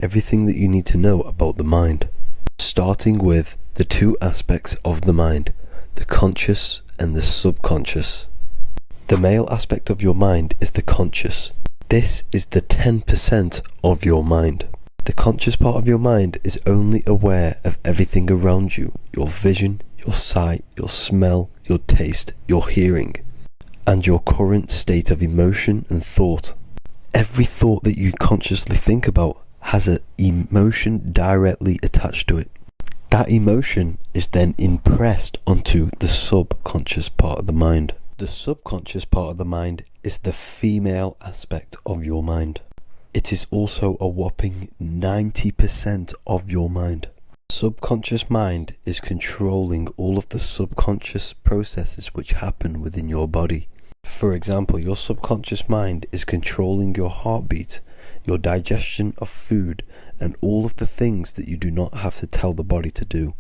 everything that you need to know about the mind, starting with the two aspects of the mind, the conscious and the subconscious. The male aspect of your mind is the conscious. This is the 10% of your mind. The conscious part of your mind is only aware of everything around you, your vision, your sight, your smell, your taste, your hearing, and your current state of emotion and thought. Every thought that you consciously think about has an emotion directly attached to it. That emotion is then impressed onto the subconscious part of the mind. The subconscious part of the mind is the female aspect of your mind. It is also a whopping 90% of your mind. Subconscious mind is controlling all of the subconscious processes which happen within your body. For example, your subconscious mind is controlling your heartbeat, your digestion of food, and all of the things that you do not have to tell the body to do.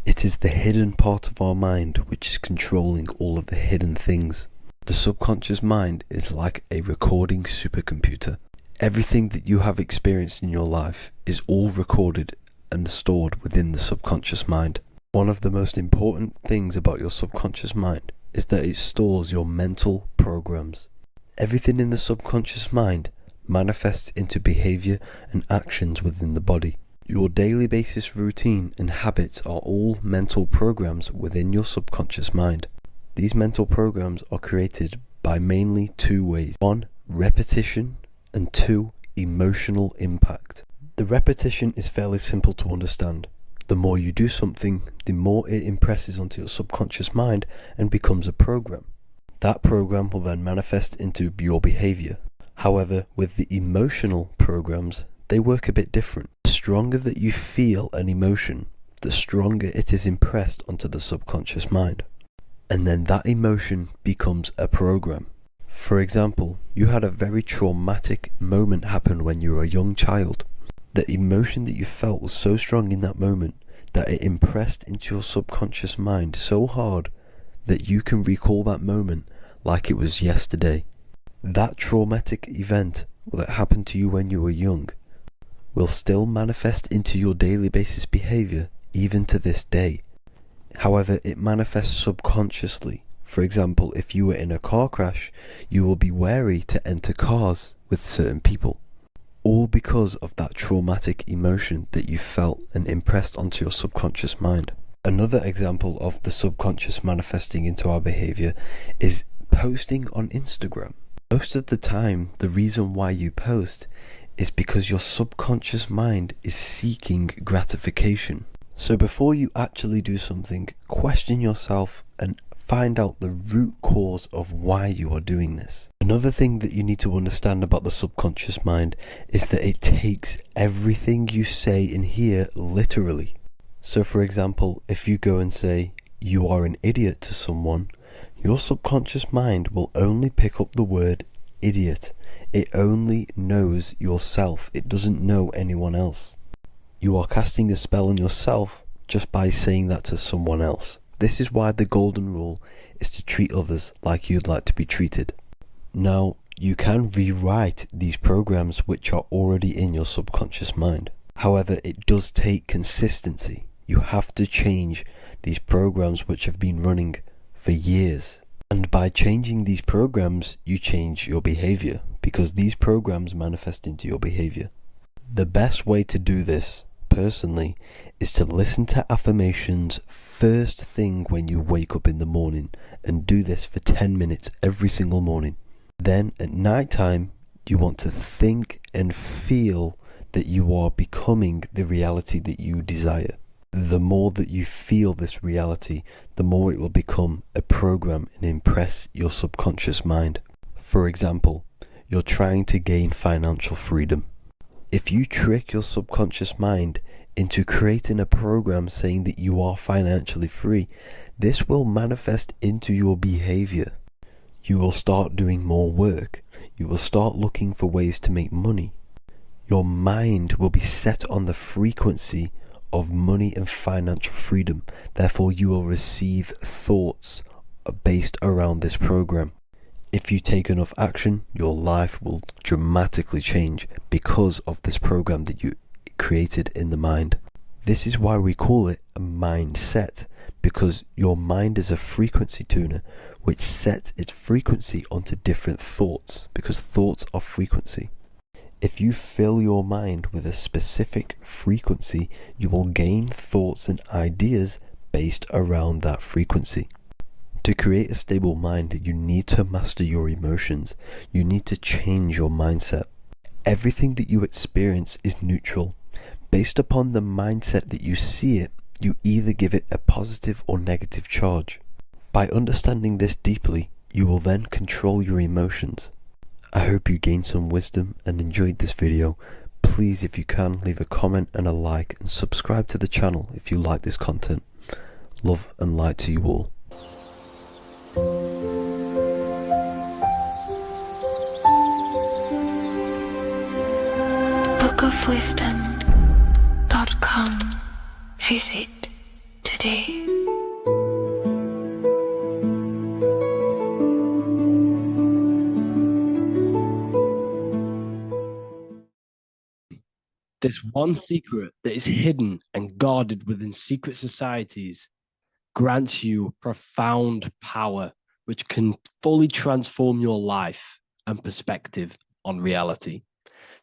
It is the hidden part of our mind which is controlling all of the hidden things. The subconscious mind is like a recording supercomputer. Everything that you have experienced in your life is all recorded and stored within the subconscious mind. One of the most important things about your subconscious mind is that it stores your mental programs. Everything in the subconscious mind manifests into behavior and actions within the body. Your daily basis routine and habits are all mental programs within your subconscious mind. These mental programs are created by mainly two ways. 1, repetition, and 2, emotional impact. The repetition is fairly simple to understand. The more you do something, the more it impresses onto your subconscious mind and becomes a program. That program will then manifest into your behavior. However, with the emotional programs, they work a bit different. The stronger that you feel an emotion, the stronger it is impressed onto the subconscious mind. And then that emotion becomes a program. For example, you had a very traumatic moment happen when you were a young child. The emotion that you felt was so strong in that moment that it impressed into your subconscious mind so hard that you can recall that moment like it was yesterday. That traumatic event that happened to you when you were young will still manifest into your daily basis behavior even to this day. However, it manifests subconsciously. For example, if you were in a car crash, you will be wary to enter cars with certain people. All because of that traumatic emotion that you felt and impressed onto your subconscious mind. Another example of the subconscious manifesting into our behavior is posting on Instagram. Most of the time, the reason why you post is because your subconscious mind is seeking gratification. So before you actually do something, question yourself and find out the root cause of why you are doing this. Another thing that you need to understand about the subconscious mind is that it takes everything you say and hear literally. So for example, if you go and say, "You are an idiot" to someone, your subconscious mind will only pick up the word idiot. It only knows yourself. It doesn't know anyone else. You are casting a spell on yourself just by saying that to someone else. This is why the golden rule is to treat others like you'd like to be treated. Now, you can rewrite these programs which are already in your subconscious mind. However, it does take consistency. You have to change these programs which have been running for years. And by changing these programs, you change your behavior, because these programs manifest into your behavior. The best way to do this, personally, is to listen to affirmations first thing when you wake up in the morning, and do this for 10 minutes every single morning. Then at night time, you want to think and feel that you are becoming the reality that you desire. The more that you feel this reality, the more it will become a program and impress your subconscious mind. For example, you're trying to gain financial freedom. If you trick your subconscious mind into creating a program saying that you are financially free, this will manifest into your behavior. You will start doing more work. You will start looking for ways to make money. Your mind will be set on the frequency of money and financial freedom. Therefore, you will receive thoughts based around this program. If you take enough action, your life will dramatically change because of this program that you created in the mind. This is why we call it a mindset, because your mind is a frequency tuner which sets its frequency onto different thoughts, because thoughts are frequency. If you fill your mind with a specific frequency, you will gain thoughts and ideas based around that frequency. To create a stable mind, you need to master your emotions. You need to change your mindset. Everything that you experience is neutral. Based upon the mindset that you see it, you either give it a positive or negative charge. By understanding this deeply, you will then control your emotions. I hope you gained some wisdom and enjoyed this video. Please, if you can, leave a comment and a like, and subscribe to the channel if you like this content. Love and light to you all. bookofwisdom.com. Visit today. This one secret that is hidden and guarded within secret societies grants you profound power, which can fully transform your life and perspective on reality.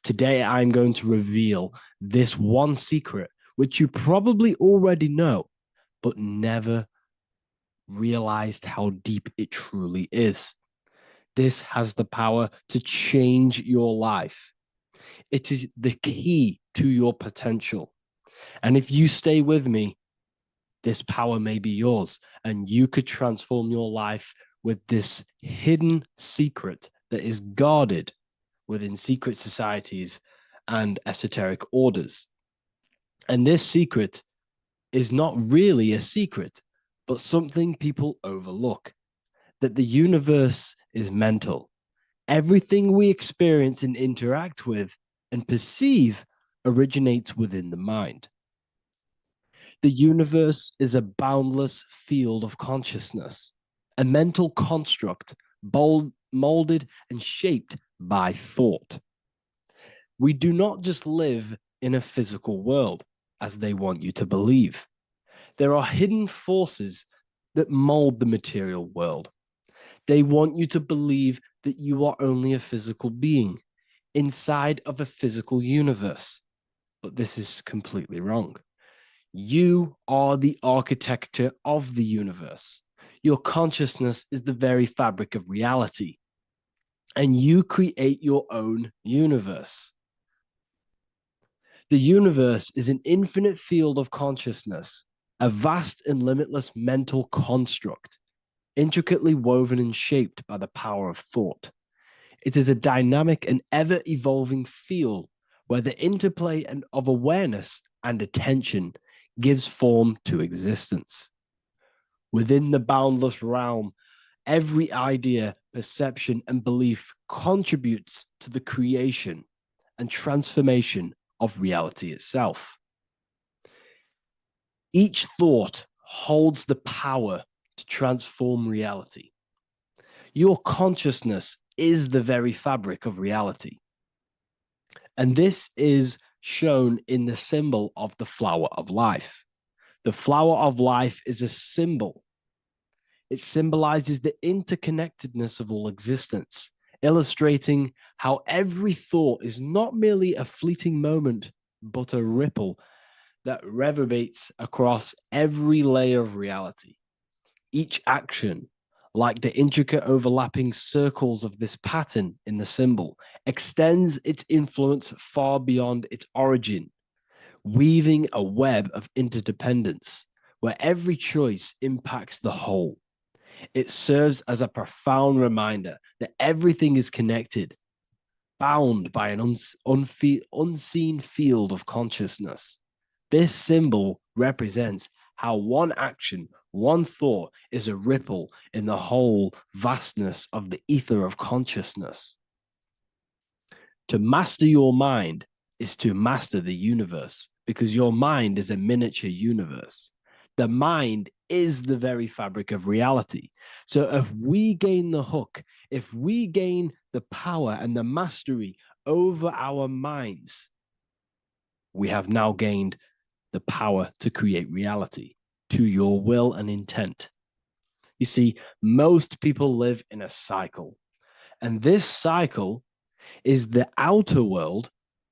Today, I'm going to reveal this one secret, which you probably already know, but never realized how deep it truly is. This has the power to change your life. It is the key to your potential. And if you stay with me, this power may be yours, and you could transform your life with this hidden secret that is guarded within secret societies and esoteric orders. And this secret is not really a secret, but something people overlook, that the universe is mental. Everything we experience and interact with and perceive originates within the mind. The universe is a boundless field of consciousness, a mental construct molded and shaped by thought. We do not just live in a physical world, as they want you to believe. There are hidden forces that mold the material world. They want you to believe that you are only a physical being inside of a physical universe. But this is completely wrong. You are the architecture of the universe. Your consciousness is the very fabric of reality, and you create your own universe. The universe is an infinite field of consciousness, a vast and limitless mental construct, intricately woven and shaped by the power of thought. It is a dynamic and ever-evolving field where the interplay of awareness and attention gives form to existence. Within the boundless realm, every idea, perception, and belief contributes to the creation and transformation of reality itself. Each thought holds the power to transform reality. Your consciousness is the very fabric of reality. And this is shown in the symbol of the flower of life. The flower of life is a symbol. It symbolizes the interconnectedness of all existence, illustrating how every thought is not merely a fleeting moment, but a ripple that reverberates across every layer of reality. Each action, like the intricate overlapping circles of this pattern in the symbol, extends its influence far beyond its origin, weaving a web of interdependence where every choice impacts the whole. It serves as a profound reminder that everything is connected, bound by an unseen field of consciousness. This symbol represents how one action, one thought is a ripple in the whole vastness of the ether of consciousness. To master your mind is to master the universe, because your mind is a miniature universe. The mind is the very fabric of reality. So if we gain the hook, if we gain the power and the mastery over our minds, we have now gained the power to create reality to your will and intent. You see, most people live in a cycle, and this cycle is the outer world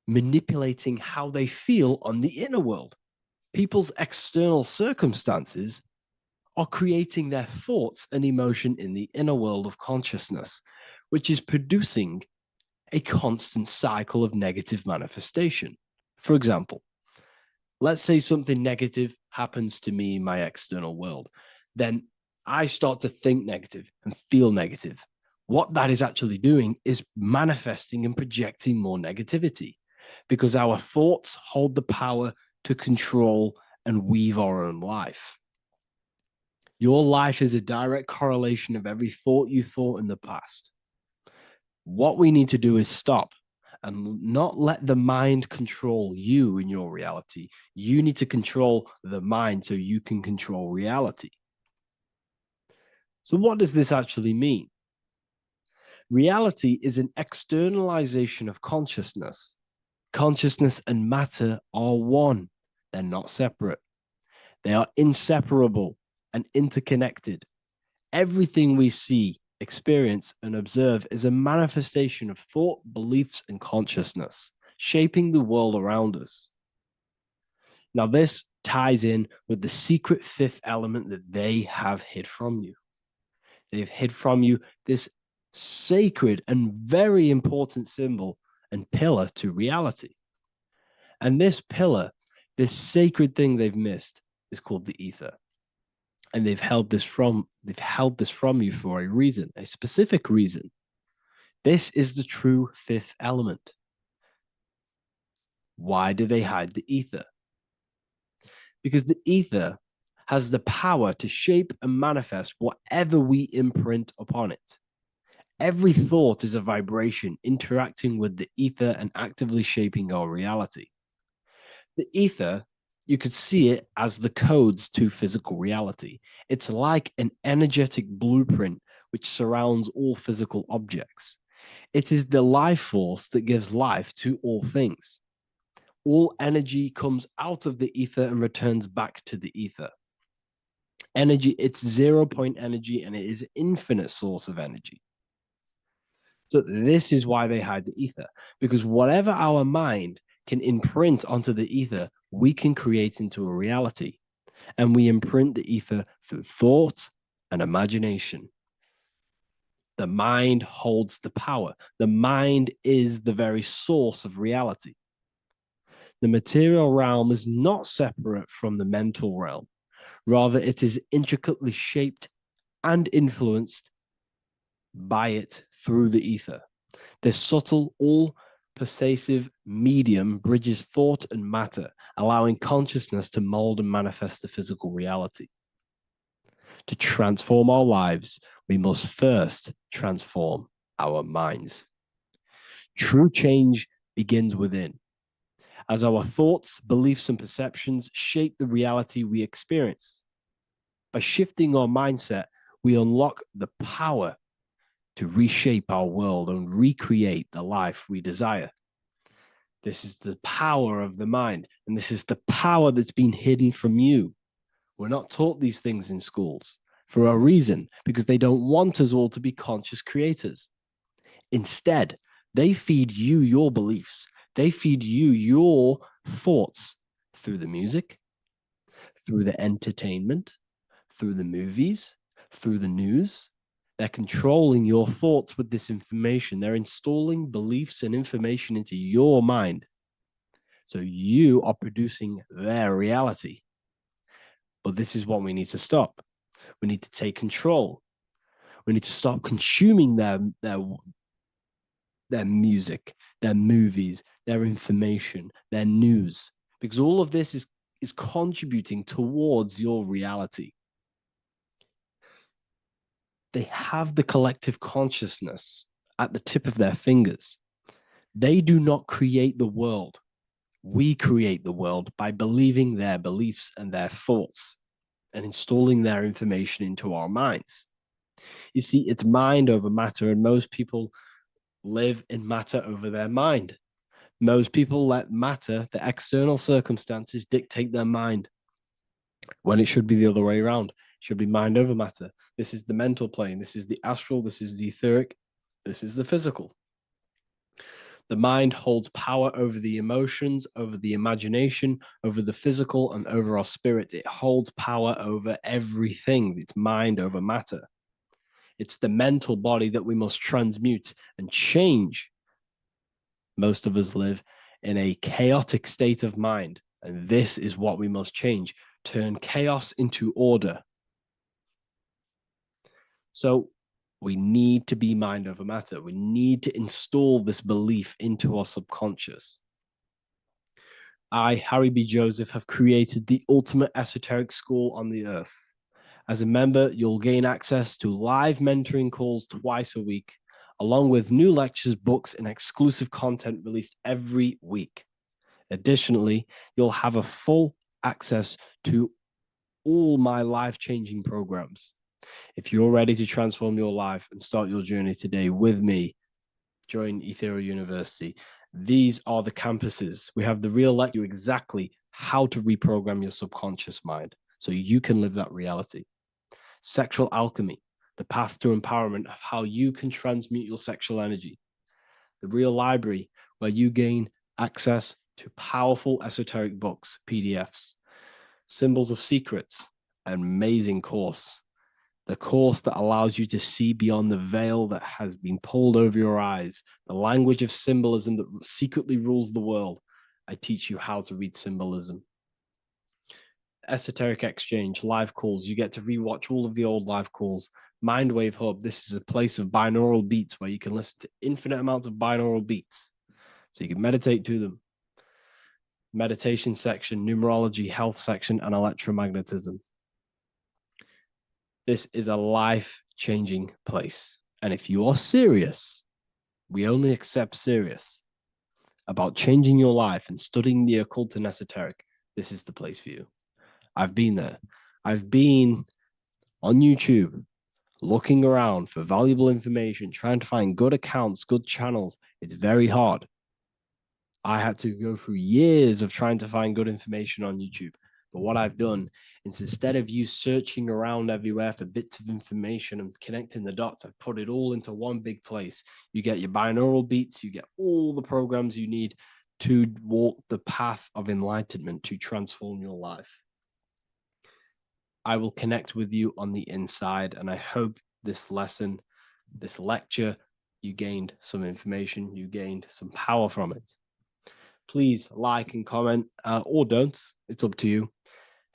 manipulating how they feel on the inner world. People's external circumstances are creating their thoughts and emotion in the inner world of consciousness, which is producing a constant cycle of negative manifestation. For example, let's say something negative happens to me in my external world. Then I start to think negative and feel negative. What that is actually doing is manifesting and projecting more negativity, because our thoughts hold the power to control and weave our own life. Your life is a direct correlation of every thought you thought in the past. What we need to do is stop and not let the mind control you in your reality. You need to control the mind so you can control reality. So what does this actually mean? Reality is an externalization of consciousness. Consciousness and matter are one. They're not separate. They are inseparable and interconnected. Everything we see, experience, and observe is a manifestation of thought, beliefs, and consciousness, shaping the world around us. Now, this ties in with the secret fifth element that they have hid from you. They've hid from you this sacred and very important symbol and pillar to reality. And this pillar, this sacred thing they've missed, is called the ether. And they've held this from you for a reason, a specific reason. This is the true fifth element. Why do they hide the ether? Because the ether has the power to shape and manifest whatever we imprint upon it. Every thought is a vibration interacting with the ether and actively shaping our reality. The ether, you could see it as the codes to physical reality. It's like an energetic blueprint which surrounds all physical objects. It is the life force that gives life to all things. All energy comes out of the ether and returns back to the ether. Energy, it's 0 point energy, and it is an infinite source of energy. So this is why they hide the ether, because whatever our mind can imprint onto the ether, we can create into a reality. And we imprint the ether through thought and imagination. The mind holds the power. The mind is the very source of reality. The material realm is not separate from the mental realm. Rather, it is intricately shaped and influenced by it through the ether. This subtle, all-pervasive medium bridges thought and matter, allowing consciousness to mold and manifest the physical reality. To transform our lives, we must first transform our minds. True change begins within, as our thoughts, beliefs, and perceptions shape the reality we experience. By shifting our mindset, we unlock the power to reshape our world and recreate the life we desire. This is the power of the mind, and this is the power that's been hidden from you. We're not taught these things in schools for a reason, because they don't want us all to be conscious creators. Instead, they feed you your beliefs. They feed you your thoughts through the music, through the entertainment, through the movies, through the news. They're controlling your thoughts with this information. They're installing beliefs and information into your mind. So you are producing their reality. But this is what we need to stop. We need to take control. We need to stop consuming their music, their movies, their information, their news, because all of this is contributing towards your reality. They have the collective consciousness at the tip of their fingers. They do not create the world. We create the world by believing their beliefs and their thoughts and installing their information into our minds. You see, it's mind over matter, and most people live in matter over their mind. Most people let matter, the external circumstances, dictate their mind when it should be the other way around. It should be mind over matter. This is the mental plane. This is the astral. This is the etheric. This is the physical. The mind holds power over the emotions, over the imagination, over the physical, and over our spirit. It holds power over everything. It's mind over matter. It's the mental body that we must transmute and change. Most of us live in a chaotic state of mind, and this is what we must change. Turn chaos into order. So we need to be mind over matter. We need to install this belief into our subconscious. I, Harry B. Joseph, have created the ultimate esoteric school on the earth. As a member, you'll gain access to live mentoring calls twice a week, along with new lectures, books, and exclusive content released every week. Additionally, you'll have a full access to all my life-changing programs. If you're ready to transform your life and start your journey today with me, join Ethereal University. These are the campuses. We have the real lecture exactly how to reprogram your subconscious mind so you can live that reality. Sexual alchemy, the path to empowerment of how you can transmute your sexual energy. The real library, where you gain access to powerful esoteric books, PDFs. Symbols of Secrets, an amazing course. The course that allows you to see beyond the veil that has been pulled over your eyes. The language of symbolism that secretly rules the world. I teach you how to read symbolism. Esoteric Exchange, live calls. You get to rewatch all of the old live calls. Mindwave Hub, this is a place of binaural beats where you can listen to infinite amounts of binaural beats. So you can meditate to them. Meditation section, numerology, health section, and electromagnetism. This is a life-changing place. And if you are serious, we only accept serious about changing your life and studying the occult and esoteric, this is the place for you. I've been there. I've been on YouTube looking around for valuable information, trying to find good accounts, good channels. It's very hard. I had to go through years of trying to find good information on YouTube. But what I've done is, instead of you searching around everywhere for bits of information and connecting the dots, I've put it all into one big place. You get your binaural beats, you get all the programs you need to walk the path of enlightenment to transform your life. I will connect with you on the inside, and I hope this lesson, this lecture, you gained some information, you gained some power from it. Please like and comment, or don't. It's up to you.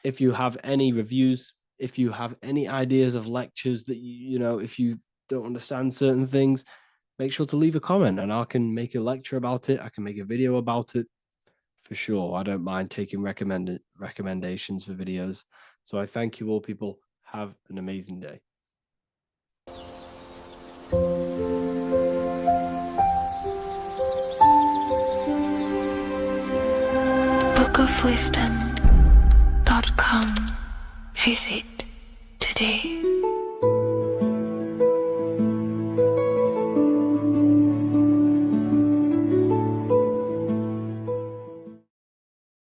If you have any reviews, if you have any ideas of lectures that you know, if you don't understand certain things, make sure to leave a comment and I can make a lecture about it. I can make a video about it for sure. I don't mind taking recommendations for videos. So I thank you all, people. Have an amazing day. bookofwisdom.com. Visit today.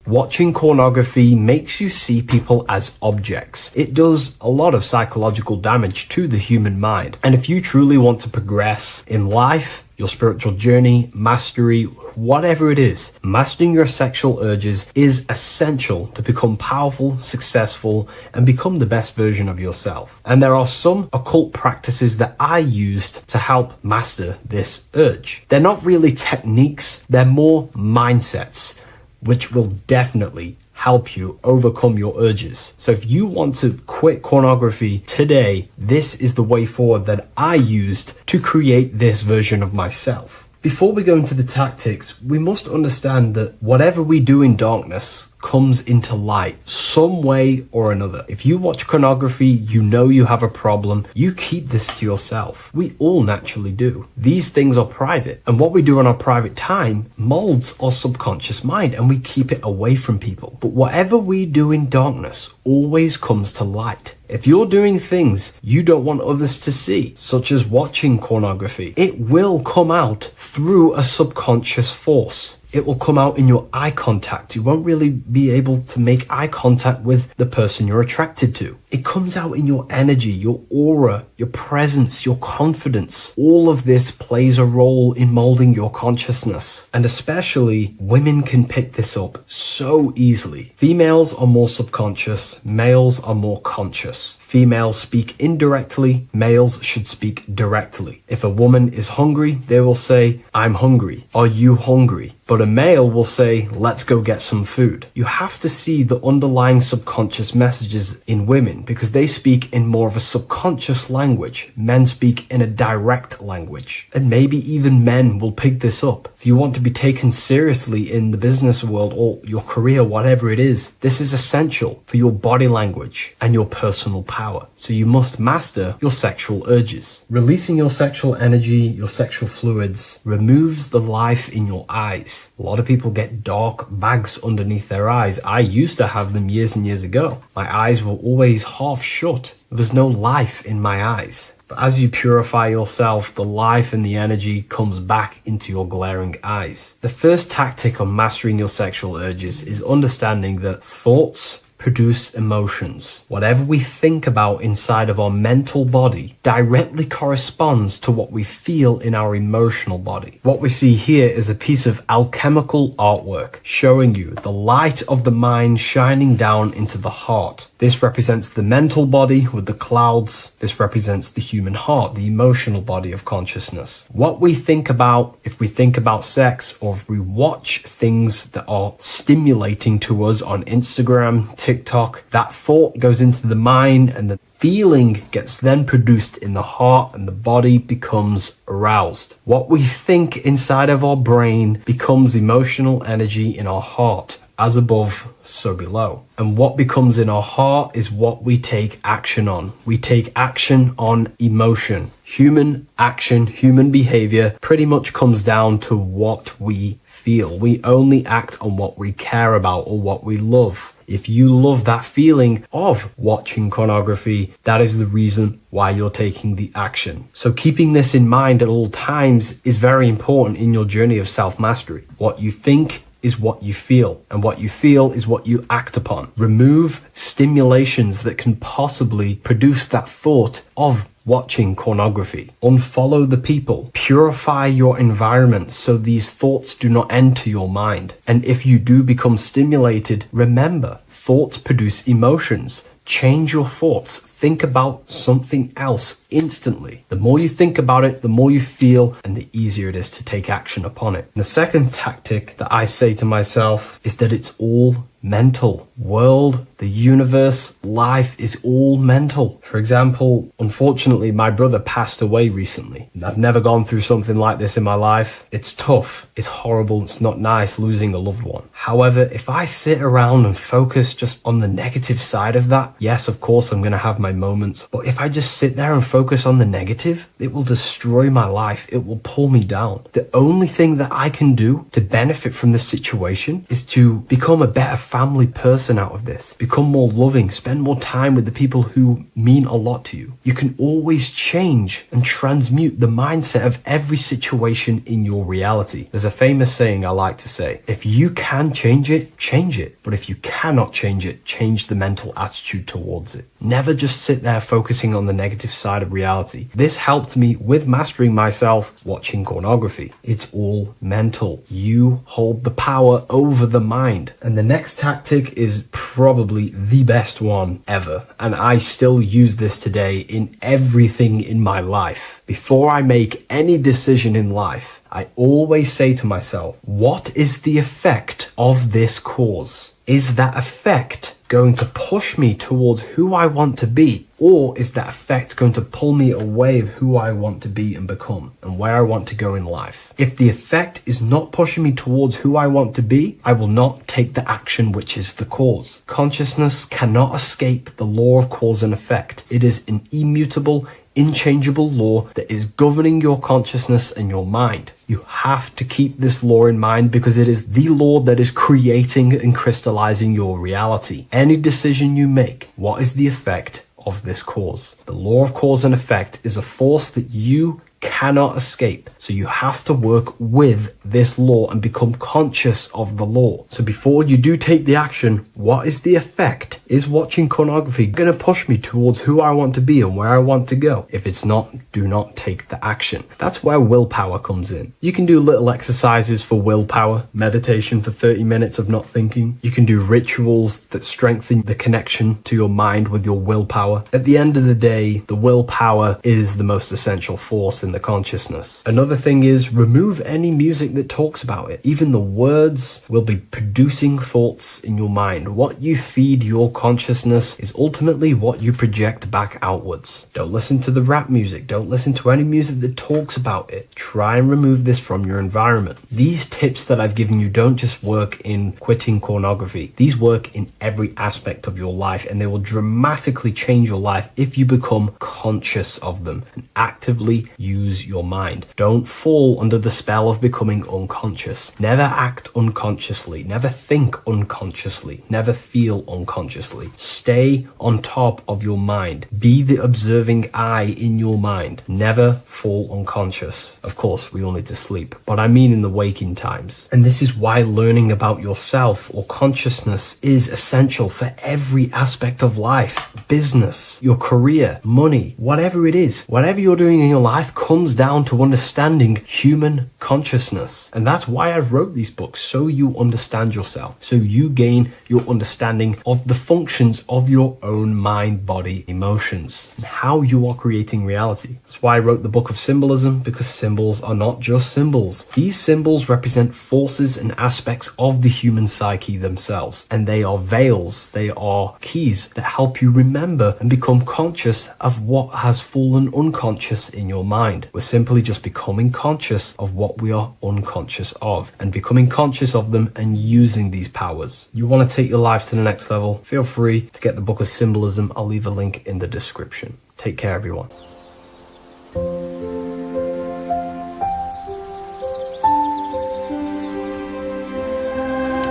Watching pornography makes you see people as objects. It does a lot of psychological damage to the human mind. And if you truly want to progress in life, your spiritual journey, mastery, whatever it is, mastering your sexual urges is essential to become powerful, successful, and become the best version of yourself. And there are some occult practices that I used to help master this urge. They're not really techniques, they're more mindsets, which will definitely help you overcome your urges. So if you want to quit pornography today, this is the way forward that I used to create this version of myself. Before we go into the tactics, we must understand that whatever we do in darkness comes into light some way or another. If you watch pornography, you know you have a problem, you keep this to yourself. We all naturally do. These things are private, and what we do on our private time molds our subconscious mind, and we keep it away from people. But whatever we do in darkness always comes to light. If you're doing things you don't want others to see, such as watching pornography, it will come out through a subconscious force. It will come out in your eye contact. You won't really be able to make eye contact with the person you're attracted to. It comes out in your energy, your aura, your presence, your confidence. All of this plays a role in molding your consciousness. And especially women can pick this up so easily. Females are more subconscious, males are more conscious. Females speak indirectly, males should speak directly. If a woman is hungry, they will say, I'm hungry. Are you hungry? But a male will say, let's go get some food. You have to see the underlying subconscious messages in women because they speak in more of a subconscious language. Men speak in a direct language. And maybe even men will pick this up. If you want to be taken seriously in the business world or your career, whatever it is, this is essential for your body language and your personal power. So you must master your sexual urges. Releasing your sexual energy, your sexual fluids, removes the life in your eyes. A lot of people get dark bags underneath their eyes. I used to have them years and years ago. My eyes were always half shut. There was no life in my eyes. But as you purify yourself, the life and the energy comes back into your glaring eyes. The first tactic on mastering your sexual urges is understanding that thoughts produce emotions. Whatever we think about inside of our mental body directly corresponds to what we feel in our emotional body. What we see here is a piece of alchemical artwork showing you the light of the mind shining down into the heart. This represents the mental body with the clouds. This represents the human heart, the emotional body of consciousness. What we think about, if we think about sex, or if we watch things that are stimulating to us on Instagram, TikTok, that thought goes into the mind and the feeling gets then produced in the heart and the body becomes aroused. What we think inside of our brain becomes emotional energy in our heart. As above, so below. And what becomes in our heart is what we take action on. We take action on emotion. Human action, human behavior pretty much comes down to what we feel. We only act on what we care about or what we love. If you love that feeling of watching pornography, that is the reason why you're taking the action. So keeping this in mind at all times is very important in your journey of self-mastery. What you think is what you feel, and what you feel is what you act upon. Remove stimulations that can possibly produce that thought of watching pornography. Unfollow the people. Purify your environment so these thoughts do not enter your mind. And if you do become stimulated, remember, thoughts produce emotions. Change your thoughts. Think about something else instantly. The more you think about it, the more you feel, and the easier it is to take action upon it. And the second tactic that I say to myself is that it's all mental. World, the universe, life is all mental. For example, unfortunately, my brother passed away recently. I've never gone through something like this in my life. It's tough. It's horrible. It's not nice losing a loved one. However, if I sit around and focus just on the negative side of that, yes, of course, I'm going to have my moments. But if I just sit there and focus on the negative, it will destroy my life. It will pull me down. The only thing that I can do to benefit from this situation is to become a better family person out of this. Become more loving. Spend more time with the people who mean a lot to you. You can always change and transmute the mindset of every situation in your reality. There's a famous saying I like to say, if you can change it, change it. But if you cannot change it, change the mental attitude towards it. Never just sit there focusing on the negative side of reality. This helped me with mastering myself watching pornography. It's all mental. You hold the power over the mind. And the next tactic is probably the best one ever. And I still use this today in everything in my life. Before I make any decision in life, I always say to myself, what is the effect of this cause? Is that effect going to push me towards who I want to be? Or is that effect going to pull me away of who I want to be and become and where I want to go in life? If the effect is not pushing me towards who I want to be, I will not take the action which is the cause. Consciousness cannot escape the law of cause and effect. It is an immutable, inchangeable law that is governing your consciousness and your mind. You have to keep this law in mind because it is the law that is creating and crystallizing your reality. Any decision you make, what is the effect of this cause? The law of cause and effect is a force that you cannot escape. So you have to work with this law and become conscious of the law. So before you do take the action, what is the effect? Is watching pornography going to push me towards who I want to be and where I want to go? If it's not, do not take the action. That's where willpower comes in. You can do little exercises for willpower, meditation for 30 minutes of not thinking. You can do rituals that strengthen the connection to your mind with your willpower. At the end of the day, the willpower is the most essential force in the consciousness. Another thing is remove any music that talks about it. Even the words will be producing thoughts in your mind. What you feed your consciousness is ultimately what you project back outwards. Don't listen to the rap music. Don't listen to any music that talks about it. Try and remove this from your environment. These tips that I've given you don't just work in quitting pornography. These work in every aspect of your life, and they will dramatically change your life if you become conscious of them and actively use your mind. Don't fall under the spell of becoming unconscious. Never act unconsciously. Never think unconsciously. Never feel unconsciously. Stay on top of your mind. Be the observing eye in your mind. Never fall unconscious. Of course, we all need to sleep, but I mean in the waking times. And this is why learning about yourself or consciousness is essential for every aspect of life. Business, your career, money, whatever it is. Whatever you're doing in your life comes down to understanding human consciousness. And that's why I wrote these books, so you understand yourself, so you gain your understanding of the functions of your own mind, body, emotions, and how you are creating reality. That's why I wrote the book of symbolism, because symbols are not just symbols. These symbols represent forces and aspects of the human psyche themselves, and they are veils, they are keys that help you remember and become conscious of what has fallen unconscious in your mind. We're simply just becoming conscious of what we are unconscious of and becoming conscious of them and using these powers. You want to take your life to the next level? Feel free to get the book of symbolism. I'll leave a link in the description. Take care, everyone.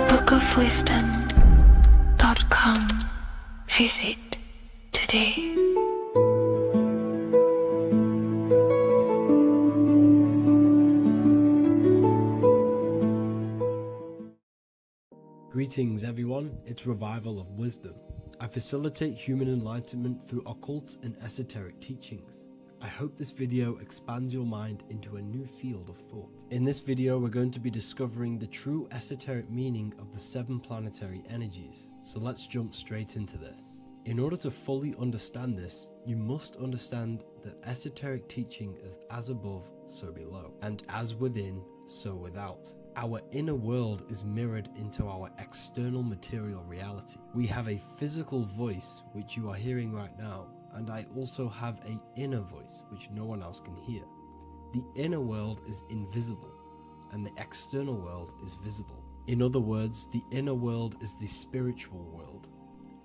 bookofwisdom.com. Visit today. Greetings everyone, it's Revival of Wisdom. I facilitate human enlightenment through occult and esoteric teachings. I hope this video expands your mind into a new field of thought. In this video, we're going to be discovering the true esoteric meaning of the 7 planetary energies. So let's jump straight into this. In order to fully understand this, you must understand the esoteric teaching of as above, so below, and as within, so without. Our inner world is mirrored into our external material reality. We have a physical voice, which you are hearing right now, and I also have an inner voice, which no one else can hear. The inner world is invisible, and the external world is visible. In other words, the inner world is the spiritual world,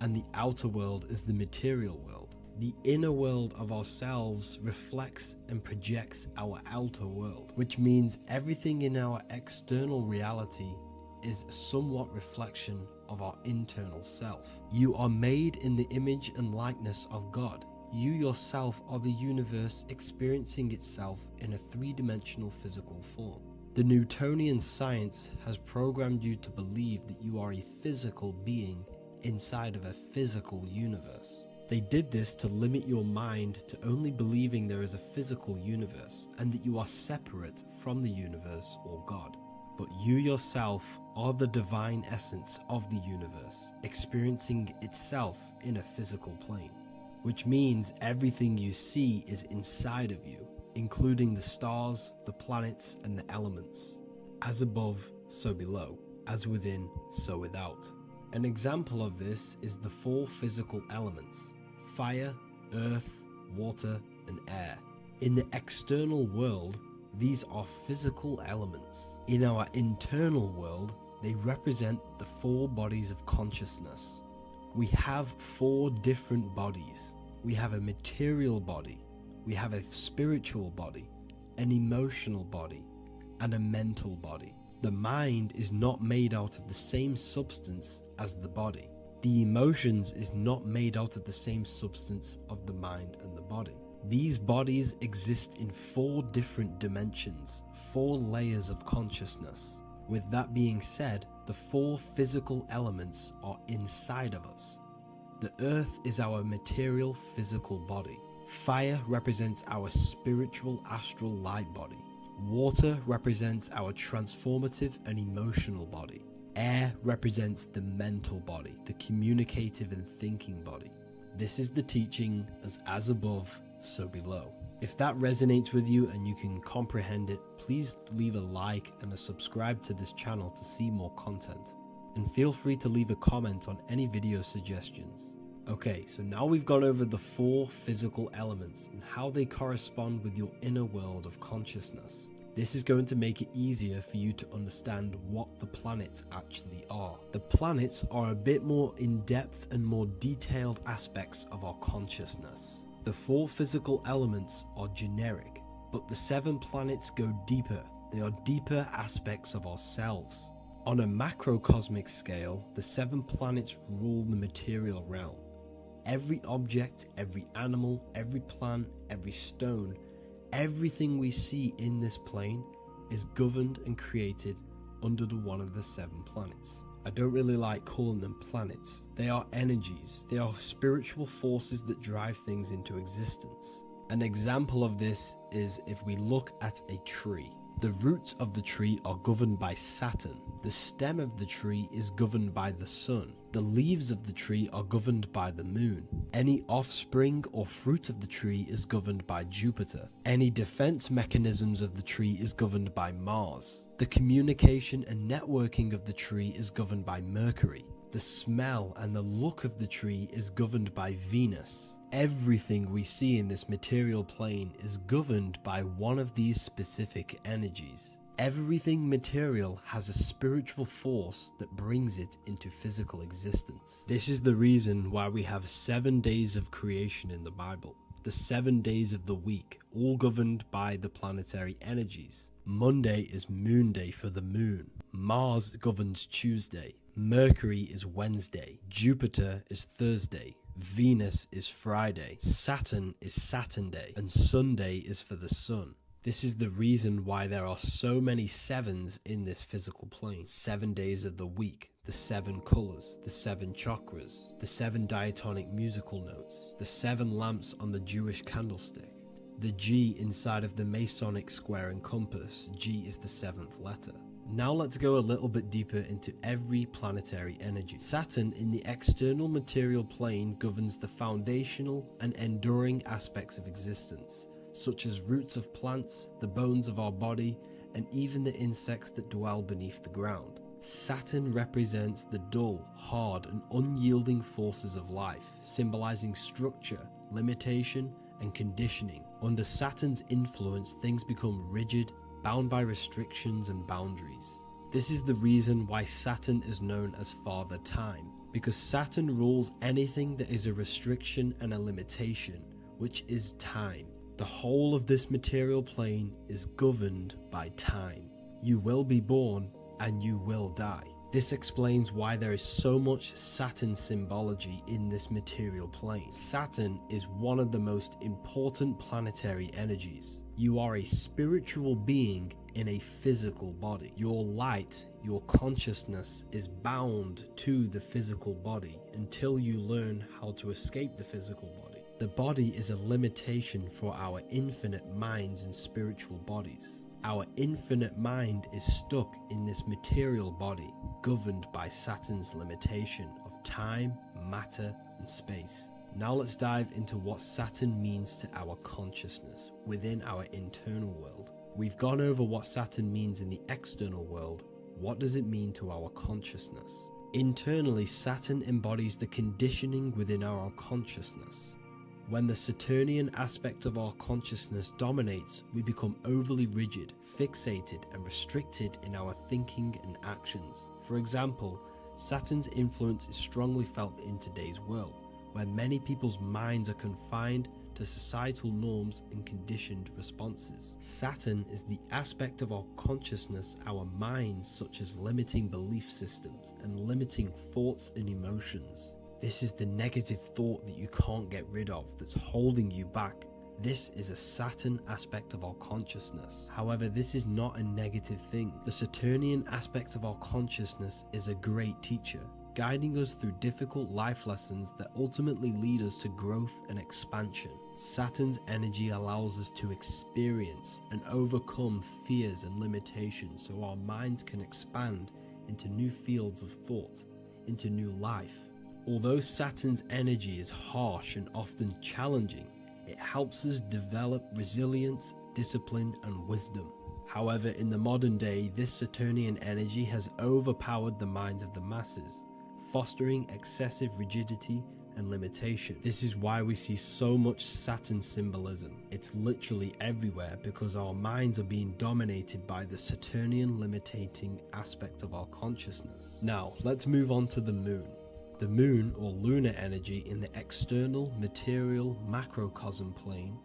and the outer world is the material world. The inner world of ourselves reflects and projects our outer world, which means everything in our external reality is somewhat reflection of our internal self. You are made in the image and likeness of God. You yourself are the universe experiencing itself in a 3-dimensional physical form. The Newtonian science has programmed you to believe that you are a physical being inside of a physical universe. They did this to limit your mind to only believing there is a physical universe and that you are separate from the universe or God. But you yourself are the divine essence of the universe, experiencing itself in a physical plane, which means everything you see is inside of you, including the stars, the planets, and the elements. As above, so below. As within, so without. An example of this is the 4 physical elements: fire, earth, water, and air. In the external world, these are physical elements. In our internal world, they represent the 4 bodies of consciousness. We have 4 different bodies. We have a material body, we have a spiritual body, an emotional body, and a mental body. The mind is not made out of the same substance as the body. The emotions is not made out of the same substance of the mind and the body. These bodies exist in 4 different dimensions, 4 layers of consciousness. With that being said, the 4 physical elements are inside of us. The earth is our material physical body. Fire represents our spiritual astral light body. Water represents our transformative and emotional body. Air represents the mental body, the communicative and thinking body. This is the teaching as above, so below. If that resonates with you and you can comprehend it, please leave a like and a subscribe to this channel to see more content. And feel free to leave a comment on any video suggestions. Okay, so now we've gone over the 4 physical elements and how they correspond with your inner world of consciousness. This is going to make it easier for you to understand what the planets actually are. The planets are a bit more in-depth and more detailed aspects of our consciousness. The 4 physical elements are generic, but the 7 planets go deeper. They are deeper aspects of ourselves. On a macrocosmic scale, the 7 planets rule the material realm. Every object, every animal, every plant, every stone, everything we see in this plane is governed and created under one of the 7 planets. I don't really like calling them planets. They are energies. They are spiritual forces that drive things into existence. An example of this is if we look at a tree. The roots of the tree are governed by Saturn. The stem of the tree is governed by the sun. The leaves of the tree are governed by the moon. Any offspring or fruit of the tree is governed by Jupiter. Any defense mechanisms of the tree is governed by Mars. The communication and networking of the tree is governed by Mercury. The smell and the look of the tree is governed by Venus. Everything we see in this material plane is governed by one of these specific energies. Everything material has a spiritual force that brings it into physical existence. This is the reason why we have 7 days of creation in the Bible. The 7 days of the week, all governed by the planetary energies. Monday is moon day for the moon. Mars governs Tuesday. Mercury is Wednesday. Jupiter is Thursday. Venus is Friday. Saturn is Saturn day. And Sunday is for the sun. This is the reason why there are so many 7s in this physical plane. 7 days of the week, the 7 colors, the 7 chakras, the 7 diatonic musical notes, the 7 lamps on the Jewish candlestick, the G inside of the Masonic square and compass. G is the 7th letter. Now let's go a little bit deeper into every planetary energy. Saturn in the external material plane governs the foundational and enduring aspects of existence, such as roots of plants, the bones of our body, and even the insects that dwell beneath the ground. Saturn represents the dull, hard, and unyielding forces of life, symbolizing structure, limitation, and conditioning. Under Saturn's influence, things become rigid, bound by restrictions and boundaries. This is the reason why Saturn is known as Father Time, because Saturn rules anything that is a restriction and a limitation, which is time. The whole of this material plane is governed by time. You will be born and you will die. This explains why there is so much Saturn symbology in this material plane. Saturn is one of the most important planetary energies. You are a spiritual being in a physical body. Your light, your consciousness is bound to the physical body until you learn how to escape the physical body. The body is a limitation for our infinite minds and spiritual bodies. Our infinite mind is stuck in this material body, governed by Saturn's limitation of time, matter, and space. Now let's dive into what Saturn means to our consciousness within our internal world. We've gone over what Saturn means in the external world. What does it mean to our consciousness? Internally, Saturn embodies the conditioning within our consciousness. When the Saturnian aspect of our consciousness dominates, we become overly rigid, fixated, and restricted in our thinking and actions. For example, Saturn's influence is strongly felt in today's world, where many people's minds are confined to societal norms and conditioned responses. Saturn is the aspect of our consciousness, our minds, such as limiting belief systems and limiting thoughts and emotions. This is the negative thought that you can't get rid of, that's holding you back This is a Saturn aspect of our consciousness. However, this is not a negative thing. The Saturnian aspect of our consciousness is a great teacher, guiding us through difficult life lessons that ultimately lead us to growth and expansion. Saturn's energy allows us to experience and overcome fears and limitations so our minds can expand into new fields of thought, into new life. Although Saturn's energy is harsh and often challenging, it helps us develop resilience, discipline, and wisdom. However, in the modern day, this Saturnian energy has overpowered the minds of the masses, fostering excessive rigidity and limitation. This is why we see so much Saturn symbolism. It's literally everywhere because our minds are being dominated by the Saturnian limiting aspect of our consciousness. Now, let's move on to the moon. The moon, or lunar energy in the external material macrocosm plane,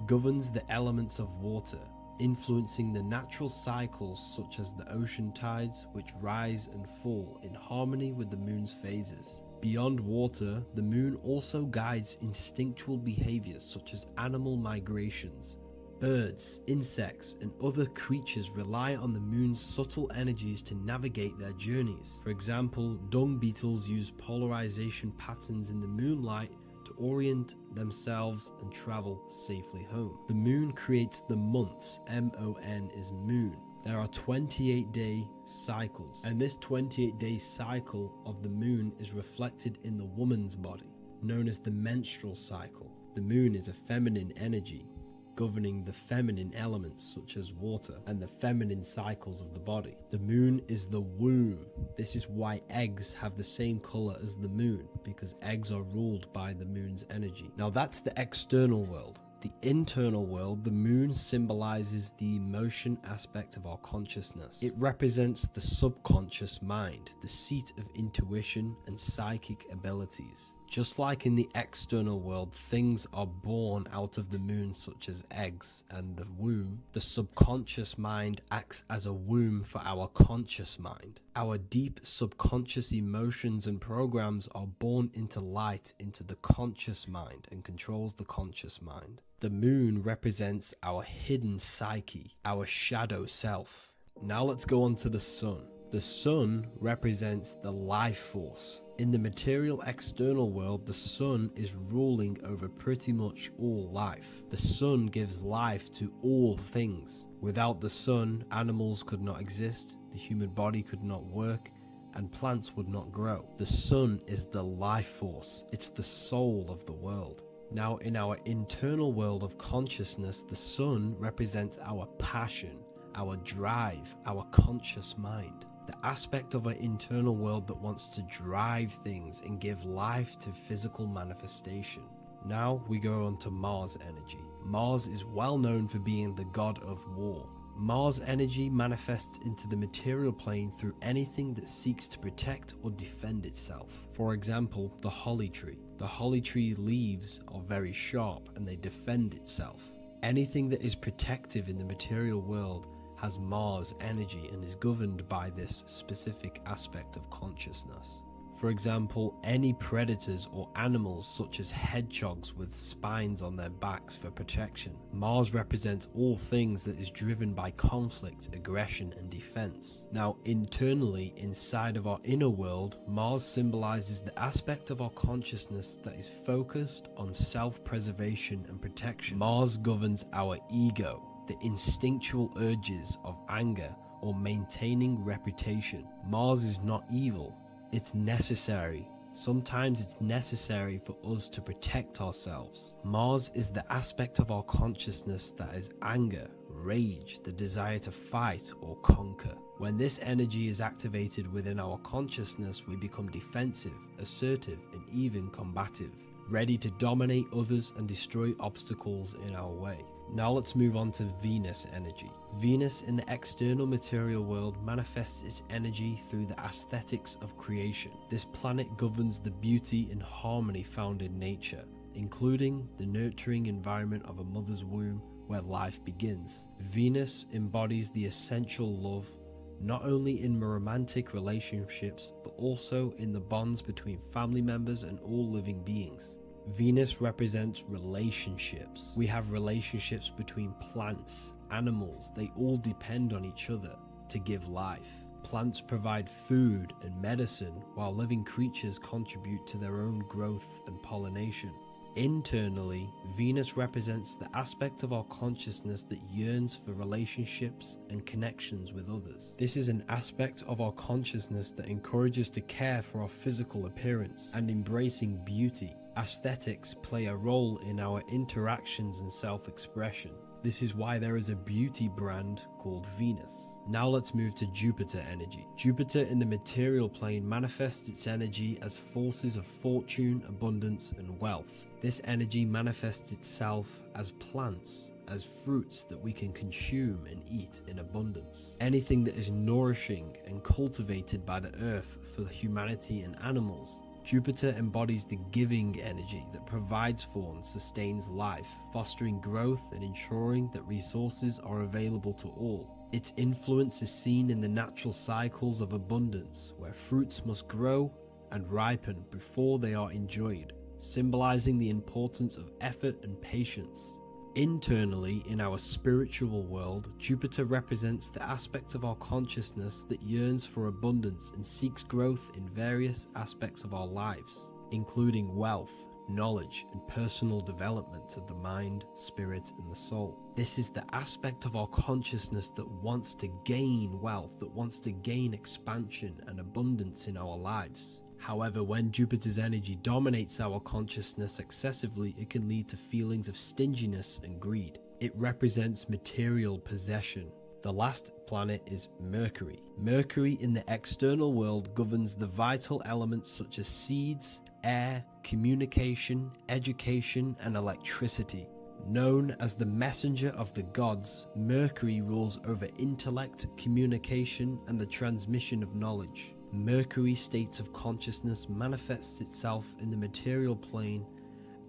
governs the elements of water, influencing the natural cycles such as the ocean tides, which rise and fall in harmony with the moon's phases. Beyond water, the moon also guides instinctual behaviors such as animal migrations. Birds, insects, and other creatures rely on the moon's subtle energies to navigate their journeys. For example, dung beetles use polarization patterns in the moonlight to orient themselves and travel safely home. The moon creates the months. M-O-N is moon. There are 28-day cycles, and this 28-day cycle of the moon is reflected in the woman's body, known as the menstrual cycle. The moon is a feminine energy, governing the feminine elements such as water and the feminine cycles of the body. The moon is the womb. This is why eggs have the same color as the moon, because eggs are ruled by the moon's energy. Now that's the external world. The internal world, the moon symbolizes the emotion aspect of our consciousness. It represents the subconscious mind, the seat of intuition and psychic abilities. Just like in the external world, things are born out of the moon, such as eggs and the womb. The subconscious mind acts as a womb for our conscious mind. Our deep subconscious emotions and programs are born into light into the conscious mind and controls the conscious mind. The moon represents our hidden psyche, our shadow self. Now let's go on to the sun. The sun represents the life force. In the material external world, the sun is ruling over pretty much all life. The sun gives life to all things. Without the sun, animals could not exist, the human body could not work, and plants would not grow. The sun is the life force. It's the soul of the world. Now, in our internal world of consciousness, the sun represents our passion, our drive, our conscious mind. The aspect of our internal world that wants to drive things and give life to physical manifestation. Now we go on to Mars energy. Mars is well known for being the god of war. Mars energy manifests into the material plane through anything that seeks to protect or defend itself. For example, the holly tree. The holly tree leaves are very sharp and they defend itself. Anything that is protective in the material world has Mars energy and is governed by this specific aspect of consciousness. For example, any predators or animals such as hedgehogs with spines on their backs for protection. Mars represents all things that is driven by conflict, aggression, and defense. Now, internally, inside of our inner world, Mars symbolizes the aspect of our consciousness that is focused on self-preservation and protection. Mars governs our ego, the instinctual urges of anger or maintaining reputation. Mars is not evil. It's necessary. Sometimes it's necessary for us to protect ourselves. Mars is the aspect of our consciousness that is anger, rage, the desire to fight or conquer. When this energy is activated within our consciousness, we become defensive, assertive, and even combative, ready to dominate others and destroy obstacles in our way. Now let's move on to Venus energy. Venus in the external material world manifests its energy through the aesthetics of creation. This planet governs the beauty and harmony found in nature, including the nurturing environment of a mother's womb where life begins. Venus embodies the essential love, not only in romantic relationships, but also in the bonds between family members and all living beings. Venus represents relationships. We have relationships between plants, animals. They all depend on each other to give life. Plants provide food and medicine, while living creatures contribute to their own growth and pollination. Internally, Venus represents the aspect of our consciousness that yearns for relationships and connections with others. This is an aspect of our consciousness that encourages to care for our physical appearance and embracing beauty. Aesthetics play a role in our interactions and self-expression. This is why there is a beauty brand called Venus. Now let's move to Jupiter energy. Jupiter in the material plane manifests its energy as forces of fortune, abundance, and wealth. This energy manifests itself as plants, as fruits that we can consume and eat in abundance. Anything that is nourishing and cultivated by the earth for humanity and animals. Jupiter embodies the giving energy that provides for and sustains life, fostering growth and ensuring that resources are available to all. Its influence is seen in the natural cycles of abundance, where fruits must grow and ripen before they are enjoyed, symbolizing the importance of effort and patience. Internally, in our spiritual world, Jupiter represents the aspect of our consciousness that yearns for abundance and seeks growth in various aspects of our lives, including wealth, knowledge, and personal development of the mind, spirit, and the soul. This is the aspect of our consciousness that wants to gain wealth, that wants to gain expansion and abundance in our lives. However, when Jupiter's energy dominates our consciousness excessively, it can lead to feelings of stinginess and greed. It represents material possession. The last planet is Mercury. Mercury in the external world governs the vital elements such as seeds, air, communication, education, and electricity. Known as the messenger of the gods, Mercury rules over intellect, communication, and the transmission of knowledge. Mercury's states of consciousness manifests itself in the material plane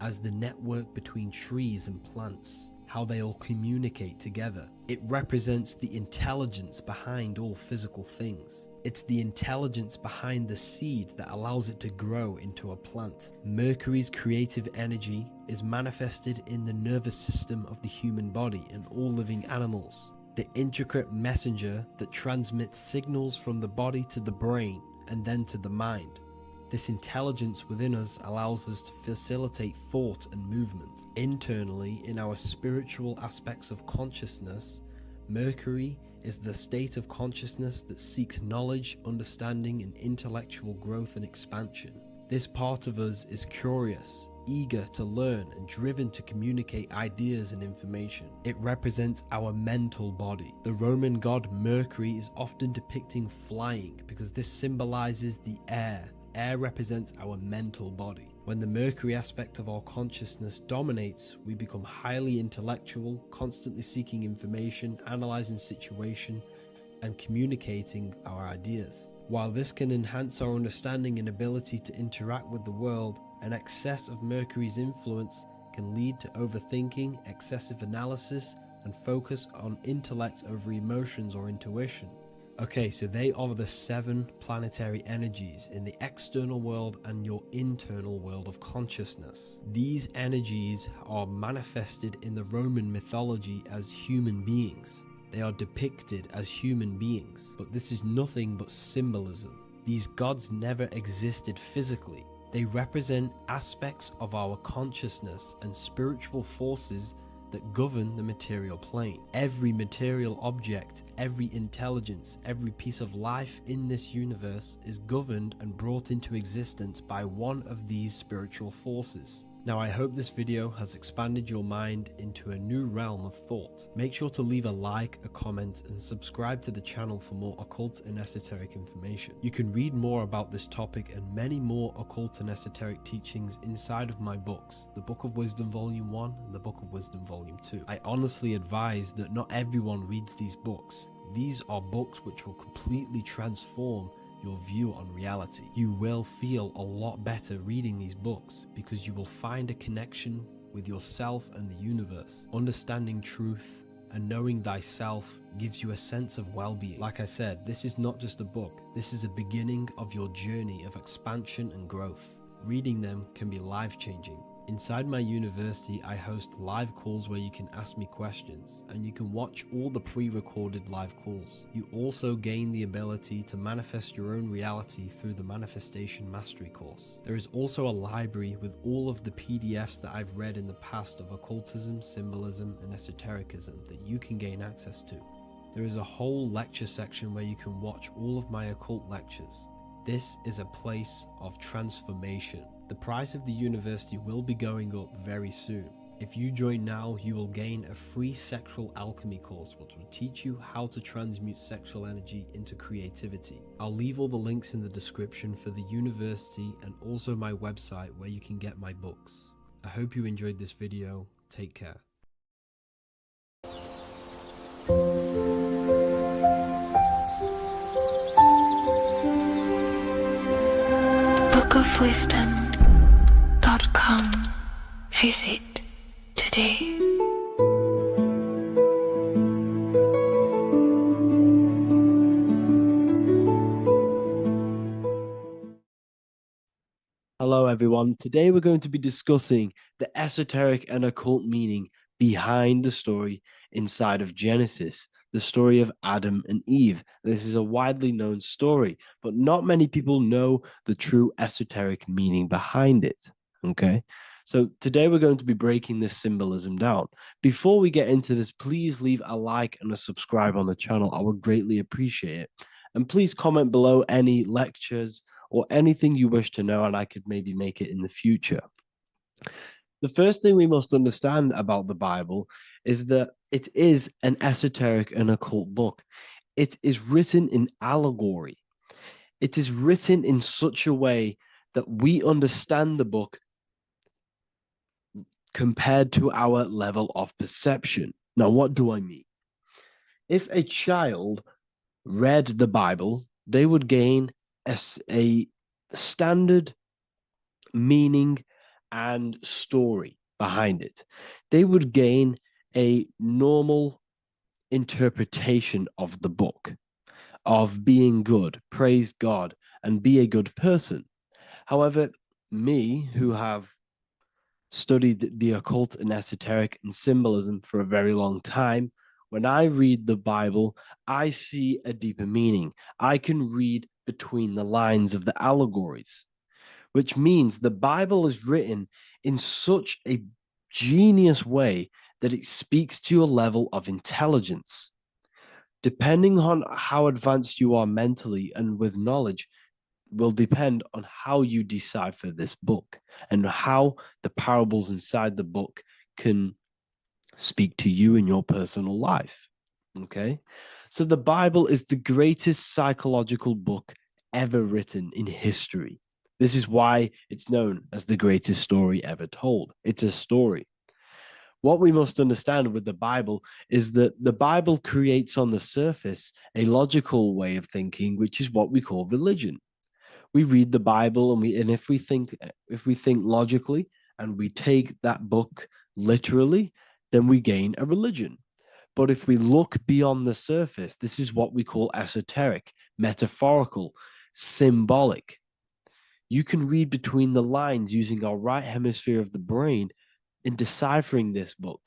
as the network between trees and plants, how they all communicate together. It represents the intelligence behind all physical things. It's the intelligence behind the seed that allows it to grow into a plant. Mercury's creative energy is manifested in the nervous system of the human body and all living animals. The intricate messenger that transmits signals from the body to the brain and then to the mind. This intelligence within us allows us to facilitate thought and movement. Internally, in our spiritual aspects of consciousness, Mercury is the state of consciousness that seeks knowledge, understanding, and intellectual growth and expansion. This part of us is curious, eager to learn, and driven to communicate ideas and information. It represents our mental body. The Roman god Mercury is often depicting flying because this symbolizes the air. Air represents our mental body. When the Mercury aspect of our consciousness dominates, we become highly intellectual, constantly seeking information, analyzing situation, and communicating our ideas. While this can enhance our understanding and ability to interact with the world, an excess of Mercury's influence can lead to overthinking, excessive analysis, and focus on intellect over emotions or intuition. Okay, so they are the 7 planetary energies in the external world and your internal world of consciousness. These energies are manifested in the Roman mythology as human beings. They are depicted as human beings, but this is nothing but symbolism. These gods never existed physically. They represent aspects of our consciousness and spiritual forces that govern the material plane. Every material object, every intelligence, every piece of life in this universe is governed and brought into existence by one of these spiritual forces. Now, I hope this video has expanded your mind into a new realm of thought. Make sure to leave a like, a comment, and subscribe to the channel for more occult and esoteric information. You can read more about this topic and many more occult and esoteric teachings inside of my books, the Book of Wisdom Volume 1 and the Book of Wisdom Volume 2. I honestly advise that not everyone reads these books. These are books which will completely transform your view on reality. You will feel a lot better reading these books because you will find a connection with yourself and the universe. Understanding truth and knowing thyself gives you a sense of well-being. Like I said, this is not just a book. This is a beginning of your journey of expansion and growth. Reading them can be life-changing. Inside my university, I host live calls where you can ask me questions, and you can watch all the pre-recorded live calls. You also gain the ability to manifest your own reality through the Manifestation Mastery course. There is also a library with all of the PDFs that I've read in the past of occultism, symbolism, and esotericism that you can gain access to. There is a whole lecture section where you can watch all of my occult lectures. This is a place of transformation. The price of the university will be going up very soon. If you join now, you will gain a free sexual alchemy course which will teach you how to transmute sexual energy into creativity. I'll leave all the links in the description for the university and also my website where you can get my books. I hope you enjoyed this video. Take care. bookofwisdom.com. Visit today. Hello, everyone. Today we're going to be discussing the esoteric and occult meaning behind the story inside of Genesis, the story of Adam and Eve. This is a widely known story, but not many people know the true esoteric meaning behind it. Okay, so today we're going to be breaking this symbolism down. Before we get into this, please leave a like and a subscribe on the channel. I would greatly appreciate it. And please comment below any lectures or anything you wish to know, and I could maybe make it in the future. The first thing we must understand about the Bible is that it is an esoteric and occult book. It is written in allegory. It is written in such a way that we understand the book compared to our level of perception. Now, what do I mean? If a child read the Bible, they would gain a standard meaning and story behind it. They would gain a normal interpretation of the book, of being good, praise God, and be a good person. However, me, who have studied the occult and esoteric and symbolism for a very long time, when I read the Bible, I see a deeper meaning. I can read between the lines of the allegories, which means the Bible is written in such a genius way that it speaks to your level of intelligence. Depending on how advanced you are mentally and with knowledge, will depend on how you decipher this book and how the parables inside the book can speak to you in your personal life. Okay, so the Bible is the greatest psychological book ever written in history. This is why it's known as the greatest story ever told. It's a story. What we must understand with the Bible is that the Bible creates on the surface a logical way of thinking, which is what we call religion. We read the Bible and if we think logically and we take that book literally, then we gain a religion. But if we look beyond the surface, this is what we call esoteric, metaphorical, symbolic. You can read between the lines using our right hemisphere of the brain in deciphering this book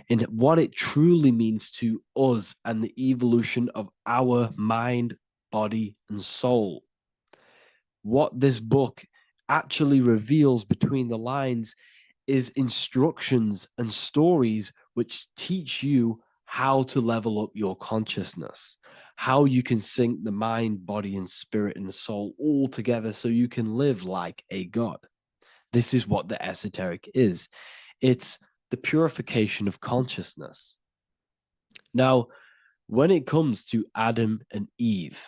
and what it truly means to us and the evolution of our mind, body, and soul. What this book actually reveals between the lines is instructions and stories which teach you how to level up your consciousness, how you can sync the mind, body, and spirit and the soul all together so you can live like a god. This is what the esoteric is. It's the purification of consciousness. Now, when it comes to Adam and Eve,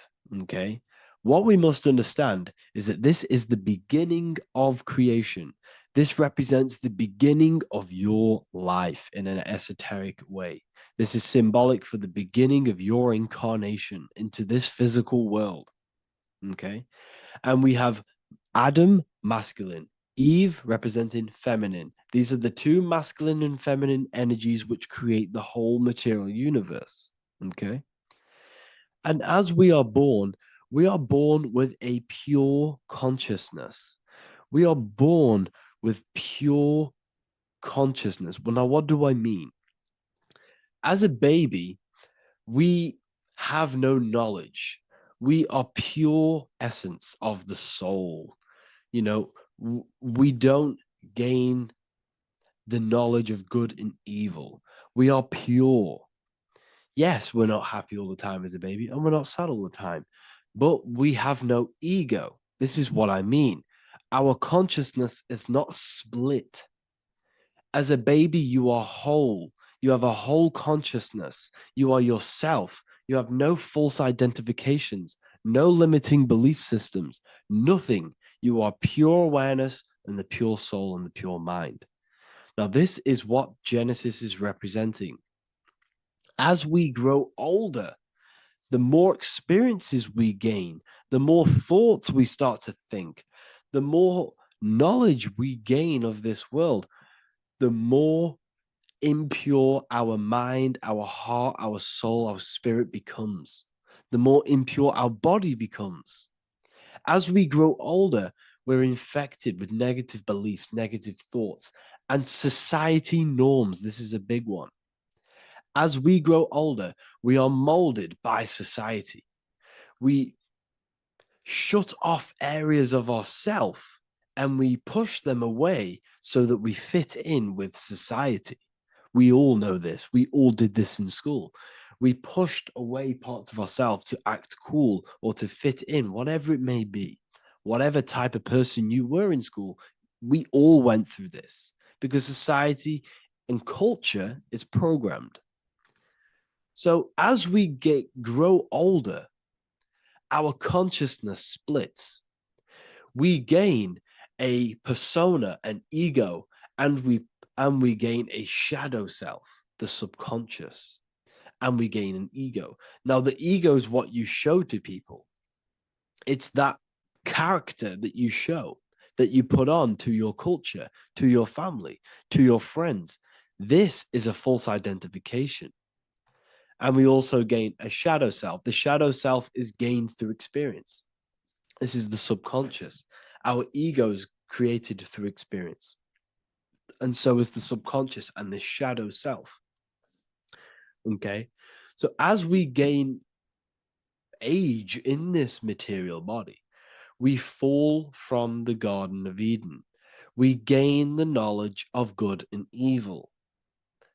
okay, what we must understand is that this is the beginning of creation. This represents the beginning of your life in an esoteric way. This is symbolic for the beginning of your incarnation into this physical world. Okay. And we have Adam, masculine, Eve representing feminine. These are the two masculine and feminine energies which create the whole material universe. Okay. And as we are born with a pure consciousness. We are born with pure consciousness. Well, now, what do I mean? As a baby, we have no knowledge. We are pure essence of the soul. You know, we don't gain the knowledge of good and evil. We are pure. Yes, we're not happy all the time as a baby, and we're not sad all the time, but we have no ego. This is what I mean. Our consciousness is not split. As a baby, you are whole. You have a whole consciousness. You are yourself. You have no false identifications, no limiting belief systems, nothing. You are pure awareness and the pure soul and the pure mind. Now, this is what Genesis is representing. As we grow older, the more experiences we gain, the more thoughts we start to think, the more knowledge we gain of this world, the more impure our mind, our heart, our soul, our spirit becomes, the more impure our body becomes. As we grow older, we're infected with negative beliefs, negative thoughts, and society norms. This is a big one. As we grow older, we are molded by society. We shut off areas of ourself and we push them away so that we fit in with society. We all know this. We all did this in school. We pushed away parts of ourselves to act cool or to fit in, whatever it may be. Whatever type of person you were in school, we all went through this because society and culture is programmed. So as we grow older, our consciousness splits. We gain a persona, an ego, and we gain a shadow self, the subconscious, and we gain an ego. Now, the ego is what you show to people. It's that character that you show, that you put on to your culture, to your family, to your friends. This is a false identification. And we also gain a shadow self. The shadow self is gained through experience. This is the subconscious. Our ego is created through experience. And so is the subconscious and the shadow self. Okay. So as we gain age in this material body, we fall from the Garden of Eden. We gain the knowledge of good and evil.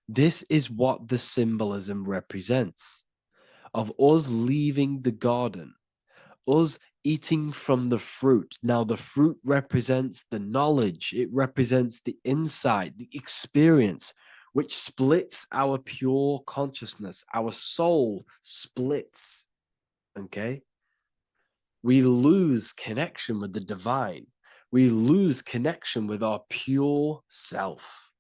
This is what the symbolism represents of us leaving the garden, us eating from the fruit. Now, the fruit represents the knowledge, it represents the insight, the experience, which splits our pure consciousness. Our soul splits. Okay? We lose connection with the divine. We lose connection with our pure self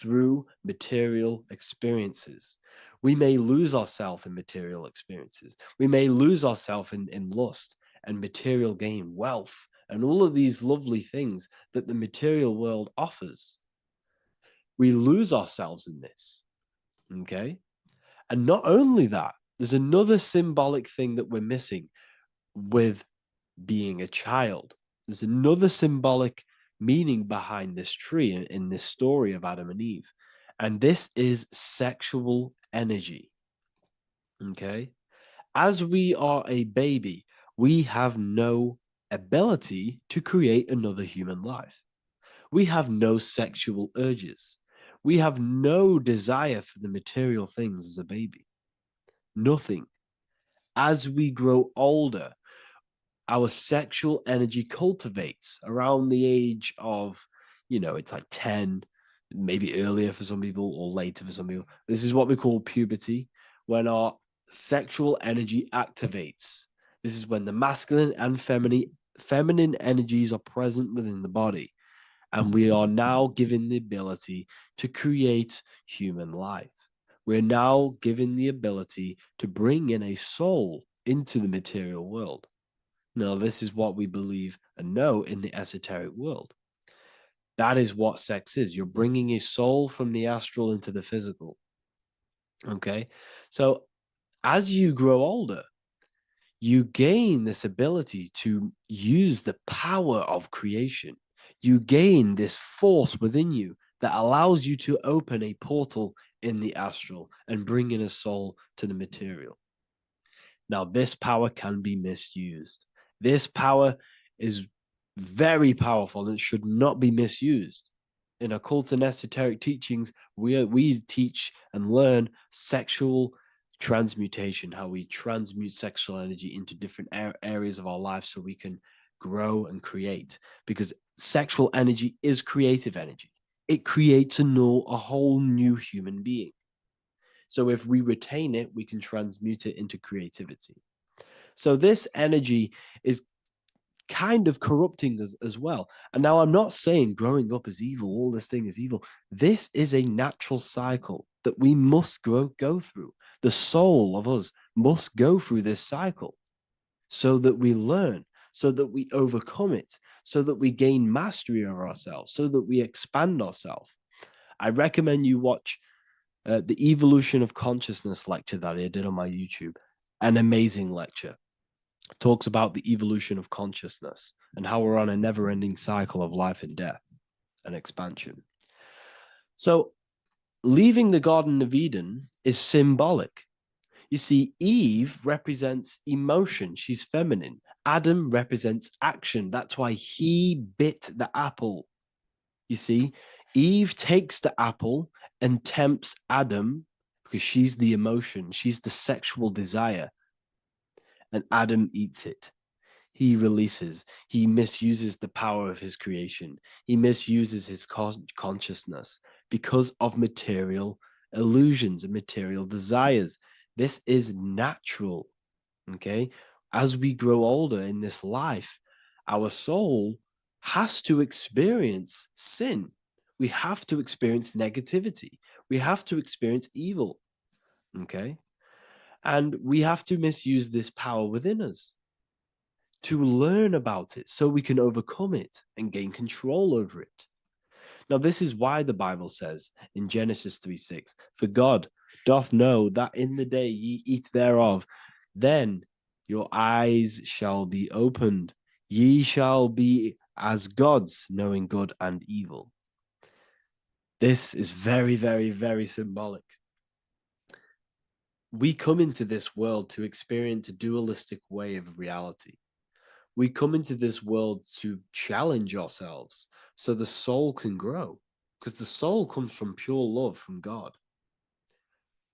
through material experiences. We may lose ourselves in material experiences. We may lose ourselves in lust and material gain, wealth, and all of these lovely things that the material world offers. We lose ourselves in this. Okay? And not only that, there's another symbolic thing that we're missing with being a child. There's another symbolic meaning behind this tree in this story of Adam and Eve. And this is sexual energy. Okay? As we are a baby, we have no ability to create another human life. We have no sexual urges. We have no desire for the material things as a baby. Nothing. As we grow older, our sexual energy cultivates around the age of, it's like 10, maybe earlier for some people or later for some people. This is what we call puberty, when our sexual energy activates. This is when the masculine and feminine energies are present within the body. And we are now given the ability to create human life. We're now given the ability to bring in a soul into the material world. Now, this is what we believe and know in the esoteric world. That is what sex is. You're bringing a soul from the astral into the physical. Okay? So as you grow older, you gain this ability to use the power of creation. You gain this force within you that allows you to open a portal in the astral and bring in a soul to the material. Now, this power can be misused. This power is very powerful and should not be misused. In occult and esoteric teachings, we teach and learn sexual transmutation, how we transmute sexual energy into different areas of our life so we can grow and create. Because sexual energy is creative energy. It creates a whole new human being. So if we retain it, we can transmute it into creativity. So this energy is kind of corrupting us as well. And now I'm not saying growing up is evil, all this thing is evil. This is a natural cycle that we must go through. The soul of us must go through this cycle so that we learn, so that we overcome it, so that we gain mastery over ourselves, so that we expand ourselves. I recommend you watch the Evolution of Consciousness lecture that I did on my YouTube. An amazing lecture. Talks about the evolution of consciousness and how we're on a never-ending cycle of life and death and expansion. So leaving the Garden of Eden is symbolic. You see, Eve represents emotion. She's feminine. Adam represents action. That's why he bit the apple. You see, Eve takes the apple and tempts Adam because she's the emotion. She's the sexual desire. And Adam eats it. He releases. He misuses the power of his creation. He misuses his consciousness because of material illusions and material desires. This is natural, okay? As we grow older in this life, our soul has to experience sin. We have to experience negativity. We have to experience evil, okay? And we have to misuse this power within us to learn about it so we can overcome it and gain control over it. Now, this is why the Bible says in Genesis 3:6, "For God doth know that in the day ye eat thereof, then your eyes shall be opened. Ye shall be as gods, knowing good and evil." This is very, very, very symbolic. We come into this world to experience a dualistic way of reality. We come into this world to challenge ourselves so the soul can grow, because the soul comes from pure love from God.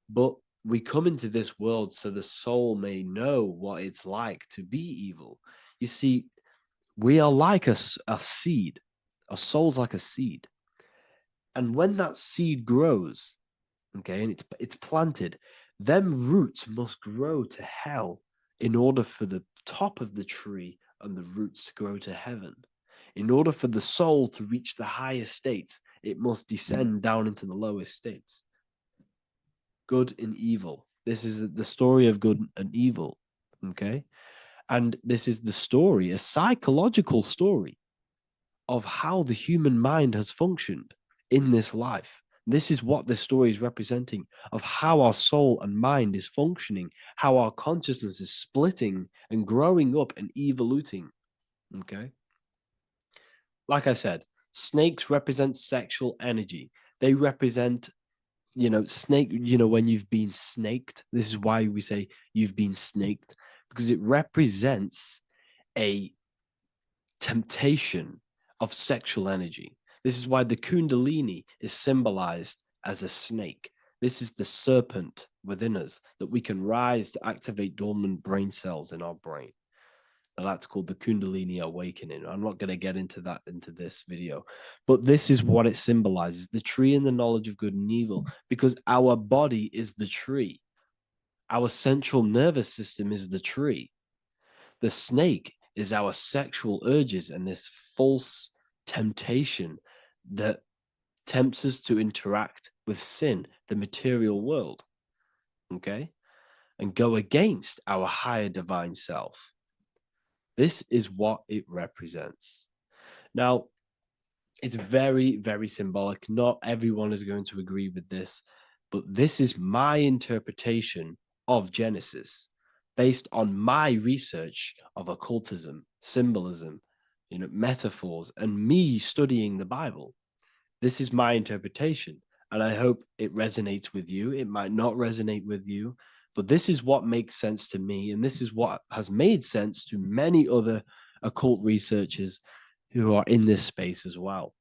But we come into this world so the soul may know what it's like to be evil. You see, we are like a seed. Our soul's like a seed. And when that seed grows, okay, and it's planted, them roots must grow to hell in order for the top of the tree and the roots to grow to heaven. In order for the soul to reach the highest states, it must descend down into the lowest states. Good and evil. This is the story of good and evil, okay? And this is the story, a psychological story of how the human mind has functioned in this life. This is what this story is representing of how our soul and mind is functioning, how our consciousness is splitting and growing up and evoluting. Okay. Like I said, snakes represent sexual energy. They represent, when you've been snaked. This is why we say you've been snaked, because it represents a temptation of sexual energy. This is why the Kundalini is symbolized as a snake. This is the serpent within us that we can rise to activate dormant brain cells in our brain. Now that's called the Kundalini awakening. I'm not going to get into that into this video, but this is what it symbolizes, the tree and the knowledge of good and evil, because our body is the tree. Our central nervous system is the tree. The snake is our sexual urges and this false temptation that tempts us to interact with sin, the material world, okay, and go against our higher divine self. This is what it represents. Now, it's very, very symbolic. Not everyone is going to agree with this, but this is my interpretation of Genesis based on my research of occultism, symbolism, metaphors, and me studying the Bible. This is my interpretation, and I hope it resonates with you. It might not resonate with you, but this is what makes sense to me, and this is what has made sense to many other occult researchers who are in this space as well.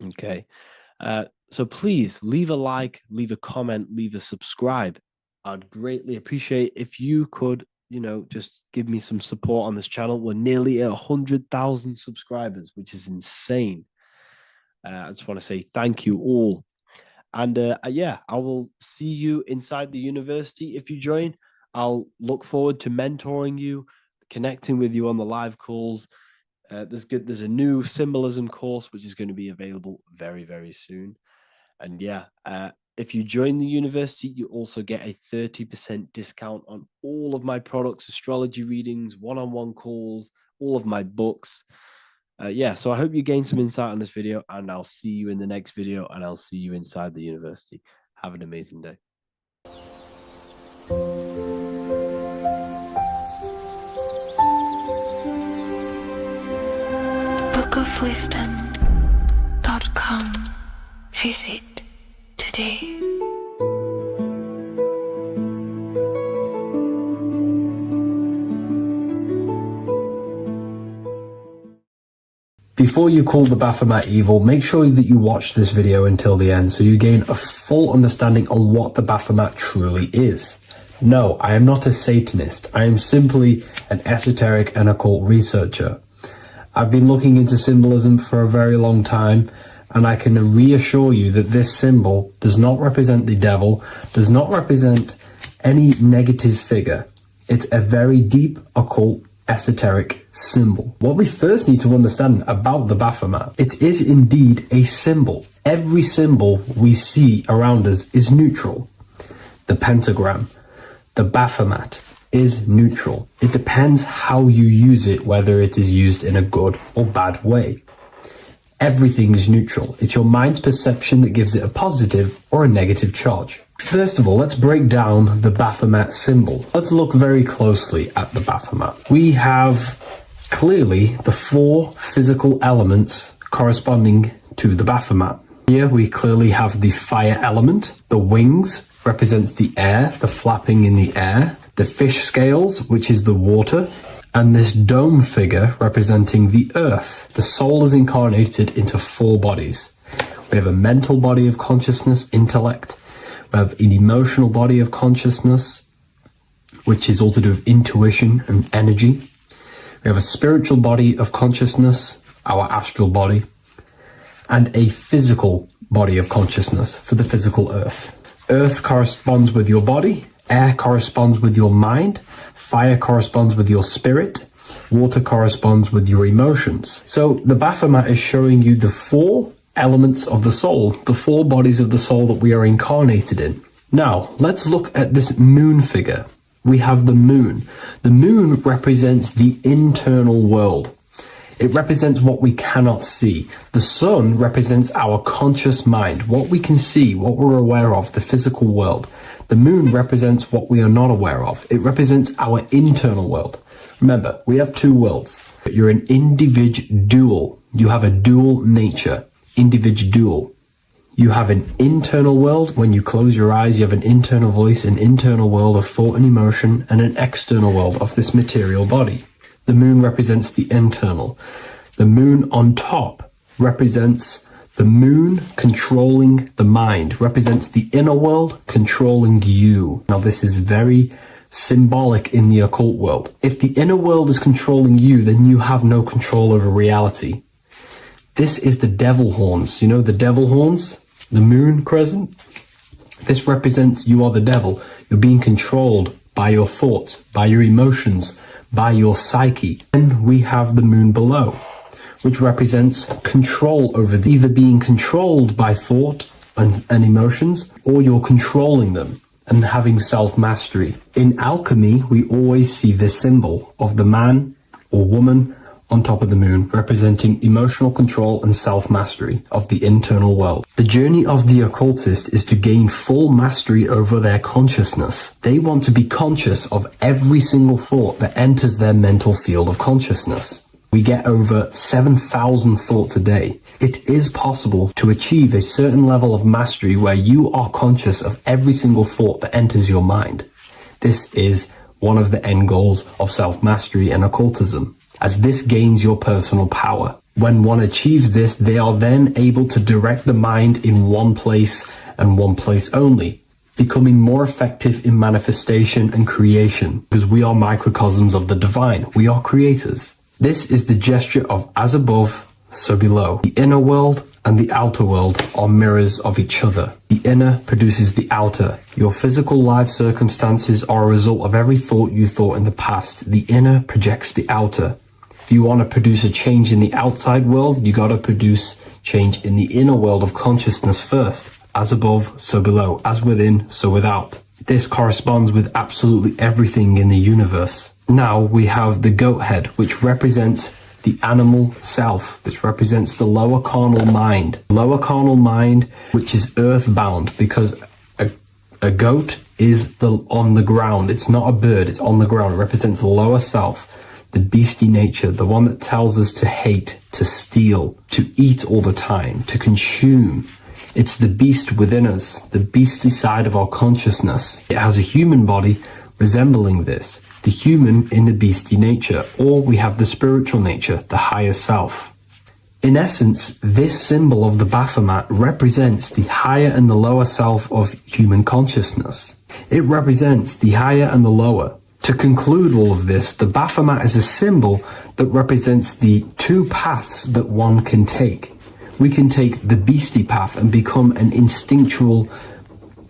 Okay. So please leave a like, leave a comment, leave a subscribe. I'd greatly appreciate if you could, just give me some support on this channel. We're nearly at 100,000 subscribers, which is insane. I just want to say thank you all. And yeah, I will see you inside the university. If you join, I'll look forward to mentoring you, connecting with you on the live calls. There's a new symbolism course, which is going to be available very, very soon. And yeah, if you join the university, you also get a 30% discount on all of my products, astrology readings, one-on-one calls, all of my books. Yeah, so I hope you gain some insight on this video, and I'll see you in the next video, and I'll see you inside the university. Have an amazing day. bookofwisdom.com. Visit today. Before you call the Baphomet evil, make sure that you watch this video until the end so you gain a full understanding on what the Baphomet truly is. No, I am not a Satanist. I am simply an esoteric and occult researcher. I've been looking into symbolism for a very long time, and I can reassure you that this symbol does not represent the devil, does not represent any negative figure. It's a very deep, occult, esoteric symbol. What we first need to understand about the Baphomet, it is indeed a symbol. Every symbol we see around us is neutral. The pentagram, the Baphomet, is neutral. It depends how you use it, whether it is used in a good or bad way. Everything is neutral. It's your mind's perception that gives it a positive or a negative charge. First of all, let's break down the Baphomet symbol. Let's look very closely at the Baphomet. We have clearly the 4 physical elements corresponding to the Baphomet. Here we clearly have the fire element. The wings represents the air, the flapping in the air. The fish scales, which is the water, and this dome figure representing the earth. The soul is incarnated into 4 bodies. We have a mental body of consciousness, intellect. We have an emotional body of consciousness, which is all to do with intuition and energy. We have a spiritual body of consciousness, our astral body, and a physical body of consciousness for the physical earth. Earth corresponds with your body. Air corresponds with your mind, fire corresponds with your spirit, water corresponds with your emotions. So the Baphomet is showing you the 4 elements of the soul, the 4 bodies of the soul that we are incarnated in. Now, let's look at this moon figure. We have the moon. The moon represents the internal world. It represents what we cannot see. The sun represents our conscious mind, what we can see, what we're aware of, the physical world. The moon represents what we are not aware of. It represents our internal world. Remember, we have 2 worlds, but you're an individual. You have a dual nature, individual. You have an internal world. When you close your eyes, you have an internal voice, an internal world of thought and emotion, and an external world of this material body. The moon represents the internal. The moon on top represents the moon controlling the mind, represents the inner world controlling you. Now, this is very symbolic in the occult world. If the inner world is controlling you, then you have no control over reality. This is the devil horns. You know the devil horns? The moon crescent? This represents you are the devil. You're being controlled by your thoughts, by your emotions, by your psyche. Then we have the moon below, which represents control over either being controlled by thought and emotions, or you're controlling them and having self-mastery. In alchemy, we always see this symbol of the man or woman on top of the moon, representing emotional control and self-mastery of the internal world. The journey of the occultist is to gain full mastery over their consciousness. They want to be conscious of every single thought that enters their mental field of consciousness. We get over 7,000 thoughts a day. It is possible to achieve a certain level of mastery where you are conscious of every single thought that enters your mind. This is one of the end goals of self-mastery and occultism, as this gains your personal power. When one achieves this, they are then able to direct the mind in one place and one place only, becoming more effective in manifestation and creation, because we are microcosms of the divine. We are creators. This is the gesture of as above, so below. The inner world and the outer world are mirrors of each other. The inner produces the outer. Your physical life circumstances are a result of every thought you thought in the past. The inner projects the outer. If you want to produce a change in the outside world, you got to produce change in the inner world of consciousness first. As above, so below. As within, so without. This corresponds with absolutely everything in the universe. Now we have the goat head, which represents the animal self, which represents the lower carnal mind. Lower carnal mind, which is earthbound, because a goat is on the ground. It's not a bird, it's on the ground. It represents the lower self, the beastie nature, the one that tells us to hate, to steal, to eat all the time, to consume. It's the beast within us, the beastly side of our consciousness. It has a human body resembling this, the human in the beastie nature, or we have the spiritual nature, the higher self. In essence, this symbol of the Baphomet represents the higher and the lower self of human consciousness. It represents the higher and the lower. To conclude all of this, the Baphomet is a symbol that represents the two paths that one can take. We can take the beastie path and become an instinctual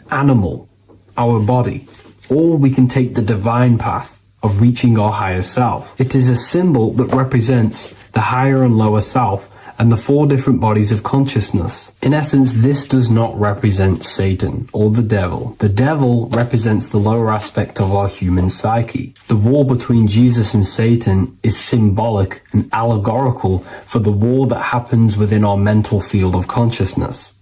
animal, our body, or we can take the divine path of reaching our higher self. It is a symbol that represents the higher and lower self and the four different bodies of consciousness. In essence, this does not represent Satan or the devil. The devil represents the lower aspect of our human psyche. The war between Jesus and Satan is symbolic and allegorical for the war that happens within our mental field of consciousness.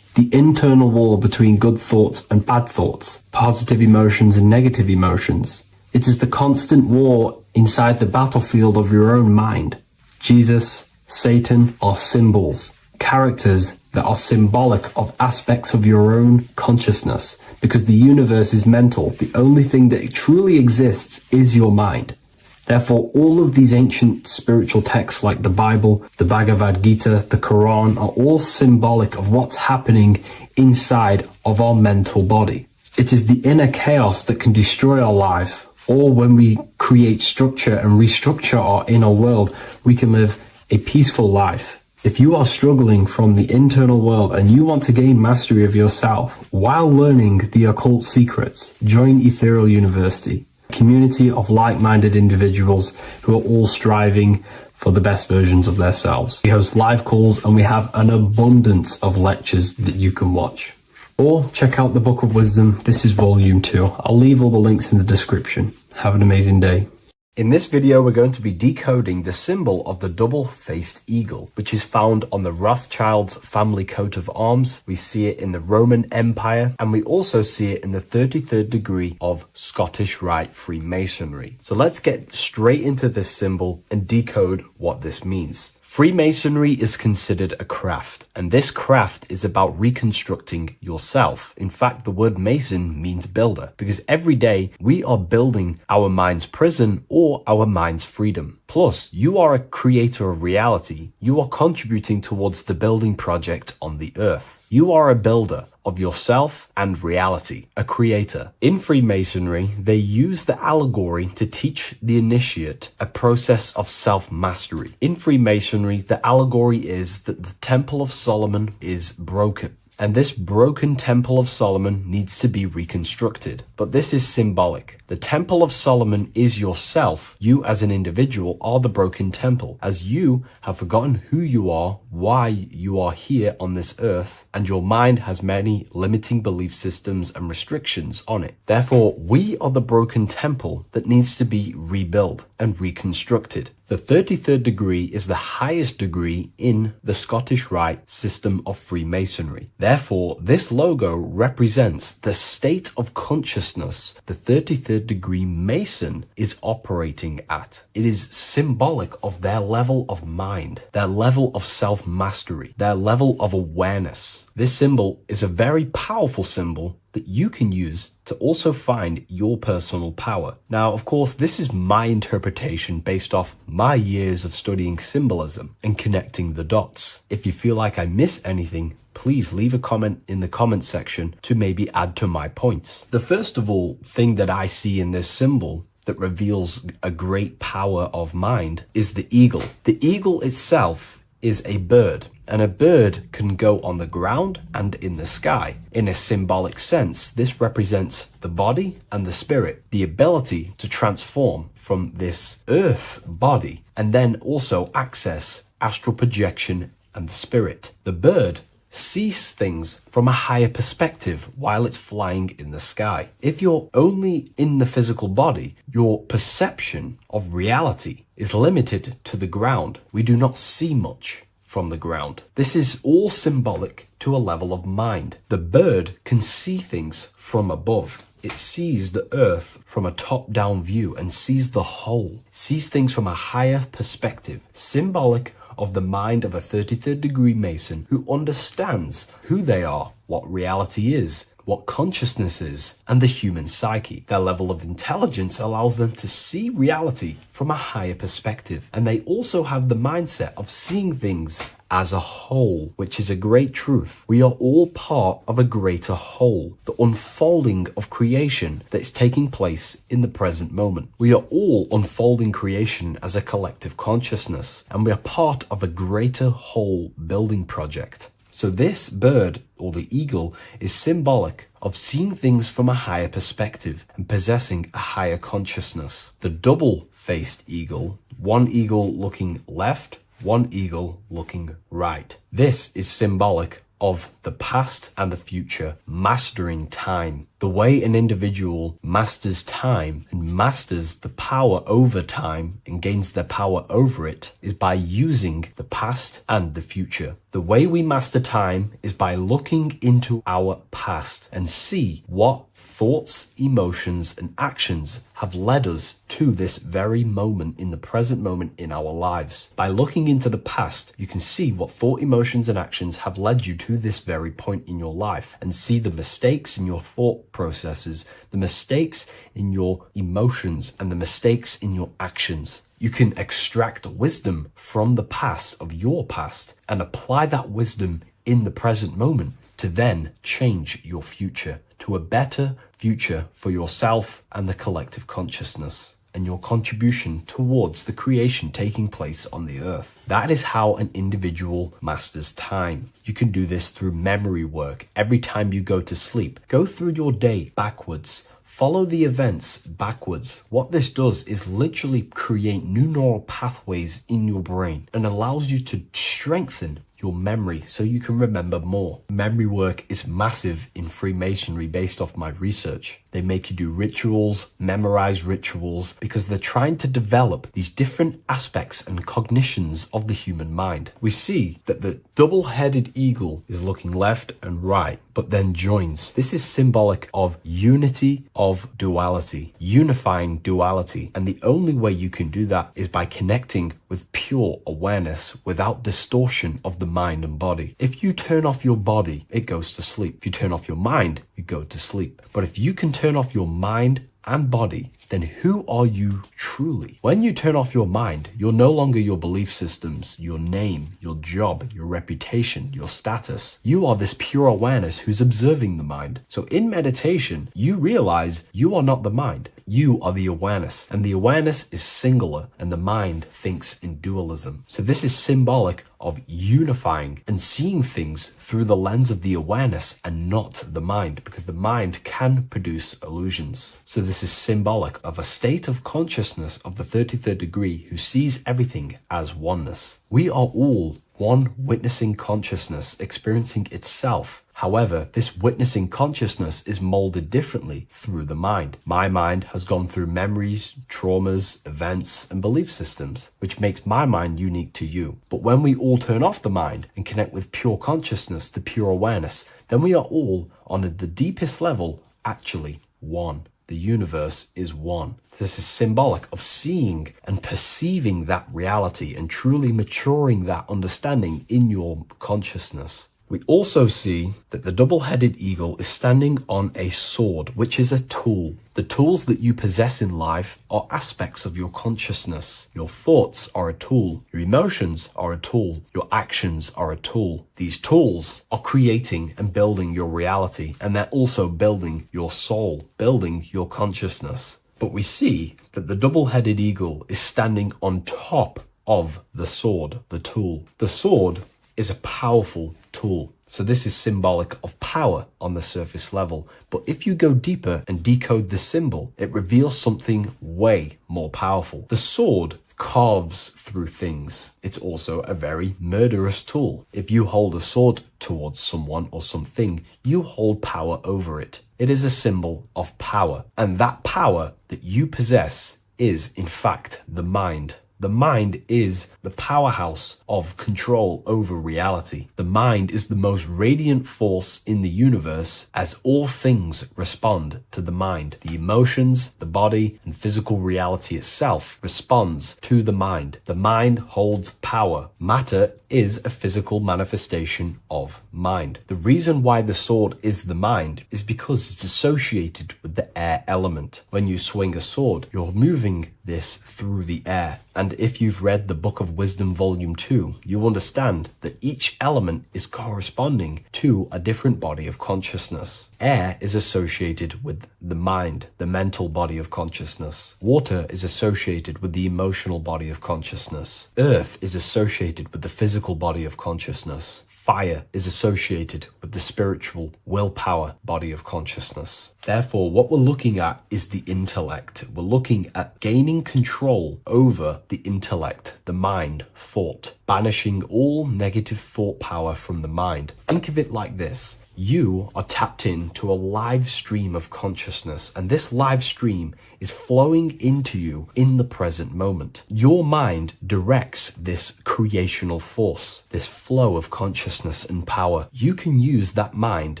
The internal war between good thoughts and bad thoughts, positive emotions and negative emotions. It is the constant war inside the battlefield of your own mind. Jesus, Satan are symbols, characters that are symbolic of aspects of your own consciousness, because the universe is mental. The only thing that truly exists is your mind. Therefore, all of these ancient spiritual texts like the Bible, the Bhagavad Gita, the Quran are all symbolic of what's happening inside of our mental body. It is the inner chaos that can destroy our life, or when we create structure and restructure our inner world, we can live a peaceful life. If you are struggling from the internal world and you want to gain mastery of yourself while learning the occult secrets, join Ethereal University, a community of like-minded individuals who are all striving for the best versions of themselves. We host live calls and we have an abundance of lectures that you can watch. Or check out the Book of Wisdom. This is volume 2. I'll leave all the links in the description. Have an amazing day. In this video, we're going to be decoding the symbol of the double-faced eagle, which is found on the Rothschild's family coat of arms. We see it in the Roman Empire, and we also see it in the 33rd degree of Scottish Rite Freemasonry. So let's get straight into this symbol and decode what this means. Freemasonry is considered a craft, and this craft is about reconstructing yourself. In fact, the word mason means builder, because every day we are building our mind's prison or our mind's freedom. Plus, you are a creator of reality. You are contributing towards the building project on the earth. You are a builder of yourself and reality, a creator. In Freemasonry, they use the allegory to teach the initiate a process of self-mastery. In Freemasonry, the allegory is that the Temple of Solomon is broken, and this broken Temple of Solomon needs to be reconstructed. But this is symbolic. The Temple of Solomon is yourself. You as an individual are the broken temple, as you have forgotten who you are, why you are here on this earth, and your mind has many limiting belief systems and restrictions on it. Therefore, we are the broken temple that needs to be rebuilt and reconstructed. The 33rd degree is the highest degree in the Scottish Rite system of Freemasonry. Therefore, this logo represents the state of consciousness the 33rd degree Mason is operating at. It is symbolic of their level of mind, their level of self-mastery, their level of awareness. This symbol is a very powerful symbol that you can use to also find your personal power. Now, of course, this is my interpretation based off my years of studying symbolism and connecting the dots. If you feel like I miss anything, please leave a comment in the comment section to maybe add to my points. The first of all thing that I see in this symbol that reveals a great power of mind is the eagle. The eagle itself is a bird, and a bird can go on the ground and in the sky. In a symbolic sense, this represents the body and the spirit, the ability to transform from this earth body and then also access astral projection and the spirit. The bird sees things from a higher perspective while it's flying in the sky. If you're only in the physical body, your perception of reality is limited to the ground. We do not see much from the ground. This is all symbolic to a level of mind. The bird can see things from above. It sees the earth from a top-down view and sees the whole, sees things from a higher perspective, symbolic of the mind of a 33rd degree Mason who understands who they are, what reality is, what consciousness is, and the human psyche. Their level of intelligence allows them to see reality from a higher perspective, and they also have the mindset of seeing things as a whole, which is a great truth. We are all part of a greater whole, the unfolding of creation that is taking place in the present moment. We are all unfolding creation as a collective consciousness, and we are part of a greater whole building project. So this bird, or the eagle, is symbolic of seeing things from a higher perspective and possessing a higher consciousness. The double-faced eagle, one eagle looking left, one eagle looking right. This is symbolic of the past and the future, mastering time. The way an individual masters time and masters the power over time and gains their power over it is by using the past and the future. The way we master time is by looking into our past and see what thoughts, emotions, and actions have led us to this very moment in the present moment in our lives. By looking into the past, you can see what thought, emotions, and actions have led you to this very point in your life and see the mistakes in your thought processes, the mistakes in your emotions, and the mistakes in your actions. You can extract wisdom from the past of your past and apply that wisdom in the present moment to then change your future to a better future for yourself and the collective consciousness and your contribution towards the creation taking place on the earth. That is how an individual masters time. You can do this through memory work. Every time you go to sleep, go through your day backwards. Follow the events backwards. What this does is literally create new neural pathways in your brain and allows you to strengthen your memory so you can remember more. Memory work is massive in Freemasonry based off my research. They make you do rituals, memorize rituals, because they're trying to develop these different aspects and cognitions of the human mind. We see that the double-headed eagle is looking left and right, but then joins. This is symbolic of unity of duality, unifying duality. And the only way you can do that is by connecting with pure awareness without distortion of the mind and body. If you turn off your body, it goes to sleep. If you turn off your mind, you go to sleep. But if you can turn off your mind and body, then who are you truly? When you turn off your mind, you're no longer your belief systems, your name, your job, your reputation, your status. You are this pure awareness who's observing the mind. So in meditation, you realize you are not the mind. You are the awareness, and the awareness is singular, and the mind thinks in dualism. So this is symbolic of unifying and seeing things through the lens of the awareness and not the mind, because the mind can produce illusions. So this is symbolic of a state of consciousness of the 33rd degree who sees everything as oneness. We are all one witnessing consciousness experiencing itself. However, this witnessing consciousness is molded differently through the mind. My mind has gone through memories, traumas, events, and belief systems, which makes my mind unique to you. But when we all turn off the mind and connect with pure consciousness, the pure awareness, then we are all, on the deepest level, actually one. The universe is one. This is symbolic of seeing and perceiving that reality and truly maturing that understanding in your consciousness. We also see that the double-headed eagle is standing on a sword, which is a tool. The tools that you possess in life are aspects of your consciousness. Your thoughts are a tool. Your emotions are a tool. Your actions are a tool. These tools are creating and building your reality, and they're also building your soul, building your consciousness. But we see that the double-headed eagle is standing on top of the sword, the tool. The sword is a powerful tool. So this is symbolic of power on the surface level. But if you go deeper and decode the symbol, it reveals something way more powerful. The sword carves through things. It's also a very murderous tool. If you hold a sword towards someone or something, you hold power over it. It is a symbol of power. And that power that you possess is, in fact, the mind. The mind is the powerhouse of control over reality. The mind is the most radiant force in the universe, as all things respond to the mind. The emotions, the body, and physical reality itself responds to the mind. The mind holds power. Matter is a physical manifestation of mind. The reason why the sword is the mind is because it's associated with the air element. When you swing a sword, you're moving this through the air. And if you've read the Book of Wisdom Volume 2, you understand that each element is corresponding to a different body of consciousness. Air is associated with the mind, the mental body of consciousness. Water is associated with the emotional body of consciousness. Earth is associated with the physical body of consciousness. Fire is associated with the spiritual willpower body of consciousness. Therefore, what we're looking at is the intellect. We're looking at gaining control over the intellect, the mind, thought, banishing all negative thought power from the mind. Think of it like this. You are tapped into a live stream of consciousness, and this live stream is flowing into you in the present moment. Your mind directs this creational force, this flow of consciousness and power. You can use that mind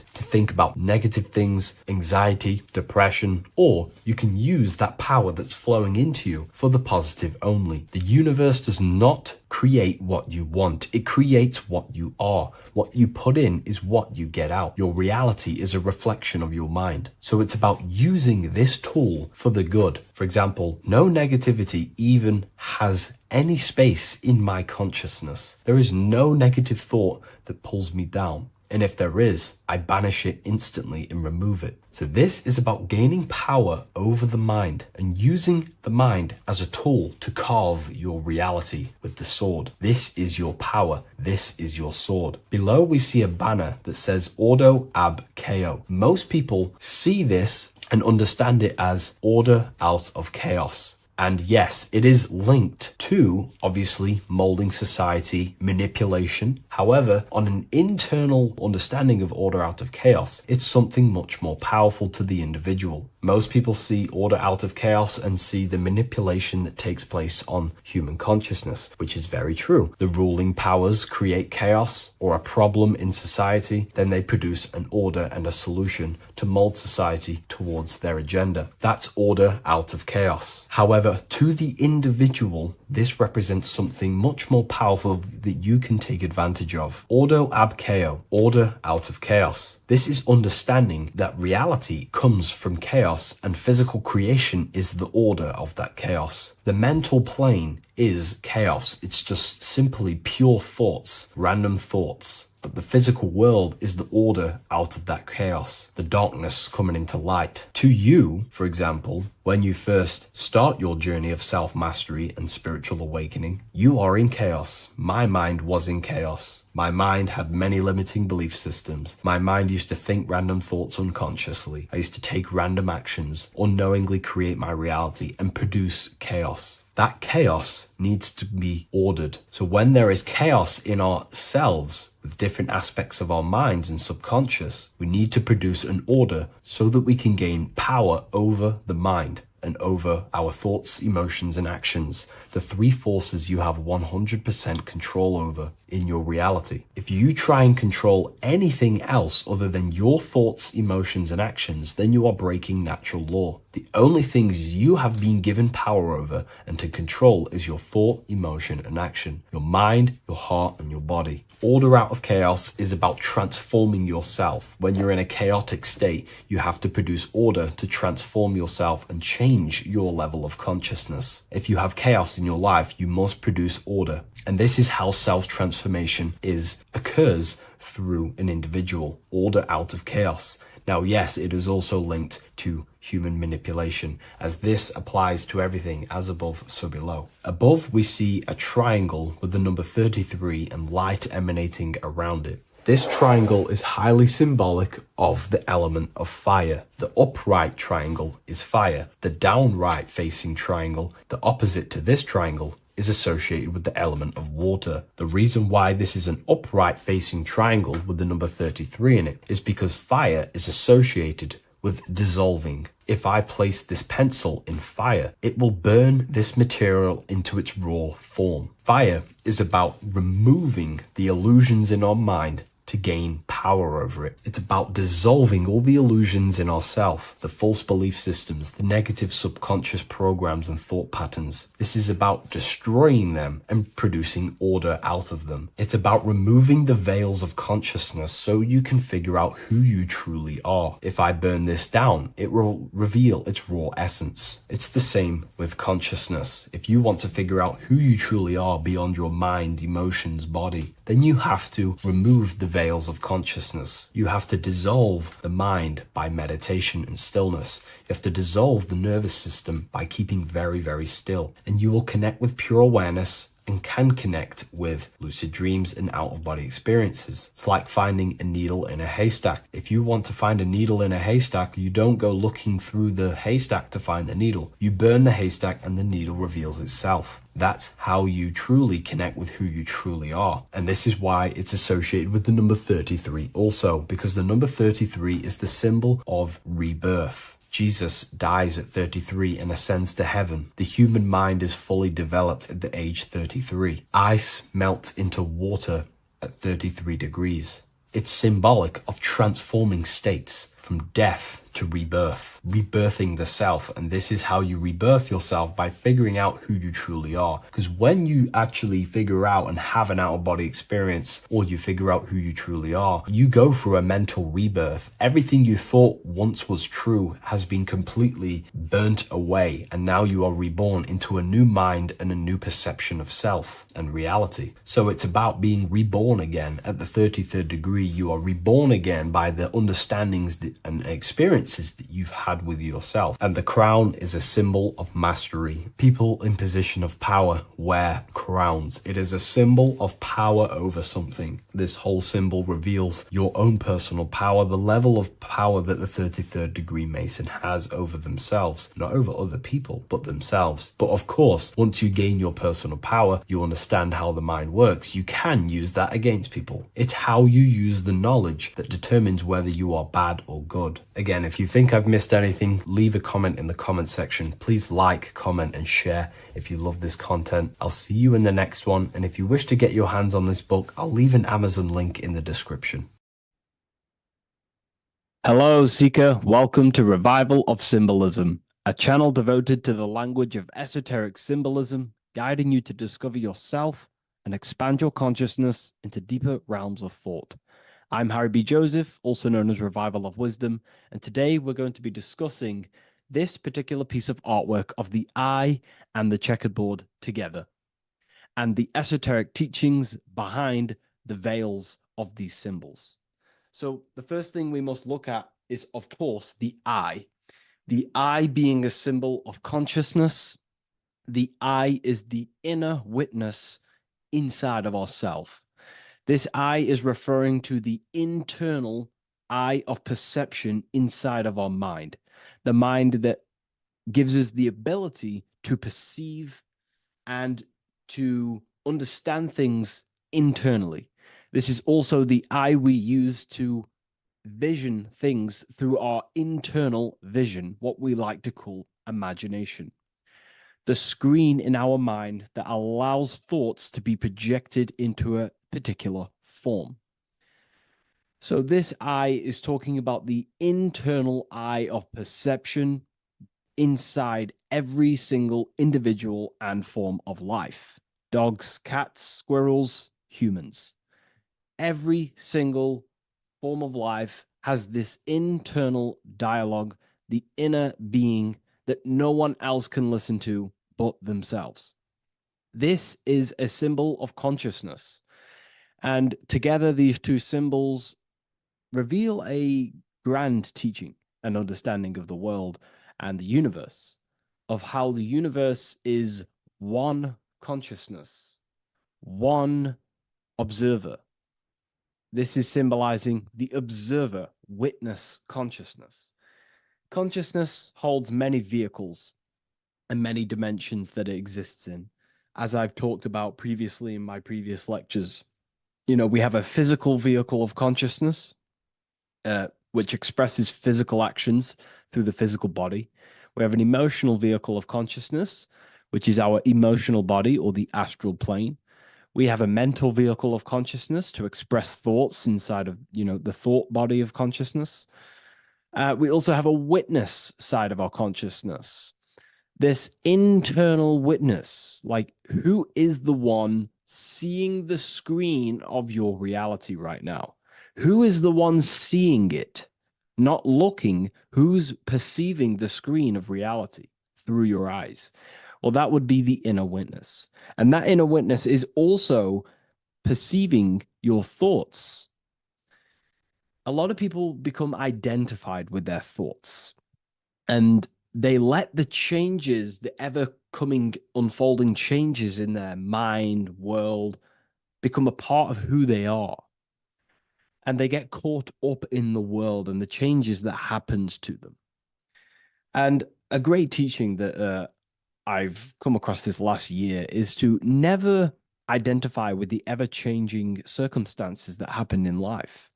to think about negative things, anxiety, depression, or you can use that power that's flowing into you for the positive only. The universe does not create what you want. It creates what you are. What you put in is what you get out. Your reality is a reflection of your mind. So it's about using this tool for the good. For example, no negativity even has any space in my consciousness. There is no negative thought that pulls me down. And if there is, I banish it instantly and remove it. So this is about gaining power over the mind and using the mind as a tool to carve your reality with the sword. This is your power. This is your sword. Below we see a banner that says Ordo Ab Chaos. Most people see this and understand it as order out of chaos. And yes, it is linked to, obviously, molding society, manipulation. However, on an internal understanding of order out of chaos, it's something much more powerful to the individual. Most people see order out of chaos and see the manipulation that takes place on human consciousness, which is very true. The ruling powers create chaos or a problem in society, then they produce an order and a solution to mold society towards their agenda. That's order out of chaos. However, to the individual, this represents something much more powerful that you can take advantage of. Ordo ab chaos, order out of chaos. This is understanding that reality comes from chaos and physical creation is the order of that chaos. The mental plane is chaos. It's just simply pure thoughts, random thoughts. But the physical world is the order out of that chaos, the darkness coming into light. To you, for example, when you first start your journey of self-mastery and spiritual awakening, you are in chaos. My mind was in chaos. My mind had many limiting belief systems. My mind used to think random thoughts unconsciously. I used to take random actions, unknowingly create my reality, and produce chaos. That chaos needs to be ordered. So when there is chaos in ourselves, with different aspects of our minds and subconscious, we need to produce an order so that we can gain power over the mind and over our thoughts, emotions, and actions, the three forces you have 100% control over in your reality. If you try and control anything else other than your thoughts, emotions, and actions, then you are breaking natural law. The only things you have been given power over and to control is your thought, emotion, and action, your mind, your heart, and your body. Order out of chaos is about transforming yourself. When you're in a chaotic state, you have to produce order to transform yourself and change your level of consciousness. If you have chaos in your life, you must produce order. And this is how self-transformation occurs through an individual. Order out of chaos. Now, yes, it is also linked to human manipulation, as this applies to everything as above, so below. Above, we see a triangle with the number 33 and light emanating around it. This triangle is highly symbolic of the element of fire. The upright triangle is fire. The downright facing triangle, the opposite to this triangle, is associated with the element of water. The reason why this is an upright facing triangle with the number 33 in it is because fire is associated with dissolving. If I place this pencil in fire, it will burn this material into its raw form. Fire is about removing the illusions in our mind to gain power over it. It's about dissolving all the illusions in ourself, the false belief systems, the negative subconscious programs and thought patterns. This is about destroying them and producing order out of them. It's about removing the veils of consciousness so you can figure out who you truly are. If I burn this down, it will reveal its raw essence. It's the same with consciousness. If you want to figure out who you truly are beyond your mind, emotions, body, then you have to remove the veils of consciousness. You have to dissolve the mind by meditation and stillness. You have to dissolve the nervous system by keeping very, very still. And you will connect with pure awareness and can connect with lucid dreams and out-of-body experiences. It's like finding a needle in a haystack. If you want to find a needle in a haystack, you don't go looking through the haystack to find the needle. You burn the haystack and the needle reveals itself. That's how you truly connect with who you truly are. And this is why it's associated with the number 33 also, because the number 33 is the symbol of rebirth. Jesus dies at 33 and ascends to heaven. The human mind is fully developed at the age 33. Ice melts into water at 33 degrees. It's symbolic of transforming states from death to rebirth, rebirthing the self. And this is how you rebirth yourself, by figuring out who you truly are. Because when you actually figure out and have an out-of-body experience, or you figure out who you truly are, you go through a mental rebirth. Everything you thought once was true has been completely burnt away, and now you are reborn into a new mind and a new perception of self and reality. So it's about being reborn again. At the 33rd degree, you are reborn again by the understandings and experiences that you've had with yourself. And the crown is a symbol of mastery. People in position of power wear crowns. It is a symbol of power over something. This whole symbol reveals your own personal power, the level of power that the 33rd degree Mason has over themselves, not over other people, but themselves. But of course, once you gain your personal power, you understand how the mind works. You can use that against people. It's how you use the knowledge that determines whether you are bad or good. Again, if you think I've missed anything, leave a comment in the comment section. Please like, comment, and share if you love this content. I'll see you in the next one. And if you wish to get your hands on this book, I'll leave an Amazon link in the description. Hello, Seeker. Welcome to Revival of Symbolism, a channel devoted to the language of esoteric symbolism, guiding you to discover yourself and expand your consciousness into deeper realms of thought. I'm Harry B. Joseph, also known as Revival of Wisdom, and today we're going to be discussing this particular piece of artwork of the eye and the checkerboard together, and the esoteric teachings behind the veils of these symbols. So the first thing we must look at is, of course, the eye. The eye being a symbol of consciousness. The eye is the inner witness inside of ourself. This I is referring to the internal eye of perception inside of our mind, the mind that gives us the ability to perceive and to understand things internally. This is also the eye we use to vision things through our internal vision, what we like to call imagination. The screen in our mind that allows thoughts to be projected into a particular form. So, this eye is talking about the internal eye of perception inside every single individual and form of life: dogs, cats, squirrels, humans. Every single form of life has this internal dialogue, the inner being that no one else can listen to but themselves. This is a symbol of consciousness. And together, these two symbols reveal a grand teaching and understanding of the world and the universe, of how the universe is one consciousness, one observer. This is symbolizing the observer witness consciousness. Consciousness holds many vehicles and many dimensions that it exists in. As I've talked about previously in my previous lectures, we have a physical vehicle of consciousness, which expresses physical actions through the physical body. We have an emotional vehicle of consciousness, which is our emotional body or the astral plane. We have a mental vehicle of consciousness to express thoughts inside of, the thought body of consciousness. We also have a witness side of our consciousness. This internal witness, like who is the one seeing the screen of your reality right now? Who is the one seeing it? Not looking, who's perceiving the screen of reality through your eyes? Well, that would be the inner witness. And that inner witness is also perceiving your thoughts. A lot of people become identified with their thoughts, and they let the changes, the ever coming, unfolding changes in their mind, world, become a part of who they are. And they get caught up in the world and the changes that happens to them. And a great teaching that I've come across this last year is to never identify with the ever-changing circumstances that happen in life.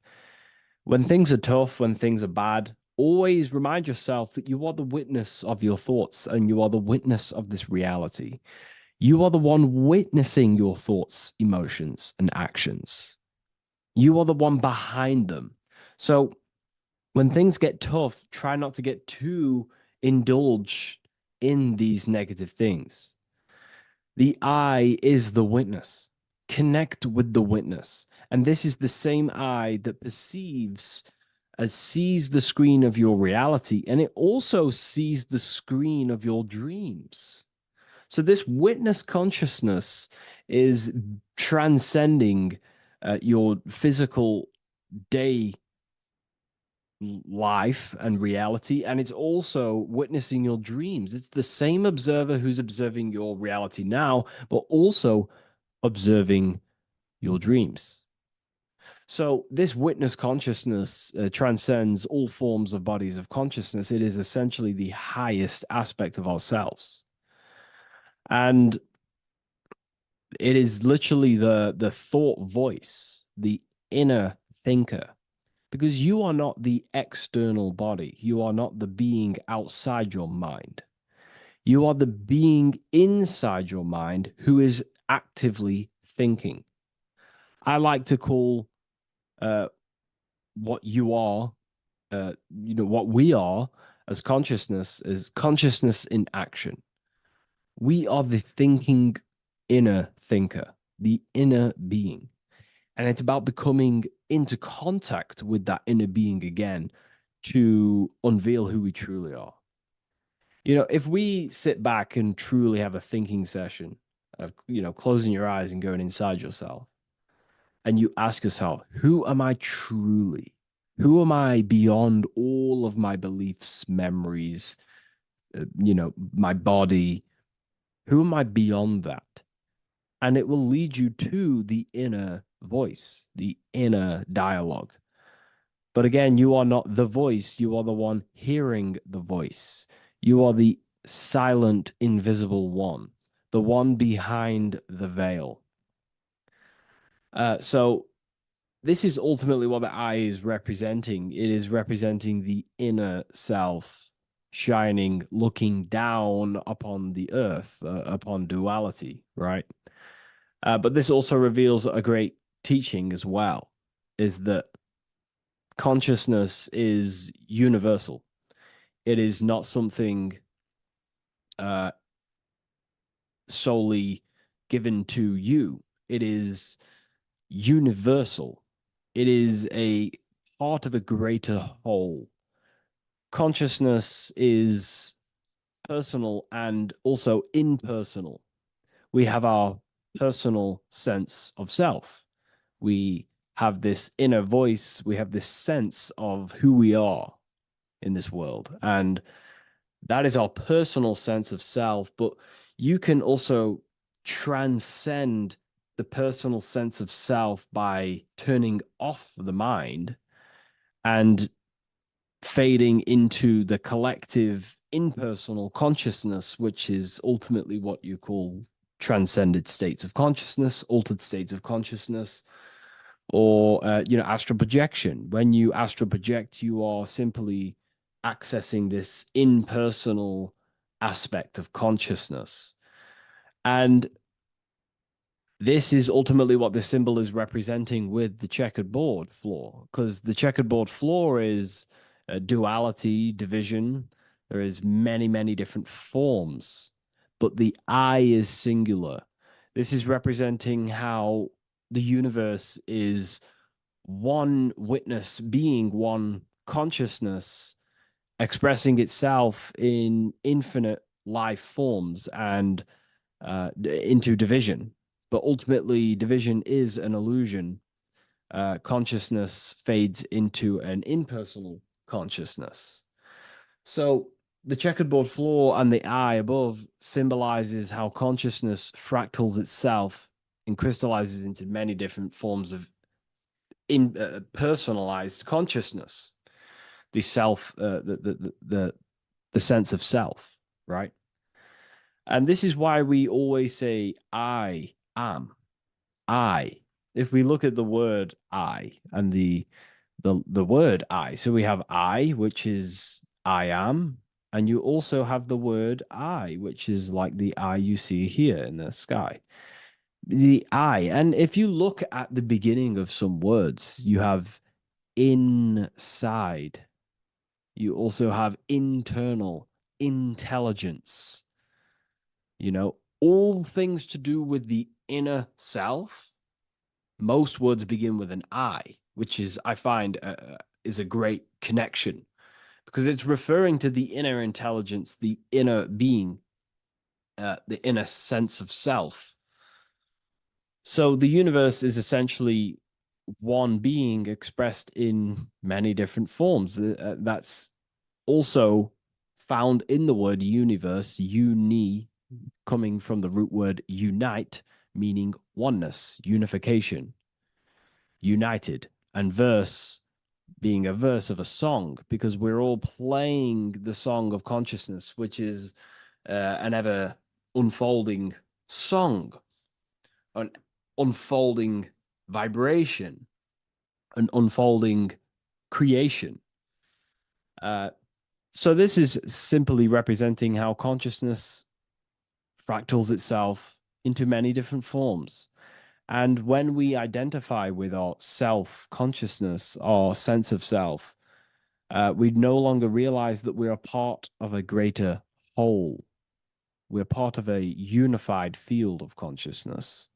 When things are tough, when things are bad, always remind yourself that you are the witness of your thoughts and you are the witness of this reality. You are the one witnessing your thoughts, emotions, and actions. You are the one behind them. So when things get tough, try not to get too indulged in these negative things. The I is the witness. Connect with the witness. And this is the same I that perceives as sees the screen of your reality, and it also sees the screen of your dreams. So this witness consciousness is transcending your physical day life and reality, and it's also witnessing your dreams. It's the same observer who's observing your reality now, but also observing your dreams. So this witness consciousness transcends all forms of bodies of consciousness. It is essentially the highest aspect of ourselves. And it is literally the thought voice, the inner thinker, because you are not the external body. You are not the being outside your mind. You are the being inside your mind who is actively thinking. I like to call what you are, what we are as consciousness is consciousness in action. We are the thinking inner thinker, the inner being. And it's about becoming into contact with that inner being again to unveil who we truly are. If we sit back and truly have a thinking session of, closing your eyes and going inside yourself, and you ask yourself, who am I truly? Who am I beyond all of my beliefs, memories, my body? Who am I beyond that? and it will lead you to the inner voice, the inner dialogue. But again, you are not the voice, you are the one hearing the voice. You are the silent, invisible one, the one behind the veil. So this is ultimately what the eye is representing. It is representing the inner self shining, looking down upon the earth, upon duality, right? But this also reveals a great teaching as well, is that consciousness is universal. It is not something solely given to you. It is universal. It is a part of a greater whole. Consciousness is personal and also impersonal. We have our personal sense of self. We have this inner voice. We have this sense of who we are in this world. And that is our personal sense of self. But you can also transcend the personal sense of self by turning off the mind and fading into the collective impersonal consciousness, which is ultimately what you call transcended states of consciousness, altered states of consciousness, or astral projection. When you astral project, you are simply accessing this impersonal aspect of consciousness. And this is ultimately what the symbol is representing with the checkered board floor, because the checkered board floor is duality, division. There is many, many different forms, but the I is singular. This is representing how the universe is one witness being, one consciousness expressing itself in infinite life forms and into division. But ultimately, division is an illusion. Consciousness fades into an impersonal consciousness. So the checkerboard floor and the eye above symbolizes how consciousness fractals itself and crystallizes into many different forms of personalized consciousness. The self, the sense of self, right? And this is why we always say, I am. I. If we look at the word I and the word I, so we have I, which is I am, and you also have the word I, which is like the eye you see here in the sky. The I, and if you look at the beginning of some words, you have inside. You also have internal, intelligence. All things to do with the inner self. Most words begin with an I, which is, I find, is a great connection because it's referring to the inner intelligence, the inner being, the inner sense of self. So the universe is essentially one being expressed in many different forms. That's also found in the word universe, uni, coming from the root word unite, meaning oneness, unification, united, and verse being a verse of a song, because we're all playing the song of consciousness, which is an ever unfolding song, an unfolding vibration, an unfolding creation. So this is simply representing how consciousness fractals itself into many different forms. And when we identify with our self consciousness, our sense of self, we no longer realize that we're a part of a greater whole. We're part of a unified field of consciousness.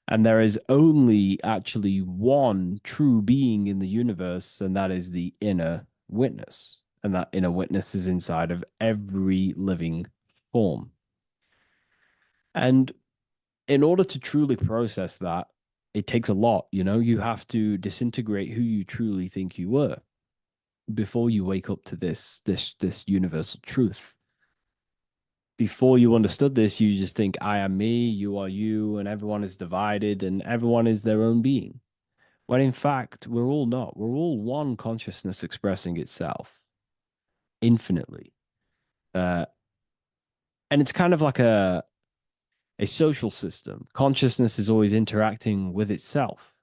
And there is only actually one true being in the universe, and that is the inner witness. And that inner witness is inside of every living form. And in order to truly process that, it takes a lot. You have to disintegrate who you truly think you were before you wake up to this universal truth. before you understood this, you just think, I am me, you are you, and everyone is divided and everyone is their own being. When in fact, we're all not. We're all one consciousness expressing itself infinitely. Uh, and it's kind of like a social system. Consciousness is always interacting with itself.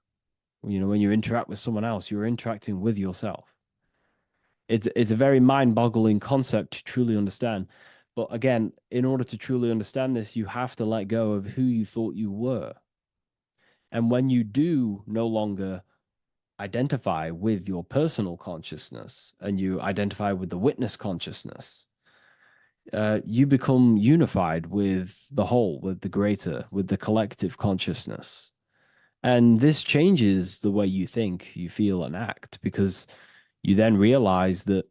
You know, when you interact with someone else, you're interacting with yourself. It's a very mind-boggling concept to truly understand. But again, in order to truly understand this, you have to let go of who you thought you were. And when you do no longer identify with your personal consciousness and you identify with the witness consciousness, you become unified with the whole, with the greater, with the collective consciousness. And this changes the way you think, you feel, and act, because you then realize that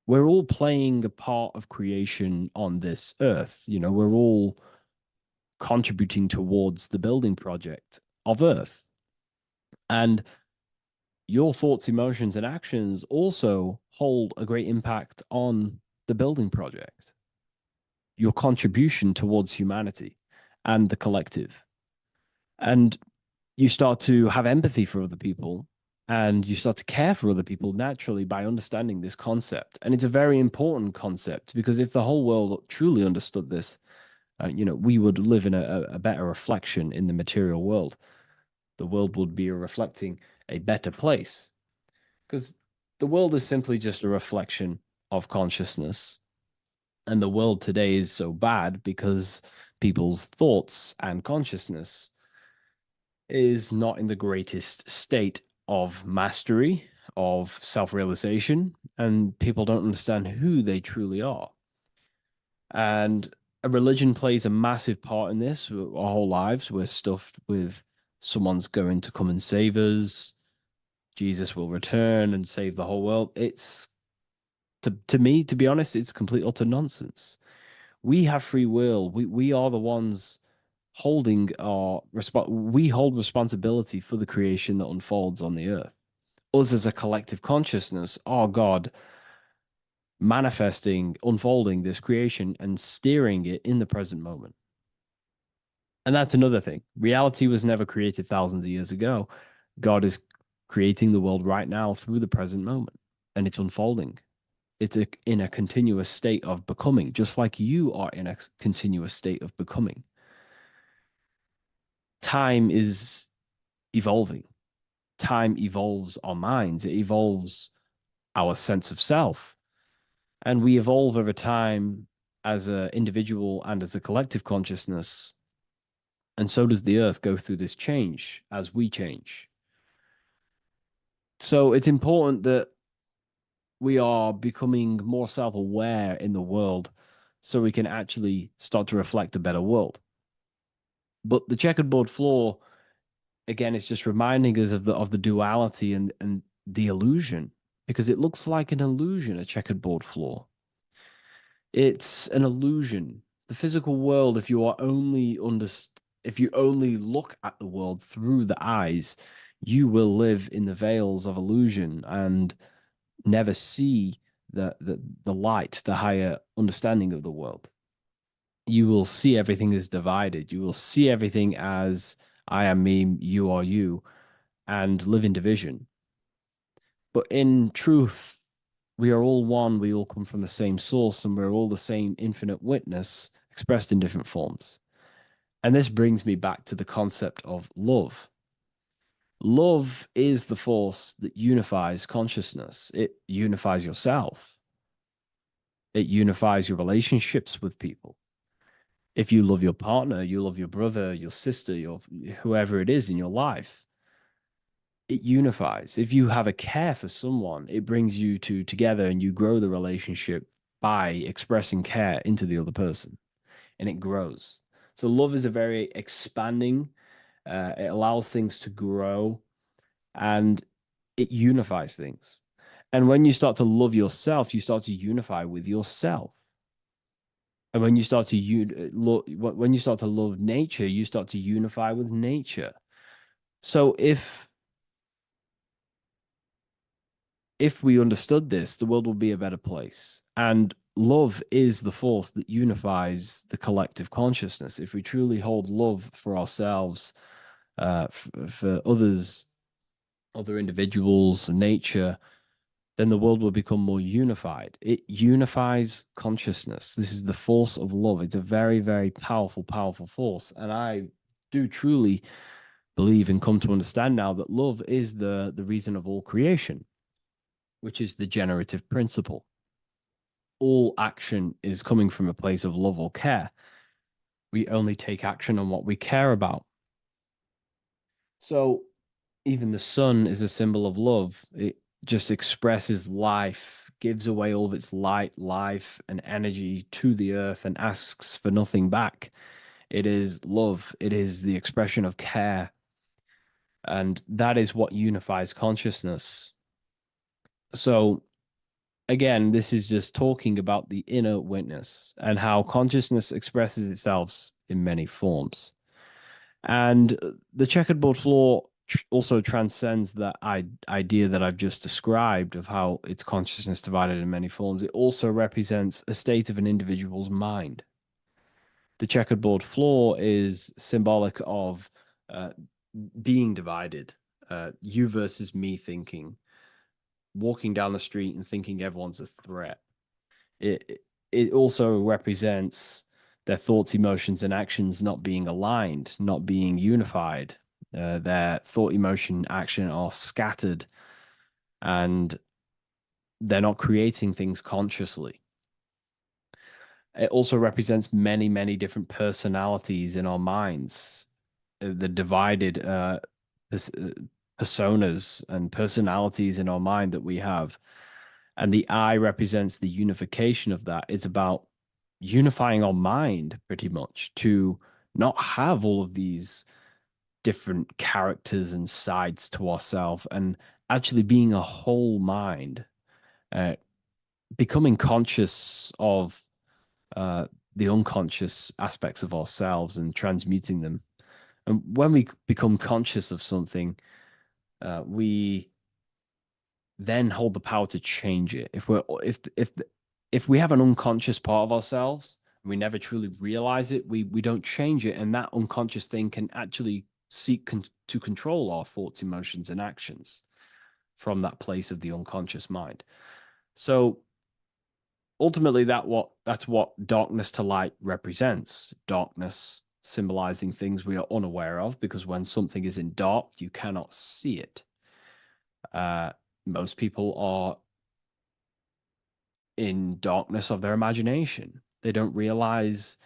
we're all playing a part of creation on this earth. You know, we're all contributing towards the building project of Earth. And your thoughts, emotions, and actions also hold a great impact on the building project, your contribution towards humanity and the collective. And you start to have empathy for other people and you start to care for other people naturally by understanding this concept. And it's a very important concept because if the whole world truly understood this, you know, we would live in a better reflection in the material world. The world would be reflecting a better place because the world is simply just a reflection of consciousness. And the world today is so bad because people's thoughts and consciousness is not in the greatest state of mastery, of self realization, and people don't understand who they truly are. And a religion plays a massive part in this. Our whole lives, we're stuffed with someone's going to come and save us. Jesus will return and save the whole world. It's to me, to be honest, it's complete utter nonsense. We have free will. We are the ones holding our we hold responsibility for the creation that unfolds on the earth. Us as a collective consciousness, our God manifesting, unfolding this creation and steering it in the present moment. And that's another thing. Reality was never created thousands of years ago. God is creating the world right now through the present moment, and it's unfolding. It's in a continuous state of becoming, just like you are in a continuous state of becoming. Time is evolving. Time evolves our minds, it evolves our sense of self. And we evolve over time as an individual and as a collective consciousness. And so does the earth go through this change as we change. So it's important that we are becoming more self aware in the world so we can actually start to reflect a better world. But the checkered board floor, again, is just reminding us of the duality and the illusion, because it looks like an illusion, a checkered board floor. It's an illusion. The physical world, if you are only if you only look at the world through the eyes, you will live in the veils of illusion and never see the light, the higher understanding of the world. You will see everything as divided. You will see everything as I am me, you are you, and live in division. But in truth, we are all one. We all come from the same source, and we're all the same infinite witness expressed in different forms. And this brings me back to the concept of love. Love is the force that unifies consciousness. It unifies yourself. It unifies your relationships with people. If you love your partner, you love your brother, your sister, your whoever it is in your life, it unifies. If you have a care for someone, it brings you two together and you grow the relationship by expressing care into the other person, and it grows. So love is a very expanding, it allows things to grow and it unifies things. And when you start to love yourself, you start to unify with yourself. And when you start to when you start to love nature, you start to unify with nature. So if we understood this, the world would be a better place. And love is the force that unifies the collective consciousness. If we truly hold love for ourselves, for others, other individuals, nature, then the world will become more unified. It unifies consciousness. This is the force of love. It's a very, very powerful, powerful force. And I do truly believe and come to understand now that love is the reason of all creation, which is the generative principle. All action is coming from a place of love or care. We only take action on what we care about. So even the sun is a symbol of love. It just expresses life, gives away all of its light, life, and energy to the earth and asks for nothing back. It is love, it is the expression of care. And that is what unifies consciousness. So, again, this is just talking about the inner witness and how consciousness expresses itself in many forms. And the checkerboard floor also transcends that idea that I've just described of how it's consciousness divided in many forms. It also represents a state of an individual's mind. The checkerboard floor is symbolic of being divided, you versus me thinking, walking down the street and thinking everyone's a threat. It also represents their thoughts, emotions, and actions not being aligned, not being unified. Their thought, emotion, action are scattered, and they're not creating things consciously. It also represents many, many different personalities in our minds, the divided personas and personalities in our mind that we have. And the eye represents the unification of that. It's about unifying our mind pretty much to not have all of these different characters and sides to ourselves and actually being a whole mind, uh, becoming conscious of the unconscious aspects of ourselves and transmuting them. And when we become conscious of something, we then hold the power to change it. If we have an unconscious part of ourselves, we never truly realize it, we don't change it, and that unconscious thing can actually seek to control our thoughts, emotions, and actions from that place of the unconscious mind. So ultimately, that's what darkness to light represents. Darkness symbolizing things we are unaware of, because when something is in dark, you cannot see it. Most people are in darkness of their imagination. They don't realize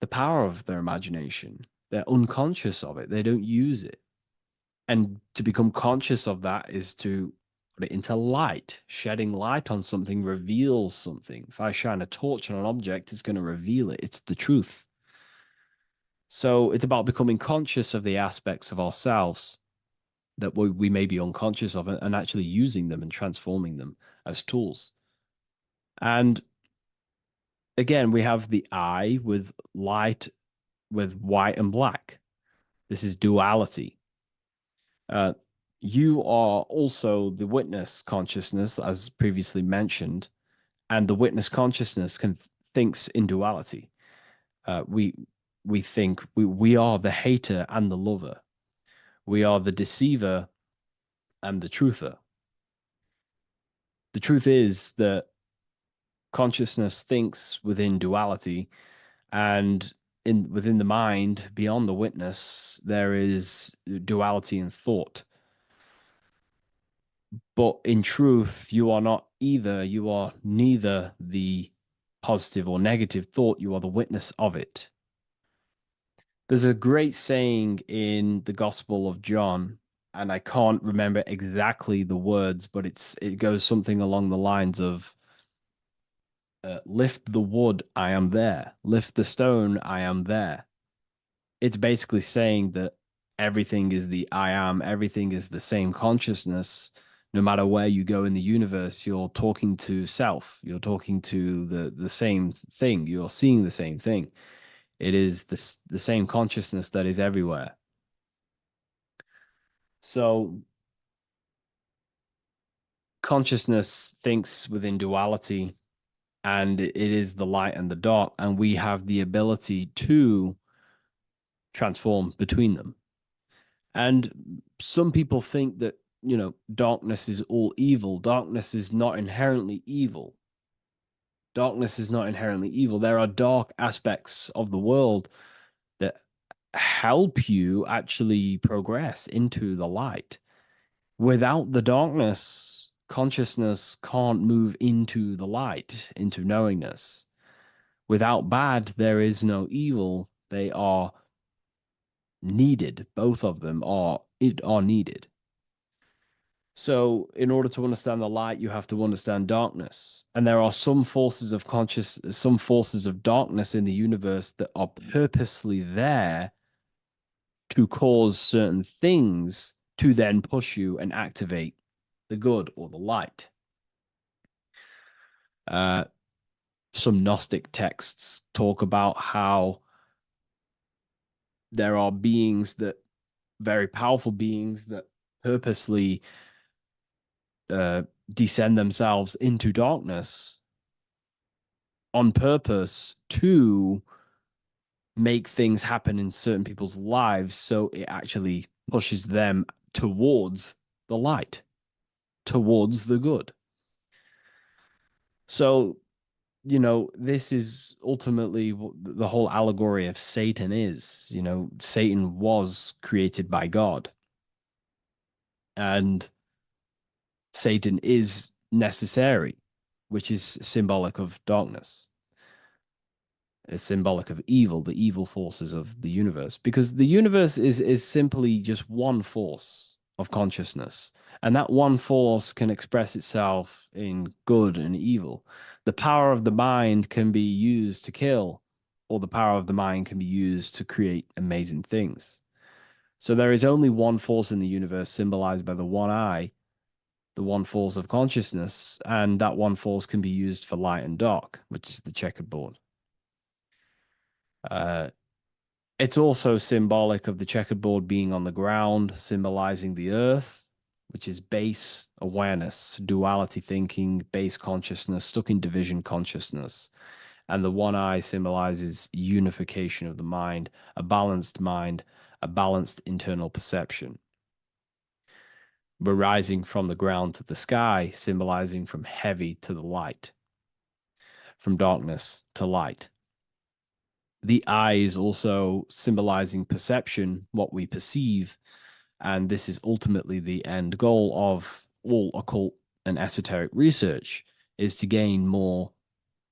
the power of their imagination. They're unconscious of it. They don't use it. And to become conscious of that is to put it into light. Shedding light on something reveals something. If I shine a torch on an object, it's going to reveal it. It's the truth. So it's about becoming conscious of the aspects of ourselves that we may be unconscious of, and actually using them and transforming them as tools. And again, we have the eye with light, with white and black. This is duality. You are also the witness consciousness, as previously mentioned, and the witness consciousness thinks in duality. We think we are the hater and the lover. We are the deceiver and the truther. The truth is that consciousness thinks within duality, and within the mind, beyond the witness, there is duality in thought. But in truth, you are not either. You are neither the positive or negative thought. You are the witness of it. There's a great saying in the Gospel of John, and I can't remember exactly the words, but it goes something along the lines of, lift the wood, I am there. Lift the stone, I am there. It's basically saying that everything is the I am, everything is the same consciousness. No matter where you go in the universe, you're talking to self, you're talking to the same thing, you're seeing the same thing. It is the same consciousness that is everywhere. So consciousness thinks within duality, and it is the light and the dark, and we have the ability to transform between them. And some people think that, darkness is all evil. Darkness is not inherently evil. Darkness is not inherently evil. There are dark aspects of the world that help you actually progress into the light. Without the darkness, consciousness can't move into the light, into knowingness. Without bad, there is no evil. They are needed. Both of them are needed. So, in order to understand the light, you have to understand darkness. And there are some forces of some forces of darkness in the universe that are purposely there to cause certain things to then push you and activate the good or the light. Some Gnostic texts talk about how there are beings that, very powerful beings that purposely descend themselves into darkness on purpose to make things happen in certain people's lives, so it actually pushes them towards the light, towards the good. So, this is ultimately what the whole allegory of Satan is. Satan was created by God, and Satan is necessary, which is symbolic of darkness. It's symbolic of evil, the evil forces of the universe, because the universe is simply just one force of consciousness, and that one force can express itself in good and evil. The power of the mind can be used to kill, or the power of the mind can be used to create amazing things. So there is only one force in the universe, symbolized by the one eye, the one force of consciousness, and that one force can be used for light and dark, which is the checkered board. It's also symbolic of the checkered board being on the ground, symbolizing the earth, which is base awareness, duality thinking, base consciousness, stuck in division consciousness. And the one eye symbolizes unification of the mind, a balanced internal perception. We're rising from the ground to the sky, symbolizing from heavy to the light, from darkness to light. The eye is also symbolizing perception, what we perceive, and this is ultimately the end goal of all occult and esoteric research, is to gain more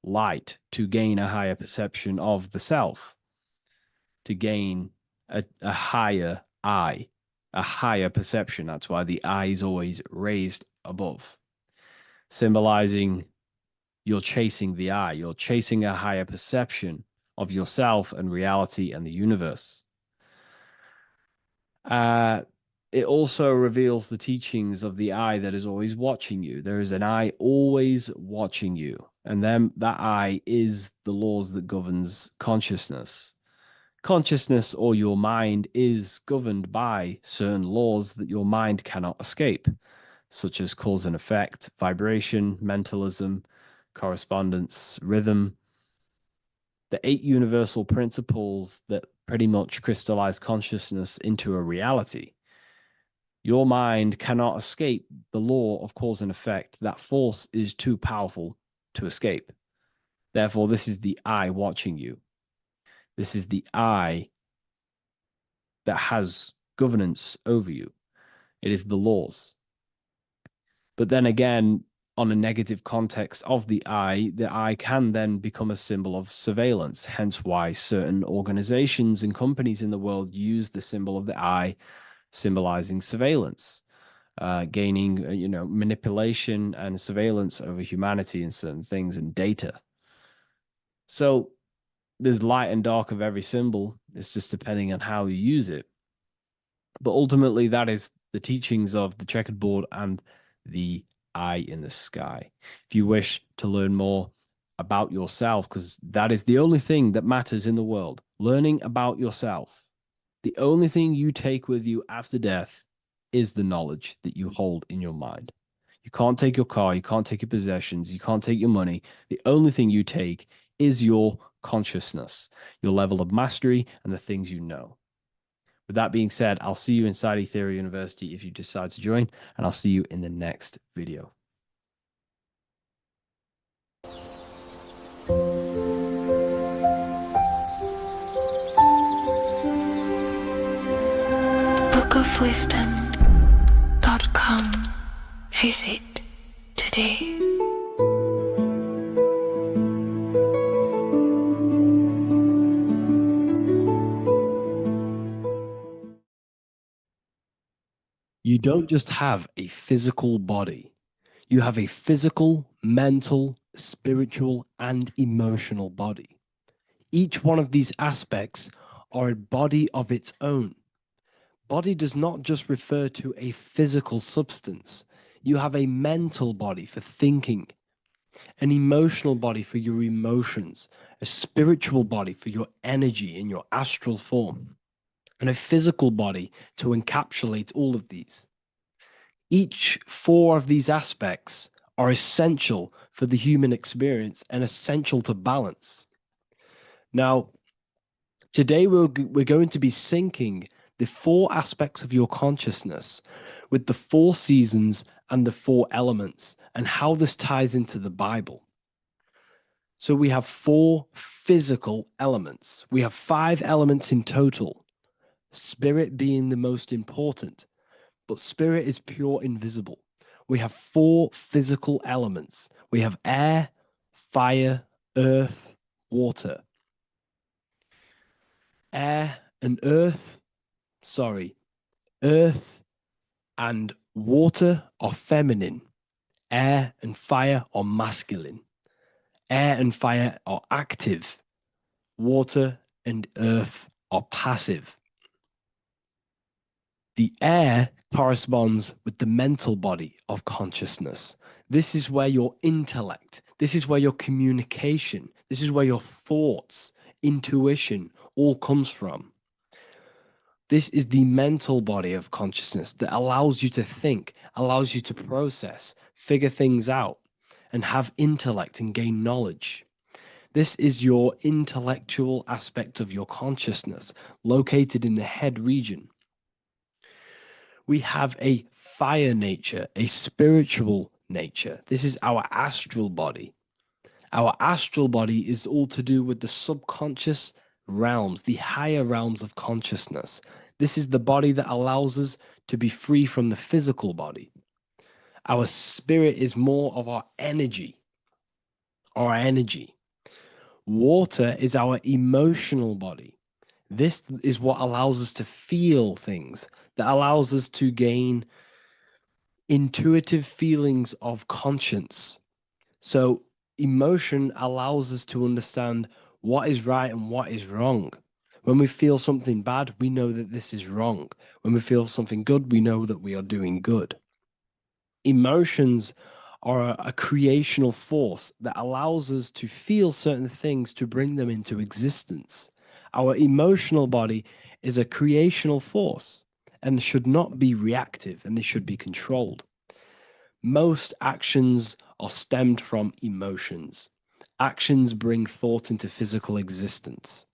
light, to gain a higher perception of the self, to gain a higher eye, a higher perception. That's why the eye is always raised above, symbolizing you're chasing the eye, you're chasing a higher perception of yourself and reality and the universe. It also reveals the teachings of the eye that is always watching you. There is an eye always watching you, and then that eye is the laws that governs consciousness. Consciousness, or your mind, is governed by certain laws that your mind cannot escape, such as cause and effect, vibration, mentalism, correspondence, rhythm. The 8 universal principles that pretty much crystallize consciousness into a reality. Your mind cannot escape the law of cause and effect. That force is too powerful to escape. Therefore, this is the eye watching you. This is the eye that has governance over you. It is the laws. But then again, on a negative context of the eye can then become a symbol of surveillance. Hence why certain organizations and companies in the world use the symbol of the eye, symbolizing surveillance, gaining, manipulation and surveillance over humanity and certain things and data. So there's light and dark of every symbol. It's just depending on how you use it. But ultimately, that is the teachings of the checkered board and the eye in the sky. If you wish to learn more about yourself, because that is the only thing that matters in the world, learning about yourself. The only thing you take with you after death is the knowledge that you hold in your mind. You can't take your car, you can't take your possessions, you can't take your money. The only thing you take is your consciousness, your level of mastery, and the things you know. With that being said, I'll see you inside Ethereal University if you decide to join, and I'll see you in the next video. bookofwisdom.com. Visit today. You don't just have a physical body. You have a physical, mental, spiritual, and emotional body. Each one of these aspects are a body of its own. Body does not just refer to a physical substance. You have a mental body for thinking, an emotional body for your emotions, a spiritual body for your energy in your astral form, and a physical body to encapsulate all of these. Each four of these aspects are essential for the human experience and essential to balance. Now, today we're going to be syncing the four aspects of your consciousness with the four seasons and the four elements and how this ties into the Bible. So we have four physical elements. We have 5 elements in total, spirit being the most important, but spirit is pure invisible. We have 4 physical elements. We have air, fire, earth, water. Earth and water are feminine. Air and fire are masculine. Air and fire are active. Water and earth are passive. The air corresponds with the mental body of consciousness. This is where your intellect, this is where your communication, this is where your thoughts, intuition all comes from. This is the mental body of consciousness that allows you to think, allows you to process, figure things out, and have intellect and gain knowledge. This is your intellectual aspect of your consciousness, located in the head region. We have a fire nature, a spiritual nature. This is our astral body. Our astral body is all to do with the subconscious realms, the higher realms of consciousness. This is the body that allows us to be free from the physical body. Our spirit is more of our energy. Water is our emotional body. This is what allows us to feel things, that allows us to gain intuitive feelings of conscience. So emotion allows us to understand what is right and what is wrong. When we feel something bad, we know that this is wrong. When we feel something good, we know that we are doing good. Emotions are a creational force that allows us to feel certain things to bring them into existence. Our emotional body is a creational force and should not be reactive, and they should be controlled. Most actions are stemmed from emotions. Actions bring thought into physical existence.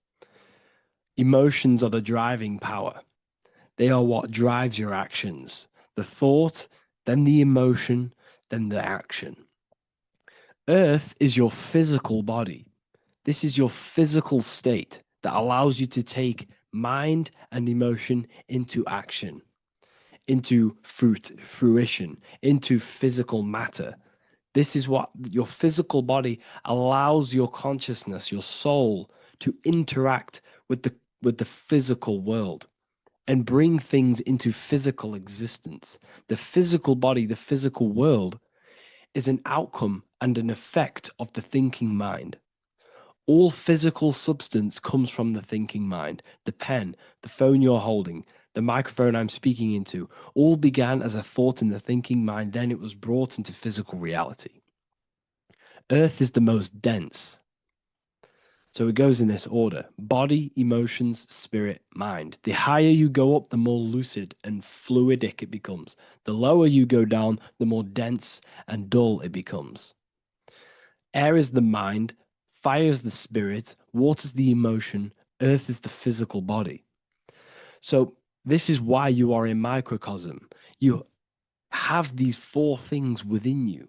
Emotions are the driving power. They are what drives your actions. The thought, then the emotion, then the action. Earth is your physical body. This is your physical state that allows you to take mind and emotion into action, into fruition, into physical matter. This is what your physical body allows your consciousness, your soul, to interact with the physical world and bring things into physical existence. The physical body, the physical world, is an outcome and an effect of the thinking mind. All physical substance comes from the thinking mind. The pen, the phone you're holding, the microphone I'm speaking into, all began as a thought in the thinking mind, then it was brought into physical reality. Earth is the most dense. So it goes in this order: body, emotions, spirit, mind. The higher you go up, the more lucid and fluidic it becomes. The lower you go down, the more dense and dull it becomes. Air is the mind, fire is the spirit, water is the emotion, earth is the physical body. So this is why you are a microcosm. You have these four things within you.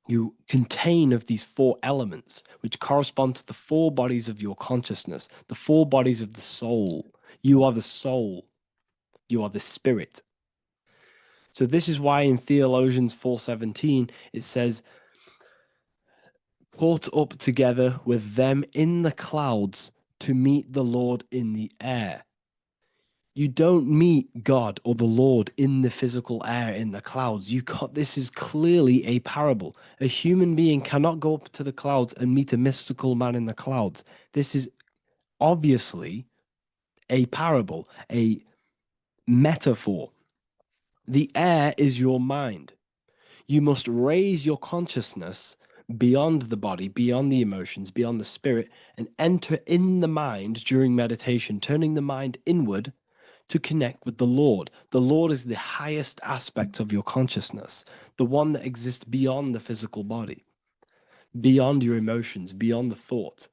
You contain of these four elements, which correspond to the four bodies of your consciousness, the four bodies of the soul. You are the soul. You are the spirit. So this is why in Theologians 4:17 it says, "Caught up together with them in the clouds to meet the Lord in the air." You don't meet God or the Lord in the physical air, in the clouds. This is clearly a parable. A human being cannot go up to the clouds and meet a mystical man in the clouds. This is obviously a parable, a metaphor. The air is your mind. You must raise your consciousness beyond the body, beyond the emotions, beyond the spirit, and enter in the mind during meditation, turning the mind inward to connect with the Lord. The Lord is the highest aspect of your consciousness, the one that exists beyond the physical body, beyond your emotions, beyond the thought.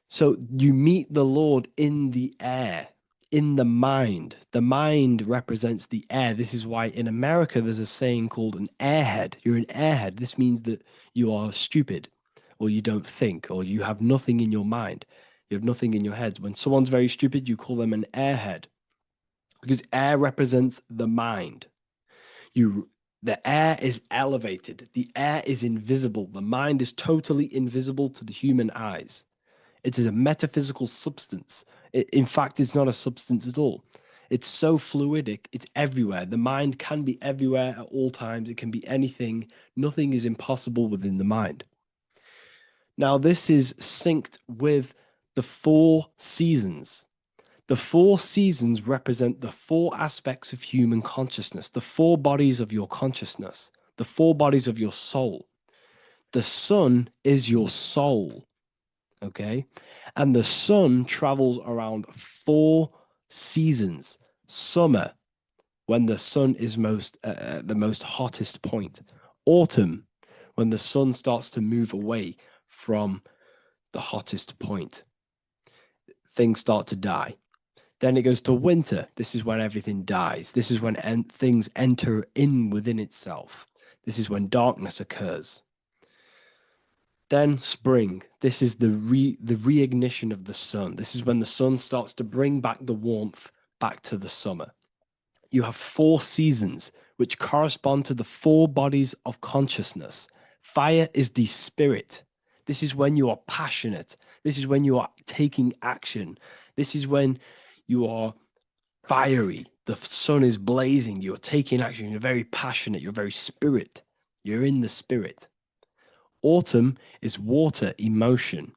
So you meet the Lord in the air, in the mind. The mind represents the air. This is why in America there's a saying called an airhead. You're an airhead. This means that you are stupid, or you don't think, or you have nothing in your mind. You have nothing in your head. When someone's very stupid, you call them an airhead, because air represents the mind. The air is elevated. The air is invisible. The mind is totally invisible to the human eyes. It is a metaphysical substance. In fact, it's not a substance at all. It's so fluidic. It's everywhere. The mind can be everywhere at all times. It can be anything. Nothing is impossible within the mind. Now, this is synced with the four seasons. The four seasons represent the four aspects of human consciousness, the four bodies of your consciousness, the four bodies of your soul. The sun is your soul, okay? And the sun travels around four seasons. Summer, when the sun is the most hottest point. Autumn, when the sun starts to move away from the hottest point. Things start to die. Then it goes to winter. This is when everything dies. This is when things enter in within itself. This is when darkness occurs. Then spring. This is the reignition of the sun. This is when the sun starts to bring back the warmth back to the summer. You have four seasons which correspond to the four bodies of consciousness. Fire is the spirit. This is when you are passionate. This is when you are taking action. This is when you are fiery. The sun is blazing. You're taking action. You're very passionate. You're very spirit. You're in the spirit. Autumn is water, emotion.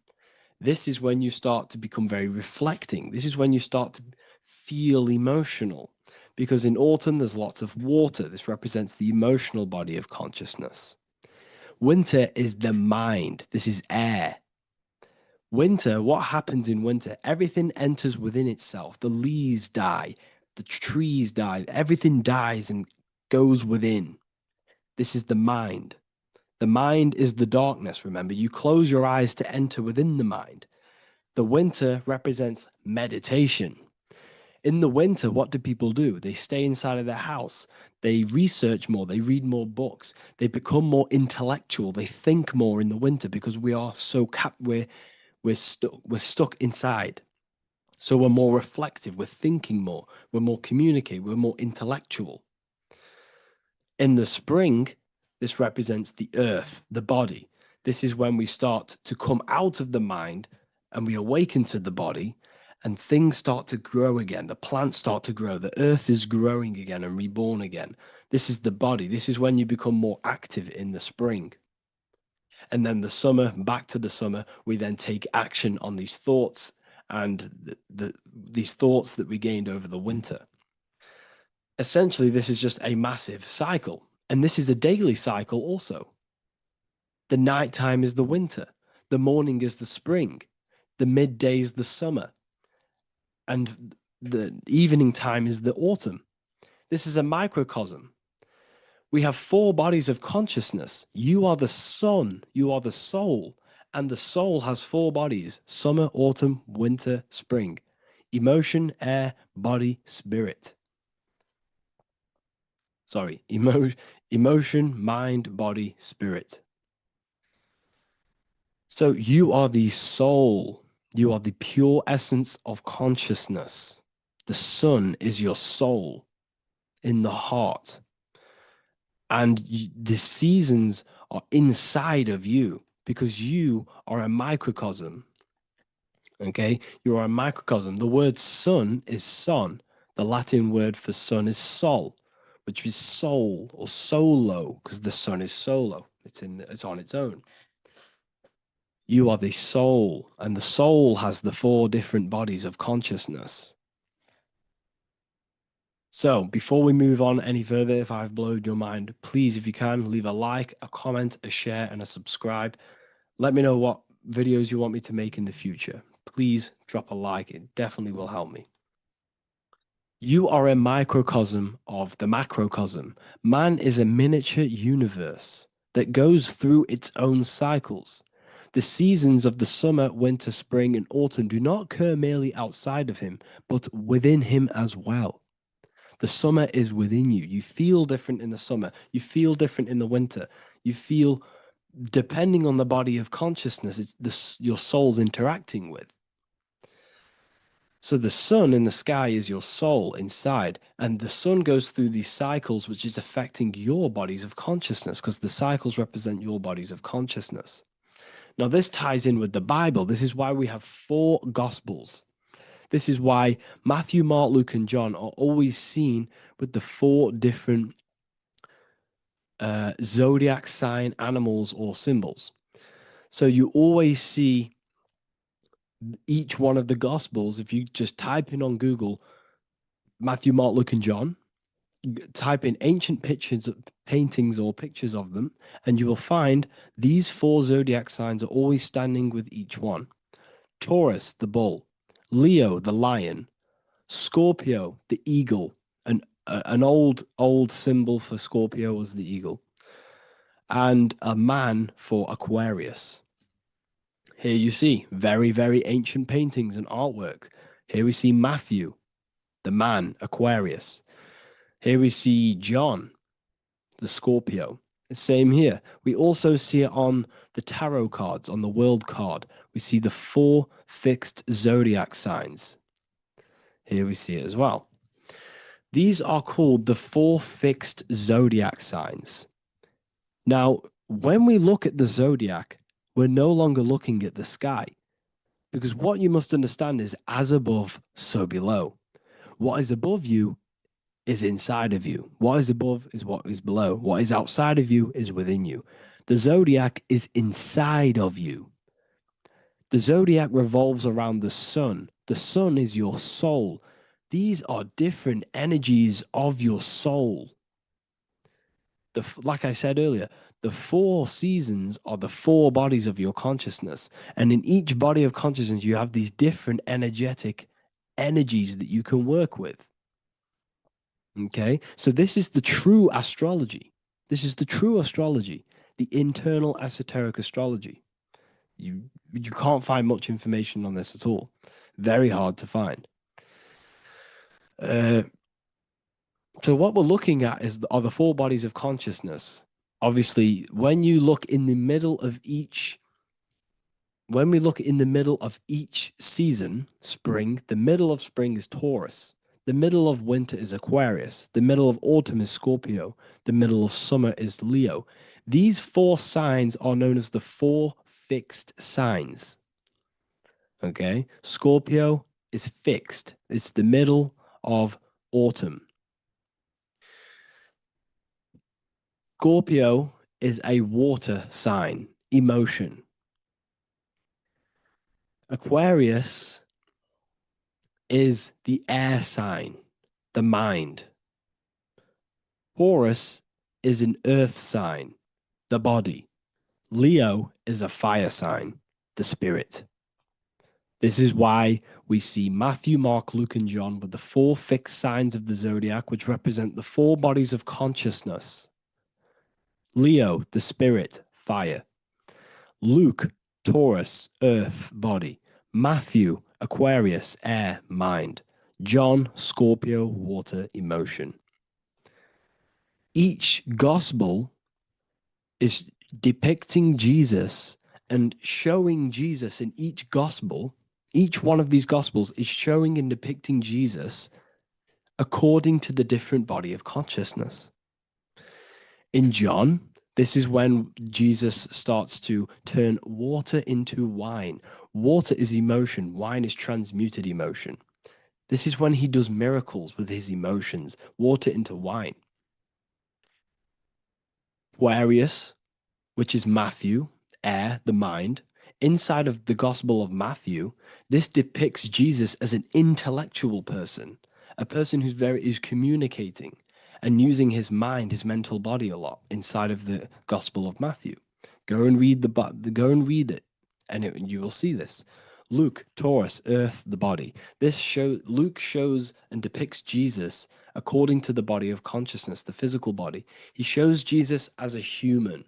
This is when you start to become very reflecting. This is when you start to feel emotional, because in autumn there's lots of water. This represents the emotional body of consciousness. Winter is the mind. This is air. Winter, what happens in winter? Everything enters within itself. The leaves die, the trees die, everything dies and goes within. This is the mind. The mind is the darkness, remember. You close your eyes to enter within the mind. The winter represents meditation. In the winter, what do people do? They stay inside of their house. They research more. They read more books. They become more intellectual. They think more in the winter because we are so we're stuck inside. So we're more reflective. We're thinking more. We're more communicative. We're more intellectual. In the spring, this represents the earth, the body. This is when we start to come out of the mind and we awaken to the body, and things start to grow again. The plants start to grow. The earth is growing again and reborn again. This is the body. This is when you become more active in the spring. And then the summer, back to the summer, we then take action on these thoughts and these thoughts that we gained over the winter. Essentially, this is just a massive cycle. And this is a daily cycle also. The nighttime is the winter. The morning is the spring. The midday is the summer. And the evening time is the autumn. This is a microcosm. We have 4 bodies of consciousness. You are the sun, you are the soul, and the soul has 4 bodies: summer, autumn, winter, spring. Emotion, air, body, spirit. Sorry, emotion, mind, body, spirit. So you are the soul. You are the pure essence of consciousness. The sun is your soul in the heart. And the seasons are inside of you because you are a microcosm. Okay? You are a microcosm. The word sun is son. The Latin word for sun is sol, which is soul or solo, because the sun is solo. It's on its own. You are the soul, and the soul has the 4 different bodies of consciousness. So before we move on any further, if I've blown your mind, please, if you can, leave a like, a comment, a share, and a subscribe. Let me know what videos you want me to make in the future. Please drop a like. It definitely will help me. You are a microcosm of the macrocosm. Man is a miniature universe that goes through its own cycles. The seasons of the summer, winter, spring, and autumn do not occur merely outside of him, but within him as well. The summer is within you. You feel different in the summer. You feel different in the winter. You feel, depending on the body of consciousness, it's your soul's interacting with. So the sun in the sky is your soul inside, and the sun goes through these cycles, which is affecting your bodies of consciousness, because the cycles represent your bodies of consciousness. Now, this ties in with the Bible. This is why we have 4 Gospels. This is why Matthew, Mark, Luke, and John are always seen with the 4 different zodiac sign animals or symbols. So you always see each one of the Gospels. If you just type in on Google Matthew, Mark, Luke, and John, type in ancient pictures, paintings, or pictures of them, and you will find these 4 zodiac signs are always standing with each one. Taurus, the bull; Leo, the lion; Scorpio, the eagle. An old symbol for Scorpio was the eagle, and a man for Aquarius. Here you see very, very ancient paintings and artwork. Here we see Matthew, the man, Aquarius. Here we see John, the Scorpio. Same here. We also see it on the tarot cards, on the world card. We see the 4 fixed zodiac signs. Here we see it as well. These are called the 4 fixed zodiac signs. Now, when we look at the zodiac, we're no longer looking at the sky, because what you must understand is as above, so below. What is above you is inside of you. What is above is what is below. What is outside of you is within you. The zodiac is inside of you. The zodiac revolves around the sun. The sun is your soul. These are different energies of your soul. Like I said earlier, the 4 seasons are the 4 bodies of your consciousness. And in each body of consciousness, you have these different energetic energies that you can work with. Okay, so this is the true astrology. This is the true astrology, the internal esoteric astrology. You can't find much information on this at all. Very hard to find. So what we're looking at are the 4 bodies of consciousness. Obviously, when you look in the middle of each, when we look in the middle of each season, spring, the middle of spring is Taurus. The middle of winter is Aquarius. The middle of autumn is Scorpio. The middle of summer is Leo. These 4 signs are known as the 4 fixed signs. Okay, Scorpio is fixed. It's the middle of autumn. Scorpio is a water sign, emotion. Aquarius is the air sign, the mind. Taurus is an earth sign, the body. Leo is a fire sign, the spirit. This is why we see Matthew, Mark, Luke, and John with the 4 fixed signs of the zodiac, which represent the 4 bodies of consciousness. Leo, the spirit, fire. Luke, Taurus, earth, body. Matthew, Aquarius, air, mind. John, Scorpio, water, emotion. Each gospel is depicting Jesus and showing Jesus in each gospel. Each one of these gospels is showing and depicting Jesus according to the different body of consciousness. In John, this is when Jesus starts to turn water into wine. Water is emotion, wine is transmuted emotion. This is when he does miracles with his emotions, water into wine. Aquarius, which is Matthew, air, the mind. Inside of the Gospel of Matthew, this depicts Jesus as an intellectual person, a person who's communicating and using his mind, his mental body a lot inside of the Gospel of Matthew. Go and read it, and you will see this. Luke, Taurus, earth, the body. Luke shows and depicts Jesus according to the body of consciousness, the physical body. He shows Jesus as a human,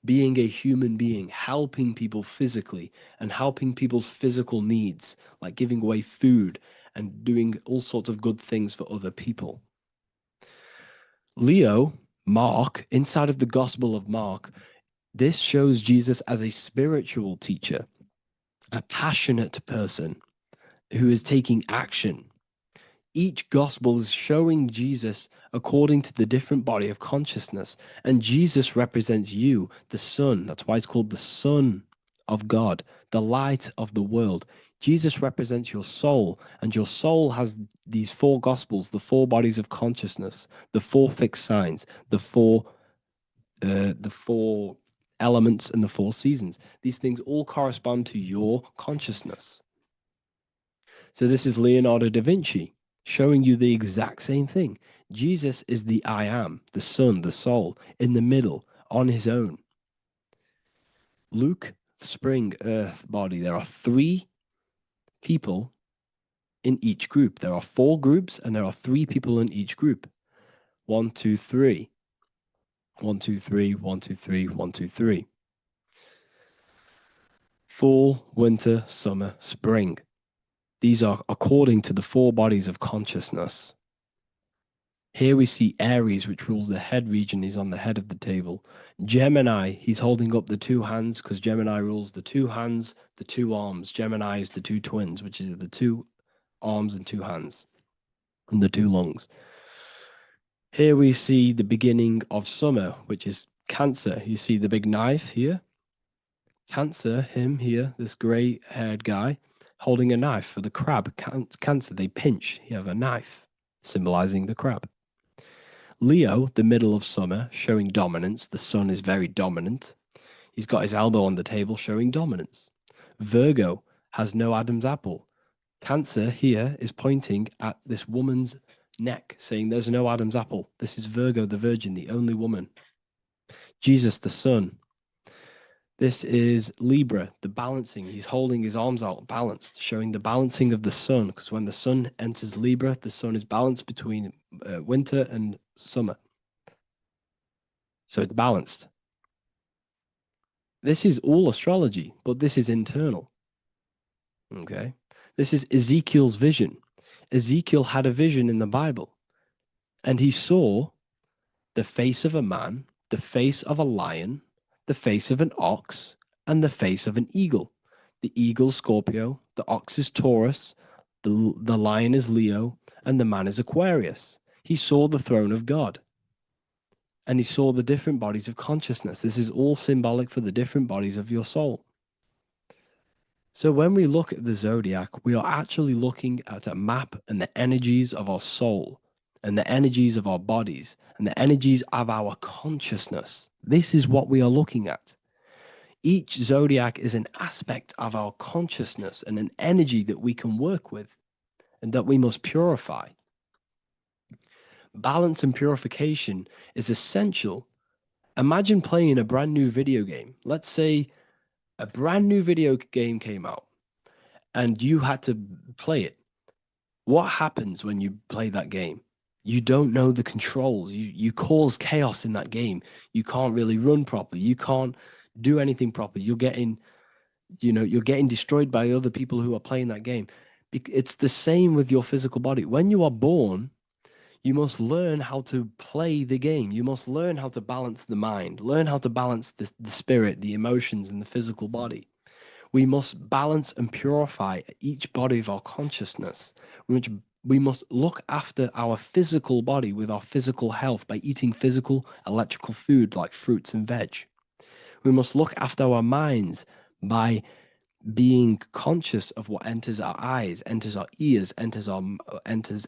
being a human being, helping people physically and helping people's physical needs, like giving away food and doing all sorts of good things for other people. Leo, Mark, inside of the Gospel of Mark, this shows Jesus as a spiritual teacher, a passionate person who is taking action. Each gospel is showing Jesus according to the different body of consciousness. And Jesus represents you, the Son. That's why it's called the Son of God, the light of the world. Jesus represents your soul, and your soul has these 4 gospels, the 4 bodies of consciousness, the 4 fixed signs, the 4 elements, and the 4 seasons. These things all correspond to your consciousness. So this is Leonardo da Vinci showing you the exact same thing. Jesus is the I am, the Son, the soul, in the middle, on his own. Luke, spring, earth, body. There are 3 people in each group. There are 4 groups, and there are 3 people in each group. 1, 2, 3. 1, 2, 3, 1, 2, 3, 1, 2, 3. Fall, winter, summer, spring. These are according to the 4 bodies of consciousness. Here we see Aries, which rules the head region. He's on the head of the table. Gemini, he's holding up the 2 hands because Gemini rules the 2 hands, the 2 arms. Gemini is the 2 twins, which is the 2 arms and 2 hands, and the 2 lungs. Here we see the beginning of summer, which is Cancer. You see the big knife here. Cancer, him here, this gray-haired guy, holding a knife for the crab. Cancer, they pinch. You have a knife, symbolizing the crab. Leo, the middle of summer, showing dominance. The sun is very dominant. He's got his elbow on the table, showing dominance. Virgo has no Adam's apple. Cancer here is pointing at this woman's neck, saying there's no Adam's apple. This is Virgo, the virgin, the only woman. Jesus, the sun. This is Libra, the balancing. He's holding his arms out balanced, showing the balancing of the sun, because when the sun enters Libra, the sun is balanced between winter and summer. So it's balanced. This is all astrology, but this is internal. Okay? This is Ezekiel's vision. Ezekiel had a vision in the Bible, and he saw the face of a man, the face of a lion, the face of an ox, and the face of an eagle. The eagle is Scorpio, the ox is Taurus, the lion is Leo, and the man is Aquarius. He saw the throne of God, and he saw the different bodies of consciousness. This is all symbolic for the different bodies of your soul. So when we look at the zodiac, we are actually looking at a map and the energies of our soul, and the energies of our bodies, and the energies of our consciousness. This is what we are looking at. Each zodiac is an aspect of our consciousness and an energy that we can work with and that we must purify. Balance and purification is essential. Imagine playing a brand new video game. Let's say a brand new video game came out, and you had to play it. What happens when you play that game? You don't know the controls. You cause chaos in that game. You can't really run properly. You can't do anything properly. You're getting destroyed by other people who are playing that game. It's the same with your physical body. When you are born, you must learn how to play the game. You must learn how to balance the mind, learn how to balance the spirit, the emotions, and the physical body. We must balance and purify each body of our consciousness. We must look after our physical body with our physical health by eating physical, electrical food like fruits and veg. We must look after our minds by being conscious of what enters our eyes, enters our ears, enters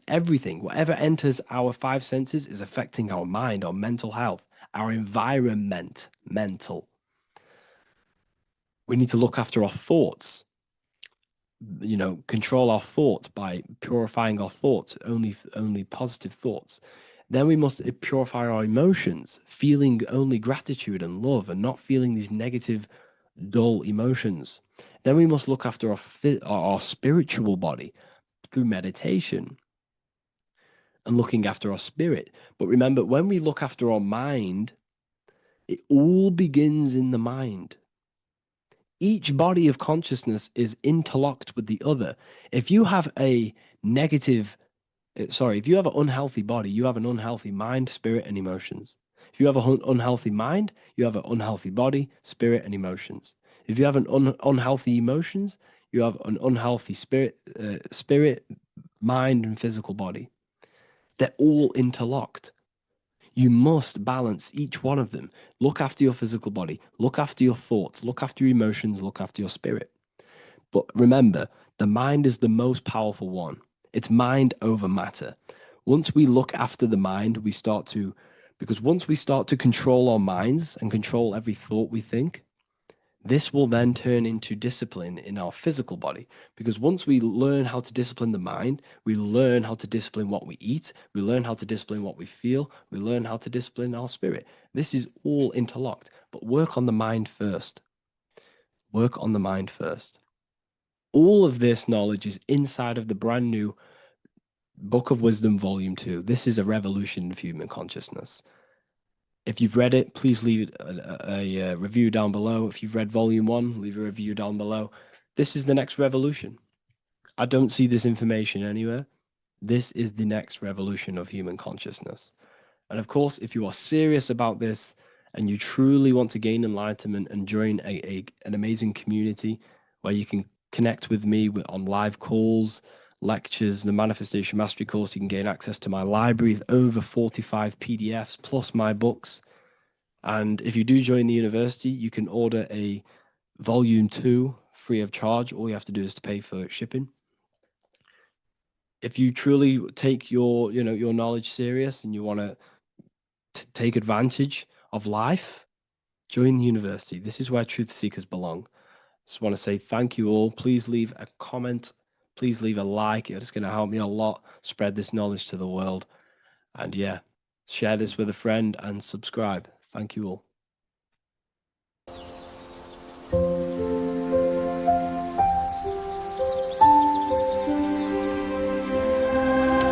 everything. Whatever enters our five senses is affecting our mind, our mental health, our environment, mental. We need to look after our thoughts, control our thoughts by purifying our thoughts, only positive thoughts. Then we must purify our emotions, feeling only gratitude and love and not feeling these negative, dull emotions. Then we must look after our spiritual body through meditation and looking after our spirit. But remember, when we look after our mind, it all begins in the mind. Each body of consciousness is interlocked with the other. If you have a if you have an unhealthy body, you have an unhealthy mind, spirit, and emotions. If you have an unhealthy mind, you have an unhealthy body, spirit, and emotions. If you have an unhealthy emotions, you have an unhealthy spirit, mind, and physical body. They're all interlocked. You must balance each one of them. Look after your physical body, look after your thoughts, look after your emotions, look after your spirit. But remember, the mind is the most powerful one. It's mind over matter. Once we look after the mind, because once we start to control our minds and control every thought we think, this will then turn into discipline in our physical body. Because once we learn how to discipline the mind, we learn how to discipline what we eat, we learn how to discipline what we feel, we learn how to discipline our spirit. This is all interlocked, but work on the mind first. Work on the mind first. All of this knowledge is inside of the brand new Book of Wisdom, Volume 2. This is a revolution of human consciousness. If you've read it, please leave a review down below. If you've read Volume 1, leave a review down below. This is the next revolution. I don't see this information anywhere. This is the next revolution of human consciousness. And of course, if you are serious about this and you truly want to gain enlightenment and join an amazing community where you can connect with me on live calls, lectures, the Manifestation Mastery course, you can gain access to my library with over 45 PDFs plus my books. And if you do join the university, you can order a Volume 2 free of charge. All you have to do is to pay for shipping. If you truly take your knowledge serious and you want to take advantage of life, join the university. This is where truth seekers belong. Just want to say thank you all. Please leave a comment. Please leave a like. It's going to help me a lot spread this knowledge to the world. And yeah, share this with a friend and subscribe. Thank you all.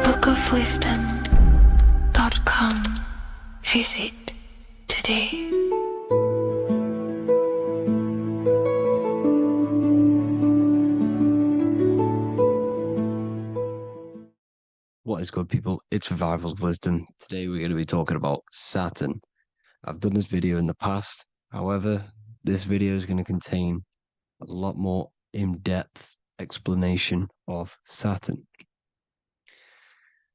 bookofwisdom.com. Visit today. What is good, people? It's Revival of Wisdom. Today we're going to be talking about Saturn. I've done this video in the past. However, this video is going to contain a lot more in-depth explanation of Saturn.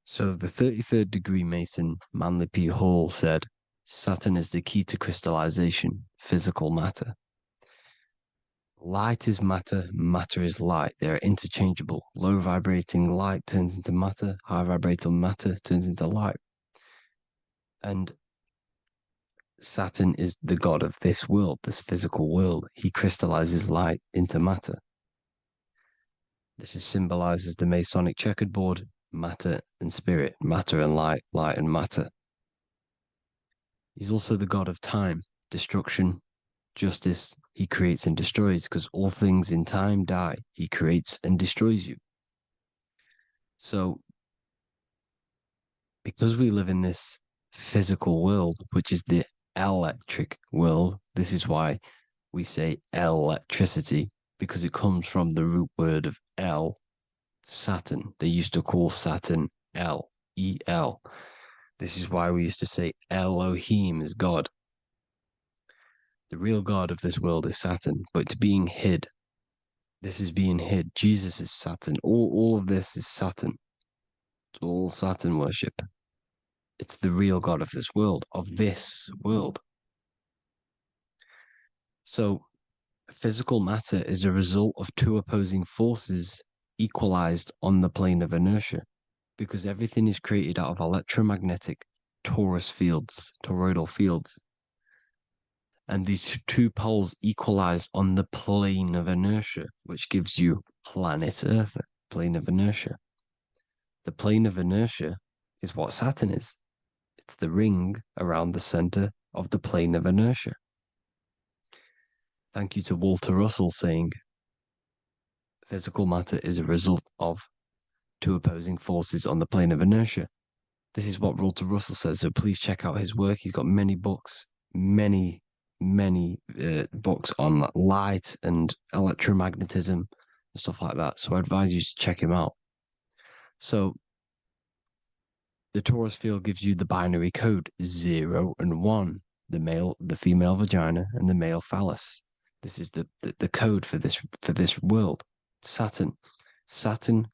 So the 33rd degree Mason, Manly P. Hall, said, Saturn is the key to crystallization, physical matter. Light is matter, matter is light. They are interchangeable. Low vibrating light turns into matter, high vibrating matter turns into light. And Saturn is the god of this world, this physical world. He crystallizes light into matter. This is symbolized as the Masonic checkerboard, matter and spirit, matter and light, light and matter. He's also the god of time, destruction, justice, He creates and destroys, because all things in time die. He creates and destroys you. So, because we live in this physical world, which is the electric world, this is why we say electricity, because it comes from the root word of El, Saturn. They used to call Saturn El, E-L. This is why we used to say Elohim is God. The real God of this world is Saturn, but it's being hid. This is being hid. Jesus is Saturn. All of this is Saturn. It's all Saturn worship. It's the real God of this world, So, physical matter is a result of two opposing forces equalized on the plane of inertia, because everything is created out of electromagnetic toroidal fields. And these two poles equalize on the plane of inertia, which gives you planet Earth, plane of inertia. The plane of inertia is what Saturn is. It's the ring around the center of the plane of inertia. Thank you to Walter Russell saying, physical matter is a result of two opposing forces on the plane of inertia. This is what Walter Russell says, so please check out his work. He's got many books, many books on light and electromagnetism and stuff like that. So I advise you to check him out. So the torus field gives you the binary code 0 and 1, the female vagina and the male phallus. This is the code for this world. Saturn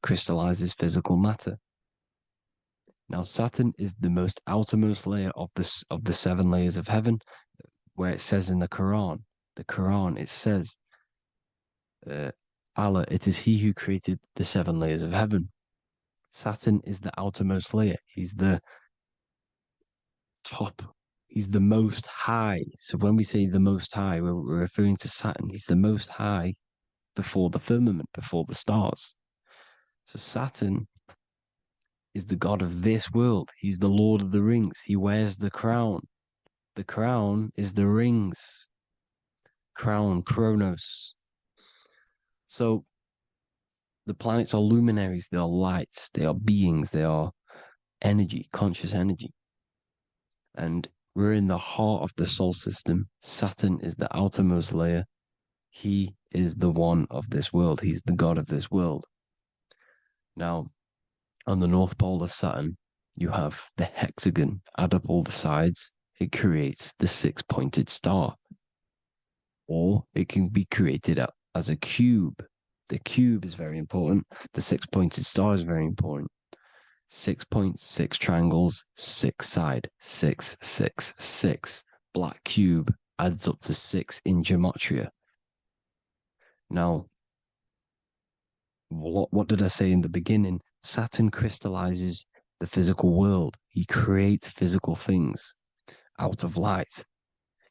crystallizes physical matter. Now Saturn is the most outermost layer of the 7 layers of heaven, where it says in the Quran, it says, Allah, it is He who created the 7 layers of heaven. Saturn is the outermost layer. He's the top. He's the most high. So when we say the most high, we're referring to Saturn. He's the most high before the firmament, before the stars. So Saturn is the god of this world. He's the Lord of the Rings. He wears the crown. The crown is the rings. Crown, Chronos. So the planets are luminaries. They are lights. They are beings. They are energy, conscious energy. And we're in the heart of the solar system. Saturn is the outermost layer. He is the one of this world. He's the god of this world. Now, on the North Pole of Saturn, you have the hexagon. Add up all the sides. It creates the 6-pointed star. Or it can be created as a cube. The cube is very important. The 6-pointed star is very important. 6 points, 6 triangles, 6 side, 6, 6, 6. Black cube adds up to 6 in gematria. Now, what did I say in the beginning? Saturn crystallizes the physical world. He creates physical things out of light.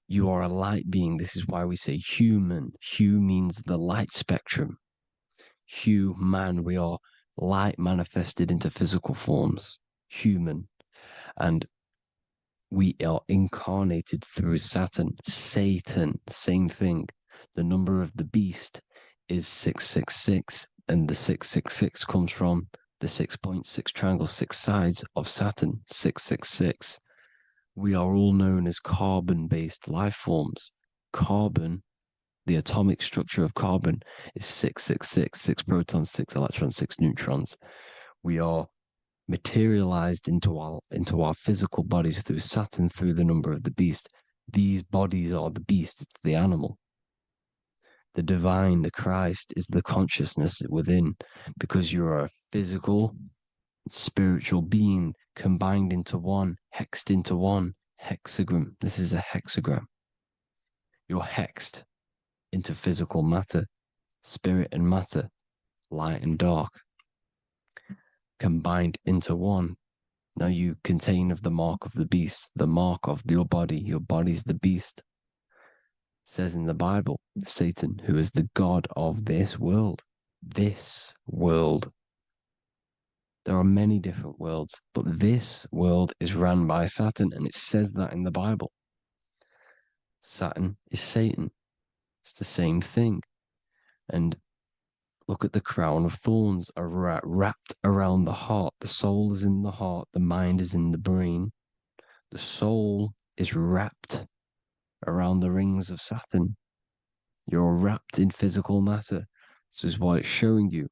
You are a light being. This is why we say human. Hue means the light spectrum. Man, we are light manifested into physical forms. Human. And we are incarnated through Saturn. Satan, same thing. The number of the beast is 666, and the 666 comes from the 6.6 triangle, 6 sides of Saturn, 666. We are all known as carbon-based life forms. Carbon, the atomic structure of carbon, is 666, 6 protons, 6 electrons, 6 neutrons. We are materialized into our physical bodies through Saturn, through the number of the beast. These bodies are the beast, it's the animal. The divine, the Christ, is the consciousness within, because you are a physical, spiritual being combined into one, hexed into one. Hexagram. This is a hexagram. You're hexed into physical matter, spirit and matter, light and dark, combined into one. Now you contain of the mark of the beast, the mark of your body. Your body's the beast. It says in the Bible, Satan, who is the god of this world. This world. There are many different worlds, but this world is run by Saturn, and it says that in the Bible. Saturn is Satan. It's the same thing. And look at the crown of thorns are wrapped around the heart. The soul is in the heart. The mind is in the brain. The soul is wrapped around the rings of Saturn. You're wrapped in physical matter. This is what it's showing you.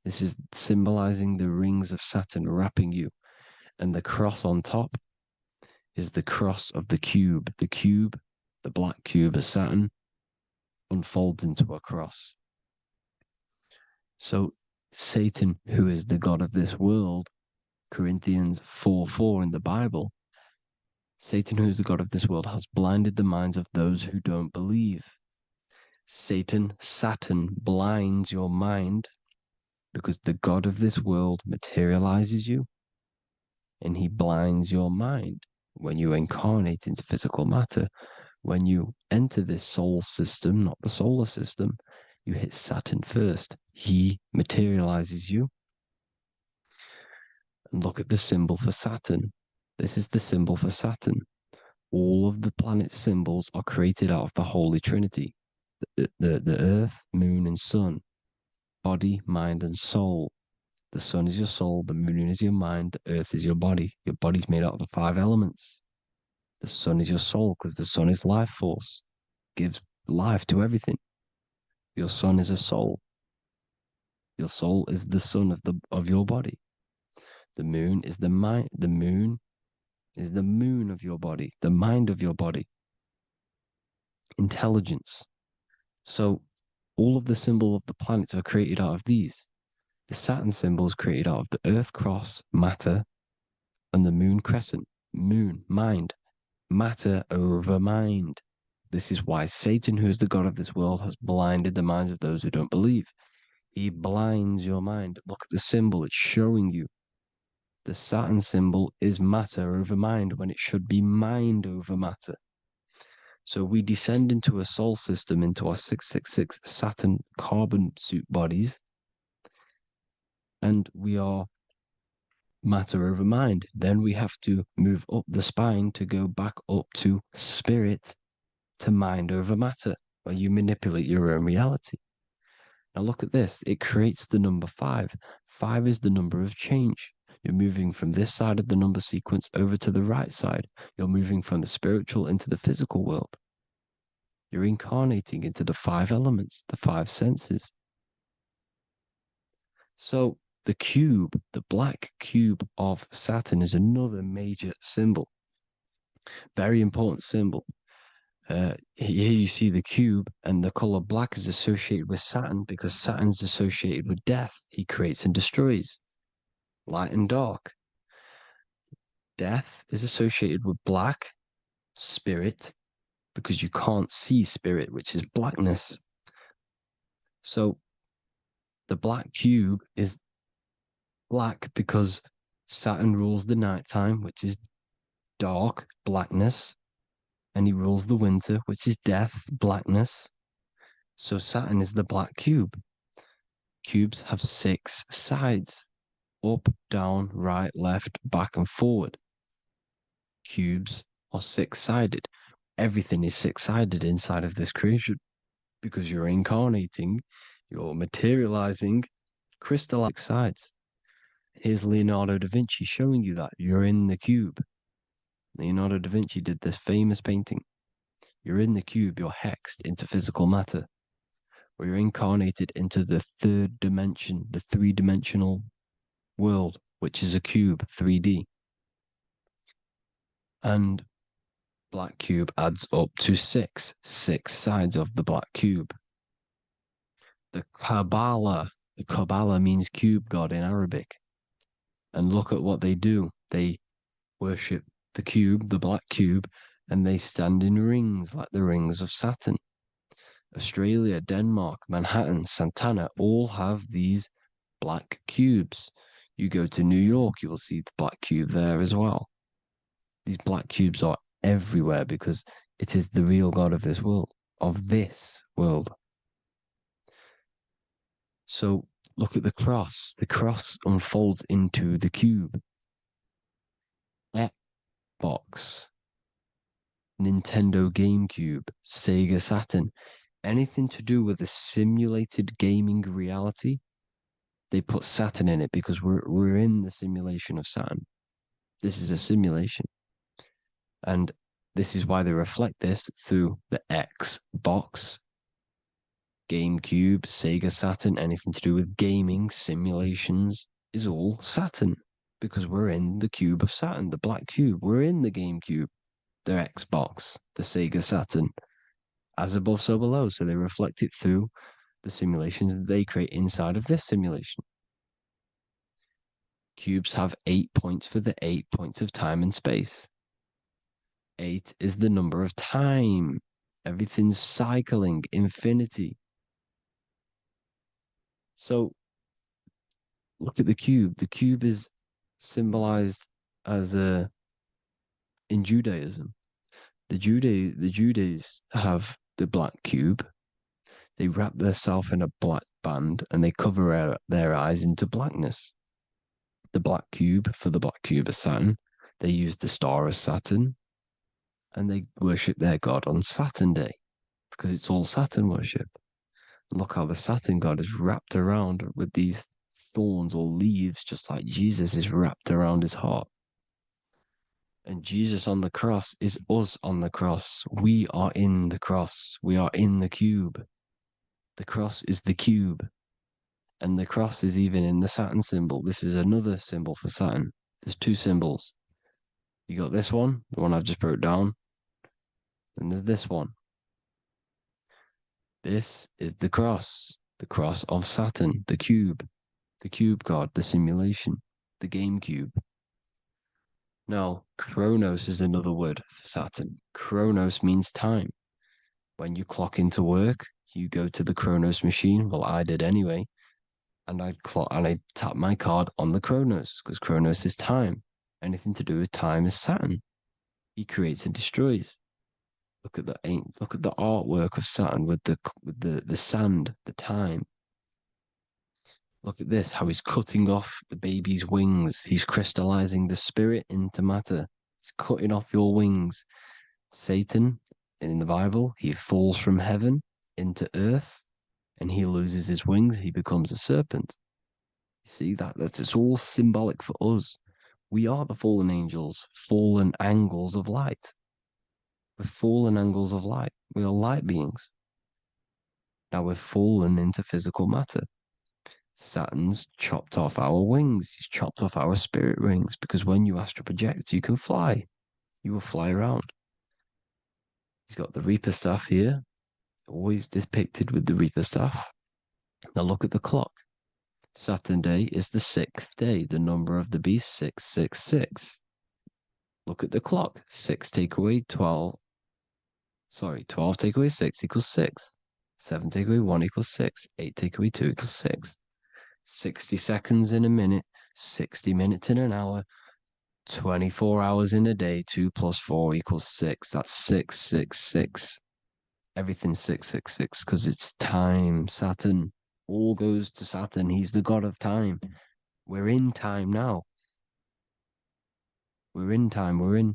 This is symbolizing the rings of Saturn wrapping you. And the cross on top is the cross of the cube. The cube, the black cube of Saturn, unfolds into a cross. So Satan, who is the god of this world, Corinthians 4:4 in the Bible, Satan, who is the god of this world, has blinded the minds of those who don't believe. Saturn blinds your mind because the god of this world materializes you and he blinds your mind when you incarnate into physical matter. When you enter this soul system, not the solar system, you hit Saturn first. He materializes you. And look at the symbol for Saturn. This is the symbol for Saturn. All of the planet symbols are created out of the Holy Trinity. The Earth, Moon, and Sun. Body, mind, and soul. The sun is your soul, the moon is your mind, the earth is your body. Your body's made out of the 5 elements. The sun is your soul because the sun is life force, gives life to everything. Your sun is a soul. Your soul is the sun of your body. The moon is the mind. The moon is the moon of your body, the mind of your body. Intelligence. So all of the symbol of the planets are created out of these. The Saturn symbol is created out of the Earth cross, matter, and the moon crescent, moon, mind, matter over mind. This is why Satan, who is the god of this world, has blinded the minds of those who don't believe. He blinds your mind. Look at the symbol, it's showing you. The Saturn symbol is matter over mind when it should be mind over matter. So we descend into a soul system, into our 666 Saturn carbon suit bodies, and we are matter over mind. Then we have to move up the spine to go back up to spirit, to mind over matter, where you manipulate your own reality. Now look at this. It creates the number 5. 5 is the number of change. You're moving from this side of the number sequence over to the right side. You're moving from the spiritual into the physical world. You're incarnating into the 5 elements, the 5 senses. So the cube, the black cube of Saturn, is another major symbol. Very important symbol. Here you see the cube, and the color black is associated with Saturn because Saturn's associated with death. He creates and destroys, light and dark. Death is associated with black, spirit, because you can't see spirit, which is blackness. So the black cube is black because Saturn rules the nighttime, which is dark, blackness, and he rules the winter, which is death, blackness. So Saturn is the black cube. Cubes have 6 sides: up, down, right, left, back, and forward. Cubes are 6-sided. Everything is 6-sided inside of this creation because you're incarnating, you're materializing crystalline sides. Here's Leonardo da Vinci showing you that you're in the cube. Leonardo da Vinci did this famous painting. You're in the cube, you're hexed into physical matter, or you're incarnated into the 3rd dimension, the 3-dimensional world, which is a cube, 3D. And black cube adds up to 6 sides of the black cube. The Kabbalah means cube god in Arabic. And look at what they do. They worship the cube, the black cube, and they stand in rings like the rings of Saturn. Australia, Denmark, Manhattan, Santana all have these black cubes. You go to New York, you will see the black cube there as well. These black cubes are everywhere because it is the real God of this world, So look at the cross. The cross unfolds into the cube. Xbox, Nintendo GameCube, Sega Saturn. anything to do with a simulated gaming reality, they put Saturn in it because we're in the simulation of Saturn. This is a simulation. And this is why they reflect this through the Xbox, GameCube, Sega Saturn, anything to do with gaming, simulations, is all Saturn. Because we're in the cube of Saturn, the black cube. We're in the GameCube, the Xbox, the Sega Saturn. As above, so below. So they reflect it through the simulations that they create inside of this simulation. Cubes have 8 points for the 8 points of time and space. 8 is the number of time. Everything's cycling, infinity. So look at the cube. The cube is symbolized as in Judaism. The Judays have the black cube. They wrap themselves in a black band and they cover their eyes into blackness. The black cube for the black cube of Saturn. They use the star of Saturn and they worship their god on Saturn Day because it's all Saturn worship. And look how the Saturn god is wrapped around with these thorns or leaves, just like Jesus is wrapped around his heart. And Jesus on the cross is us on the cross. We are in the cross. We are in the cube. The cross is the cube. And the cross is even in the Saturn symbol. This is another symbol for Saturn. There's two symbols. You got this one, the one I've just broke down. And there's this one. This is the cross of Saturn, the cube god, the simulation, the game cube. Now, Chronos is another word for Saturn. Chronos means time. When you clock into work, you go to the Chronos machine. Well, I did anyway. And I tap my card on the Chronos because Chronos is time. Anything to do with time is Saturn. He creates and destroys. Look at the artwork of Saturn with the sand, the time. Look at this, how he's cutting off the baby's wings. He's crystallizing the spirit into matter. He's cutting off your wings. Satan, in the Bible, he falls from heaven into earth and he loses his wings. He becomes a serpent. You see, it's all symbolic for us. We are the fallen angels, fallen angles of light. We're fallen angles of light. We are light beings. Now we're fallen into physical matter. Saturn's chopped off our wings. He's chopped off our spirit wings because when you astral project, you can fly. You will fly around. He's got the Reaper staff here, always depicted with the Reaper staff. Now look at the clock. Saturn Day is the 6th day, the number of the beast, 666. Look at the clock. 6 take away 12. 12 take away 6 equals 6. 7 take away 1 equals 6. 8 take away 2 equals 6. 60 seconds in a minute, 60 minutes in an hour, 24 hours in a day, 2 plus 4 equals 6. That's 666. Everything's 666 because it's time. Saturn. All goes to Saturn. He's the god of time. We're in time now. We're in time. We're in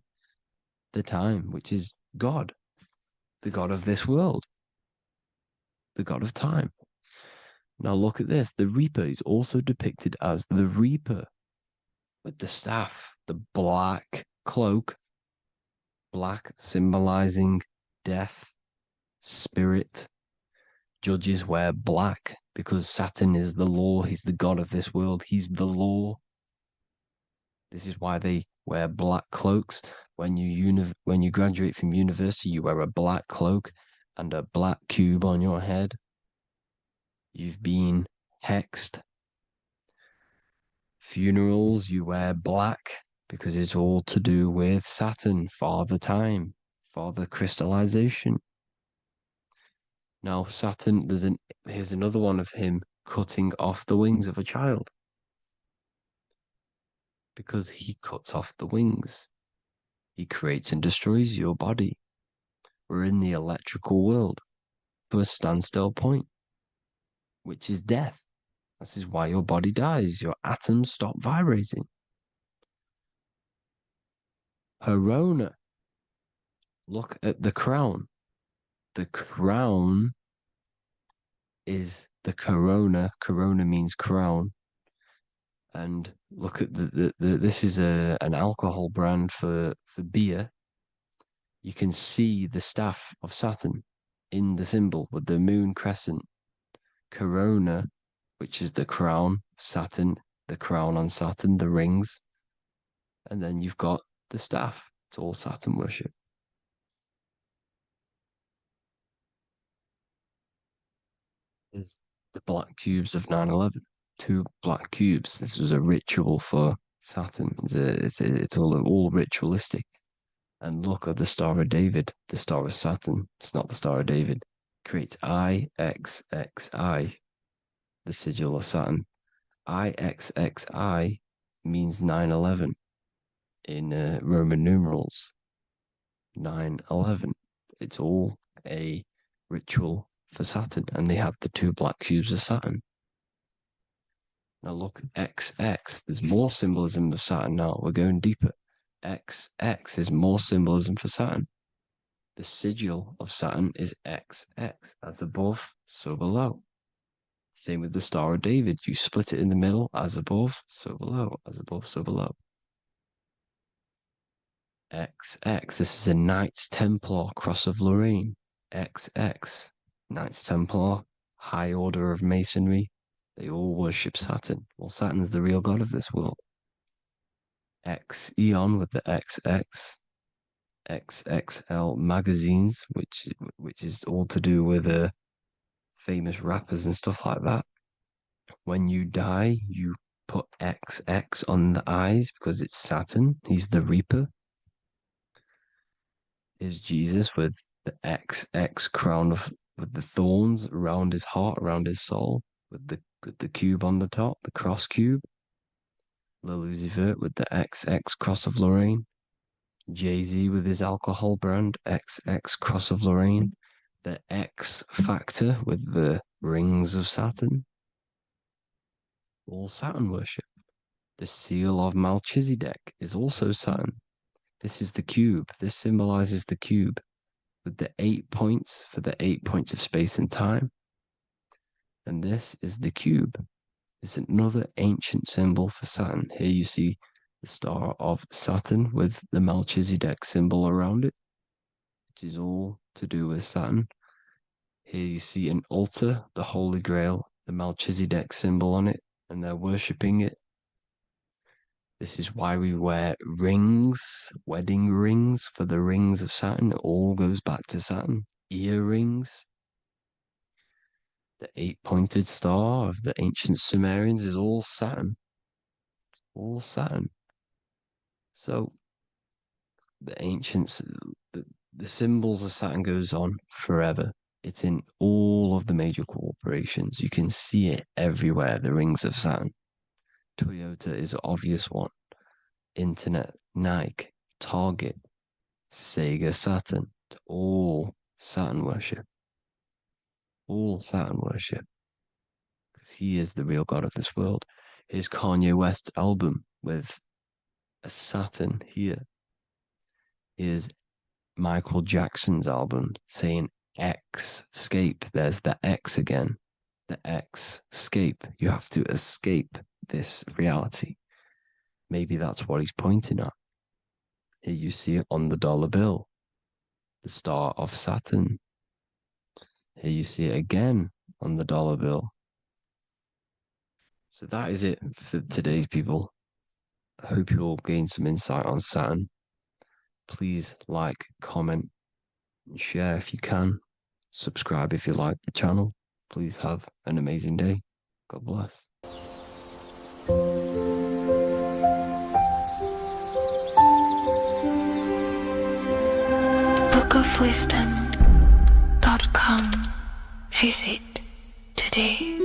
the time, which is God, the god of this world, the god of time. Now look at this. The Reaper is also depicted as the Reaper with the staff, the black cloak, black symbolizing death, spirit. Judges wear black because Saturn is the law. He's the god of this world. He's the law. This is why they wear black cloaks. When you graduate from university, you wear a black cloak and a black cube on your head. You've been hexed. Funerals, you wear black because it's all to do with Saturn, Father Time, Father Crystallization. Now, Saturn, here's another one of him cutting off the wings of a child. Because he cuts off the wings. He creates and destroys your body. We're in the electrical world to a standstill point, which is death. This is why your body dies. Your atoms stop vibrating. Herona. Look at the crown. The crown is the corona. Corona means crown. And look at this is an alcohol brand for beer. You can see the staff of Saturn in the symbol with the moon crescent. Corona, which is the crown, Saturn, the crown on Saturn, the rings. And then you've got the staff. It's all Saturn worship. Is the black cubes of 9/11. 2 black cubes. This was a ritual for Saturn. It's all ritualistic. And look at the Star of David, the Star of Saturn. It's not the Star of David. Creates IXXI, the sigil of Saturn. IXXI means 9/11 in Roman numerals. 9/11. It's all a ritual for Saturn, and they have the 2 black cubes of Saturn. Now look, XX, there's more symbolism of Saturn now. We're going deeper. XX is more symbolism for Saturn. The sigil of Saturn is XX, as above, so below. Same with the Star of David. You split it in the middle, as above, so below, as above, so below. XX, this is a Knights Templar cross of Lorraine. XX, Knights Templar, high order of masonry. They all worship Saturn. Well, Saturn's the real god of this world. X Eon with the XX, XXL magazines, which is all to do with famous rappers and stuff like that. When you die, you put XX on the eyes because it's Saturn. He's the Reaper. Is Jesus with the XX crown with the thorns around his heart, around his soul, with the cube on the top, the cross cube. Lil Uzi Vert with the XX cross of Lorraine. Jay-Z with his alcohol brand, XX cross of Lorraine. The X Factor with the rings of Saturn. All Saturn worship. The seal of Melchizedek is also Saturn. This is the cube. This symbolizes the cube with the 8 points for the 8 points of space and time. And this is the cube. It's another ancient symbol for Saturn. Here you see the star of Saturn with the Melchizedek symbol around it, which is all to do with Saturn. Here you see an altar, the Holy Grail, the Melchizedek symbol on it, and they're worshipping it. This is why we wear rings, wedding rings for the rings of Saturn. It all goes back to Saturn. Earrings. The 8-pointed star of the ancient Sumerians is all Saturn. It's all Saturn. So the ancients, the symbols of Saturn goes on forever. It's in all of the major corporations. You can see it everywhere, the rings of Saturn. Toyota is an obvious one. Internet, Nike, Target, Sega, Saturn. It's all Saturn worship. All Saturn worship. Because he is the real god of this world. Here's Kanye West's album with a Saturn here. Here's Michael Jackson's album saying X, escape. There's the X again. The X, escape. You have to escape this reality. Maybe that's what he's pointing at. Here you see it on the dollar bill. The star of Saturn. Here you see it again on the dollar bill. So that is it for today's people. I hope you all gain some insight on Saturn. Please like, comment, and share if you can. Subscribe if you like the channel. Please have an amazing day. God bless. bookofwisdom.com. Visit today.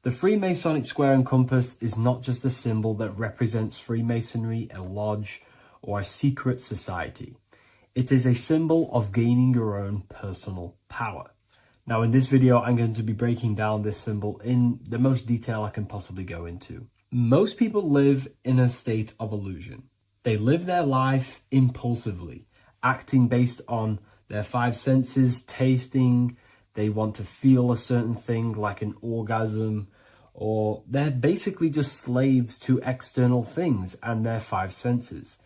The Freemasonic square and compass is not just a symbol that represents Freemasonry, a lodge, or a secret society. It is a symbol of gaining your own personal power. Now, in this video, I'm going to be breaking down this symbol in the most detail I can possibly go into. Most people live in a state of illusion. They live their life impulsively, acting based on their five senses, tasting, they want to feel a certain thing like an orgasm, or they're basically just slaves to external things and their five senses,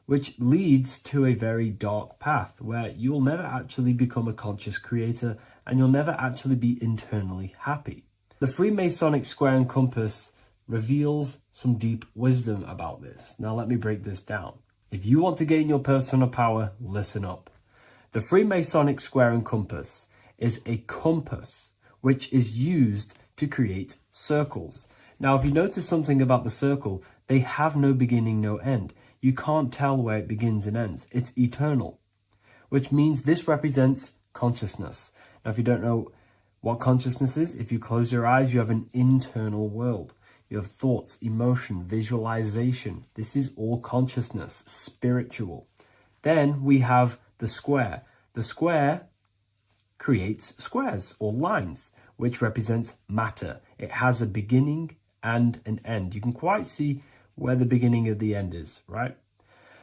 which leads to a very dark path where you'll never actually become a conscious creator and you'll never actually be internally happy. The Freemasonic square and compass reveals some deep wisdom about this. Now let me break this down. If you want to gain your personal power, listen up. The Freemasonic square and compass is a compass which is used to create circles. Now, if you notice something about the circle, they have no beginning, no end. You can't tell where it begins and ends. It's eternal, which means this represents consciousness. Now, if you don't know what consciousness is, if you close your eyes, you have an internal world. You have thoughts, emotion, visualization. This is all consciousness, spiritual. Then we have the square. The square creates squares or lines, which represents matter. It has a beginning and an end. You can quite see where the beginning of the end is, right?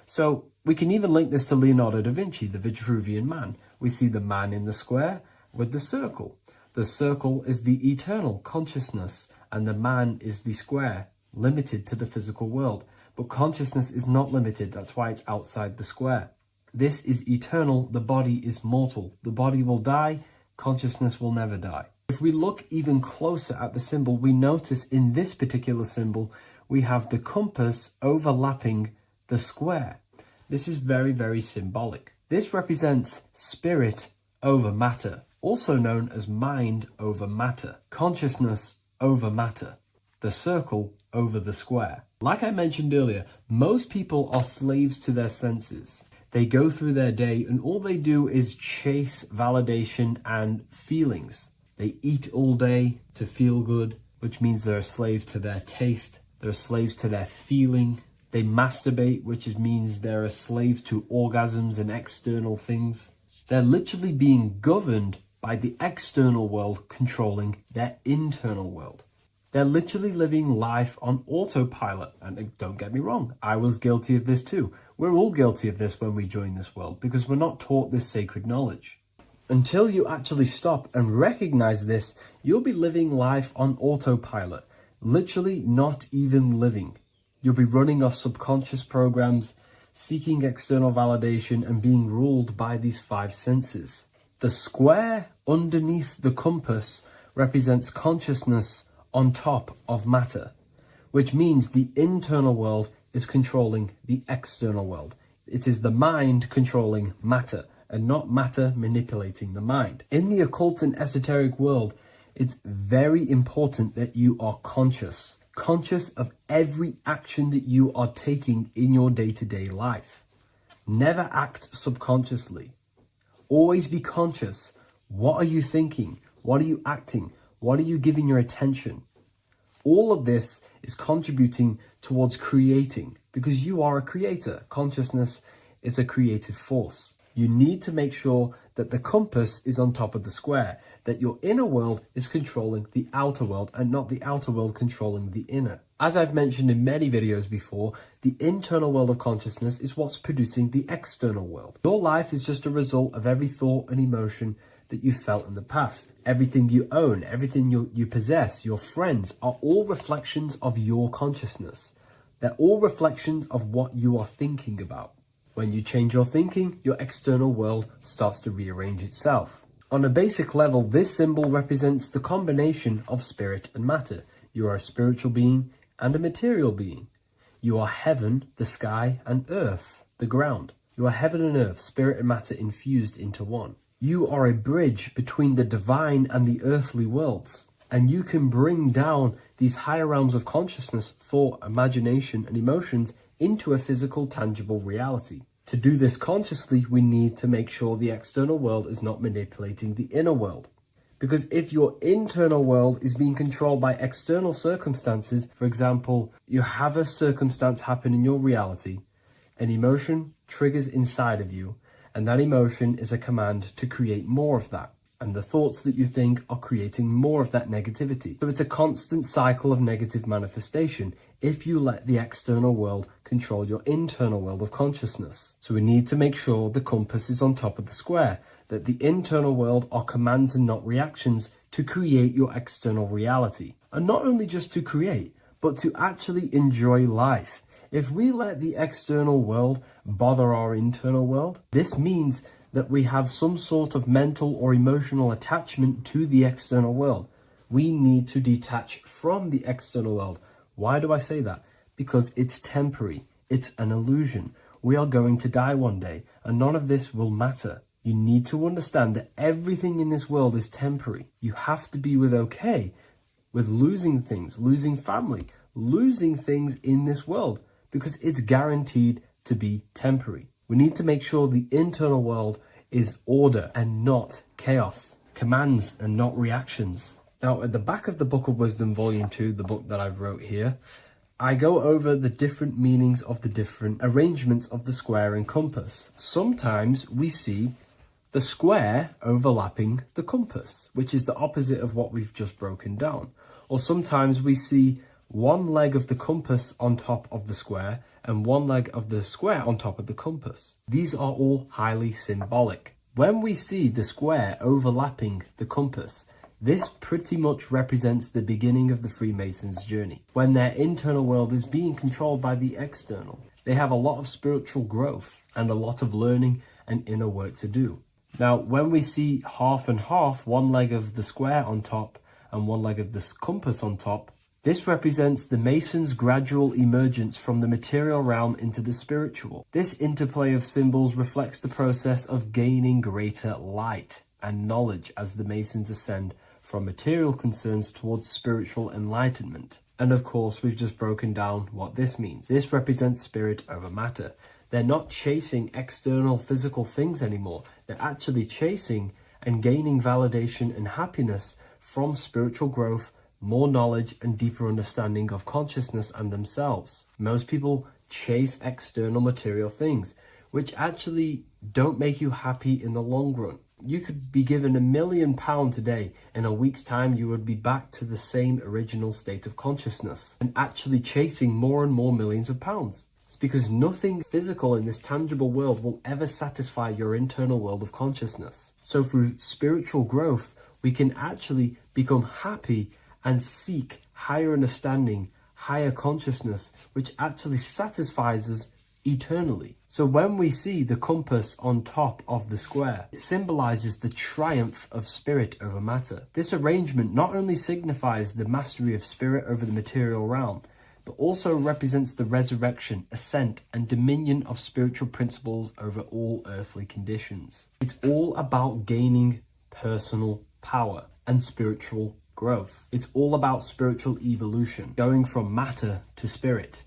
So we can even link this to Leonardo da Vinci, the Vitruvian Man. We see the man in the square with the circle. The circle is the eternal consciousness, and the man is the square, limited to the physical world. But consciousness is not limited. That's why it's outside the square. This is eternal. The body is mortal. The body will die. Consciousness will never die. If we look even closer at the symbol, we notice in this particular symbol, we have the compass overlapping the square. This is very, very symbolic. This represents spirit over matter, also known as mind over matter, consciousness over matter, the circle over the square. Like I mentioned earlier, most people are slaves to their senses. They go through their day and all they do is chase validation and feelings. They eat all day to feel good, which means they're a slave to their taste. They're slaves to their feeling. They masturbate, which means they're a slave to orgasms and external things. They're literally being governed by the external world controlling their internal world. They're literally living life on autopilot. And don't get me wrong, I was guilty of this too. We're all guilty of this when we join this world because we're not taught this sacred knowledge. Until you actually stop and recognize this, you'll be living life on autopilot, literally not even living. You'll be running off subconscious programs, seeking external validation and being ruled by these five senses. The square underneath the compass represents consciousness on top of matter, which means the internal world is controlling the external world. It is the mind controlling matter and not matter manipulating the mind. In the occult and esoteric world, it's very important that you are conscious of every action that you are taking in your day-to-day life. Never act subconsciously. Always be conscious. What are you thinking? What are you acting? What are you giving your attention? All of this is contributing towards creating because you are a creator. Consciousness is a creative force. You need to make sure that the compass is on top of the square, that your inner world is controlling the outer world and not the outer world controlling the inner. As I've mentioned in many videos before, the internal world of consciousness is what's producing the external world. Your life is just a result of every thought and emotion that you felt in the past. Everything you own, everything you possess, your friends are all reflections of your consciousness. They're all reflections of what you are thinking about. When you change your thinking, your external world starts to rearrange itself. On a basic level, this symbol represents the combination of spirit and matter. You are a spiritual being and a material being. You are heaven, the sky, and earth, the ground. You are heaven and earth, spirit and matter infused into one. You are a bridge between the divine and the earthly worlds. And you can bring down these higher realms of consciousness, thought, imagination, and emotions into a physical, tangible reality. To do this consciously, we need to make sure the external world is not manipulating the inner world. Because if your internal world is being controlled by external circumstances, for example, you have a circumstance happen in your reality, an emotion triggers inside of you, and that emotion is a command to create more of that. and the thoughts that you think are creating more of that negativity. So it's a constant cycle of negative manifestation if you let the external world control your internal world of consciousness. So we need to make sure the compass is on top of the square, that the internal world are commands and not reactions to create your external reality. And not only just to create, but to actually enjoy life. If we let the external world bother our internal world, this means that we have some sort of mental or emotional attachment to the external world. We need to detach from the external world. Why do I say that? Because it's temporary. It's an illusion. We are going to die one day, and none of this will matter. You need to understand that everything in this world is temporary. You have to be okay with losing things, losing family, losing things in this world, because it's guaranteed to be temporary. We need to make sure the internal world is order and not chaos, commands and not reactions. Now, at the back of the Book of Wisdom, Volume 2, the book that I've wrote here, I go over the different meanings of the different arrangements of the square and compass. Sometimes we see the square overlapping the compass, which is the opposite of what we've just broken down. Or sometimes we see one leg of the compass on top of the square and one leg of the square on top of the compass. These are all highly symbolic. When we see the square overlapping the compass, this pretty much represents the beginning of the Freemasons' journey, when their internal world is being controlled by the external. They have a lot of spiritual growth and a lot of learning and inner work to do. Now, when we see half and half, one leg of the square on top and one leg of the compass on top, this represents the Masons' gradual emergence from the material realm into the spiritual. This interplay of symbols reflects the process of gaining greater light and knowledge as the Masons ascend from material concerns towards spiritual enlightenment. And of course, we've just broken down what this means. This represents spirit over matter. They're not chasing external physical things anymore. They're actually chasing and gaining validation and happiness from spiritual growth, more knowledge and deeper understanding of consciousness and themselves. Most people chase external material things, which actually don't make you happy in the long run. You could be given £1 million today. In a week's time, you would be back to the same original state of consciousness and actually chasing more and more millions of pounds. It's because nothing physical in this tangible world will ever satisfy your internal world of consciousness. So through spiritual growth, we can actually become happy and seek higher understanding, higher consciousness, which actually satisfies us eternally. So when we see the compass on top of the square, it symbolizes the triumph of spirit over matter. This arrangement not only signifies the mastery of spirit over the material realm, but also represents the resurrection, ascent, and dominion of spiritual principles over all earthly conditions. It's all about gaining personal power and spiritual growth. It's all about spiritual evolution, going from matter to spirit.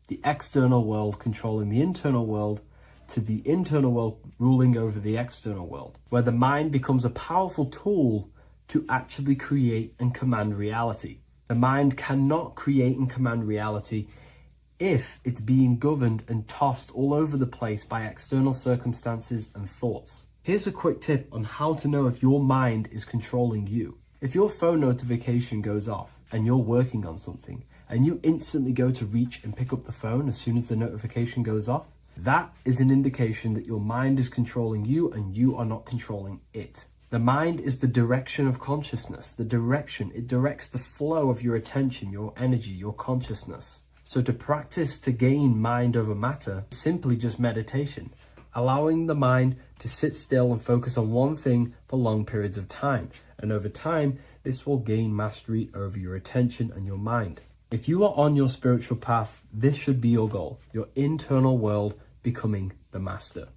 The external world controlling the internal world to the internal world ruling over the external world, where the mind becomes a powerful tool to actually create and command reality. The mind cannot create and command reality if it's being governed and tossed all over the place by external circumstances and thoughts. Here's a quick tip on how to know if your mind is controlling you. If your phone notification goes off and you're working on something and you instantly go to reach and pick up the phone as soon as the notification goes off, that is an indication that your mind is controlling you and you are not controlling it. The mind is the direction of consciousness. The direction, it directs the flow of your attention, your energy, your consciousness. So to practice to gain mind over matter is simply just meditation, allowing the mind to sit still and focus on one thing for long periods of time. And over time, this will gain mastery over your attention and your mind. If you are on your spiritual path, this should be your goal. Your internal world becoming the master.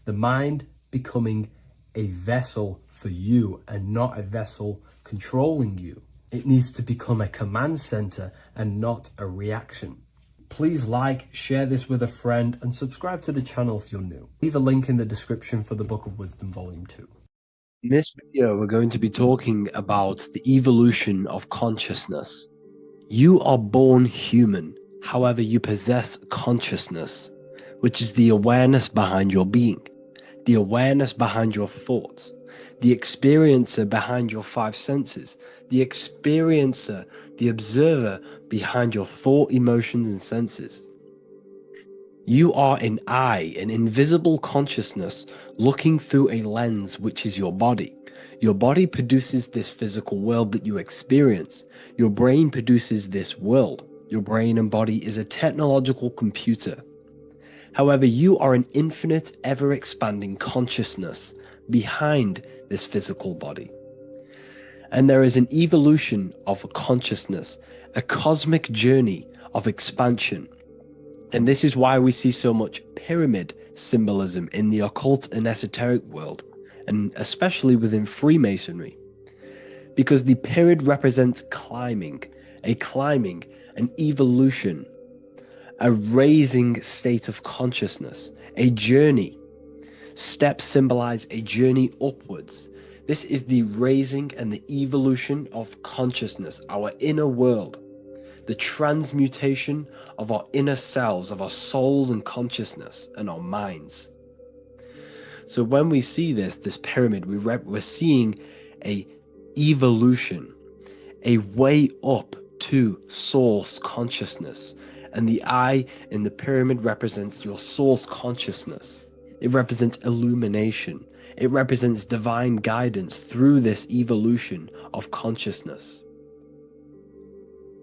The mind becoming a vessel for you and not a vessel controlling you. It needs to become a command center and not a reaction. Please like, share this with a friend, and subscribe to the channel if you're new. Leave a link in the description for the Book of Wisdom Volume 2. In this video, we're going to be talking about the evolution of consciousness. You are born human, however you possess consciousness, which is the awareness behind your being, the awareness behind your thoughts, the experiencer behind your five senses, the experiencer, the observer behind your thought, emotions, and senses. You are an eye, an invisible consciousness looking through a lens, which is your body. Your body produces this physical world that you experience. Your brain produces this world. Your brain and body is a technological computer. However, you are an infinite, ever-expanding consciousness behind this physical body. And there is an evolution of consciousness, a cosmic journey of expansion. And this is why we see so much pyramid symbolism in the occult and esoteric world, and especially within Freemasonry. Because the pyramid represents climbing, an evolution, a raising state of consciousness, a journey. Steps symbolize a journey upwards. This is the raising and the evolution of consciousness, our inner world, the transmutation of our inner selves, of our souls and consciousness and our minds. So when we see this pyramid, we're seeing a evolution, a way up to source consciousness. And the eye in the pyramid represents your source consciousness. It represents illumination. It represents divine guidance through this evolution of consciousness.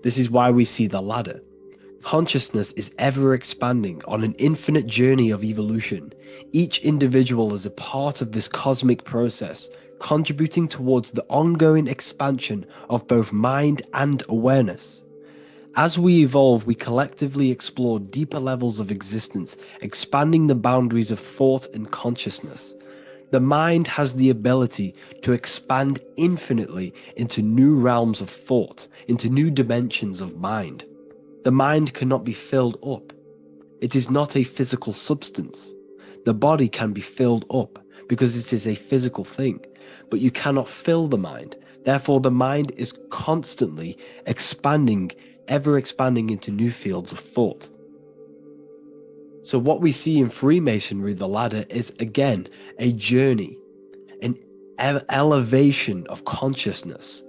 This is why we see the ladder. Consciousness is ever expanding on an infinite journey of evolution. Each individual is a part of this cosmic process, contributing towards the ongoing expansion of both mind and awareness. As we evolve, we collectively explore deeper levels of existence, expanding the boundaries of thought and consciousness. The mind has the ability to expand infinitely into new realms of thought, into new dimensions of mind. The mind cannot be filled up. It is not a physical substance. The body can be filled up because it is a physical thing, but you cannot fill the mind. Therefore, the mind is constantly expanding, ever expanding into new fields of thought. So what we see in Freemasonry, the ladder, is again a journey, an elevation of consciousness.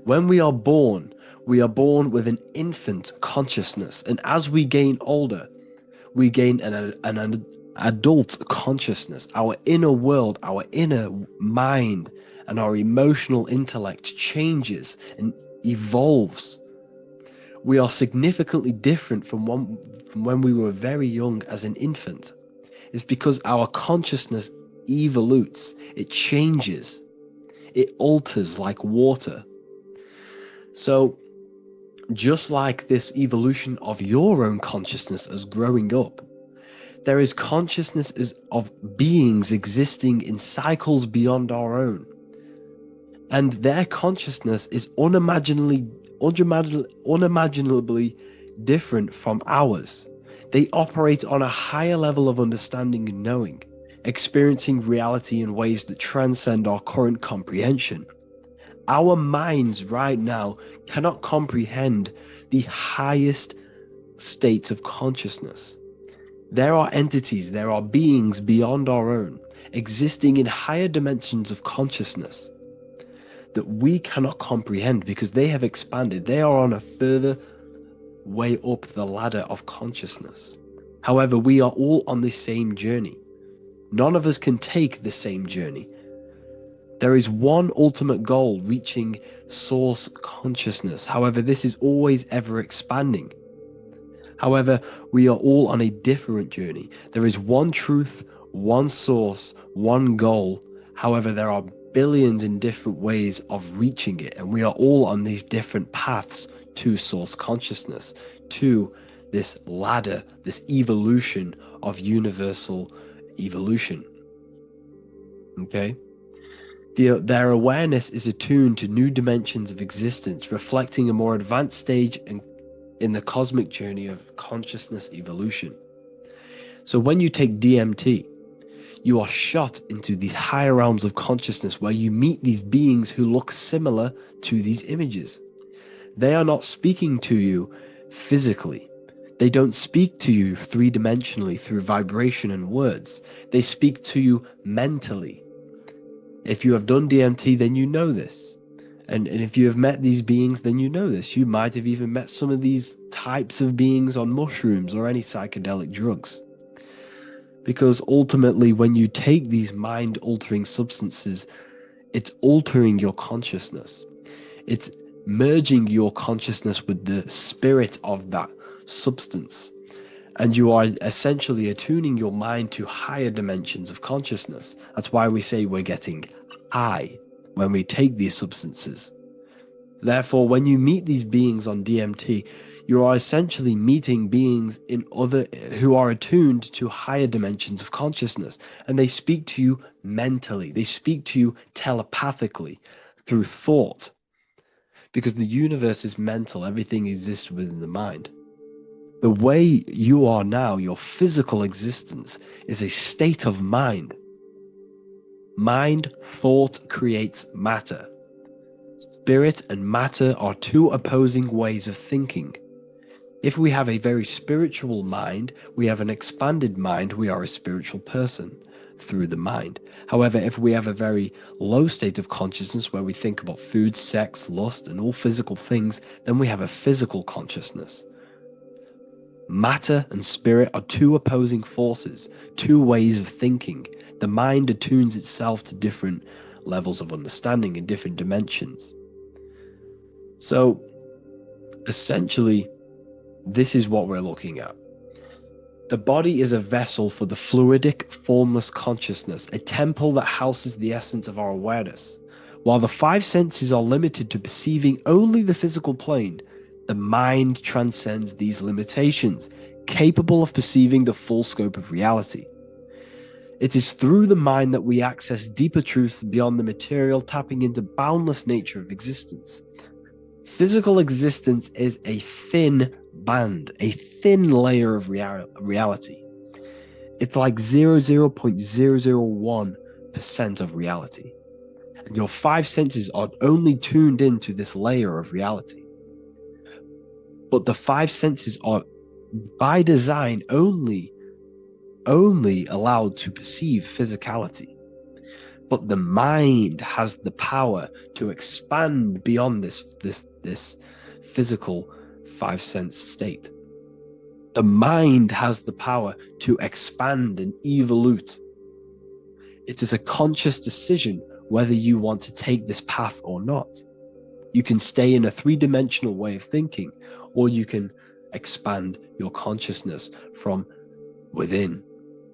When we are born with an infant consciousness, and as we gain older, we gain an adult consciousness. Our inner world, our inner mind, and our emotional intellect changes and evolves. We are significantly different from when we were very young as an infant. It's because our consciousness evolutes, it changes, it alters like water. So just like this evolution of your own consciousness as growing up, there is consciousness of beings existing in cycles beyond our own. And their consciousness is unimaginably different from ours. They operate on a higher level of understanding and knowing, experiencing reality in ways that transcend our current comprehension. Our minds right now cannot comprehend the highest states of consciousness. There are entities, there are beings beyond our own, existing in higher dimensions of consciousness that we cannot comprehend because they have expanded. They are on a further way up the ladder of consciousness. However, we are all on the same journey. None of us can take the same journey. There is one ultimate goal, reaching source consciousness. However, this is always ever expanding. However, we are all on a different journey. There is one truth, one source, one goal. However, there are billions in different ways of reaching it, and we are all on these different paths to source consciousness, to this ladder, this evolution of universal evolution. Okay? Their awareness is attuned to new dimensions of existence, reflecting a more advanced stage in the cosmic journey of consciousness evolution. So when you take DMT, you are shot into these higher realms of consciousness where you meet these beings who look similar to these images. They are not speaking to you physically. They don't speak to you three-dimensionally through vibration and words. They speak to you mentally. If you have done DMT, then you know this. And if you have met these beings, then you know this. You might have even met some of these types of beings on mushrooms or any psychedelic drugs. Because ultimately, when you take these mind-altering substances, it's altering your consciousness. It's merging your consciousness with the spirit of that substance. And you are essentially attuning your mind to higher dimensions of consciousness. That's why we say we're getting high when we take these substances. Therefore, when you meet these beings on DMT, you are essentially meeting beings who are attuned to higher dimensions of consciousness, and they speak to you mentally. They speak to you telepathically through thought, because the universe is mental. Everything exists within the mind. The way you are now, your physical existence, is a state of mind. Mind, thought creates matter. Spirit and matter are two opposing ways of thinking. If we have a very spiritual mind, we have an expanded mind, we are a spiritual person through the mind. However, if we have a very low state of consciousness where we think about food, sex, lust, and all physical things, then we have a physical consciousness. Matter and spirit are two opposing forces, two ways of thinking. The mind attunes itself to different levels of understanding in different dimensions. So, essentially, this is what we're looking at. The body is a vessel for the fluidic, formless consciousness, a temple that houses the essence of our awareness. While the five senses are limited to perceiving only the physical plane, the mind transcends these limitations, capable of perceiving the full scope of reality. It is through the mind that we access deeper truths beyond the material, tapping into boundless nature of existence. Physical existence is a thin band, a thin layer of reality. It's like 0.001% of reality. And your five senses are only tuned into this layer of reality. But the five senses are, by design, only allowed to perceive physicality. But the mind has the power to expand beyond this physical five sense state. The mind has the power to expand and evolute. It is a conscious decision whether you want to take this path or not. You can stay in a three-dimensional way of thinking, or you can expand your consciousness from within.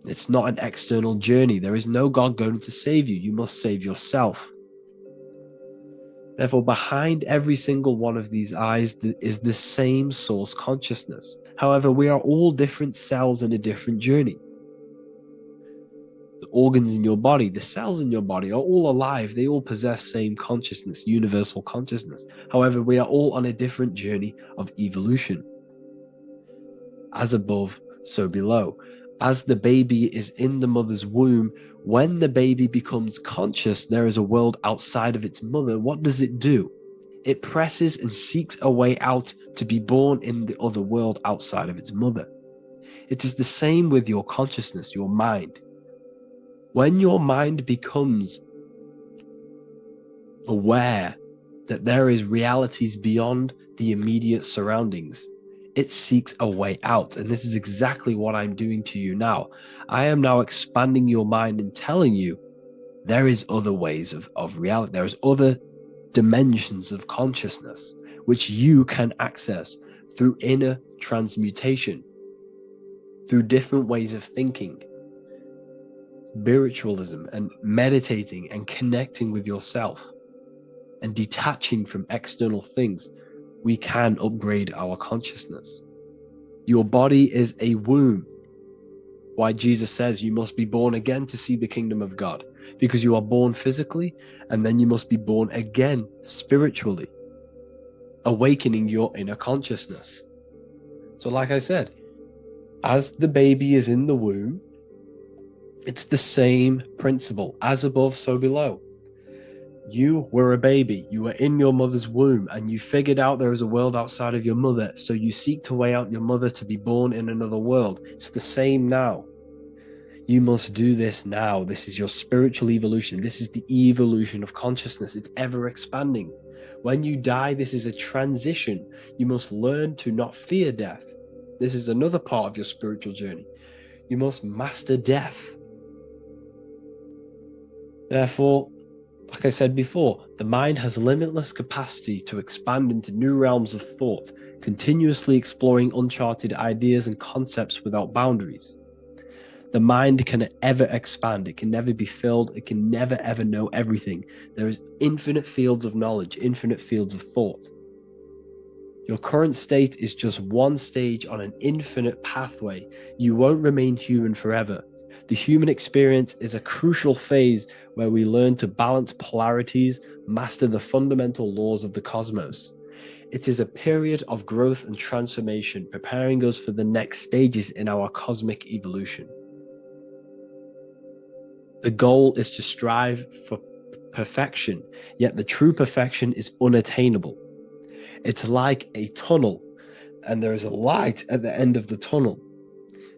It's not an external journey. There is no God going to save you. You must save yourself. Therefore, behind every single one of these eyes is the same source consciousness. However, we are all different cells in a different journey. The organs in your body, the cells in your body are all alive. They all possess same consciousness, universal consciousness. However, we are all on a different journey of evolution. As above, so below. As the baby is in the mother's womb, when the baby becomes conscious, there is a world outside of its mother. What does it do? It presses and seeks a way out to be born in the other world outside of its mother. It is the same with your consciousness, your mind. When your mind becomes aware that there is realities beyond the immediate surroundings, it seeks a way out. And this is exactly what I'm doing to you now. I am now expanding your mind and telling you there is other ways of reality. There's other dimensions of consciousness which you can access through inner transmutation, through different ways of thinking, spiritualism, and meditating and connecting with yourself and detaching from external things. We can upgrade our consciousness. Your body is a womb. Why Jesus says you must be born again to see the kingdom of God, because you are born physically and then you must be born again spiritually, awakening your inner consciousness. So like I said, as the baby is in the womb, it's the same principle. As above, so below. You were a baby, you were in your mother's womb, and you figured out there is a world outside of your mother, so you seek to way out your mother to be born in another world. It's the same now. You must do this now. This is your spiritual evolution. This is the evolution of consciousness. It's ever expanding. When you die, this is a transition. You must learn to not fear death. This is another part of your spiritual journey. You must master death. Therefore, like I said before, the mind has limitless capacity to expand into new realms of thought, continuously exploring uncharted ideas and concepts without boundaries. The mind can ever expand. It can never be filled. It can never ever know everything. There is infinite fields of knowledge, infinite fields of thought. Your current state is just one stage on an infinite pathway. You won't remain human forever. The human experience is a crucial phase where we learn to balance polarities, master the fundamental laws of the cosmos. It is a period of growth and transformation, preparing us for the next stages in our cosmic evolution. The goal is to strive for perfection, yet the true perfection is unattainable. It's like a tunnel, and there is a light at the end of the tunnel.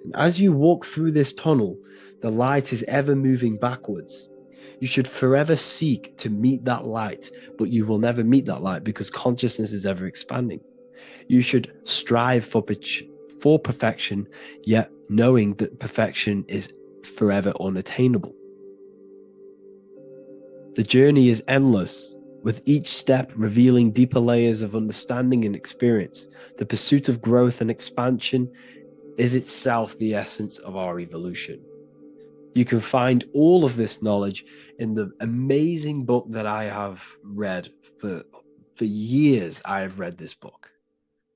And as you walk through this tunnel, the light is ever moving backwards. You should forever seek to meet that light, but you will never meet that light because consciousness is ever expanding. You should strive for perfection, yet knowing that perfection is forever unattainable. The journey is endless, with each step revealing deeper layers of understanding and experience. The pursuit of growth and expansion is itself the essence of our evolution. You can find all of this knowledge in the amazing book that I have read for years. I have read this book,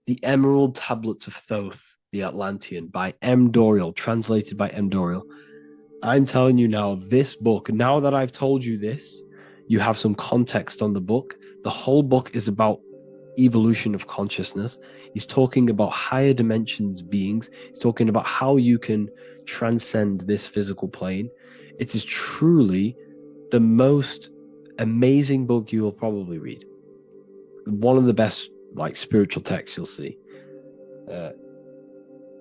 The Emerald Tablets of Thoth, the Atlantean, by M. Dorial, translated by M. Dorial. I'm telling you now, this book, now that I've told you this, you have some context on the book. The whole book is about evolution of consciousness. He's talking about higher dimensions beings. He's talking about how you can transcend this physical plane. It is truly the most amazing book you will probably read. One of the best spiritual texts you'll see.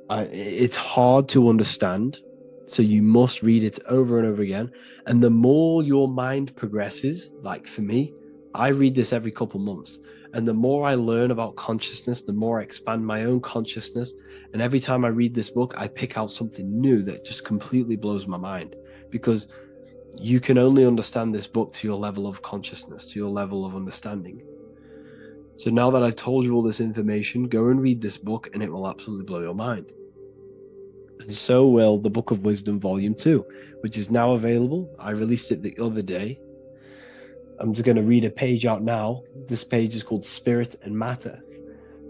It's hard to understand, so you must read it over and over again. And the more your mind progresses, like for me, I read this every couple months. And the more I learn about consciousness, the more I expand my own consciousness. And every time I read this book, I pick out something new that just completely blows my mind. Because you can only understand this book to your level of consciousness, to your level of understanding. So now that I've told you all this information, go and read this book and it will absolutely blow your mind. And so will the Book of Wisdom Volume 2, which is now available. I released it the other day. I'm just going to read a page out now. This page is called Spirit and Matter.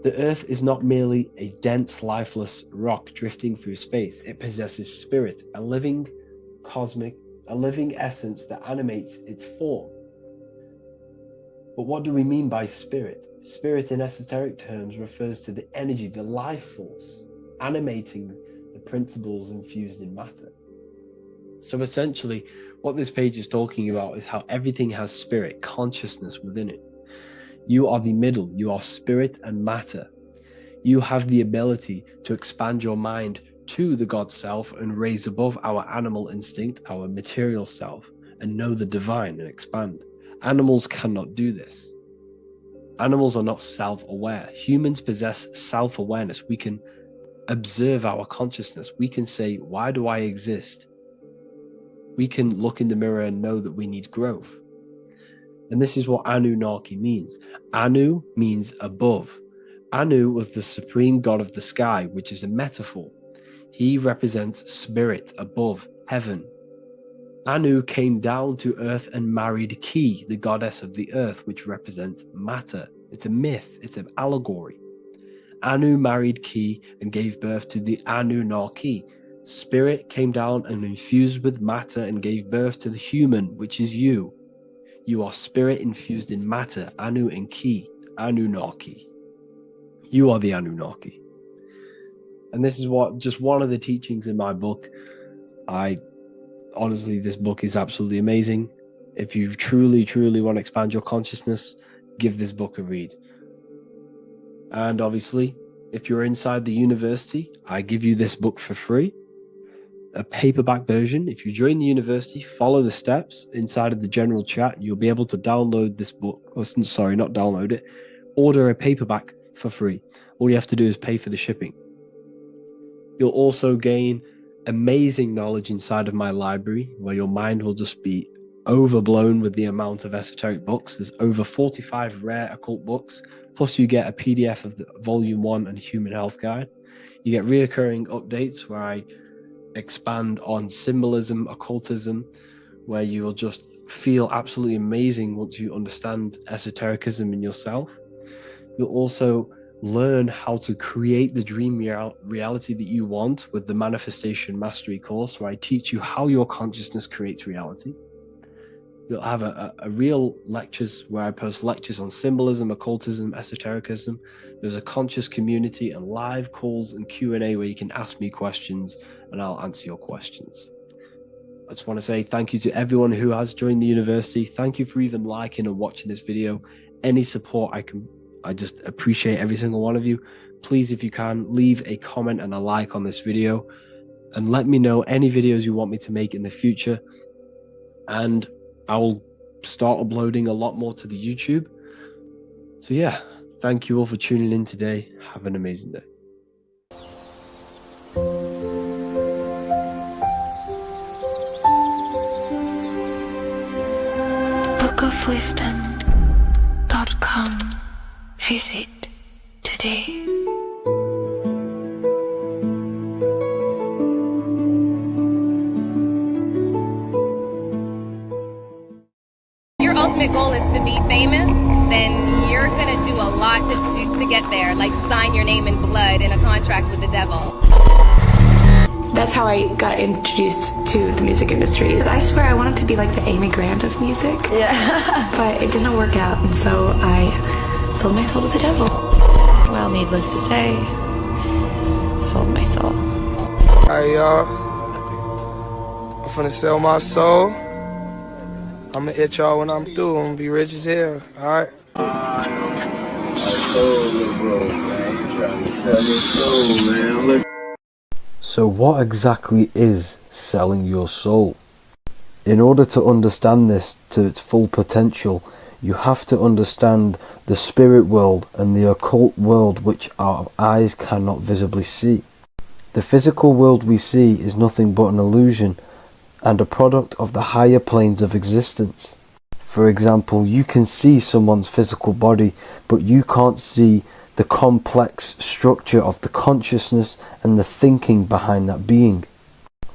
The Earth is not merely a dense, lifeless rock drifting through space. It possesses spirit, a living essence that animates its form. But what do we mean by spirit? Spirit in esoteric terms refers to the energy, the life force, animating the principles infused in matter. So essentially, what this page is talking about is how everything has spirit, consciousness within it. You are the middle, you are spirit and matter. You have the ability to expand your mind to the God self and raise above our animal instinct, our material self, and know the divine and expand. Animals cannot do this. Animals are not self-aware. Humans possess self-awareness. We can observe our consciousness. We can say, why do I exist? We can look in the mirror and know that we need growth. And this is what Anunnaki means. Anu means above. Anu was the supreme god of the sky, which is a metaphor. He represents spirit above, heaven. Anu came down to earth and married Ki, the goddess of the earth, which represents matter. It's a myth, it's an allegory. Anu married Ki and gave birth to the Anunnaki. Spirit came down and infused with matter and gave birth to the human, which is you. You are spirit infused in matter, Anu and Ki, Anunnaki. You are the Anunnaki. And this is just one of the teachings in my book. Honestly, this book is absolutely amazing. If you truly, truly want to expand your consciousness, give this book a read. And obviously, if you're inside the university, I give you this book for free. a paperback version. If you join the university, follow the steps inside of the general chat, you'll be able to download this book, or sorry, not download it, order a paperback for free. All you have to do is pay for the shipping. You'll also gain amazing knowledge inside of my library, where your mind will just be overblown with the amount of esoteric books. There's over 45 rare occult books, plus you get a PDF of the Volume 1 and Human Health Guide. You get reoccurring updates where I expand on symbolism, occultism, where you will just feel absolutely amazing once you understand esotericism in yourself. You'll also learn how to create the dream reality that you want with the Manifestation Mastery course, where I teach you how your consciousness creates reality. You'll have a real lectures where I post lectures on symbolism, occultism, esotericism. There's a conscious community and live calls and Q&A where you can ask me questions and I'll answer your questions. I just want to say thank you to everyone who has joined the university. Thank you for even liking and watching this video. Any support I just appreciate every single one of you. Please, if you can, leave a comment and a like on this video and let me know any videos you want me to make in the future. And I will start uploading a lot more to the YouTube. So yeah, thank you all for tuning in today. Have an amazing day. bookofwisdom.com. Visit today. Your ultimate goal is to be famous, then you're gonna do a lot to get there, like sign your name in blood in a contract with the devil. That's how I got introduced to the music industry. I swear I wanted to be like the Amy Grant of music. Yeah. But it didn't work out, and so I sold my soul to the devil. Well, needless to say, sold my soul. Alright, y'all. I'm finna sell my soul. I'ma hit y'all when I'm through. I'm gonna be rich as hell, alright? So what exactly is selling your soul? In order to understand this to its full potential, you have to understand the spirit world and the occult world which our eyes cannot visibly see. The physical world we see is nothing but an illusion and a product of the higher planes of existence. For example, you can see someone's physical body, but you can't see the complex structure of the consciousness and the thinking behind that being.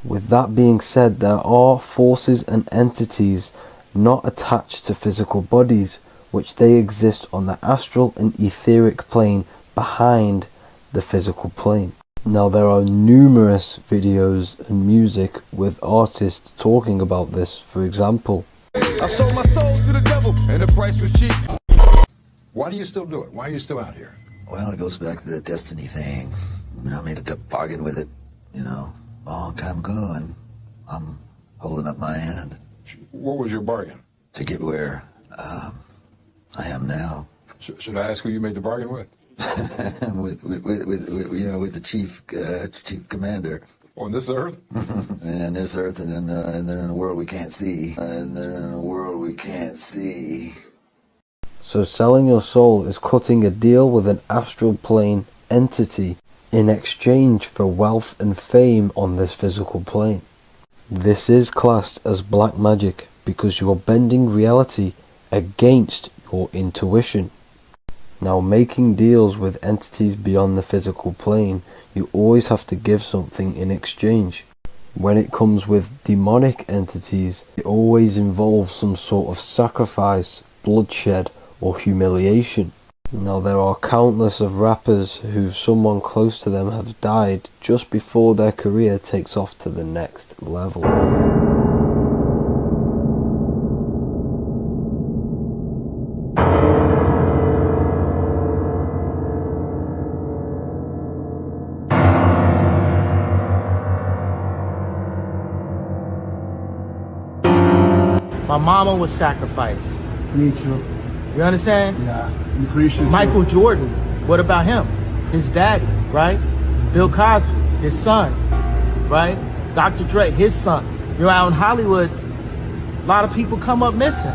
With that being said, there are forces and entities not attached to physical bodies, which they exist on the astral and etheric plane behind the physical plane. Now there are numerous videos and music with artists talking about this. For example, I sold my soul to the devil and the price was cheap. Why do you still do it? Why are you still out here? Well, it goes back to the destiny thing. I mean, I made a bargain with it, a long time ago, and I'm holding up my hand. What was your bargain? To get where I am now. Should I ask who you made the bargain with? with the chief commander. On this earth? And on this earth, and then in a world we can't see. So selling your soul is cutting a deal with an astral plane entity in exchange for wealth and fame on this physical plane. This is classed as black magic because you are bending reality against your intuition. Now, making deals with entities beyond the physical plane, you always have to give something in exchange. When it comes with demonic entities, it always involves some sort of sacrifice, bloodshed, or humiliation. Now, there are countless of rappers who someone close to them have died just before their career takes off to the next level. My mama was sacrificed. Me too. You understand? Yeah, I'm Christian. Michael Jordan, what about him? His daddy, right? Bill Cosby, his son, right? Dr. Dre, his son. You know, out in Hollywood, a lot of people come up missing.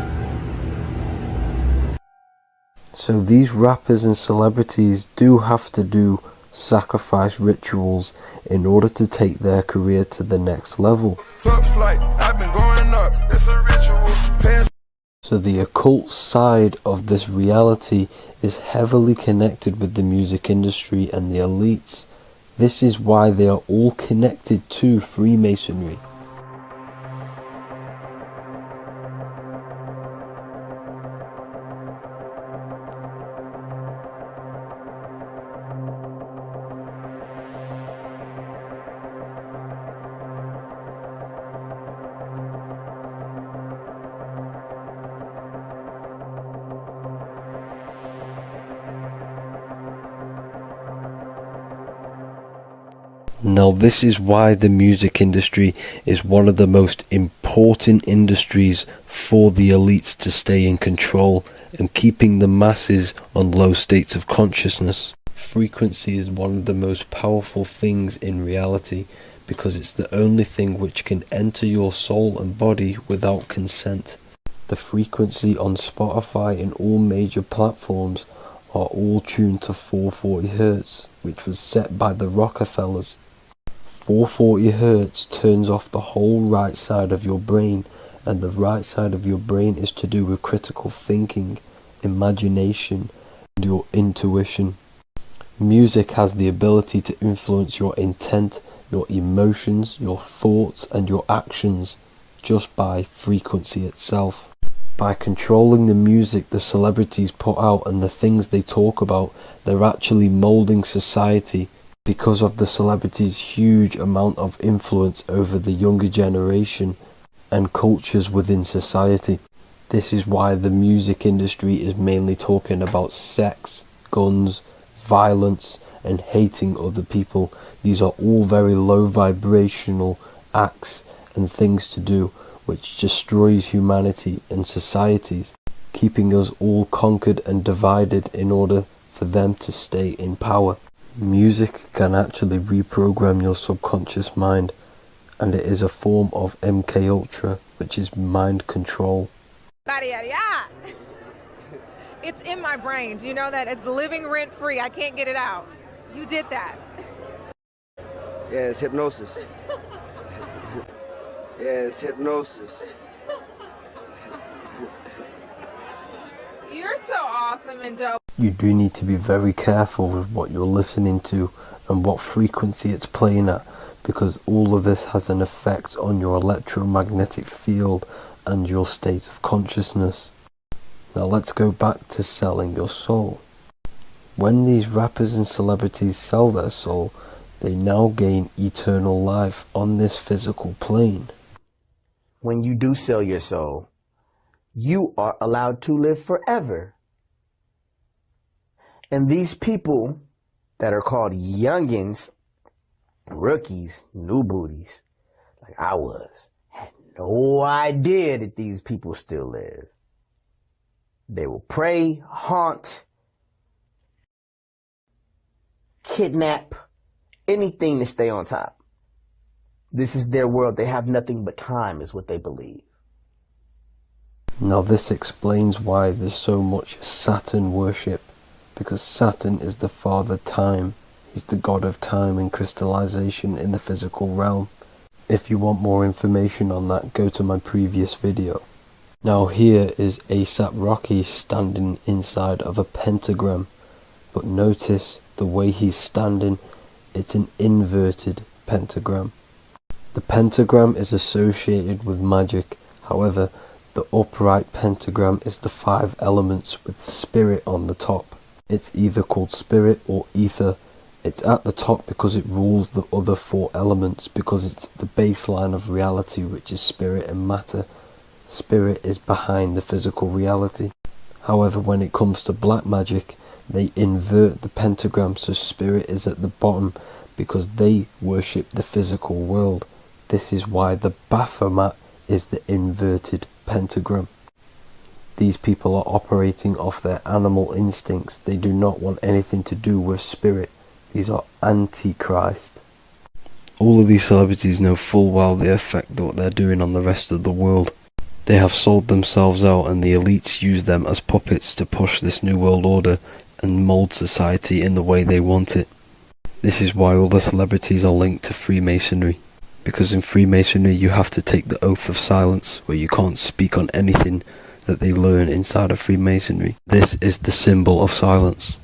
So these rappers and celebrities do have to do sacrifice rituals in order to take their career to the next level. Top flight, I've been growing up, it's a ritual. So the occult side of this reality is heavily connected with the music industry and the elites. This is why they are all connected to Freemasonry. Now this is why the music industry is one of the most important industries for the elites to stay in control and keeping the masses on low states of consciousness. Frequency is one of the most powerful things in reality because it's the only thing which can enter your soul and body without consent. The frequency on Spotify and all major platforms are all tuned to 440 Hz, which was set by the Rockefellers. 440 Hz turns off the whole right side of your brain, and the right side of your brain is to do with critical thinking, imagination, and your intuition. Music has the ability to influence your intent, your emotions, your thoughts, and your actions just by frequency itself. By controlling the music the celebrities put out and the things they talk about, they're actually molding society because of the celebrities' huge amount of influence over the younger generation and cultures within society. This is why the music industry is mainly talking about sex, guns, violence, and hating other people. These are all very low vibrational acts and things to do which destroys humanity and societies, keeping us all conquered and divided in order for them to stay in power. Music can actually reprogram your subconscious mind, and it is a form of MK Ultra, which is mind control. It's in my brain. Do you know that? It's living rent free. I can't get it out. You did that. Yeah, it's hypnosis. Yeah, it's hypnosis. You're so awesome and dope. You do need to be very careful with what you're listening to and what frequency it's playing at, because all of this has an effect on your electromagnetic field and your state of consciousness. Now let's go back to selling your soul. When these rappers and celebrities sell their soul, they now gain eternal life on this physical plane. When you do sell your soul, you are allowed to live forever. And these people that are called youngins, rookies, new booties, like I was, had no idea that these people still live. They will prey, haunt, kidnap, anything to stay on top. This is their world. They have nothing but time, is what they believe. Now this explains why there's so much Saturn worship, because Saturn is the father time. He's the god of time and crystallization in the physical realm. If you want more information on that, go to my previous video. Now here is ASAP Rocky standing inside of a pentagram, but notice the way he's standing, it's an inverted pentagram. The pentagram is associated with magic, however, the upright pentagram is the 5 elements with spirit on the top. It's either called spirit or ether. It's at the top because it rules the other 4 elements, because it's the baseline of reality, which is spirit and matter. Spirit is behind the physical reality. However, when it comes to black magic, they invert the pentagram, so spirit is at the bottom because they worship the physical world. This is why the Baphomet is the inverted pentagram. These people are operating off their animal instincts. They do not want anything to do with spirit. These are antichrist. All of these celebrities know full well the effect that what they're doing on the rest of the world. They have sold themselves out, and the elites use them as puppets to push this new world order and mould society in the way they want it. This is why all the celebrities are linked to Freemasonry, because in Freemasonry you have to take the oath of silence, where you can't speak on anything that they learn inside of Freemasonry. This is the symbol of silence.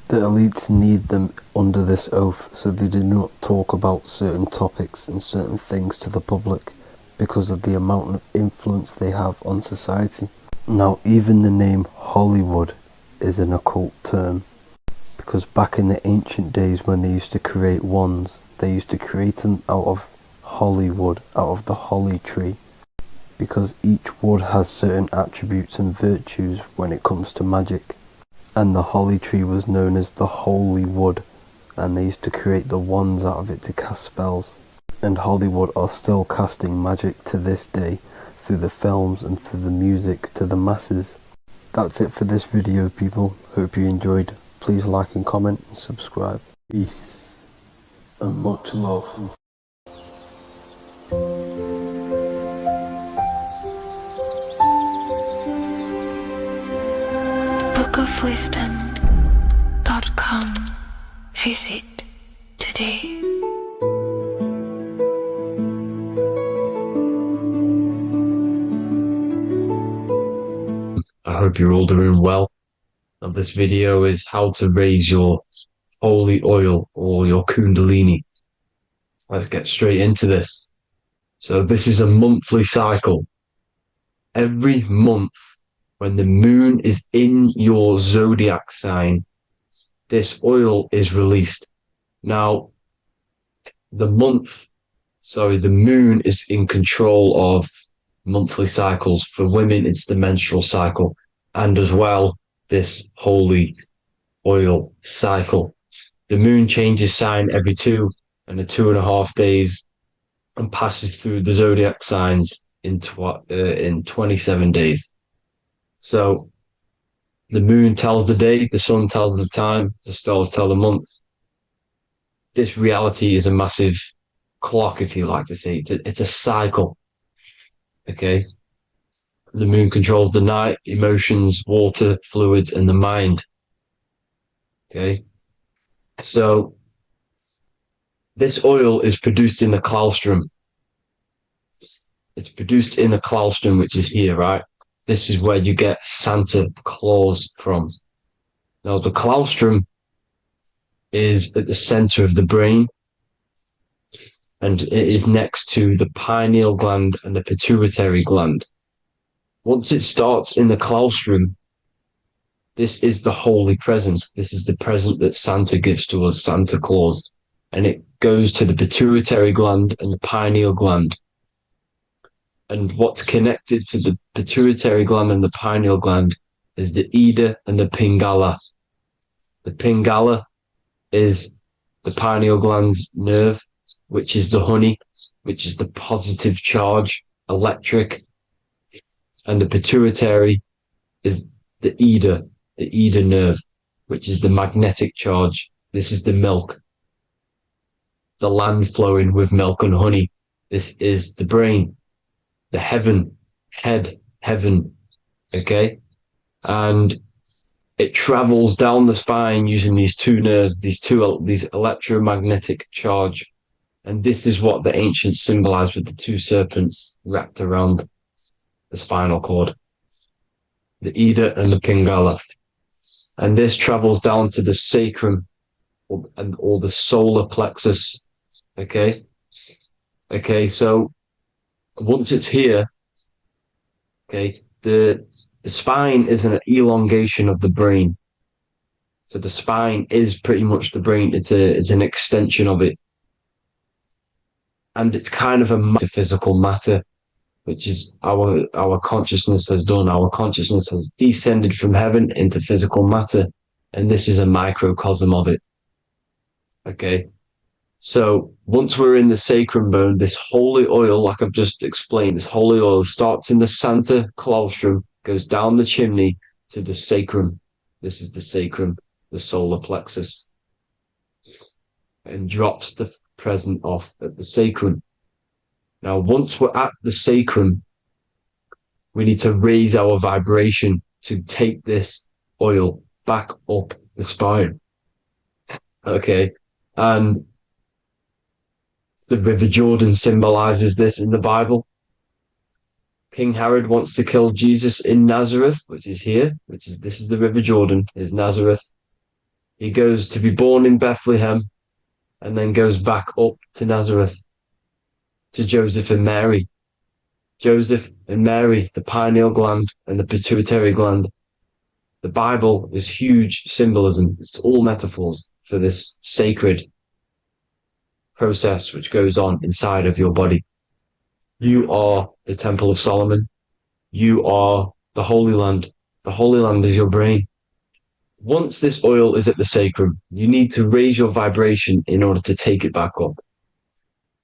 The elites need them under this oath so they do not talk about certain topics and certain things to the public because of the amount of influence they have on society. Now, even the name Hollywood is an occult term, because back in the ancient days when they used to create wands, they used to create them out of holly wood, out of the holly tree, because each wood has certain attributes and virtues when it comes to magic. And the holly tree was known as the holy wood, and they used to create the wands out of it to cast spells. And Hollywood are still casting magic to this day through the films and through the music to the masses. That's it for this video, people. Hope you enjoyed. Please like and comment and subscribe. Peace and much love. bookofwisdom.com. Visit today. I hope you're all doing well. Now, this video is how to raise your holy oil or your kundalini. Let's get straight into this. So this is a monthly cycle. Every month, when the moon is in your zodiac sign, this oil is released. Now, the moon is in control of monthly cycles. For women, it's the menstrual cycle, and as well, this holy oil cycle. The moon changes sign every 2.5 days and passes through the zodiac signs in 27 days. So the moon tells the day, the sun tells the time, the stars tell the month. This reality is a massive clock, if you like to say. It's a cycle. Okay? The moon controls the night, emotions, water, fluids, and the mind. Okay? So this oil is produced in the claustrum. It's produced in the claustrum, which is here, right? This is where you get Santa Claus from. Now, the claustrum is at the center of the brain, and it is next to the pineal gland and the pituitary gland. Once it starts in the claustrum, this is the holy present. This is the present that Santa gives to us, Santa Claus. And it goes to the pituitary gland and the pineal gland. And what's connected to the pituitary gland and the pineal gland is the Ida and the Pingala. The Pingala is the pineal gland's nerve, which is the honey, which is the positive charge, electric. And the pituitary is the Ida nerve, which is the magnetic charge. This is the milk, the land flowing with milk and honey. This is the brain, the heaven, okay? And it travels down the spine using these two nerves, these electromagnetic charge. And this is what the ancients symbolized with the two serpents wrapped around the spinal cord, the Ida and the Pingala. And this travels down to the sacrum or the solar plexus, okay? Okay, so once it's here, okay, the spine is an elongation of the brain. So the spine is pretty much the brain. It's an extension of it. And it's kind of a physical matter. which is our consciousness has done. Our consciousness has descended from heaven into physical matter, and this is a microcosm of it. Okay. So once we're in the sacrum bone, this holy oil, like I've just explained, this holy oil starts in the Santa Claustrum, goes down the chimney to the sacrum. This is the sacrum, the solar plexus, and drops the present off at the sacrum. Now, once we're at the sacrum, we need to raise our vibration to take this oil back up the spine. Okay. And the River Jordan symbolizes this in the Bible. King Herod wants to kill Jesus in Nazareth, which is here, this is the River Jordan, is Nazareth. He goes to be born in Bethlehem and then goes back up to Nazareth to Joseph and Mary. Joseph and Mary, the pineal gland and the pituitary gland. The Bible is huge symbolism. It's all metaphors for this sacred process which goes on inside of your body. You are the Temple of Solomon. You are the Holy Land. The Holy Land is your brain. Once this oil is at the sacrum, you need to raise your vibration in order to take it back up.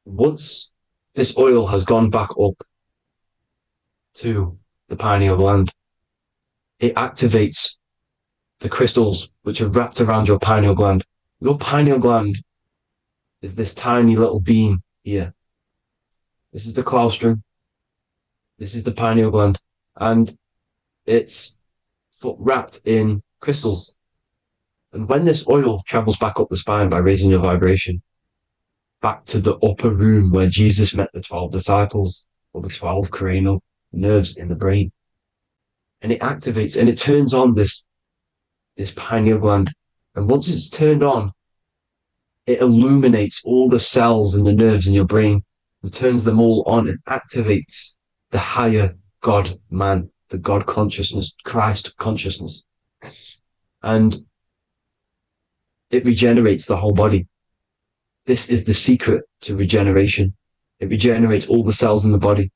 Once this oil has gone back up to the pineal gland, it activates the crystals which are wrapped around your pineal gland. Your pineal gland is this tiny little beam here. This is the claustrum. This is the pineal gland. And it's wrapped in crystals. And when this oil travels back up the spine by raising your vibration, back to the upper room where Jesus met the 12 disciples, or the 12 cranial nerves in the brain, and it activates and it turns on this pineal gland. And once it's turned on, it illuminates all the cells and the nerves in your brain and turns them all on and activates the higher God man, the God consciousness, Christ consciousness. And it regenerates the whole body. This is the secret to regeneration. It regenerates all the cells in the body.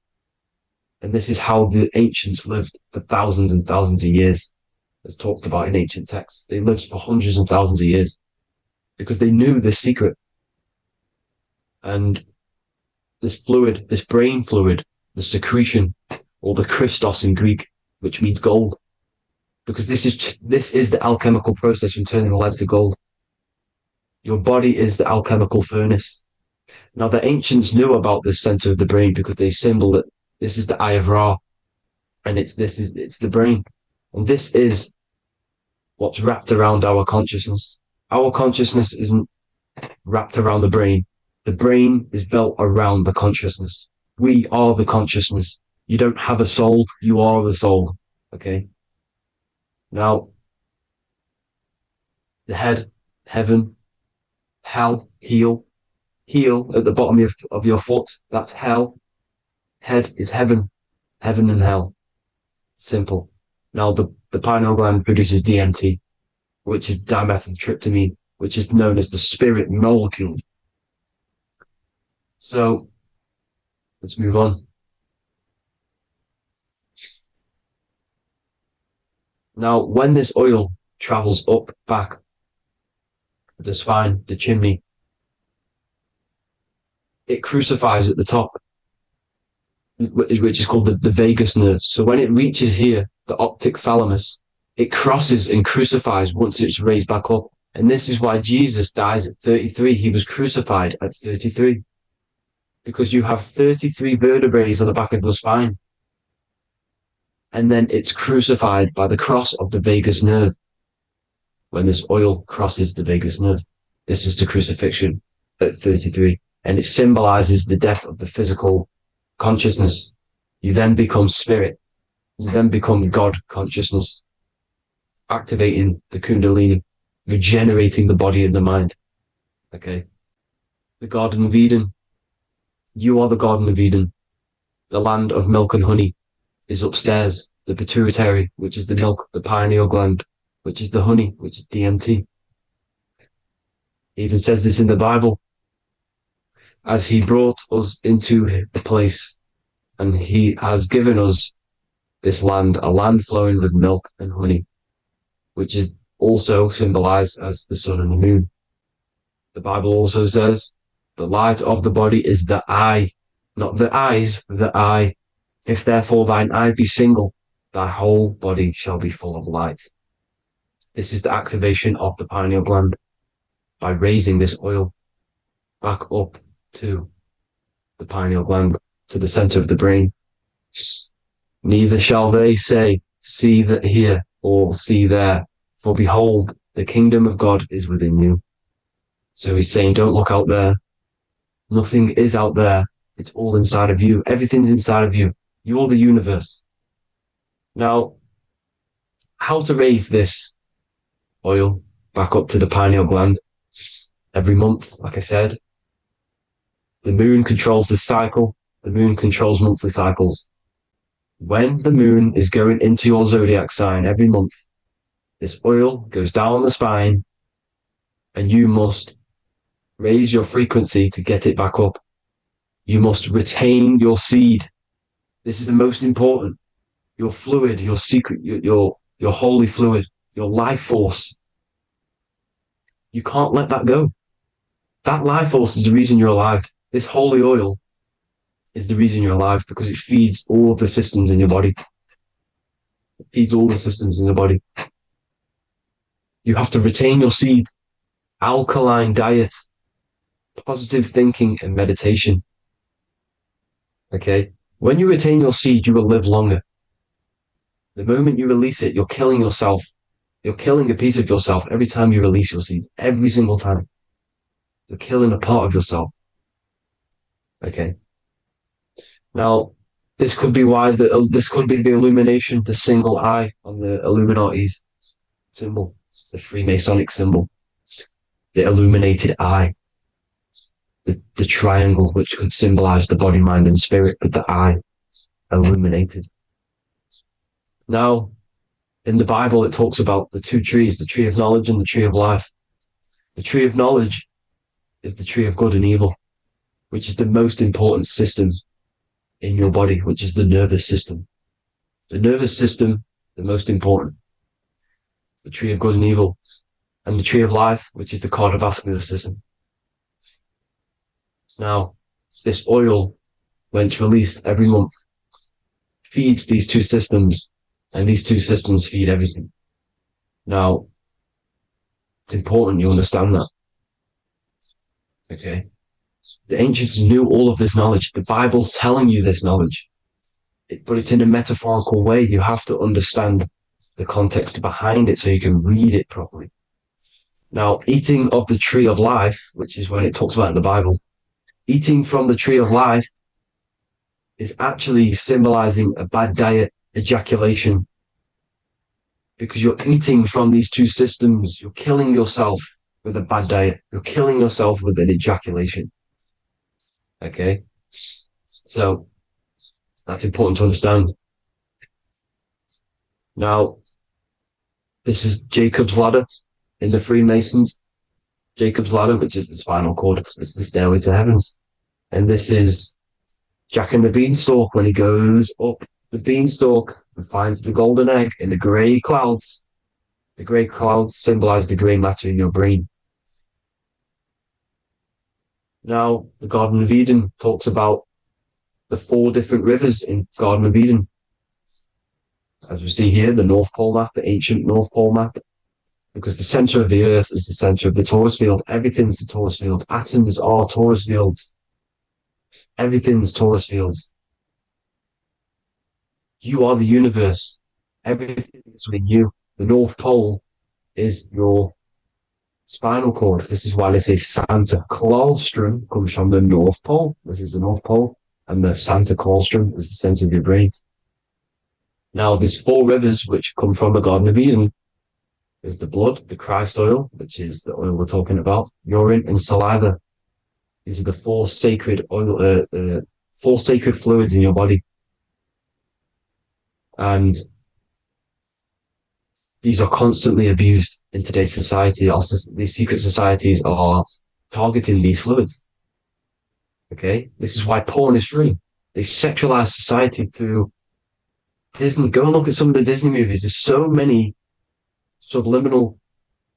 And this is how the ancients lived for thousands and thousands of years, as talked about in ancient texts. They lived for hundreds and thousands of years because they knew this secret. And this fluid, this brain fluid, the secretion, or the Christos in Greek, which means gold, because this is the alchemical process from turning lead to gold. Your body is the alchemical furnace. Now, the ancients knew about this center of the brain because they symboled it. This is the Eye of Ra, and it's the brain, and this is what's wrapped around our consciousness. Our consciousness isn't wrapped around the brain. The brain is built around the consciousness. We are the consciousness. You don't have a soul. You are the soul. Okay. Now, the head, heaven, hell, heel at the bottom of your foot. That's hell. Head is heaven, heaven and hell. Simple. Now, the pineal gland produces DMT, which is dimethyltryptamine, which is known as the spirit molecule. So, let's move on. Now, when this oil travels up, back, the spine, the chimney, it crucifies at the top, which is called the vagus nerve. So when it reaches here, the optic thalamus, it crosses and crucifies once it's raised back up. And this is why Jesus dies at 33. He was crucified at 33. Because you have 33 vertebrae on the back of the spine. And then it's crucified by the cross of the vagus nerve. When this oil crosses the vagus nerve, this is the crucifixion at 33. And it symbolizes the death of the physical consciousness. You then become spirit. You then become God consciousness, activating the Kundalini, regenerating the body and the mind. Okay. The Garden of Eden. You are the Garden of Eden. The land of milk and honey is upstairs. The pituitary, which is the milk, the pineal gland, which is the honey, which is DMT. It even says this in the Bible. As he brought us into the place and he has given us this land, a land flowing with milk and honey, which is also symbolized as the sun and the moon. The Bible also says the light of the body is the eye, not the eyes, the eye. If therefore thine eye be single, thy whole body shall be full of light. This is the activation of the pineal gland by raising this oil back up to the pineal gland, to the center of the brain. Neither shall they say, see that here, or see there, for behold, the kingdom of God is within you. So he's saying, don't look out there. Nothing is out there. It's all inside of you. Everything's inside of you. You're the universe. Now, how to raise this oil back up to the pineal gland? Every month, like I said, the moon controls the cycle. The moon controls monthly cycles. When the moon is going into your zodiac sign every month, this oil goes down the spine and you must raise your frequency to get it back up. You must retain your seed. This is the most important. Your fluid, your secret, your holy fluid, your life force. You can't let that go. That life force is the reason you're alive. This holy oil is the reason you're alive, because it feeds all of the systems in your body. It feeds all the systems in your body. You have to retain your seed, alkaline diet, positive thinking, and meditation. Okay? When you retain your seed, you will live longer. The moment you release it, you're killing yourself. You're killing a piece of yourself every time you release your seed. Every single time. You're killing a part of yourself. Okay? Now, this could be why this could be the illumination, the single eye on the Illuminati's symbol, the Freemasonic symbol, the illuminated eye, the triangle, which could symbolize the body, mind, and spirit, but the eye illuminated. Now, in the Bible, it talks about the two trees, the tree of knowledge and the tree of life. The tree of knowledge is the tree of good and evil, which is the most important system in your body, which is the nervous system. The nervous system, the most important. The tree of good and evil. And the tree of life, which is the cardiovascular system. Now, this oil, when it's released every month, feeds these two systems, and these two systems feed everything. Now, it's important you understand that. Okay? The ancients knew all of this knowledge. The Bible's telling you this knowledge. But it's in a metaphorical way. You have to understand the context behind it so you can read it properly. Now, eating of the tree of life, which is when it talks about in the Bible, eating from the tree of life is actually symbolizing a bad diet, ejaculation. Because you're eating from these two systems. You're killing yourself with a bad diet. You're killing yourself with an ejaculation. Okay? So, that's important to understand. Now, this is Jacob's ladder in the Freemasons. Jacob's ladder, which is the spinal cord. It's the stairway to heaven. And this is Jack and the Beanstalk when he goes up the beanstalk and finds the golden egg in the grey clouds. The grey clouds symbolize the grey matter in your brain. Now, the Garden of Eden talks about the 4 different rivers in Garden of Eden. As we see here, the North Pole map, the ancient North Pole map, because the center of the earth is the center of the torus field. Everything's the torus field. Atoms are torus fields. Everything's torus fields. You are the universe. Everything is within you. The North Pole is your spinal cord. This is why they say Santa Claustrum comes from the North Pole. This is the North Pole. And the Santa Claustrum is the center of your brain. Now, there's 4 rivers which come from the Garden of Eden. There's the blood, the Christ oil, which is the oil we're talking about, urine, and saliva. These are the 4 sacred oil, 4 sacred fluids in your body. And these are constantly abused in today's society. These secret societies are targeting these fluids. Okay? This is why porn is free. They sexualize society through Disney. Go and look at some of the Disney movies. There's so many subliminal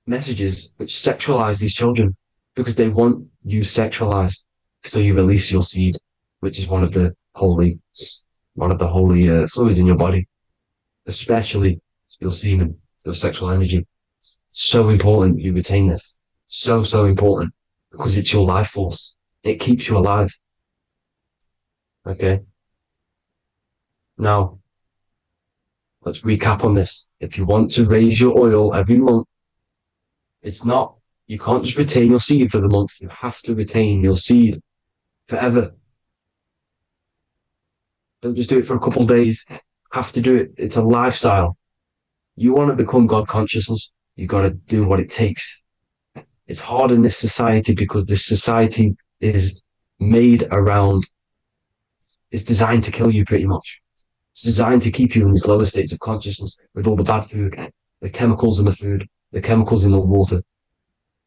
messages which sexualize these children because they want you sexualized. So you release your seed, which is one of the holy fluids in your body, especially your semen, your sexual energy. So important you retain this. So, so important because it's your life force. It keeps you alive. Okay. Now, let's recap on this. If you want to raise your oil every month, you can't just retain your seed for the month. You have to retain your seed forever. Don't just do it for a couple of days. Have to do it. It's a lifestyle. You want to become God consciousness, you got to do what it takes. It's hard in this society because this society is it's designed to kill you pretty much. It's designed to keep you in these lower states of consciousness with all the bad food, the chemicals in the food, the chemicals in the water,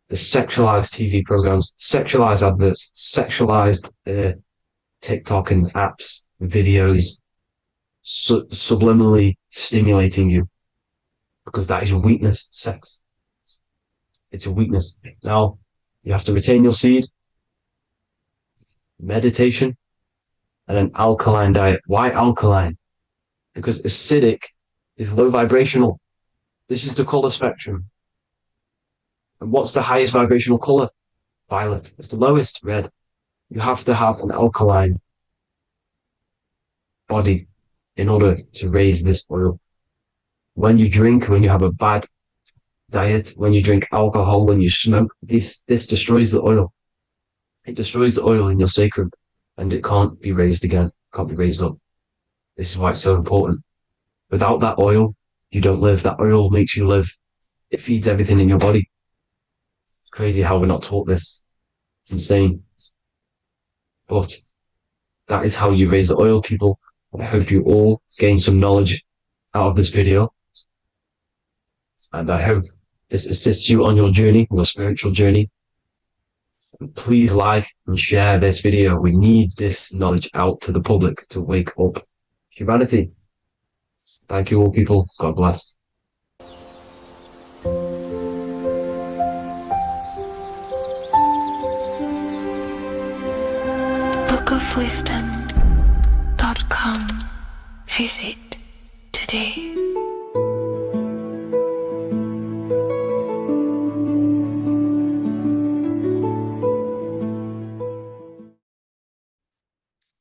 the sexualized TV programs, sexualized adverts, sexualized TikTok and apps, videos, subliminally stimulating you because that is your weakness, sex. It's a weakness. Now, you have to retain your seed, meditation, and an alkaline diet. Why alkaline? Because acidic is low vibrational. This is the color spectrum. And what's the highest vibrational color? Violet. It's the lowest, red. You have to have an alkaline body in order to raise this oil. When you have a bad diet, when you drink alcohol, when you smoke, this destroys the oil. It destroys the oil in your sacrum and it can't be raised again, can't be raised up. This is why it's so important. Without that oil, you don't live. That oil makes you live. It feeds everything in your body. It's crazy how we're not taught this. It's insane. But that is how you raise the oil, people. I hope you all gain some knowledge out of this video. And I hope this assists you on your journey, your spiritual journey. And please like and share this video. We need this knowledge out to the public to wake up humanity. Thank you all, people. God bless. bookofwisdom.com. Visit today.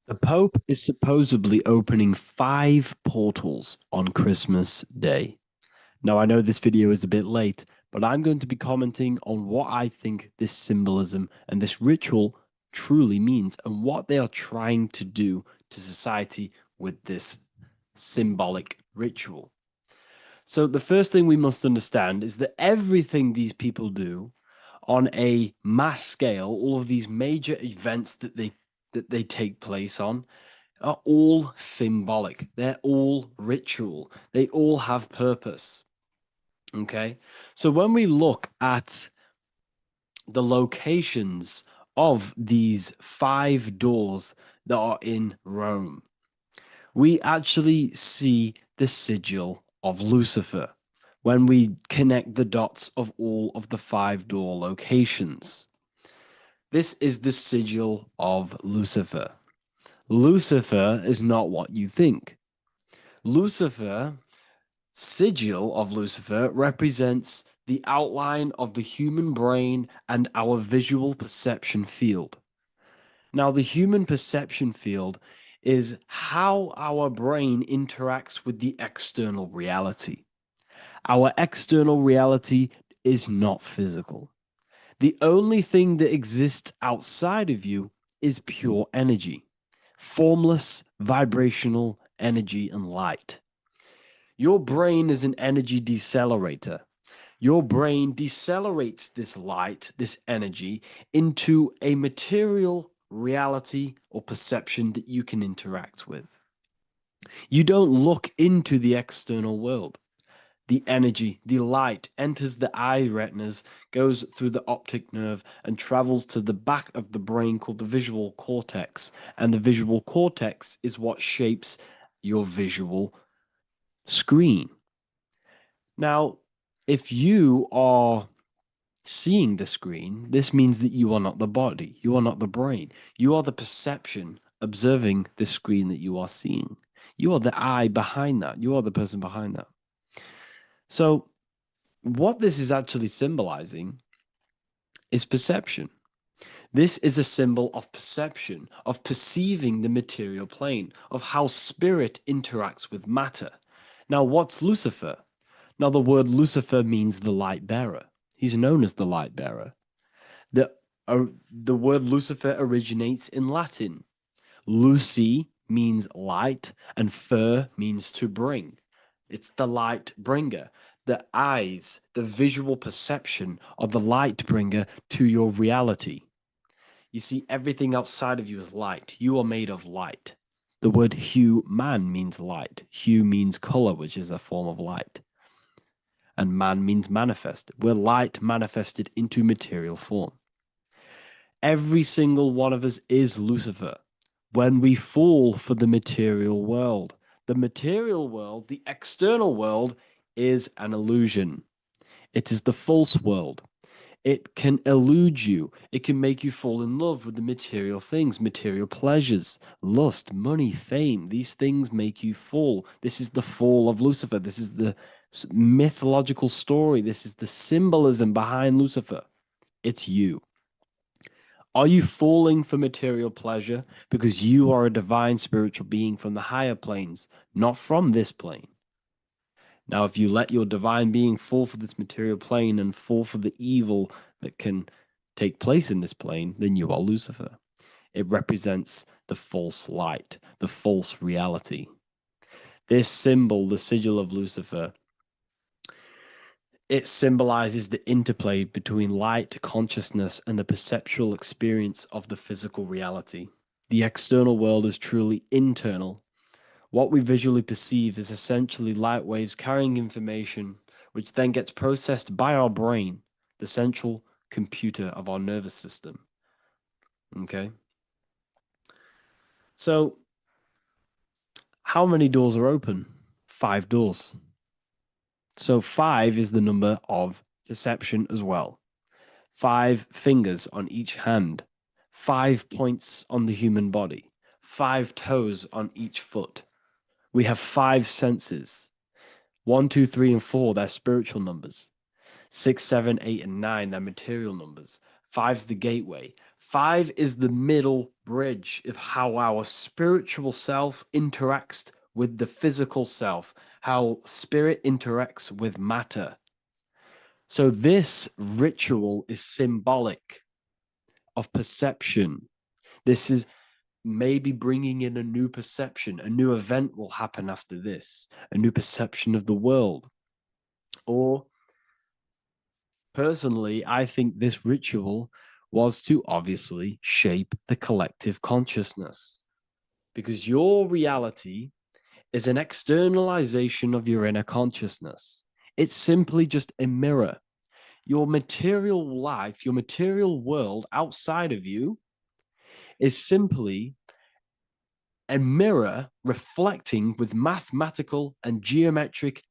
The Pope is supposedly opening 5 portals on Christmas Day. Now, I know this video is a bit late, but I'm going to be commenting on what I think this symbolism and this ritual truly means and what they are trying to do to society with this symbolic ritual. So the first thing we must understand is that everything these people do on a mass scale, all of these major events that they take place on, are all symbolic. They're all ritual. They all have purpose. Okay? So when we look at the locations of these 5 doors that are in Rome, we actually see the sigil of Lucifer when we connect the dots of all of the 5 door locations. This is the sigil of Lucifer. Lucifer is not what you think. Sigil of Lucifer represents the outline of the human brain and our visual perception field. Now, the human perception field is how our brain interacts with the external reality. Our external reality is not physical. The only thing that exists outside of you is pure energy, formless, vibrational energy and light. Your brain is an energy decelerator. Your brain decelerates this light, this energy, into a material reality or perception that you can interact with. You don't look into the external world. the energy, the light enters the eye retinas, goes through the optic nerve, and travels to the back of the brain called the visual cortex. And the visual cortex is what shapes your visual screen. Now, if you are seeing the screen, this means that you are not the body, you are not the brain, you are the perception observing the screen that you are seeing. You are the eye behind that, you are the person behind that. So, what this is actually symbolizing is perception. This is a symbol of perception, of perceiving the material plane, of how spirit interacts with matter. Now, what's Lucifer? Now, the word Lucifer means the light bearer. He's known as the light bearer. The word Lucifer originates in Latin. Luci means light, and fer means to bring. It's the light bringer. The eyes, the visual perception of the light bringer to your reality. You see, everything outside of you is light. You are made of light. The word hue man means light. Hue means color, which is a form of light. And man means manifest. We're light manifested into material form. Every single one of us is Lucifer. When we fall for the material world, the external world, is an illusion. It is the false world. It can elude you. It can make you fall in love with the material things, material pleasures, lust, money, fame. These things make you fall. This is the fall of Lucifer. This is the mythological story. This is the symbolism behind Lucifer. It's you. Are you falling for material pleasure because you are a divine spiritual being from the higher planes, not from this plane? Now, if you let your divine being fall for this material plane and fall for the evil that can take place in this plane, then you are Lucifer. It represents the false light, the false reality. This symbol, the sigil of Lucifer, it symbolizes the interplay between light consciousness and the perceptual experience of the physical reality. The external world is truly internal. What we visually perceive is essentially light waves carrying information, which then gets processed by our brain, the central computer of our nervous system. Okay? So, how many doors are open? 5 doors. So 5 is the number of perception as well. 5 fingers on each hand, 5 points on the human body, 5 toes on each foot. We have 5 senses. 1, 2, 3, and 4, they're spiritual numbers. 6, 7, 8, and 9, they're material numbers. 5's the gateway. 5 is the middle bridge of how our spiritual self interacts with the physical self, how spirit interacts with matter. So this ritual is symbolic of perception. This is maybe bringing in a new perception. A new event will happen after this, a new perception of the world. Or personally, I think this ritual was to obviously shape the collective consciousness, because your reality is an externalization of your inner consciousness. It's simply just a mirror. Your material life, your material world outside of you is simply a mirror reflecting with mathematical and geometric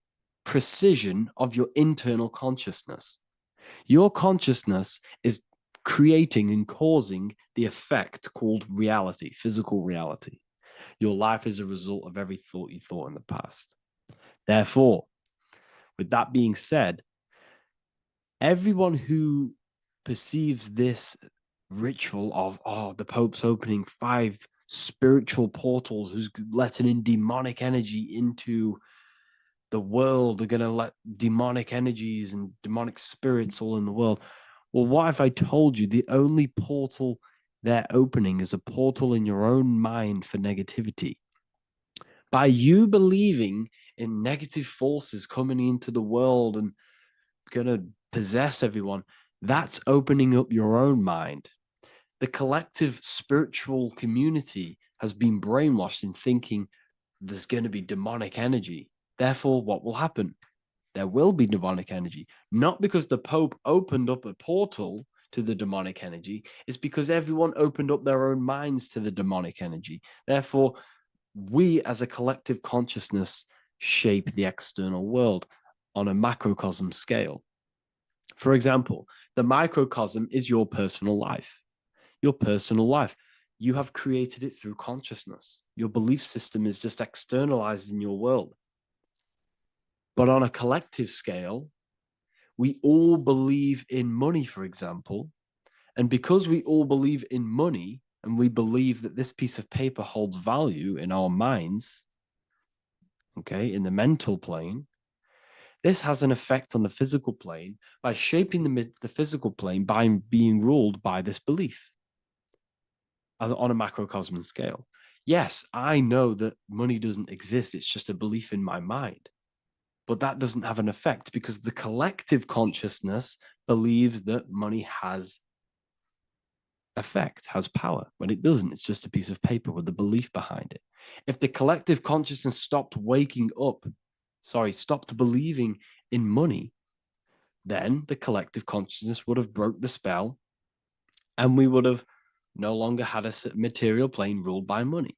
precision of your internal consciousness. Your consciousness is creating and causing the effect called reality, physical reality. Your life is a result of every thought you thought in the past. Therefore, with that being said, everyone who perceives this ritual of the Pope's opening 5 spiritual portals, who's letting in demonic energy into the world, they're going to let demonic energies and demonic spirits all in the world. Well, what if I told you the only portal they're opening is a portal in your own mind for negativity? By you believing in negative forces coming into the world and going to possess everyone, that's opening up your own mind. The collective spiritual community has been brainwashed in thinking there's going to be demonic energy. Therefore, what will happen? there will be demonic energy. Not because the Pope opened up a portal to the demonic energy, it's because everyone opened up their own minds to the demonic energy. Therefore, we as a collective consciousness shape the external world on a macrocosm scale. For example, the microcosm is your personal life. Your personal life. You have created it through consciousness. Your belief system is just externalized in your world. But on a collective scale, we all believe in money, for example. And because we all believe in money, and we believe that this piece of paper holds value in our minds, okay, in the mental plane, this has an effect on the physical plane by shaping the physical plane by being ruled by this belief on a macrocosm scale. Yes, I know that money doesn't exist. It's just a belief in my mind. But that doesn't have an effect because the collective consciousness believes that money has effect, has power. When it doesn't, it's just a piece of paper with a belief behind it. If the collective consciousness stopped believing in money, then the collective consciousness would have broke the spell and we would have no longer had a material plane ruled by money.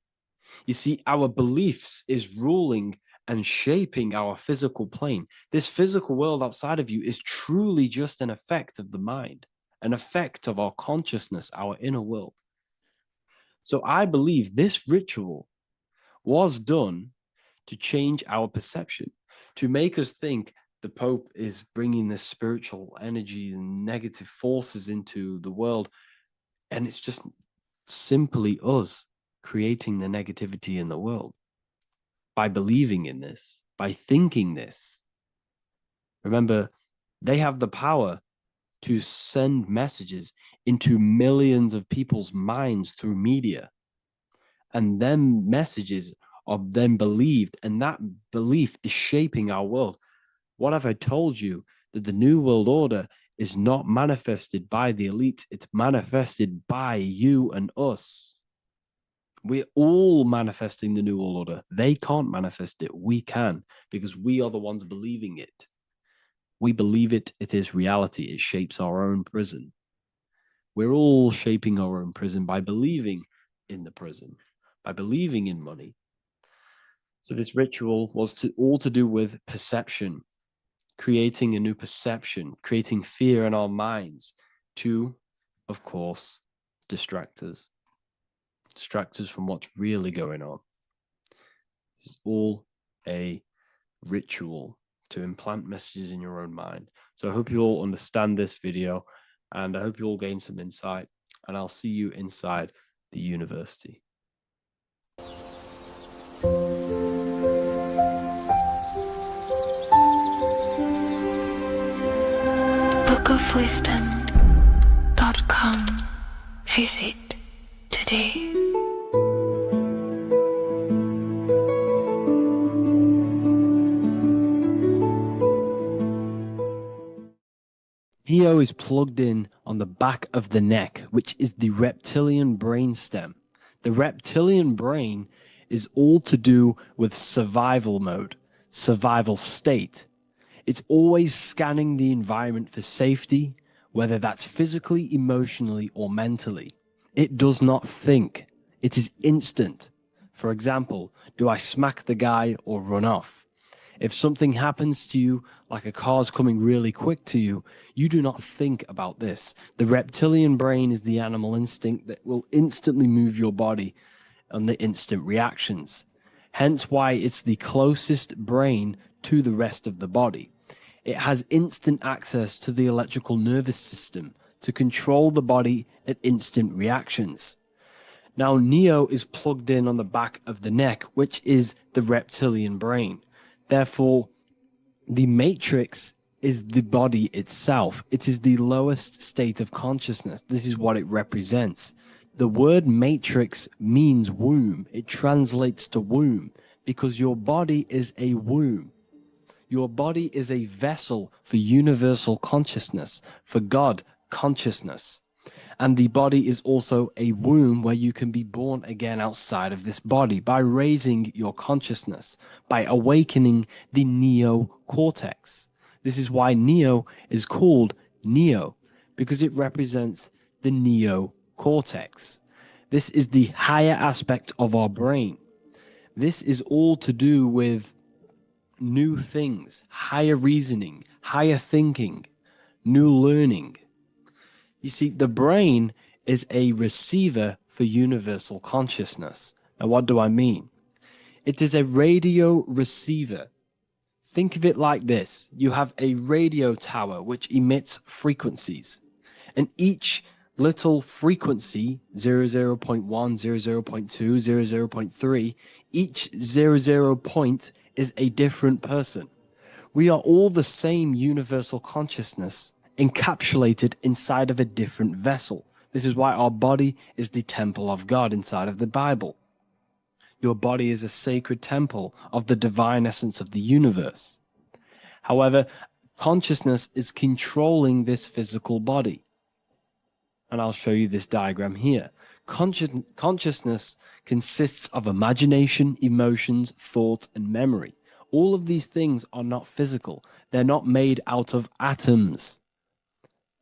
You see, our beliefs is ruling and shaping our physical plane. This physical world outside of you is truly just an effect of the mind, an effect of our consciousness, our inner world. So I believe this ritual was done to change our perception, to make us think the Pope is bringing this spiritual energy and negative forces into the world. And it's just simply us creating the negativity in the world by believing in this, by thinking this. Remember, they have the power to send messages into millions of people's minds through media. And then messages are then believed, and that belief is shaping our world. What have I told you? That the New World Order is not manifested by the elite, it's manifested by you and us. We're all manifesting the New World Order. They can't manifest it. We can, because we are the ones believing it. We believe it. It is reality. It shapes our own prison. We're all shaping our own prison by believing in the prison, by believing in money. So this ritual was all to do with perception, creating a new perception, creating fear in our minds to, of course, distract us from what's really going on. This is all a ritual to implant messages in your own mind. So I hope you all understand this video, and I hope you all gain some insight, and I'll see you inside the university. bookofwisdom.com. Visit today. Neo is plugged in on the back of the neck, which is the reptilian brain stem. The reptilian brain is all to do with survival mode, survival state. It's always scanning the environment for safety, whether that's physically, emotionally, or mentally. It does not think. It is instant. For example, do I smack the guy or run off? If something happens to you, like a car's coming really quick to you, you do not think about this. The reptilian brain is the animal instinct that will instantly move your body on the instant reactions. Hence why it's the closest brain to the rest of the body. It has instant access to the electrical nervous system to control the body at instant reactions. Now, Neo is plugged in on the back of the neck, which is the reptilian brain. Therefore, the matrix is the body itself. It is the lowest state of consciousness. This is what it represents. The word matrix means womb. It translates to womb because your body is a womb. Your body is a vessel for universal consciousness, for God consciousness. And the body is also a womb where you can be born again outside of this body by raising your consciousness, by awakening the neocortex. This is why Neo is called Neo, because it represents the neocortex. This is the higher aspect of our brain. This is all to do with new things, higher reasoning, higher thinking, new learning. You see, the brain is a receiver for universal consciousness. Now, what do I mean? It is a radio receiver. Think of it like this. You have a radio tower which emits frequencies, and each little frequency, 00.1, 00.2, 00.3, each 00 point is a different person. We are all the same universal consciousness encapsulated inside of a different vessel. This is why our body is the temple of God inside of the Bible. Your body is a sacred temple of the divine essence of the universe. However, consciousness is controlling this physical body. And I'll show you this diagram here. Consciousness consists of imagination, emotions, thought, and memory. All of these things are not physical. They're not made out of atoms.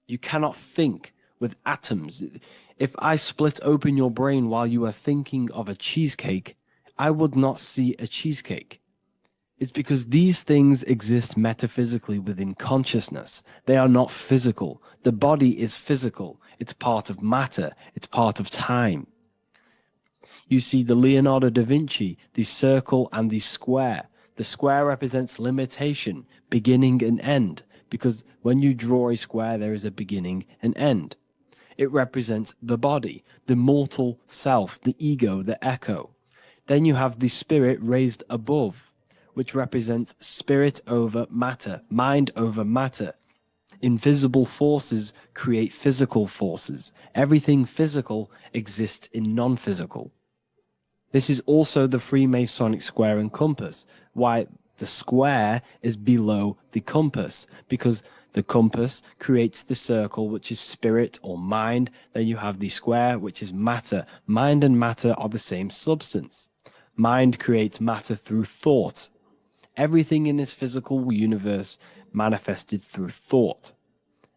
You cannot think with atoms. If I split open your brain while you are thinking of a cheesecake, I would not see a cheesecake. It's because these things exist metaphysically within consciousness. They are not physical. The body is physical. It's part of matter. It's part of time. You see the Leonardo da Vinci, the circle and the square. The square represents limitation, beginning and end, because when you draw a square, there is a beginning and end. It represents the body, the mortal self, the ego, the echo. Then you have the spirit raised above, which represents spirit over matter, mind over matter. Invisible forces create physical forces. Everything physical exists in non-physical. This is also the Freemasonic square and compass, why the square is below the compass, because the compass creates the circle, which is spirit or mind. Then you have the square, which is matter. Mind and matter are the same substance. Mind creates matter through thought. Everything in this physical universe manifested through thought.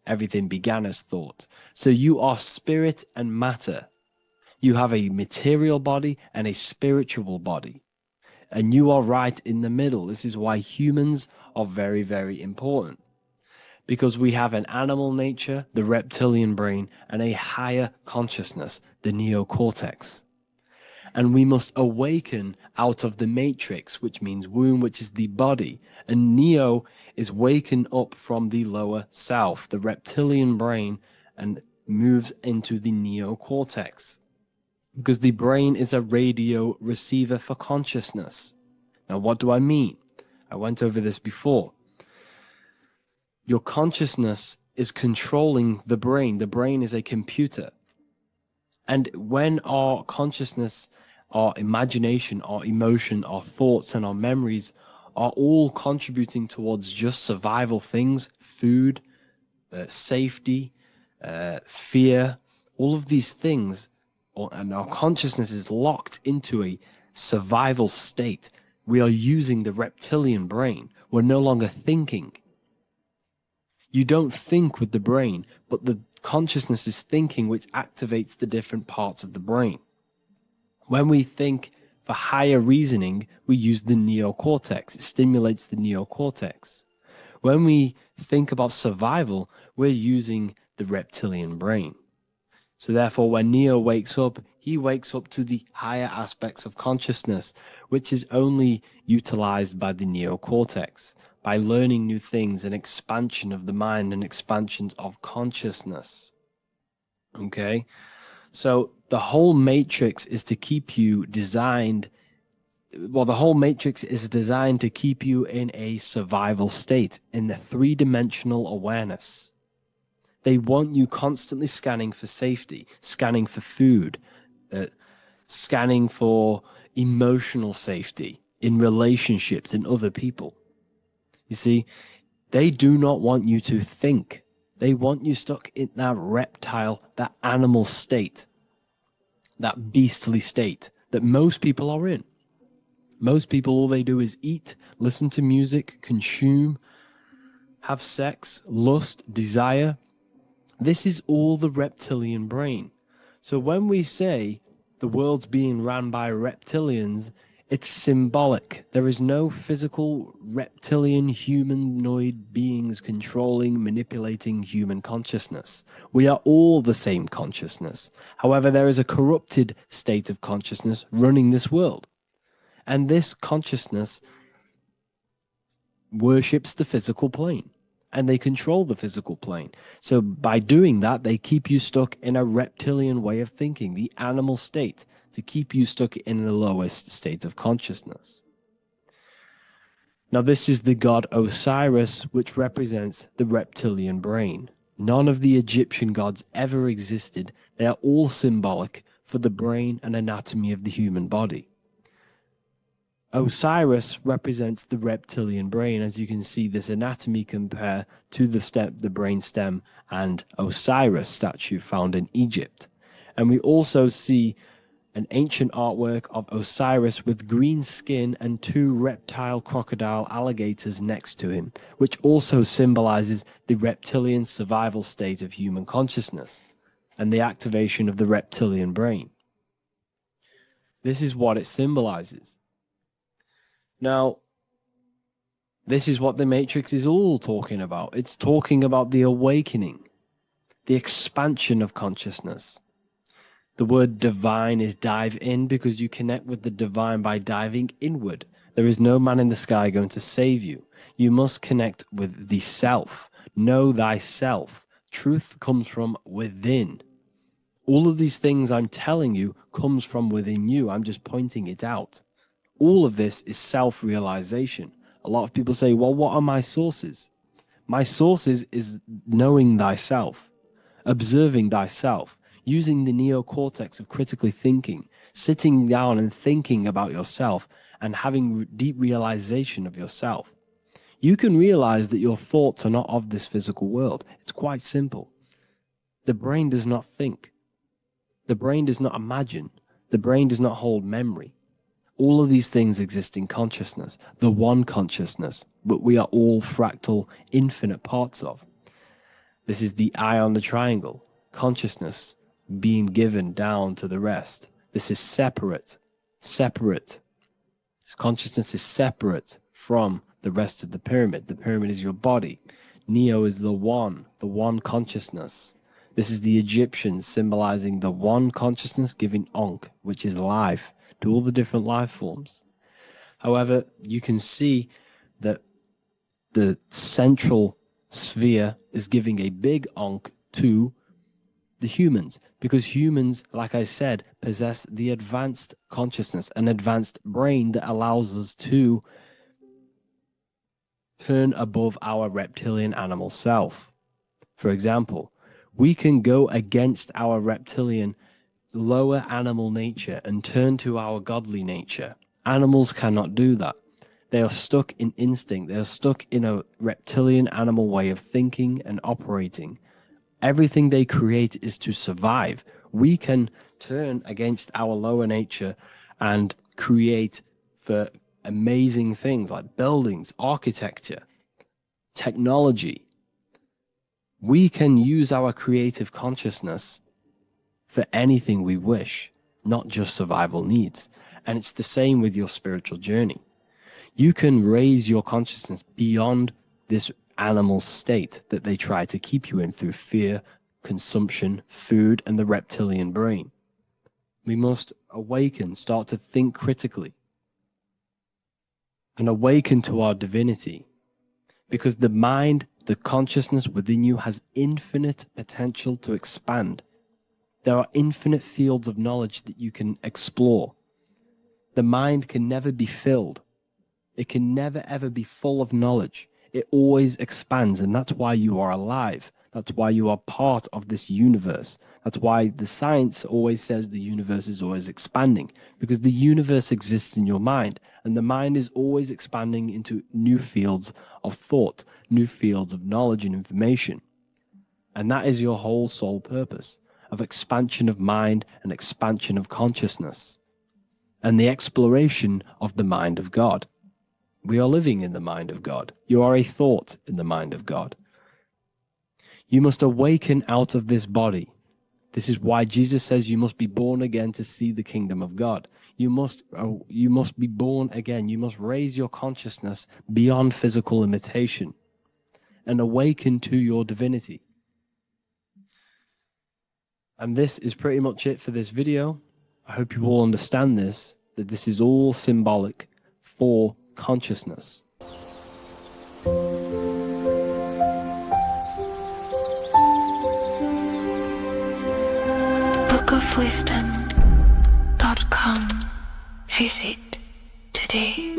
Everything began as thought. So you are spirit and matter. You have a material body and a spiritual body. And you are right in the middle. This is why humans are very, very important. Because we have an animal nature, the reptilian brain, and a higher consciousness, the neocortex. And we must awaken out of the matrix, which means womb, which is the body. And Neo is waken up from the lower self, the reptilian brain, and moves into the neocortex. Because the brain is a radio receiver for consciousness. Now, what do I mean? I went over this before. Your consciousness is controlling the brain. The brain is a computer. And when our consciousness, our imagination, our emotion, our thoughts, and our memories are all contributing towards just survival things, food, safety, fear, all of these things, and our consciousness is locked into a survival state, we are using the reptilian brain. We're no longer thinking. You don't think with the brain, but the consciousness is thinking, which activates the different parts of the brain. When we think for higher reasoning, we use the neocortex. It stimulates the neocortex. When we think about survival, we're using the reptilian brain. So therefore, when Neo wakes up, he wakes up to the higher aspects of consciousness, which is only utilized by the neocortex, by learning new things and expansion of the mind and expansions of consciousness. Okay? So the whole matrix is to keep you designed, well, the whole matrix is designed to keep you in a survival state, in the three-dimensional awareness. They want you constantly scanning for safety, scanning for food, scanning for emotional safety in relationships and other people. You see, they do not want you to think. They want you stuck in that reptile, that animal state, that beastly state that most people are in. Most people, all they do is eat, listen to music, consume, have sex, lust, desire. This is all the reptilian brain. So when we say the world's being ran by reptilians, it's symbolic. There is no physical reptilian humanoid beings controlling, manipulating human consciousness. We are all the same consciousness. However, there is a corrupted state of consciousness running this world. And this consciousness worships the physical plane. And they control the physical plane. So by doing that, they keep you stuck in a reptilian way of thinking, the animal state, to keep you stuck in the lowest state of consciousness. Now, this is the god Osiris, which represents the reptilian brain. None of the Egyptian gods ever existed. They are all symbolic for the brain and anatomy of the human body. Osiris represents the reptilian brain. As you can see, this anatomy compare to the brain stem and Osiris statue found in Egypt. And we also see an ancient artwork of Osiris with green skin and two reptile crocodile alligators next to him, which also symbolizes the reptilian survival state of human consciousness and the activation of the reptilian brain. This is what it symbolizes. Now, this is what the Matrix is all talking about. It's talking about the awakening, the expansion of consciousness. The word divine is dive in because you connect with the divine by diving inward. There is no man in the sky going to save you. You must connect with the self. Know thyself. Truth comes from within. All of these things I'm telling you comes from within you. I'm just pointing it out. All of this is self-realization. A lot of people say, well, what are my sources? My sources is knowing thyself, observing thyself, using the neocortex of critically thinking, sitting down and thinking about yourself and having deep realization of yourself. You can realize that your thoughts are not of this physical world. It's quite simple. The brain does not think. The brain does not imagine. The brain does not hold memory. All of these things exist in consciousness, the one consciousness, but we are all fractal, infinite parts of. This is the eye on the triangle, consciousness being given down to the rest. This is separate. Consciousness is separate from the rest of the pyramid. The pyramid is your body. Neo is the one consciousness. This is the Egyptians symbolizing the one consciousness giving Ankh, which is life, to all the different life forms. However, you can see that the central sphere is giving a big Ankh to the humans, because humans, like I said, possess the advanced consciousness, an advanced brain that allows us to turn above our reptilian animal self. For example, we can go against our reptilian lower animal nature and turn to our godly nature. Animals cannot do that. They are stuck in instinct. They are stuck in a reptilian animal way of thinking and operating. Everything they create is to survive. We can turn against our lower nature and create for amazing things like buildings, architecture, technology. We can use our creative consciousness for anything we wish, not just survival needs. And it's the same with your spiritual journey. You can raise your consciousness beyond this animal state that they try to keep you in through fear, consumption, food, and the reptilian brain. We must awaken, start to think critically, and awaken to our divinity. Because the mind, the consciousness within you has infinite potential to expand. There are infinite fields of knowledge that you can explore. The mind can never be filled. It can never ever be full of knowledge. It always expands, and that's why you are alive. That's why you are part of this universe. That's why the science always says the universe is always expanding, because the universe exists in your mind, and the mind is always expanding into new fields of thought, new fields of knowledge and information. And that is your whole sole purpose of expansion of mind and expansion of consciousness and the exploration of the mind of God. We are living in the mind of God. You are a thought in the mind of God. You must awaken out of this body. This is why Jesus says you must be born again to see the kingdom of God. You must be born again. You must raise your consciousness beyond physical limitation and awaken to your divinity. And this is pretty much it for this video. I hope you all understand this, that this is all symbolic for consciousness. bookofwisdom.com. Visit today.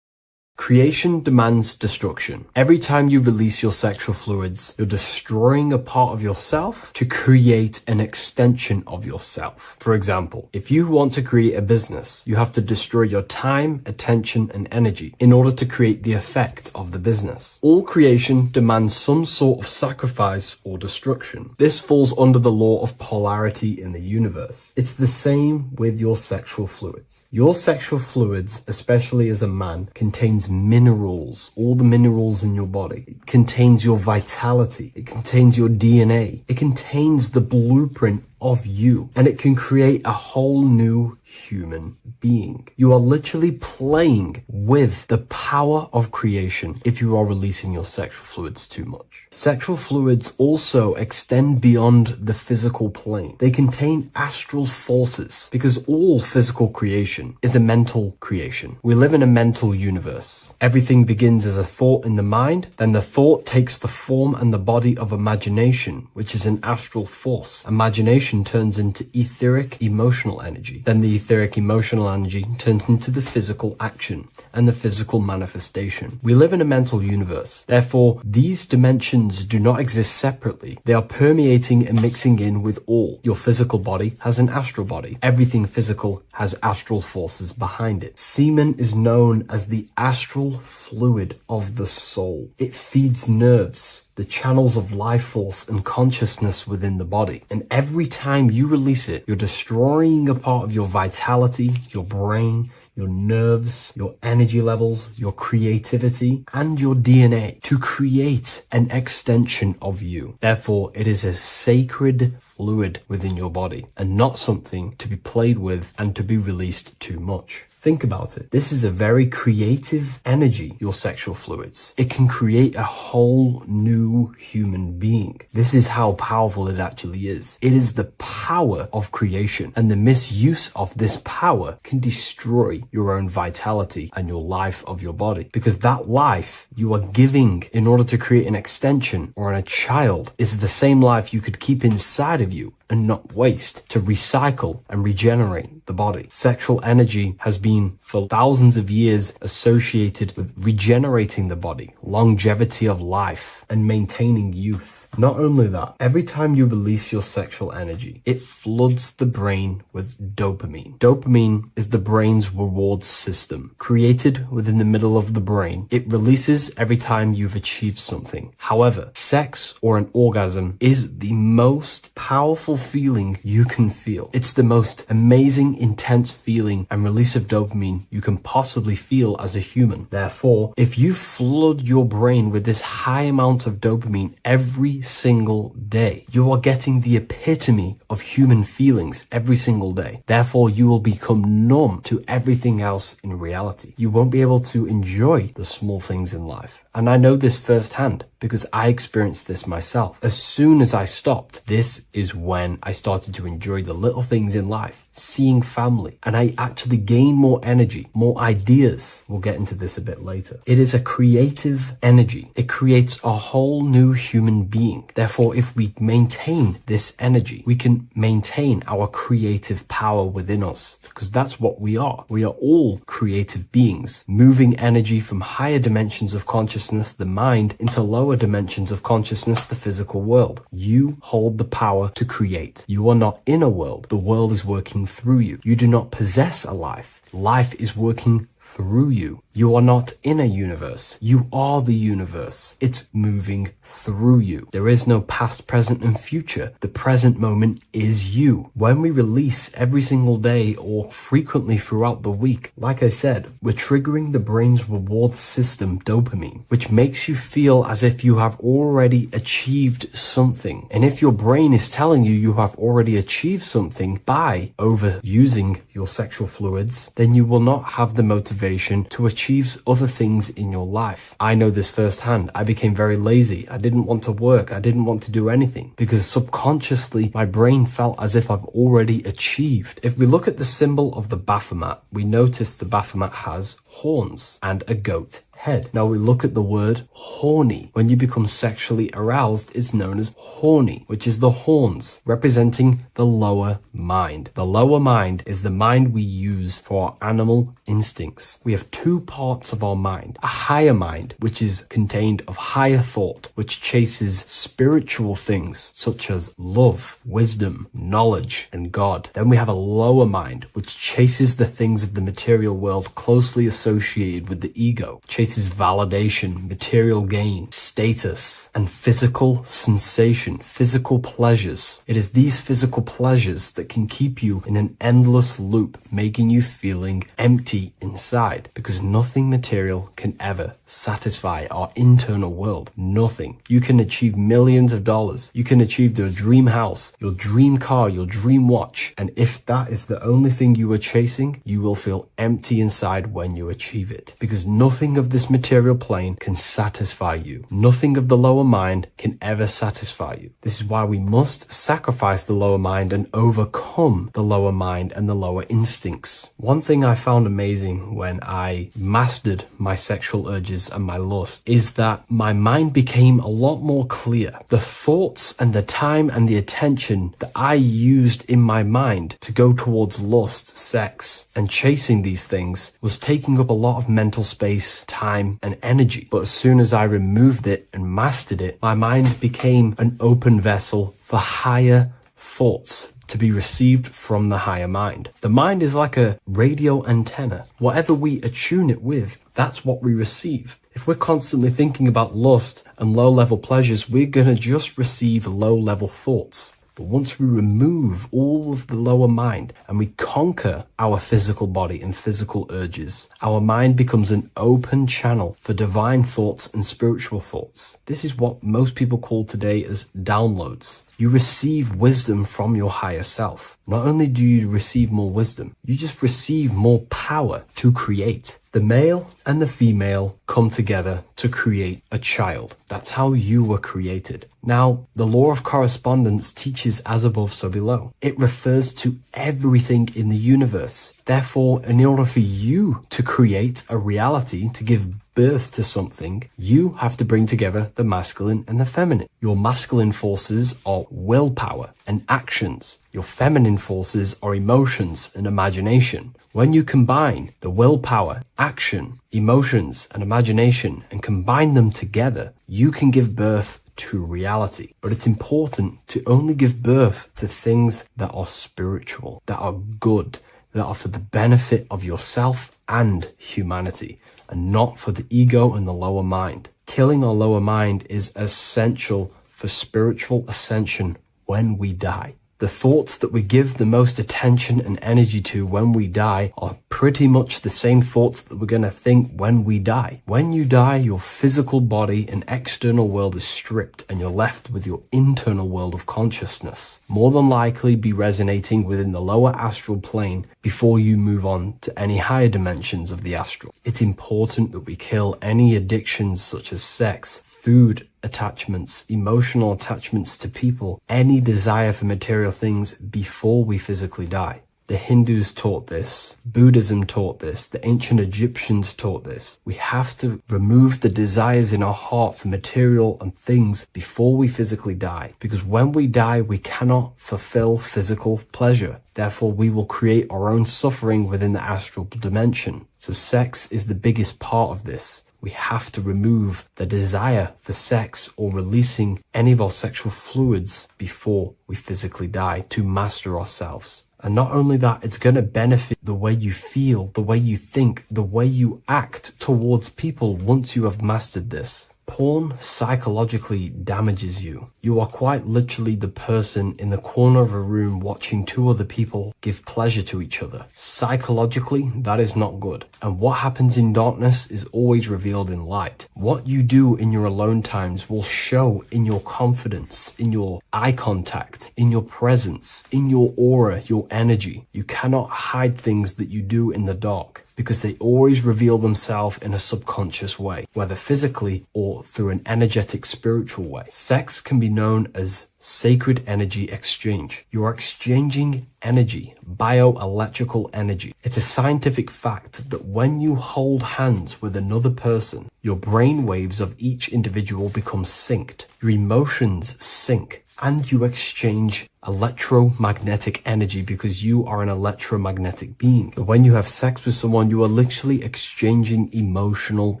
Creation demands destruction. Every time you release your sexual fluids, you're destroying a part of yourself to create an extension of yourself. For example, if you want to create a business, you have to destroy your time, attention, and energy in order to create the effect of the business. All creation demands some sort of sacrifice or destruction. This falls under the law of polarity in the universe. It's the same with your sexual fluids. Your sexual fluids, especially as a man, contains minerals, all the minerals in your body. It contains your vitality. It contains your DNA. It contains the blueprint of you, and it can create a whole new human being. You are literally playing with the power of creation if you are releasing your sexual fluids too much. Sexual fluids also extend beyond the physical plane. They contain astral forces because all physical creation is a mental creation. We live in a mental universe. Everything begins as a thought in the mind, then the thought takes the form and the body of imagination, which is an astral force. Imagination turns into etheric emotional energy. Then the etheric emotional energy turns into the physical action and the physical manifestation. We live in a mental universe. Therefore, these dimensions do not exist separately. They are permeating and mixing in with all. Your physical body has an astral body. Everything physical has astral forces behind it. Semen is known as the astral fluid of the soul. It feeds nerves, the channels of life force and consciousness within the body. And every time you release it, you're destroying a part of your vitality, your brain, your nerves, your energy levels, your creativity, and your DNA to create an extension of you. Therefore, it is a sacred fluid within your body and not something to be played with and to be released too much. Think about it. This is a very creative energy, your sexual fluids. It can create a whole new human being. This is how powerful it actually is. It is the power of creation, and the misuse of this power can destroy your own vitality and your life of your body. Because that life you are giving in order to create an extension or a child is the same life you could keep inside of you and not waste to recycle and regenerate the body. Sexual energy has been for thousands of years associated with regenerating the body, longevity of life, and maintaining youth. Not only that, every time you release your sexual energy, it floods the brain with dopamine. Dopamine is the brain's reward system, created within the middle of the brain. It releases every time you've achieved something. However, sex or an orgasm is the most powerful feeling you can feel. It's the most amazing, intense feeling and release of dopamine you can possibly feel as a human. Therefore, if you flood your brain with this high amount of dopamine every single day, you are getting the epitome of human feelings every single day. Therefore, you will become numb to everything else in reality. You won't be able to enjoy the small things in life. And I know this firsthand because I experienced this myself. As soon as I stopped, this is when I started to enjoy the little things in life, seeing family, and I actually gained more energy, more ideas. We'll get into this a bit later. It is a creative energy. It creates a whole new human being. Therefore, if we maintain this energy, we can maintain our creative power within us because that's what we are. We are all creative beings, moving energy from higher dimensions of consciousness, the mind, into lower dimensions of consciousness, the physical world. You hold the power to create. You are not in a world. The world is working through you. You do not possess a life. Life is working through you. You are not in a universe. You are the universe. It's moving through you. There is no past, present, and future. The present moment is you. When we release every single day or frequently throughout the week, like I said, we're triggering the brain's reward system, dopamine, which makes you feel as if you have already achieved something. And if your brain is telling you you have already achieved something by overusing your sexual fluids, then you will not have the motivation to achieve other things in your life. I know this firsthand. I became very lazy. I didn't want to work. I didn't want to do anything because subconsciously my brain felt as if I've already achieved. If we look at the symbol of the Baphomet, we notice the Baphomet has horns and a goat head. Now we look at the word horny. When you become sexually aroused, it's known as horny, which is the horns, representing the lower mind. The lower mind is the mind we use for our animal instincts. We have two parts of our mind. A higher mind, which is contained of higher thought, which chases spiritual things such as love, wisdom, knowledge, and God. Then we have a lower mind, which chases the things of the material world closely associated with the ego, chases validation, material gain, status, and physical sensation, physical pleasures. It is these physical pleasures that can keep you in an endless loop, making you feeling empty inside, because nothing material can ever satisfy our internal world. Nothing. You can achieve millions of dollars. You can achieve your dream house, your dream car, your dream watch. And if that is the only thing you are chasing, you will feel empty inside when you achieve it, because nothing of this material plane can satisfy you. Nothing of the lower mind can ever satisfy you. This is why we must sacrifice the lower mind and overcome the lower mind and the lower instincts. One thing I found amazing when I mastered my sexual urges and my lust is that my mind became a lot more clear. The thoughts and the time and the attention that I used in my mind to go towards lust, sex, and chasing these things was taking up a lot of mental space, time, and energy. But as soon as I removed it and mastered it, my mind became an open vessel for higher thoughts to be received from the higher mind. The mind is like a radio antenna. Whatever we attune it with, that's what we receive. If we're constantly thinking about lust and low-level pleasures, we're going to just receive low-level thoughts. But once we remove all of the lower mind and we conquer our physical body and physical urges, our mind becomes an open channel for divine thoughts and spiritual thoughts. This is what most people call today as downloads. You receive wisdom from your higher self. Not only do you receive more wisdom, you just receive more power to create. The male and the female come together to create a child. That's how you were created. Now, the law of correspondence teaches as above, so below. It refers to everything in the universe. Therefore, in order for you to create a reality, to give birth to something, you have to bring together the masculine and the feminine. Your masculine forces are willpower and actions. Your feminine forces are emotions and imagination. When you combine the willpower, action, emotions, and imagination and combine them together, you can give birth to reality. But it's important to only give birth to things that are spiritual, that are good, that are for the benefit of yourself and humanity, and not for the ego and the lower mind. Killing our lower mind is essential for spiritual ascension when we die. The thoughts that we give the most attention and energy to when we die are pretty much the same thoughts that we're going to think when we die. When you die, your physical body and external world is stripped and you're left with your internal world of consciousness, more than likely be resonating within the lower astral plane before you move on to any higher dimensions of the astral. It's important that we kill any addictions such as sex, food attachments, emotional attachments to people, any desire for material things before we physically die. The Hindus taught this, Buddhism taught this, the ancient Egyptians taught this. We have to remove the desires in our heart for material and things before we physically die, because when we die, we cannot fulfill physical pleasure. Therefore, we will create our own suffering within the astral dimension. So sex is the biggest part of this. We have to remove the desire for sex or releasing any of our sexual fluids before we physically die to master ourselves. And not only that, it's going to benefit the way you feel, the way you think, the way you act towards people once you have mastered this. Porn psychologically damages you. You are quite literally the person in the corner of a room watching two other people give pleasure to each other. Psychologically, that is not good. And what happens in darkness is always revealed in light. What you do in your alone times will show in your confidence, in your eye contact, in your presence, in your aura, your energy. You cannot hide things that you do in the dark, because they always reveal themselves in a subconscious way, whether physically or through an energetic spiritual way. Sex can be known as sacred energy exchange. You are exchanging energy, bioelectrical energy. It's a scientific fact that when you hold hands with another person, your brain waves of each individual become synced. Your emotions sync. And you exchange electromagnetic energy because you are an electromagnetic being. When you have sex with someone, you are literally exchanging emotional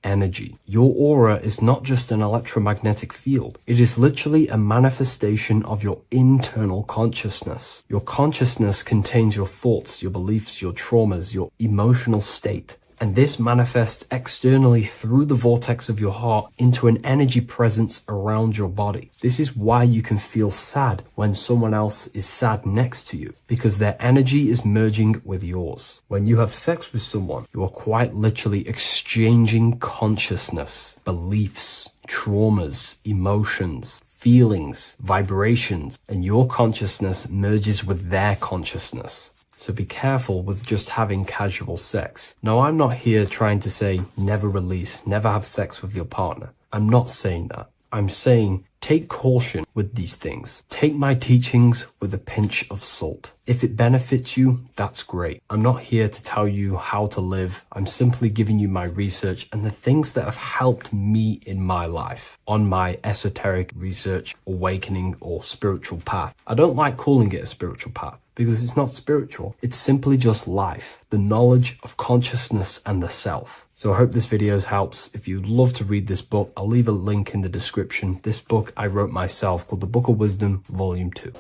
energy. Your aura is not just an electromagnetic field. It is literally a manifestation of your internal consciousness. Your consciousness contains your thoughts, your beliefs, your traumas, your emotional state. And this manifests externally through the vortex of your heart into an energy presence around your body. This is why you can feel sad when someone else is sad next to you, because their energy is merging with yours. When you have sex with someone, you are quite literally exchanging consciousness, beliefs, traumas, emotions, feelings, vibrations, and your consciousness merges with their consciousness. So be careful with just having casual sex. Now, I'm not here trying to say never release, never have sex with your partner. I'm not saying that. I'm saying take caution with these things. Take my teachings with a pinch of salt. If it benefits you, that's great. I'm not here to tell you how to live. I'm simply giving you my research and the things that have helped me in my life on my esoteric research, awakening, or spiritual path. I don't like calling it a spiritual path, because it's not spiritual. It's simply just life, the knowledge of consciousness and the self. So I hope this video helps. If you'd love to read this book, I'll leave a link in the description. This book I wrote myself called The Book of Wisdom, Volume 2.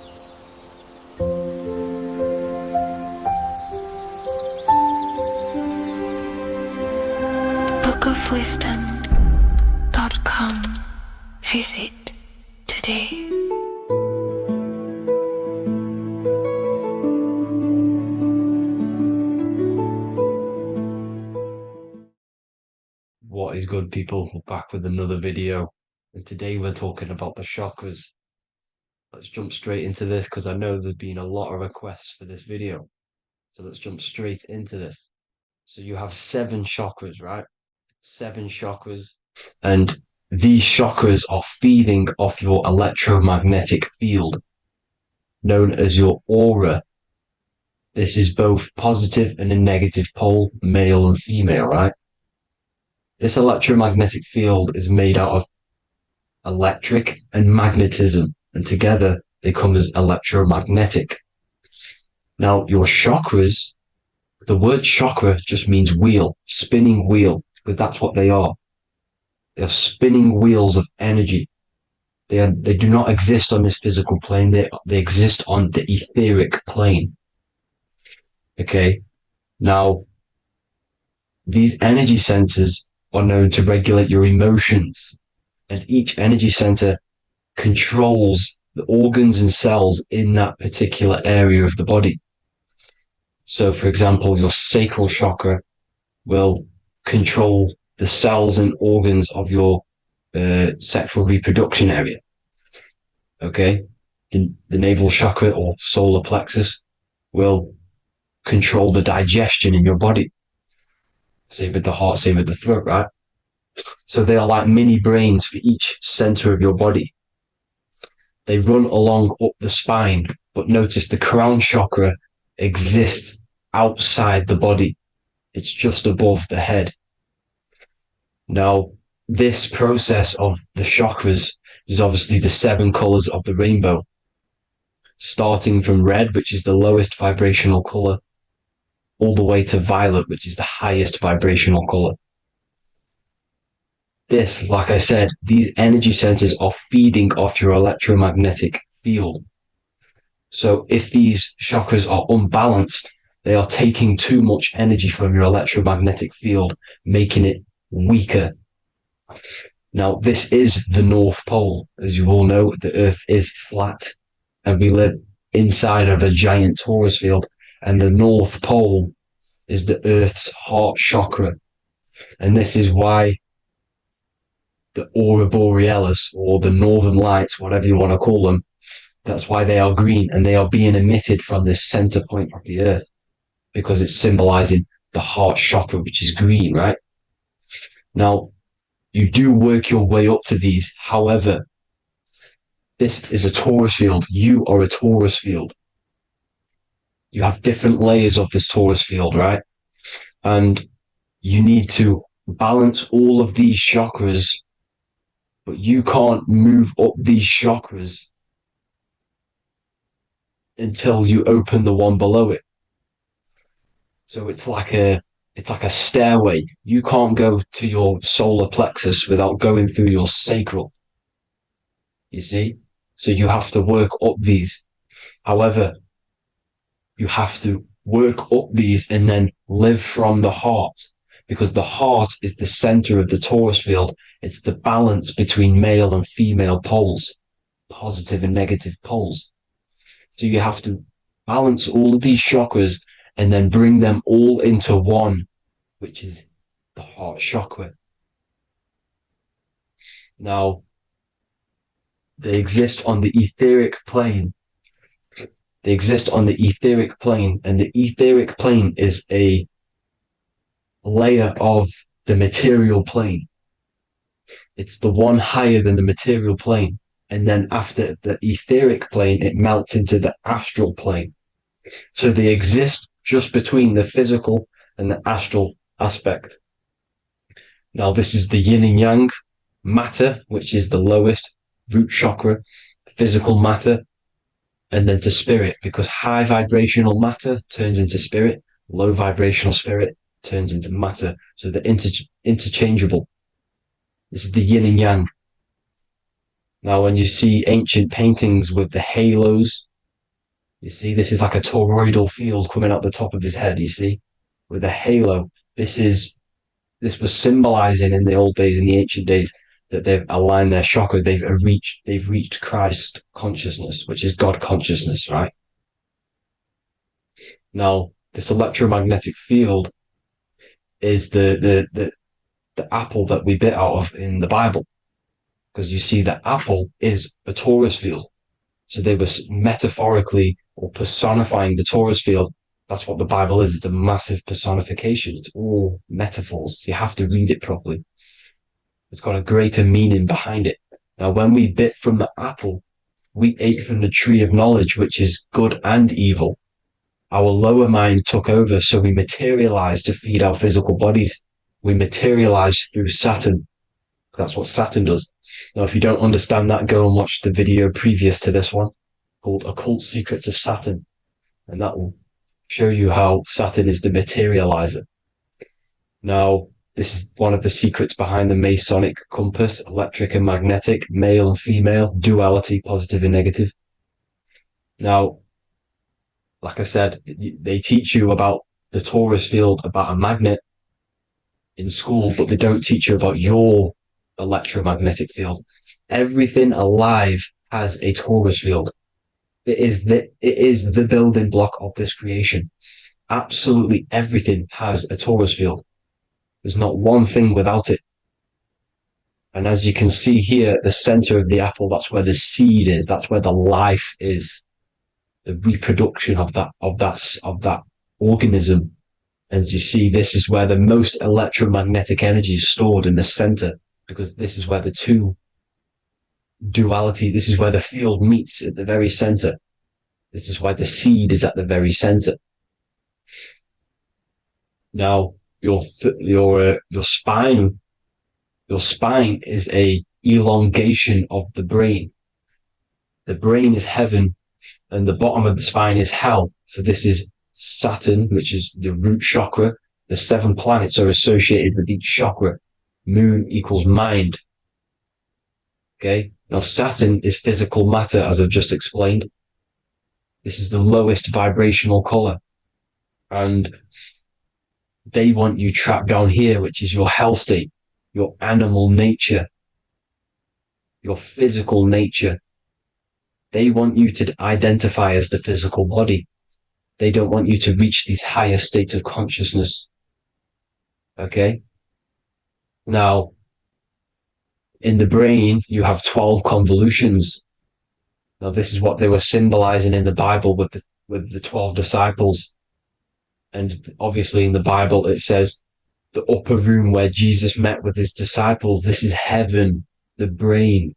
bookofwisdom.com. Visit today. What is good, people? We're back with another video, and today we're talking about the chakras. Let's jump straight into this because I know there's been a lot of requests for this video. So let's jump straight into this. So you have 7 chakras, right? 7 chakras, and these chakras are feeding off your electromagnetic field, known as your aura. This is both positive and a negative pole, male and female, right? This electromagnetic field is made out of electric and magnetism, and together they come as electromagnetic. Now, your chakras, the word chakra just means wheel, spinning wheel, because that's what they are. They're spinning wheels of energy. They do not exist on this physical plane. They exist on the etheric plane. Okay? Now, these energy centers are known to regulate your emotions, and each energy center controls the organs and cells in that particular area of the body. So, for example, your sacral chakra will control the cells and organs of your sexual reproduction area. Okay? The navel chakra or solar plexus will control the digestion in your body. Same with the heart, same with the throat, right? So they are like mini brains for each center of your body. They run along up the spine, but notice the crown chakra exists outside the body. It's just above the head. Now, this process of the chakras is obviously the 7 colors of the rainbow, starting from red, which is the lowest vibrational color, all the way to violet, which is the highest vibrational color. This, like I said, these energy centers are feeding off your electromagnetic field. So if these chakras are unbalanced, they are taking too much energy from your electromagnetic field, making it weaker. Now, this is the North Pole. As you all know, the Earth is flat, and we live inside of a giant torus field, and the North Pole is the Earth's heart chakra. And this is why the aurora borealis, or the northern lights, whatever you want to call them, that's why they are green, and they are being emitted from the center point of the Earth, because it's symbolizing the heart chakra, which is green, right? Now, you do work your way up to these. However, this is a torus field. You are a torus field. You have different layers of this torus field, right? And you need to balance all of these chakras, but you can't move up these chakras until you open the one below it. So it's like a stairway. You can't go to your solar plexus without going through your sacral. You see? So you have to work up these. However, you have to work up these and then live from the heart, because the heart is the center of the torus field. It's the balance between male and female poles, positive and negative poles. So you have to balance all of these chakras and then bring them all into one, which is the heart chakra. Now, they exist on the etheric plane. They exist on the etheric plane, and the etheric plane is a layer of the material plane. It's the one higher than the material plane. And then after the etheric plane, it melts into the astral plane. So they exist just between the physical and the astral aspect. Now, this is the yin and yang matter, which is the lowest root chakra, physical matter, and then to spirit, because high vibrational matter turns into spirit, low vibrational spirit turns into matter. So they're interchangeable. This is the yin and yang. Now, when you see ancient paintings with the halos, you see this is like a toroidal field coming out the top of his head, you see, with a halo. This was symbolizing in the old days, in the ancient days, that they've aligned their chakra, they've reached Christ consciousness, which is God consciousness, right? Now, this electromagnetic field is the apple that we bit out of in the Bible, because you see that apple is a torus field. So they were metaphorically or personifying the torus field. That's what the Bible is. It's a massive personification. It's all metaphors. You have to read it properly. It's got a greater meaning behind it. Now, when we bit from the apple, we ate from the tree of knowledge, which is good and evil. Our lower mind took over, so we materialized to feed our physical bodies. We materialized through Saturn. That's what Saturn does. Now, if you don't understand that, go and watch the video previous to this one called Occult Secrets of Saturn. And that will show you how Saturn is the materializer. Now, this is one of the secrets behind the Masonic compass, electric and magnetic, male and female, duality, positive and negative. Now, like I said, they teach you about the torus field, about a magnet in school, but they don't teach you about your electromagnetic field. Everything alive has a torus field. It is the building block of this creation. Absolutely everything has a torus field. There's not one thing without it. And as you can see here at the center of the apple, that's where the seed is. That's where the life is. The reproduction of that organism. As you see, this is where the most electromagnetic energy is stored, in the center, because this is where the two duality, this is where the field meets at the very center. This is why the seed is at the very center. Now, your spine is a elongation of the brain. The brain is heaven, and the bottom of the spine is hell. So this is Saturn, which is the root chakra. The 7 planets are associated with each chakra. Moon equals mind. Okay. Now Saturn is physical matter, as I've just explained. This is the lowest vibrational color. And they want you trapped down here, which is your hell state, your animal nature, your physical nature. They want you to identify as the physical body. They don't want you to reach these higher states of consciousness. Okay? Now, in the brain, you have 12 convolutions. Now, this is what they were symbolizing in the Bible with the 12 disciples. And obviously in the Bible, it says the upper room where Jesus met with his disciples. This is heaven, the brain,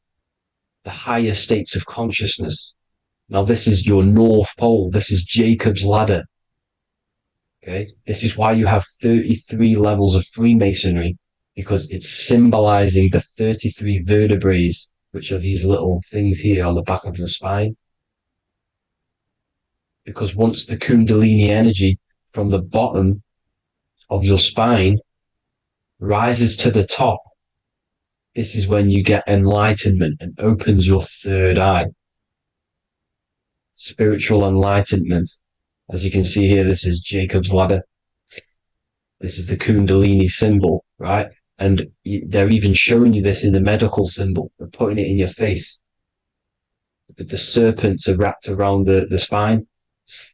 the higher states of consciousness. Now, this is your North Pole. This is Jacob's ladder. Okay. This is why you have 33 levels of Freemasonry, because it's symbolizing the 33 vertebrae, which are these little things here on the back of your spine. Because once the Kundalini energy from the bottom of your spine rises to the top, this is when you get enlightenment and opens your third eye. Spiritual enlightenment. As you can see here, this is Jacob's ladder. This is the Kundalini symbol, right? And they're even showing you this in the medical symbol. They're putting it in your face. The serpents are wrapped around the spine.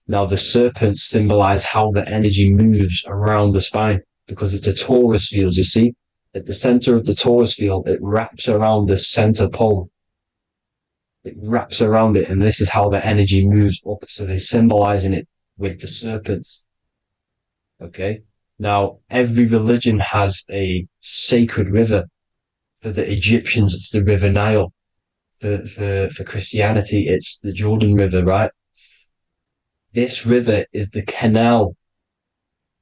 Now, the serpents symbolize how the energy moves around the spine, because it's a torus field, you see? At the center of the torus field, it wraps around the center pole. It wraps around it, and this is how the energy moves up. So they're symbolizing it with the serpents. Okay? Now, every religion has a sacred river. For the Egyptians, it's the River Nile. For Christianity, it's the Jordan River, right? This river is the canal,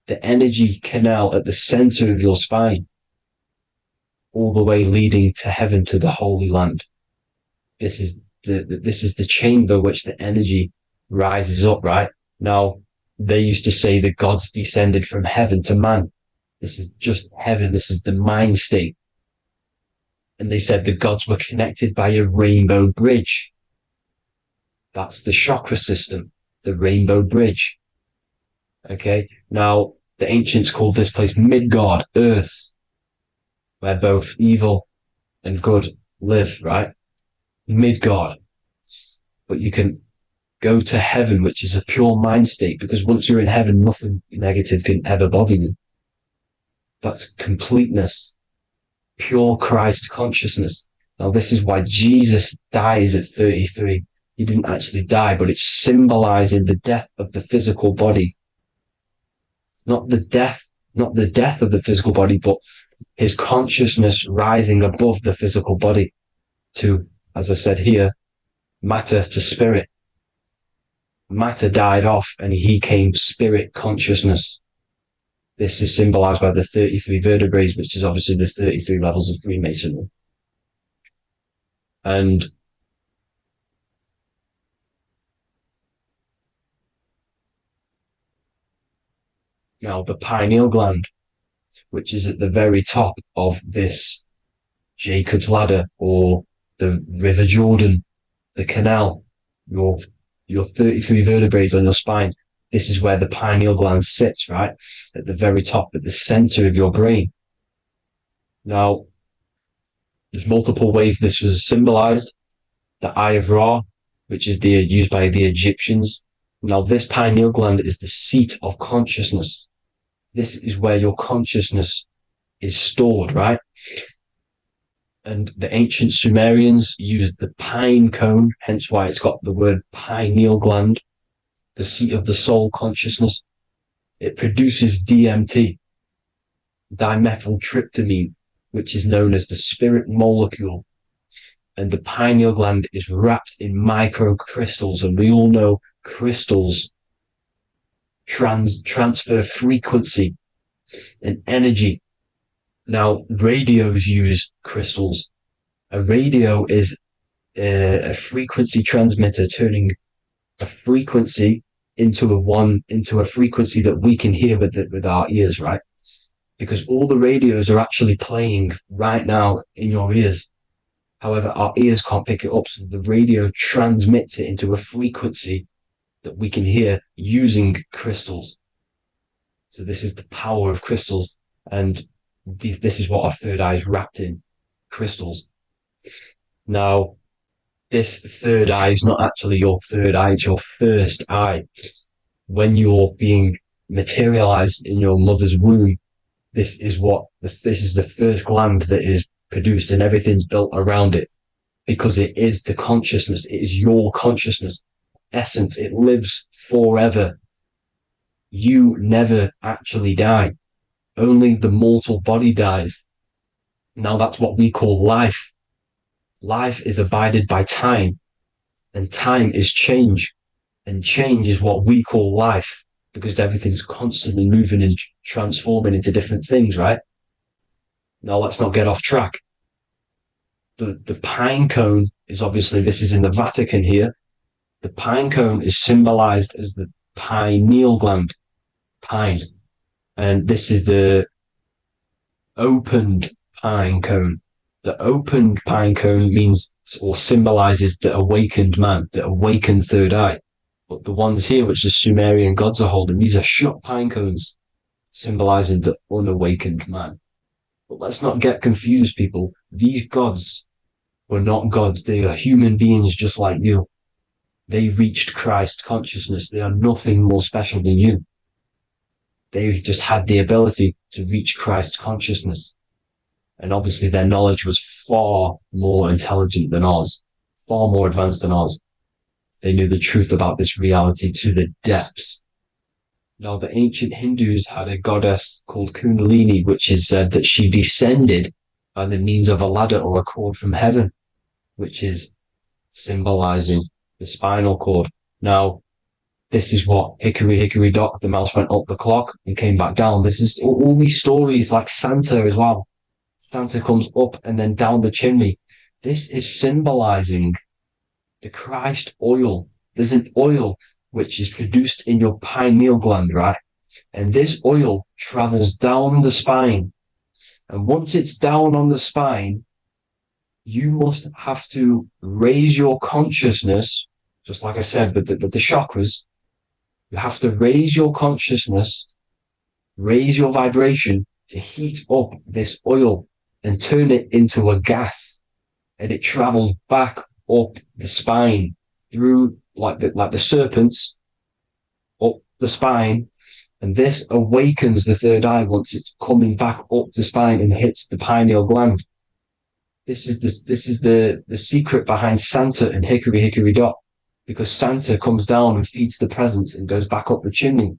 the energy canal at the center of your spine, all the way leading to heaven, to the Holy Land. This is the chamber which the energy rises up, right? Now, they used to say the gods descended from heaven to man. This is just heaven. This is the mind state. And they said the gods were connected by a rainbow bridge. That's the chakra system, the rainbow bridge. Okay. Now, the ancients called this place Midgard, Earth, where both evil and good live, right? Midgard. But you can go to heaven, which is a pure mind state, because once you're in heaven, nothing negative can ever bother you. That's completeness, pure Christ consciousness. Now, this is why Jesus dies at 33. He didn't actually die, but it's symbolizing the death of the physical body. Not the death of the physical body, but his consciousness rising above the physical body to, as I said here, matter to spirit. Matter died off and he came spirit consciousness. This is symbolized by the 33 vertebrae, which is obviously the 33 levels of Freemasonry. And now the pineal gland, which is at the very top of this Jacob's ladder, or the River Jordan, the canal, your 33 vertebrae on your spine. This is where the pineal gland sits, right? At the very top, at the center of your brain. Now, there's multiple ways this was symbolized. The Eye of Ra, which is used by the Egyptians. Now, this pineal gland is the seat of consciousness. This is where your consciousness is stored, right? And the ancient Sumerians used the pine cone, hence why it's got the word pineal gland, the seat of the soul consciousness. It produces DMT, dimethyltryptamine, which is known as the spirit molecule. And the pineal gland is wrapped in microcrystals, and we all know crystals transfer frequency and energy. Now, radios use crystals. A radio is a frequency transmitter, turning a frequency into a frequency that we can hear with our ears, right? Because all the radios are actually playing right now in your ears. However, our ears can't pick it up, so the radio transmits it into a frequency that we can hear using crystals. So this is the power of crystals, and this is what our third eye is wrapped in, crystals. Now, this third eye is not actually your third eye, it's your first eye. When you're being materialized in your mother's womb, this is the first gland that is produced, and everything's built around it, because it is the consciousness. It is your consciousness essence. It lives forever. You never actually die. Only the mortal body dies. Now that's what we call life. Life is abided by time, and time is change, and change is what we call life, because everything's constantly moving and transforming into different things, right? Now let's not get off track. The pine cone is obviously, this is in the Vatican here. The pine cone is symbolized as the pineal gland, pine. And this is the opened pine cone. The opened pine cone means, or symbolizes, the awakened man, the awakened third eye. But the ones here, which the Sumerian gods are holding, these are shut pine cones, symbolizing the unawakened man. But let's not get confused, people. These gods were not gods. They are human beings just like you. They reached Christ consciousness. They are nothing more special than you. They just had the ability to reach Christ consciousness. And obviously their knowledge was far more intelligent than ours, far more advanced than ours. They knew the truth about this reality to the depths. Now, the ancient Hindus had a goddess called Kundalini, which is said that she descended by the means of a ladder or a cord from heaven, which is symbolizing the spinal cord. Now, this is what Hickory Hickory Dock, the mouse went up the clock and came back down. This is all these stories, like Santa as well. Santa comes up and then down the chimney. This is symbolizing the Christ oil. There's an oil which is produced in your pineal gland, right? And this oil travels down the spine. And once it's down on the spine, you must have to raise your consciousness, just like I said, with the chakras. You have to raise your consciousness, raise your vibration to heat up this oil and turn it into a gas. And it travels back up the spine through like the serpents up the spine, and this awakens the third eye once it's coming back up the spine and hits the pineal gland. This is the secret behind Santa and Hickory Hickory Dock, because Santa comes down and feeds the presents and goes back up the chimney,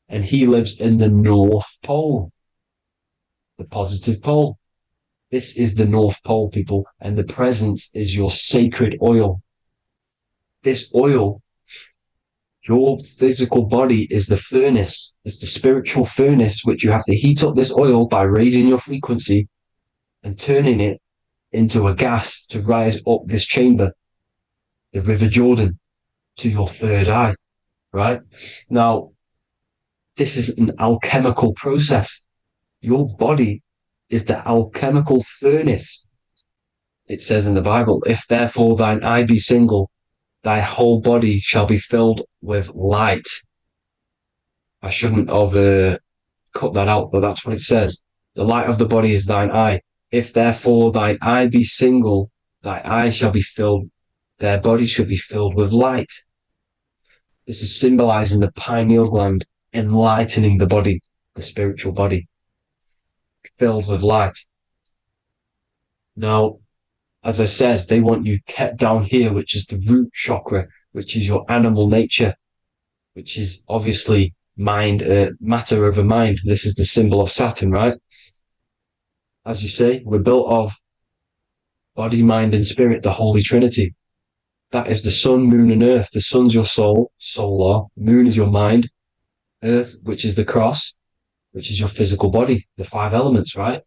and he lives in the North Pole, the positive pole. This is the North Pole, people, and the presence is your sacred oil. This oil, your physical body is the furnace. It's the spiritual furnace, which you have to heat up this oil by raising your frequency and turning it into a gas to rise up this chamber, the River Jordan, to your third eye, right? Now, this is an alchemical process. Your body is the alchemical furnace. It says in the Bible, if therefore thine eye be single, thy whole body shall be filled with light. I shouldn't have cut that out, but that's what it says. The light of the body is thine eye. If therefore thine eye be single, thy eye shall be filled, their body shall be filled with light. This is symbolizing the pineal gland, enlightening the body, the spiritual body, filled with light. Now, as I said, they want you kept down here, which is the root chakra, which is your animal nature, which is obviously mind, matter over mind. This is the symbol of Saturn, right? As you say, we're built of body, mind, and spirit, the Holy Trinity. That is the sun, moon, and earth. The sun's your soul, solar. Moon is your mind. Earth, which is the cross, which is your physical body, the 5 elements, right?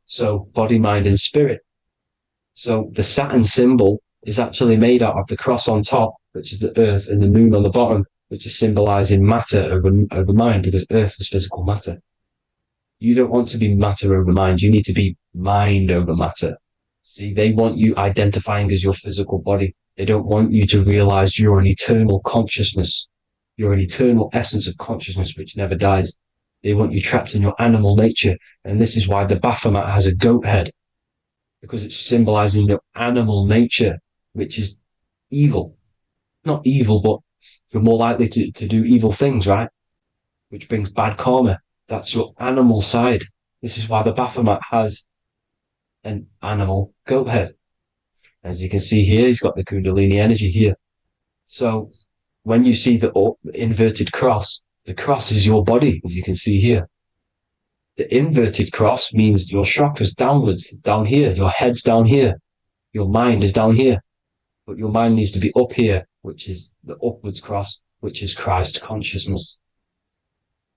So body, mind, and spirit. So the Saturn symbol is actually made out of the cross on top, which is the earth, and the moon on the bottom, which is symbolizing matter over mind, because earth is physical matter. You don't want to be matter over mind. You need to be mind over matter. See, they want you identifying as your physical body. They don't want you to realize you're an eternal consciousness. You're an eternal essence of consciousness which never dies. They want you trapped in your animal nature. And this is why the Baphomet has a goat head, because it's symbolizing your animal nature, which is evil. Not evil, but you're more likely to do evil things, right? Which brings bad karma. That's your animal side. This is why the Baphomet has an animal goat head. As you can see here, he's got the Kundalini energy here. So when you see the inverted cross, the cross is your body, as you can see here. The inverted cross means your chakra's downwards, down here. Your head's down here. Your mind is down here. But your mind needs to be up here, which is the upwards cross, which is Christ consciousness.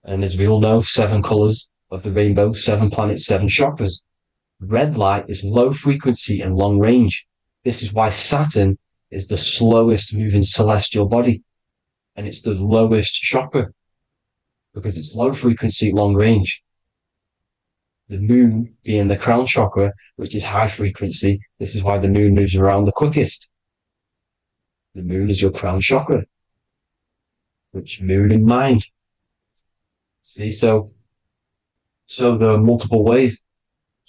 And as we all know, 7 colors of the rainbow, 7 planets, 7 chakras. Red light is low frequency and long range. This is why Saturn is the slowest moving celestial body. And it's the lowest chakra, because it's low frequency, long range. The moon being the crown chakra, which is high frequency. This is why the moon moves around the quickest. The moon is your crown chakra, which moon in mind. See, so there are multiple ways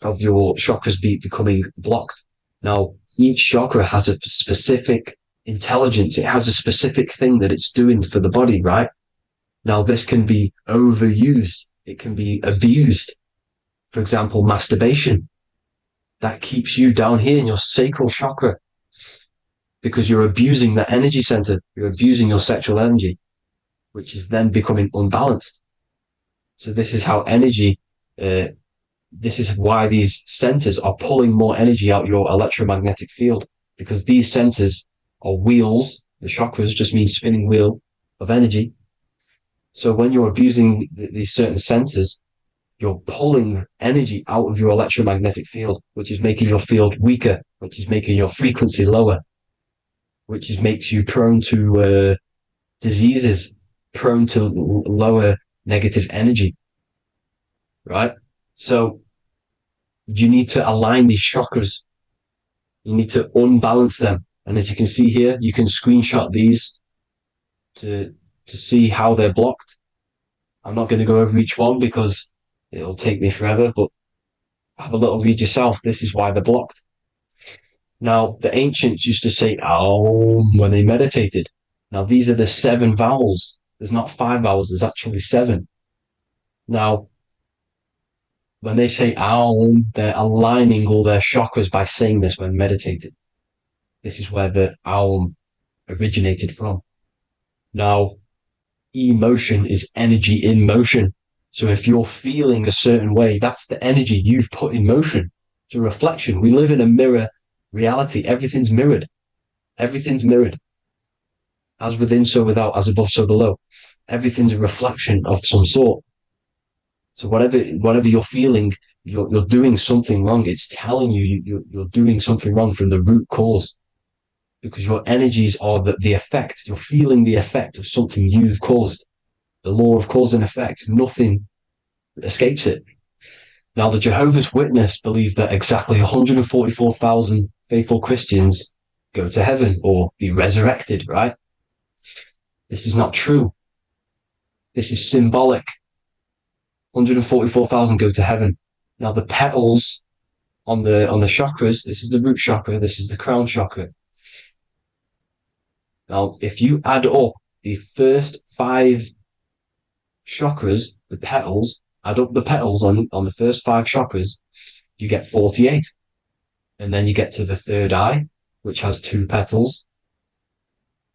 of your chakras becoming blocked. Now, each chakra has a specific intelligence. It has a specific thing that it's doing for the body, right? Now, this can be overused. It can be abused. For example, masturbation. That keeps you down here in your sacral chakra, because you're abusing that energy center. You're abusing your sexual energy, which is then becoming unbalanced. So this is how energy, this is why these centers are pulling more energy out your electromagnetic field, because these centers are wheels. The chakras just mean spinning wheel of energy. So when you're abusing these certain centers, you're pulling energy out of your electromagnetic field, which is making your field weaker, which is making your frequency lower, which makes you prone to diseases, prone to lower negative energy, right? So you need to align these chakras. You need to unbalance them. And as you can see here, you can screenshot these to see how they're blocked. I'm not going to go over each one because it'll take me forever, but have a little read yourself. This is why they're blocked. Now, the ancients used to say Aum when they meditated. Now, these are the 7 vowels. There's not 5 vowels, there's actually 7. Now, when they say Aum, they're aligning all their chakras by saying this when meditated. This is where the Aum originated from. Now, emotion is energy in motion. So if you're feeling a certain way, that's the energy you've put in motion. It's a reflection. We live in a mirror reality. Everything's mirrored. Everything's mirrored. As within, so without, as above, so below. Everything's a reflection of some sort. So whatever you're feeling, you're doing something wrong. It's telling you you're doing something wrong from the root cause, because your energies are the effect. You're feeling the effect of something you've caused. The law of cause and effect. Nothing escapes it. Now, the Jehovah's Witness believe that exactly 144,000 faithful Christians go to heaven or be resurrected, right? This is not true. This is symbolic. 144,000 go to heaven. Now, the petals on the chakras, this is the root chakra, this is the crown chakra. Now, if you add up the first 5 chakras, the petals, add up the petals on the first 5 chakras, you get 48. And then you get to the third eye, which has 2 petals.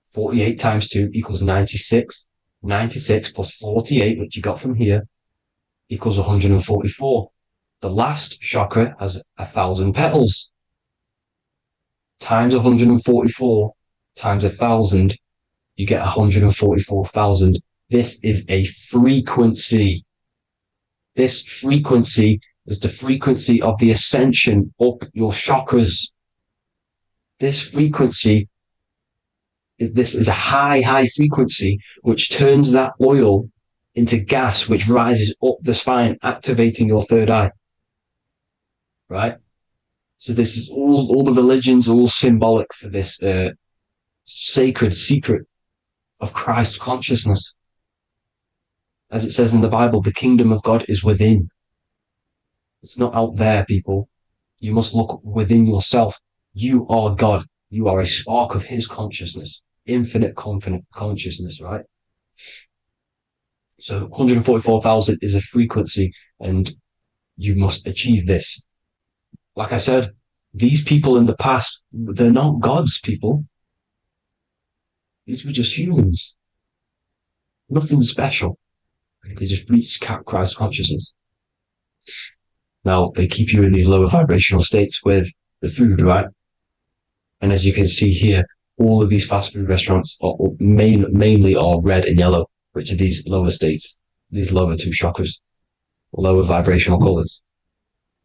48 times 2 equals 96. 96 plus 48, which you got from here, equals 144. The last chakra has 1,000 petals. Times 144 times 1,000, you get 144,000. This is a frequency. This frequency is the frequency of the ascension up your chakras. This frequency is a high frequency, which turns that oil into gas, which rises up the spine, activating your third eye. Right? So this is all the religions are all symbolic for this sacred secret of Christ consciousness. As it says in the Bible, the kingdom of God is within. It's not out there, people. You must look within yourself. You are God. You are a spark of his consciousness, infinite consciousness, right? So 144,000 is a frequency, and you must achieve this. Like I said, these people in the past, they're not gods, people. These were just humans. Nothing special. They just reached Christ consciousness. Now, they keep you in these lower vibrational states with the food, right? And as you can see here, all of these fast food restaurants are mainly are red and yellow, which are these lower states, these lower two chakras, lower vibrational colors,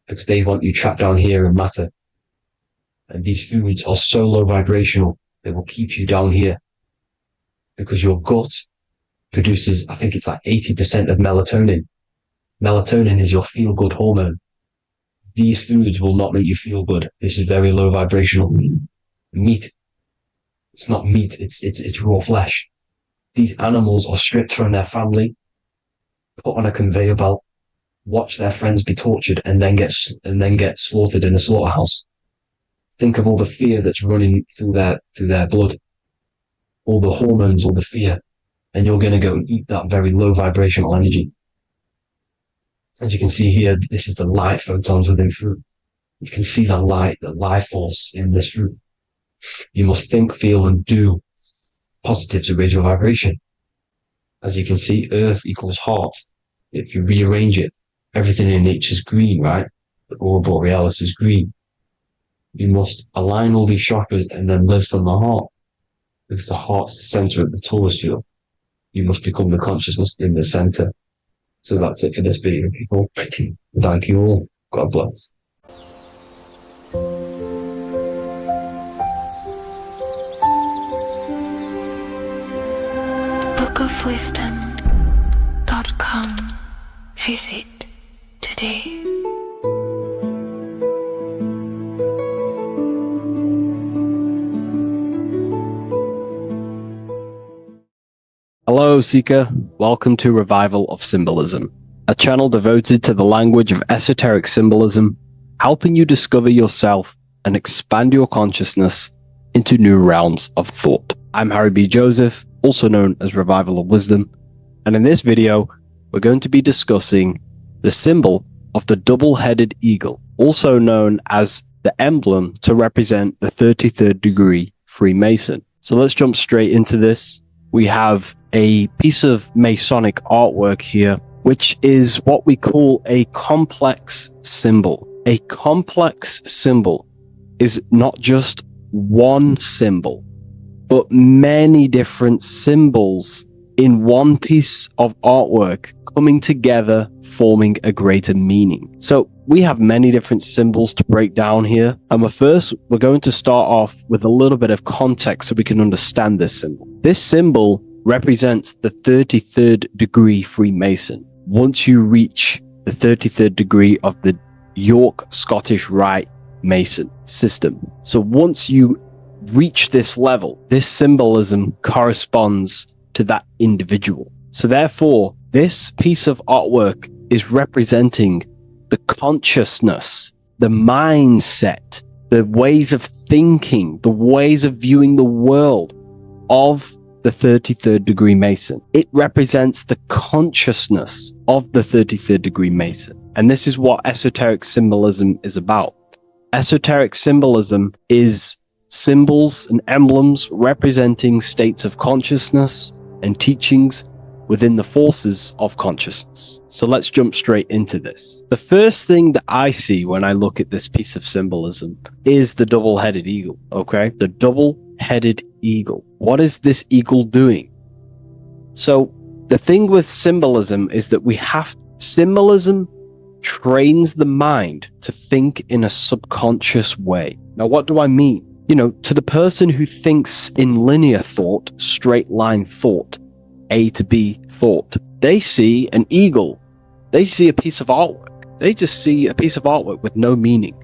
because they want you trapped down here in matter. And these foods are so low vibrational, they will keep you down here, because your gut produces, I think it's like 80% of melatonin. Melatonin is your feel-good hormone. These foods will not make you feel good. This is very low vibrational. Meat. It's not meat, it's raw flesh. These animals are stripped from their family, put on a conveyor belt, watch their friends be tortured, and then get slaughtered in a slaughterhouse. Think of all the fear that's running through their blood, all the hormones, all the fear, and you're going to go and eat that very low vibrational energy. As you can see here, this is the light photons within fruit. You can see the light, the life force in this fruit. You must think, feel, and do positive to raise your vibration. As you can see, earth equals heart. If you rearrange it, everything in nature is green, right? The aurora borealis is green. You must align all these chakras and then live from the heart, because the heart's the center of the Taurus field. You must become the consciousness in the center. So that's it for this video, people. Thank you all. God bless. bookofwisdom.com. Visit today. Hello, Seeker. Welcome to Revival of Symbolism, a channel devoted to the language of esoteric symbolism, helping you discover yourself and expand your consciousness into new realms of thought. I'm Harry B. Joseph, also known as Revival of Wisdom, and in this video, we're going to be discussing the symbol of the double-headed eagle, also known as the emblem to represent the 33rd degree Freemason. So let's jump straight into this. We have a piece of Masonic artwork here, which is what we call a complex symbol. A complex symbol is not just one symbol, but many different symbols in one piece of artwork coming together, forming a greater meaning. So we have many different symbols to break down here. And we're going to start off with a little bit of context so we can understand this symbol. This symbol represents the 33rd degree Freemason. Once you reach the 33rd degree of the York Scottish Rite Mason system. So once you reach this level, this symbolism corresponds to that individual. So therefore, this piece of artwork is representing the consciousness, the mindset, the ways of thinking, the ways of viewing the world of the 33rd degree Mason. It represents the consciousness of the 33rd degree Mason. And this is what esoteric symbolism is about. Esoteric symbolism is symbols and emblems representing states of consciousness and teachings within the forces of consciousness. So let's jump straight into this. The first thing that I see when I look at this piece of symbolism is the double-headed eagle, okay? The double-headed eagle. What is this eagle doing? So the thing with symbolism is that symbolism trains the mind to think in a subconscious way. Now, what do I mean? To the person who thinks in linear thought, straight line thought, A to B thought, they see an eagle. They see a piece of artwork. They just see a piece of artwork with no meaning.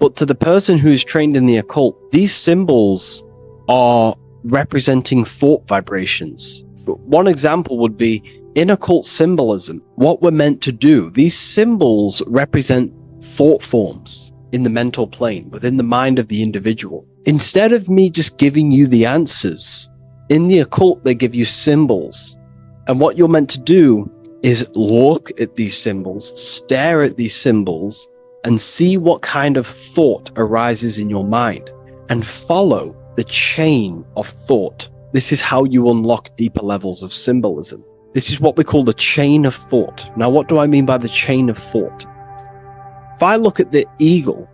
But to the person who is trained in the occult, these symbols are representing thought vibrations. One example would be in occult symbolism, what we're meant to do. These symbols represent thought forms in the mental plane, within the mind of the individual. Instead of me just giving you the answers, in the occult, they give you symbols. And what you're meant to do is look at these symbols, stare at these symbols, and see what kind of thought arises in your mind, and follow the chain of thought. This is how you unlock deeper levels of symbolism. This is what we call the chain of thought. Now, what do I mean by the chain of thought? If I look at the eagle,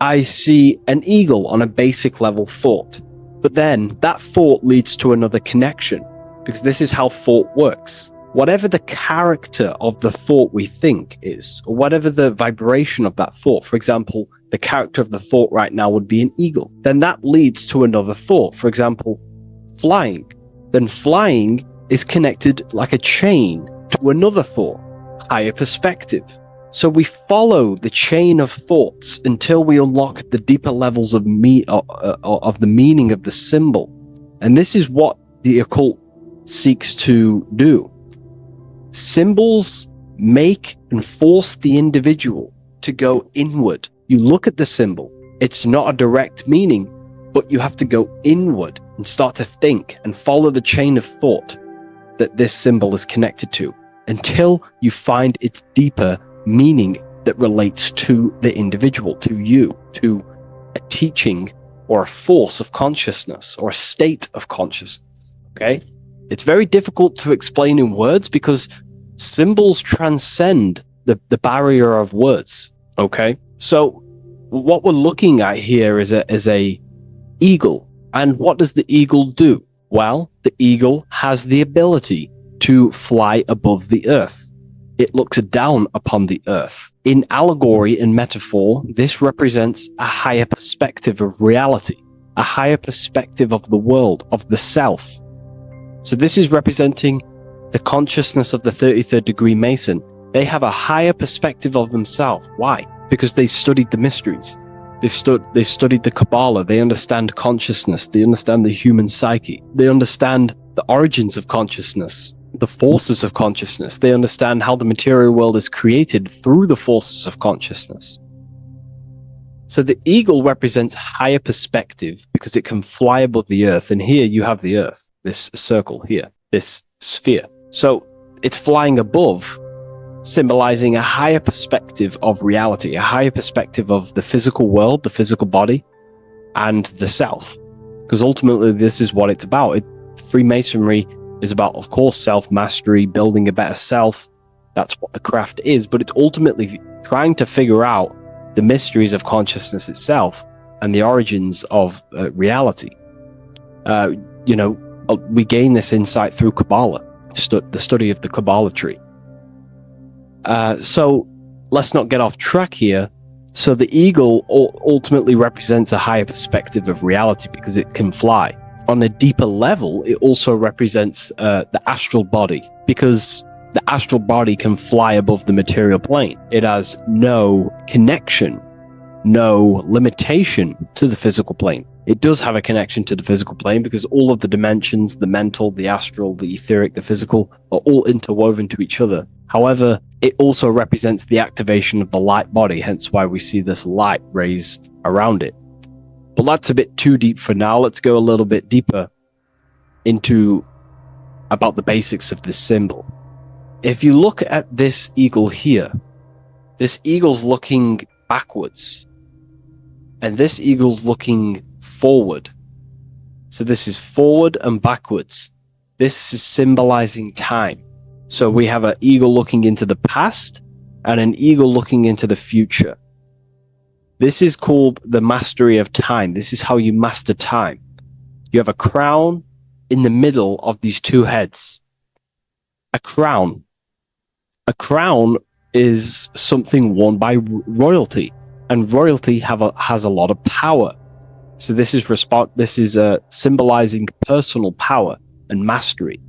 I see an eagle on a basic level thought. But then that thought leads to another connection, because this is how thought works. Whatever the character of the thought we think is, or whatever the vibration of that thought, for example, the character of the thought right now would be an eagle, then that leads to another thought. For example, flying. Then flying is connected like a chain to another thought, higher perspective. So we follow the chain of thoughts until we unlock the deeper levels of the meaning of the symbol. And this is what the occult seeks to do. Symbols make and force the individual to go inward. You look at the symbol, it's not a direct meaning, but you have to go inward and start to think and follow the chain of thought that this symbol is connected to until you find its deeper meaning that relates to the individual, to you, to a teaching or a force of consciousness or a state of consciousness. Okay? It's very difficult to explain in words because symbols transcend the barrier of words. Okay? So what we're looking at here is a eagle. And what does the eagle do? Well, the eagle has the ability to fly above the earth. It looks down upon the earth. In allegory and metaphor, this represents a higher perspective of reality, a higher perspective of the world, of the self. So this is representing the consciousness of the 33rd degree Mason. They have a higher perspective of themselves. Why? Because they studied the mysteries. They studied the Kabbalah. They understand consciousness. They understand the human psyche. They understand the origins of consciousness, the forces of consciousness. They understand how the material world is created through the forces of consciousness. So the eagle represents higher perspective because it can fly above the earth. And here you have the earth, this circle here, this sphere. So it's flying above, symbolizing a higher perspective of reality, a higher perspective of the physical world, the physical body, and the self. Because ultimately, this is what it's about. Freemasonry is about, of course, self-mastery, building a better self. That's what the craft is. But it's ultimately trying to figure out the mysteries of consciousness itself and the origins of reality. We gain this insight through Kabbalah, the study of the Kabbalah tree. So let's not get off track here. So the eagle ultimately represents a higher perspective of reality because it can fly. On a deeper level, it also represents the astral body because the astral body can fly above the material plane. It has no connection, no limitation to the physical plane. It does have a connection to the physical plane because all of the dimensions, the mental, the astral, the etheric, the physical, are all interwoven to each other. However, it also represents the activation of the light body, hence why we see this light rays around it. But that's a bit too deep for now. Let's go a little bit deeper into about the basics of this symbol. If you look at this eagle here, this eagle's looking backwards, and this eagle's looking forward. So this is forward and backwards. This is symbolizing time. So we have an eagle looking into the past and an eagle looking into the future. This is called the mastery of time. This is how you master time. You have a crown in the middle of these two heads. A crown. A crown is something worn by royalty, and royalty has a lot of power. So this is symbolizing personal power and mastery.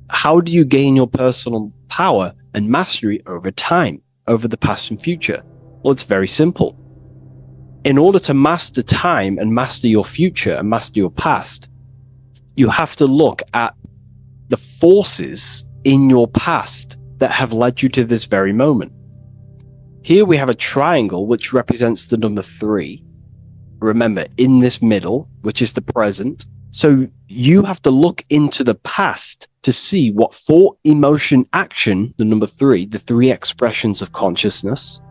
How do you gain your personal power and mastery over time, over the past and future? Well, it's very simple. In order to master time and master your future and master your past, you have to look at the forces in your past that have led you to this very moment. Here we have a triangle which represents the number 3. Remember, in this middle, which is the present. So you have to look into the past to see what thought, emotion, action, the number 3, the 3 expressions of consciousness.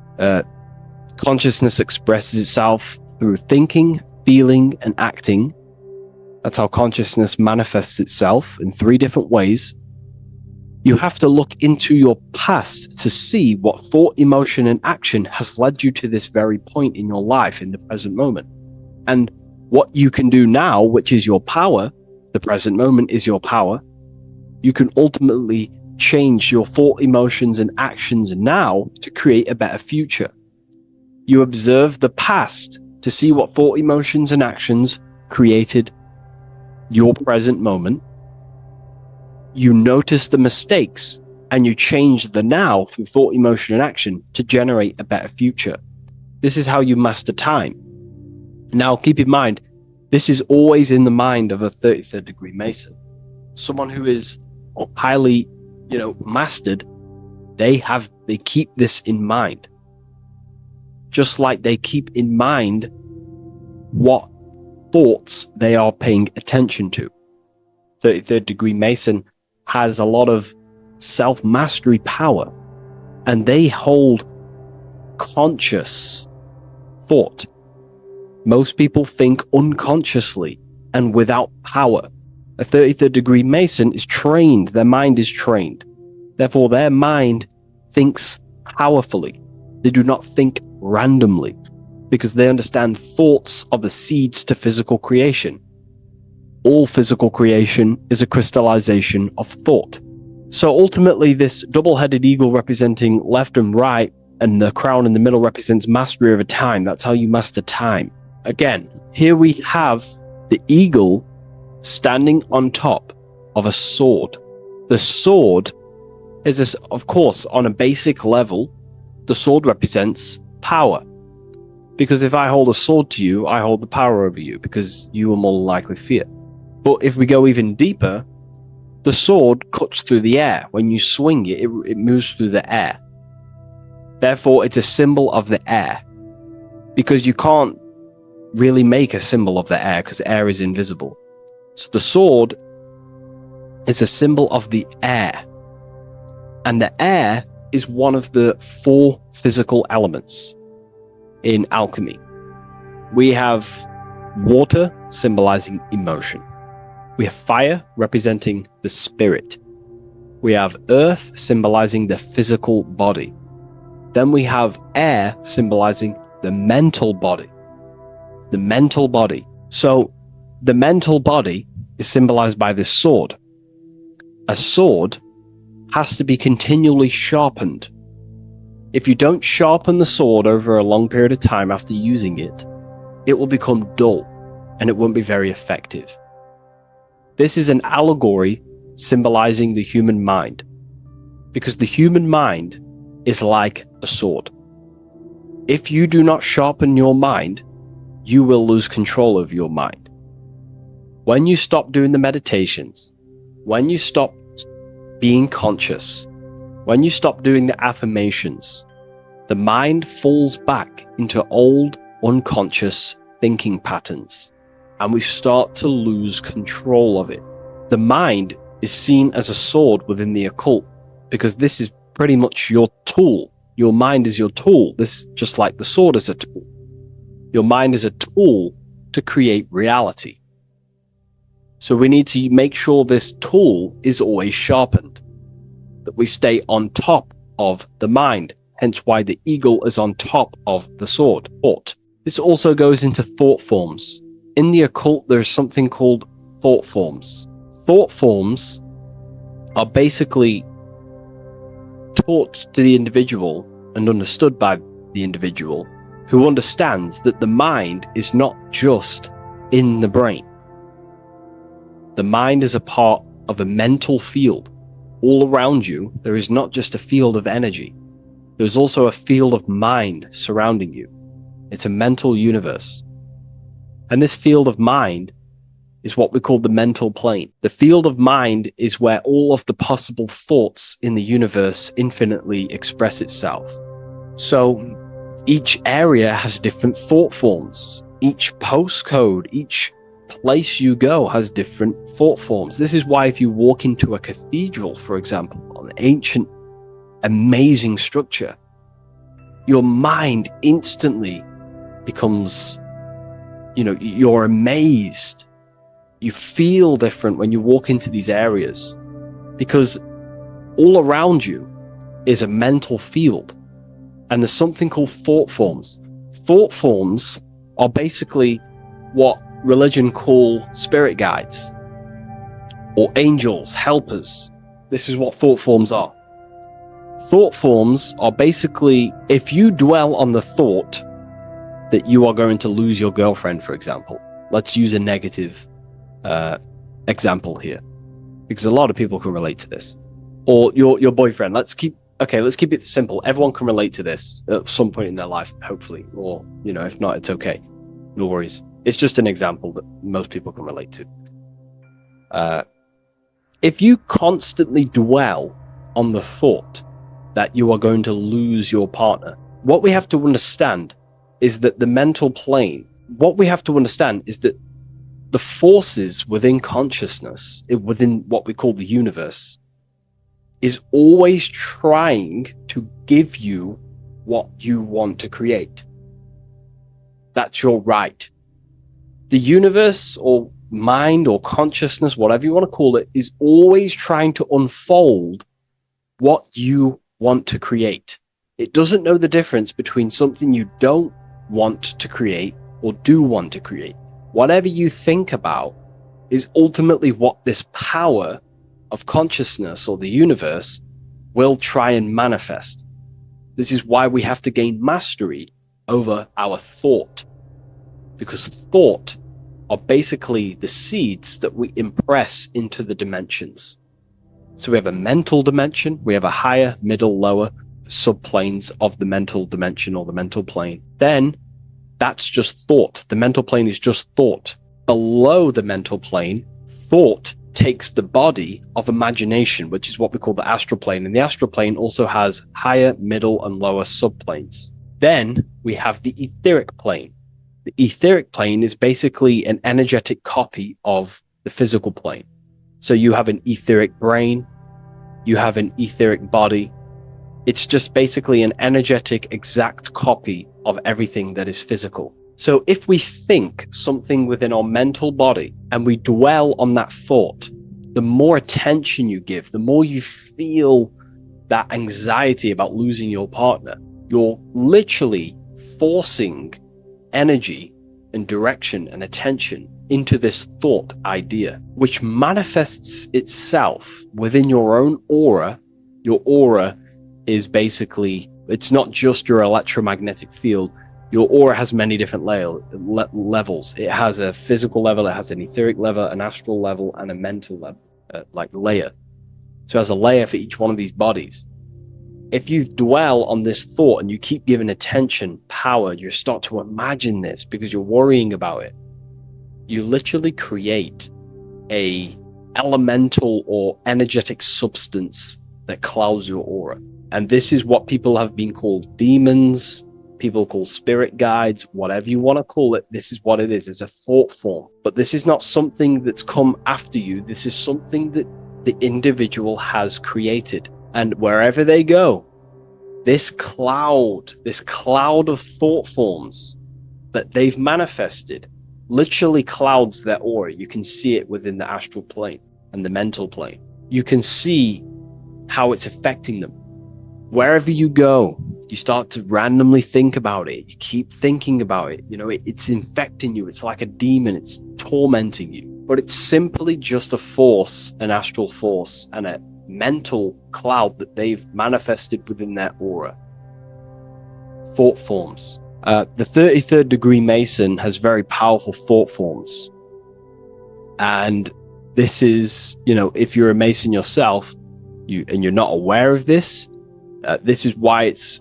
Consciousness expresses itself through thinking, feeling, and acting. That's how consciousness manifests itself in 3 different ways. You have to look into your past to see what thought, emotion, and action has led you to this very point in your life in the present moment. And what you can do now, which is your power, the present moment is your power, you can ultimately change your thought, emotions, and actions now to create a better future. You observe the past to see what thought, emotions, and actions created your present moment. You notice the mistakes and you change the now through thought, emotion, and action to generate a better future. This is how you master time. Now, keep in mind, this is always in the mind of a 33rd degree Mason. Someone who is highly, mastered, they keep this in mind. Just like they keep in mind what thoughts they are paying attention to. 33rd degree Mason has a lot of self-mastery power, and they hold conscious thought. Most people think unconsciously and without power. A 33rd degree Mason is trained, their mind is trained. Therefore, their mind thinks powerfully. They do not think randomly, because they understand thoughts are the seeds to physical creation. All physical creation is a crystallization of thought. So ultimately, this double-headed eagle representing left and right, and the crown in the middle represents mastery over time. That's how you master time. Again, here we have the eagle standing on top of a sword. The sword is, of course, on a basic level, the sword represents power. Because if I hold a sword to you, I hold the power over you, because you will more likely fear. But if we go even deeper, the sword cuts through the air. When you swing it, it moves through the air. Therefore, it's a symbol of the air. Because you can't really make a symbol of the air, because air is invisible. So the sword is a symbol of the air. And the air is one of the 4 physical elements in alchemy. We have water symbolizing emotion. We have fire representing the spirit. We have earth symbolizing the physical body. Then we have air symbolizing the mental body. The mental body. So the mental body is symbolized by this sword. A sword has to be continually sharpened. If you don't sharpen the sword over a long period of time after using it, it will become dull and it won't be very effective. This is an allegory symbolizing the human mind, because the human mind is like a sword. If you do not sharpen your mind, you will lose control of your mind. When you stop doing the meditations, when you stop being conscious, when you stop doing the affirmations, the mind falls back into old, unconscious thinking patterns, and we start to lose control of it. The mind is seen as a sword within the occult, because this is pretty much your tool. Your mind is your tool. This, just like the sword is a tool. Your mind is a tool to create reality. So we need to make sure this tool is always sharpened, that we stay on top of the mind, hence why the eagle is on top of the sword. Thought. This also goes into thought forms. In the occult, there's something called thought forms. Thought forms are basically taught to the individual and understood by the individual, who understands that the mind is not just in the brain. The mind is a part of a mental field. All around you, there is not just a field of energy. There's also a field of mind surrounding you. It's a mental universe. And this field of mind is what we call the mental plane. The field of mind is where all of the possible thoughts in the universe infinitely express itself. So each area has different thought forms. Each postcode, each place you go has different thought forms. This is why if you walk into a cathedral, for example, an ancient, amazing structure, your mind instantly becomes, you're amazed. You feel different when you walk into these areas because all around you is a mental field, and there's something called thought forms. Thought forms are basically what religion call spirit guides or angels, helpers. This is what thought forms are. Thought forms are basically, if you dwell on the thought that you are going to lose your girlfriend, for example, let's use a negative example here, because a lot of people can relate to this, or your boyfriend. Let's keep it simple. Everyone can relate to this at some point in their life, hopefully, or if not, it's okay, no worries. It's just an example that most people can relate to. If you constantly dwell on the thought that you are going to lose your partner, what we have to understand is that the mental plane, the forces within consciousness, within what we call the universe, is always trying to give you what you want to create. That's your right. The universe or mind or consciousness, whatever you want to call it, is always trying to unfold what you want to create. It doesn't know the difference between something you don't want to create or do want to create. Whatever you think about is ultimately what this power of consciousness or the universe will try and manifest. This is why we have to gain mastery over our thought, because thought are basically the seeds that we impress into the dimensions. So we have a mental dimension, we have a higher, middle, lower subplanes of the mental dimension or the mental plane. Then that's just thought. The mental plane is just thought. Below the mental plane, thought takes the body of imagination, which is what we call the astral plane. And the astral plane also has higher, middle, and lower subplanes. Then we have the etheric plane. The etheric plane is basically an energetic copy of the physical plane. So you have an etheric brain, you have an etheric body. It's just basically an energetic, exact copy of everything that is physical. So if we think something within our mental body and we dwell on that thought, the more attention you give, the more you feel that anxiety about losing your partner, you're literally forcing energy and direction and attention into this thought idea, which manifests itself within your own aura. Your aura is basically, it's not just your electromagnetic field. Your aura has many different levels. It has a physical level, it has an etheric level, an astral level, and a mental level, layer. So it has a layer for each one of these bodies. If you dwell on this thought and you keep giving attention, power, you start to imagine this because you're worrying about it. You literally create a elemental or energetic substance that clouds your aura. And this is what people have been called demons, people call spirit guides, whatever you want to call it. This is what it is. It's a thought form. But this is not something that's come after you. This is something that the individual has created. And wherever they go, this cloud of thought forms that they've manifested literally clouds their aura. You can see it within the astral plane and the mental plane. You can see how it's affecting them. Wherever you go, you start to randomly think about it. You keep thinking about it. It's infecting you. It's like a demon. It's tormenting you. But it's simply just a force, an astral force, and a mental cloud that they've manifested within their aura. Thought forms. The 33rd degree Mason has very powerful thought forms. And this is, if you're a Mason yourself, and you're not aware of this, this is why it's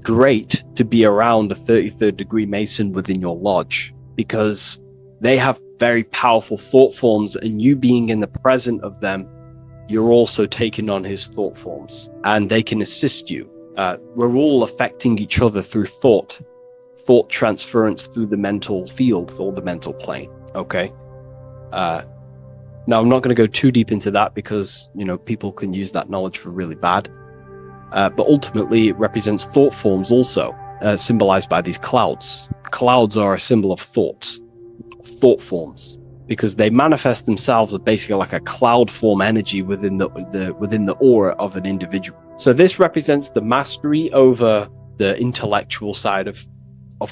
great to be around a 33rd degree Mason within your lodge, because they have very powerful thought forms, and you being in the present of them, you're also taking on his thought forms, and they can assist you. We're all affecting each other through thought transference through the mental field or the mental plane. Okay. Now I'm not going to go too deep into that because, you know, people can use that knowledge for really bad. But ultimately it represents thought forms also, symbolized by these clouds. Clouds are a symbol of thought forms, because they manifest themselves as basically like a cloud form energy within the aura of an individual. So this represents the mastery over the intellectual side of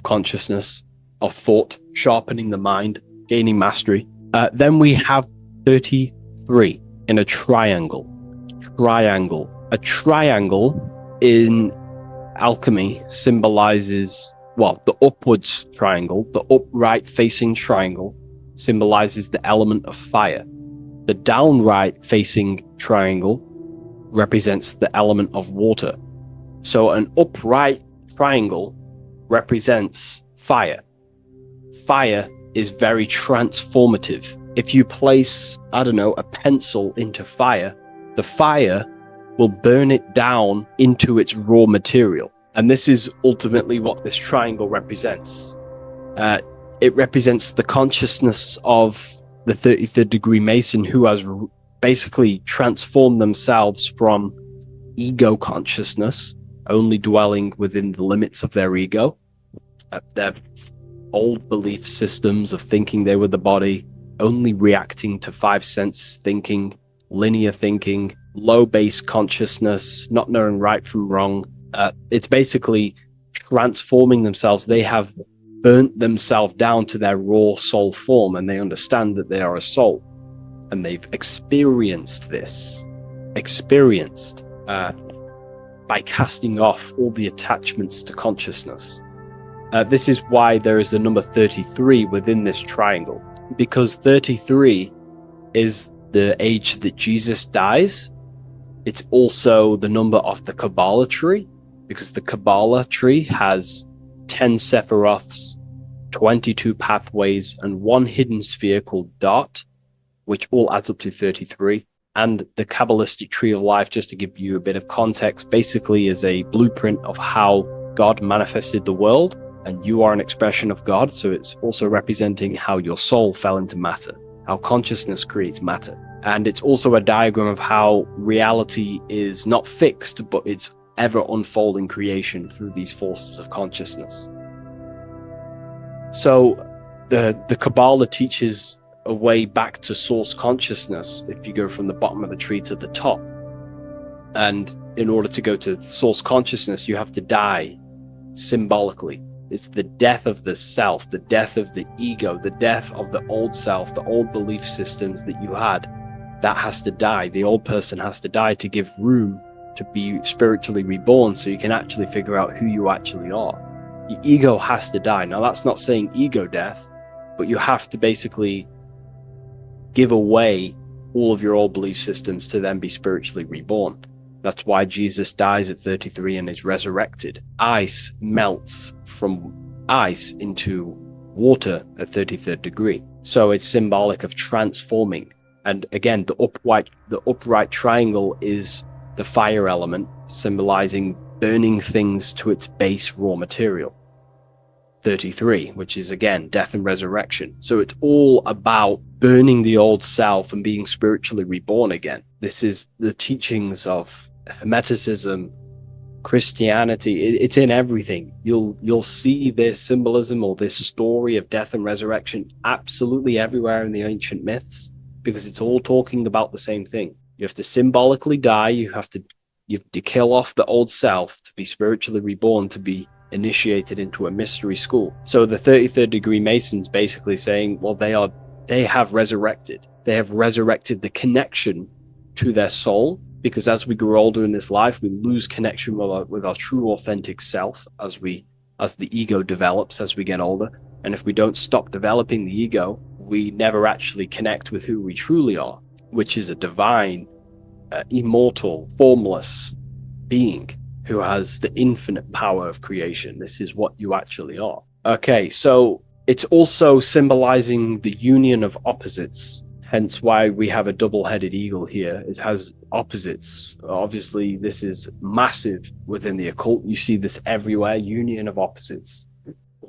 consciousness, of thought, sharpening the mind, gaining mastery. Then we have 33 in a triangle. A triangle in alchemy symbolizes, well, the upwards triangle, the upright facing triangle symbolizes the element of fire. The downright facing triangle represents the element of water. So an upright triangle represents fire. Fire is very transformative. If you place, I don't know, a pencil into fire, the fire will burn it down into its raw material. And this is ultimately what this triangle represents. It represents the consciousness of the 33rd degree Mason, who has basically transformed themselves from ego consciousness, only dwelling within the limits of their ego, their old belief systems of thinking they were the body, only reacting to 5 sense thinking, linear thinking, low base consciousness, not knowing right from wrong. It's basically transforming themselves. They have burnt themselves down to their raw soul form, and they understand that they are a soul, and they've experienced this, by casting off all the attachments to consciousness. This is why there is the number 33 within this triangle, because 33 is the age that Jesus dies. It's also the number of the Kabbalah tree, because the Kabbalah tree has 10 Sephiroths, 22 pathways, and 1 hidden sphere called Dot, which all adds up to 33. And the Kabbalistic tree of life, just to give you a bit of context, basically is a blueprint of how God manifested the world, and you are an expression of God. So it's also representing how your soul fell into matter, how consciousness creates matter. And it's also a diagram of how reality is not fixed, but it's ever unfolding creation through these forces of consciousness. So the Kabbalah teaches a way back to source consciousness if you go from the bottom of the tree to the top. And in order to go to source consciousness, you have to die symbolically. It's the death of the self, the death of the ego, the death of the old self, the old belief systems that you had. That has to die. The old person has to die to give room to be spiritually reborn, so you can actually figure out who you actually are. Your ego has to die. Now, that's not saying ego death, but you have to basically give away all of your old belief systems to then be spiritually reborn. That's why Jesus dies at 33 and is resurrected. Ice melts from ice into water at 33rd degree. So it's symbolic of transforming. And again, the upright triangle is the fire element, symbolizing burning things to its base raw material. 33, which is again death and resurrection. So it's all about burning the old self and being spiritually reborn again. This is the teachings of Hermeticism, Christianity. It's in everything. You'll see this symbolism or this story of death and resurrection absolutely everywhere in the ancient myths, because it's all talking about the same thing. You have to symbolically die. You have to kill off the old self to be spiritually reborn, to be initiated into a mystery school. So the 33rd degree Masons basically saying, well, they have resurrected. They have resurrected the connection to their soul, because as we grow older in this life, we lose connection with our true authentic self as the ego develops as we get older. And if we don't stop developing the ego, we never actually connect with who we truly are, which is a divine, immortal, formless being who has the infinite power of creation. This is what you actually are. Okay, so it's also symbolizing the union of opposites, hence why we have a double-headed eagle here. It has opposites. Obviously, this is massive within the occult. You see this everywhere, union of opposites.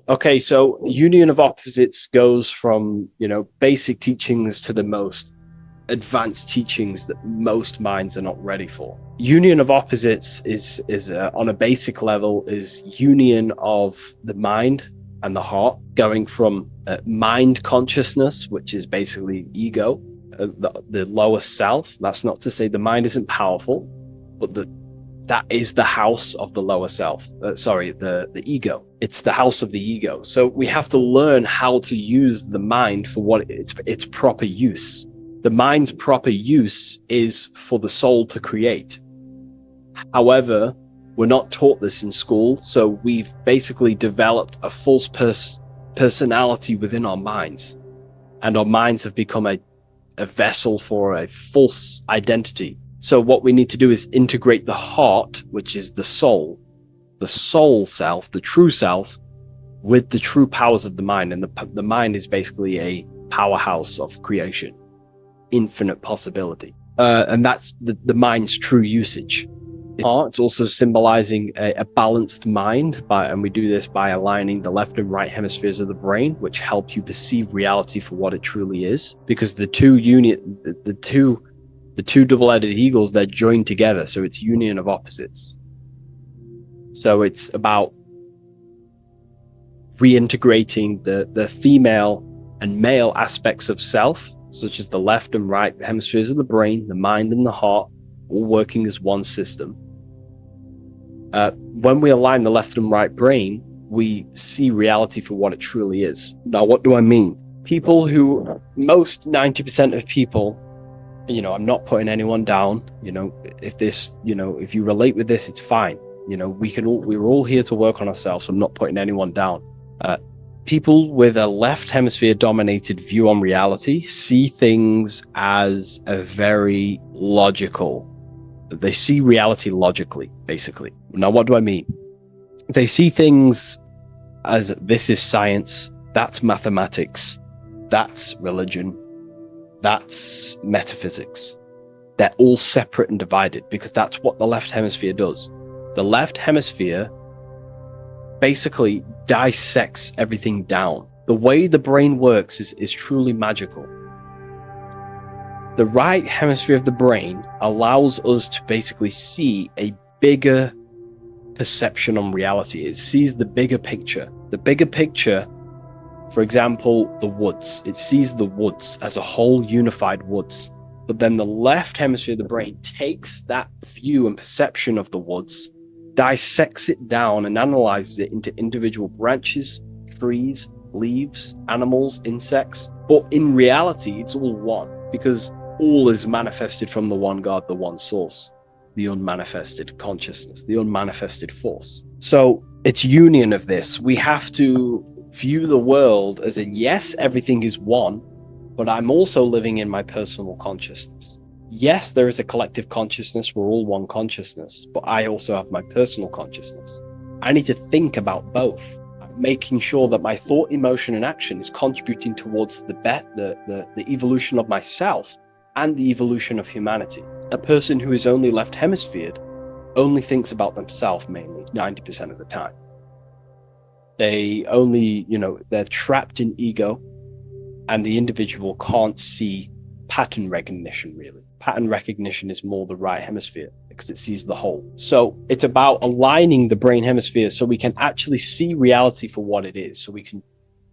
Okay, so union of opposites goes from, basic teachings to the most advanced teachings that most minds are not ready for. Union of opposites is on a basic level is union of the mind and the heart, going from mind consciousness, which is basically ego, the lower self. That's not to say the mind isn't powerful, but that is the house of the lower self. The ego. It's the house of the ego. So we have to learn how to use the mind for what its proper use. The mind's proper use is for the soul to create. However, we're not taught this in school, so we've basically developed a false personality within our minds, and our minds have become a vessel for a false identity. So what we need to do is integrate the heart, which is the soul self, the true self, with the true powers of the mind. And the mind is basically a powerhouse of creation, infinite possibility. And that's the mind's true usage. It's also symbolizing a balanced mind, and we do this by aligning the left and right hemispheres of the brain, which help you perceive reality for what it truly is. Because the two double-headed eagles, they're joined together, so it's union of opposites. So it's about reintegrating the female and male aspects of self, such as the left and right hemispheres of the brain, the mind and the heart, all working as one system. When we align the left and right brain, we see reality for what it truly is. Now, what do I mean? Most 90% of people, I'm not putting anyone down. If you relate with this, it's fine. We're all here to work on ourselves. I'm not putting anyone down. People with a left hemisphere dominated view on reality see things as a very logical. They see reality logically, basically. Now, what do I mean? They see things as this is science, that's mathematics, that's religion, that's metaphysics. They're all separate and divided because that's what the left hemisphere does. The left hemisphere basically dissects everything down. The way the brain works is truly magical. The right hemisphere of the brain allows us to basically see a bigger perception on reality. It sees the bigger picture. The bigger picture, for example, the woods. It sees the woods as a whole unified woods. But then the left hemisphere of the brain takes that view and perception of the woods, dissects it down and analyzes it into individual branches, trees, leaves, animals, insects. But in reality, it's all one, because all is manifested from the one God, the one source, the unmanifested consciousness, the unmanifested force. So it's union of this. We have to view the world as yes, everything is one, but I'm also living in my personal consciousness. Yes, there is a collective consciousness. We're all one consciousness, but I also have my personal consciousness. I need to think about both, making sure that my thought, emotion, and action is contributing towards the evolution of myself and the evolution of humanity. A person who is only left hemisphered only thinks about themselves mainly, 90% of the time. They only, they're trapped in ego, and the individual can't see pattern recognition, really. Pattern recognition is more the right hemisphere because it sees the whole. So it's about aligning the brain hemisphere so we can actually see reality for what it is, so we can,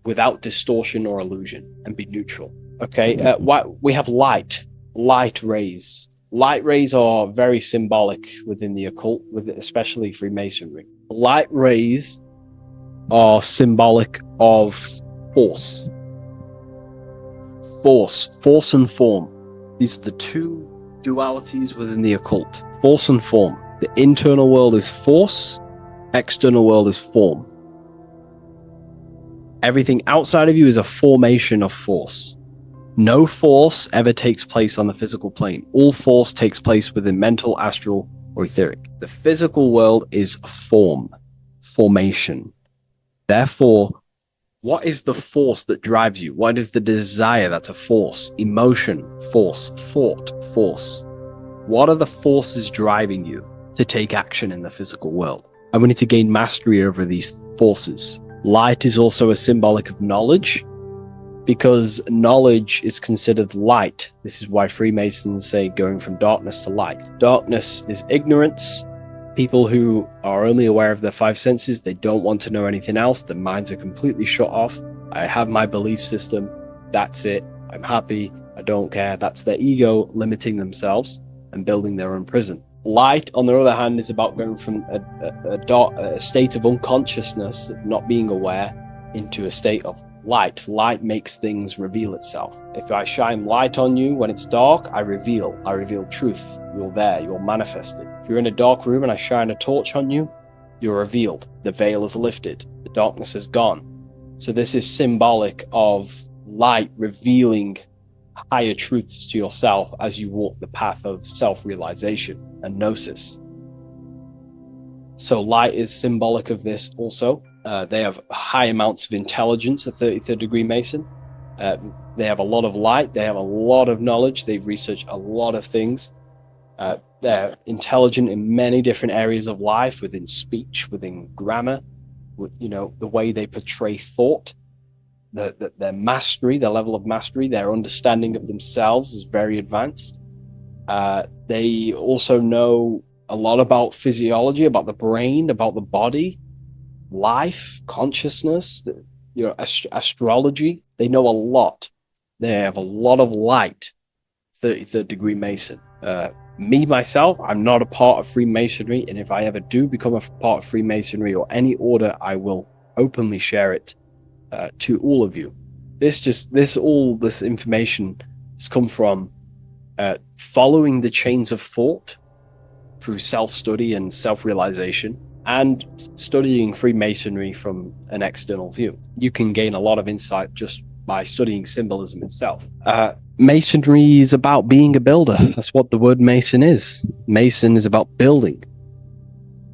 without distortion or illusion, and be neutral. Okay, we have light rays. Light rays are very symbolic within the occult, especially Freemasonry. Light rays are symbolic of force and form. These are the two dualities within the occult, force and form. The internal world is force, external world is form. Everything outside of you is a formation of force. No force ever takes place on the physical plane. All force takes place within mental, astral, or etheric. The physical world is form, formation. Therefore, what is the force that drives you? What is the desire that's a force? Emotion, force, thought, force. What are the forces driving you to take action in the physical world? And we need to gain mastery over these forces. Light is also a symbolic of knowledge, because knowledge is considered light. This is why Freemasons say going from darkness to light. Darkness is ignorance. People who are only aware of their five senses, they don't want to know anything else. Their minds are completely shut off. I have my belief system. That's it. I'm happy. I don't care. That's their ego limiting themselves and building their own prison. Light, on the other hand, is about going from a state of unconsciousness, not being aware, into a state of light. Light makes things reveal itself. If I shine light on you when it's dark, I reveal truth. You're there, you're manifested. If you're in a dark room and I shine a torch on you, you're revealed. The veil is lifted. The darkness is gone. So this is symbolic of light revealing higher truths to yourself as you walk the path of self-realization and gnosis. So light is symbolic of this also. They have high amounts of intelligence, the 33rd degree Mason. They have a lot of light. They have a lot of knowledge. They've researched a lot of things. They're intelligent in many different areas of life, within speech, within grammar, the way they portray thought, their mastery, their level of mastery, their understanding of themselves is very advanced. They also know a lot about physiology, about the brain, about the body, life, consciousness, astrology. They know a lot. They have a lot of light. 33rd degree Mason. Me, myself, I'm not a part of Freemasonry, and if I ever do become a part of Freemasonry or any order, I will openly share it to all of you. This information has come from following the chains of thought through self-study and self-realization, and studying Freemasonry from an external view. You can gain a lot of insight just by studying symbolism itself. Masonry is about being a builder. That's what the word Mason is. Mason is about building.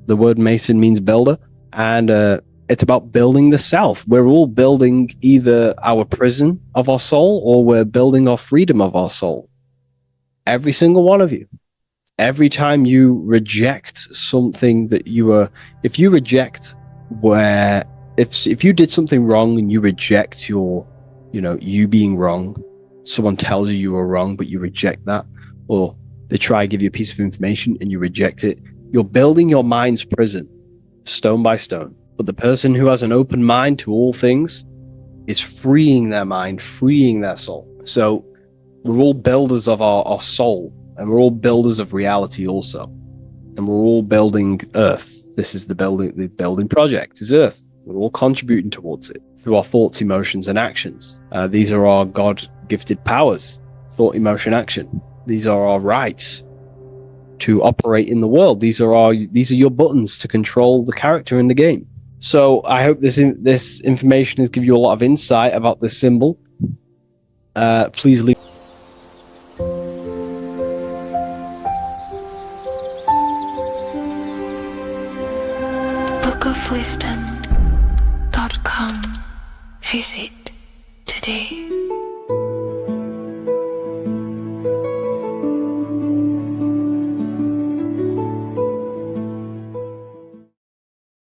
The word Mason means builder, and it's about building the self. We're all building either our prison of our soul, or we're building our freedom of our soul. Every single one of you. Every time you reject something that if you did something wrong and you reject you being wrong, someone tells you were wrong, but you reject that, or they try to give you a piece of information and you reject it, you're building your mind's prison, stone by stone. But the person who has an open mind to all things is freeing their mind, freeing their soul. So we're all builders of our soul, and we're all builders of reality also. And we're all building Earth. This is the building project is Earth. We're all contributing towards it through our thoughts, emotions, and actions. These are our God-gifted powers: thought, emotion, action. These are our rights to operate in the world. These are your buttons to control the character in the game. So I hope this information has given you a lot of insight about this symbol. Please leave. bookofwisdom.com. Visit today.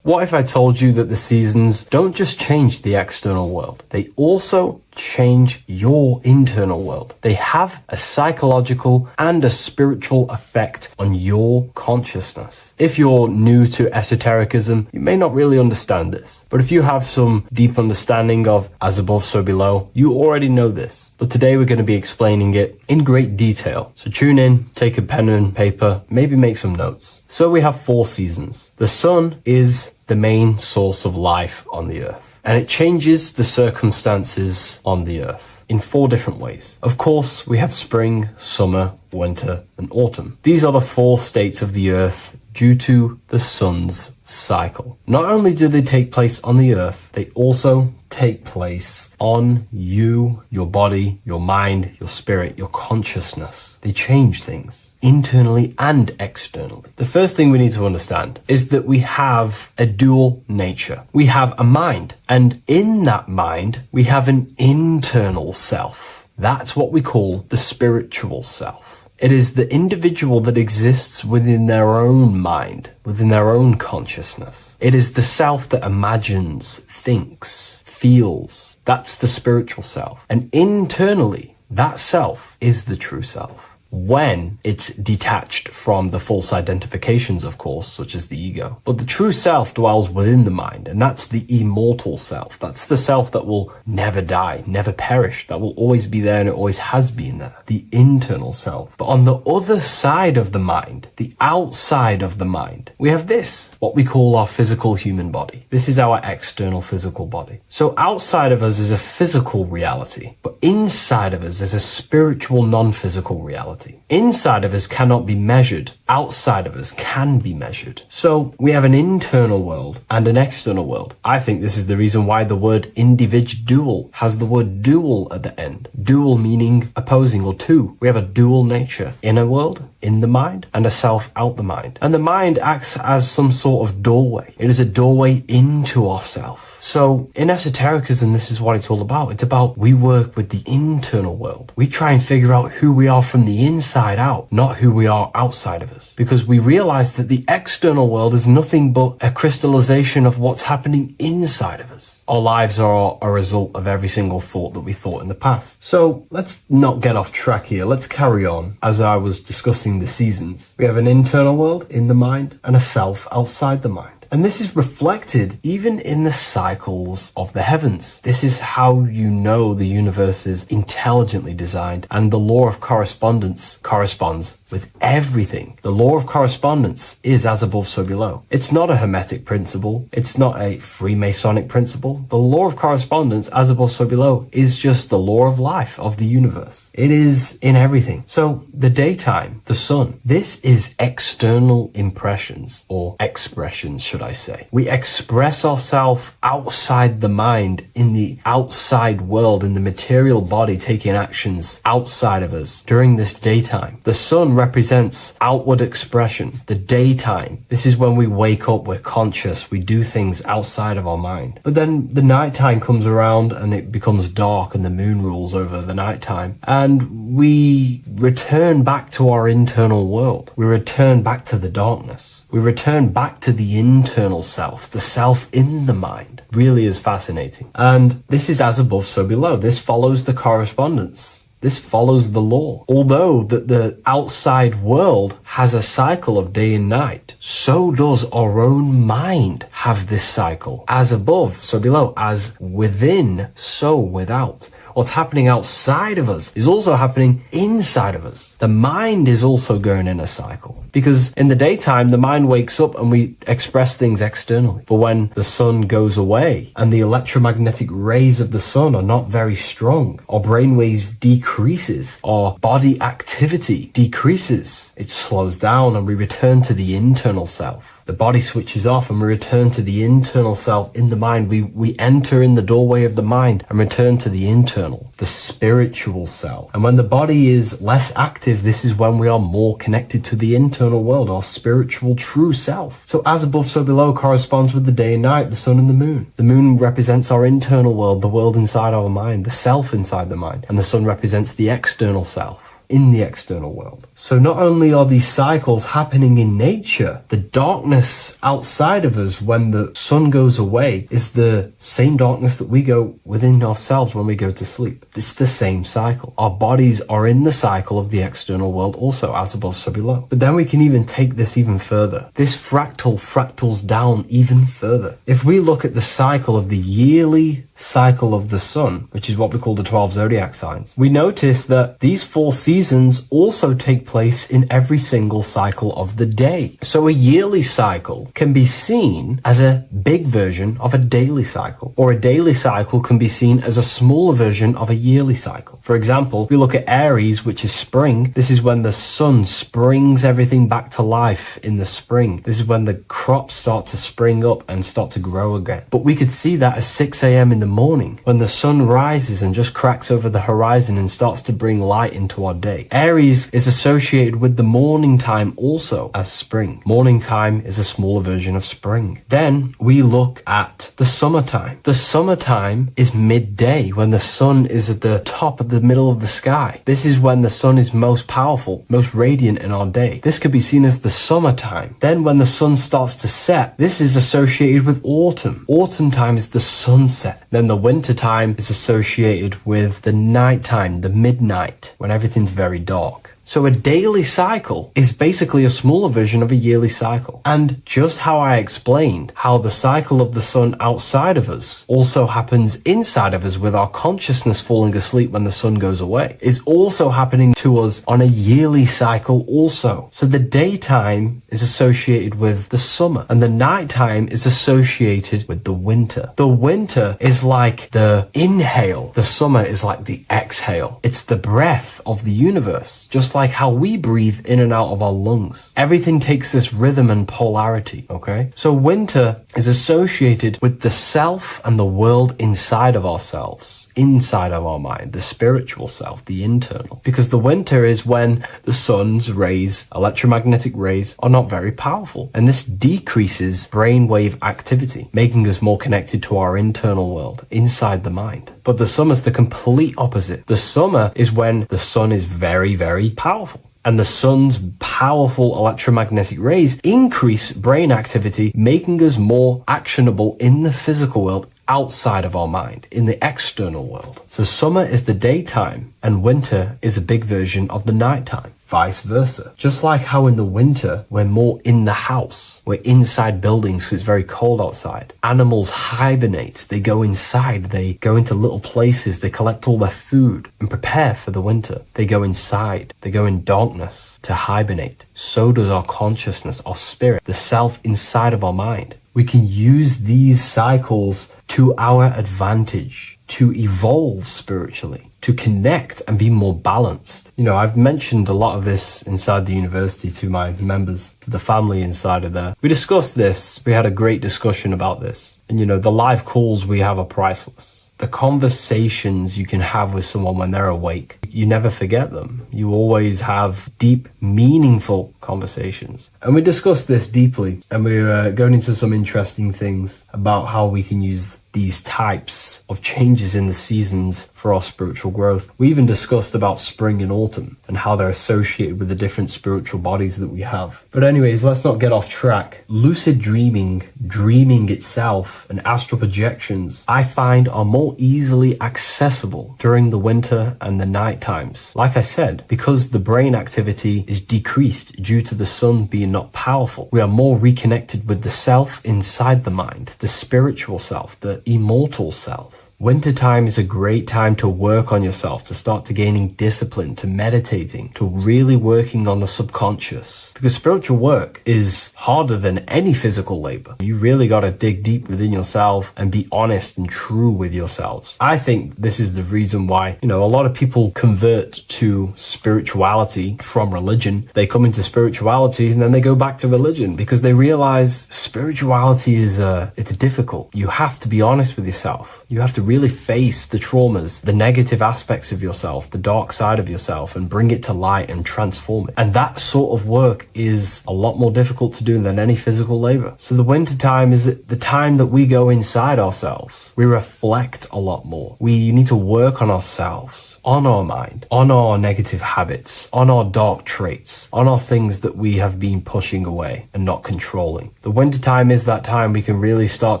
What if I told you that the seasons don't just change the external world, they also change your internal world? They have a psychological and a spiritual effect on your consciousness. If you're new to esotericism, you may not really understand this. But if you have some deep understanding of as above, so below, you already know this. But today we're going to be explaining it in great detail. So tune in, take a pen and paper, maybe make some notes. So we have 4 seasons. The sun is the main source of life on the earth, and it changes the circumstances on the earth in 4 different ways. Of course, we have spring, summer, winter, and autumn. These are the 4 states of the earth due to the sun's cycle. Not only do they take place on the earth, they also take place on you, your body, your mind, your spirit, your consciousness. They change things. internally and externally. The first thing we need to understand is that we have a dual nature. We have a mind, and in that mind, we have an internal self. That's what we call the spiritual self. It is the individual that exists within their own mind, within their own consciousness. It is the self that imagines, thinks, feels. That's the spiritual self. And internally, that self is the true self. When it's detached from the false identifications, of course, such as the ego. But the true self dwells within the mind, and that's the immortal self. That's the self that will never die, never perish, that will always be there and it always has been there. The internal self. But on the other side of the mind, the outside of the mind, we have this, what we call our physical human body. This is our external physical body. So outside of us is a physical reality, but inside of us is a spiritual non-physical reality. Inside of us cannot be measured. Outside of us can be measured. So we have an internal world and an external world. I think this is the reason why the word individual has the word dual at the end. Dual meaning opposing or two. We have a dual nature. Inner world, in the mind, and a self out the mind. And the mind acts as some sort of doorway. It is a doorway into ourself. So in esotericism, this is what it's all about. It's about we work with the internal world. We try and figure out who we are from the inside out, not who we are outside of us. Because we realize that the external world is nothing but a crystallization of what's happening inside of us. Our lives are a result of every single thought that we thought in the past. So let's not get off track here. Let's carry on. As I was discussing the seasons, we have an internal world in the mind and a self outside the mind. And this is reflected even in the cycles of the heavens. This is how you know the universe is intelligently designed, and the law of correspondence corresponds with everything. The law of correspondence is as above, so below. It's not a Hermetic principle. It's not a Freemasonic principle. The law of correspondence, as above, so below, is just the law of life of the universe. It is in everything. So the daytime, the sun, this is external impressions or expressions, should I say. We express ourselves outside the mind, in the outside world, in the material body, taking actions outside of us during this daytime. The sun represents outward expression, the daytime. This is when we wake up, we're conscious, we do things outside of our mind. But then the nighttime comes around and it becomes dark and the moon rules over the nighttime. And we return back to our internal world. We return back to the darkness. We return back to the internal self, the self in the mind. Really is fascinating. And this is as above, so below. This follows the correspondence. This follows the law. Although that the outside world has a cycle of day and night, so does our own mind have this cycle. As above, so below. As within, so without. What's happening outside of us is also happening inside of us. The mind is also going in a cycle. Because in the daytime, the mind wakes up and we express things externally. But when the sun goes away and the electromagnetic rays of the sun are not very strong, our brainwave decreases, our body activity decreases. It slows down and we return to the internal self. The body switches off and we return to the internal self in the mind. We enter in the doorway of the mind and return to the internal, the spiritual self. And when the body is less active, this is when we are more connected to the internal world, our spiritual true self. So as above, so below corresponds with the day and night, the sun and the moon. The moon represents our internal world, the world inside our mind, the self inside the mind. And the sun represents the external self in the external world. So not only are these cycles happening in nature, the darkness outside of us when the sun goes away is the same darkness that we go within ourselves when we go to sleep. It's the same cycle. Our bodies are in the cycle of the external world also, as above, so below. But then we can even take this even further. This fractals down even further. If we look at the cycle of the yearly cycle of the sun, which is what we call the 12 zodiac signs, we notice that these 4 seasons also take place in every single cycle of the day. So a yearly cycle can be seen as a big version of a daily cycle, or a daily cycle can be seen as a smaller version of a yearly cycle. For example, if we look at Aries, which is spring, this is when the sun springs everything back to life in the spring. This is when the crops start to spring up and start to grow again. But we could see that at 6 a.m. in the morning, when the sun rises and just cracks over the horizon and starts to bring light into our day. day. Aries is associated with the morning time also as spring. Morning time is a smaller version of spring. Then we look at the summertime. The summertime is midday, when the sun is at the top of the middle of the sky. This is when the sun is most powerful, most radiant in our day. This could be seen as the summertime. Then when the sun starts to set, this is associated with autumn. Autumn time is the sunset. Then the winter time is associated with the nighttime, the midnight, when everything's very dark. So a daily cycle is basically a smaller version of a yearly cycle. And just how I explained how the cycle of the sun outside of us also happens inside of us with our consciousness falling asleep when the sun goes away, is also happening to us on a yearly cycle also. So the daytime is associated with the summer and the nighttime is associated with the winter. The winter is like the inhale. The summer is like the exhale. It's the breath of the universe, just like how we breathe in and out of our lungs. Everything takes this rhythm and polarity, okay? So winter is associated with the self and the world inside of ourselves, inside of our mind, the spiritual self, the internal. Because the winter is when the sun's rays, electromagnetic rays, are not very powerful. And this decreases brainwave activity, making us more connected to our internal world, inside the mind. But the summer's the complete opposite. The summer is when the sun is very, very powerful. And the sun's powerful electromagnetic rays increase brain activity, making us more actionable in the physical world outside of our mind, in the external world. So summer is the daytime and winter is a big version of the nighttime. Vice versa. Just like how in the winter, we're more in the house. We're inside buildings because it's very cold outside. Animals hibernate. They go inside. They go into little places. They collect all their food and prepare for the winter. They go inside. They go in darkness to hibernate. So does our consciousness, our spirit, the self inside of our mind. We can use these cycles to our advantage, to evolve spiritually, to connect and be more balanced. You know, I've mentioned a lot of this inside the university to my members, to the family inside of there. We discussed this. We had a great discussion about this. And, you know, the live calls we have are priceless. The conversations you can have with someone when they're awake, you never forget them. You always have deep, meaningful conversations. And we discussed this deeply, and we were going into some interesting things about how we can use these types of changes in the seasons for our spiritual growth. We even discussed about spring and autumn and how they're associated with the different spiritual bodies that we have. But anyways, let's not get off track. Lucid dreaming, dreaming itself, and astral projections, I find are more easily accessible during the winter and the night times. Like I said, because the brain activity is decreased due to the sun being not powerful, we are more reconnected with the self inside the mind, the spiritual self, the immortal self. Wintertime is a great time to work on yourself, to start to gaining discipline, to meditating, to really working on the subconscious. Because spiritual work is harder than any physical labor. You really got to dig deep within yourself and be honest and true with yourselves. I think this is the reason why, you know, a lot of people convert to spirituality from religion. They come into spirituality and then they go back to religion because they realize spirituality is it's difficult. You have to be honest with yourself. You have to really face the traumas, the negative aspects of yourself, the dark side of yourself, and bring it to light and transform it. And that sort of work is a lot more difficult to do than any physical labor. So the winter time is the time that we go inside ourselves. We reflect a lot more. We need to work on ourselves, on our mind, on our negative habits, on our dark traits, on our things that we have been pushing away and not controlling. The winter time is that time we can really start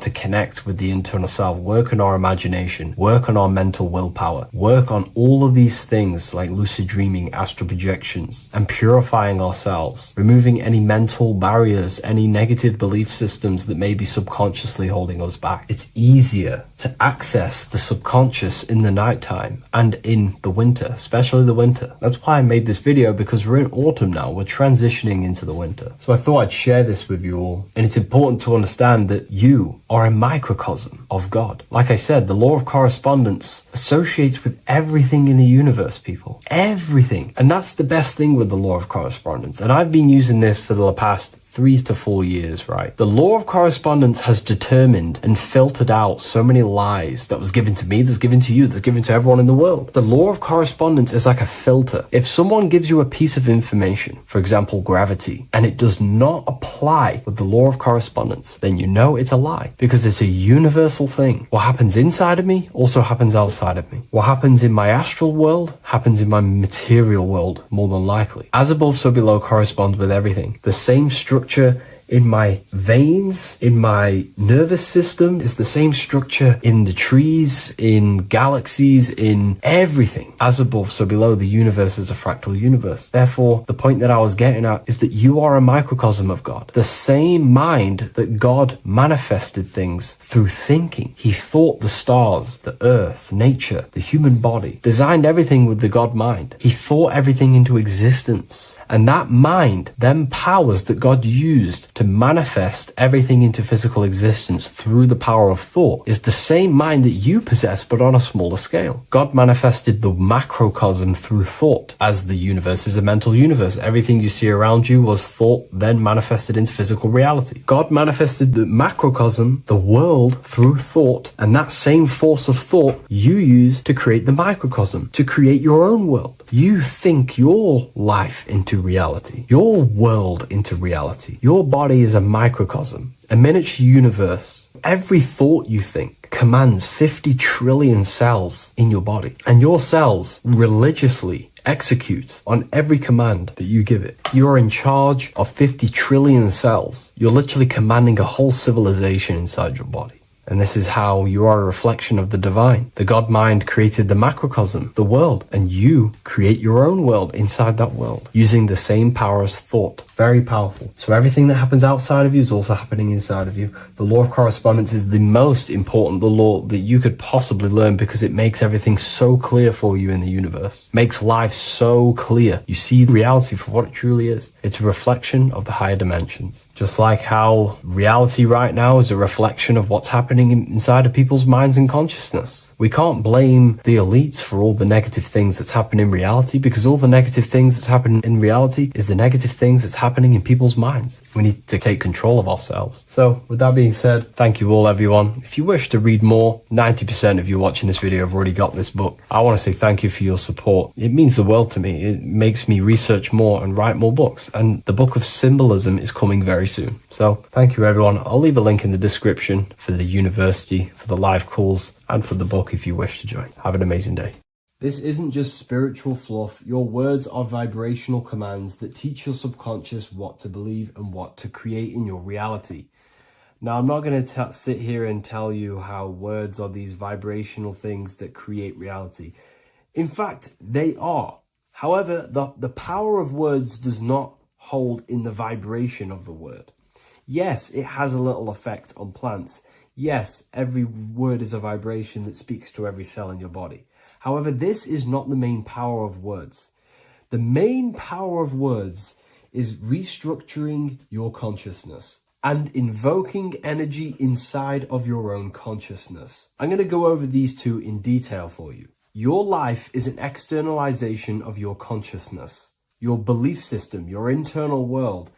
to connect with the internal self, work on our imagination, work on our mental willpower, work on all of these things like lucid dreaming, astral projections, and purifying ourselves, removing any mental barriers, any negative belief systems that may be subconsciously holding us back. It's easier to access the subconscious in the nighttime and in the winter, especially the winter. That's why I made this video, because we're in autumn now. We're transitioning into the winter. So I thought I'd share this with you all. And it's important to understand that you are a microcosm of God. Like I said, the law of correspondence associates with everything in the universe, people. Everything. And that's the best thing with the law of correspondence. And I've been using this for the past 3 to 4 years, right? The law of correspondence has determined and filtered out so many lies that was given to me, that's given to you, that's given to everyone in the world. The law of correspondence is like a filter. If someone gives you a piece of information, for example, gravity, and it does not apply with the law of correspondence, then you know it's a lie, because it's a universal thing. What happens inside of me also happens outside of me. What happens in my astral world happens in my material world, more than likely. As above, so below corresponds with everything. The same structure in my veins, in my nervous system, is the same structure in the trees, in galaxies, in everything. As above, so below, the universe is a fractal universe. Therefore, the point that I was getting at is that you are a microcosm of God. The same mind that God manifested things through thinking. He thought the stars, the earth, nature, the human body, designed everything with the God mind. He thought everything into existence. And that mind then powers that God used to manifest everything into physical existence through the power of thought is the same mind that you possess, but on a smaller scale. God manifested the macrocosm through thought, as the universe is a mental universe. Everything you see around you was thought, then manifested into physical reality. God manifested the macrocosm, the world, through thought, and that same force of thought you use to create the microcosm, to create your own world. You think your life into reality, your world into reality. Your body is a microcosm, a miniature universe. Every thought you think commands 50 trillion cells in your body, and your cells religiously execute on every command that you give it. You're in charge of 50 trillion cells. You're literally commanding a whole civilization inside your body. And this is how you are a reflection of the divine. The God mind created the macrocosm, the world, and you create your own world inside that world using the same power as thought. Very powerful. So everything that happens outside of you is also happening inside of you. The law of correspondence is the most important, the law that you could possibly learn, because it makes everything so clear for you in the universe. Makes life so clear. You see the reality for what it truly is. It's a reflection of the higher dimensions. Just like how reality right now is a reflection of what's happening inside of people's minds and consciousness. We can't blame the elites for all the negative things that's happening in reality, because all the negative things that's happening in reality is the negative things that's happening in people's minds. We need to take control of ourselves. So with that being said, thank you all, everyone. If you wish to read more, 90% of you watching this video have already got this book. I want to say thank you for your support. It means the world to me. It makes me research more and write more books, and the book of symbolism is coming very soon. So thank you, everyone. I'll leave a link in the description for the university, for the live calls, and for the book if you wish to join. Have an amazing day. This isn't just spiritual fluff. Your words are vibrational commands that teach your subconscious what to believe and what to create in your reality. Now, I'm not going to sit here and tell you how words are these vibrational things that create reality. In fact, they are. However, the power of words does not hold in the vibration of the word. Yes, it has a little effect on plants. Yes, every word is a vibration that speaks to every cell in your body. However, this is not the main power of words. The main power of words is restructuring your consciousness and invoking energy inside of your own consciousness. I'm going to go over these two in detail for you. Your life is an externalization of your consciousness. Your belief system, your internal world,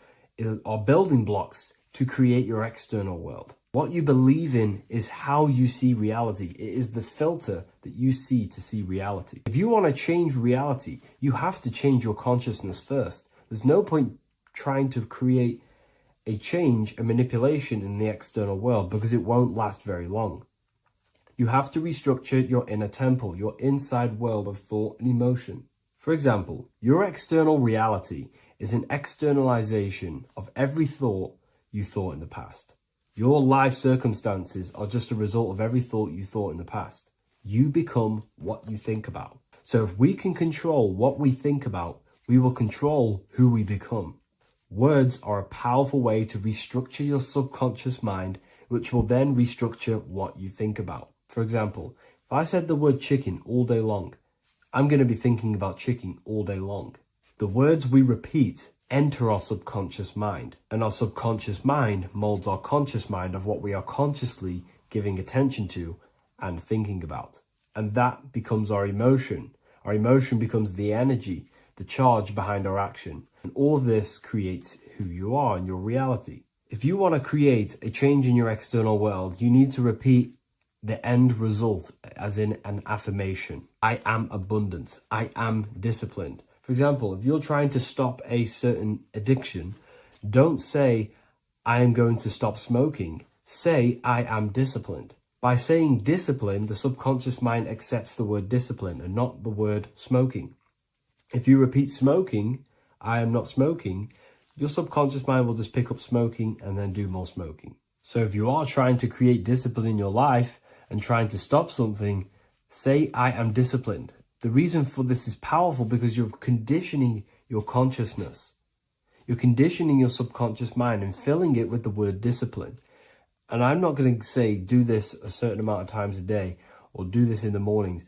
are building blocks to create your external world. What you believe in is how you see reality. It is the filter that you see to see reality. If you want to change reality, you have to change your consciousness first. There's no point trying to create a change, a manipulation in the external world, because it won't last very long. You have to restructure your inner temple, your inside world of thought and emotion. For example, your external reality is an externalization of every thought you thought in the past. Your life circumstances are just a result of every thought you thought in the past. You become what you think about. So if we can control what we think about, we will control who we become. Words are a powerful way to restructure your subconscious mind, which will then restructure what you think about. For example, if I said the word chicken all day long, I'm going to be thinking about chicken all day long. The words we repeat enter our subconscious mind, and our subconscious mind molds our conscious mind of what we are consciously giving attention to and thinking about. And that becomes our emotion. Our emotion becomes the energy, the charge behind our action. And all of this creates who you are and your reality. If you want to create a change in your external world, you need to repeat the end result as in an affirmation. I am abundant. I am disciplined. For example, if you're trying to stop a certain addiction, don't say, I am going to stop smoking. Say, I am disciplined. By saying discipline, the subconscious mind accepts the word discipline and not the word smoking. If you repeat smoking, I am not smoking, your subconscious mind will just pick up smoking and then do more smoking. So if you are trying to create discipline in your life and trying to stop something, say, I am disciplined. The reason for this is powerful because you're conditioning your consciousness. You're conditioning your subconscious mind and filling it with the word discipline. And I'm not going to say do this a certain amount of times a day or do this in the mornings.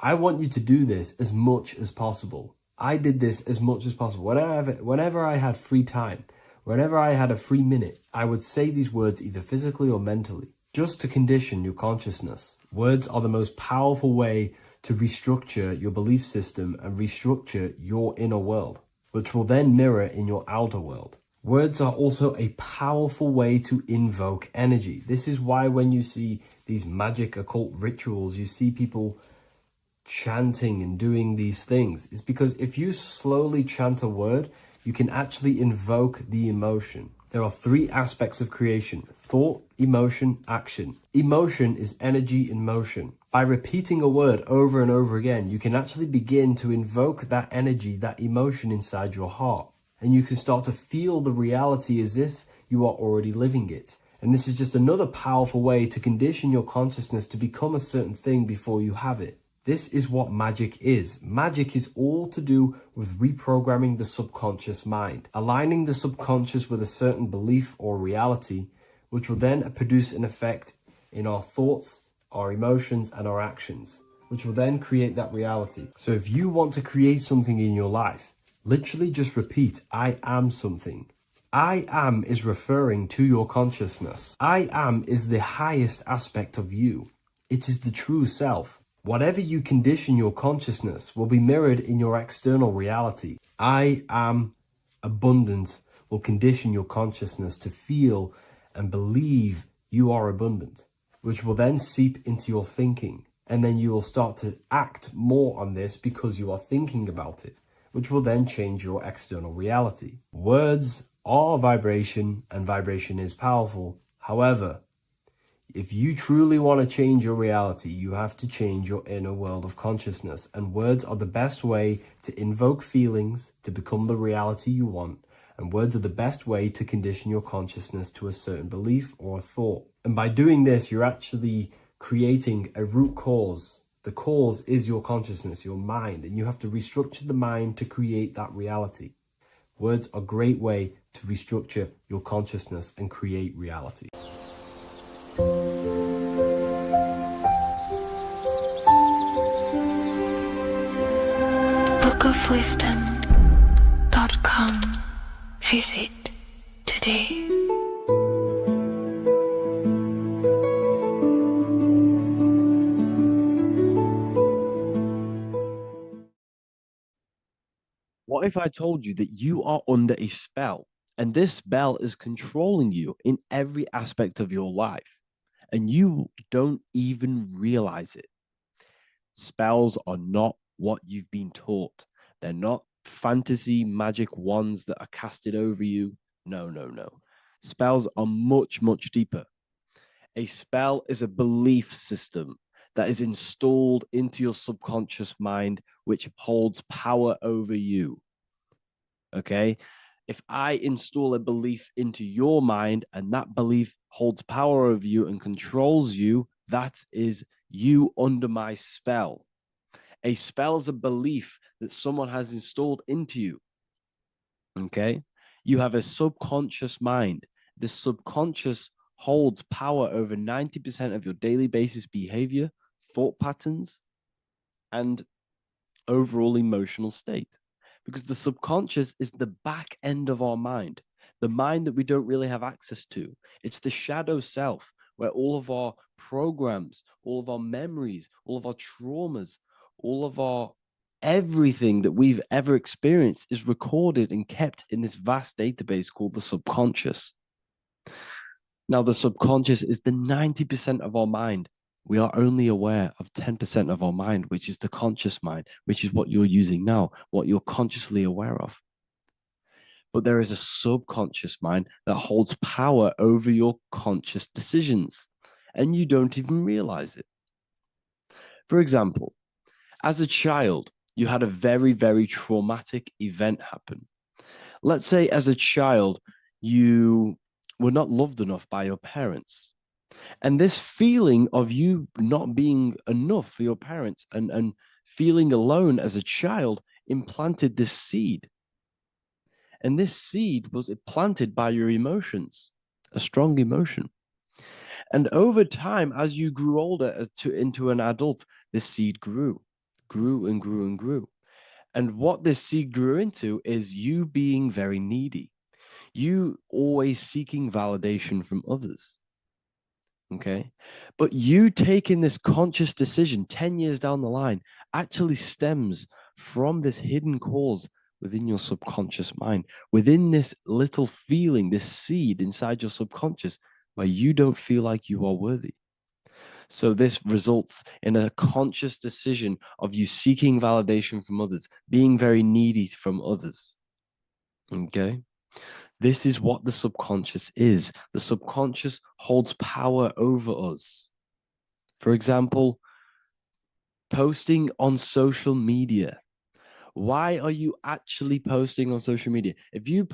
I want you to do this as much as possible. I did this as much as possible. Whenever I had free time, whenever I had a free minute, I would say these words either physically or mentally, just to condition your consciousness. Words are the most powerful way to restructure your belief system and restructure your inner world, which will then mirror in your outer world. Words are also a powerful way to invoke energy. This is why when you see these magic occult rituals, you see people chanting and doing these things. It's because if you slowly chant a word, you can actually invoke the emotion. There are three aspects of creation: thought, emotion, action. Emotion is energy in motion. By repeating a word over and over again, you can actually begin to invoke that energy, that emotion inside your heart. And you can start to feel the reality as if you are already living it. And this is just another powerful way to condition your consciousness to become a certain thing before you have it. This is what magic is. Magic is all to do with reprogramming the subconscious mind, aligning the subconscious with a certain belief or reality, which will then produce an effect in our thoughts, our emotions, and our actions, which will then create that reality. So if you want to create something in your life, literally just repeat, I am something. I am is referring to your consciousness. I am is the highest aspect of you. It is the true self. Whatever you condition your consciousness will be mirrored in your external reality. I am abundant will condition your consciousness to feel and believe you are abundant, which will then seep into your thinking. And then you will start to act more on this because you are thinking about it, which will then change your external reality. Words are vibration, and vibration is powerful. However, if you truly want to change your reality, you have to change your inner world of consciousness. And words are the best way to invoke feelings to become the reality you want. And words are the best way to condition your consciousness to a certain belief or a thought. And by doing this, you're actually creating a root cause. The cause is your consciousness, your mind, and you have to restructure the mind to create that reality. Words are a great way to restructure your consciousness and create reality. bookofwisdom.com. Visit today. What if I told you that you are under a spell and this spell is controlling you in every aspect of your life and you don't even realize it? Spells are not what you've been taught. They're not fantasy magic wands that are casted over you. No, no, no. Spells are much, much deeper. A spell is a belief system that is installed into your subconscious mind, which holds power over you. Okay? If I install a belief into your mind and that belief holds power over you and controls you, that is you under my spell. A spell is a belief that someone has installed into you. Okay? You have a subconscious mind. The subconscious holds power over 90% of your daily basis behavior, thought patterns, and overall emotional state. Because the subconscious is the back end of our mind, the mind that we don't really have access to. It's the shadow self, where all of our programs, all of our memories, all of our traumas, all of our everything that we've ever experienced is recorded and kept in this vast database called the subconscious. Now, the subconscious is the 90% of our mind. We are only aware of 10% of our mind, which is the conscious mind, which is what you're using now, what you're consciously aware of. But there is a subconscious mind that holds power over your conscious decisions, and you don't even realize it. For example, as a child, you had a very, very traumatic event happen. Let's say as a child, you were not loved enough by your parents. And this feeling of you not being enough for your parents and feeling alone as a child implanted this seed. And this seed was planted by your emotions, a strong emotion. And over time, as you grew older into an adult, this seed grew and grew and grew. And what this seed grew into is you being very needy, you always seeking validation from others. Okay. But you taking this conscious decision 10 years down the line actually stems from this hidden cause within your subconscious mind, within this little feeling, this seed inside your subconscious where you don't feel like you are worthy. So this results in a conscious decision of you seeking validation from others, being very needy from others. Okay. This is what the subconscious is. The subconscious holds power over us. For example, posting on social media. Why are you actually posting on social media? If you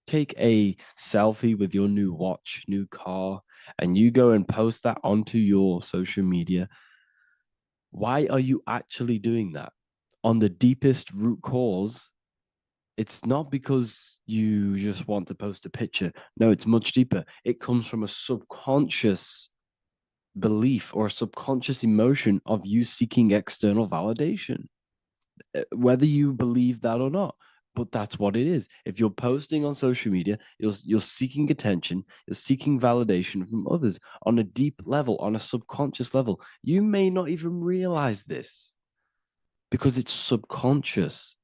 take a selfie with your new watch, new car, and you go and post that onto your social media, why are you actually doing that? On the deepest root cause, it's not because you just want to post a picture. No, it's much deeper. It comes from a subconscious belief or a subconscious emotion of you seeking external validation, whether you believe that or not. But that's what it is. If you're posting on social media, you're seeking attention, you're seeking validation from others on a deep level, on a subconscious level. You may not even realize this because it's subconscious.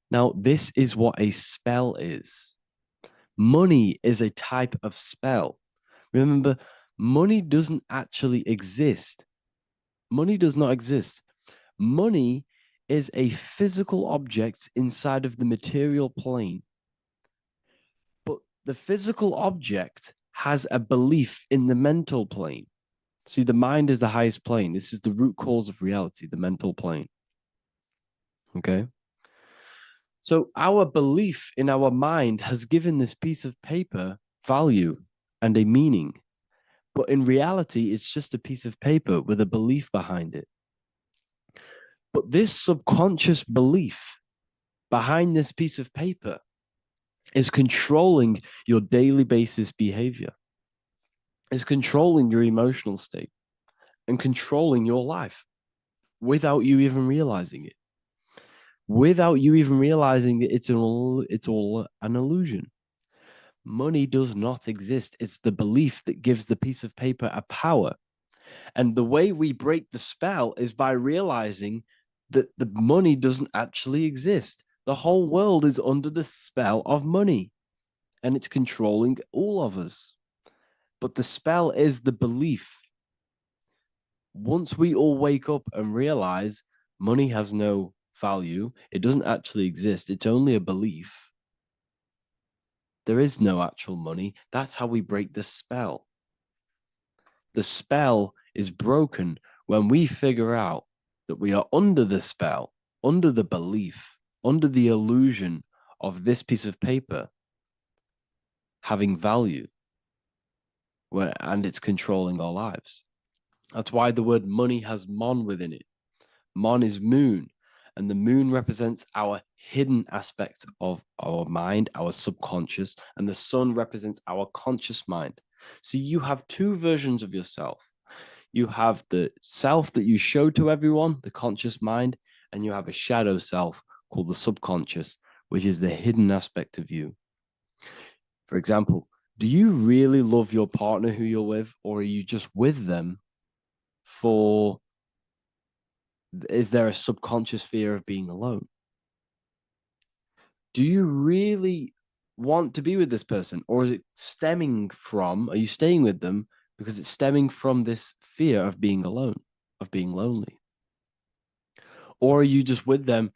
Now, this is what a spell is. Money is a type of spell. Remember, money doesn't actually exist. Money does not exist. Money is a physical object inside of the material plane. But the physical object has a belief in the mental plane. See, the mind is the highest plane. This is the root cause of reality, the mental plane. Okay? So our belief in our mind has given this piece of paper value and a meaning. But in reality, it's just a piece of paper with a belief behind it. But this subconscious belief behind this piece of paper is controlling your daily basis behavior, is controlling your emotional state and controlling your life without you even realizing it. Without you even realizing that it's all an illusion. Money does not exist. It's the belief that gives the piece of paper a power. And the way we break the spell is by realizing that the money doesn't actually exist. The whole world is under the spell of money, and it's controlling all of us. But the spell is the belief. Once we all wake up and realize money has no value, it doesn't actually exist, it's only a belief. There is no actual money. That's how we break the spell. The spell is broken when we figure out that we are under the spell, under the belief, under the illusion of this piece of paper having value, and it's controlling our lives. That's why the word money has mon within it. Mon is moon, and the moon represents our hidden aspect of our mind, our subconscious, and the sun represents our conscious mind. So you have two versions of yourself. You have the self that you show to everyone, the conscious mind, and you have a shadow self called the subconscious, which is the hidden aspect of you. For example, do you really love your partner who you're with, or are you just with them for Is there a subconscious fear of being alone? Do you really want to be with this person, or is it stemming from, are you staying with them because it's stemming from this fear of being alone, of being lonely? Or are you just with them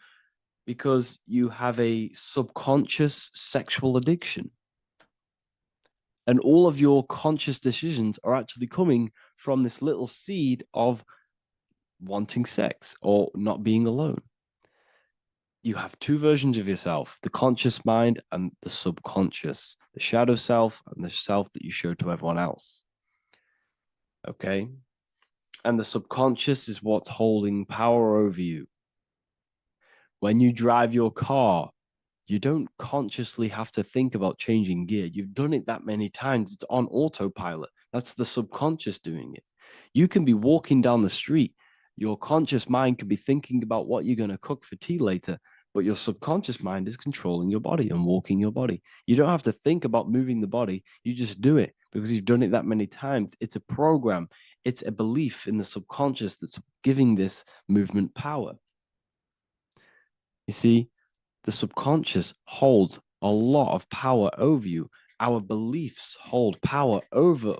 because you have a subconscious sexual addiction? And all of your conscious decisions are actually coming from this little seed of wanting sex or not being alone. You have two versions of yourself, the conscious mind and the subconscious, the shadow self and the self that you show to everyone else. Okay? And the subconscious is what's holding power over you. When you drive your car, you don't consciously have to think about changing gear. You've done it that many times. It's on autopilot. That's the subconscious doing it. You can be walking down the street. Your conscious mind can be thinking about what you're going to cook for tea later, but your subconscious mind is controlling your body and walking your body. You don't have to think about moving the body. You just do it because you've done it that many times. It's a program. It's a belief in the subconscious that's giving this movement power. You see, the subconscious holds a lot of power over you. Our beliefs hold power over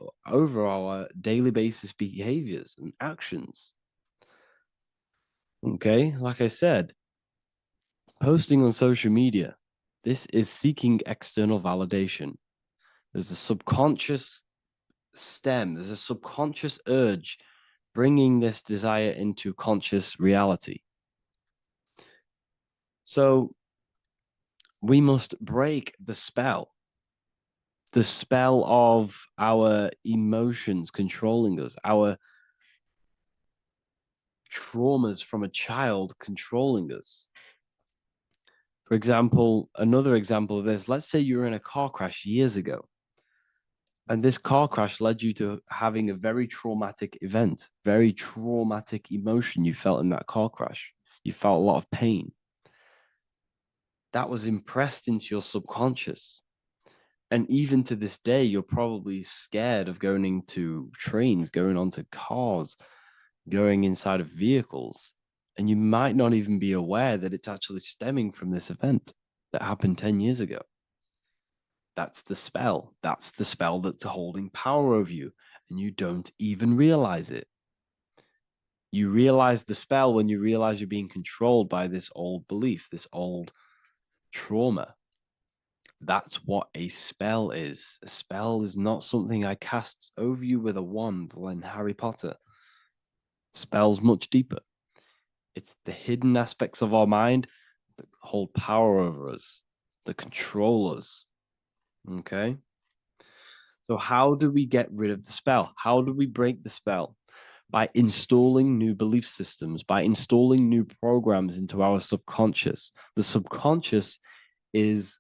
our daily basis behaviors and actions. Okay, like I said, posting on social media, this is seeking external validation. There's a subconscious stem, there's a subconscious urge bringing this desire into conscious reality. So we must break the spell of our emotions controlling us, our traumas from a child controlling us. For example, another example of this, let's say you were in a car crash years ago, and this car crash led you to having a very traumatic event, very traumatic emotion you felt in that car crash. You felt a lot of pain. That was impressed into your subconscious. And even to this day, you're probably scared of going into trains, going onto cars, going inside of vehicles. And you might not even be aware that it's actually stemming from this event that happened 10 years ago. That's the spell. That's the spell that's holding power over you. And you don't even realize it. You realize the spell when you realize you're being controlled by this old belief, this old trauma. That's what a spell is. A spell is not something I cast over you with a wand like Harry Potter. Spell's much deeper. It's the hidden aspects of our mind that hold power over us, that control us. Okay? So how do we get rid of the spell? How do we break the spell? By installing new belief systems, by installing new programs into our subconscious. The subconscious is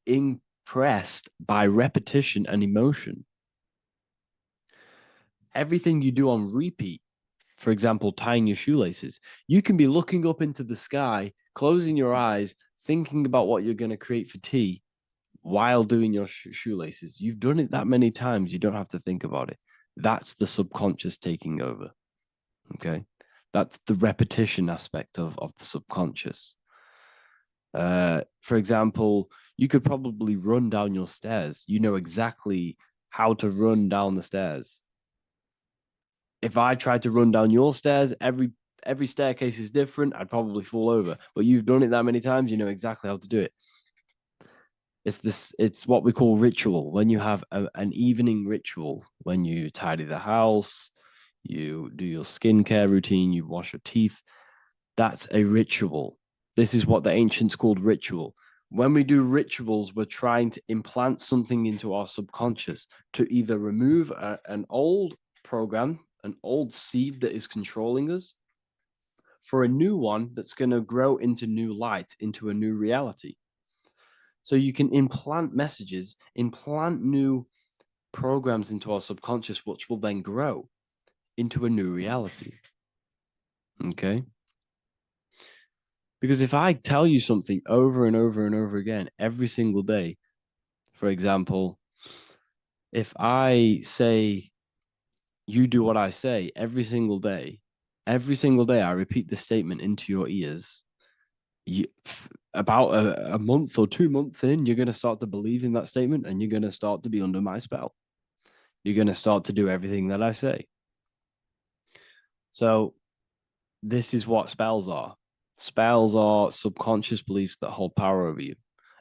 impressed by repetition and emotion. Everything you do on repeat, for example, tying your shoelaces, you can be looking up into the sky, closing your eyes, thinking about what you're going to create for tea while doing your shoelaces. You've done it that many times, you don't have to think about it. That's the subconscious taking over. Okay? That's the repetition aspect of the subconscious. For example, you could probably run down your stairs. You know exactly how to run down the stairs. If I tried to run down your stairs, every staircase is different. I'd probably fall over. But you've done it that many times, you know exactly how to do it. It's what we call ritual. When you have an evening ritual, when you tidy the house, you do your skincare routine, you wash your teeth, that's a ritual. This is what the ancients called ritual. When we do rituals, we're trying to implant something into our subconscious to either remove an old program, an old seed that is controlling us, for a new one that's going to grow into new light, into a new reality. So you can implant messages, implant new programs into our subconscious, which will then grow into a new reality. Okay? Because if I tell you something over and over and over again every single day, for example, if I say, you do what I say every single day. Every single day, I repeat this statement into your ears. About a month or 2 months in, you're going to start to believe in that statement, and you're going to start to be under my spell. You're going to start to do everything that I say. So this is what spells are. Spells are subconscious beliefs that hold power over you,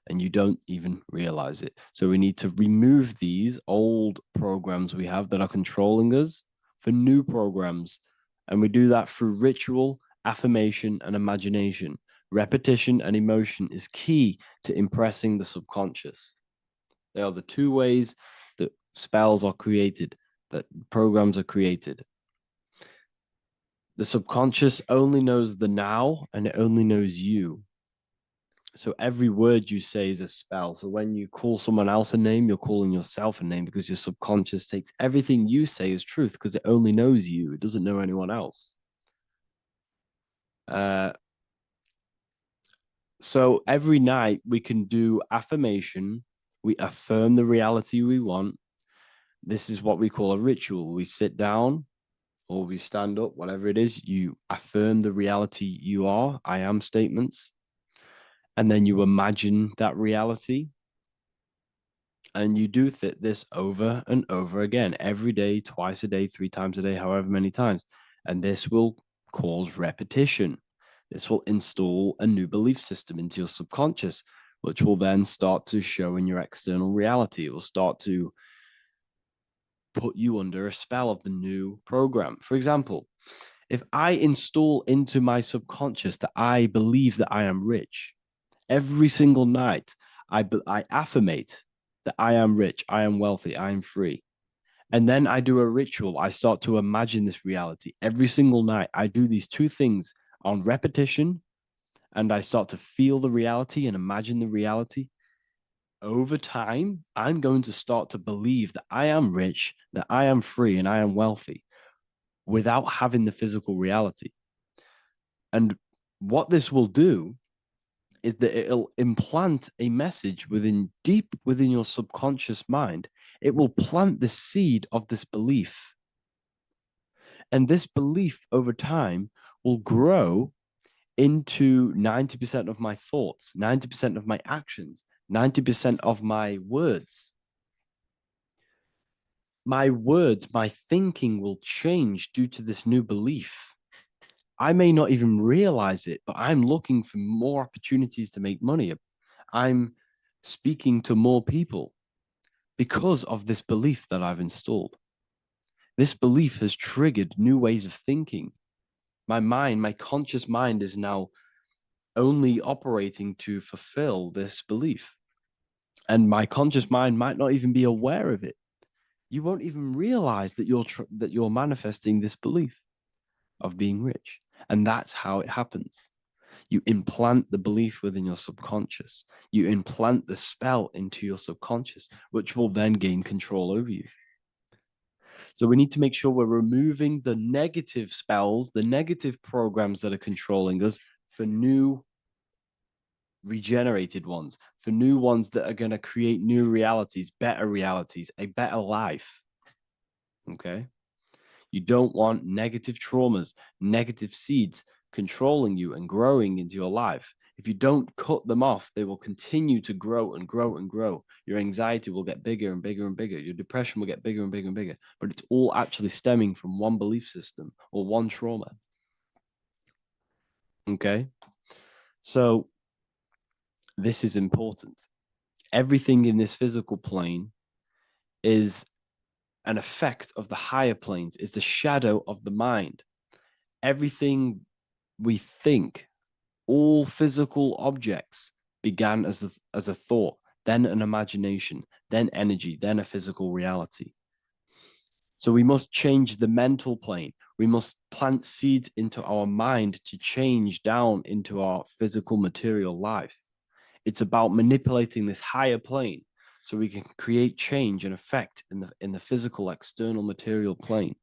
and you don't even realize it. So we need to remove these old programs we have that are controlling us for new programs. And we do that through ritual, affirmation, and imagination. Repetition and emotion is key to impressing the subconscious. They are the two ways that spells are created, that programs are created. The subconscious only knows the now, and it only knows you. So every word you say is a spell. So when you call someone else a name, you're calling yourself a name, because your subconscious takes everything you say as truth, because it only knows you. It doesn't know anyone else. So every night we can do affirmation. We affirm the reality we want. This is what we call a ritual. We sit down or we stand up, whatever it is. You affirm the reality you are, I am statements. And then you imagine that reality. And you do this over and over again, every day, twice a day, 3 times a day, however many times. And this will cause repetition. This will install a new belief system into your subconscious, which will then start to show in your external reality. It will start to put you under a spell of the new program. For example, if I install into my subconscious that I believe that I am rich, every single night I affirmate that I am rich, I am wealthy, I am free. And then I do a ritual. I start to imagine this reality. Every single night, I do these 2 things on repetition, and I start to feel the reality and imagine the reality. Over time, I'm going to start to believe that I am rich, that I am free, and I am wealthy without having the physical reality. And what this will do is that it'll implant a message deep within your subconscious mind. It will plant the seed of this belief. And this belief over time will grow into 90% of my thoughts, 90% of my actions, 90% of my words. My words, my thinking will change due to this new belief. I may not even realize it, but I'm looking for more opportunities to make money. I'm speaking to more people because of this belief that I've installed. This belief has triggered new ways of thinking. My mind, my conscious mind, is now only operating to fulfill this belief. And my conscious mind might not even be aware of it. You won't even realize that you're manifesting this belief of being rich. And that's how it happens. You implant the belief within your subconscious. You implant the spell into your subconscious, which will then gain control over you. So we need to make sure we're removing the negative spells, the negative programs that are controlling us, for new regenerated ones, for new ones that are going to create new realities, a better life. Okay? You don't want negative traumas, negative seeds controlling you and growing into your life. If you don't cut them off, they will continue to grow and grow and grow. Your anxiety will get bigger and bigger and bigger. Your depression will get bigger and bigger and bigger. But it's all actually stemming from one belief system or one trauma. Okay? So this is important. Everything in this physical plane is an effect of the higher planes. It's a shadow of the mind. Everything we think, all physical objects, began as a thought, then an imagination, then energy, then a physical reality. So we must change the mental plane. We must plant seeds into our mind to change down into our physical material life. It's about manipulating this higher plane so we can create change and effect in the physical external material plane.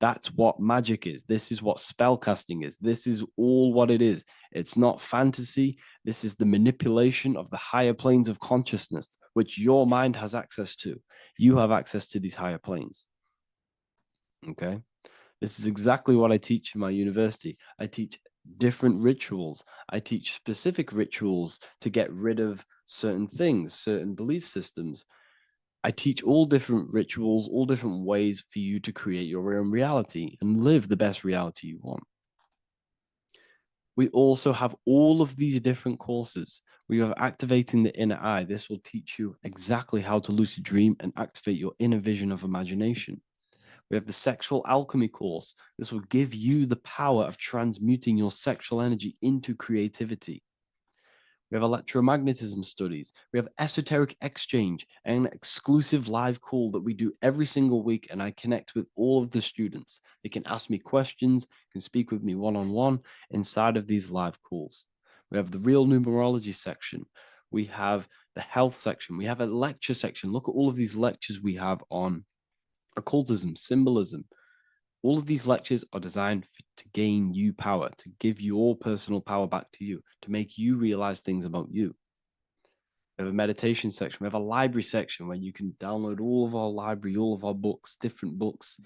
That's what magic is. This is what spellcasting is. This is all what it is. It's not fantasy. This is the manipulation of the higher planes of consciousness, which your mind has access to. You have access to these higher planes. Okay. This is exactly what I teach in my university. I teach different rituals. I teach specific rituals to get rid of certain things, certain belief systems. I teach all different rituals, all different ways for you to create your own reality and live the best reality you want. We also have all of these different courses. We have Activating the Inner Eye. This will teach you exactly how to lucid dream and activate your inner vision of imagination. We have the Sexual Alchemy course. This will give you the power of transmuting your sexual energy into creativity. We have electromagnetism studies. We have esoteric exchange, and an exclusive live call that we do every single week. And I connect with all of the students. They can ask me questions, can speak with me one-on-one inside of these live calls. We have the real numerology section. We have the health section. We have a lecture section. Look at all of these lectures we have on occultism, symbolism. All of these lectures are designed to gain you power, to give your personal power back to you, to make you realize things about you. We have a meditation section. We have a library section where you can download all of our library, all of our books, different books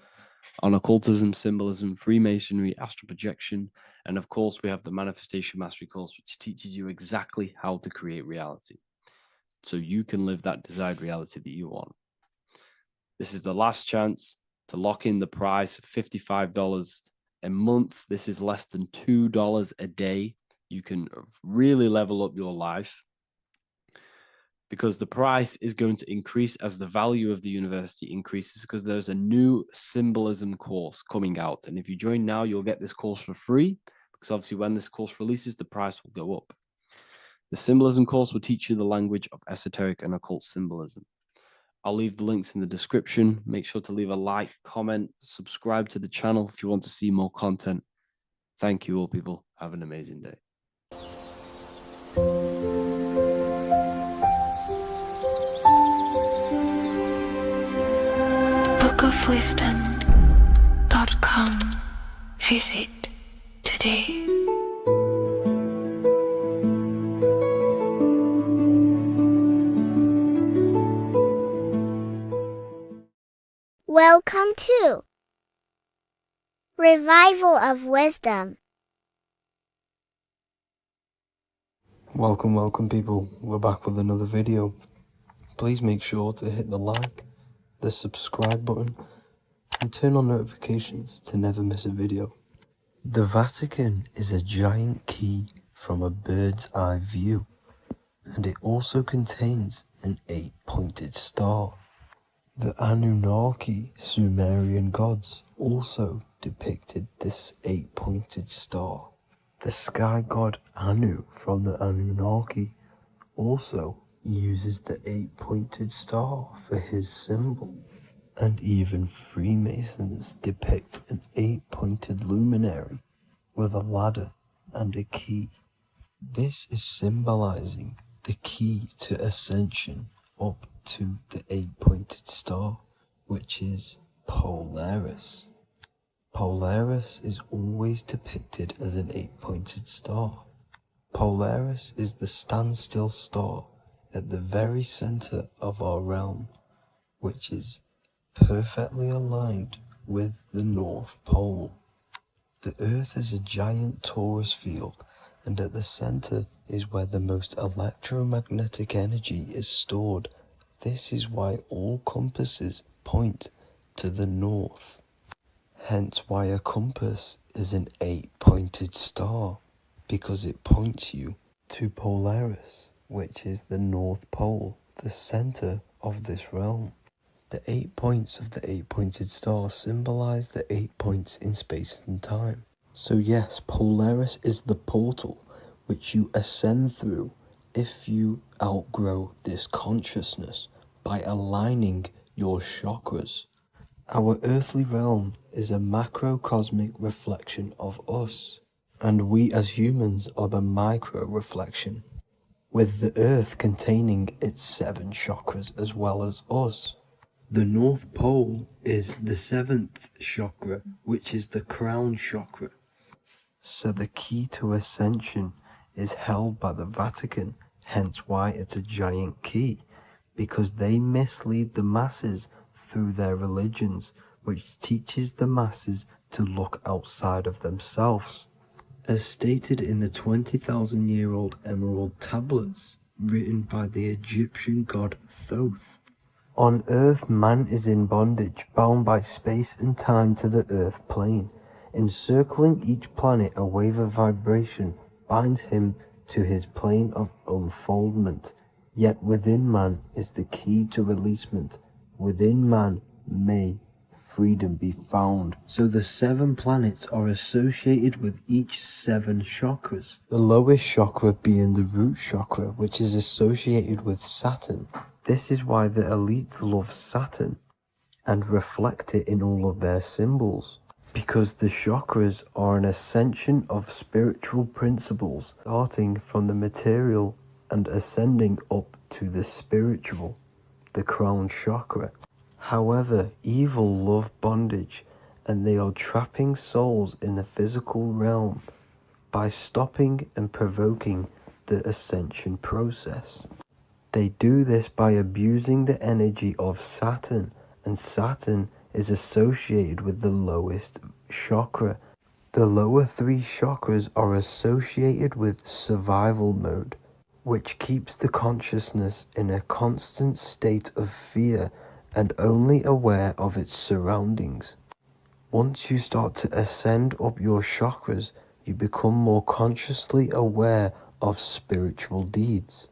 on occultism, symbolism, Freemasonry, astral projection. And of course, we have the Manifestation Mastery course, which teaches you exactly how to create reality so you can live that desired reality that you want. This is the last chance to lock in the price of $55 a month. This is less than $2 a day. You can really level up your life because the price is going to increase as the value of the university increases, because there's a new symbolism course coming out. And if you join now, you'll get this course for free, because obviously when this course releases, the price will go up. The symbolism course will teach you the language of esoteric and occult symbolism. I'll leave the links in the description. Make sure to leave a like, comment, subscribe to the channel if you want to see more content. Thank you all, people. Have an amazing day. bookofwisdom.com. Visit today. Welcome to Revival of Wisdom. Welcome people, we're back with another video. Please make sure to hit the like, the subscribe button, and turn on notifications to never miss a video. The Vatican is a giant key from a bird's eye view, and it also contains an 8-pointed star. The Anunnaki Sumerian gods also depicted this 8-pointed star. The sky god Anu from the Anunnaki also uses the 8-pointed star for his symbol. And even Freemasons depict an 8-pointed luminary with a ladder and a key. This is symbolizing the key to ascension up to the 8-pointed star, which is Polaris. Polaris is always depicted as an 8-pointed star. Polaris is the standstill star at the very center of our realm, which is perfectly aligned with the North Pole. The Earth is a giant torus field, and at the center is where the most electromagnetic energy is stored. This is why all compasses point to the north. Hence why a compass is an 8-pointed star, because it points you to Polaris, which is the North Pole, the center of this realm. The 8 points of the 8-pointed star symbolize the 8 points in space and time. So yes, Polaris is the portal which you ascend through if you outgrow this consciousness by aligning your chakras. Our earthly realm is a macrocosmic reflection of us, and we as humans are the micro reflection, with the earth containing its 7 chakras as well as us. The North Pole is the 7th chakra, which is the crown chakra. So the key to ascension is held by the Vatican, hence why it's a giant key, because they mislead the masses through their religions which teaches the masses to look outside of themselves. As stated in the 20,000-year-old emerald tablets written by the Egyptian god Thoth. On Earth, man is in bondage, bound by space and time to the Earth plane. Encircling each planet, a wave of vibration binds him to his plane of unfoldment. Yet within man is the key to releasement. Within man may freedom be found. So the 7 planets are associated with each 7 chakras. The lowest chakra being the root chakra, which is associated with Saturn. This is why the elites love Saturn and reflect it in all of their symbols. Because the chakras are an ascension of spiritual principles, starting from the material and ascending up to the spiritual, the crown chakra. However, evil love bondage, and they are trapping souls in the physical realm by stopping and provoking the ascension process. They do this by abusing the energy of Saturn, and Saturn is associated with the lowest chakra. The lower 3 chakras are associated with survival mode, which keeps the consciousness in a constant state of fear and only aware of its surroundings. Once you start to ascend up your chakras, you become more consciously aware of spiritual deeds.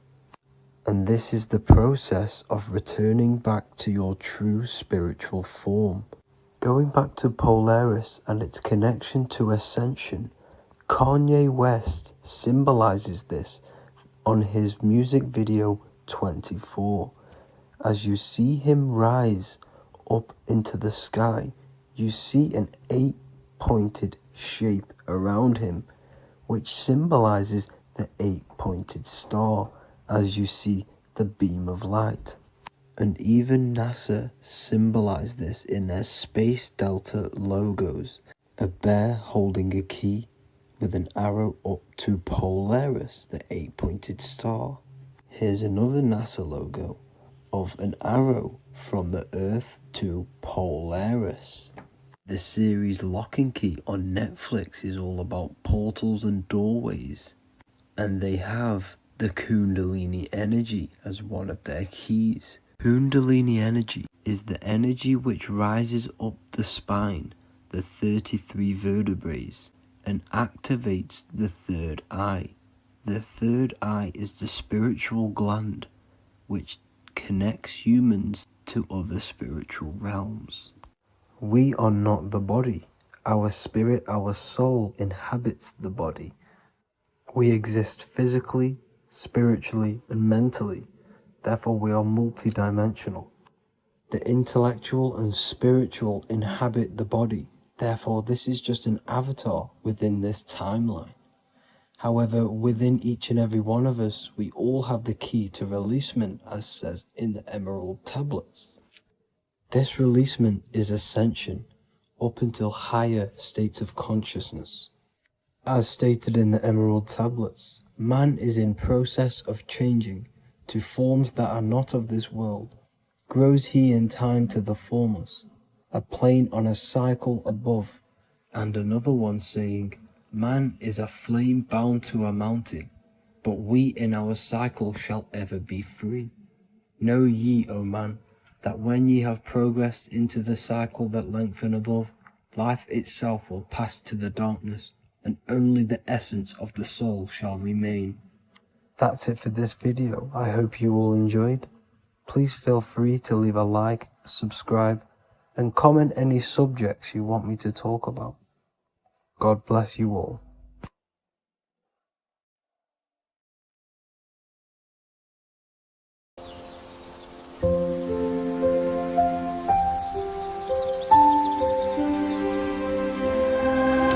And this is the process of returning back to your true spiritual form. Going back to Polaris and its connection to ascension, Kanye West symbolizes this on his music video 24. As you see him rise up into the sky, you see an 8-pointed shape around him, which symbolizes the 8-pointed star, as you see the beam of light. And even NASA symbolize this in their Space Delta logos, a bear holding a key with an arrow up to Polaris, the 8-pointed star. Here's another NASA logo of an arrow from the Earth to Polaris. The series Lock and Key on Netflix is all about portals and doorways, and they have the Kundalini energy as one of their keys. Kundalini energy is the energy which rises up the spine, the 33 vertebrae, and activates the third eye. The third eye is the spiritual gland which connects humans to other spiritual realms. We are not the body. Our spirit, our soul inhabits the body. We exist physically, spiritually, and mentally. Therefore, we are multidimensional. The intellectual and spiritual inhabit the body. Therefore, this is just an avatar within this timeline. However, within each and every one of us, we all have the key to releasement, as says in the Emerald tablets. This releasement is ascension, up until higher states of consciousness. As stated in the Emerald tablets, man is in process of changing to forms that are not of this world. Grows he in time to the formless, a plane on a cycle above, and another one saying, man is a flame bound to a mountain, but we in our cycle shall ever be free. Know ye, O man, that when ye have progressed into the cycle that lengthen above, life itself will pass to the darkness, and only the essence of the soul shall remain. That's it for this video. I hope you all enjoyed. Please feel free to leave a like, subscribe, and comment any subjects you want me to talk about. God bless you all.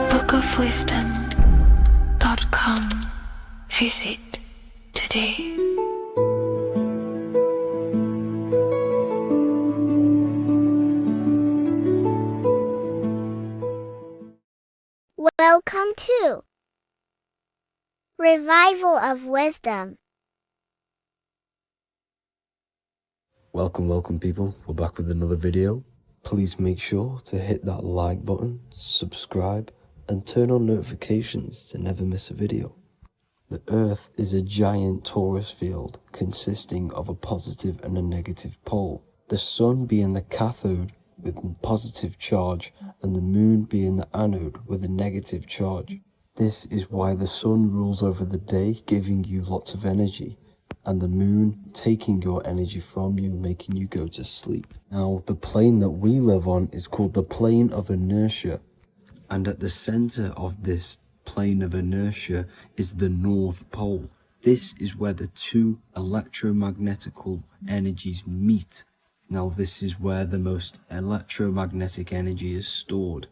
bookofwisdom.com. Visit today. Welcome to Revival of Wisdom. Welcome people. We're back with another video. Please make sure to hit that like button, subscribe, and turn on notifications to never miss a video. The Earth is a giant torus field consisting of a positive and a negative pole, the Sun being the cathode with a positive charge and the Moon being the anode with a negative charge. This is why the Sun rules over the day, giving you lots of energy, and the Moon taking your energy from you, making you go to sleep. Now, the plane that we live on is called the plane of inertia, and at the center of this plane of inertia is the North Pole. This is where the two electromagnetical energies meet. Now, this is where the most electromagnetic energy is stored.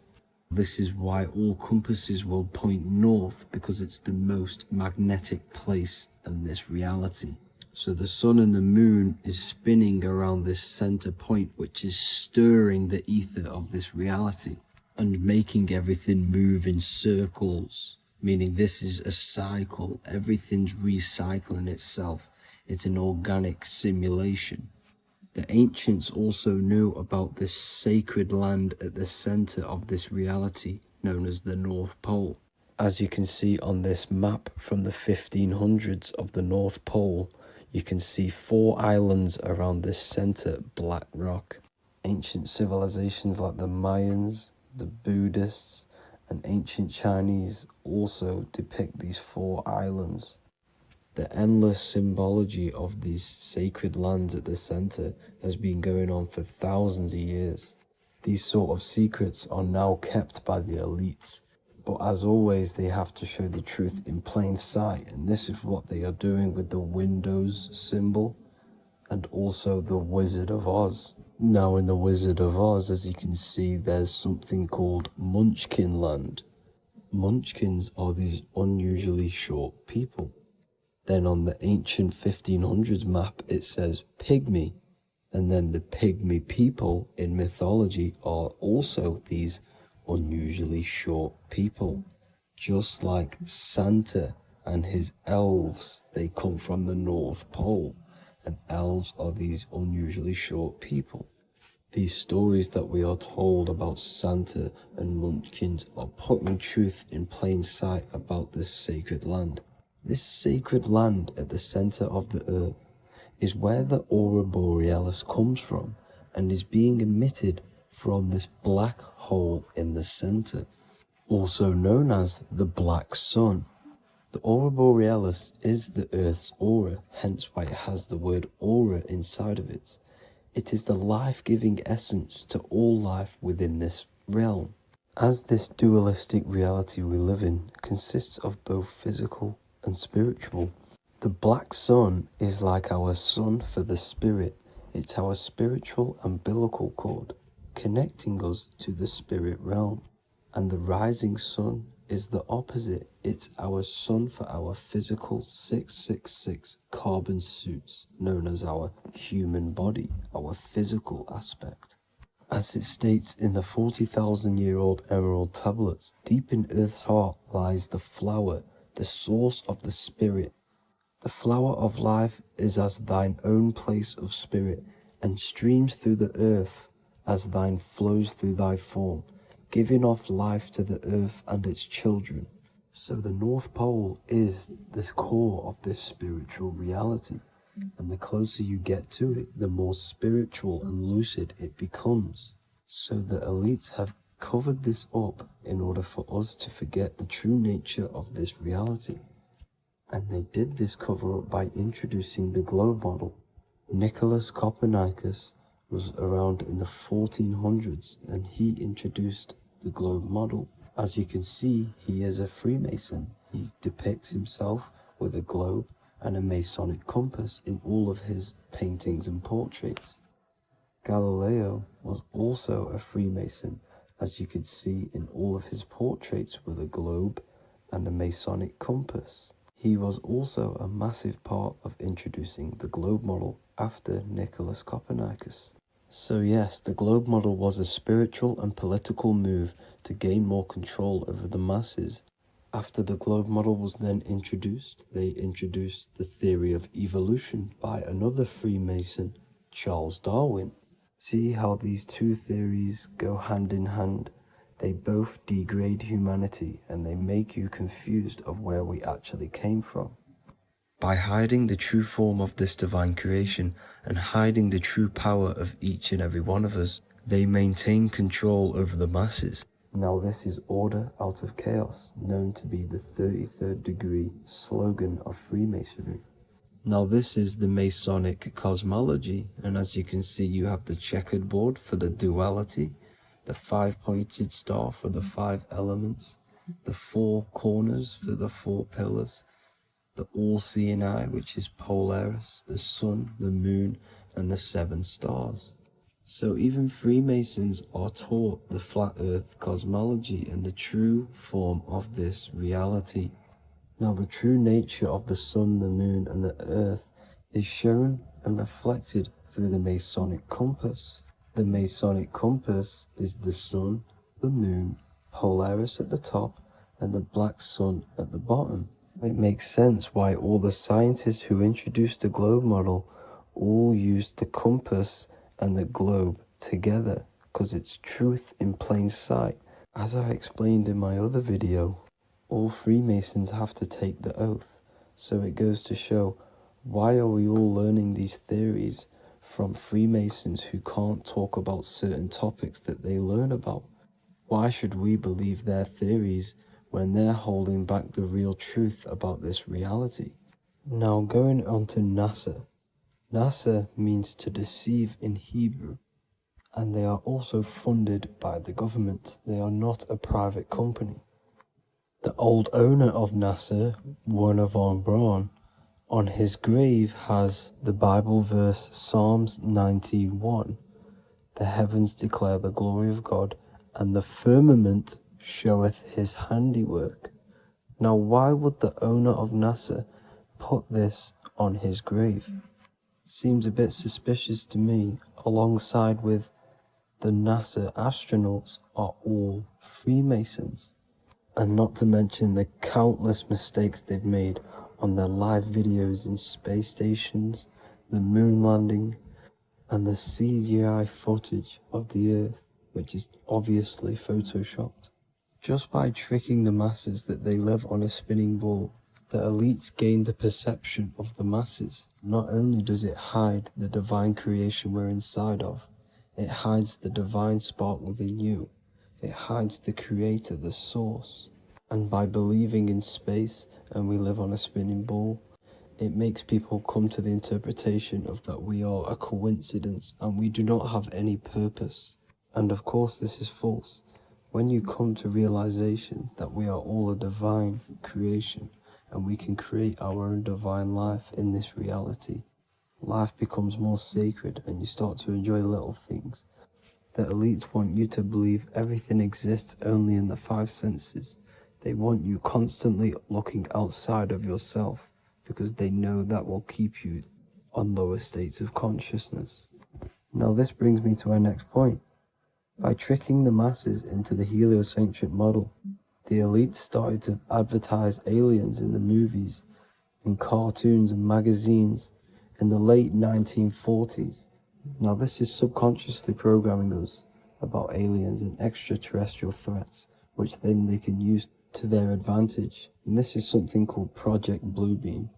This is why all compasses will point north, because it's the most magnetic place in this reality. So the Sun and the Moon is spinning around this center point, which is stirring the ether of this reality and making everything move in circles, meaning this is a cycle. Everything's recycling itself. It's an organic simulation. The ancients also knew about this sacred land at the center of this reality, known as the North Pole. As you can see on this map from the 1500s of the North Pole, you can see 4 islands around this center black rock. Ancient civilizations like the Mayans, the Buddhists, and ancient Chinese also depict these 4 islands. The endless symbology of these sacred lands at the center has been going on for thousands of years. These sort of secrets are now kept by the elites, but as always they have to show the truth in plain sight, and this is what they are doing with the Windows symbol and also the Wizard of Oz. Now in the Wizard of Oz, as you can see, there's something called Munchkin Land. Munchkins are these unusually short people. Then on the ancient 1500s map it says Pygmy, and then the Pygmy people in mythology are also these unusually short people. Just like Santa and his elves, they come from the North Pole, and elves are these unusually short people. These stories that we are told about Santa and Munchkins are putting truth in plain sight about this sacred land. This sacred land at the center of the earth is where the aurora borealis comes from and is being emitted from this black hole in the center, also known as the black sun. The aurora borealis is the earth's aura, hence why it has the word aura inside of it. It is the life-giving essence to all life within this realm. As this dualistic reality we live in consists of both physical and spiritual, the black sun is like our sun for the spirit. It's our spiritual umbilical cord, connecting us to the spirit realm. And the rising sun is the opposite. It's our sun for our physical 666 carbon suits, known as our human body, our physical aspect. As it states in the 40,000-year-old emerald tablets, deep in Earth's heart lies the flower, the source of the spirit. The flower of life is as thine own place of spirit, and streams through the earth as thine flows through thy form, giving off life to the earth and its children. So the North Pole is the core of this spiritual reality, and the closer you get to it, the more spiritual and lucid it becomes. So the elites have covered this up in order for us to forget the true nature of this reality. And they did this cover up by introducing the globe model. Nicholas Copernicus was around in the 1400s, and he introduced the globe model. As you can see, he is a Freemason. He depicts himself with a globe and a Masonic compass in all of his paintings and portraits. Galileo was also a Freemason, as you could see in all of his portraits with a globe and a Masonic compass. He was also a massive part of introducing the globe model after Nicholas Copernicus. So yes, the globe model was a spiritual and political move to gain more control over the masses. After the globe model was then introduced, they introduced the theory of evolution by another Freemason, Charles Darwin. See how these two theories go hand in hand. They both degrade humanity and they make you confused of where we actually came from. By hiding the true form of this divine creation and hiding the true power of each and every one of us, they maintain control over the masses. Now this is order out of chaos, known to be the 33rd degree slogan of Freemasonry. Now this is the Masonic cosmology, and as you can see you have the checkered board for the duality, the 5-pointed star for the 5 elements, the 4 corners for the 4 pillars, the all-seeing eye which is Polaris, the sun, the moon, and the 7 stars. So even Freemasons are taught the flat earth cosmology and the true form of this reality. Now the true nature of the sun, the moon, and the earth is shown and reflected through the Masonic compass. The Masonic compass is the sun, the moon, Polaris at the top, and the black sun at the bottom. It makes sense why all the scientists who introduced the globe model all used the compass and the globe together, because it's truth in plain sight. As I explained in my other video, all Freemasons have to take the oath, so it goes to show, why are we all learning these theories from Freemasons who can't talk about certain topics that they learn about? Why should we believe their theories when they're holding back the real truth about this reality? Now going on to NASA. NASA means to deceive in Hebrew, and they are also funded by the government. They are not a private company. The old owner of NASA, Werner von Braun, on his grave has the Bible verse Psalms 91. The heavens declare the glory of God, and the firmament showeth his handiwork. Now why would the owner of NASA put this on his grave? Seems a bit suspicious to me, alongside with the NASA astronauts are all Freemasons. And not to mention the countless mistakes they've made on their live videos in space stations, the moon landing, and the CGI footage of the Earth, which is obviously photoshopped. Just by tricking the masses that they live on a spinning ball, the elites gain the perception of the masses. Not only does it hide the divine creation we're inside of, it hides the divine spark within you. It hides the creator, the source. And by believing in space and we live on a spinning ball, it makes people come to the interpretation of that we are a coincidence and we do not have any purpose. And of course this is false. When you come to realization that we are all a divine creation and we can create our own divine life in this reality, life becomes more sacred and you start to enjoy little things. The elites want you to believe everything exists only in the 5 senses. They want you constantly looking outside of yourself because they know that will keep you on lower states of consciousness. Now this brings me to our next point. By tricking the masses into the heliocentric model, the elites started to advertise aliens in the movies, in cartoons and magazines in the late 1940s. Now this is subconsciously programming us about aliens and extraterrestrial threats, which then they can use to their advantage. And this is something called Project Bluebeam.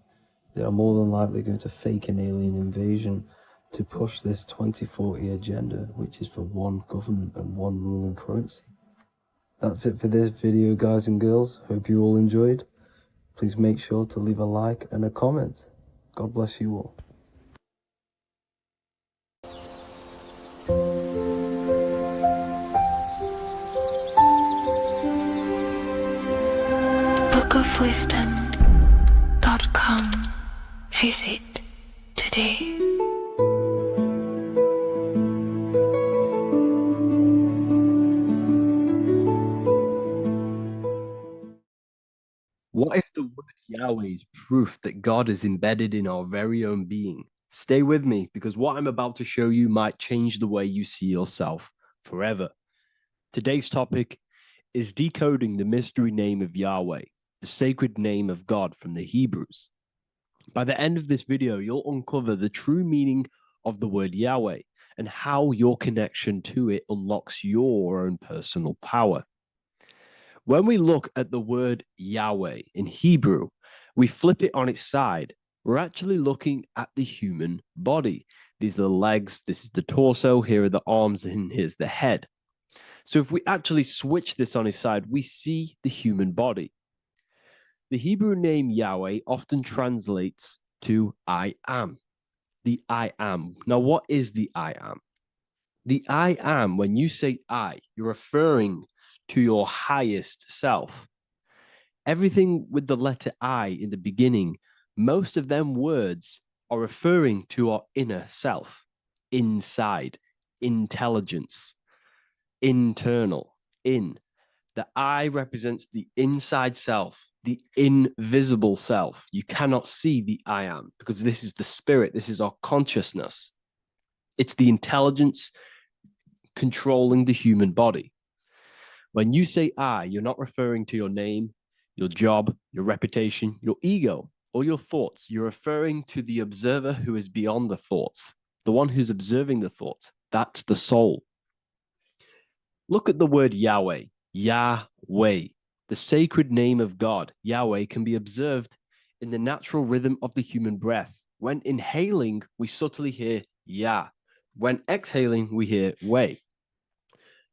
They are more than likely going to fake an alien invasion to push this 2040 agenda, which is for one government and one ruling currency. That's it for this video, guys and girls. Hope you all enjoyed. Please make sure to leave a like and a comment. God bless you all. bookofwisdom.com. Visit today. What if the word Yahweh is proof that God is embedded in our very own being? Stay with me, because what I'm about to show you might change the way you see yourself forever. Today's topic is decoding the mystery name of Yahweh, the sacred name of God from the Hebrews. By the end of this video, you'll uncover the true meaning of the word Yahweh and how your connection to it unlocks your own personal power. When we look at the word Yahweh in Hebrew, we flip it on its side. We're actually looking at the human body. These are the legs, this is the torso, here are the arms, and here's the head. So if we actually switch this on its side, we see the human body. The Hebrew name Yahweh often translates to I am. The I am. Now, what is the I am? The I am, when you say I, you're referring to your highest self. Everything with the letter I in the beginning, most of them words are referring to our inner self, inside, intelligence, internal, in. The I represents the inside self, the invisible self. You cannot see the I am because this is the spirit, this is our consciousness. It's the intelligence controlling the human body. When you say I, you're not referring to your name, your job, your reputation, your ego, or your thoughts. You're referring to the observer who is beyond the thoughts, the one who's observing the thoughts. That's the soul. Look at the word Yahweh, Yahweh, the sacred name of God. Yahweh can be observed in the natural rhythm of the human breath. When inhaling, we subtly hear Yah. When exhaling, we hear Way.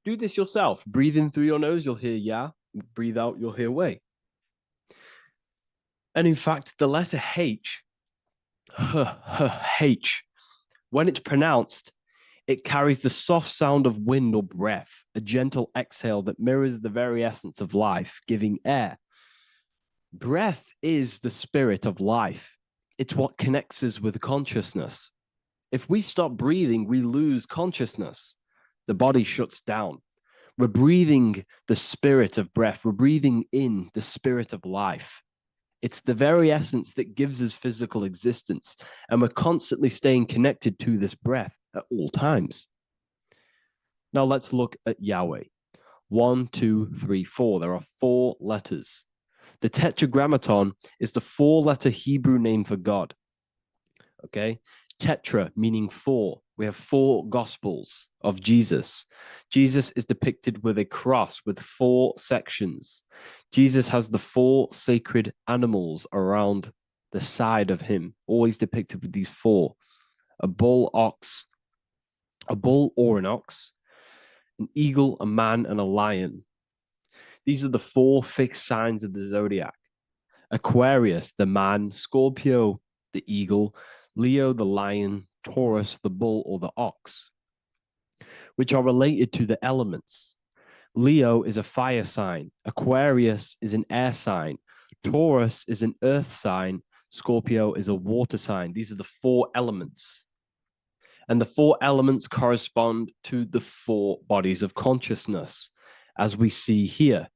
Do this yourself. Breathe in through your nose, you'll hear Yah. Breathe out, you'll hear Way. And in fact, the letter H, H, when it's pronounced, it carries the soft sound of wind or breath, a gentle exhale that mirrors the very essence of life, giving air. Breath is the spirit of life. It's what connects us with consciousness. If we stop breathing, we lose consciousness. The body shuts down. We're breathing the spirit of breath. We're breathing in the spirit of life. It's the very essence that gives us physical existence, and we're constantly staying connected to this breath at all times. Now let's look at Yahweh. 1, 2, 3, 4. There are 4 letters. The tetragrammaton is the 4-letter Hebrew name for God. Okay? Tetra meaning 4. We have 4 gospels of Jesus. Jesus is depicted with a cross with 4 sections. Jesus has the 4 sacred animals around the side of him, always depicted with these 4. A bull or an ox, an eagle, a man, and a lion. These are the 4 fixed signs of the zodiac. Aquarius, the man, Scorpio, the eagle, Leo, the lion, Taurus, the bull or the ox, which are related to the elements. Leo is a fire sign. Aquarius is an air sign. Taurus is an earth sign. Scorpio is a water sign. These are the 4 elements. And the 4 elements correspond to the 4 bodies of consciousness, as we see here.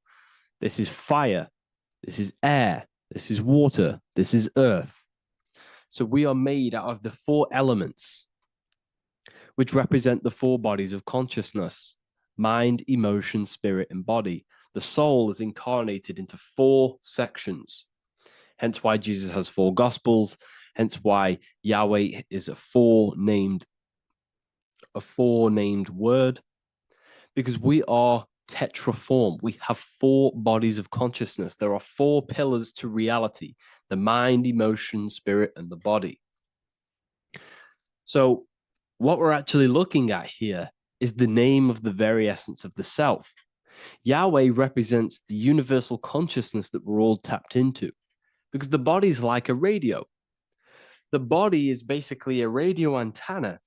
This is fire. This is air. This is water. This is earth. So we are made out of the 4 elements, which represent the 4 bodies of consciousness: mind, emotion, spirit, and body. The soul is incarnated into 4 sections. Hence why Jesus has 4 gospels. Hence why Yahweh is a 4-named word, because we are tetraform. We have 4 bodies of consciousness. There are 4 pillars to reality: the mind, emotion, spirit, and the body. So what we're actually looking at here is the name of the very essence of the self. Yahweh represents the universal consciousness that we're all tapped into, because the body is like a radio. The body is basically a radio antenna,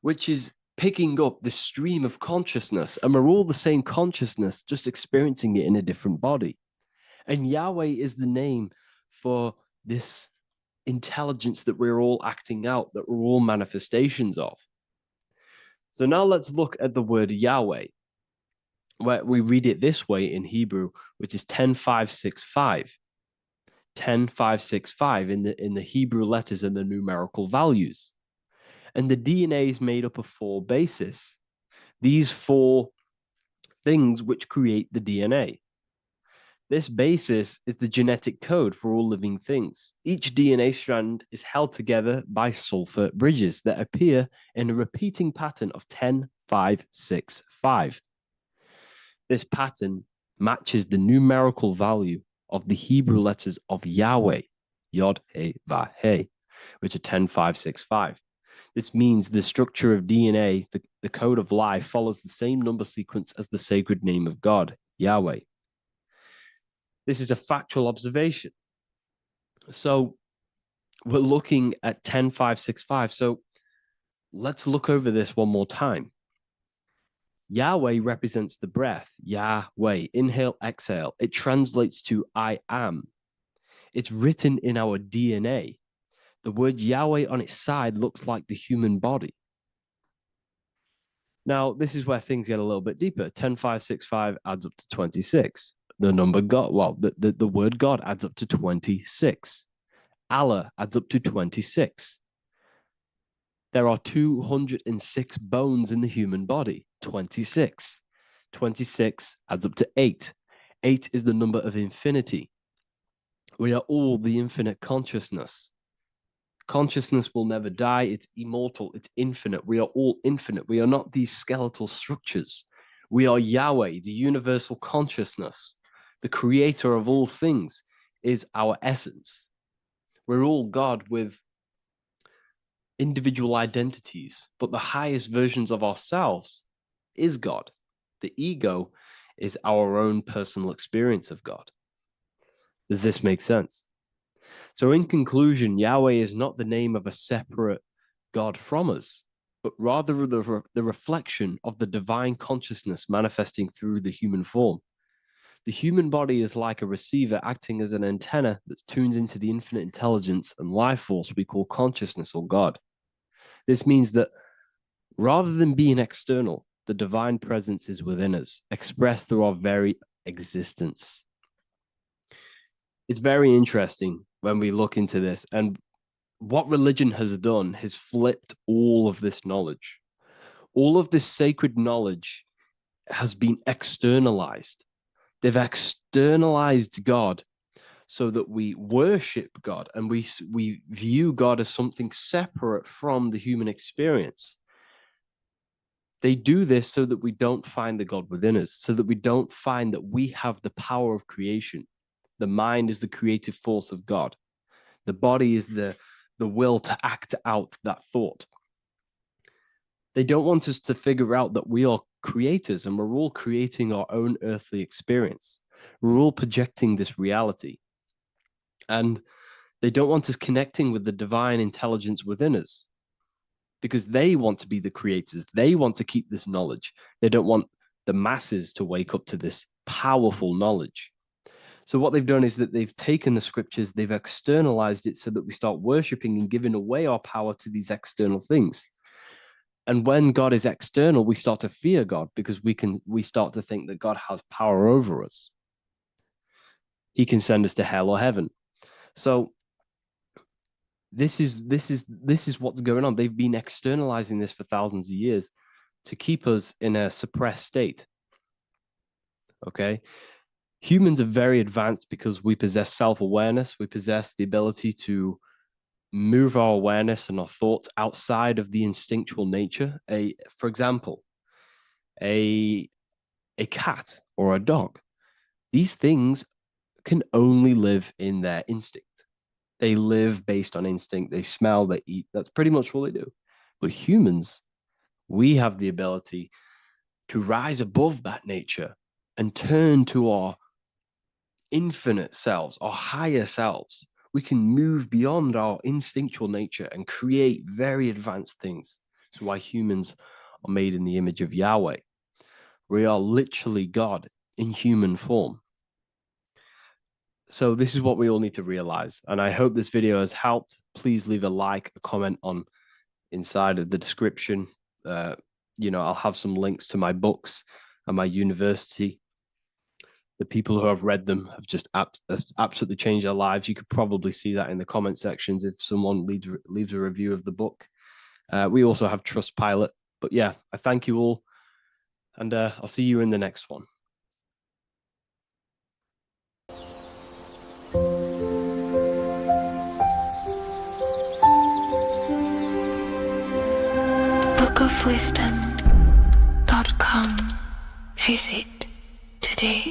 which is picking up the stream of consciousness, and we're all the same consciousness, just experiencing it in a different body. And Yahweh is the name for this intelligence that we're all acting out, that we're all manifestations of. So now let's look at the word Yahweh, where we read it this way in Hebrew, which is 10565. 10565 in the Hebrew letters and the numerical values. And the DNA is made up of 4 bases. These 4 things which create the DNA. This basis is the genetic code for all living things. Each DNA strand is held together by sulfur bridges that appear in a repeating pattern of 10, 5, 6, 5. This pattern matches the numerical value of the Hebrew letters of Yahweh, Yod, He, Vah, He, which are 10, 5, 6, 5. This means the structure of DNA, the code of life, follows the same number sequence as the sacred name of God, Yahweh. This is a factual observation. So we're looking at 10, 5, 6, 5. So let's look over this one more time. Yahweh represents the breath, Yahweh, inhale, exhale. It translates to I am. It's written in our DNA. The word Yahweh on its side looks like the human body. Now, this is where things get a little bit deeper. 10, 5, 6, 5 adds up to 26. The number God, well, the word God adds up to 26. Allah adds up to 26. There are 206 bones in the human body, 26. 26 adds up to 8. 8 is the number of infinity. We are all the infinite consciousness. Consciousness will never die. It's immortal. It's infinite. We are all infinite. We are not these skeletal structures. We are Yahweh, the universal consciousness. The creator of all things is our essence. We're all God with individual identities, but the highest versions of ourselves is God. The ego is our own personal experience of God. Does this make sense? So in conclusion, Yahweh is not the name of a separate God from us, but rather the reflection of the divine consciousness manifesting through the human form. The human body is like a receiver acting as an antenna that tunes into the infinite intelligence and life force we call consciousness or God. This means that rather than being external, the divine presence is within us, expressed through our very existence. It's very interesting when we look into this, and what religion has done has flipped all of this knowledge. All of this sacred knowledge has been externalized. They've externalized God so that we worship God and we view God as something separate from the human experience. They do this so that we don't find the God within us, so that we don't find that we have the power of creation. The mind is the creative force of God. The body is the will to act out that thought. They don't want us to figure out that we are creators and we're all creating our own earthly experience. We're all projecting this reality. And they don't want us connecting with the divine intelligence within us because they want to be the creators. They want to keep this knowledge. They don't want the masses to wake up to this powerful knowledge. So what they've done is that they've taken the scriptures, they've externalized it so that we start worshiping and giving away our power to these external things. And when God is external, we start to fear God because we start to think that God has power over us. He can send us to hell or heaven. So this is what's going on. They've been externalizing this for thousands of years to keep us in a suppressed state. Okay? Humans are very advanced because we possess self-awareness. We possess the ability to move our awareness and our thoughts outside of the instinctual nature. For example, a cat or a dog. These things can only live in their instinct. They live based on instinct. They smell, they eat. That's pretty much what they do. But humans, we have the ability to rise above that nature and turn to our infinite selves, our higher selves. We can move beyond our instinctual nature and create very advanced things. That's why humans are made in the image of Yahweh. We are literally God in human form. So this is what we all need to realize. And I hope this video has helped. Please leave a like, a comment on inside of the description. I'll have some links to my books and my university. The people who have read them have just absolutely changed their lives. You could probably see that in the comment sections if someone leaves a review of the book. We also have Trustpilot. But yeah, I thank you all. And I'll see you in the next one. www.wellofwisdom.com. Visit today.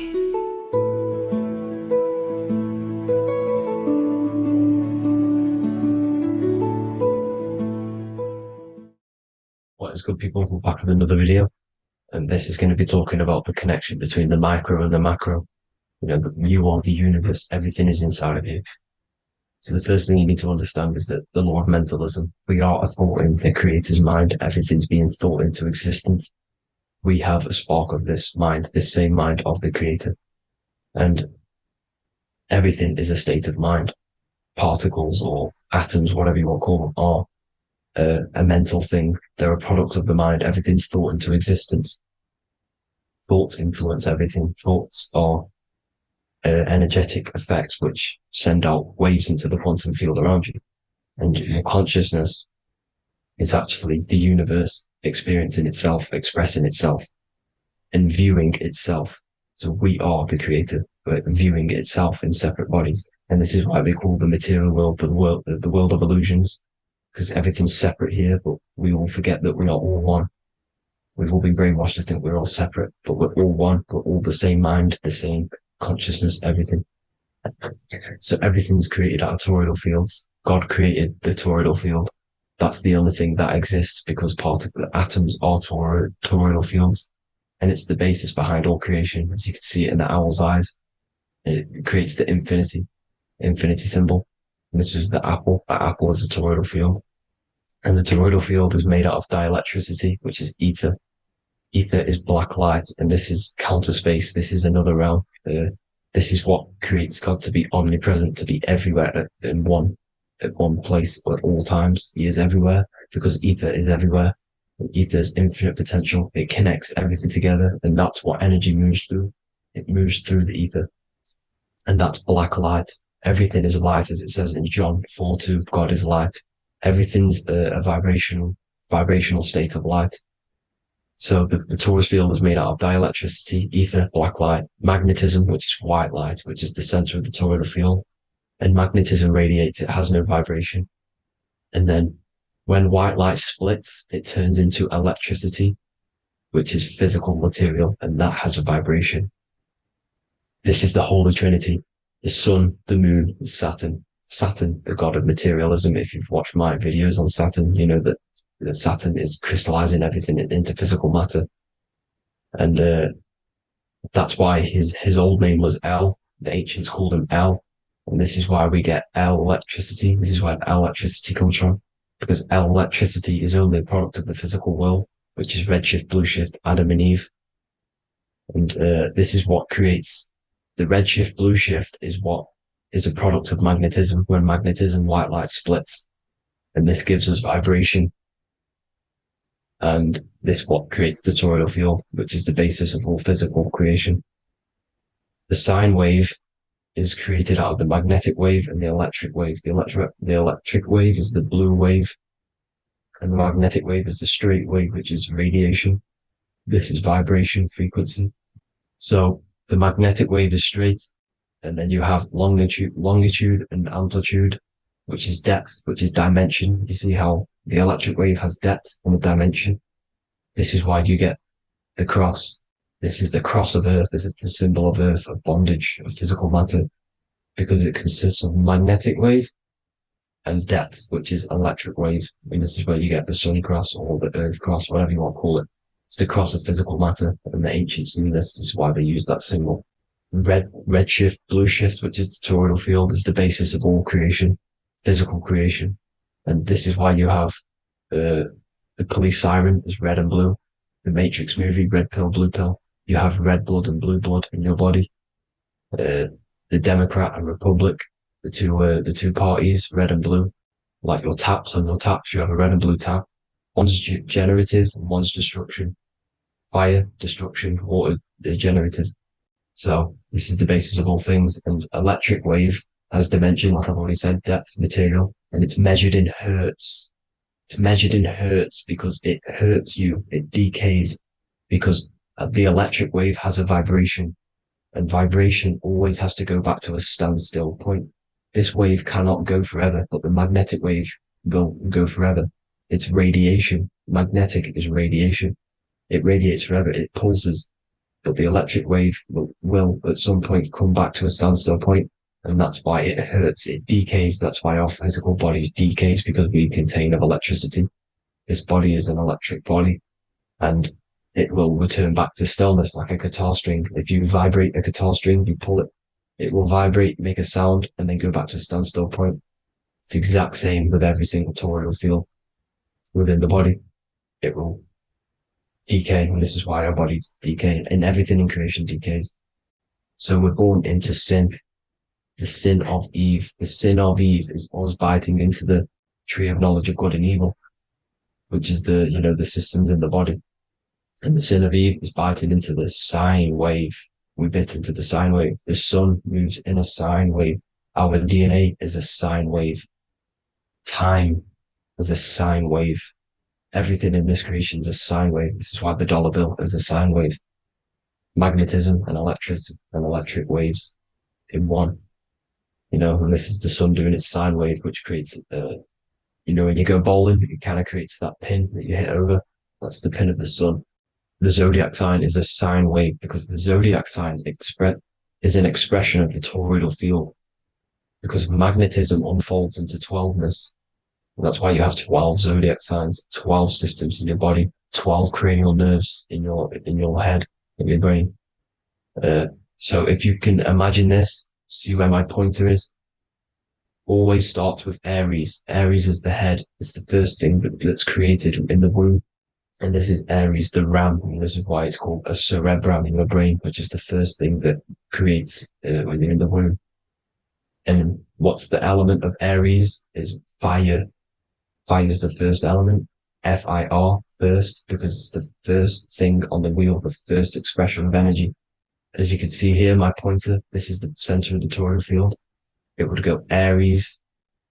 What is good, people? We're back with another video, and this is going to be talking about the connection between the micro and the macro. You know, you are the universe, everything is inside of you. So the first thing you need to understand is that the law of mentalism, we are a thought in the creator's mind, everything's being thought into existence. We have a spark of this mind, this same mind of the creator, and everything is a state of mind. Particles or atoms, whatever you want to call them, are a mental thing. They're a product of the mind. Everything's thought into existence. Thoughts influence everything. Thoughts are energetic effects which send out waves into the quantum field around you. And your consciousness is actually the universe experiencing itself, expressing itself, and viewing itself. So we are the creator, but viewing itself in separate bodies. And this is why they call the material world the world of illusions, because everything's separate here, but we all forget that we are all one. We've all been brainwashed to think we're all separate, but we're all one. We're all the same mind, the same consciousness, everything. So everything's created out of toroidal fields. God created the toroidal field. That's the only thing that exists because part of the atoms are toroidal fields. And it's the basis behind all creation. As you can see it in the owl's eyes, it creates the infinity symbol. And this was the apple. The apple is a toroidal field. And the toroidal field is made out of dielectricity, which is ether. Ether is black light, and this is counter space. This is another realm. This is what creates God to be omnipresent, to be everywhere at one place at all times. He is everywhere because ether is everywhere. And ether is infinite potential. It connects everything together, and that's what energy moves through. It moves through the ether. And that's black light. Everything is light, as it says in John 4:2. God is light. Everything's a vibrational state of light. So the torus field is made out of dielectricity, ether, black light, magnetism, which is white light, which is the center of the toroidal field. And magnetism radiates, it has no vibration. And then when white light splits, it turns into electricity, which is physical material, and that has a vibration. This is the Holy Trinity, the sun, the moon, and Saturn. Saturn, the god of materialism. If you've watched my videos on Saturn, you know that Saturn is crystallizing everything into physical matter. And that's why his old name was El. The ancients called him El. And this is why we get El electricity. This is where El electricity comes from. Because El electricity is only a product of the physical world, which is redshift, blueshift, Adam and Eve. And this is what creates the redshift, blueshift is what is a product of magnetism. When magnetism, white light splits. And this gives us vibration. And this what creates the toroidal field, which is the basis of all physical creation. The sine wave is created out of the magnetic wave and the electric wave. The electric wave is the blue wave, and the magnetic wave is the straight wave, which is radiation. This is vibration frequency. So the magnetic wave is straight, and then you have longitude and amplitude, which is depth, which is dimension. You see how the electric wave has depth and a dimension. This is why you get the cross. This is the cross of Earth. This is the symbol of Earth, of bondage, of physical matter, because it consists of magnetic wave and depth, which is electric wave. And this is where you get the sun cross or the Earth cross, whatever you want to call it. It's the cross of physical matter, and the ancients knew this. This is why they used that symbol. Redshift, blueshift, which is the toroidal field, is the basis of all creation, physical creation. And this is why you have the police siren is red and blue. The Matrix movie, red pill, blue pill. You have red blood and blue blood in your body. The Democrat and Republic, the two parties, red and blue. Like your taps on your taps, you have a red and blue tap. One's generative, one's destruction. Fire, destruction, water, generative. So this is the basis of all things. And electric wave has dimension, like I've already said, depth, material, and it's measured in hertz. It's measured in hertz because it hurts you. It decays because the electric wave has a vibration, and vibration always has to go back to a standstill point. This wave cannot go forever, but the magnetic wave will go forever. It's radiation. Magnetic is radiation. It radiates forever. It pulses. But the electric wave will at some point come back to a standstill point, and that's why it hurts. It decays. That's why our physical body decays, because we contain of electricity. This body is an electric body, and it will return back to stillness like a guitar string. If you vibrate a guitar string, you pull it, it will vibrate, make a sound, and then go back to a standstill point. It's the exact same with every single toroidal field within the body. It will decay, and this is why our bodies decay, and everything in creation decays. So we're born into sin, the sin of Eve. The sin of Eve is us biting into the tree of knowledge of good and evil, which is the systems in the body. And the sin of Eve is biting into the sine wave. We bit into the sine wave. The sun moves in a sine wave. Our DNA is a sine wave. Time is a sine wave. Everything in this creation is a sine wave. This is why the dollar bill is a sine wave. Magnetism and electricity and electric waves in one. And this is the sun doing its sine wave, which creates, when you go bowling, it kind of creates that pin that you hit over. That's the pin of the sun. The zodiac sign is a sine wave, because the zodiac sign is an expression of the toroidal field, because magnetism unfolds into 12ness. And that's why you have 12 zodiac signs, 12 systems in your body, 12 cranial nerves in your head, in your brain. So if you can imagine this, see where my pointer is. Always starts with Aries. Aries is the head. It's the first thing that's created in the womb. And this is Aries, the ram. And this is why it's called a cerebrum in your brain, which is the first thing that creates when you're in the womb. And what's the element of Aries is fire. Fire is the first element, F-I-R, first, because it's the first thing on the wheel, the first expression of energy. As you can see here, my pointer, this is the center of the toroidal field. It would go Aries,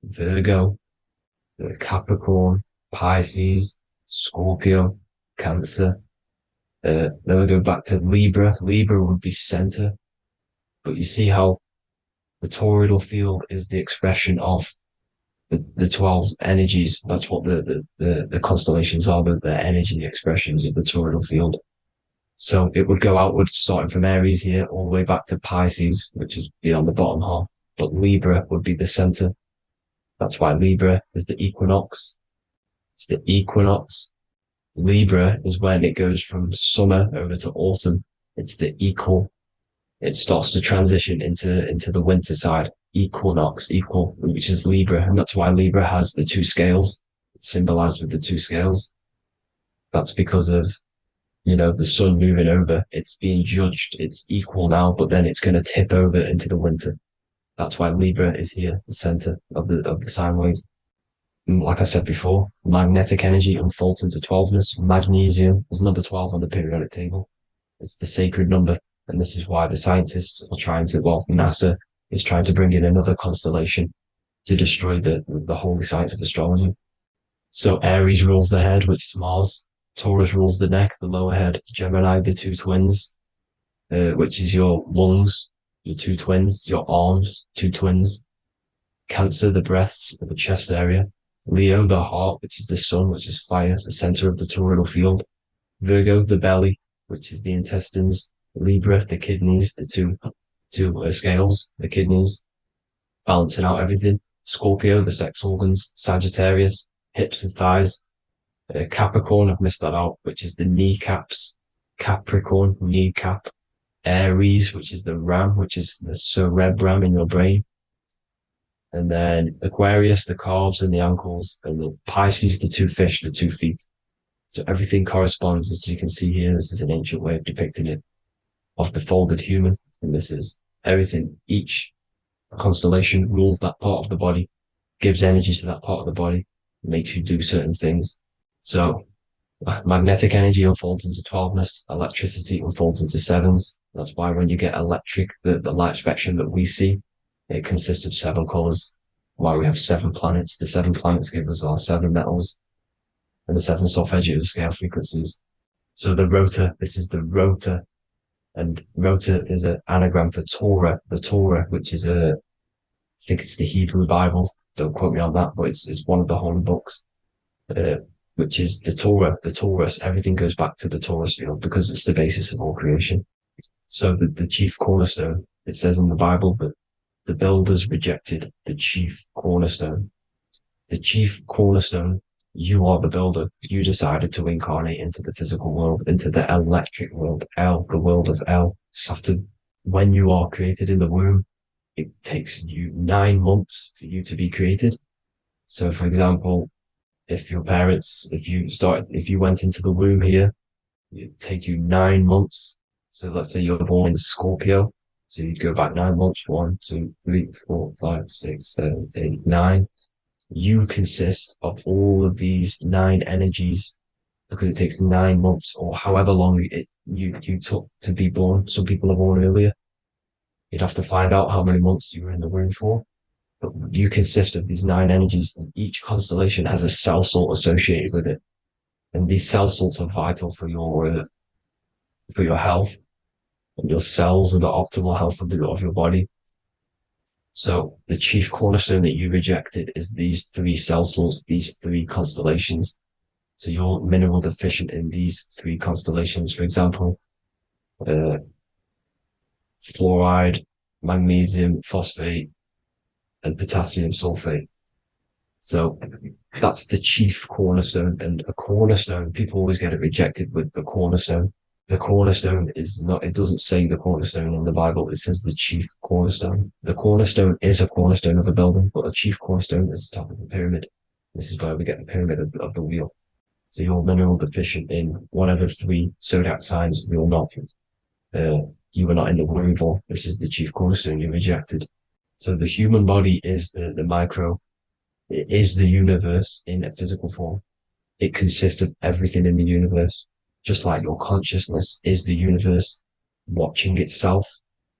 Virgo, Capricorn, Pisces, Scorpio, Cancer. Then we go back to Libra. Libra would be center. But you see how the toroidal field is the expression of the 12 energies. That's what the constellations are, the energy expressions of the toroidal field. So it would go outwards, starting from Aries here, all the way back to Pisces, which is beyond the bottom half. But Libra would be the center. That's why Libra is the equinox. It's the equinox. Libra is when it goes from summer over to autumn. It's the equal. It starts to transition into the winter side. Equinox, equal, which is Libra. And that's why Libra has the two scales. It's symbolized with the two scales. That's because of, the sun moving over. It's being judged. It's equal now, but then it's going to tip over into the winter. That's why Libra is here, the center of the sine wave. And like I said before, magnetic energy unfolds into 12ness. Magnesium is number 12 on the periodic table. It's the sacred number. And this is why the scientists are trying to, NASA is trying to bring in another constellation to destroy the holy science of astrology. So Aries rules the head, which is Mars. Taurus rules the neck, the lower head. Gemini, the two twins, which is your lungs, your two twins, your arms, two twins. Cancer, the breasts, the chest area. Leo, the heart, which is the sun, which is fire, the center of the toroidal field. Virgo, the belly, which is the intestines. Libra, the kidneys, the two scales, the kidneys, balancing out everything. Scorpio, the sex organs. Sagittarius, hips and thighs. Capricorn, I've missed that out, which is the kneecaps. Capricorn, kneecap. Aries, which is the ram, which is the cerebrum in your brain. And then Aquarius, the calves and the ankles. And the Pisces, the two fish, the 2 feet. So everything corresponds, as you can see here. This is an ancient way of depicting it, of the folded human. And this is everything. Each constellation rules that part of the body, gives energy to that part of the body, makes you do certain things. So magnetic energy unfolds into 12ness, electricity unfolds into 7s. That's why when you get electric, the light spectrum that we see, it consists of 7 colors. Why we have 7 planets. The 7 planets give us our 7 metals and the 7 solfeggio scale frequencies. So the rotor, this is the rotor. And rotor is an anagram for Torah, the Torah, which is I think it's the Hebrew Bible. Don't quote me on that, but it's one of the holy books. which is the Torah, the Taurus. Everything goes back to the Taurus field because it's the basis of all creation. So the chief cornerstone, it says in the Bible that the builders rejected the chief cornerstone. The chief cornerstone, you are the builder. You decided to incarnate into the physical world, into the electric world, El, the world of El, Saturn. When you are created in the womb, it takes you 9 months for you to be created. So, for example, if your parents, if you went into the womb here, it'd take you 9 months. So let's say you're born in Scorpio. So you'd go back 9 months, 1, 2, 3, 4, 5, 6, 7, 8, 9. You consist of all of these 9 energies because it takes 9 months or however long you took to be born. Some people are born earlier. You'd have to find out how many months you were in the womb for. But you consist of these 9 energies, and each constellation has a cell salt associated with it. And these cell salts are vital for your health and your cells and the optimal health of your body. So the chief cornerstone that you rejected is these 3 cell salts, these 3 constellations. So you're mineral deficient in these 3 constellations. For example, fluoride, magnesium, phosphate, and potassium sulfate. So that's the chief cornerstone. And a cornerstone, people always get it rejected with the cornerstone. The cornerstone is not, it doesn't say the cornerstone in the Bible, it says the chief cornerstone. The cornerstone is a cornerstone of a building, but a chief cornerstone is the top of the pyramid. This is where we get the pyramid of the wheel. So you're mineral deficient in whatever 3 zodiac signs you're not. You were not in the womb for. This is the chief cornerstone you rejected. So the human body is the micro. It is the universe in a physical form. It consists of everything in the universe. Just like your consciousness is the universe watching itself,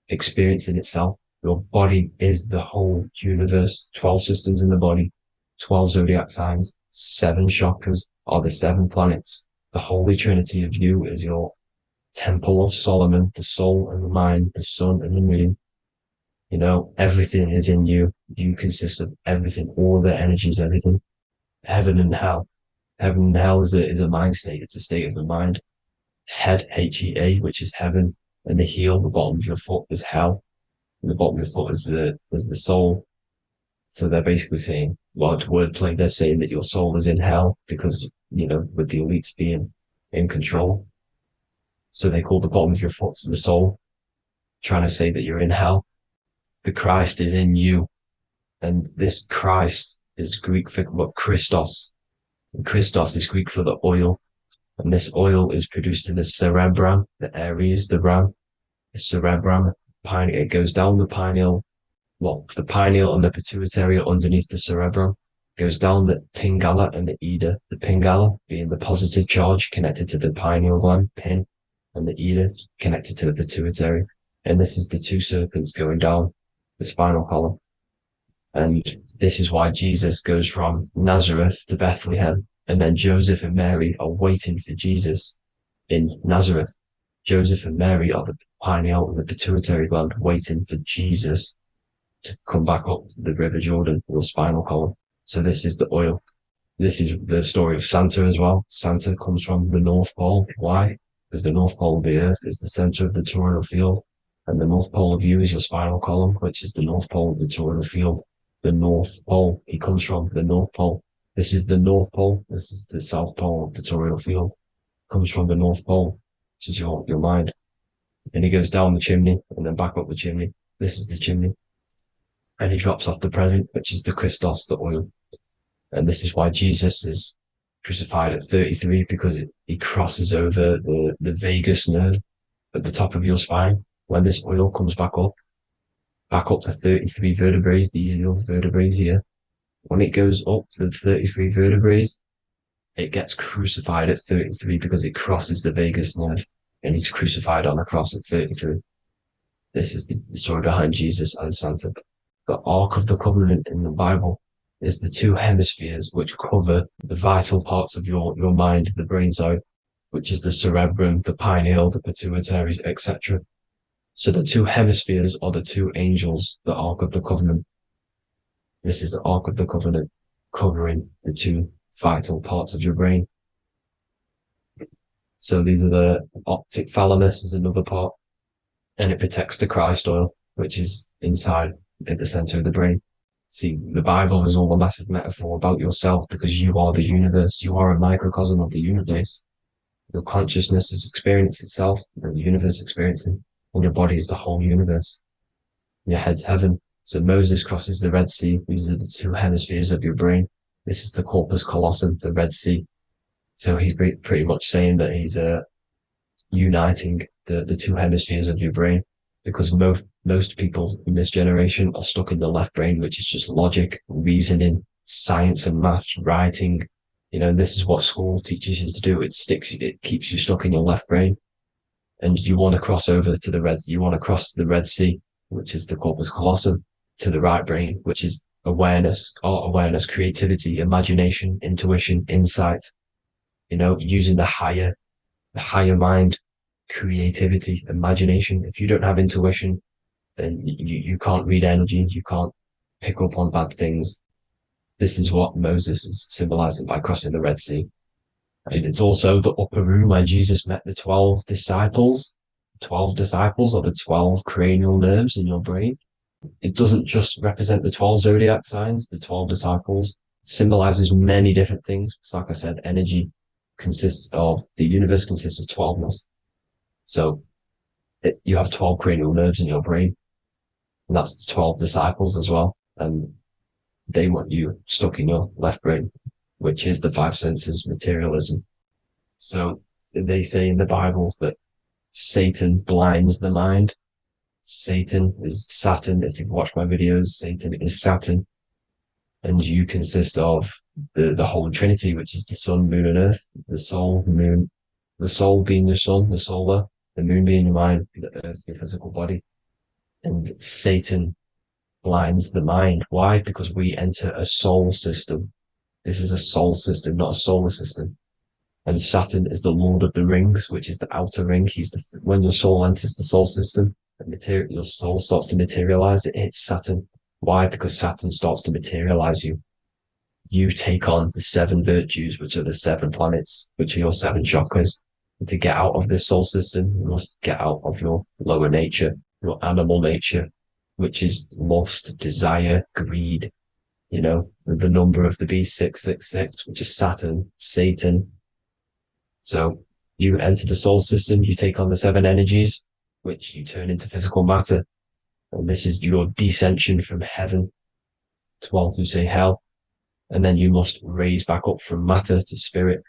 experiencing itself. Your body is the whole universe. 12 systems in the body, 12 zodiac signs, 7 chakras are the 7 planets. The Holy Trinity of you is your Temple of Solomon, the soul and the mind, the sun and the moon. You know, everything is in you. You consist of everything, all the energies, everything. Heaven and hell. Heaven and hell is a mind state. It's a state of the mind. Head, H-E-A, which is heaven, and the heel, the bottom of your foot, is hell. And the bottom of your foot is the soul. So they're basically saying, well, it's wordplay. They're saying that your soul is in hell because, you know, with the elites being in control. So they call the bottom of your foot the soul, trying to say that you're in hell. The Christ is in you. And this Christ is Greek for what? Christos. And Christos is Greek for the oil. And this oil is produced in the cerebrum, the Aries, the ram, the cerebrum. It goes down the pineal. Well, the pineal and the pituitary are underneath the cerebrum. Goes down the pingala and the ida. The pingala being the positive charge connected to the pineal gland, pin, and the ida connected to the pituitary. And this is the 2 serpents going down the spinal column. And this is why Jesus goes from Nazareth to Bethlehem, and then Joseph and Mary are waiting for Jesus in Nazareth. Joseph and Mary are the pineal and the pituitary gland waiting for Jesus to come back up the River Jordan, your spinal column. So this is the oil. This is the story of Santa as well. Santa comes from the North Pole. Why? Because the North Pole of the Earth is the center of the toroidal field, and the North Pole of you is your spinal column, which is the North Pole of the toroidal field. The North Pole, he comes from the North Pole. This is the North Pole. This is the South Pole of the toroidal field. Comes from the North Pole, which is your mind. And he goes down the chimney and then back up the chimney. This is the chimney. And he drops off the present, which is the Christos, the oil. And this is why Jesus is crucified at 33, because he crosses over the vagus nerve at the top of your spine. When this oil comes back up the 33 vertebrae, these are your vertebrae here. When it goes up to the 33 vertebrae, it gets crucified at 33 because it crosses the vagus nerve, and he's crucified on the cross at 33. This is the story behind Jesus and Santa. The Ark of the Covenant in the Bible is the 2 hemispheres which cover the vital parts of your mind, the brain side, which is the cerebrum, the pineal, the pituitaries, etc. So the 2 hemispheres are the 2 angels, the Ark of the Covenant. This is the Ark of the Covenant, covering the 2 vital parts of your brain, So these are the optic thalamus is another part, and it protects the Christ oil, which is inside at the center of the brain. See, the Bible is all a massive metaphor about yourself because you are the universe. You are a microcosm of the universe. Your consciousness is experiencing itself, and the universe experiencing, and your body is the whole universe. Your head's heaven. So Moses crosses the Red Sea. These are the two hemispheres of your brain. This is the corpus callosum, the Red Sea. So he's pretty much saying that he's uniting the two hemispheres of your brain, because most people in this generation are stuck in the left brain, which is just logic, reasoning, science and maths, writing. And this is what school teaches you to do. It keeps you stuck in your left brain. And you want to cross over to you want to cross the Red Sea, which is the corpus callosum, to the right brain, which is awareness, art awareness, creativity, imagination, intuition, insight, using the higher mind, creativity, imagination. If you don't have intuition, then you can't read energy, you can't pick up on bad things. This is what Moses is symbolizing by crossing the Red Sea. And it's also the upper room where Jesus met the 12 disciples. 12 disciples are the 12 cranial nerves in your brain. It doesn't just represent the 12 zodiac signs, the 12 disciples. It symbolizes many different things. It's like I said, the universe consists of 12ness. So you have 12 cranial nerves in your brain, and that's the 12 disciples as well. And they want you stuck in your left brain, which is the five senses, materialism. So they say in the Bible that Satan blinds the mind. Satan is Saturn. If you've watched my videos, Satan is Saturn. And you consist of the Holy Trinity, which is the sun, moon, and earth. The soul, moon, the soul being your sun, the solar, the moon being your mind, the earth, your physical body. And Satan blinds the mind. Why? Because we enter a soul system. This is a soul system, not a solar system. And Saturn is the Lord of the Rings, which is the outer ring. When your soul enters the soul system, your soul starts to materialize. It hits Saturn. Why? Because Saturn starts to materialize you. You take on the 7 virtues, which are the 7 planets, which are your 7 chakras. And to get out of this soul system, you must get out of your lower nature, your animal nature, which is lust, desire, greed. The number of the beast, 666, which is Saturn, Satan. So you enter the soul system, you take on the 7 energies, which you turn into physical matter. And this is your descension from heaven to, well, to say hell. And then you must raise back up from matter to spirit.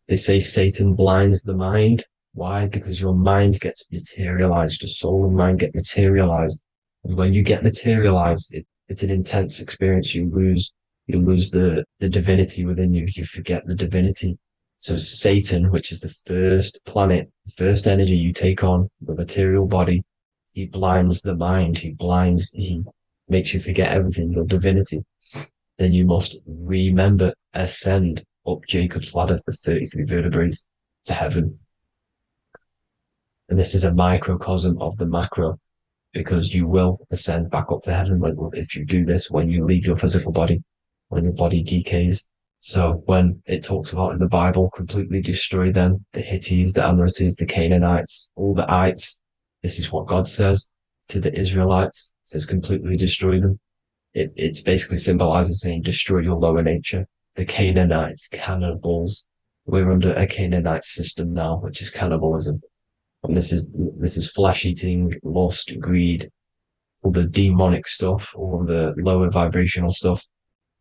They say Satan blinds the mind. Why? Because your mind gets materialized. Your soul and mind get materialized. And when you get materialized, it's an intense experience. You lose the divinity within you. You forget the divinity. So Satan, which is the first planet, the first energy you take on, the material body, he blinds the mind. He makes you forget everything, your divinity. Then you must remember, ascend up Jacob's ladder, the 33 vertebrae, to heaven. And this is a microcosm of the macro, because you will ascend back up to heaven if you do this, when you leave your physical body, when your body decays. So when it talks about in the Bible, completely destroy them, the Hittites, the Amorites, the Canaanites, all the ites. This is what God says to the Israelites. It says completely destroy them. It's basically symbolizing saying destroy your lower nature. The Canaanites, cannibals. We're under a Canaanite system now, which is cannibalism. And this is flesh eating, lust, greed, all the demonic stuff, all the lower vibrational stuff.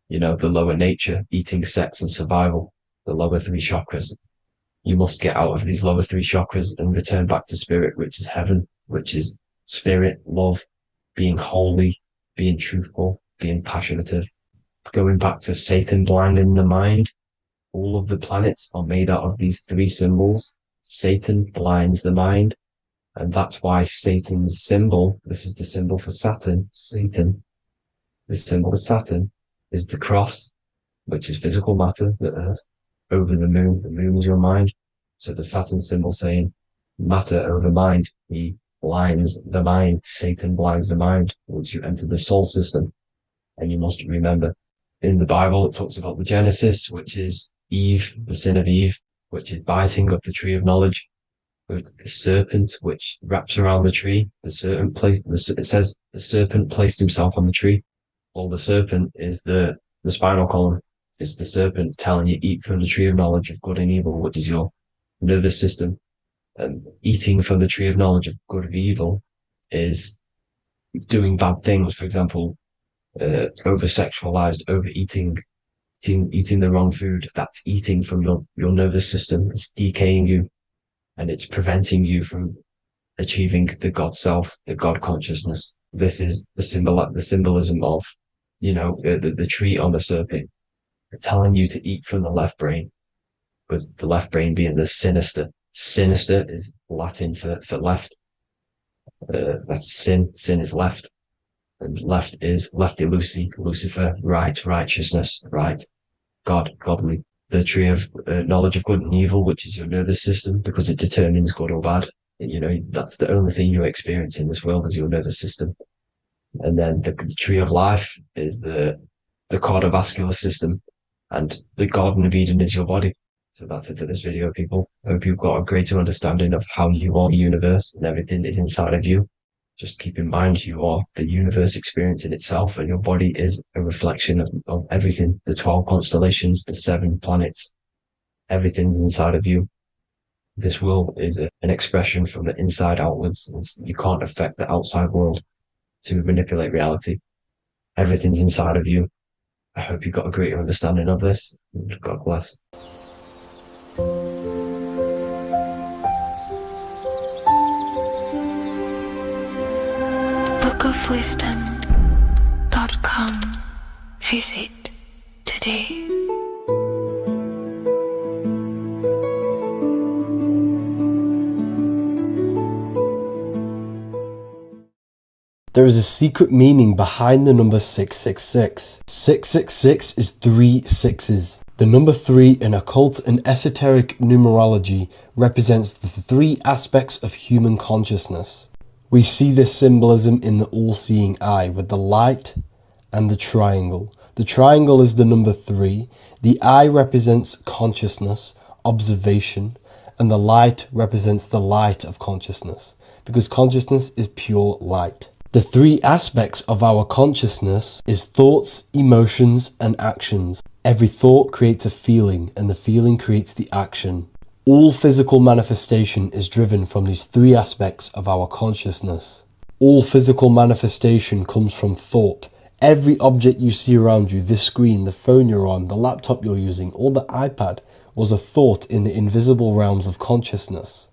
The lower nature, eating, sex, and survival, the lower 3 chakras. You must get out of these lower 3 chakras and return back to spirit, which is heaven, which is spirit, love, being holy, being truthful, being passionate. Going back to Satan blinding the mind, all of the planets are made out of these 3 symbols. Satan blinds the mind, and that's why Satan's symbol, this is the symbol for Saturn, Satan, the symbol for Saturn is the cross, which is physical matter, the earth, over the moon. The moon is your mind. So the Saturn symbol saying matter over mind. He blinds the mind. Satan blinds the mind once you enter the soul system. And you must remember, in the Bible, it talks about the Genesis, which is Eve, the sin of Eve. which is biting of the tree of knowledge, with the serpent which wraps around the tree. It says the serpent placed himself on the tree. Well, the serpent is the spinal column. It's the serpent telling you eat from the tree of knowledge of good and evil, which is your nervous system. And eating from the tree of knowledge of good and evil is doing bad things. For example, over-sexualized, overeating, eating the wrong food. That's eating from your nervous system. It's decaying you, and it's preventing you from achieving the God self, the God consciousness. This is the symbolism of, the tree on the serpent, telling you to eat from the left brain, with the left brain being the sinister. Sinister is Latin for left. That's sin. Sin is left. And left is lefty Lucy, Lucifer, right, righteousness, right, God, godly. The tree of knowledge of good and evil, which is your nervous system, because it determines good or bad. That's the only thing you experience in this world is your nervous system. And then the tree of life is the cardiovascular system, and the Garden of Eden is your body. So that's it for this video, people. I hope you've got a greater understanding of how you are the universe and everything is inside of you. Just keep in mind you are the universe experience in itself, and your body is a reflection of everything. The 12 constellations, the 7 planets, everything's inside of you. This world is an expression from the inside outwards. You can't affect the outside world to manipulate reality. Everything's inside of you. I hope you got a greater understanding of this. God bless. bookofwisdom.com. Visit today. There is a secret meaning behind the number 666. 666 is 3 sixes. The number 3 in occult and esoteric numerology represents the 3 aspects of human consciousness. We see this symbolism in the all-seeing eye with the light and the triangle. The triangle is the number 3. The eye represents consciousness, observation, and the light represents the light of consciousness, because consciousness is pure light. The 3 aspects of our consciousness is thoughts, emotions, and actions. Every thought creates a feeling, and the feeling creates the action. All physical manifestation is driven from these 3 aspects of our consciousness. All physical manifestation comes from thought. Every object you see around you, this screen, the phone you're on, the laptop you're using, or the iPad, was a thought in the invisible realms of consciousness.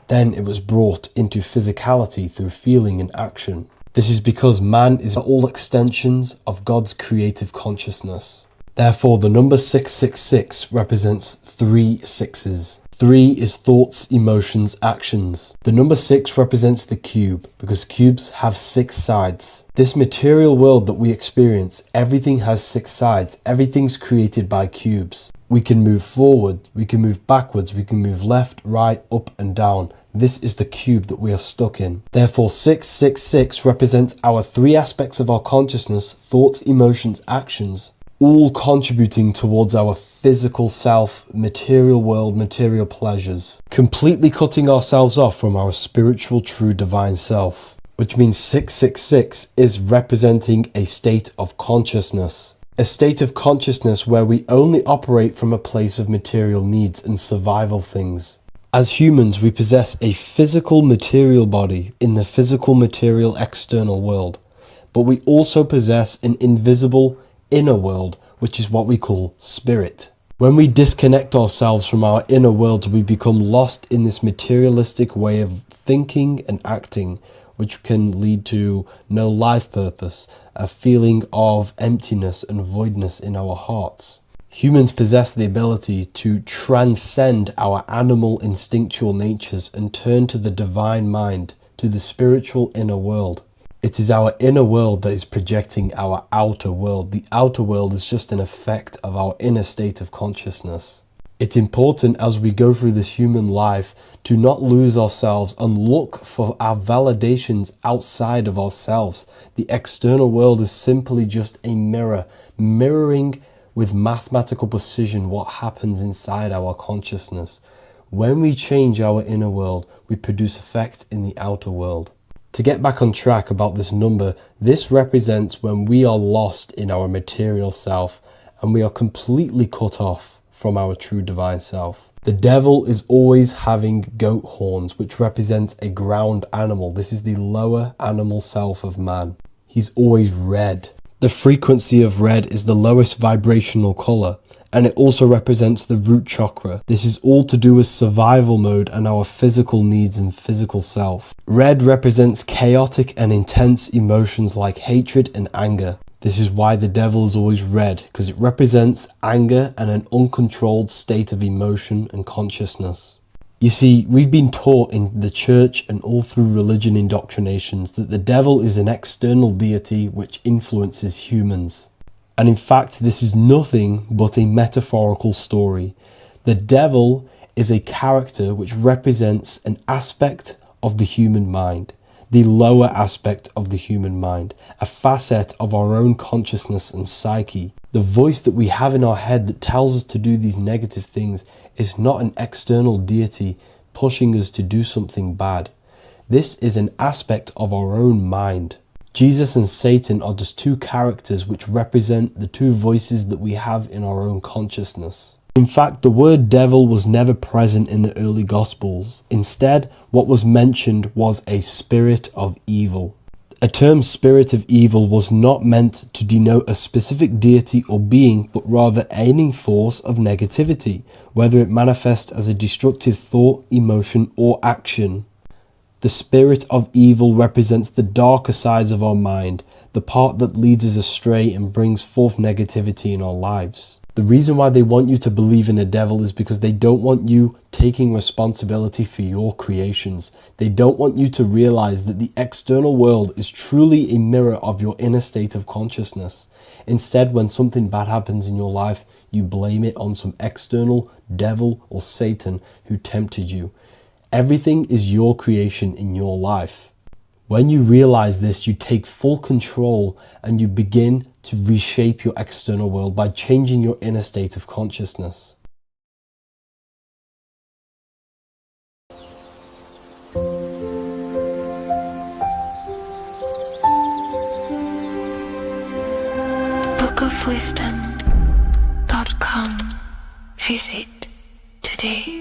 Then it was brought into physicality through feeling and action. This is because man is all extensions of God's creative consciousness. Therefore, the number 666 represents 3 sixes. 3 is thoughts, emotions, actions. The number 6 represents the cube, because cubes have 6 sides. This material world that we experience, everything has 6 sides. Everything's created by cubes. We can move forward, we can move backwards, we can move left, right, up and down. This is the cube that we are stuck in. Therefore, 666 represents our 3 aspects of our consciousness, thoughts, emotions, actions, all contributing towards our physical self, material world, material pleasures, completely cutting ourselves off from our spiritual, true, divine self, which means 666 is representing a state of consciousness. A state of consciousness where we only operate from a place of material needs and survival things. As humans, we possess a physical material body in the physical material external world, but we also possess an invisible inner world, which is what we call spirit. When we disconnect ourselves from our inner world, we become lost in this materialistic way of thinking and acting, which can lead to no life purpose, a feeling of emptiness and voidness in our hearts. Humans possess the ability to transcend our animal instinctual natures and turn to the divine mind, to the spiritual inner world. It is our inner world that is projecting our outer world. The outer world is just an effect of our inner state of consciousness. It's important as we go through this human life to not lose ourselves and look for our validations outside of ourselves. The external world is simply just a mirror, mirroring with mathematical precision what happens inside our consciousness. When we change our inner world, we produce effect in the outer world. To get back on track about this number, this represents when we are lost in our material self and we are completely cut off from our true divine self. The devil is always having goat horns, which represents a ground animal. This is the lower animal self of man. He's always red. The frequency of red is the lowest vibrational color, and it also represents the root chakra. This is all to do with survival mode and our physical needs and physical self. Red represents chaotic and intense emotions like hatred and anger. This is why the devil is always red, because it represents anger and an uncontrolled state of emotion and consciousness. You see, we've been taught in the church and all through religion indoctrinations that the devil is an external deity which influences humans. And in fact, this is nothing but a metaphorical story. The devil is a character which represents an aspect of the human mind, the lower aspect of the human mind, a facet of our own consciousness and psyche. The voice that we have in our head that tells us to do these negative things is not an external deity pushing us to do something bad. This is an aspect of our own mind. Jesus and Satan are just two characters which represent the two voices that we have in our own consciousness. In fact, the word devil was never present in the early Gospels. Instead, what was mentioned was a spirit of evil. A term spirit of evil was not meant to denote a specific deity or being, but rather any force of negativity, whether it manifests as a destructive thought, emotion, or action. The spirit of evil represents the darker sides of our mind, the part that leads us astray and brings forth negativity in our lives. The reason why they want you to believe in a devil is because they don't want you taking responsibility for your creations. They don't want you to realize that the external world is truly a mirror of your inner state of consciousness. Instead, when something bad happens in your life, you blame it on some external devil or Satan who tempted you. Everything is your creation in your life. When you realize this, you take full control and you begin to reshape your external world by changing your inner state of consciousness. bookofwisdom.com. Visit today.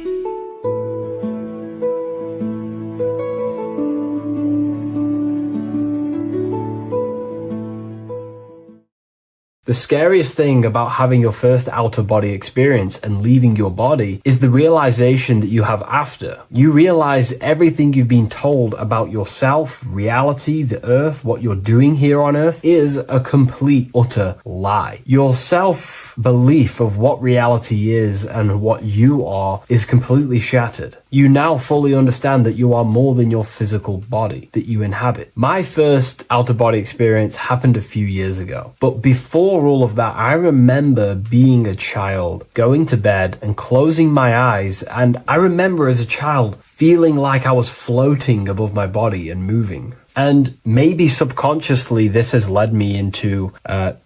The scariest thing about having your first out-of-body experience and leaving your body is the realization that you have after. You realize everything you've been told about yourself, reality, the earth, what you're doing here on earth is a complete, utter lie. Your self-belief of what reality is and what you are is completely shattered. You now fully understand that you are more than your physical body that you inhabit. My first out-of-body experience happened a few years ago, but before all of that, I remember being a child, going to bed and closing my eyes, and I remember as a child feeling like I was floating above my body and moving. And maybe subconsciously this has led me into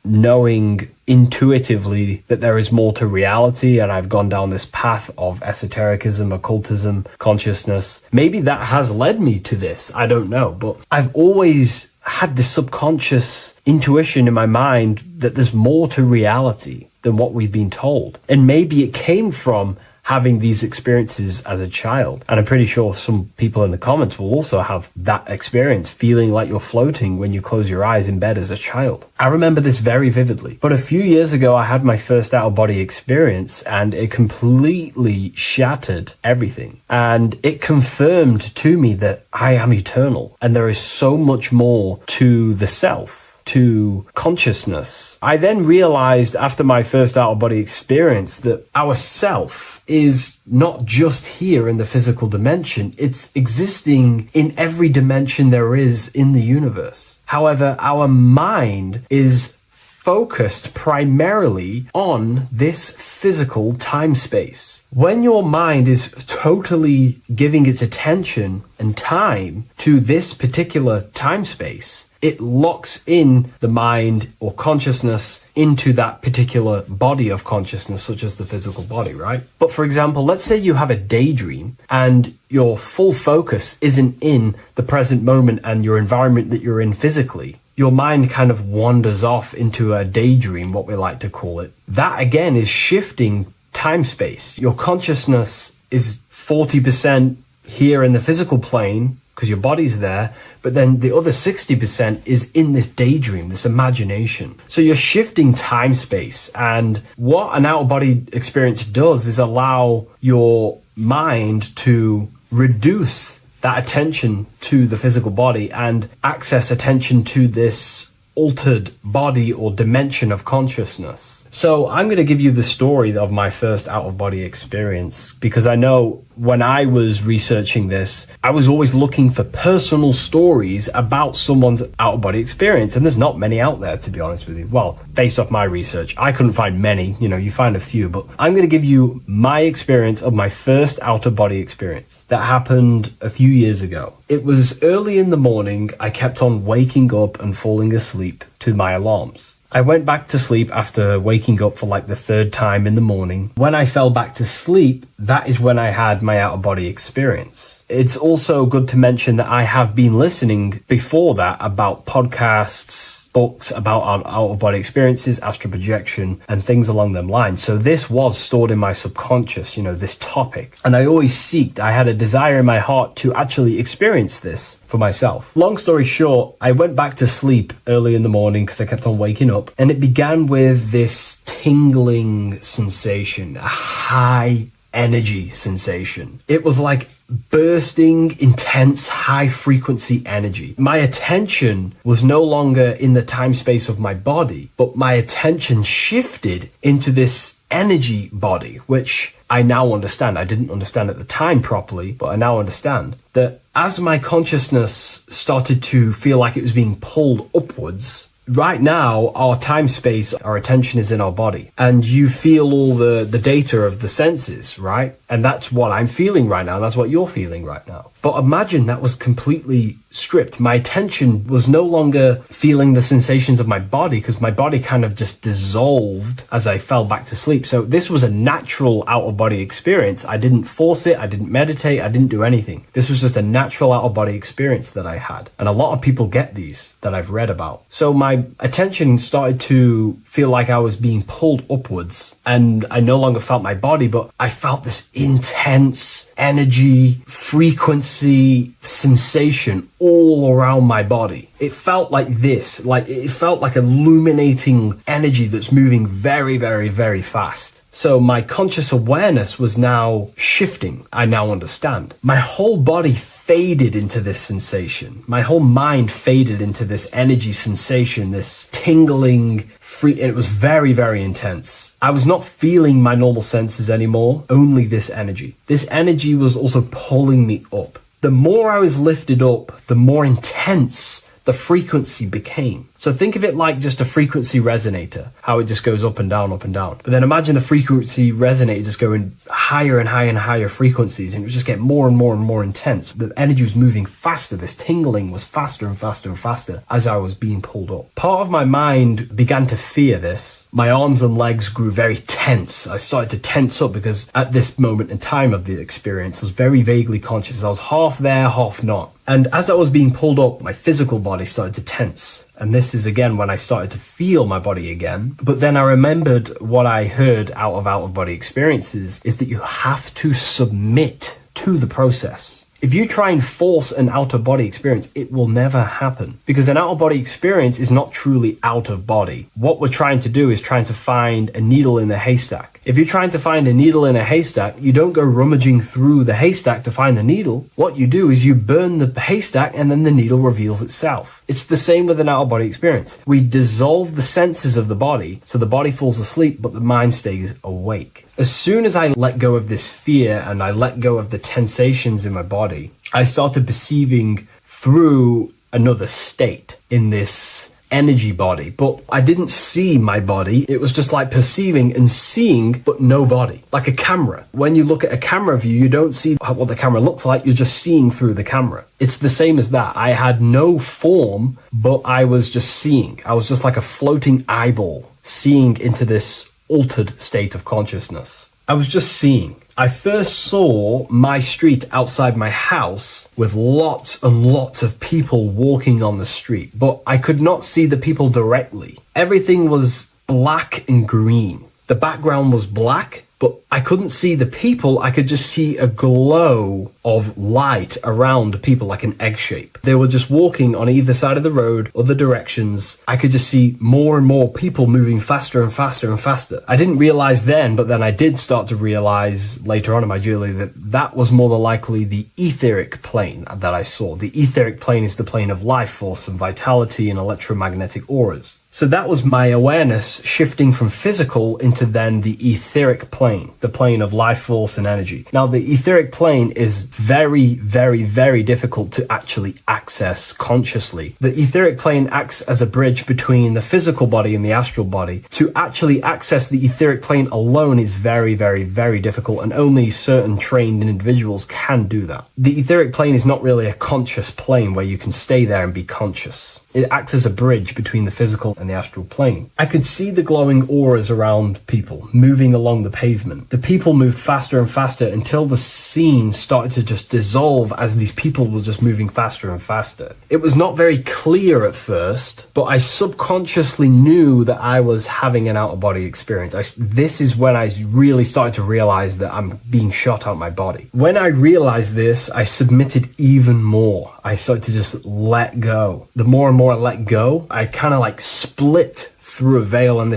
knowing intuitively that there is more to reality, and I've gone down this path of esotericism, occultism, consciousness. Maybe that has led me to this, I don't know, but I've always had this subconscious intuition in my mind that there's more to reality than what we've been told. And maybe it came from having these experiences as a child. And I'm pretty sure some people in the comments will also have that experience, feeling like you're floating when you close your eyes in bed as a child. I remember this very vividly. But a few years ago, I had my first out-of-body experience, and it completely shattered everything. And it confirmed to me that I am eternal, and there is so much more to the self, to consciousness. I then realized after my first out-of-body experience that our self is not just here in the physical dimension, it's existing in every dimension there is in the universe. However, our mind is focused primarily on this physical time space. When your mind is totally giving its attention and time to this particular time space, it locks in the mind or consciousness into that particular body of consciousness, such as the physical body, right? But for example, let's say you have a daydream and your full focus isn't in the present moment and your environment that you're in physically. Your mind kind of wanders off into a daydream, what we like to call it. That again is shifting time space. Your consciousness is 40% here in the physical plane because your body's there, but then the other 60% is in this daydream, this imagination. So you're shifting time space, and what an out-of-body experience does is allow your mind to reduce that attention to the physical body and access attention to this altered body or dimension of consciousness. So I'm going to give you the story of my first out-of-body experience, because I know when I was researching this, I was always looking for personal stories about someone's out-of-body experience, and there's not many out there, to be honest with you. Well, based off my research, I couldn't find many. You find a few, but I'm going to give you my experience of my first out-of-body experience that happened a few years ago. It was early in the morning. I kept on waking up and falling asleep to my alarms. I went back to sleep after waking up for like the third time in the morning. When I fell back to sleep, that is when I had my out-of-body experience. It's also good to mention that I have been listening before that about podcasts, books about out-of-body experiences, astral projection, and things along them lines. So this was stored in my subconscious, this topic. And I had a desire in my heart to actually experience this for myself. Long story short, I went back to sleep early in the morning because I kept on waking up, and it began with this tingling sensation, a high energy sensation. It was like bursting, intense, high frequency energy. My attention was no longer in the time space of my body, but my attention shifted into this energy body, which I now understand. I didn't understand at the time properly, but I now understand that as my consciousness started to feel like it was being pulled upwards, right now, our time space, our attention is in our body, and you feel all the data of the senses, right? And that's what I'm feeling right now. That's what you're feeling right now. But imagine that was completely stripped. My attention was no longer feeling the sensations of my body because my body kind of just dissolved as I fell back to sleep. So this was a natural out-of-body experience. I didn't force it. I didn't meditate. I didn't do anything. This was just a natural out-of-body experience that I had. And a lot of people get these that I've read about. So my attention started to feel like I was being pulled upwards, and I no longer felt my body, but I felt this intense energy, frequency, sensation all around my body. It felt like this, it felt like illuminating energy that's moving very, very, very fast. So my conscious awareness was now shifting. I now understand. My whole body faded into this sensation. My whole mind faded into this energy sensation, this tingling, free, and it was very, very intense. I was not feeling my normal senses anymore, only this energy. This energy was also pulling me up. The more I was lifted up, the more intense the frequency became. So think of it like just a frequency resonator, how it just goes up and down, up and down. But then imagine the frequency resonator just going higher and higher and higher frequencies, and it was just getting more and more and more intense. The energy was moving faster. This tingling was faster and faster and faster as I was being pulled up. Part of my mind began to fear this. My arms and legs grew very tense. I started to tense up because at this moment in time of the experience, I was very vaguely conscious. I was half there, half not. And as I was being pulled up, my physical body started to tense. And this is again when I started to feel my body again. But then I remembered what I heard out of body experiences is that you have to submit to the process. If you try and force an out-of-body experience, it will never happen, because an out-of-body experience is not truly out of body. What we're trying to do is trying to find a needle in a haystack. If you're trying to find a needle in a haystack, you don't go rummaging through the haystack to find the needle. What you do is you burn the haystack and then the needle reveals itself. It's the same with an out-of-body experience. We dissolve the senses of the body, so the body falls asleep, but the mind stays awake. As soon as I let go of this fear and I let go of the tensations in my body, I started perceiving through another state in this energy body, but I didn't see my body. It was just like perceiving and seeing, but no body, like a camera. When you look at a camera view, you don't see what the camera looks like. You're just seeing through the camera. It's the same as that. I had no form, but I was just seeing. I was just like a floating eyeball, seeing into this altered state of consciousness. I was just seeing. I first saw my street outside my house with lots and lots of people walking on the street, but I could not see the people directly. Everything was black and green. The background was black, but I couldn't see the people. I could just see a glow of light around people, like an egg shape. They were just walking on either side of the road, other directions. I could just see more and more people moving faster and faster and faster. I didn't realize then, but then I did start to realize later on in my journey that that was more than likely the etheric plane that I saw. The etheric plane is the plane of life force and vitality and electromagnetic auras. So that was my awareness shifting from physical into then the etheric plane, the plane of life force and energy. Now, the etheric plane is very, very, very difficult to actually access consciously. The etheric plane acts as a bridge between the physical body and the astral body. To actually access the etheric plane alone is very, very, very difficult, and only certain trained individuals can do that. The etheric plane is not really a conscious plane where you can stay there and be conscious. It acts as a bridge between the physical and the astral plane. I could see the glowing auras around people moving along the pavement. The people moved faster and faster until the scene started to just dissolve as these people were just moving faster and faster. It was not very clear at first, but I subconsciously knew that I was having an out-of-body experience. This is when I really started to realize that I'm being shot out my body. When I realized this, I submitted even more. I started to just let go. The more and more I let go, I kind of like split through a veil, and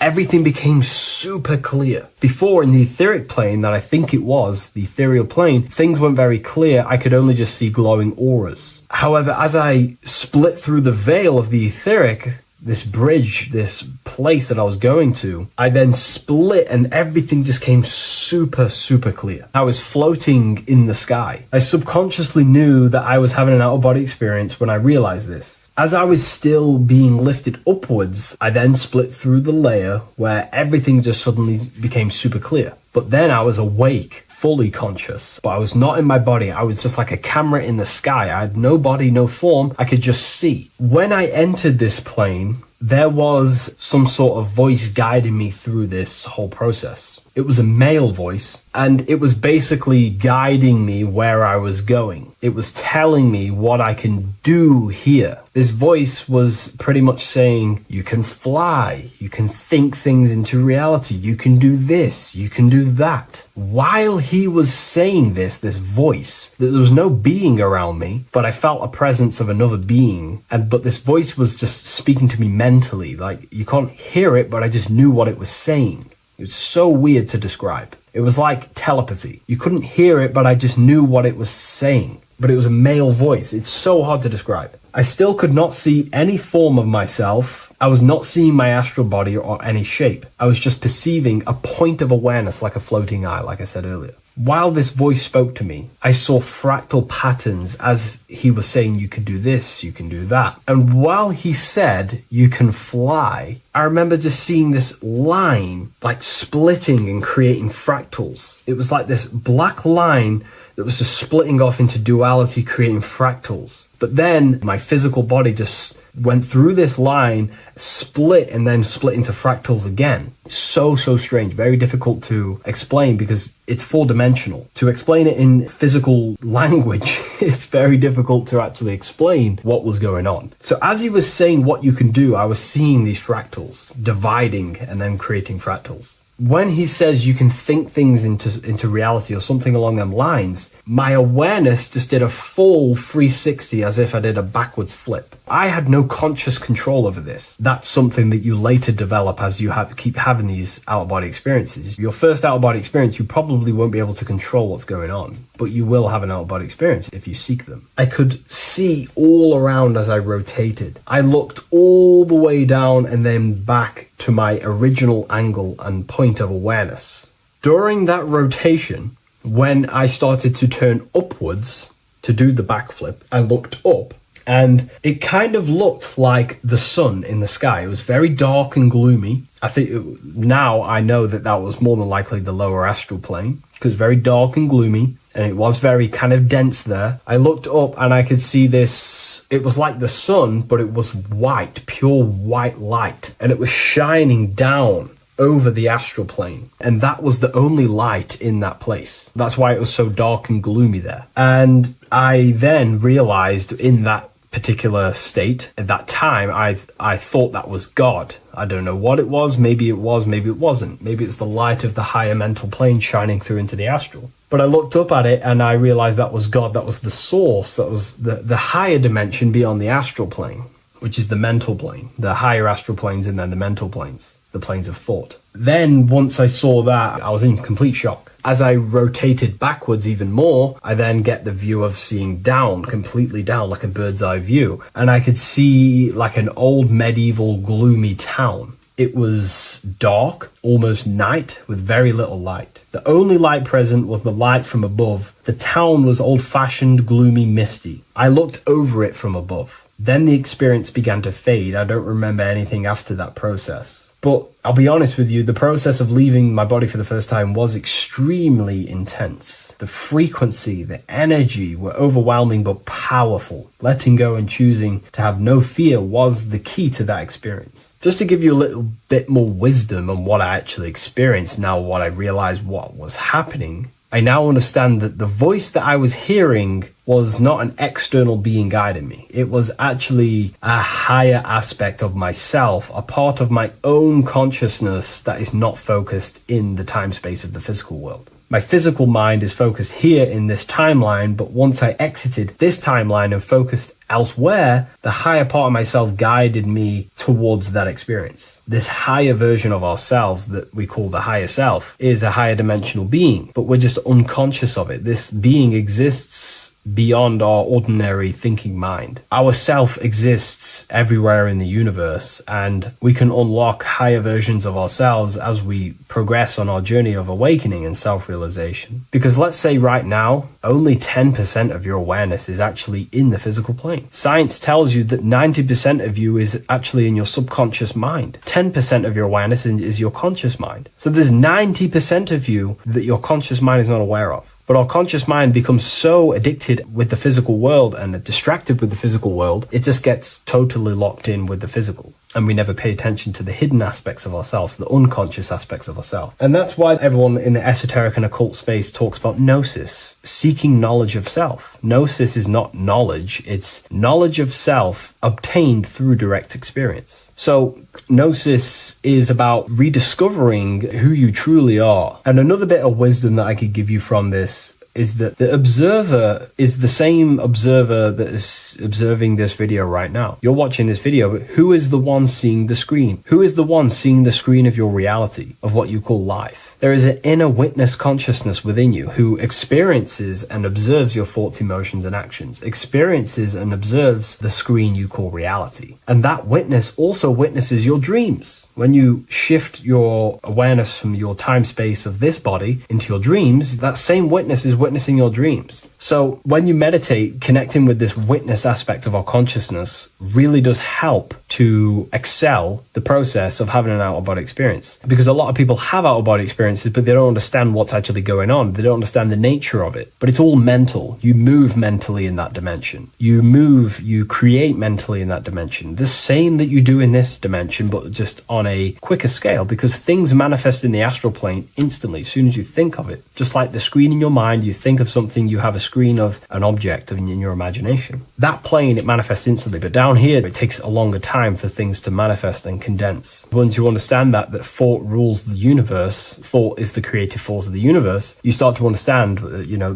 everything became super clear. Before, in the etheric plane that I think it was, the ethereal plane, things weren't very clear. I could only just see glowing auras. However, as I split through the veil of the etheric, this bridge, this place that I was going to, I then split and everything just came super, super clear. I was floating in the sky. I subconsciously knew that I was having an out-of-body experience when I realized this. As I was still being lifted upwards, I then split through the layer where everything just suddenly became super clear. But then I was awake, fully conscious, but I was not in my body. I was just like a camera in the sky. I had no body, no form. I could just see. When I entered this plane, there was some sort of voice guiding me through this whole process. It was a male voice, and it was basically guiding me where I was going. It was telling me what I can do here. This voice was pretty much saying, you can fly, you can think things into reality, you can do this, you can do that. While he was saying this voice, there was no being around me, but I felt a presence of another being. But this voice was just speaking to me mentally. Like, you can't hear it, but I just knew what it was saying. It was so weird to describe. It was like telepathy. You couldn't hear it, but I just knew what it was saying. But it was a male voice. It's so hard to describe. I still could not see any form of myself. I was not seeing my astral body or any shape. I was just perceiving a point of awareness like a floating eye, like I said earlier. While this voice spoke to me, I saw fractal patterns as he was saying, you can do this, you can do that. And while he said, you can fly, I remember just seeing this line like splitting and creating fractals. It was like this black line that was just splitting off into duality, creating fractals. But then my physical body just went through this line, split, and then split into fractals again. So strange, very difficult to explain because it's four-dimensional. To explain it in physical language, it's very difficult to actually explain what was going on. So as he was saying what you can do, I was seeing these fractals dividing and then creating fractals. When he says you can think things into reality or something along them lines, my awareness just did a full 360 as if I did a backwards flip. I had no conscious control over this. That's something that you later develop as you keep having these out-of-body experiences. Your first out-of-body experience, you probably won't be able to control what's going on, but you will have an out-of-body experience if you seek them. I could see all around as I rotated. I looked all the way down and then back to my original angle and point of awareness. During that rotation, when I started to turn upwards to do the backflip, I looked up And it kind of looked like the sun in the sky. It was very dark and gloomy. I think now I know that that was more than likely the lower astral plane, because very dark and gloomy, and it was very kind of dense there. I looked up and I could see this. It was like the sun, but it was white, pure white light, and it was shining down over the astral plane, and that was the only light in that place. That's why it was so dark and gloomy there. And I then realized in that particular state at that time, I thought that was God. I don't know what it was. Maybe it was, maybe it wasn't. Maybe it's the light of the higher mental plane shining through into the astral. But I looked up at it and I realized that was God. That was the source. That was the higher dimension beyond the astral plane, which is the mental plane. The higher astral planes and then the mental planes, the planes of thought. Then once I saw that, I was in complete shock. As I rotated backwards even more, I then get the view of seeing down, completely down, like a bird's eye view. And I could see like an old medieval gloomy town. It was dark, almost night, with very little light. The only light present was the light from above. The town was old-fashioned, gloomy, misty. I looked over it from above. Then the experience began to fade. I don't remember anything after that process. But I'll be honest with you, the process of leaving my body for the first time was extremely intense. The frequency, the energy were overwhelming but powerful. Letting go and choosing to have no fear was the key to that experience. Just to give you a little bit more wisdom on what I actually experienced now, what I realized what was happening, I now understand that the voice that I was hearing was not an external being guiding me. It was actually a higher aspect of myself, a part of my own consciousness that is not focused in the time space of the physical world. My physical mind is focused here in this timeline, but once I exited this timeline and focused elsewhere, the higher part of myself guided me towards that experience. This higher version of ourselves that we call the higher self is a higher dimensional being, but we're just unconscious of it. This being exists beyond our ordinary thinking mind. Our self exists everywhere in the universe, and we can unlock higher versions of ourselves as we progress on our journey of awakening and self-realization. Because let's say right now, only 10% of your awareness is actually in the physical plane. Science tells you that 90% of you is actually in your subconscious mind. 10% of your awareness is your conscious mind. So there's 90% of you that your conscious mind is not aware of. But our conscious mind becomes so addicted with the physical world and distracted with the physical world, it just gets totally locked in with the physical. And we never pay attention to the hidden aspects of ourselves, the unconscious aspects of ourselves. And that's why everyone in the esoteric and occult space talks about gnosis, seeking knowledge of self. Gnosis is not knowledge, it's knowledge of self obtained through direct experience. So gnosis is about rediscovering who you truly are. And another bit of wisdom that I could give you from this is that the observer is the same observer that is observing this video right now. You're watching this video, but who is the one seeing the screen? Who is the one seeing the screen of your reality, of what you call life? There is an inner witness consciousness within you who experiences and observes your thoughts, emotions, and actions, experiences and observes the screen you call reality. And that witness also witnesses your dreams. When you shift your awareness from your time space of this body into your dreams, that same witness is witnessing your dreams. So when you meditate, connecting with this witness aspect of our consciousness really does help to excel the process of having an out-of-body experience. Because a lot of people have out-of-body experiences, but they don't understand what's actually going on. They don't understand the nature of it. But it's all mental. You move mentally in that dimension. You create mentally in that dimension. The same that you do in this dimension, but just on a quicker scale, because things manifest in the astral plane instantly as soon as you think of it. Just like the screen in your mind, you think of something, you have a screen of an object in your imagination. That plane, it manifests instantly, but down here, it takes a longer time for things to manifest and condense. Once you understand that thought rules the universe, thought is the creative force of the universe, you start to understand,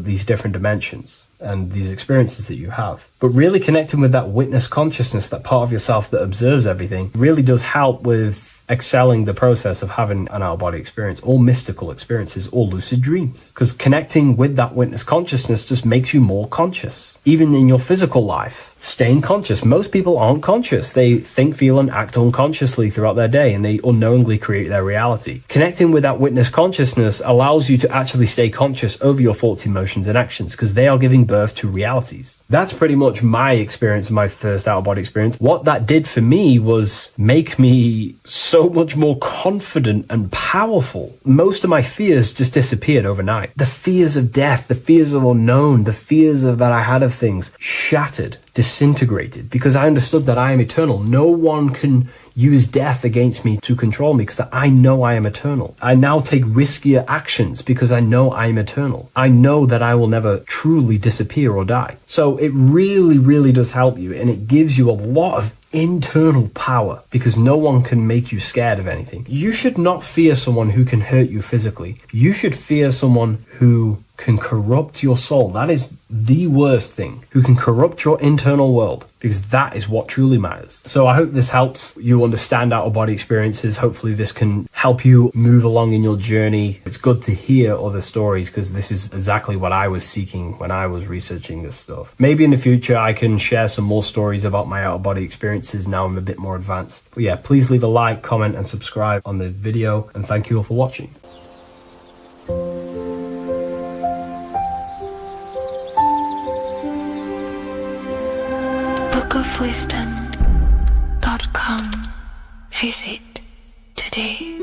these different dimensions and these experiences that you have. But really connecting with that witness consciousness, that part of yourself that observes everything, really does help with excelling the process of having an out-of-body experience or mystical experiences or lucid dreams. Because connecting with that witness consciousness just makes you more conscious. Even in your physical life, staying conscious. Most people aren't conscious. They think, feel, and act unconsciously throughout their day, and they unknowingly create their reality. Connecting with that witness consciousness allows you to actually stay conscious over your thoughts, emotions, and actions, because they are giving birth to realities. That's pretty much my experience, my first out-of-body experience. What that did for me was make me so much more confident and powerful. Most of my fears just disappeared overnight. The fears of death, the fears of unknown, the fears of that I had of things shattered, disintegrated, because I understood that I am eternal. No one can use death against me to control me, because I know I am eternal. I now take riskier actions because I know I am eternal. I know that I will never truly disappear or die. So it really, really does help you, and it gives you a lot of internal power, because no one can make you scared of anything. You should not fear someone who can hurt you physically. You should fear someone who can corrupt your soul. That is the worst thing, who can corrupt your internal world, because that is what truly matters. So I hope this helps you understand out-of-body experiences. Hopefully this can help you move along in your journey. It's good to hear other stories, because this is exactly what I was seeking when I was researching this stuff. Maybe in the future I can share some more stories about my out-of-body experiences now I'm a bit more advanced. But yeah, please leave a like, comment, and subscribe on the video, and thank you all for watching. bookofwisdom.com. Visit today.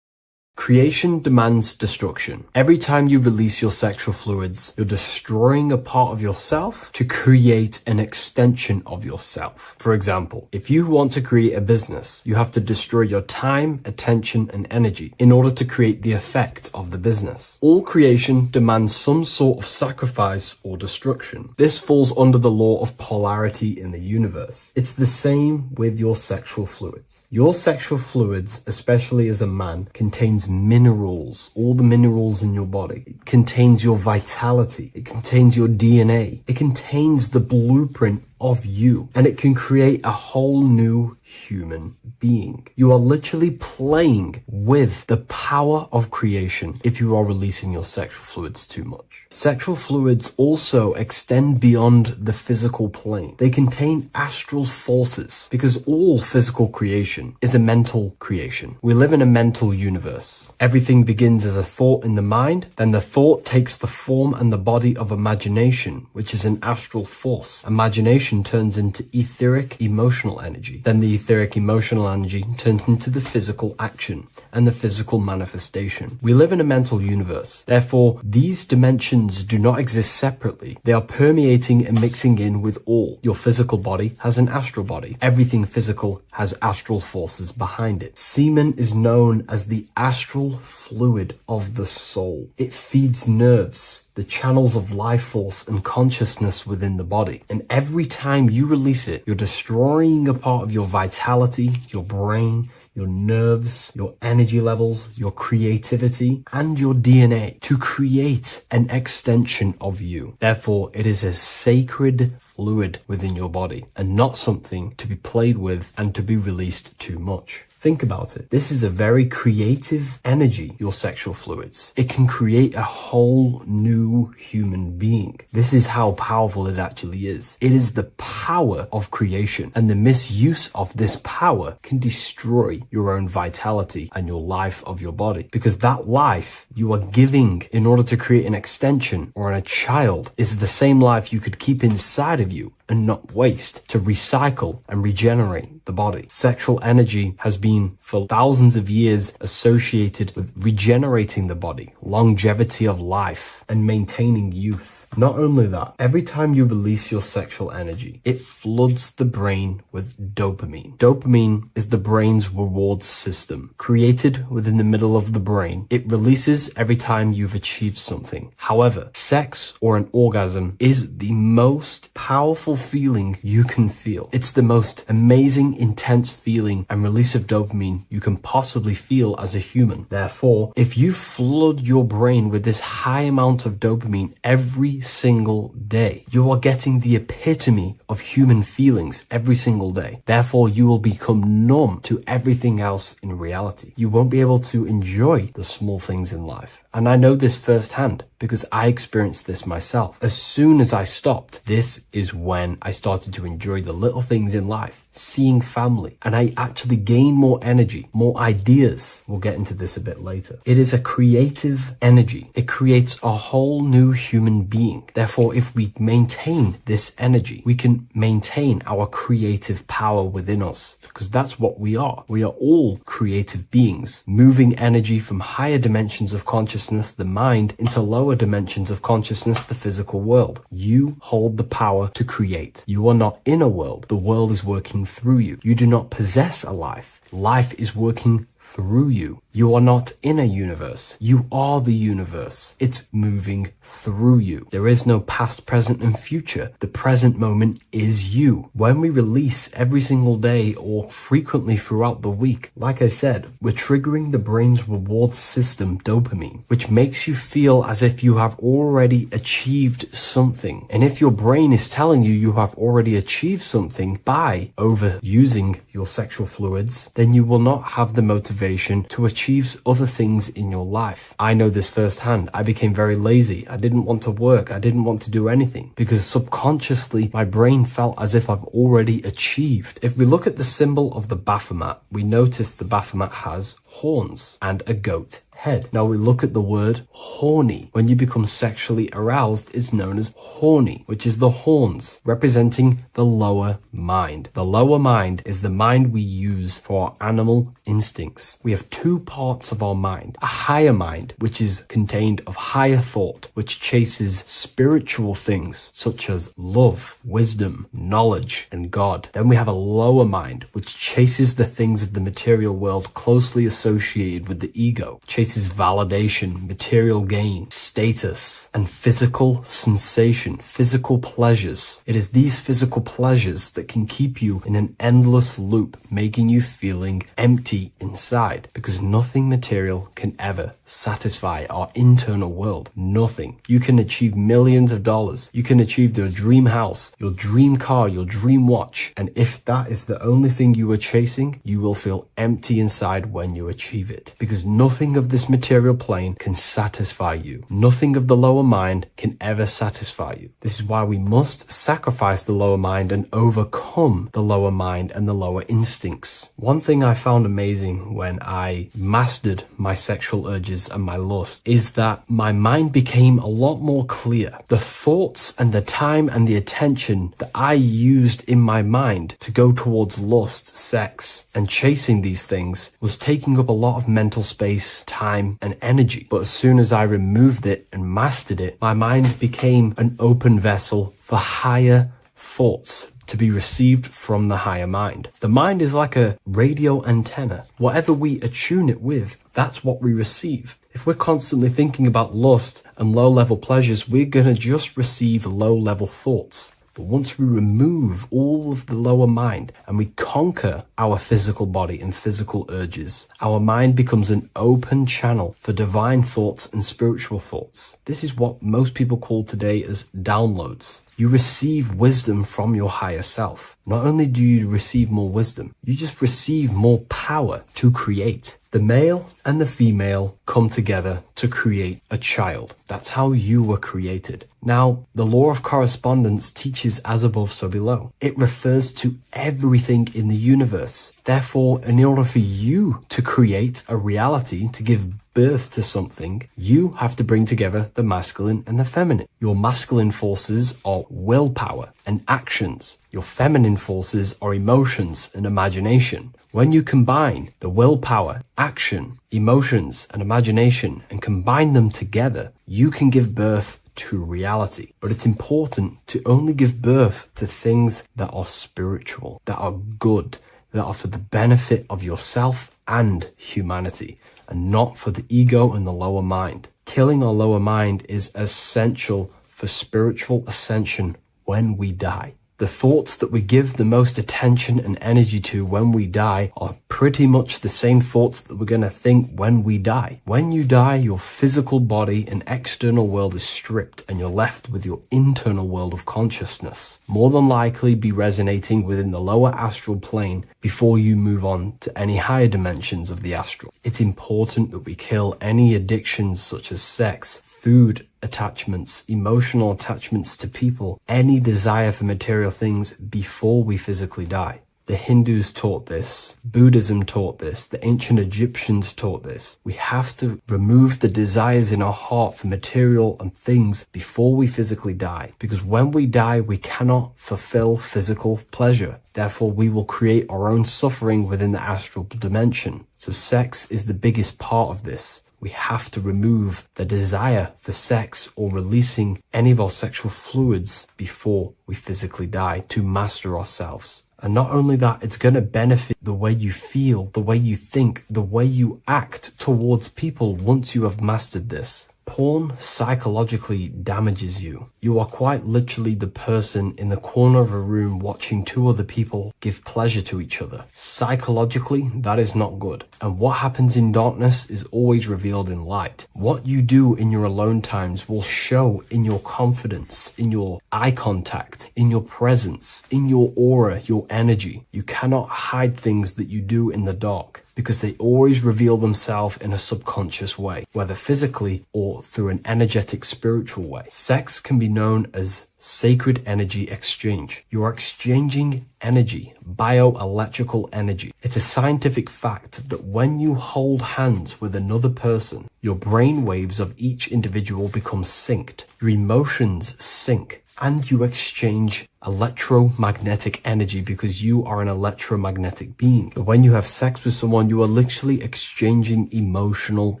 Creation demands destruction. Every time you release your sexual fluids, you're destroying a part of yourself to create an extension of yourself. For example, if you want to create a business, you have to destroy your time, attention, and energy in order to create the effect of the business. All creation demands some sort of sacrifice or destruction. This falls under the law of polarity in the universe. It's the same with your sexual fluids. Your sexual fluids, especially as a man, contains minerals, all the minerals in your body. It contains your vitality. It contains your DNA. It contains the blueprint of you, and it can create a whole new human being. You are literally playing with the power of creation if you are releasing your sexual fluids too much. Sexual fluids also extend beyond the physical plane. They contain astral forces, because all physical creation is a mental creation. We live in a mental universe. Everything begins as a thought in the mind, then the thought takes the form and the body of imagination, which is an astral force. Imagination turns into etheric emotional energy. Then the etheric emotional energy turns into the physical action and the physical manifestation. We live in a mental universe. Therefore, these dimensions do not exist separately. They are permeating and mixing in with all. Your physical body has an astral body. Everything physical has astral forces behind it. Semen is known as the astral fluid of the soul. It feeds nerves, the channels of life force and consciousness within the body. And every time you release it, you're destroying a part of your vitality, your brain, your nerves, your energy levels, your creativity, and your DNA to create an extension of you. Therefore, it is a sacred fluid within your body and not something to be played with and to be released too much. Think about it. This is a very creative energy, your sexual fluids. It can create a whole new human being. This is how powerful it actually is. It is the power of creation, and the misuse of this power can destroy your own vitality and your life of your body, because that life you are giving in order to create an extension or a child is the same life you could keep inside of you and not waste to recycle and regenerate the body. Sexual energy has been for thousands of years associated with regenerating the body, longevity of life, and maintaining youth. Not only that, every time you release your sexual energy, it floods the brain with dopamine. Dopamine is the brain's reward system. Created within the middle of the brain, it releases every time you've achieved something. However, sex or an orgasm is the most powerful feeling you can feel. It's the most amazing, intense feeling and release of dopamine you can possibly feel as a human. Therefore, if you flood your brain with this high amount of dopamine every single day, you are getting the epitome of human feelings every single day. Therefore, you will become numb to everything else in reality. You won't be able to enjoy the small things in life. And I know this firsthand because I experienced this myself. As soon as I stopped, this is when I started to enjoy the little things in life, seeing family, and I actually gained more energy, more ideas. We'll get into this a bit later. It is a creative energy. It creates a whole new human being. Therefore, if we maintain this energy, we can maintain our creative power within us because that's what we are. We are all creative beings, moving energy from higher dimensions of consciousness, the mind, into lower dimensions of consciousness, the physical world. You hold the power to create. You are not in a world. The world is working through you. You do not possess a life. Life is working through you. You are not in a universe. You are the universe. It's moving through you. There is no past, present, and future. The present moment is you. When we release every single day or frequently throughout the week, like I said, we're triggering the brain's reward system, dopamine, which makes you feel as if you have already achieved something. And if your brain is telling you you have already achieved something by overusing your sexual fluids, then you will not have the motivation to achieve other things in your life. I know this firsthand. I became very lazy. I didn't want to work. I didn't want to do anything because subconsciously my brain felt as if I've already achieved. If we look at the symbol of the Baphomet, we notice the Baphomet has horns and a goat head. Now we look at the word horny. When you become sexually aroused, it's known as horny, which is the horns, representing the lower mind. The lower mind is the mind we use for our animal instincts. We have two parts of our mind. A higher mind, which is contained of higher thought, which chases spiritual things such as love, wisdom, knowledge, and God. Then we have a lower mind, which chases the things of the material world closely associated with the ego, chases validation, material gain, status, and physical sensation, physical pleasures. It is these physical pleasures that can keep you in an endless loop, making you feeling empty inside, because nothing material can ever satisfy our internal world. Nothing. You can achieve millions of dollars. You can achieve your dream house, your dream car, your dream watch. And if that is the only thing you are chasing, you will feel empty inside when you achieve it, because nothing of this material plane can satisfy you. Nothing of the lower mind can ever satisfy you. This is why we must sacrifice the lower mind and overcome the lower mind and the lower instincts. One thing I found amazing when I mastered my sexual urges and my lust is that my mind became a lot more clear. The thoughts and the time and the attention that I used in my mind to go towards lust, sex, and chasing these things was taking up a lot of mental space, time, and energy. But as soon as I removed it and mastered it, my mind became an open vessel for higher thoughts to be received from the higher mind. The mind is like a radio antenna. Whatever we attune it with, that's what we receive. If we're constantly thinking about lust and low-level pleasures, we're going to just receive low-level thoughts. But once we remove all of the lower mind and we conquer our physical body and physical urges, our mind becomes an open channel for divine thoughts and spiritual thoughts. This is what most people call today as downloads. You receive wisdom from your higher self. Not only do you receive more wisdom, you just receive more power to create. The male and the female come together to create a child. That's how you were created. Now, the law of correspondence teaches as above, so below. It refers to everything in the universe. Therefore, in order for you to create a reality, to give birth to something, you have to bring together the masculine and the feminine. Your masculine forces are willpower and actions. Your feminine forces are emotions and imagination. When you combine the willpower, action, emotions, and imagination and combine them together, you can give birth to reality. But it's important to only give birth to things that are spiritual, that are good, that are for the benefit of yourself and humanity, and not for the ego and the lower mind. Killing our lower mind is essential for spiritual ascension when we die. The thoughts that we give the most attention and energy to when we die are pretty much the same thoughts that we're going to think when we die. When you die, your physical body and external world is stripped and you're left with your internal world of consciousness, more than likely be resonating within the lower astral plane before you move on to any higher dimensions of the astral. It's important that we kill any addictions such as sex, food, attachments, emotional attachments to people, any desire for material things before we physically die. The Hindus taught this, Buddhism taught this, the ancient Egyptians taught this. We have to remove the desires in our heart for material and things before we physically die, because when we die, we cannot fulfill physical pleasure. Therefore, we will create our own suffering within the astral dimension. So sex is the biggest part of this. We have to remove the desire for sex or releasing any of our sexual fluids before we physically die to master ourselves. And not only that, it's going to benefit the way you feel, the way you think, the way you act towards people once you have mastered this. Porn psychologically damages you. You are quite literally the person in the corner of a room watching two other people give pleasure to each other. Psychologically, that is not good. And what happens in darkness is always revealed in light. What you do in your alone times will show in your confidence, in your eye contact, in your presence, in your aura, your energy. You cannot hide things that you do in the dark, because they always reveal themselves in a subconscious way, whether physically or through an energetic spiritual way. Sex can be known as sacred energy exchange. You are exchanging energy, bioelectrical energy. It's a scientific fact that when you hold hands with another person, your brain waves of each individual become synced. Your emotions sync. And you exchange electromagnetic energy because you are an electromagnetic being. But when you have sex with someone, you are literally exchanging emotional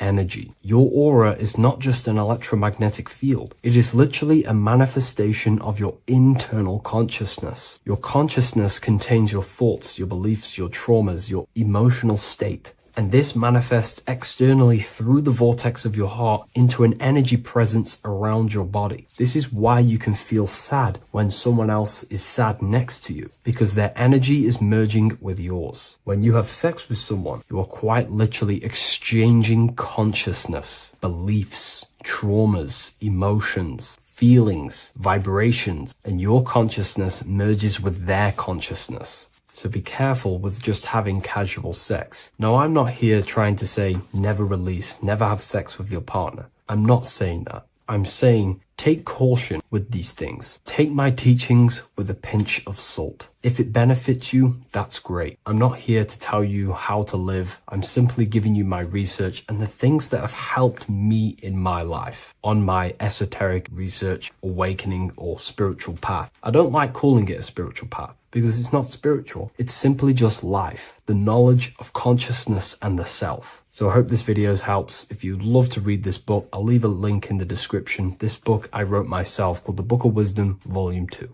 energy. Your aura is not just an electromagnetic field. It is literally a manifestation of your internal consciousness. Your consciousness contains your thoughts, your beliefs, your traumas, your emotional state. And this manifests externally through the vortex of your heart into an energy presence around your body. This is why you can feel sad when someone else is sad next to you, because their energy is merging with yours. When you have sex with someone, you are quite literally exchanging consciousness, beliefs, traumas, emotions, feelings, vibrations, and your consciousness merges with their consciousness. So be careful with just having casual sex. Now, I'm not here trying to say never release, never have sex with your partner. I'm not saying that. I'm saying take caution with these things. Take my teachings with a pinch of salt. If it benefits you, that's great. I'm not here to tell you how to live. I'm simply giving you my research and the things that have helped me in my life on my esoteric research, awakening, or spiritual path. I don't like calling it a spiritual path, because it's not spiritual. It's simply just life, the knowledge of consciousness and the self. So I hope this video helps. If you'd love to read this book, I'll leave a link in the description. This book I wrote myself called The Book of Wisdom, Volume 2.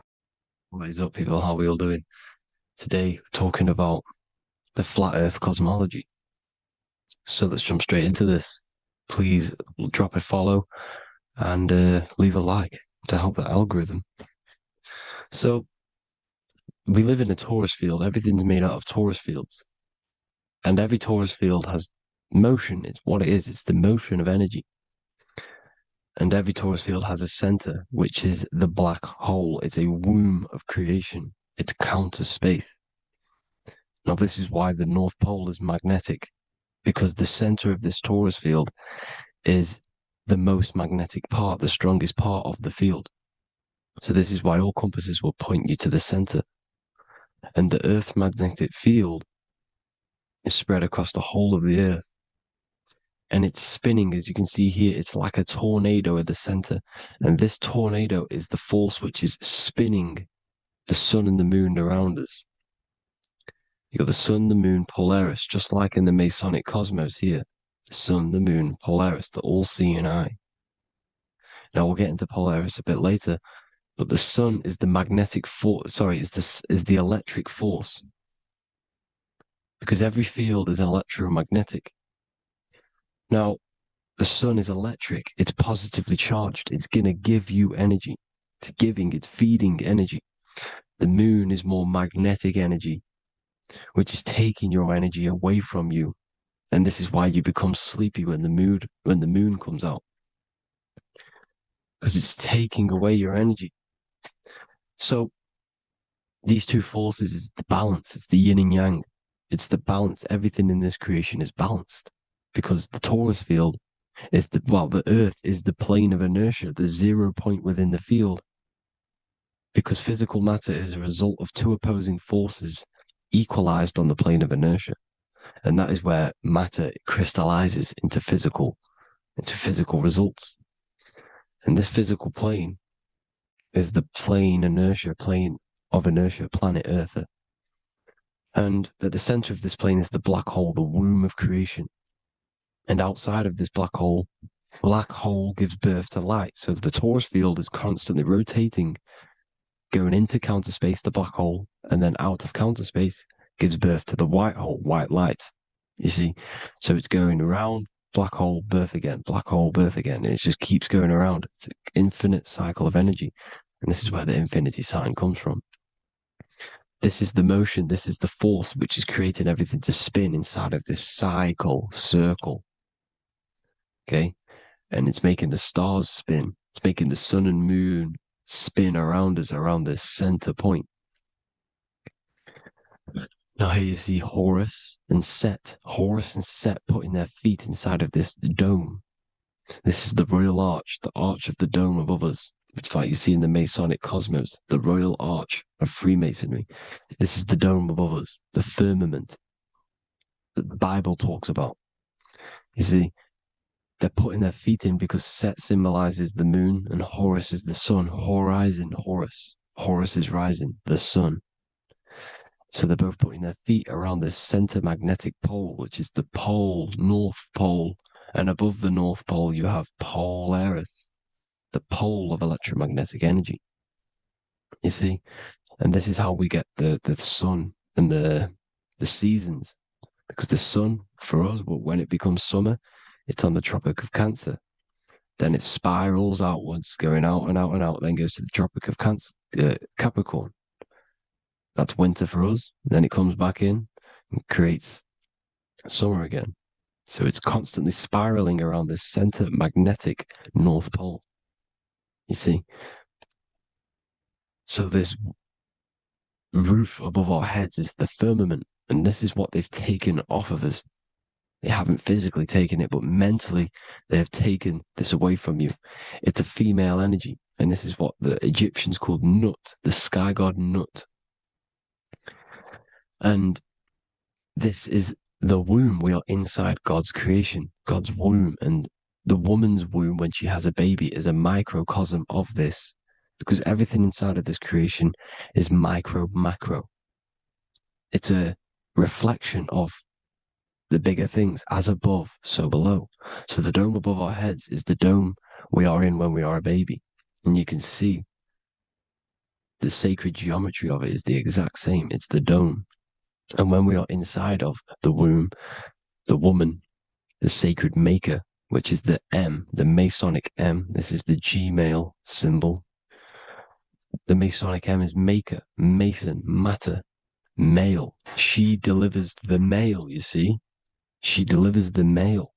What is up, people? How are we all doing? Today, we're talking about the flat earth cosmology. So let's jump straight into this. Please drop a follow and leave a like to help the algorithm. So, we live in a torus field. Everything's made out of torus fields. And every torus field has motion. It's what it is. It's the motion of energy. And every torus field has a center, which is the black hole. It's a womb of creation. It's counter space. Now, this is why the North Pole is magnetic, because the center of this torus field is the most magnetic part, the strongest part of the field. So this is why all compasses will point you to the center. And the Earth's magnetic field is spread across the whole of the Earth. And it's spinning, as you can see here. It's like a tornado at the center. And this tornado is the force which is spinning the sun and the moon around us. You got the sun, the moon, Polaris, just like in the Masonic cosmos here. The sun, the moon, Polaris, the all-seeing eye. Now we'll get into Polaris a bit later, but the sun is the magnetic force. Sorry, is the electric force, because every field is electromagnetic. Now, the sun is electric. It's positively charged. It's gonna give you energy. It's feeding energy. The moon is more magnetic energy, which is taking your energy away from you. And this is why you become sleepy when the moon comes out. Because it's taking away your energy. So these two forces is the balance. It's the yin and yang. It's the balance. Everything in this creation is balanced. Because the torus field is the earth is the plane of inertia, the 0 point within the field. Because physical matter is a result of two opposing forces equalized on the plane of inertia. And that is where matter crystallizes into physical results. And this physical plane is the plane of inertia, planet Earth. And at the center of this plane is the black hole, the womb of creation. And outside of this black hole gives birth to light. So the torus field is constantly rotating, going into counter space, the black hole, and then out of counter space gives birth to the white hole, white light. You see? So it's going around, black hole, birth again, black hole, birth again. And it just keeps going around. It's an infinite cycle of energy. And this is where the infinity sign comes from. This is the motion, this is the force which is creating everything to spin inside of this circle. Okay? And it's making the stars spin. It's making the sun and moon spin around us, around this center point. Now here you see Horus and Set putting their feet inside of this dome. This is the royal arch, the arch of the dome above us, which is like you see in the Masonic cosmos, the royal arch of Freemasonry. This is the dome above us, the firmament that the Bible talks about. You see, they're putting their feet in because Set symbolizes the moon and Horus is the sun. Horizon, Horus. Horus is rising, the sun. So they're both putting their feet around this center magnetic pole, which is the pole, North Pole. And above the North Pole, you have Polaris, the pole of electromagnetic energy. You see? And this is how we get the sun and the seasons. Because the sun, for us, when it becomes summer, it's on the Tropic of Cancer. Then it spirals outwards, going out and out and out, then goes to the Tropic of Capricorn. That's winter for us. Then it comes back in and creates summer again. So it's constantly spiraling around this center magnetic North Pole. You see? So this roof above our heads is the firmament. And this is what they've taken off of us. They haven't physically taken it, but mentally they have taken this away from you. It's a female energy. And this is what the Egyptians called Nut, the sky god Nut. And this is the womb. We are inside God's creation, God's womb. And the woman's womb, when she has a baby, is a microcosm of this. Because everything inside of this creation is micro, macro. It's a reflection of the bigger things, as above, so below. So the dome above our heads is the dome we are in when we are a baby. And you can see the sacred geometry of it is the exact same. It's the dome. And when we are inside of the womb, the woman, the sacred maker, which is the M, the Masonic M, this is the Gmail symbol. The Masonic M is maker, mason, matter, male. She delivers the male, you see. She delivers the male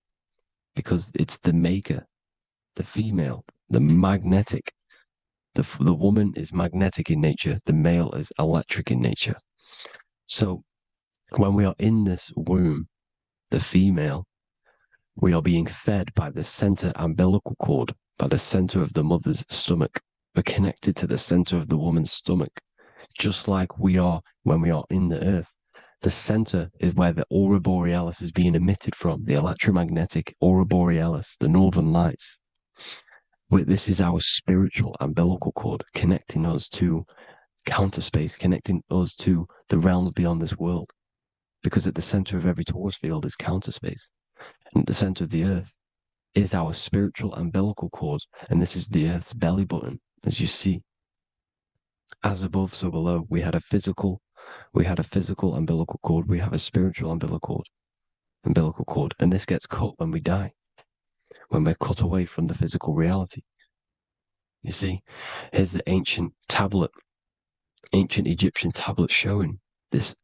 because it's the maker, the female, the magnetic. The woman is magnetic in nature. The male is electric in nature. So when we are in this womb, the female, we are being fed by the center umbilical cord, by the center of the mother's stomach. We're connected to the center of the woman's stomach, just like we are when we are in the earth. The center is where the aurora borealis is being emitted from, the electromagnetic aurora borealis, the northern lights. This is our spiritual umbilical cord, connecting us to counter space, connecting us to the realms beyond this world. Because at the center of every torus field is counter space. And at the center of the earth is our spiritual umbilical cord, and this is the Earth's belly button, as you see. As above, so below. We had a physical umbilical cord. We have a spiritual umbilical cord, and this gets cut when we die, when we're cut away from the physical reality. You see, here's the ancient Egyptian tablet showing this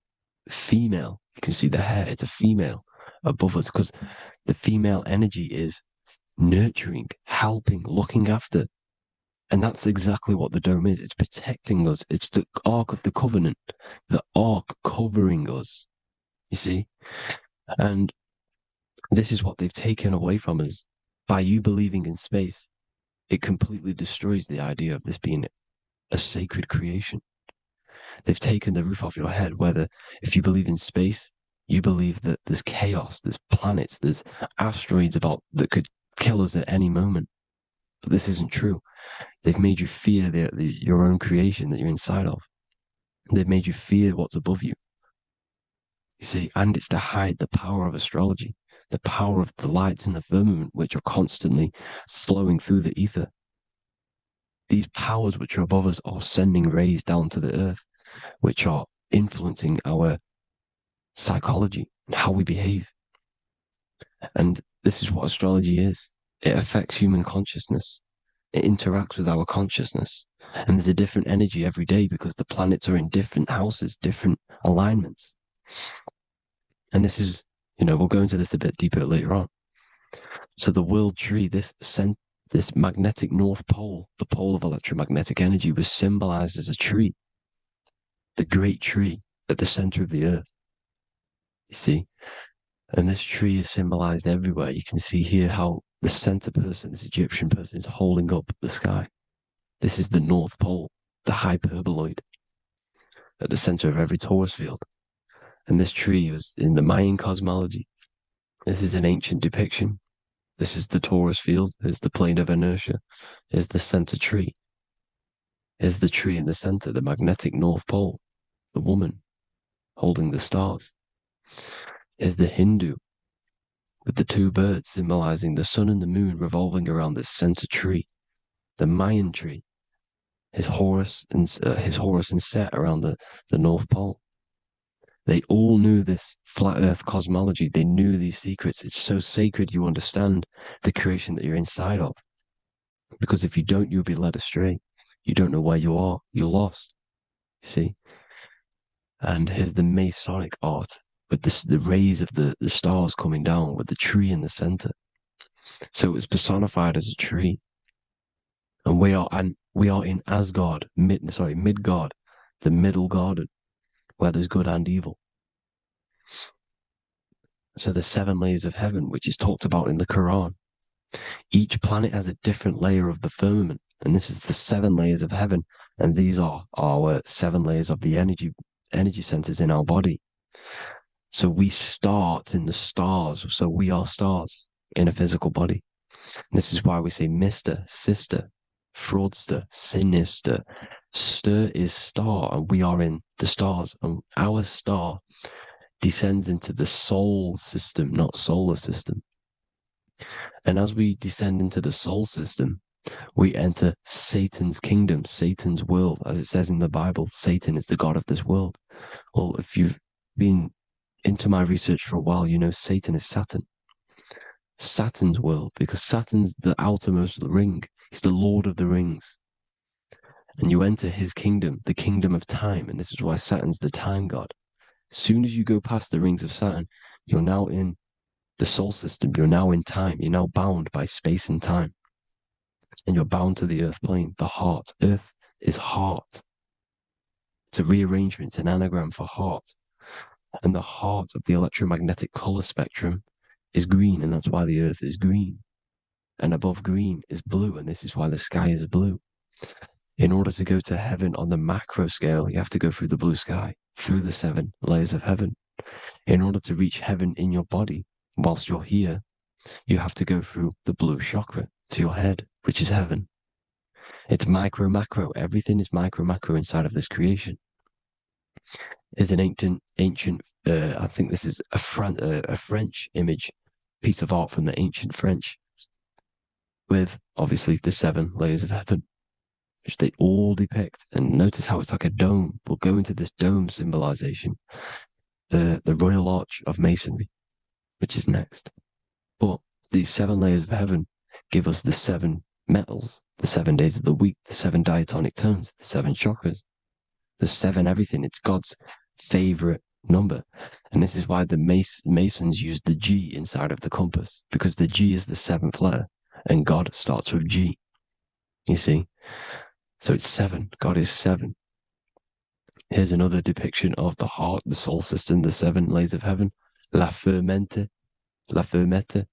female. You can see the hair, it's a female above us, because the female energy is nurturing, helping, looking after. And that's exactly what the dome is. It's protecting us. It's the Ark of the Covenant, the Ark covering us. You see? And this is what they've taken away from us. By you believing in space, it completely destroys the idea of this being a sacred creation. They've taken the roof off your head, whether if you believe in space, you believe that there's chaos, there's planets, there's asteroids about that could kill us at any moment. But this isn't true. They've made you fear your own creation that you're inside of. They've made you fear what's above you. You see, and it's to hide the power of astrology, the power of the lights in the firmament, which are constantly flowing through the ether. These powers which are above us are sending rays down to the earth, which are influencing our psychology and how we behave. And this is what astrology is. It affects human consciousness. It interacts with our consciousness. And there's a different energy every day because the planets are in different houses, different alignments. And this is, we'll go into this a bit deeper later on. So the world tree, this magnetic north pole, the pole of electromagnetic energy, was symbolized as a tree, the great tree at the center of the earth. You see? And this tree is symbolized everywhere. You can see here how the center person, this Egyptian person, is holding up the sky. This is the North Pole, the hyperboloid, at the center of every torus field. And this tree was in the Mayan cosmology. This is an ancient depiction. This is the torus field. There's the plane of inertia. Here's the center tree. Here's the tree in the center, the magnetic North Pole, the woman holding the stars. Here's the Hindu with the two birds symbolizing the sun and the moon revolving around this center tree. The Mayan tree, his Horus and Set around the North Pole. They all knew this flat earth cosmology. They knew these secrets. It's so sacred you understand the creation that you're inside of. Because if you don't, you'll be led astray. You don't know where you are. You're lost. You see? And here's the Masonic art with the rays of the stars coming down with the tree in the center. So it was personified as a tree. And we are in Asgard, Midgard, the middle garden, where there's good and evil. So the 7 layers of heaven, which is talked about in the Quran. Each planet has a different layer of the firmament, and this is the 7 layers of heaven, and these are our 7 layers of the energy centers in our body. So we start in the stars, so we are stars in a physical body. And this is why we say Mr., Sister, Fraudster, Sinister. Stir is star, and we are in the stars, and our star descends into the soul system, not solar system. And as we descend into the soul system, we enter Satan's kingdom, Satan's world. As it says in the Bible, Satan is the god of this world. Well, if you've been into my research for a while, you know Satan is Saturn. Saturn's world, because Saturn's the outermost ring. He's the Lord of the Rings. And you enter his kingdom, the kingdom of time. And this is why Saturn's the time god. As soon as you go past the rings of Saturn, you're now in the soul system. You're now in time. You're now bound by space and time. And you're bound to the earth plane, the heart. Earth is heart. It's a rearrangement, it's an anagram for heart. And the heart of the electromagnetic color spectrum is green, and that's why the earth is green. And above green is blue, and this is why the sky is blue. In order to go to heaven on the macro scale, you have to go through the blue sky, through the 7 layers of heaven. In order to reach heaven in your body, whilst you're here, you have to go through the blue chakra to your head, which is heaven. It's micro, macro. Everything is micro, macro inside of this creation. Is an ancient. I think this is a French image, piece of art from the ancient French, with obviously the 7 layers of heaven, which they all depict. And notice how it's like a dome. We'll go into this dome symbolization, the Royal Arch of Masonry, which is next. But these 7 layers of heaven give us the 7 metals, the 7 days of the week, the 7 diatonic tones, the 7 chakras, the 7 everything. It's God's favorite number. And this is why the Masons use the G inside of the compass, because the G is the 7th letter and God starts with G. You see? So it's 7. God is 7. Here's another depiction of the heart, the soul system, the 7 layers of heaven. La Fermente, La Fermette.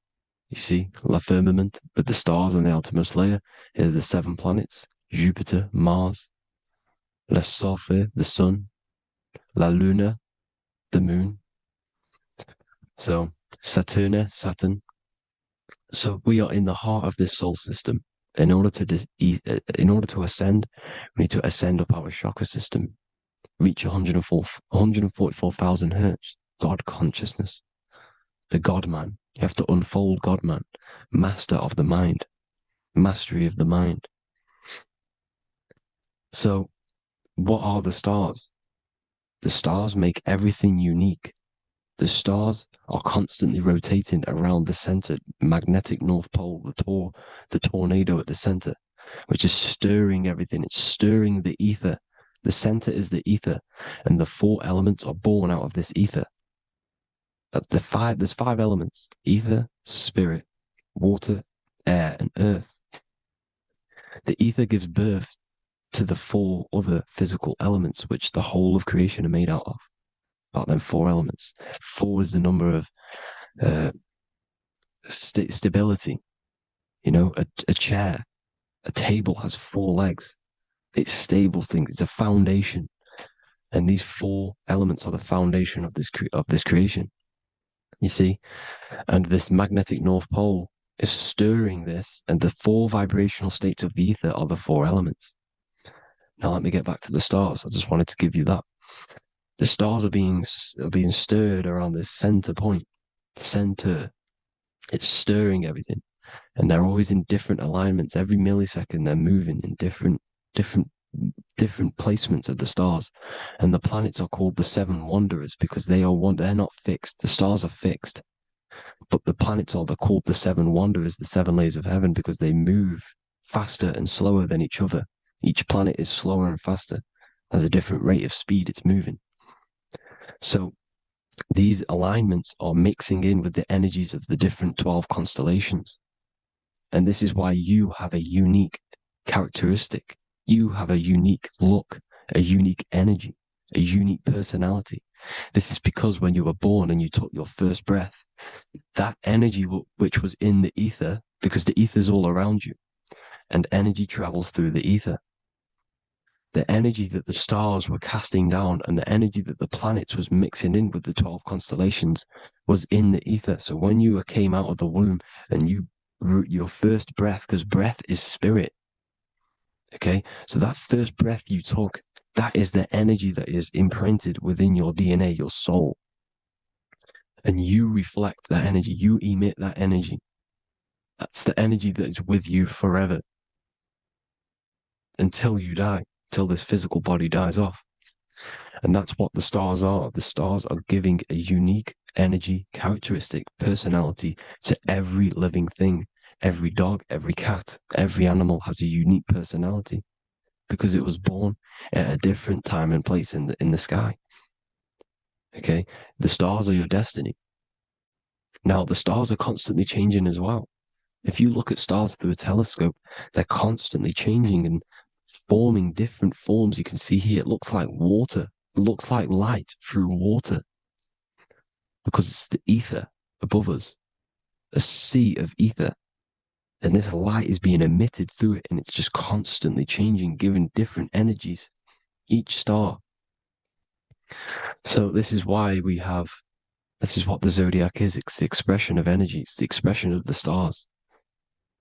You see, La Firmament, with the stars on the outermost layer. Here are the 7 planets: Jupiter, Mars, La Sophie, the sun, La Luna, the moon. So Saturn. So we are in the heart of this soul system. In order to ascend, we need to ascend up our chakra system, reach 144,000 hertz, God consciousness, the God man. You have to unfold God man, master of the mind, mastery of the mind. So what are the stars? The stars make everything unique. The stars are constantly rotating around the center, magnetic North Pole, the tornado at the center, which is stirring everything. It's stirring the ether. The center is the ether, and the 4 elements are born out of this ether. There's 5 elements: ether, spirit, water, air, and earth. The ether gives birth to the 4 other physical elements, which the whole of creation are made out of. About them 4 elements. 4 is the number of stability. You know, a chair, a table has 4 legs. It stables things. It's a foundation, and these 4 elements are the foundation of this creation. You see, and this magnetic North Pole is stirring this, and the 4 vibrational states of the ether are the 4 elements. Now let me get back to the stars. I just wanted to give you that. The stars are being stirred around this center point, center. It's stirring everything, and they're always in different alignments. Every millisecond, they're moving in different placements of the stars. And the planets are called the 7 wanderers because they're not fixed. The stars are fixed, but the planets are called the 7 wanderers, the 7 layers of heaven, because they move faster and slower than each other. Each planet is slower and faster, has a different rate of speed it's moving. So these alignments are mixing in with the energies of the different 12 constellations. And this is why you have a unique characteristic. You have a unique look, a unique energy, a unique personality. This is because when you were born and you took your first breath, that energy which was in the ether, because the ether is all around you, and energy travels through the ether. The energy that the stars were casting down and the energy that the planets was mixing in with the 12 constellations was in the ether. So when you came out of the womb and your first breath, because breath is spirit, okay? So that first breath you took, that is the energy that is imprinted within your DNA, your soul. And you reflect that energy, you emit that energy. That's the energy that is with you forever until you die. Till this physical body dies off. And that's what the stars are. The stars are giving a unique energy, characteristic, personality to every living thing. Every dog, every cat, every animal has a unique personality because it was born at a different time and place in the sky. Okay? The stars are your destiny. Now, the stars are constantly changing as well. If you look at stars through a telescope, they're constantly changing and forming different forms. You can see here, it looks like water. It looks like light through water because it's the ether above us, a sea of ether. And this light is being emitted through it, and it's just constantly changing, giving different energies, each star. So this is why this is what the zodiac is. It's the expression of energy. It's the expression of the stars.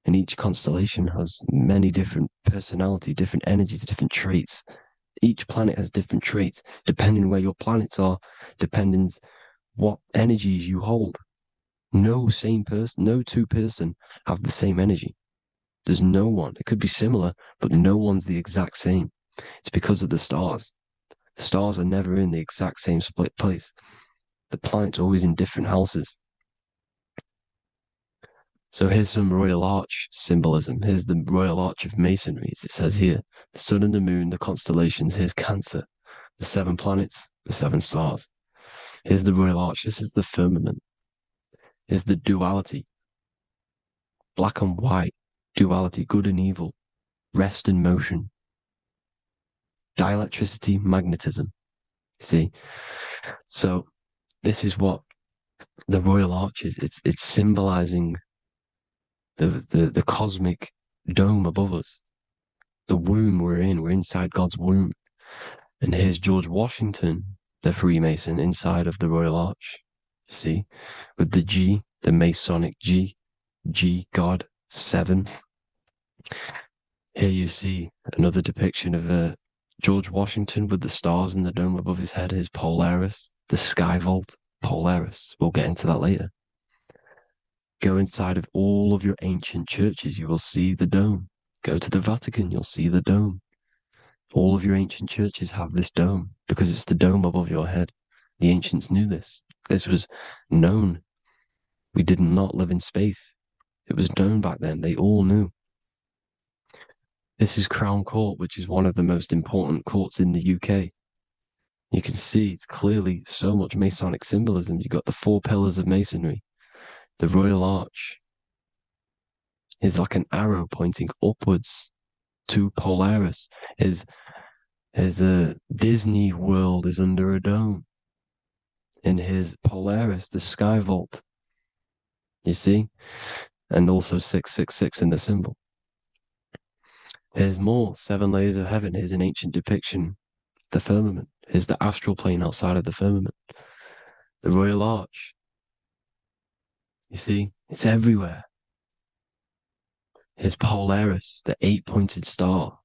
And each constellation has many different personality, different energies, different traits. Each planet has different traits, depending where your planets are, depends what energies you hold. No two person have the same energy. There's no one. It could be similar, but no one's the exact same. It's because of the stars. The stars are never in the exact same split place. The planet's always in different houses. So here's some Royal Arch symbolism. Here's the Royal Arch of Masonry, as it says here. The sun and the moon, the constellations. Here's Cancer, the 7 planets, the 7 stars. Here's the Royal Arch. This is the firmament. Here's the duality. Black and white, duality, good and evil, rest and motion, dielectricity, magnetism. See? So this is what the Royal Arch is. It's symbolizing the cosmic dome above us. The womb we're in. We're inside God's womb. And here's George Washington, the Freemason, inside of the Royal Arch. See? With the G, the Masonic G, God, 7. Here you see another depiction of George Washington with the stars in the dome above his head, his Polaris, the sky vault, Polaris. We'll get into that later. Go inside of all of your ancient churches, you will see the dome. Go to the Vatican, you'll see the dome. All of your ancient churches have this dome because it's the dome above your head. The ancients knew this. This was known. We did not live in space. It was known back then. They all knew. This is Crown Court, which is one of the most important courts in the UK. You can see it's clearly so much Masonic symbolism. You've got the 4 pillars of Masonry. The Royal Arch is like an arrow pointing upwards to Polaris. His Disney World is under a dome. In his Polaris, the sky vault. You see? And also 666 in the symbol. Here's more 7 layers of heaven. Here's an ancient depiction. The firmament. Here's the astral plane outside of the firmament. The Royal Arch. You see? It's everywhere. Here's Polaris, the 8-pointed star.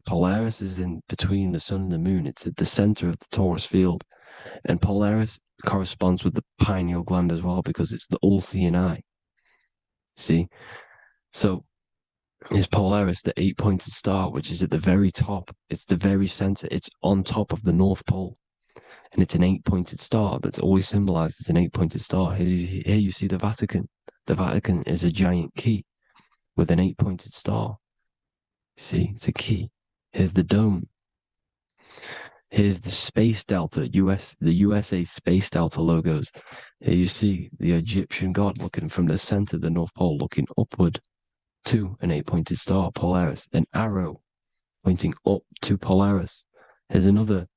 Polaris is in between the sun and the moon. It's at the center of the Taurus field. And Polaris corresponds with the pineal gland as well because it's the all-seeing eye. See? So, is Polaris, the 8-pointed star, which is at the very top. It's the very center. It's on top of the North Pole. And it's an 8-pointed star that's always symbolized as an 8-pointed star. Here you see the Vatican. The Vatican is a giant key with an 8-pointed star. See, it's a key. Here's the dome. Here's the Space Delta, the USA Space Delta logos. Here you see the Egyptian god looking from the center of the North Pole, looking upward to an 8-pointed star, Polaris. An arrow pointing up to Polaris. Here's another,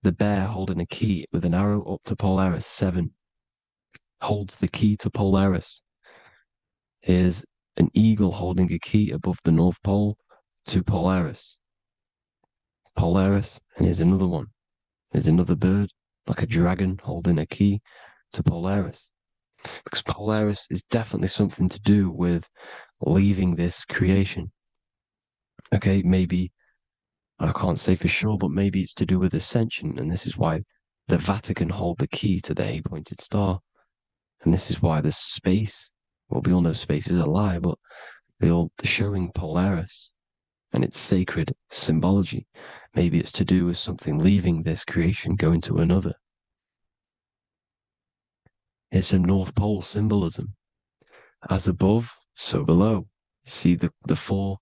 the bear holding a key with an arrow up to Polaris, 7. Holds the key to Polaris. Here's an eagle holding a key above the North Pole to Polaris. Polaris, and here's another one. There's another bird, like a dragon, holding a key to Polaris. Because Polaris is definitely something to do with leaving this creation. Okay, maybe, I can't say for sure, but maybe it's to do with ascension, and this is why the Vatican hold the key to the 8-pointed star. And this is why the space, well, we all know space is a lie, but they're showing Polaris and its sacred symbology. Maybe it's to do with something leaving this creation, going to another. Here's some North Pole symbolism. As above, so below. You see the four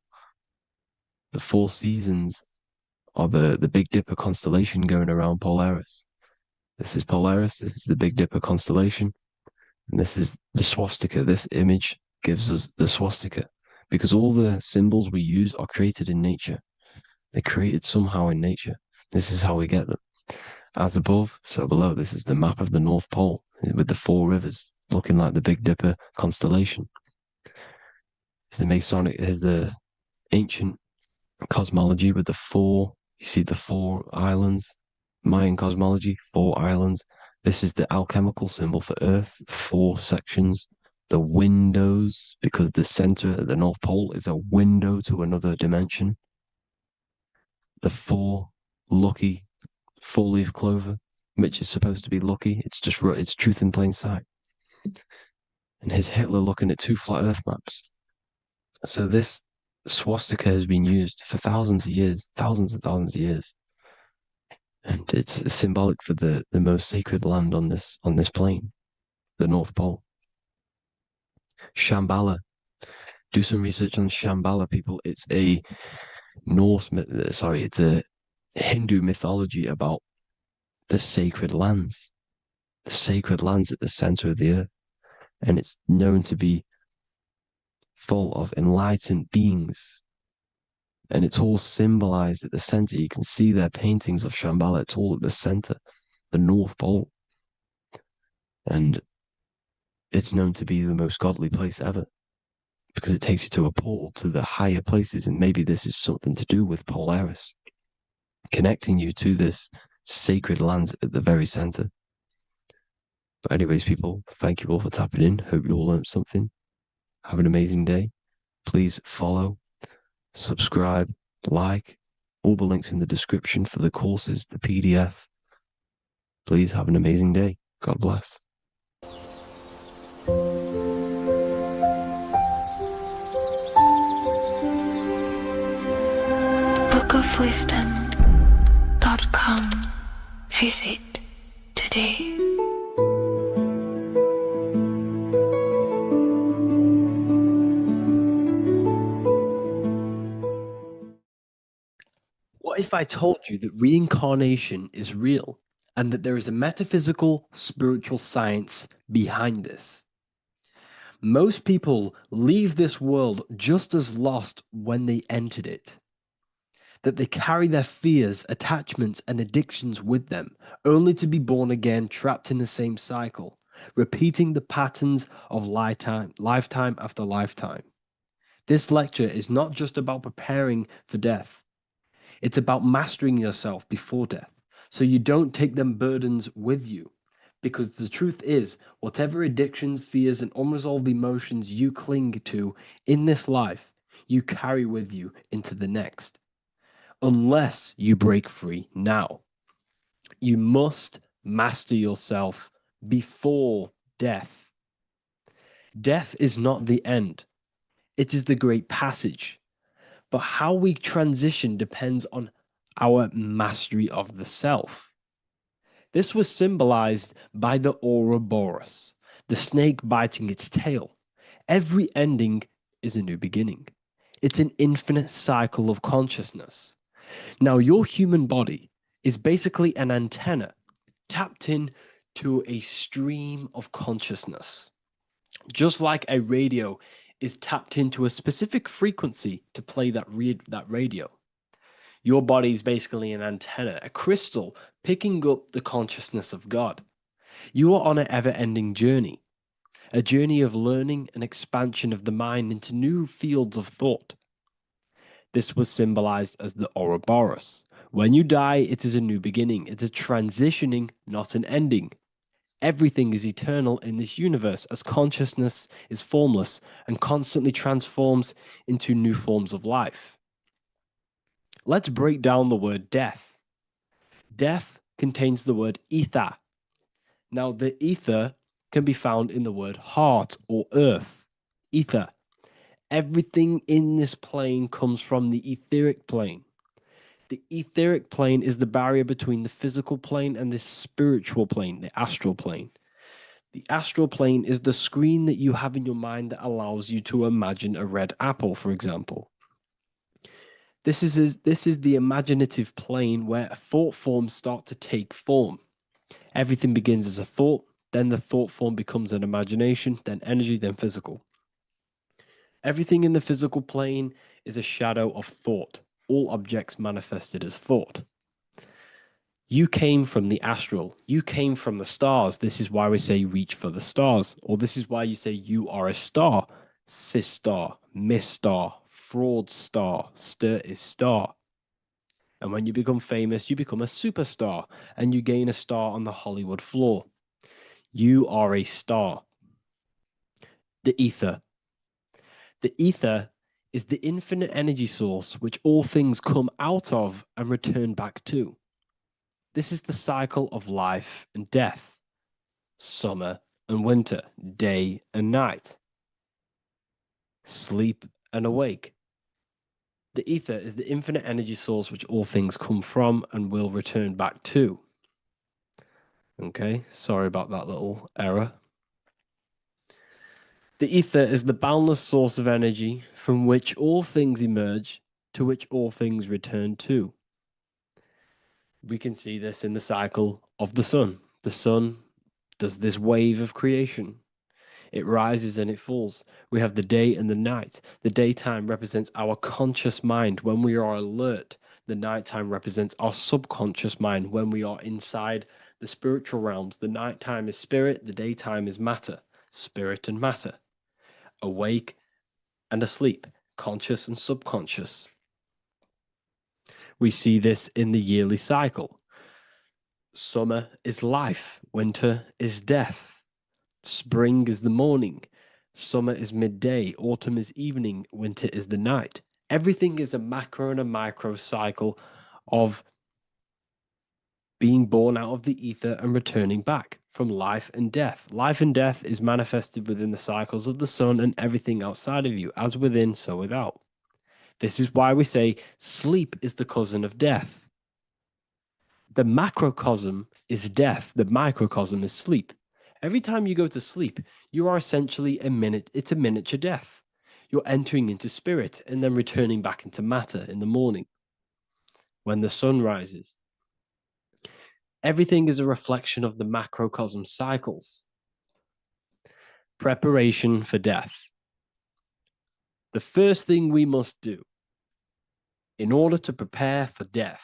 seasons of the Big Dipper constellation going around Polaris. This is Polaris, this is the Big Dipper constellation, and this is the swastika. This image gives us the swastika, because all the symbols we use are created in nature. They're created somehow in nature. This is how we get them. As above, so below. This is the map of the North Pole with the 4 rivers looking like the Big Dipper constellation. It's the Masonic, here's the ancient cosmology with the 4, you see the 4 islands, Mayan cosmology, 4 islands. This is the alchemical symbol for Earth, 4 sections. The windows, because the center of the North Pole is a window to another dimension. The 4 lucky 4-leaf clover, which is supposed to be lucky. It's truth in plain sight. And here's Hitler looking at 2 flat Earth maps. So this swastika has been used for thousands of years, thousands and thousands of years. And it's symbolic for the most sacred land on this plane, the North Pole. Shambhala. Do some research on Shambhala, people. It's a it's a Hindu mythology about the sacred lands at the center of the earth. And it's known to be full of enlightened beings. And it's all symbolized at the center. You can see their paintings of Shambhala. It's all at the center, the North Pole. And it's known to be the most godly place ever because it takes you to a portal to the higher places. And maybe this is something to do with Polaris, connecting you to this sacred land at the very center. But anyways, people, thank you all for tapping in. Hope you all learned something. Have an amazing day. Please follow, subscribe, like, all the links in the description for the courses, the PDF. Please have an amazing day. God bless. bookofwisdom.com. Visit today. What if I told you that reincarnation is real and that there is a metaphysical, spiritual science behind this? Most people leave this world just as lost when they entered it. That they carry their fears, attachments, and addictions with them, only to be born again, trapped in the same cycle, repeating the patterns of lifetime after lifetime. This lecture is not just about preparing for death. It's about mastering yourself before death, so you don't take them burdens with you. Because the truth is, whatever addictions, fears, and unresolved emotions you cling to in this life, you carry with you into the next. Unless you break free now. You must master yourself before death. Death is not the end. It is the great passage. But how we transition depends on our mastery of the self. This was symbolized by the Ouroboros, the snake biting its tail. Every ending is a new beginning. It's an infinite cycle of consciousness. Now, your human body is basically an antenna tapped in to a stream of consciousness. Just like a radio is tapped into a specific frequency to play that radio. Your body is basically an antenna, a crystal picking up the consciousness of God. You are on an ever-ending journey, a journey of learning and expansion of the mind into new fields of thought. This was symbolized as the Ouroboros. When you die, it is a new beginning. It's a transitioning, not an ending. Everything is eternal in this universe as consciousness is formless and constantly transforms into new forms of life. Let's break down the word death. Death contains the word ether. Now, the ether can be found in the word heart or earth. Ether. Everything in this plane comes from the etheric plane. The etheric plane is the barrier between the physical plane and the spiritual plane, the astral plane. The astral plane is the screen that you have in your mind that allows you to imagine a red apple, for example. This is the imaginative plane where thought forms start to take form. Everything begins as a thought, then the thought form becomes an imagination, then energy, then physical. Everything in the physical plane is a shadow of thought. All objects manifested as thought. You came from the astral. You came from the stars. This is why we say reach for the stars. Or this is why you say you are a star. Cis star, miss star, fraud star, stir is star. And when you become famous, you become a superstar and you gain a star on the Hollywood floor. You are a star. The ether. The ether is the infinite energy source which all things come out of and return back to. This is the cycle of life and death, summer and winter, day and night, sleep and awake. The ether is the infinite energy source which all things come from and will return back to. Okay, sorry about that little error. The ether is the boundless source of energy from which all things emerge, to which all things return to. We can see this in the cycle of the sun. The sun does this wave of creation. It rises and it falls. We have the day and the night. The daytime represents our conscious mind when we are alert. The nighttime represents our subconscious mind when we are inside the spiritual realms. The nighttime is spirit, the daytime is matter, spirit and matter, awake and asleep, conscious and subconscious. We see this in the yearly cycle. Summer is life, winter is death. Spring is the morning, summer is midday, autumn is evening, winter is the night. Everything is a macro and a micro cycle of being born out of the ether and returning back from life and death. Life and death is manifested within the cycles of the sun and everything outside of you, as within, so without. This is why we say sleep is the cousin of death. The macrocosm is death, the microcosm is sleep. Every time you go to sleep, you are essentially it's a miniature death. You're entering into spirit and then returning back into matter in the morning when the sun rises. Everything is a reflection of the macrocosm cycles. Preparation for death. The first thing we must do in order to prepare for death,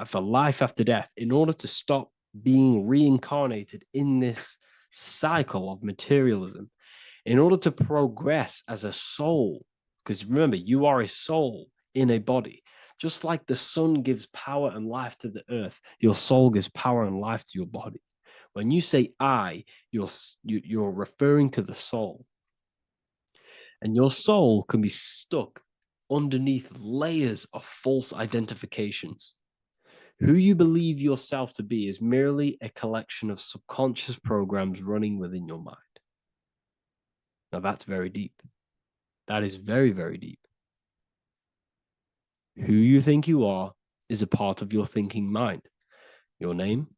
for life after death, in order to stop being reincarnated in this cycle of materialism, in order to progress as a soul, because remember, you are a soul in a body. Just like the sun gives power and life to the earth, your soul gives power and life to your body. When you say I, you're referring to the soul. And your soul can be stuck underneath layers of false identifications. Who you believe yourself to be is merely a collection of subconscious programs running within your mind. Now that's very deep. That is very, very deep. Who you think you are is a part of your thinking mind. Your name,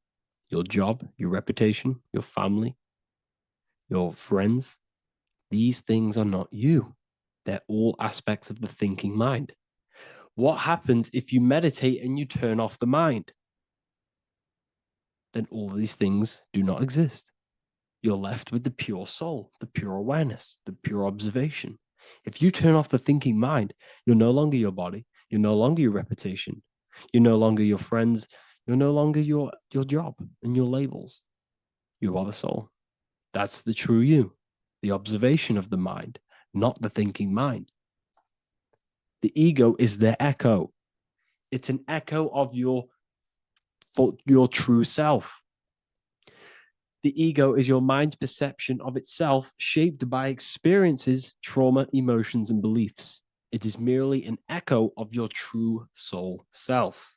your job, your reputation, your family, your friends. These things are not you. They're all aspects of the thinking mind. What happens if you meditate and you turn off the mind? Then all these things do not exist. You're left with the pure soul, the pure awareness, the pure observation. If you turn off the thinking mind, you're no longer your body, you're no longer your reputation, you're no longer your friends, you're no longer your job and your labels. You are the soul. That's the true you, the observation of the mind, not the thinking mind. The ego is the echo. It's an echo of your true self. The ego is your mind's perception of itself shaped by experiences, trauma, emotions, and beliefs. It is merely an echo of your true soul self.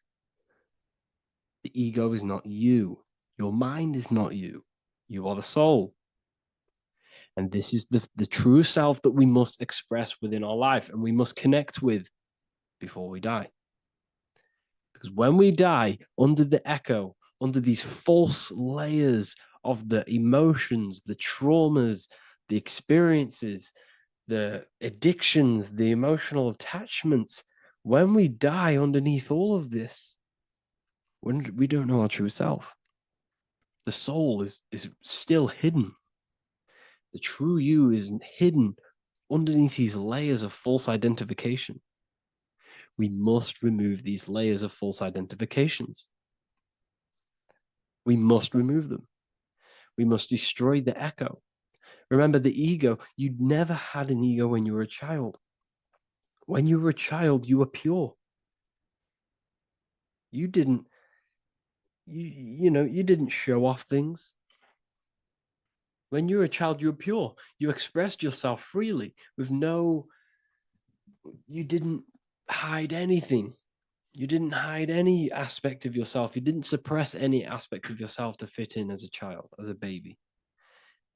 The ego is not you. Your mind is not you. You are the soul. And this is the true self that we must express within our life and we must connect with before we die. Because when we die under the echo, under these false layers of the emotions, the traumas, the experiences, the addictions, the emotional attachments, when we die underneath all of this, when we don't know our true self, the soul is still hidden. The true you is hidden underneath these layers of false identification. We must remove these layers of false identifications. We must remove them. We must destroy the echo. Remember, the ego, you never had an ego when you were a child. When you were a child, you were pure. You didn't, you didn't show off things. When you were a child, you were pure. You expressed yourself freely with you didn't hide anything. You didn't hide any aspect of yourself. You didn't suppress any aspect of yourself to fit in as a child, as a baby.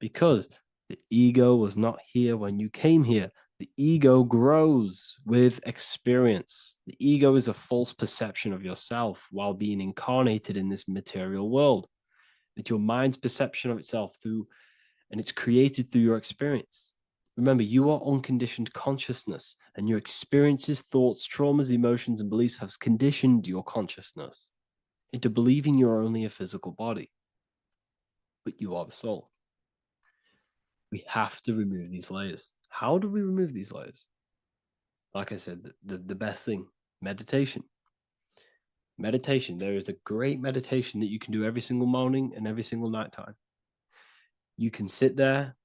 Because the ego was not here when you came here. The ego grows with experience. The ego is a false perception of yourself while being incarnated in this material world. It's your mind's perception of itself and it's created through your experience. Remember, you are unconditioned consciousness, and your experiences, thoughts, traumas, emotions, and beliefs have conditioned your consciousness into believing you're only a physical body, but you are the soul. We have to remove these layers. How do we remove these layers? Like I said, the best thing, meditation. Meditation. There is a great meditation that you can do every single morning and every single nighttime. You can sit there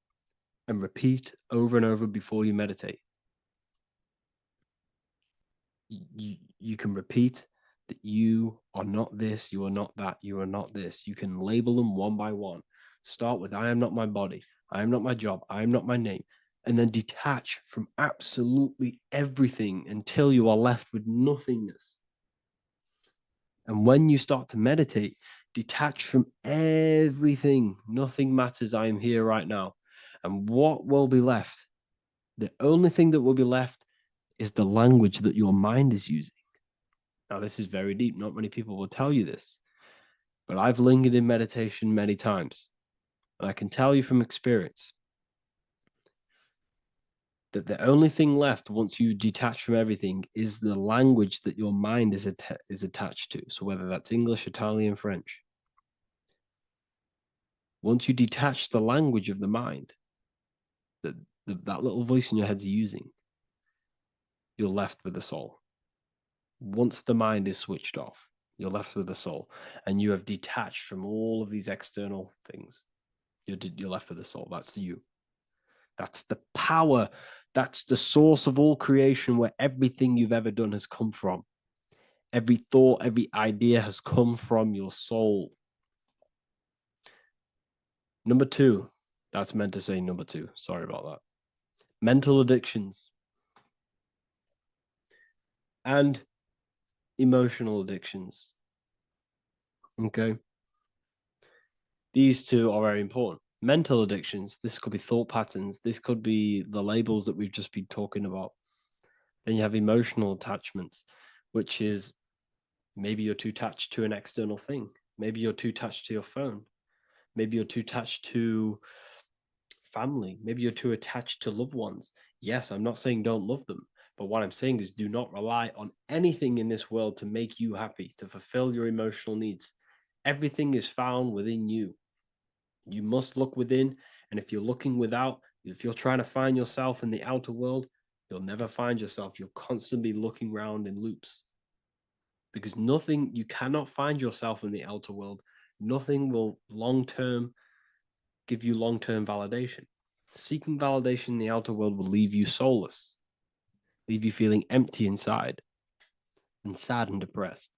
and repeat over and over before you meditate. You can repeat that you are not this, you are not that, you are not this. You can label them one by one. Start with, I am not my body, I am not my job, I am not my name, and then detach from absolutely everything until you are left with nothingness. And when you start to meditate, detach from everything. Nothing matters. I am here right now. And what will be left? The only thing that will be left is the language that your mind is using. Now, this is very deep. Not many people will tell you this, but I've lingered in meditation many times. And I can tell you from experience that the only thing left once you detach from everything is the language that your mind is attached to. So whether that's English, Italian, French. Once you detach the language of the mind that that little voice in your head's using, you're left with the soul. Once the mind is switched off, you're left with the soul, and you have detached from all of these external things. You're left with the soul. That's you. That's the power. That's the source of all creation, where everything you've ever done has come from. Every thought, every idea has come from your soul. Number two, that's meant to say number two. Sorry about that. Mental addictions and emotional addictions. Okay. These two are very important. Mental addictions, this could be thought patterns. This could be the labels that we've just been talking about. Then you have emotional attachments, which is maybe you're too attached to an external thing. Maybe you're too attached to your phone. Maybe you're too attached to family. Maybe you're too attached to loved ones. Yes, I'm not saying don't love them, but what I'm saying is do not rely on anything in this world to make you happy, to fulfill your emotional needs. Everything is found within you. You must look within, and if you're looking without, if you're trying to find yourself in the outer world, you'll never find yourself. You'll constantly be looking around in loops. Because you cannot find yourself in the outer world. Nothing will give you long-term validation. Seeking validation in the outer world will leave you soulless, leave you feeling empty inside and sad and depressed.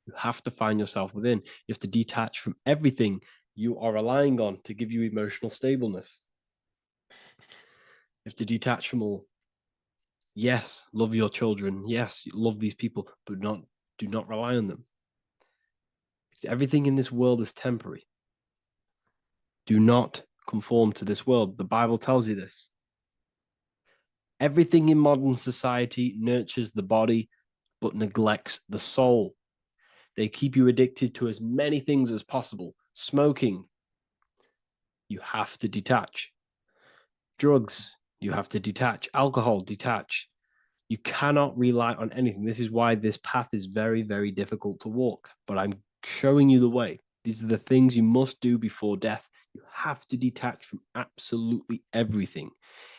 You have to find yourself within. You have to detach from everything you are relying on to give you emotional stableness. You have to detach from all. Yes, love your children. Yes, love these people, but do not rely on them. Because everything in this world is temporary. Do not conform to this world. The Bible tells you this. Everything in modern society nurtures the body, but neglects the soul. They keep you addicted to as many things as possible. Smoking, you have to detach. Drugs, you have to detach. Alcohol, detach. You cannot rely on anything. This is why this path is very, very difficult to walk. But I'm showing you the way. These are the things you must do before death. You have to detach from absolutely everything.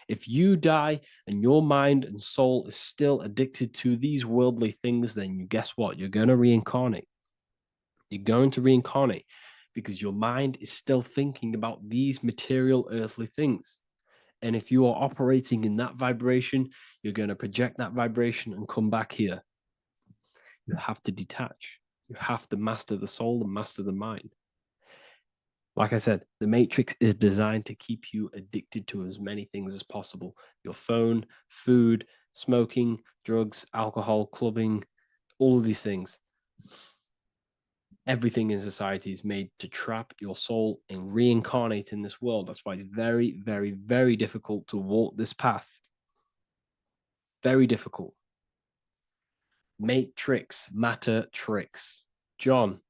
If you die and your mind and soul is still addicted to these worldly things, then guess what? You're going to reincarnate. You're going to reincarnate because your mind is still thinking about these material earthly things. And if you are operating in that vibration, you're going to project that vibration and come back here. You have to detach. You have to master the soul and master the mind. Like I said, the matrix is designed to keep you addicted to as many things as possible. Your phone, food, smoking, drugs, alcohol, clubbing, all of these things. Everything in society is made to trap your soul and reincarnate in this world. That's why it's very, very, very difficult to walk this path. Very difficult. Matrix, matter tricks. John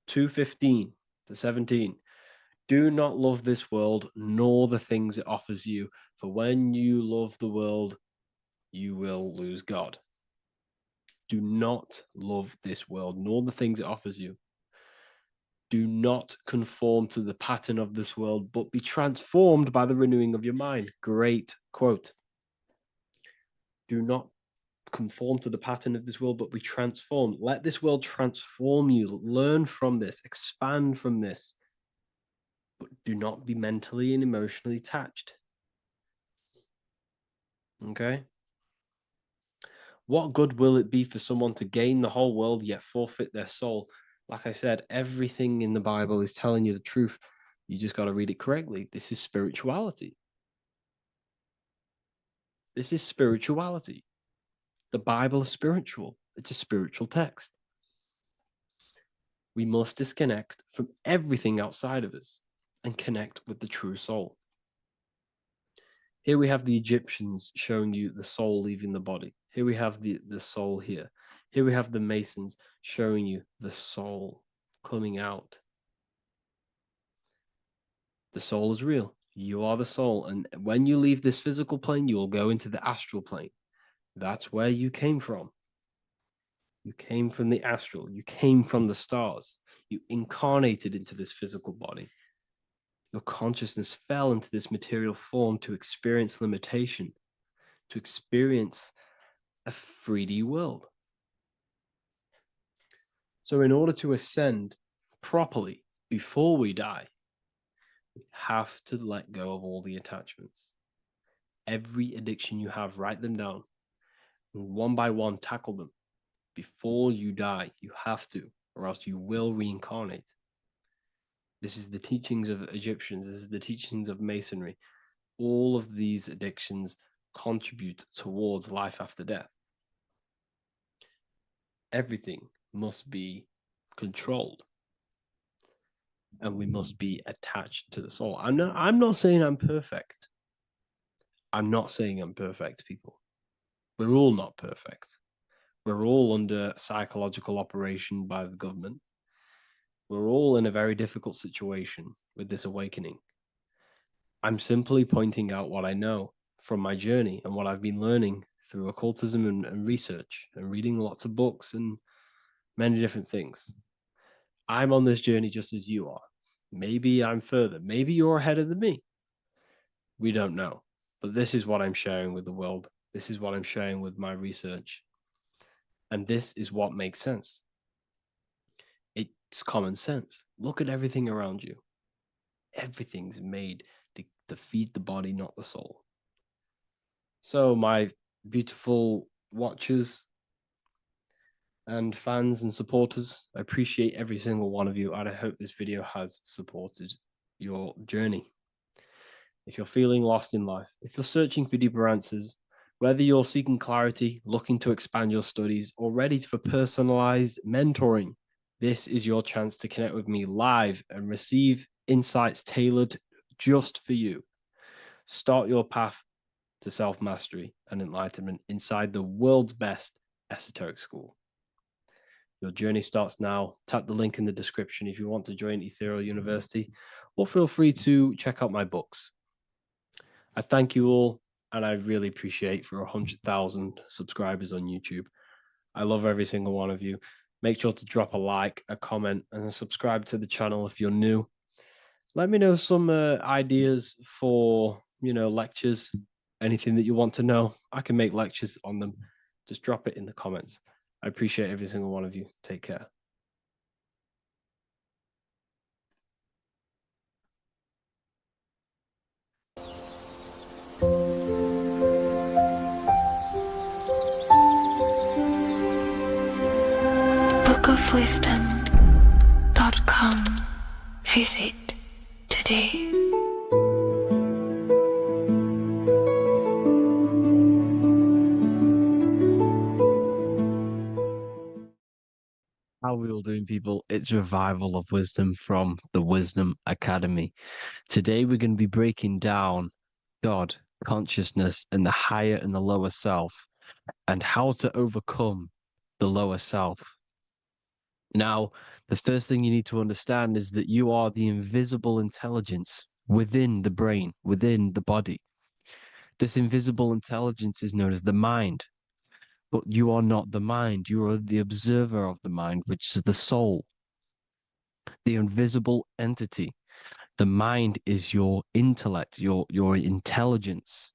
2:15 to 17. Do not love this world, nor the things it offers you. For when you love the world, you will lose God. Do not love this world, nor the things it offers you. Do not conform to the pattern of this world, but be transformed by the renewing of your mind. Great quote. Do not conform to the pattern of this world, but be transformed. Let this world transform you. Learn from this, expand from this, but do not be mentally and emotionally attached. Okay? What good will it be for someone to gain the whole world yet forfeit their soul? Like I said, everything in the Bible is telling you the truth. You just got to read it correctly. This is spirituality. This is spirituality. The Bible is spiritual. It's a spiritual text. We must disconnect from everything outside of us and connect with the true soul. Here we have the Egyptians showing you the soul leaving the body. Here we have the soul here. Here we have the Masons showing you the soul coming out. The soul is real. You are the soul. And when you leave this physical plane, you will go into the astral plane. That's where you came from. You came from the astral. You came from the stars. You incarnated into this physical body. Your consciousness fell into this material form to experience limitation, to experience a 3D world. So in order to ascend properly before we die, we have to let go of all the attachments. Every addiction you have, write them down. And one by one, tackle them. Before you die, you have to, or else you will reincarnate. This is the teachings of Egyptians. This is the teachings of Masonry. All of these addictions contribute towards life after death. Everything must be controlled. And we must be attached to the soul. I'm not saying I'm perfect. I'm not saying I'm perfect, people. We're all not perfect. We're all under psychological operation by the government. We're all in a very difficult situation with this awakening. I'm simply pointing out what I know from my journey and what I've been learning through occultism and research and reading lots of books and many different things. I'm on this journey just as you are. Maybe I'm further. Maybe you're ahead of me. We don't know. But this is what I'm sharing with the world. This is what I'm sharing with my research. And this is what makes sense. It's common sense. Look at everything around you. Everything's made to feed the body, not the soul. So my beautiful watchers and fans and supporters, I appreciate every single one of you, and I hope this video has supported your journey. If you're feeling lost in life, if you're searching for deeper answers, whether you're seeking clarity, looking to expand your studies, or ready for personalized mentoring, this is your chance to connect with me live and receive insights tailored just for you. Start your path to self-mastery and enlightenment inside the world's best esoteric school. Your journey starts now. Tap the link in the description if you want to join Ethereal University, or feel free to check out my books. I thank you all, and I really appreciate for 100,000 subscribers on YouTube. I love every single one of you. Make sure to drop a like, a comment, and subscribe to the channel if you're new. Let me know some ideas for, lectures, anything that you want to know. I can make lectures on them. Just drop it in the comments. I appreciate every single one of you. Take care. bookofwisdom.com. Visit today. How are we all doing, people? It's Revival of Wisdom from the Wisdom Academy. Today we're going to be breaking down God, consciousness, and the higher and the lower self, and how to overcome the lower self. Now, the first thing you need to understand is that you are the invisible intelligence within the brain, within the body. This invisible intelligence is known as the mind. But you are not the mind. You are the observer of the mind, which is the soul, the invisible entity. The mind is your intellect, your intelligence.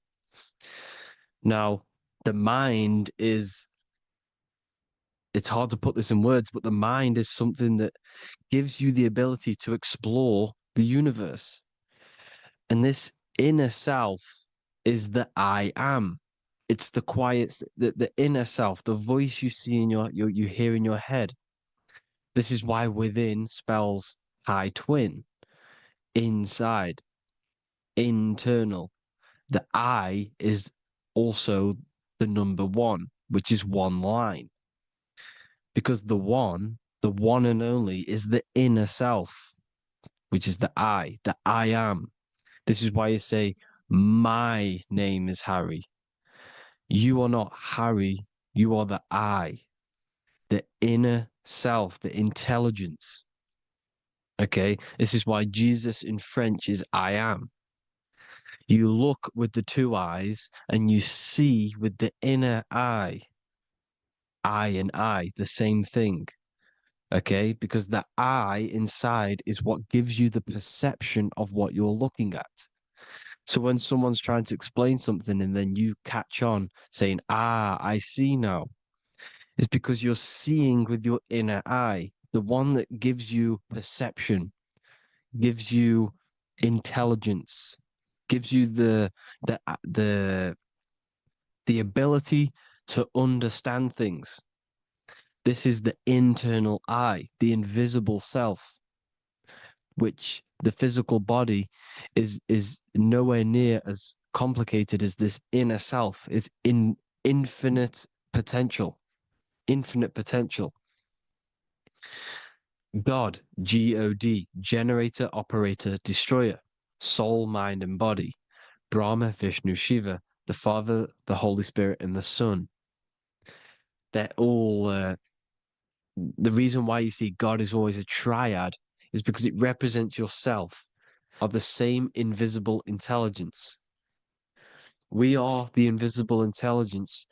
Now, the mind is, it's hard to put this in words, but the mind is something that gives you the ability to explore the universe. And this inner self is the I am. It's the quiet, the inner self, the voice you see in you hear in your head. This is why within spells high twin, inside, internal. The I is also the number one, which is one line. Because the one and only, is the inner self, which is the I am. This is why you say, my name is Harry. You are not Harry, you are the I, the inner self, the intelligence. Okay, this is why Jesus in French is I am. You look with the two eyes and you see with the inner eye. I and I, the same thing. Okay, because the I inside is what gives you the perception of what you're looking at. So when someone's trying to explain something and then you catch on saying, I see now, it's because you're seeing with your inner eye, the one that gives you perception, gives you intelligence, gives you the ability to understand things. This is the internal I, the invisible self, which the physical body is nowhere near as complicated as this inner self. Is in infinite potential, infinite potential. God, G-O-D, generator, operator, destroyer, soul, mind, and body. Brahma, Vishnu, Shiva, the Father, the Holy Spirit, and the Son. They're all, the reason why you see God is always a triad is because it represents yourself, of the same invisible intelligence. We are the invisible intelligence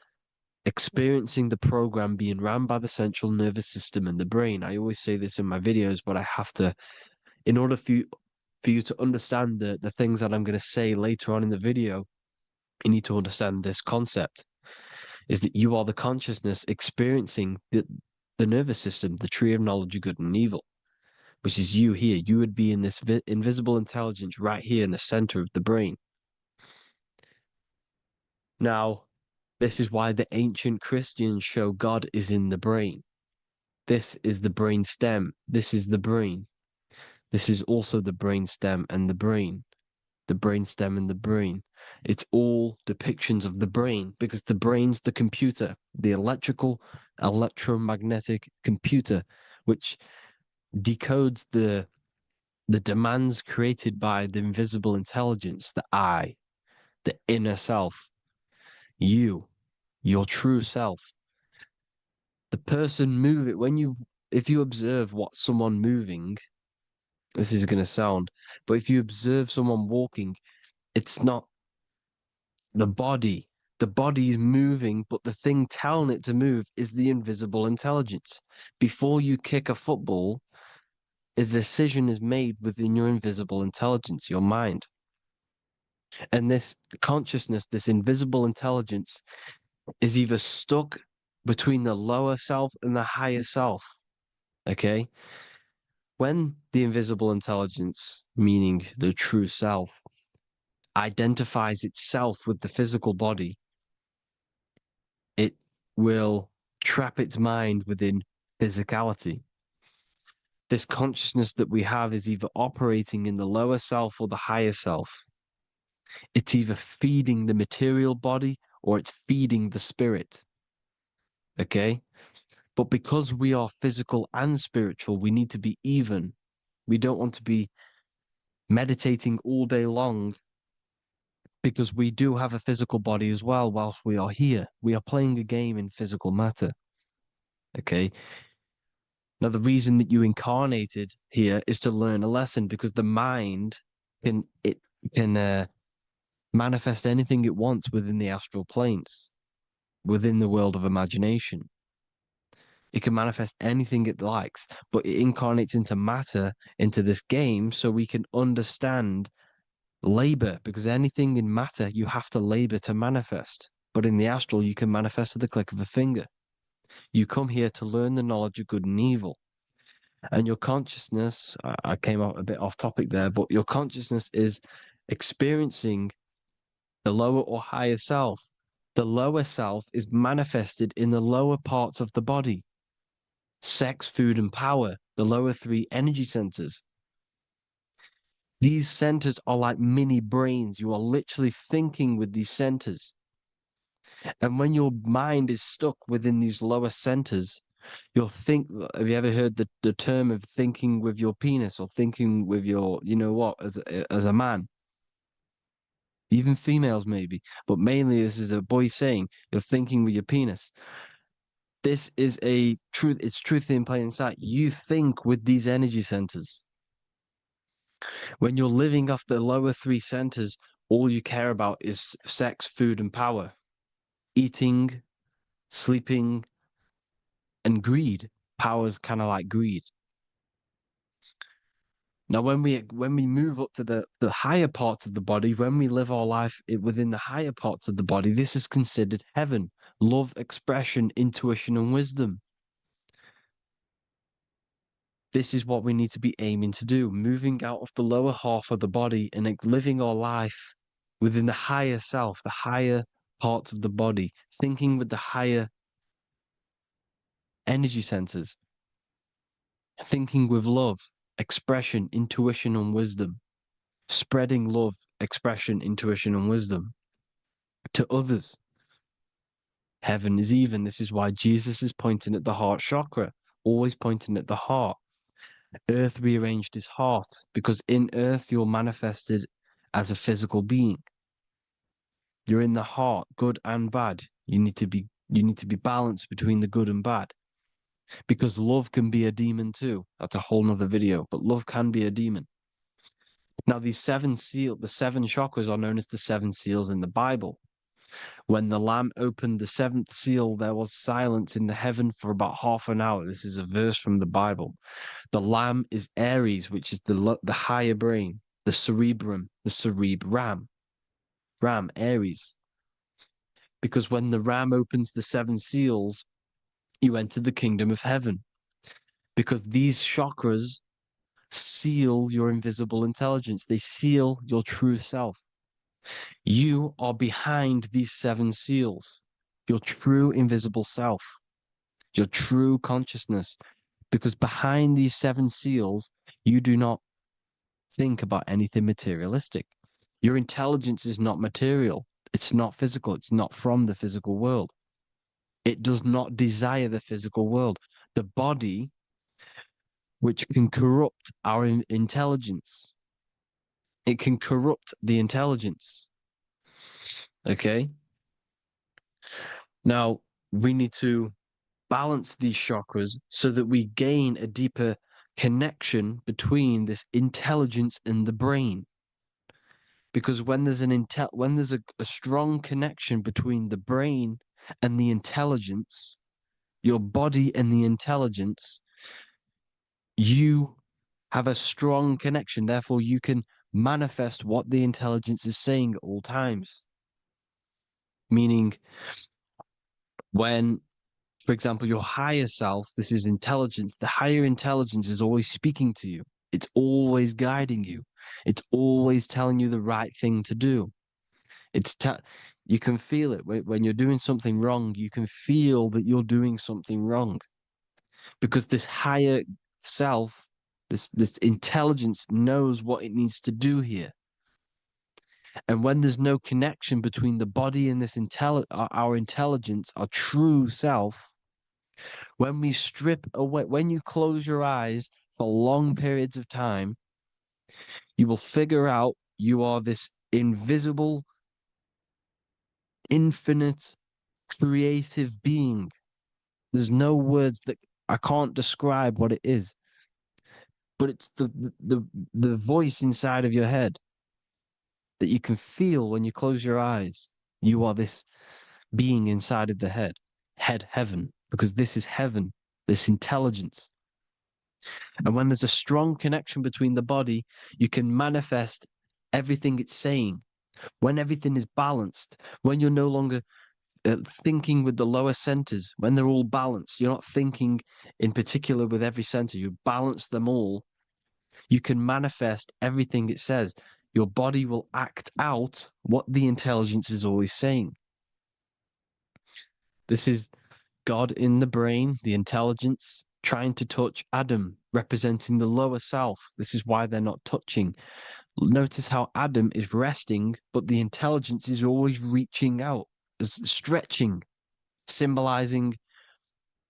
experiencing the program being ran by the central nervous system and the brain. I always say this in my videos, but I have to, in order for you to understand the things that I'm going to say later on in the video, you need to understand this concept, is that you are the consciousness experiencing the nervous system, the tree of knowledge of good and evil, which is you here. You would be in this invisible intelligence right here in the center of the brain. Now, this is why the ancient Christians show God is in the brain. This is the brain stem. This is the brain. This is also the brain stem and the brain. The brain stem and the brain. It's all depictions of the brain because the brain's the computer, the electromagnetic computer, which decodes the demands created by the invisible intelligence, the I, the inner self, you, your true self. The person moving, if you observe what someone moving, this is going to sound, but if you observe someone walking, it's not the body. The body is moving, but the thing telling it to move is the invisible intelligence. Before you kick a football, a decision is made within your invisible intelligence, your mind. And this consciousness, this invisible intelligence, is either stuck between the lower self and the higher self. Okay? When the invisible intelligence, meaning the true self, identifies itself with the physical body, it will trap its mind within physicality. This consciousness that we have is either operating in the lower self or the higher self. It's either feeding the material body or it's feeding the spirit. Okay? But because we are physical and spiritual, we need to be even. We don't want to be meditating all day long, because we do have a physical body as well whilst we are here. We are playing a game in physical matter. Okay. Now, the reason that you incarnated here is to learn a lesson, because the mind can manifest anything it wants within the astral planes, within the world of imagination. It can manifest anything it likes, but it incarnates into matter, into this game, so we can understand labor, because anything in matter, you have to labor to manifest. But in the astral, you can manifest at the click of a finger. You come here to learn the knowledge of good and evil. And your consciousness, I came out a bit off topic there, but your consciousness is experiencing the lower or higher self. The lower self is manifested in the lower parts of the body. Sex, food, and power, the lower three energy centers. These centers are like mini brains. You are literally thinking with these centers. And when your mind is stuck within these lower centers, you'll think, have you ever heard the term of thinking with your penis, or thinking with your, you know what, as a man? Even females maybe, but mainly this is a boy saying, you're thinking with your penis. This is a truth. It's truth in plain sight. You think with these energy centers. When you're living off the lower three centers, all you care about is sex, food, and power. Eating, sleeping, and greed. Power's kind of like greed. Now, when we move up to the higher parts of the body, when we live our life within the higher parts of the body, this is considered heaven. Love, expression, intuition, and wisdom. This is what we need to be aiming to do, moving out of the lower half of the body and living our life within the higher self, the higher parts of the body, thinking with the higher energy centers, thinking with love, expression, intuition, and wisdom, spreading love, expression, intuition, and wisdom to others. Heaven is even. This is why Jesus is pointing at the heart chakra, always pointing at the heart. Earth rearranged his heart, because in earth you're manifested as a physical being. You're in the heart, good and bad. You need to be balanced between the good and bad, because love can be a demon too. That's a whole nother video, but love can be a demon. Now, the seven chakras are known as the seven seals in the Bible. When the Lamb opened the seventh seal, there was silence in the heaven for about half an hour. This is a verse from the Bible. The Lamb is Aries, which is the higher brain, the cerebrum, the cerebram. Ram, Aries. Because when the Ram opens the seven seals, you enter the kingdom of heaven. Because these chakras seal your invisible intelligence. They seal your true self. You are behind these seven seals, your true invisible self, your true consciousness. Because behind these seven seals, you do not think about anything materialistic. Your intelligence is not material. It's not physical. It's not from the physical world. It does not desire the physical world. The body, which can corrupt our intelligence, it can corrupt the intelligence. Okay? Now, we need to balance these chakras so that we gain a deeper connection between this intelligence and the brain. Because when there's a strong connection between the brain and the intelligence, your body and the intelligence, you have a strong connection. Therefore, you can manifest what the intelligence is saying at all times. Meaning, when, for example, your higher self, this is intelligence, the higher intelligence is always speaking to you. It's always guiding you. It's always telling you the right thing to do. You can feel it when you're doing something wrong. You can feel that you're doing something wrong, because this higher self, this intelligence knows what it needs to do here. And when there's no connection between the body and this our intelligence, our true self, When we strip away, when you close your eyes for long periods of time, you will figure out you are this invisible, infinite, creative being. There's no words that I can't describe what it is. But it's the voice inside of your head that you can feel when you close your eyes. You are this being inside of the heaven, because this is heaven, this intelligence. And when there's a strong connection between the body, you can manifest everything it's saying. When everything is balanced, when you're no longer thinking with the lower centers, when they're all balanced, you're not thinking in particular with every center, you balance them all, you can manifest everything it says. Your body will act out what the intelligence is always saying. This is God in the brain, the intelligence, trying to touch Adam, representing the lower self. This is why they're not touching. Notice how Adam is resting, but the intelligence is always reaching out, stretching, symbolizing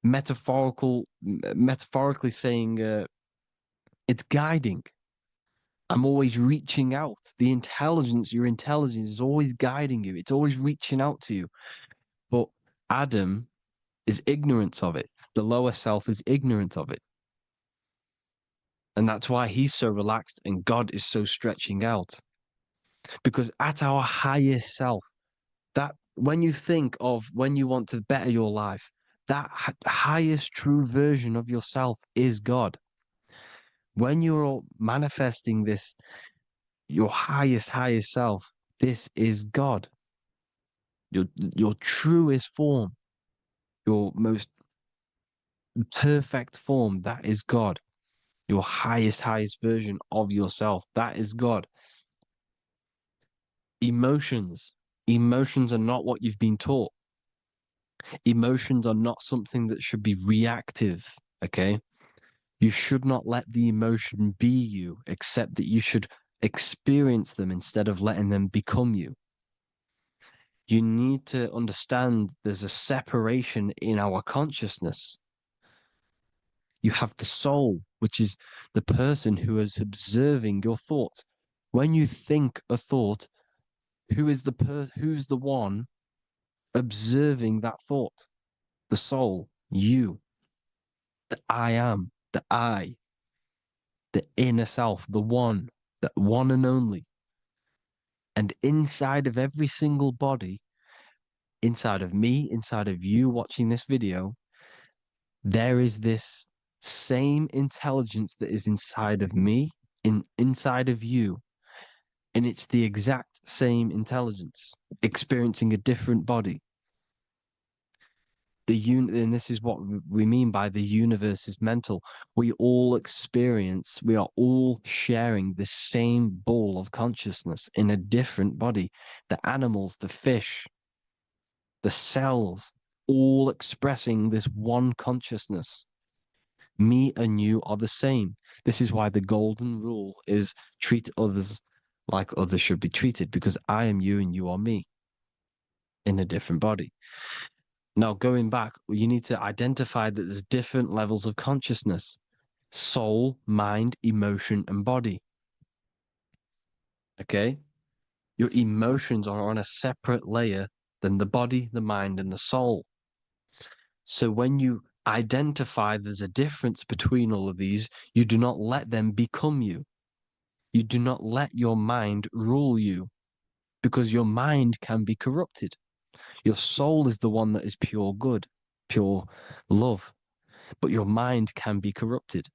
metaphorically saying it's guiding. I'm always reaching out. The intelligence, your intelligence is always guiding you. It's always reaching out to you. But Adam is ignorant of it. The lower self is ignorant of it. And that's why he's so relaxed and God is so stretching out. Because at our highest self, that when you think of when you want to better your life, that highest true version of yourself is God. When you're manifesting this, your highest self, this is God. Your truest form, your most perfect form, that is God. Your highest version of yourself, that is God. Emotions are not what you've been taught. Emotions are not something that should be reactive, okay? You should not let the emotion be you, except that you should experience them instead of letting them become you. You need to understand there's a separation in our consciousness. You have the soul, which is the person who is observing your thoughts. When you think a thought, who's the one observing that thought? The soul, you, the I am, the I, the inner self, the one and only. And inside of every single body, inside of me, inside of you watching this video, there is this same intelligence that is inside of me, inside of you. And it's the exact same intelligence, experiencing a different body. And this is what we mean by the universe is mental. We are all sharing the same ball of consciousness in a different body. The animals, the fish, the cells, all expressing this one consciousness. Me and you are the same. This is why the golden rule is treat others like others should be treated, because I am you and you are me in a different body. Now, going back, you need to identify that there's different levels of consciousness: soul, mind, emotion, and body. Okay? Your emotions are on a separate layer than the body, the mind, and the soul. So when you identify there's a difference between all of these, you do not let them become you. You do not let your mind rule you, because your mind can be corrupted. Your soul is the one that is pure good, pure love, but your mind can be corrupted.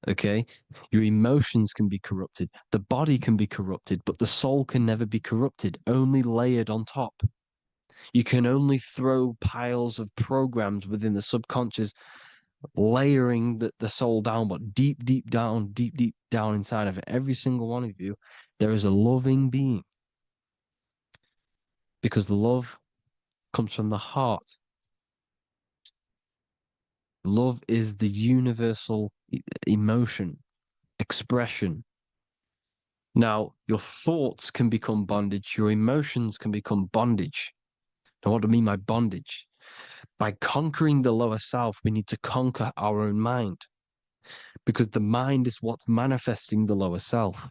Okay? Your emotions can be corrupted. The body can be corrupted, but the soul can never be corrupted, only layered on top. You can only throw piles of programs within the subconscious, layering the soul down, but deep down inside of it, every single one of you, there is a loving being. Because the love comes from the heart. Love is the universal emotion, expression. Now, your thoughts can become bondage, your emotions can become bondage. Now, what do I mean by bondage? By conquering the lower self, we need to conquer our own mind, because the mind is what's manifesting the lower self.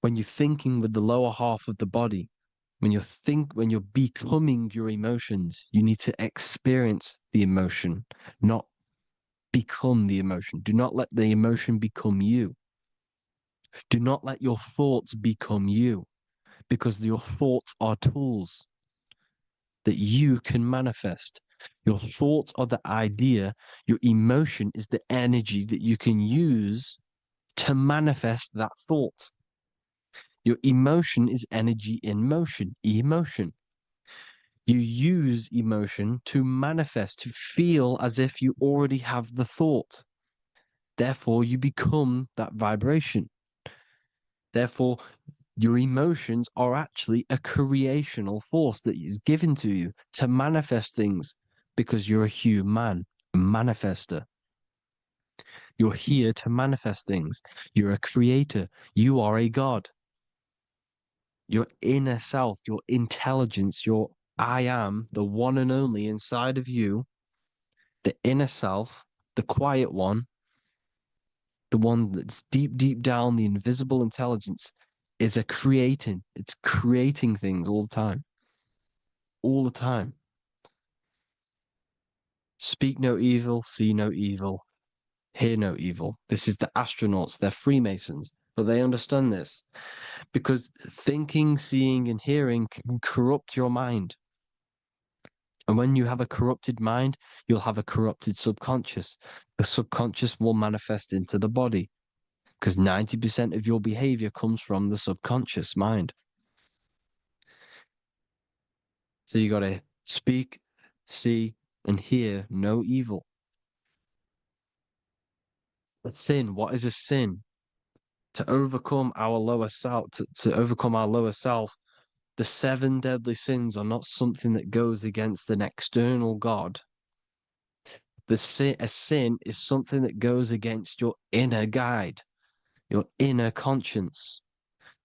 When you're thinking with the lower half of the body, when you're becoming your emotions, you need to experience the emotion, not become the emotion. Do not let the emotion become you. Do not let your thoughts become you, because your thoughts are tools that you can manifest. Your thoughts are the idea. Your emotion is the energy that you can use to manifest that thought. Your emotion is energy in motion, emotion. You use emotion to manifest, to feel as if you already have the thought. Therefore, you become that vibration. Therefore, your emotions are actually a creational force that is given to you to manifest things, because you're a human, a manifester. You're here to manifest things. You're a creator. You are a god. Your inner self, your intelligence, your I am, the one and only inside of you, the inner self, the quiet one, the one that's deep, deep down, the invisible intelligence, is it's creating things all the time. All the time. Speak no evil, see no evil, hear no evil. This is the astronauts, they're Freemasons, but they understand this, because thinking, seeing, and hearing can corrupt your mind. And when you have a corrupted mind, you'll have a corrupted subconscious. The subconscious will manifest into the body, because 90% of your behavior comes from the subconscious mind. So you got to speak, see, and hear no evil. But sin, what is a sin? To overcome our lower self, to overcome our lower self, the 7 deadly sins are not something that goes against an external God. A sin is something that goes against your inner guide, your inner conscience,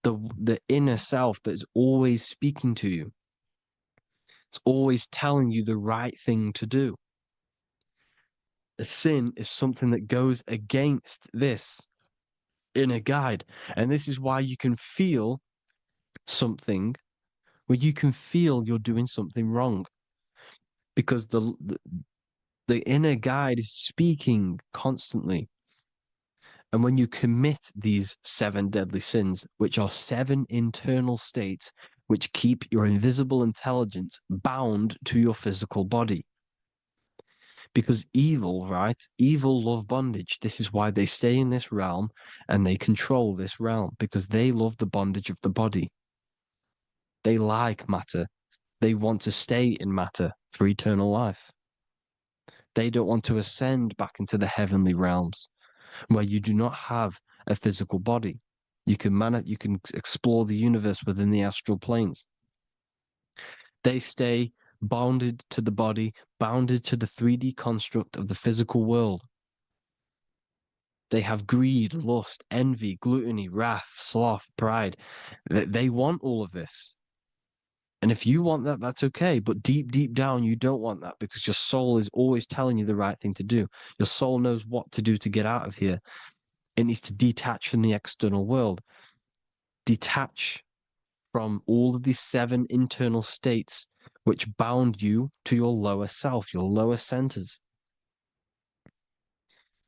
the inner self that is always speaking to you. It's always telling you the right thing to do. A sin is something that goes against this inner guide. And this is why you can feel something where you can feel you're doing something wrong, because the inner guide is speaking constantly. And when you commit these 7 deadly sins, which are 7 internal states which keep your invisible intelligence bound to your physical body. Because evil, right? Evil love bondage. This is why they stay in this realm and they control this realm, because they love the bondage of the body. They like matter. They want to stay in matter for eternal life. They don't want to ascend back into the heavenly realms where you do not have a physical body. You can explore the universe within the astral planes. They stay bounded to the body, bounded to the 3D construct of the physical world. They have greed, lust, envy, gluttony, wrath, sloth, pride. They want all of this. And if you want that, that's okay. But deep, deep down, you don't want that, because your soul is always telling you the right thing to do. Your soul knows what to do to get out of here. It needs to detach from the external world. Detach from all of these 7 internal states which bound you to your lower self, your lower centers.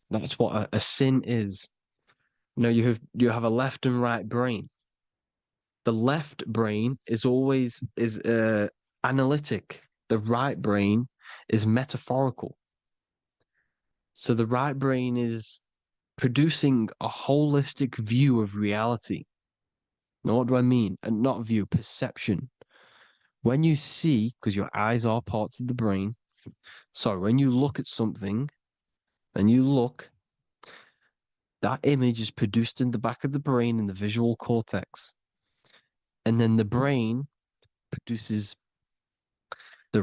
That's what a sin is. You have a left and right brain. The left brain is always analytic. The right brain is metaphorical. So the right brain is producing a holistic view of reality. Now, what do I mean? And not view, perception. When you see, because your eyes are parts of the brain, so when you look at something and you look, that image is produced in the back of the brain in the visual cortex. And then the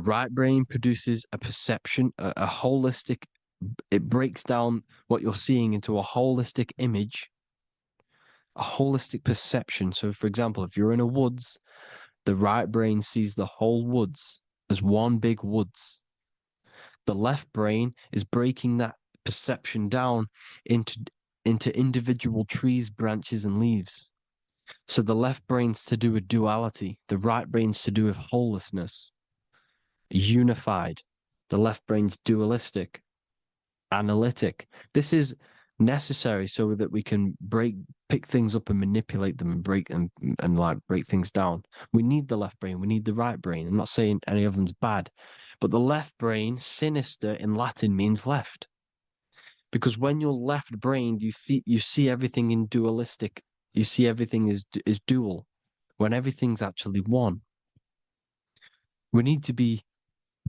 right brain produces a perception, a holistic, it breaks down what you're seeing into a holistic image, a holistic perception. So, for example, if you're in a woods, the right brain sees the whole woods as one big woods. The left brain is breaking that perception down into individual trees, branches, and leaves. So the left brain's to do with duality, the right brain's to do with wholeness, unified. The left brain's dualistic, analytic. This is necessary so that we can pick things up and manipulate them and break things down. We need the left brain, we need the right brain. I'm not saying any of them's bad, but the left brain, sinister in Latin, means left. Because when you're left-brained, you see everything in dualistic. You see everything is dual, when everything's actually one. We need to be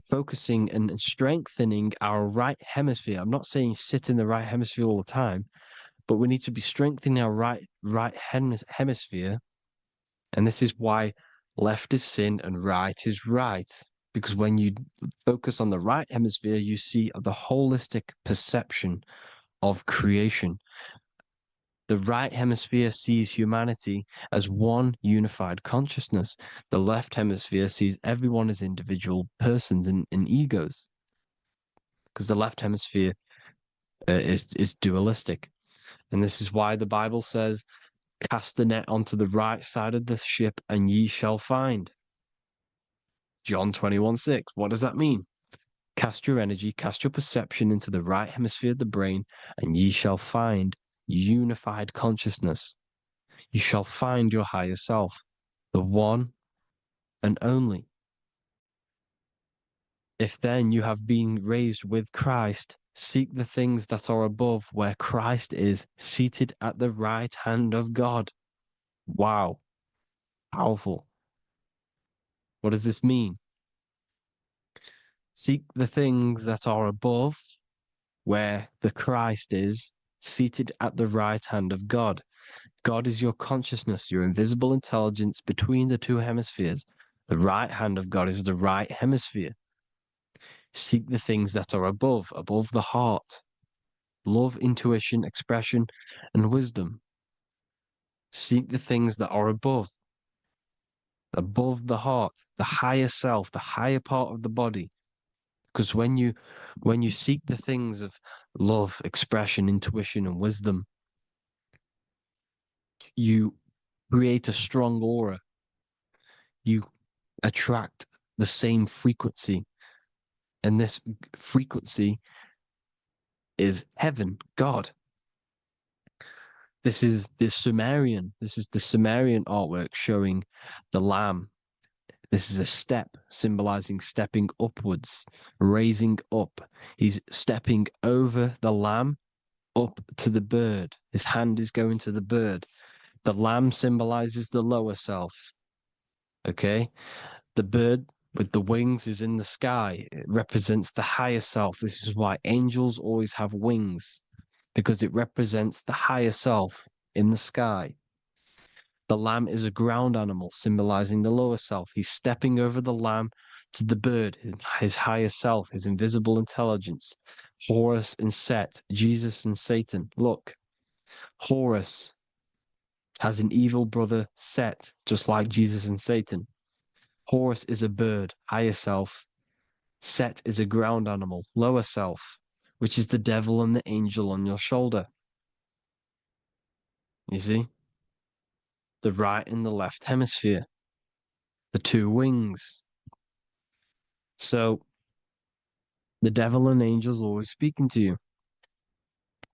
focusing and strengthening our right hemisphere. I'm not saying sit in the right hemisphere all the time, but we need to be strengthening our right hemisphere. And this is why left is sin and right is right. Because when you focus on the right hemisphere, you see the holistic perception of creation. The right hemisphere sees humanity as one unified consciousness. The left hemisphere sees everyone as individual persons and egos. Because the left hemisphere is dualistic. And this is why the Bible says, cast the net onto the right side of the ship and ye shall find. John 21:6. What does that mean? Cast your energy, cast your perception into the right hemisphere of the brain, and ye shall find unified consciousness. You shall find your higher self, the one and only. If then you have been raised with Christ, seek the things that are above, where Christ is seated at the right hand of God. Wow. Powerful. What does this mean? Seek the things that are above, where the Christ is seated at the right hand of God. God is your consciousness, your invisible intelligence between the two hemispheres. The right hand of God is the right hemisphere. Seek the things that are above the heart. Love, intuition, expression, and wisdom. Seek the things that are above the heart, the higher self, the higher part of the body. Because when you seek the things of love, expression, intuition, and wisdom, you create a strong aura. You attract the same frequency. And this frequency is heaven, God. This is the Sumerian artwork showing the lamb. This is a step symbolizing stepping upwards, raising up. He's stepping over the lamb up to the bird. His hand is going to the bird. The lamb symbolizes the lower self. Okay? The bird with the wings is in the sky. It represents the higher self. This is why angels always have wings, because it represents the higher self in the sky. The lamb is a ground animal, symbolizing the lower self. He's stepping over the lamb to the bird, his higher self, his invisible intelligence. Horus and Set, Jesus and Satan. Look, Horus has an evil brother, Set, just like Jesus and Satan. Horus is a bird, higher self. Set is a ground animal, lower self, which is the devil and the angel on your shoulder. You see? The right and the left hemisphere, the two wings. So the devil and angels always speaking to you.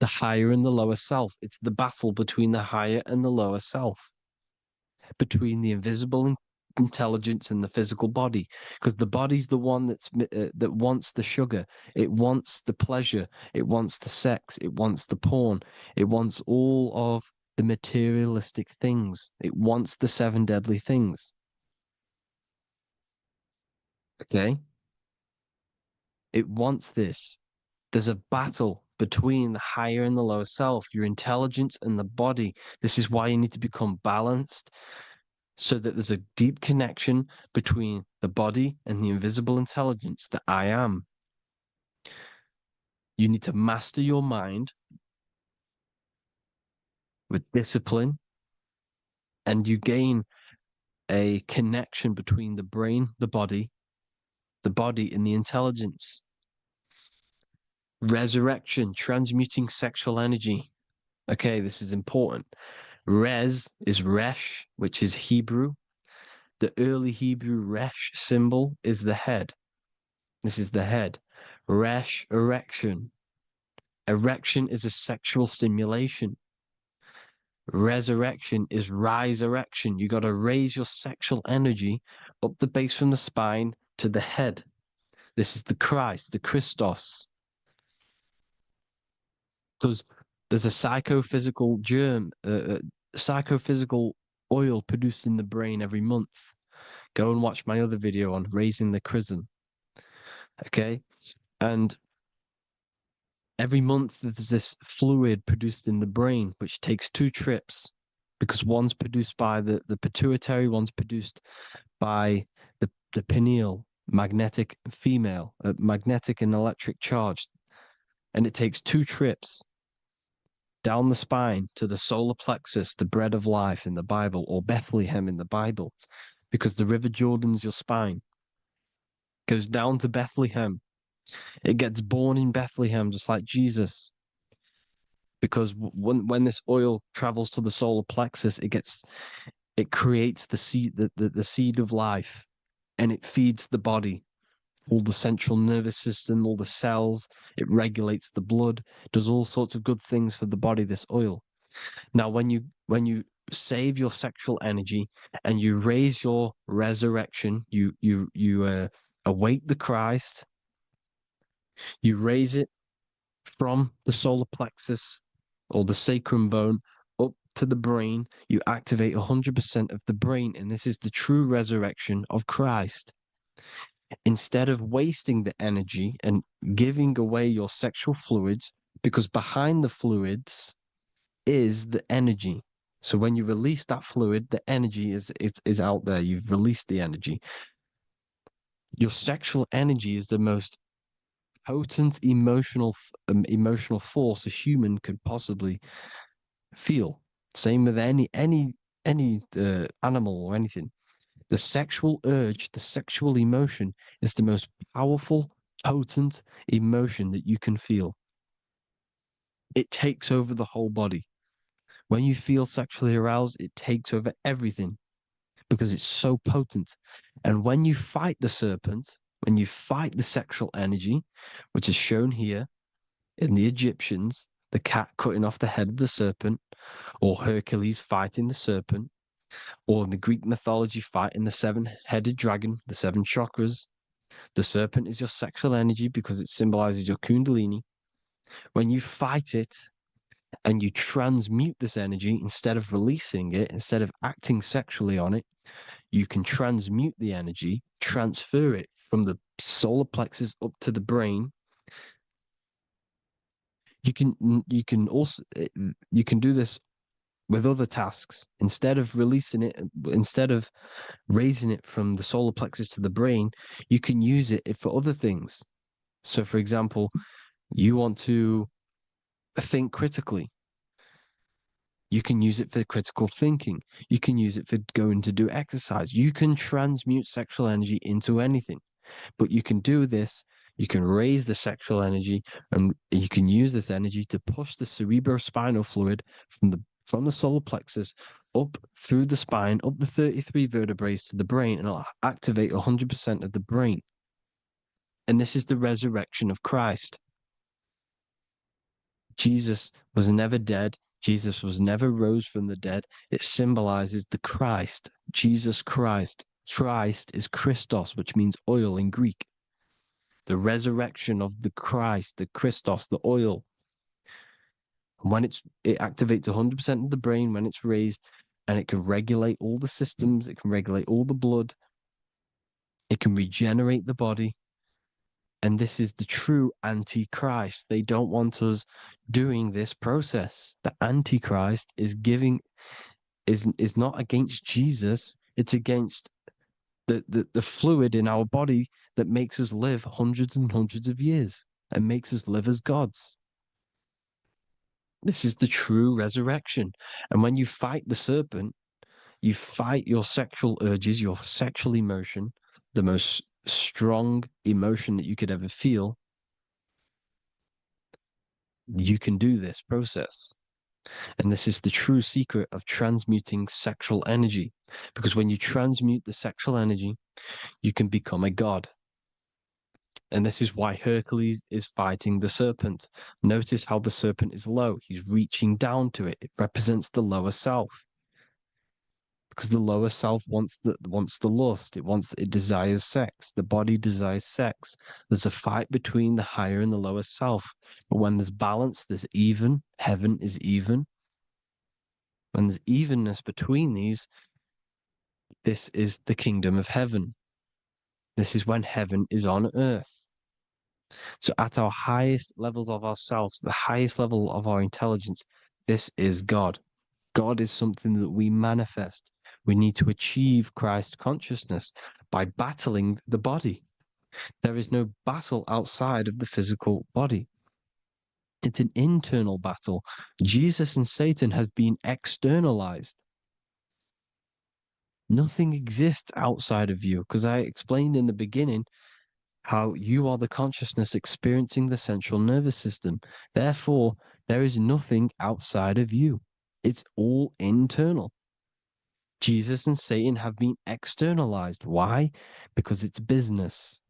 The higher and the lower self. It's the battle between the higher and the lower self, between the invisible intelligence and the physical body, because the body's the one that wants the sugar, it wants the pleasure, it wants the sex, it wants the porn, it wants all of the materialistic things, it wants the 7 deadly things. Okay? It wants this. There's a battle between the higher and the lower self, your intelligence and the body. This is why you need to become balanced, so that there's a deep connection between the body and the invisible intelligence, the I am. You need to master your mind with discipline, and you gain a connection between the brain, the body, the body, and the intelligence. Resurrection, transmuting sexual energy. Okay, this is important. Res is resh, which is Hebrew. The early Hebrew resh symbol is the head. This is the head. Resh, erection. Erection is a sexual stimulation. Resurrection is rise erection. You got to raise your sexual energy up the base from the spine to the head. This is the Christ, the Christos. Because there's a psychophysical germ, psychophysical oil produced in the brain every month. Go and watch my other video on raising the chrism. Okay? And every month there's this fluid produced in the brain, which takes 2 trips, because one's produced by the pituitary, one's produced by the pineal, magnetic female, magnetic and electric charge. And it takes 2 trips down the spine to the solar plexus, the bread of life in the Bible, or Bethlehem in the Bible, because the River Jordan's your spine. Goes down to Bethlehem. It gets born in Bethlehem, just like Jesus. Because when this oil travels to the solar plexus, it creates the seed, the seed of life, and it feeds the body, all the central nervous system, all the cells. It regulates the blood, does all sorts of good things for the body, this oil. Now, when you save your sexual energy and you raise your resurrection, you awake the Christ, you raise it from the solar plexus or the sacrum bone up to the brain, you activate 100% of the brain, and this is the true resurrection of Christ. Instead of wasting the energy and giving away your sexual fluids, because behind the fluids is the energy. So when you release that fluid, the energy is out there. You've released the energy. Your sexual energy is the most potent emotional force a human could possibly feel. Same with any animal or anything. The sexual urge, the sexual emotion is the most powerful, potent emotion that you can feel. It takes over the whole body. When you feel sexually aroused, it takes over everything because it's so potent. And when you fight the serpent, when you fight the sexual energy, which is shown here in the Egyptians, the cat cutting off the head of the serpent, or Hercules fighting the serpent, or in the Greek mythology fighting the 7-headed dragon, the 7 chakras. The serpent is your sexual energy because it symbolizes your kundalini. When you fight it and you transmute this energy, instead of releasing it, instead of acting sexually on it, you can transmute the energy, transfer it from the solar plexus up to the brain. You can also do this with other tasks. Instead of releasing it, instead of raising it from the solar plexus to the brain, you can use it for other things. So, for example, you want to think critically. You can use it for critical thinking. You can use it for going to do exercise. You can transmute sexual energy into anything. But you can do this, you can raise the sexual energy, and you can use this energy to push the cerebrospinal fluid from the solar plexus up through the spine, up the 33 vertebrae to the brain, and it'll activate 100% of the brain. And this is the resurrection of Christ. Jesus was never dead. Jesus was never rose from the dead. It symbolizes the Christ, Jesus Christ. Christ is Christos, which means oil in Greek. The resurrection of the Christ, the Christos, the oil. When it activates 100% of the brain when it's raised, and it can regulate all the systems, it can regulate all the blood, it can regenerate the body. And this is the true Antichrist. They don't want us doing this process. The Antichrist is not against Jesus, it's against the fluid in our body that makes us live hundreds and hundreds of years and makes us live as gods. This is the true resurrection. And when you fight the serpent, you fight your sexual urges, your sexual emotion, the most strong emotion that you could ever feel, you can do this process. And this is the true secret of transmuting sexual energy. Because when you transmute the sexual energy, you can become a god. And this is why Hercules is fighting the serpent. Notice how the serpent is low. He's reaching down to it. It represents the lower self. Because the lower self wants the lust. It desires sex. The body desires sex. There's a fight between the higher and the lower self. But when there's balance, there's even. Heaven is even. When there's evenness between these, this is the kingdom of heaven. This is when heaven is on earth. So at our highest levels of ourselves, the highest level of our intelligence, this is God. God is something that we manifest. We need to achieve Christ consciousness by battling the body. There is no battle outside of the physical body. It's an internal battle. Jesus and Satan have been externalized. Nothing exists outside of you, because I explained in the beginning how you are the consciousness experiencing the central nervous system. Therefore, there is nothing outside of you. It's all internal. Jesus and Satan have been externalized. Why? Because it's business.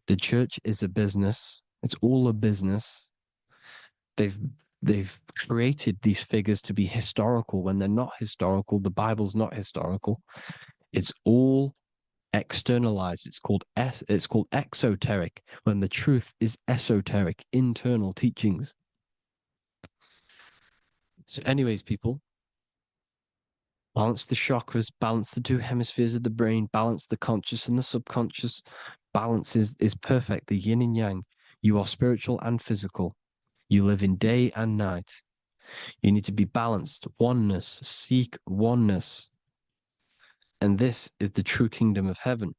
The church is a business. It's all a business. They've created these figures to be historical when they're not historical. The Bible's not historical. It's all externalized. It's called exoteric, when the truth is esoteric, internal teachings. So anyways, people, balance the chakras, balance the two hemispheres of the brain, balance the conscious and the subconscious. Balance is perfect, the yin and yang. You are spiritual and physical. You live in day and night. You need to be balanced. Oneness. Seek oneness. And this is the true kingdom of heaven.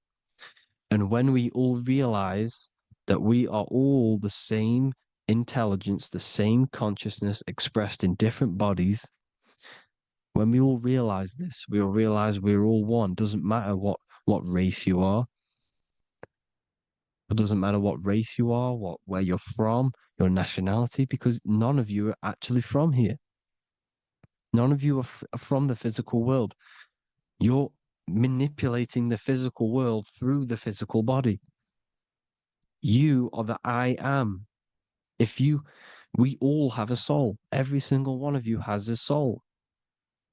And when we all realize that we are all the same intelligence, the same consciousness expressed in different bodies, when we all realize this, we all realize we're all one. Doesn't matter what race you are. It doesn't matter what race you are, where you're from, your nationality, because none of you are actually from here. None of you are from the physical world. You're manipulating the physical world through the physical body. You are the I am. We all have a soul. Every single one of you has a soul.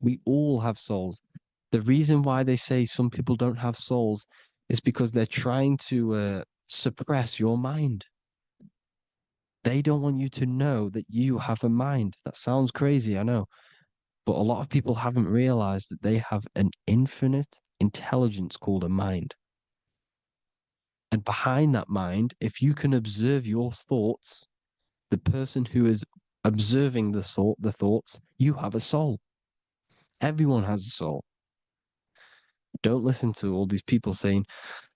We all have souls. The reason why they say some people don't have souls is because they're trying to suppress your mind. They don't want you to know that you have a mind. That sounds crazy, I know. But a lot of people haven't realized that they have an infinite intelligence called a mind. And behind that mind, if you can observe your thoughts, the person who is observing the thoughts, you have a soul. Everyone has a soul. Don't listen to all these people saying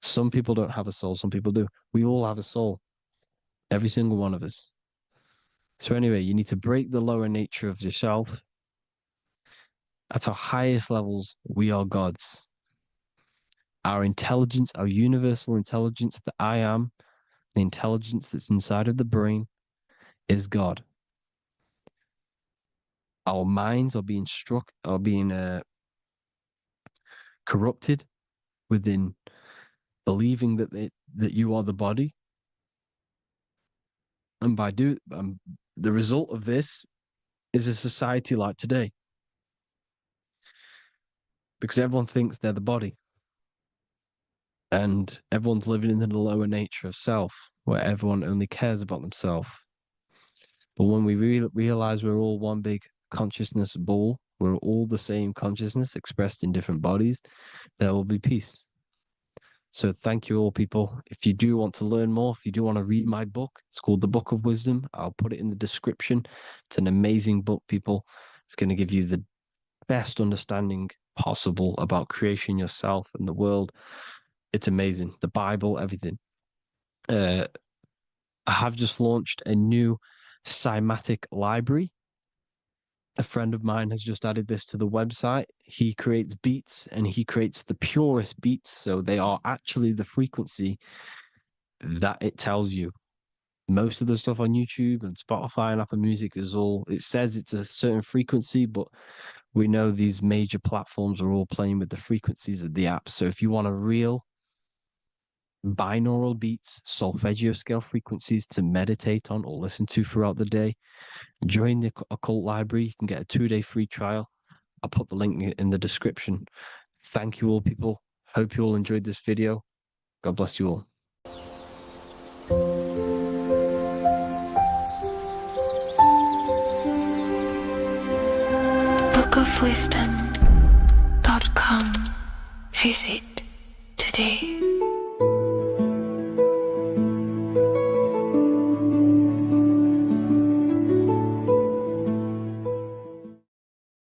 some people don't have a soul, some people do. We all have a soul. Every single one of us. So anyway, you need to break the lower nature of yourself. At our highest levels, we are gods. Our intelligence, our universal intelligence, the I am, the intelligence that's inside of the brain, is God. Our minds are being corrupted within believing that you are the body, and the result of this is a society like today, because everyone thinks they're the body, and everyone's living in the lower nature of self, where everyone only cares about themselves. But when we realize we're all one big consciousness ball, we're all the same consciousness expressed in different bodies, there will be peace. So thank you all, people. If you do want to learn more, if you do want to read my book, it's called The Book of Wisdom. I'll put it in the description. It's an amazing book, people. It's going to give you the best understanding possible about creation, yourself, and the world. It's amazing. The Bible, everything. I have just launched a new cymatic library. A friend of mine has just added this to the website. He creates beats and he creates the purest beats. So they are actually the frequency that it tells you. Most of the stuff on YouTube and Spotify and Apple Music is all, it says it's a certain frequency, but we know these major platforms are all playing with the frequencies of the apps. So if you want a real binaural beats, solfeggio scale frequencies to meditate on or listen to throughout the day, join the Occult Library. You can get a 2-day free trial. I'll put the link in the description. Thank you all, people. Hope you all enjoyed this video. God bless you all. bookofwisdom.com. Visit today.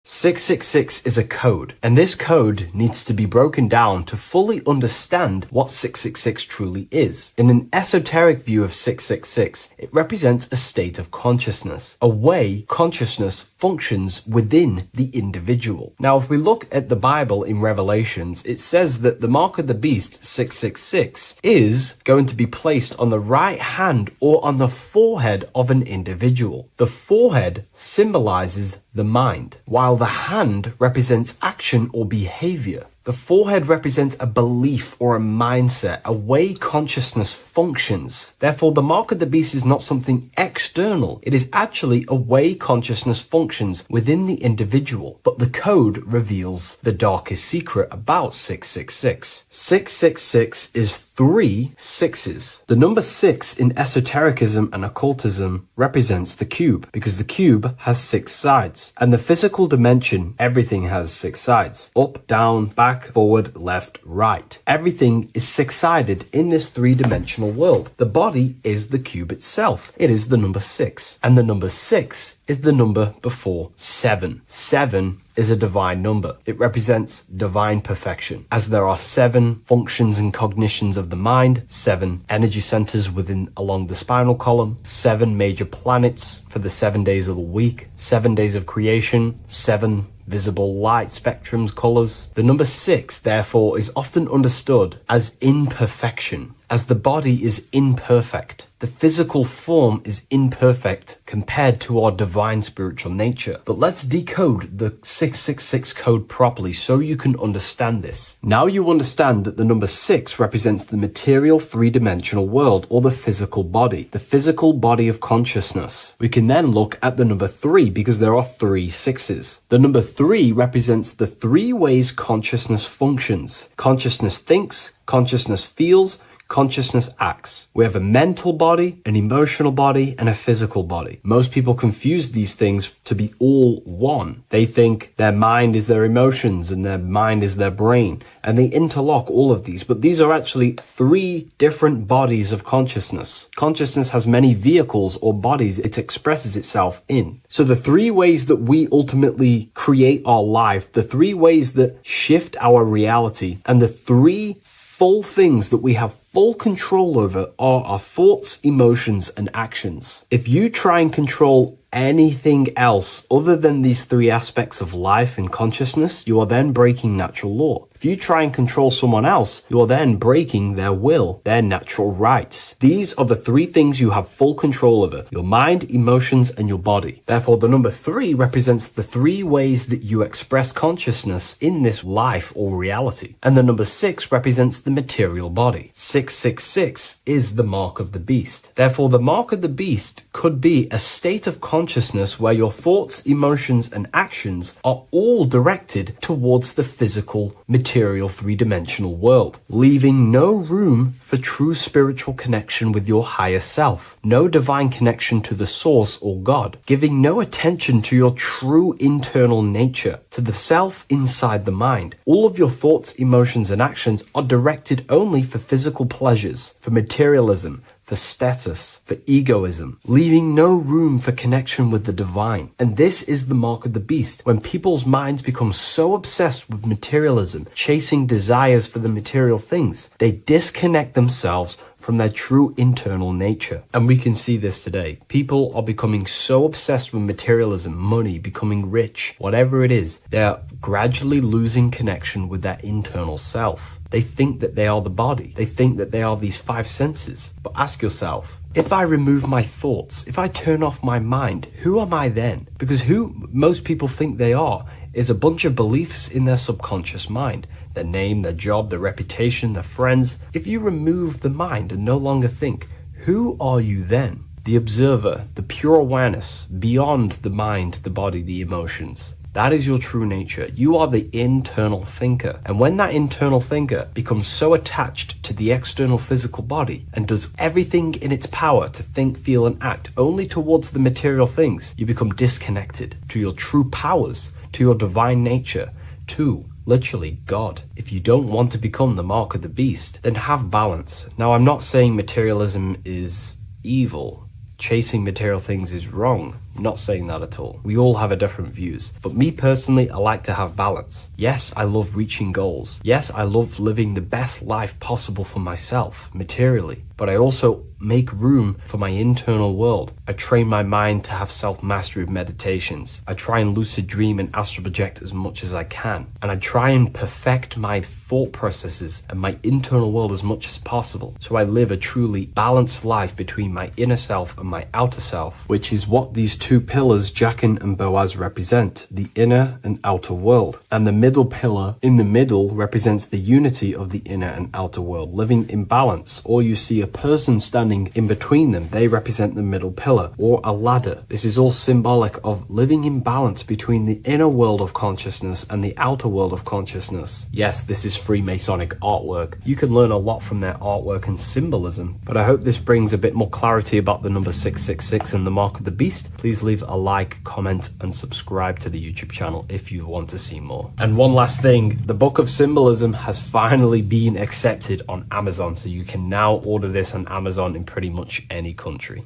666 is a code, and this code needs to be broken down to fully understand what 666 truly is. In an esoteric view of 666, it represents a state of consciousness, a way consciousness functions within the individual. Now, if we look at the Bible in Revelations, it says that the mark of the beast, 666, is going to be placed on the right hand or on the forehead of an individual. The forehead symbolizes the mind, while the hand represents action or behavior. The forehead represents a belief or a mindset, a way consciousness functions. Therefore, the mark of the beast is not something external. It is actually a way consciousness functions within the individual. But the code reveals the darkest secret about 666. 666 is 3 sixes. The number 6 in esotericism and occultism represents the cube, because the cube has 6 sides. And the physical dimension, everything has 6 sides. Up, down, back, forward, left, right. Everything is 6-sided in this 3-dimensional world. The body is the cube itself. It is the number 6. And the number 6 is the number before 7. 7 is a divine number. It represents divine perfection, as there are 7 functions and cognitions of the mind, 7 energy centers along the spinal column, 7 major planets for the 7 days of the week, 7 days of creation, 7 visible light spectrums, colors. The number 6, therefore, is often understood as imperfection, as the body is imperfect. The physical form is imperfect compared to our divine spiritual nature. But let's decode the 666 code properly so you can understand this. Now you understand that the number 6 represents the material 3-dimensional world, or the physical body of consciousness. We can then look at the number 3 because there are 3 6s. The number 3 represents the 3 ways consciousness functions. Consciousness thinks, consciousness feels, consciousness acts. We have a mental body, an emotional body, and a physical body. Most people confuse these things to be all one. They think their mind is their emotions and their mind is their brain, and they interlock all of these, but these are actually 3 different bodies of consciousness. Consciousness has many vehicles or bodies it expresses itself in. So the 3 ways that we ultimately create our life, the 3 ways that shift our reality, and the 3 full things that we have full control over are our thoughts, emotions, and actions. If you try and control anything else other than these 3 aspects of life and consciousness, you are then breaking natural law. If you try and control someone else, you are then breaking their will, their natural rights. These are the 3 things you have full control over: your mind, emotions, and your body. Therefore, the number 3 represents the 3 ways that you express consciousness in this life or reality. And the number 6 represents the material body. 666 is the mark of the beast. Therefore, the mark of the beast could be a state of consciousness where your thoughts, emotions, and actions are all directed towards the physical, material 3-dimensional world, leaving no room for true spiritual connection with your higher self, no divine connection to the source or God, giving no attention to your true internal nature, to the self inside the mind. All of your thoughts, emotions, and actions are directed only for physical pleasures, for materialism, for status, for egoism, leaving no room for connection with the divine. And this is the mark of the beast. When people's minds become so obsessed with materialism, chasing desires for the material things, they disconnect themselves from their true internal nature. And we can see this today. People are becoming so obsessed with materialism, money, becoming rich, whatever it is, they're gradually losing connection with their internal self. They think that they are the body. They think that they are these five senses. But ask yourself, if I remove my thoughts, if I turn off my mind, who am I then? Because who most people think they are is a bunch of beliefs in their subconscious mind. Their name, their job, their reputation, their friends. If you remove the mind and no longer think, who are you then? The observer, the pure awareness, beyond the mind, the body, the emotions. That is your true nature. You are the internal thinker. And when that internal thinker becomes so attached to the external physical body and does everything in its power to think, feel, and act only towards the material things, you become disconnected to your true powers, to your divine nature, to literally God. If you don't want to become the mark of the beast, then have balance. Now, I'm not saying materialism is evil. Chasing material things is wrong. I'm not saying that at all. We all have a different views. But me personally, I like to have balance. Yes, I love reaching goals. Yes, I love living the best life possible for myself, materially. But I also make room for my internal world. I train my mind to have self-mastery with meditations. I try and lucid dream and astral project as much as I can. And I try and perfect my thought processes and my internal world as much as possible. So I live a truly balanced life between my inner self and my outer self, which is what these two pillars, Jachin and Boaz, represent, the inner and outer world. And the middle pillar in the middle represents the unity of the inner and outer world, living in balance. Or you see a person standing in between them, they represent the middle pillar, or a ladder. This is all symbolic of living in balance between the inner world of consciousness and the outer world of consciousness. Yes, this is Freemasonic artwork. You can learn a lot from their artwork and symbolism, but I hope this brings a bit more clarity about the number 666 and the mark of the beast. Please leave a like, comment, and subscribe to the YouTube channel if you want to see more. And one last thing, the Book of Symbolism has finally been accepted on Amazon, so you can now order this on Amazon in pretty much any country.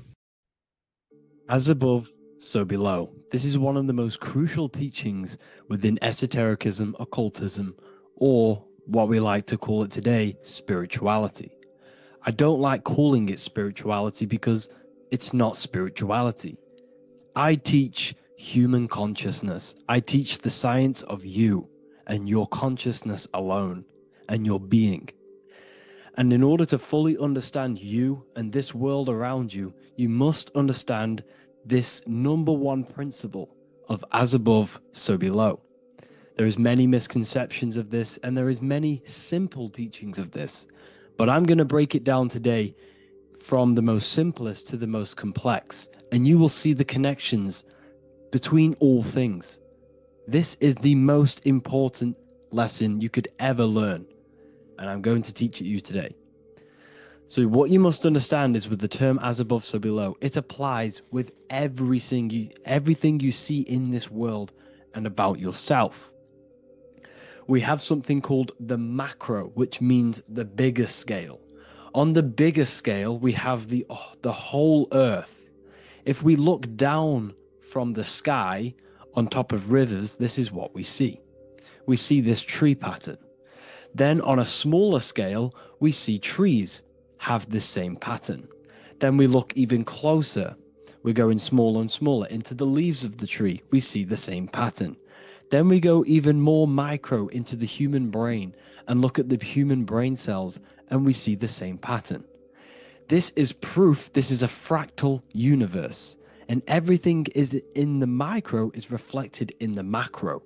As above, so below. This is one of the most crucial teachings within esotericism, occultism, or what we like to call it today, spirituality. I don't like calling it spirituality because it's not spirituality. I teach human consciousness. I teach the science of you and your consciousness alone and your being. And in order to fully understand you and this world around you, you must understand this number one principle of as above, so below. There is many misconceptions of this, and there is many simple teachings of this. But I'm going to break it down today from the most simplest to the most complex, and you will see the connections between all things. This is the most important lesson you could ever learn, and I'm going to teach it you today. So what you must understand is with the term as above, so below, it applies with everything you see in this world and about yourself. We have something called the macro, which means the bigger scale. On the bigger scale, we have the whole earth. If we look down from the sky on top of rivers, this is what we see. We see this tree pattern. Then on a smaller scale, we see trees have the same pattern. Then we look even closer. We're going smaller and smaller into the leaves of the tree. We see the same pattern. Then we go even more micro into the human brain and look at the human brain cells, and we see the same pattern. This is proof this is a fractal universe, and everything is in the micro is reflected in the macro.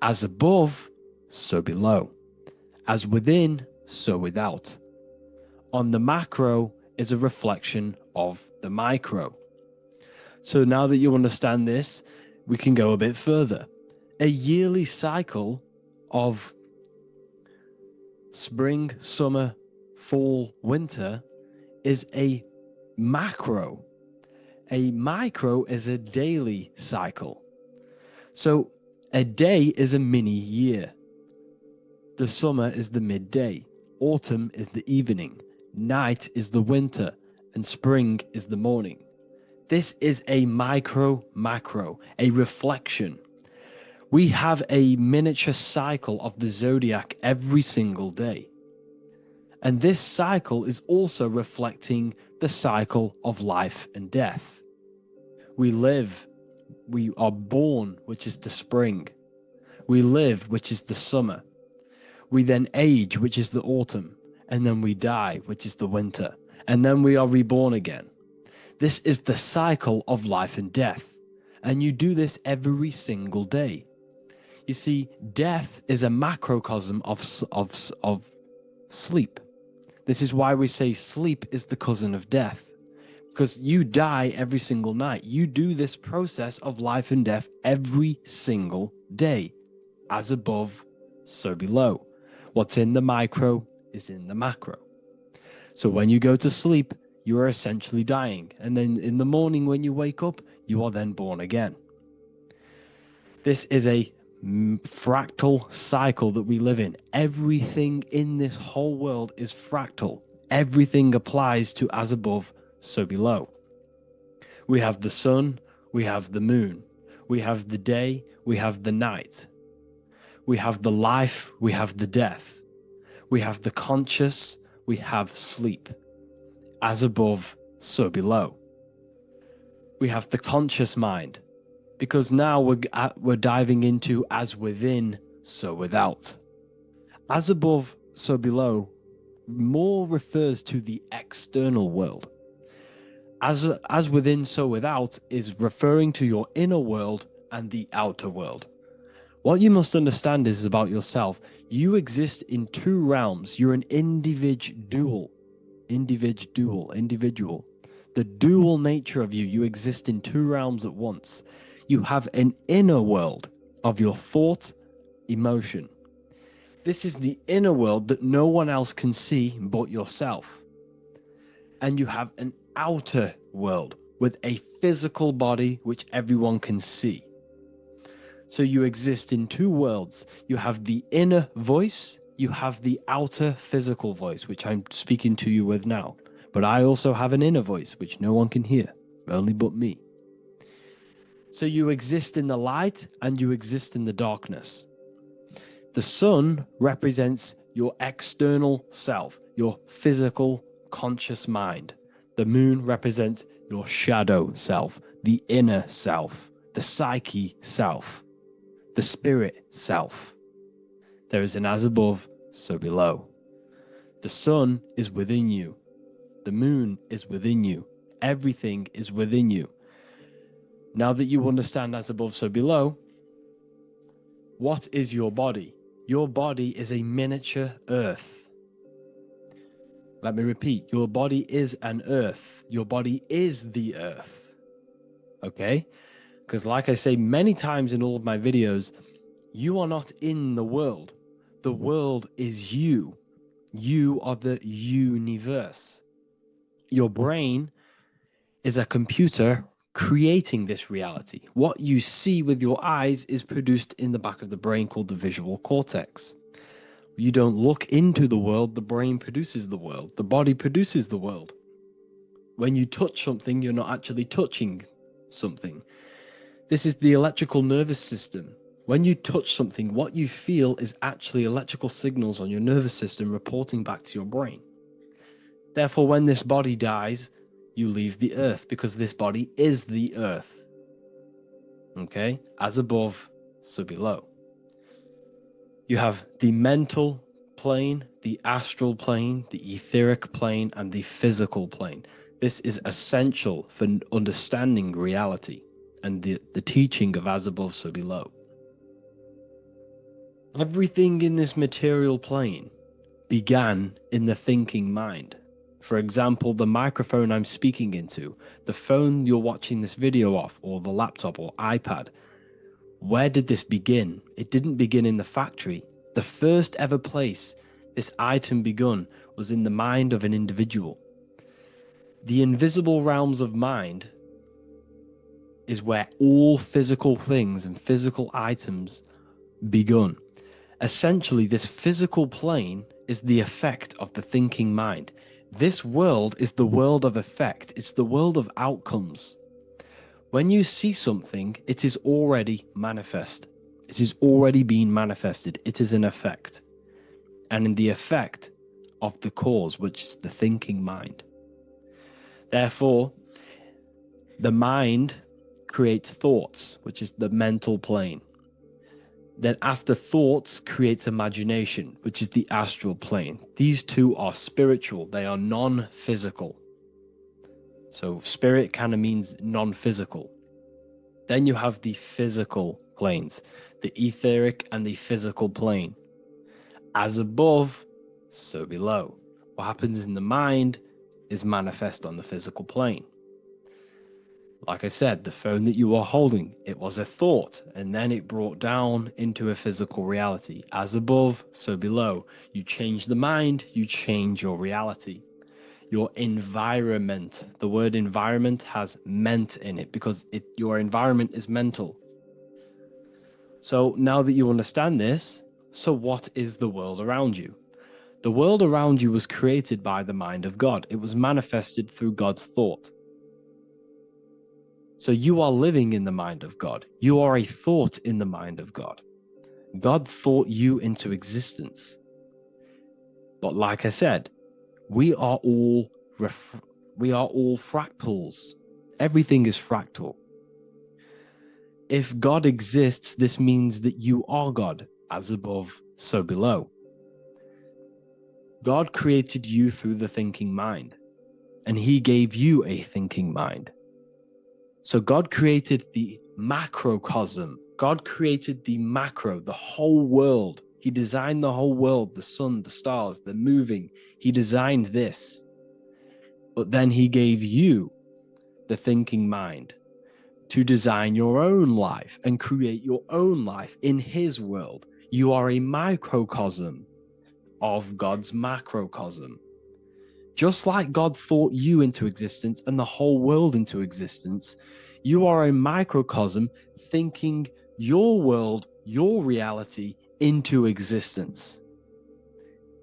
As above, so below. As within, so without. On the macro is a reflection of the micro. So now that you understand this, we can go a bit further. A yearly cycle of spring, summer, fall, winter is a macro. A micro is a daily cycle. So a day is a mini year. The summer is the midday. Autumn is the evening. Night is the winter. And spring is the morning. This is a macro, a reflection. We have a miniature cycle of the zodiac every single day. And this cycle is also reflecting the cycle of life and death. We live, we are born, which is the spring. We live, which is the summer. We then age, which is the autumn. And then we die, which is the winter. And then we are reborn again. This is the cycle of life and death. And you do this every single day. You see, death is a macrocosm of sleep. This is why we say sleep is the cousin of death. Because you die every single night. You do this process of life and death every single day. As above, so below. What's in the micro is in the macro. So when you go to sleep, you are essentially dying. And then in the morning when you wake up, you are then born again. This is a fractal cycle that we live in. Everything in this whole world is fractal. Everything applies to as above, so below. We have the sun, we have the moon, we have the day, we have the night. We have the life, we have the death. We have the conscious, we have sleep. As above, so below. We have the conscious mind, because now we're diving into as within, so without. As above, so below more refers to the external world. As within, so without is referring to your inner world and the outer world. What you must understand is about yourself. You exist in two realms. You're an individual. The dual nature of you. You exist in two realms at once. You have an inner world of your thought, emotion. This is the inner world that no one else can see but yourself. And you have an outer world with a physical body which everyone can see. So you exist in two worlds. You have the inner voice, you have the outer physical voice, which I'm speaking to you with now. But I also have an inner voice, which no one can hear, only but me. So you exist in the light and you exist in the darkness. The sun represents your external self, your physical, conscious mind. The moon represents your shadow self, the inner self, the psyche self, the spirit self. There is an as above, so below. The sun is within you. The moon is within you. Everything is within you. Now that you understand as above, so below, what is your body? Your body is a miniature earth. Let me repeat, your body is an earth. Your body is the earth. Okay? Because like I say many times in all of my videos, you are not in the world. The world is you. You are the universe. Your brain is a computer creating this reality. What you see with your eyes is produced in the back of the brain called the visual cortex. You don't look into the world, the brain produces the world. The body produces the world. When you touch something, you're not actually touching something. This is the electrical nervous system. When you touch something, what you feel is actually electrical signals on your nervous system reporting back to your brain. Therefore, when this body dies, you leave the earth because this body is the earth. Okay? As above, so below. You have the mental plane, the astral plane, the etheric plane, and the physical plane. This is essential for understanding reality and the teaching of as above, so below. Everything in this material plane began in the thinking mind. For example, the microphone I'm speaking into, the phone you're watching this video off, or the laptop or iPad. Where did this begin? It didn't begin in the factory. The first ever place this item begun was in the mind of an individual. The invisible realms of mind is where all physical things and physical items begun. Essentially, this physical plane is the effect of the thinking mind. This world is the world of effect. It's the world of outcomes. When you see something, it is already manifest. It is already being manifested. It is an effect. And in the effect of the cause, which is the thinking mind. Therefore, the mind creates thoughts, which is the mental plane. Then after thoughts creates imagination, which is the astral plane. These two are spiritual. They are non-physical. So spirit kind of means non-physical. Then you have the physical planes, the etheric and the physical plane. As above, so below. What happens in the mind is manifest on the physical plane. Like I said, the phone that you are holding, it was a thought, and then it brought down into a physical reality. As above, so below. You change the mind, you change your reality. Your environment, the word environment has ment in it because your environment is mental. So now that you understand this, so what is the world around you? The world around you was created by the mind of God. It was manifested through God's thought. So you are living in the mind of God. You are a thought in the mind of God. God thought you into existence. But like I said, we are all fractals. Everything is fractal. If God exists, this means that you are God, as above, so below. God created you through the thinking mind, and he gave you a thinking mind. So God created the macrocosm. God created the macro, the whole world. He designed the whole world, the sun, the stars, the moving. He designed this. But then he gave you the thinking mind to design your own life and create your own life in his world. You are a microcosm of God's macrocosm. Just like God thought you into existence and the whole world into existence, you are a microcosm thinking your world, your reality into existence.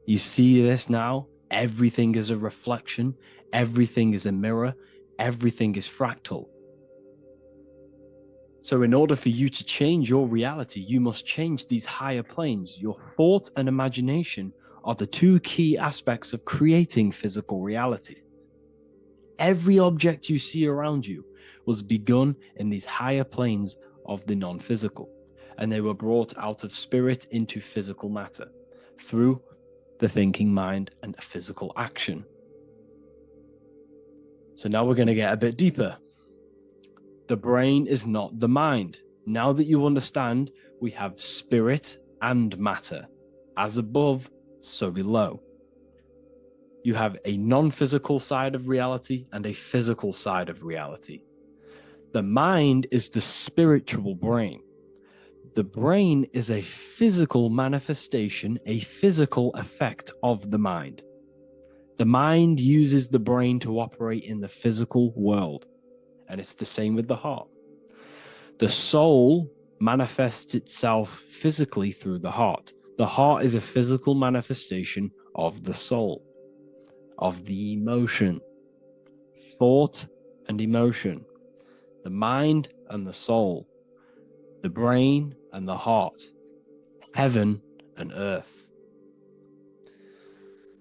You see this now? Everything is a reflection. Everything is a mirror. Everything is fractal. So in order for you to change your reality, you must change these higher planes. Your thought and imagination are the two key aspects of creating physical reality. Every object you see around you was begun in these higher planes of the non-physical, and they were brought out of spirit into physical matter through the thinking mind and physical action. So now we're going to get a bit deeper. The brain is not the mind. Now that you understand, we have spirit and matter. As above, so below. You have a non-physical side of reality and a physical side of reality. The mind is the spiritual brain. The brain is a physical manifestation, a physical effect of the mind. The mind uses the brain to operate in the physical world, and it's the same with the heart. The soul manifests itself physically through the heart. The heart is a physical manifestation of the soul, of the emotion, thought and emotion, the mind and the soul, the brain and the heart, heaven and earth.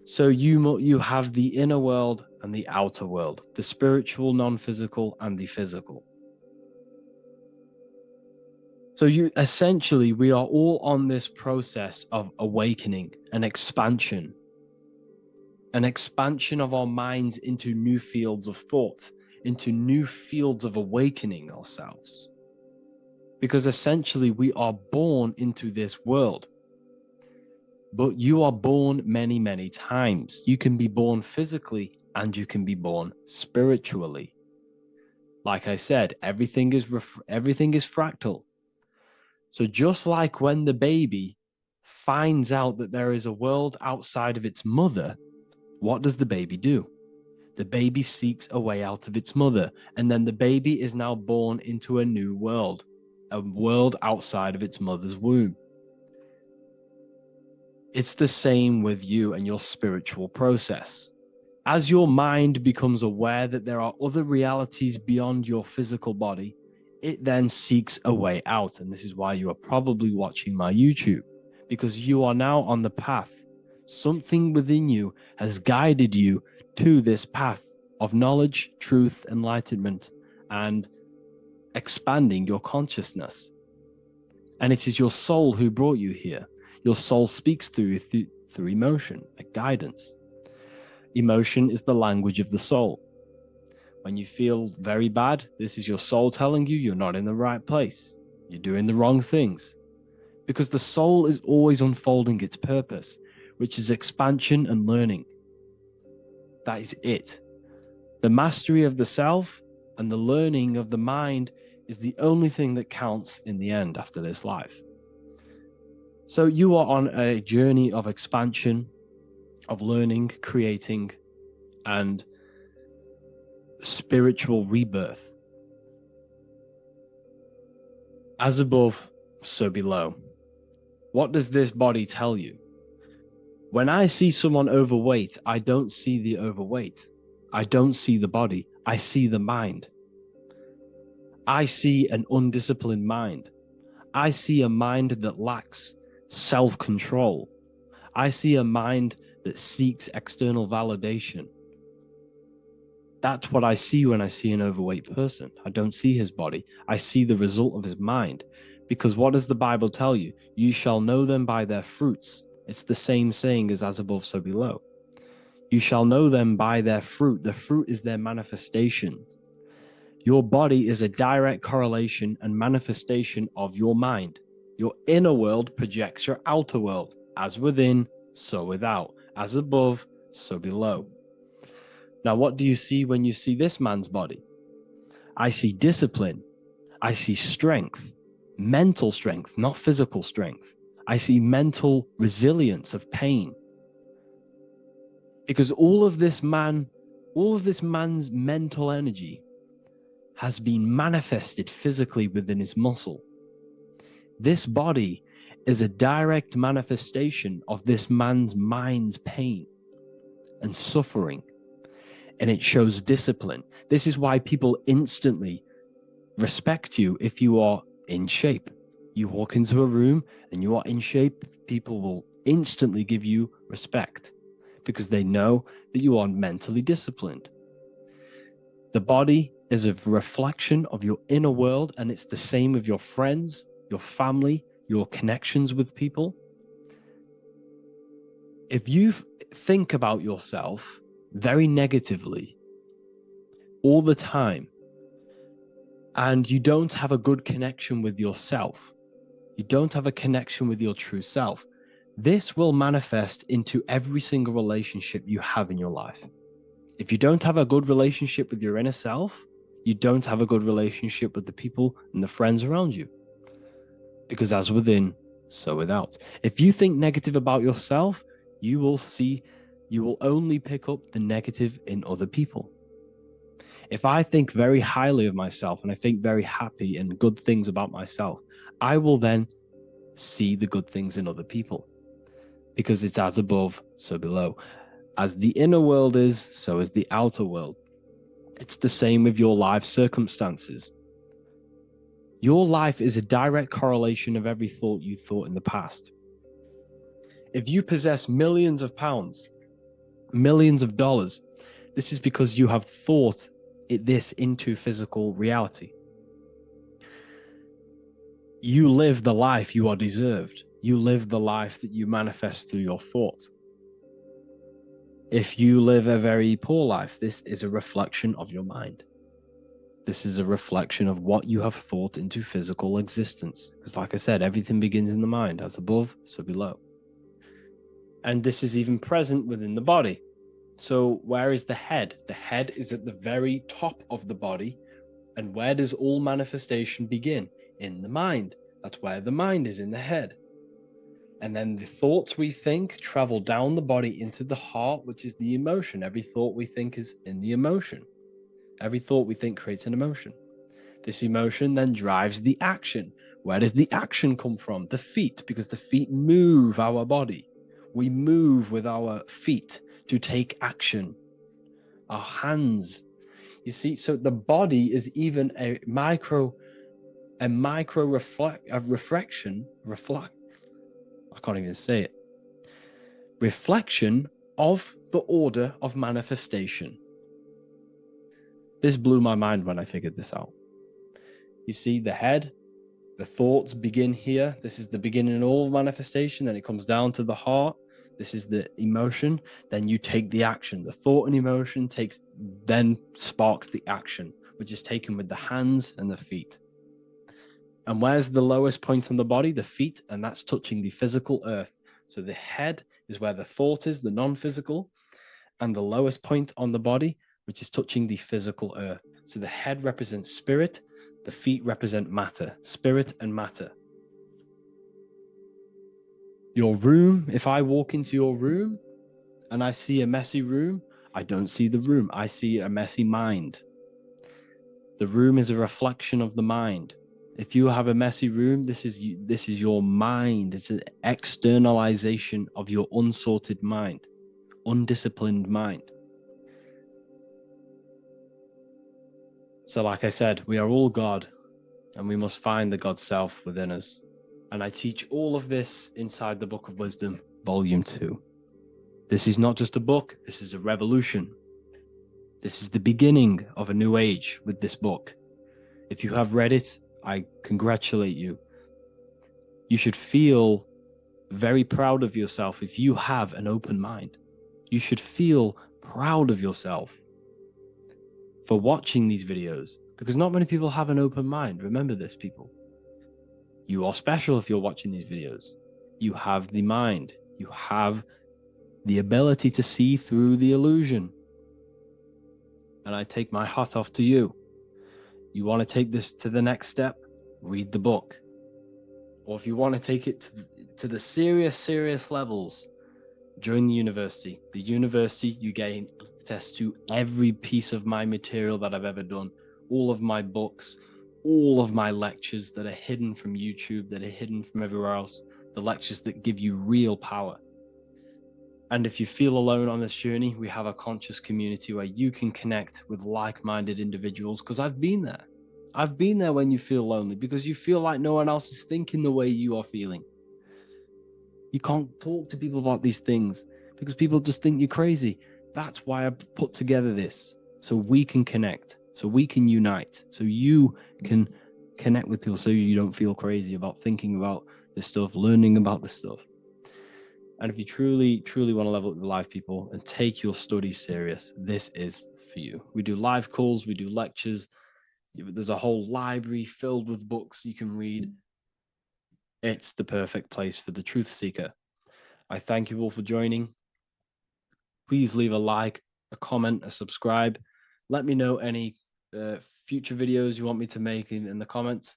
So you have the inner world and the outer world, the spiritual, non-physical, and the physical. So we are all on this process of awakening and expansion of our minds into new fields of thought, into new fields of awakening ourselves. Because essentially we are born into this world, but you are born many, many times. You can be born physically and you can be born spiritually. Like I said, everything is fractal. So just like when the baby finds out that there is a world outside of its mother, what does the baby do? The baby seeks a way out of its mother, and then the baby is now born into a new world, a world outside of its mother's womb. It's the same with you and your spiritual process. As your mind becomes aware that there are other realities beyond your physical body, it then seeks a way out. And this is why you are probably watching my YouTube, because you are now on the path Something within you has guided you to this path of knowledge, truth, enlightenment, and expanding your consciousness. And it is your soul who brought you here. Your soul speaks through emotion, a guidance. Emotion is the language of the soul. When you feel very bad, this is your soul telling you you're not in the right place. You're doing the wrong things. Because the soul is always unfolding its purpose, which is expansion and learning. That is it. The mastery of the self and the learning of the mind is the only thing that counts in the end after this life. So you are on a journey of expansion, of learning, creating, and spiritual rebirth. As above, so below. What does this body tell you? When I see someone overweight, I don't see the overweight. I don't see the body. I see the mind. I see an undisciplined mind. I see a mind that lacks self-control. I see a mind that seeks external validation. That's what I see when I see an overweight person. I don't see his body. I see the result of his mind. Because what does the Bible tell you? You shall know them by their fruits. It's the same saying as above, so below. You shall know them by their fruit. The fruit is their manifestation. Your body is a direct correlation and manifestation of your mind. Your inner world projects your outer world. As within, so without. As above, so below. Now, what do you see when you see this man's body? I see discipline. I see strength. Mental strength, not physical strength. I see mental resilience of pain. Because all of this man's mental energy has been manifested physically within his muscle. This body is a direct manifestation of this man's mind's pain and suffering. And it shows discipline. This is why people instantly respect you if you are in shape. You walk into a room and you are in shape, people will instantly give you respect because they know that you are mentally disciplined. The body is a reflection of your inner world, and it's the same with your friends, your family, your connections with people. If you think about yourself very negatively all the time, and you don't have a good connection with yourself, you don't have a connection with your true self, this will manifest into every single relationship you have in your life. If you don't have a good relationship with your inner self, you don't have a good relationship with the people and the friends around you. Because as within, so without. If you think negative about yourself, you will only pick up the negative in other people. If I think very highly of myself and I think very happy and good things about myself, I will then see the good things in other people. Because it's as above, so below. As the inner world is, so is the outer world. It's the same with your life circumstances. Your life is a direct correlation of every thought you thought in the past. If you possess millions of pounds, millions of dollars, this is because you have thought this into physical reality. You live the life you are deserved. You live the life that you manifest through your thoughts. If you live a very poor life, this is a reflection of your mind. This is a reflection of what you have thought into physical existence. Because like I said, everything begins in the mind. As above, so below. And this is even present within the body. So where is the head? The head is at the very top of the body. And where does all manifestation begin? In the mind. That's where the mind is, in the head. And then the thoughts we think travel down the body into the heart, which is the emotion. Every thought we think is in the emotion. Every thought we think creates an emotion. This emotion then drives the action. Where does the action come from? The feet, because the feet move our body. We move with our feet to take action. Our hands. You see, so the body is even a micro reflection. I can't even say it. reflection of the order of manifestation. This blew my mind when I figured this out. You see, the head, the thoughts begin here. This is the beginning of all manifestation. Then it comes down to the heart. This is the emotion. Then you take the action. The thought and emotion then sparks the action, which is taken with the hands and the feet. And where's the lowest point on the body? The feet, and that's touching the physical earth. So the head is where the thought is, the non-physical, and the lowest point on the body, which is touching the physical earth. So the head represents spirit, the feet represent matter, spirit and matter. Your room, if I walk into your room and I see a messy room, I don't see the room, I see a messy mind. The room is a reflection of the mind. If you have a messy room, this is your mind. It's an externalization of your unsorted mind, undisciplined mind. So like I said, we are all God, and we must find the God self within us. And I teach all of this inside the Book of Wisdom, Volume 2. This is not just a book, this is a revolution. This is the beginning of a new age with this book. If you have read it, I congratulate you. You should feel very proud of yourself if you have an open mind. You should feel proud of yourself for watching these videos, because not many people have an open mind. Remember this, people. You are special if you're watching these videos. You have the mind. You have the ability to see through the illusion. And I take my hat off to you. You want to take this to the next step? Read the book. Or if you want to take it to the serious levels, join the university. The university, you gain access to every piece of my material that I've ever done, all of my books, all of my lectures that are hidden from YouTube, that are hidden from everywhere else, the lectures that give you real power. And if you feel alone on this journey, we have a conscious community where you can connect with like-minded individuals, because I've been there. I've been there when you feel lonely, because you feel like no one else is thinking the way you are feeling. You can't talk to people about these things because people just think you're crazy. That's why I put together this, so we can connect, so we can unite, so you can connect with people, so you don't feel crazy about thinking about this stuff, learning about this stuff. And if you truly want to level up your life, people, and take your studies serious, this is for you. We do live calls, we do lectures. There's a whole library filled with books you can read. It's the perfect place for the truth seeker. I thank you all for joining. Please leave a like, a comment, a subscribe. Let me know any future videos you want me to make in the comments.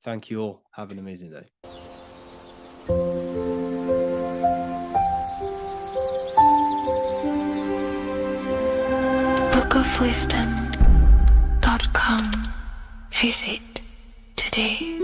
Thank you all. Have an amazing day. bookofwisdom.com. Visit today.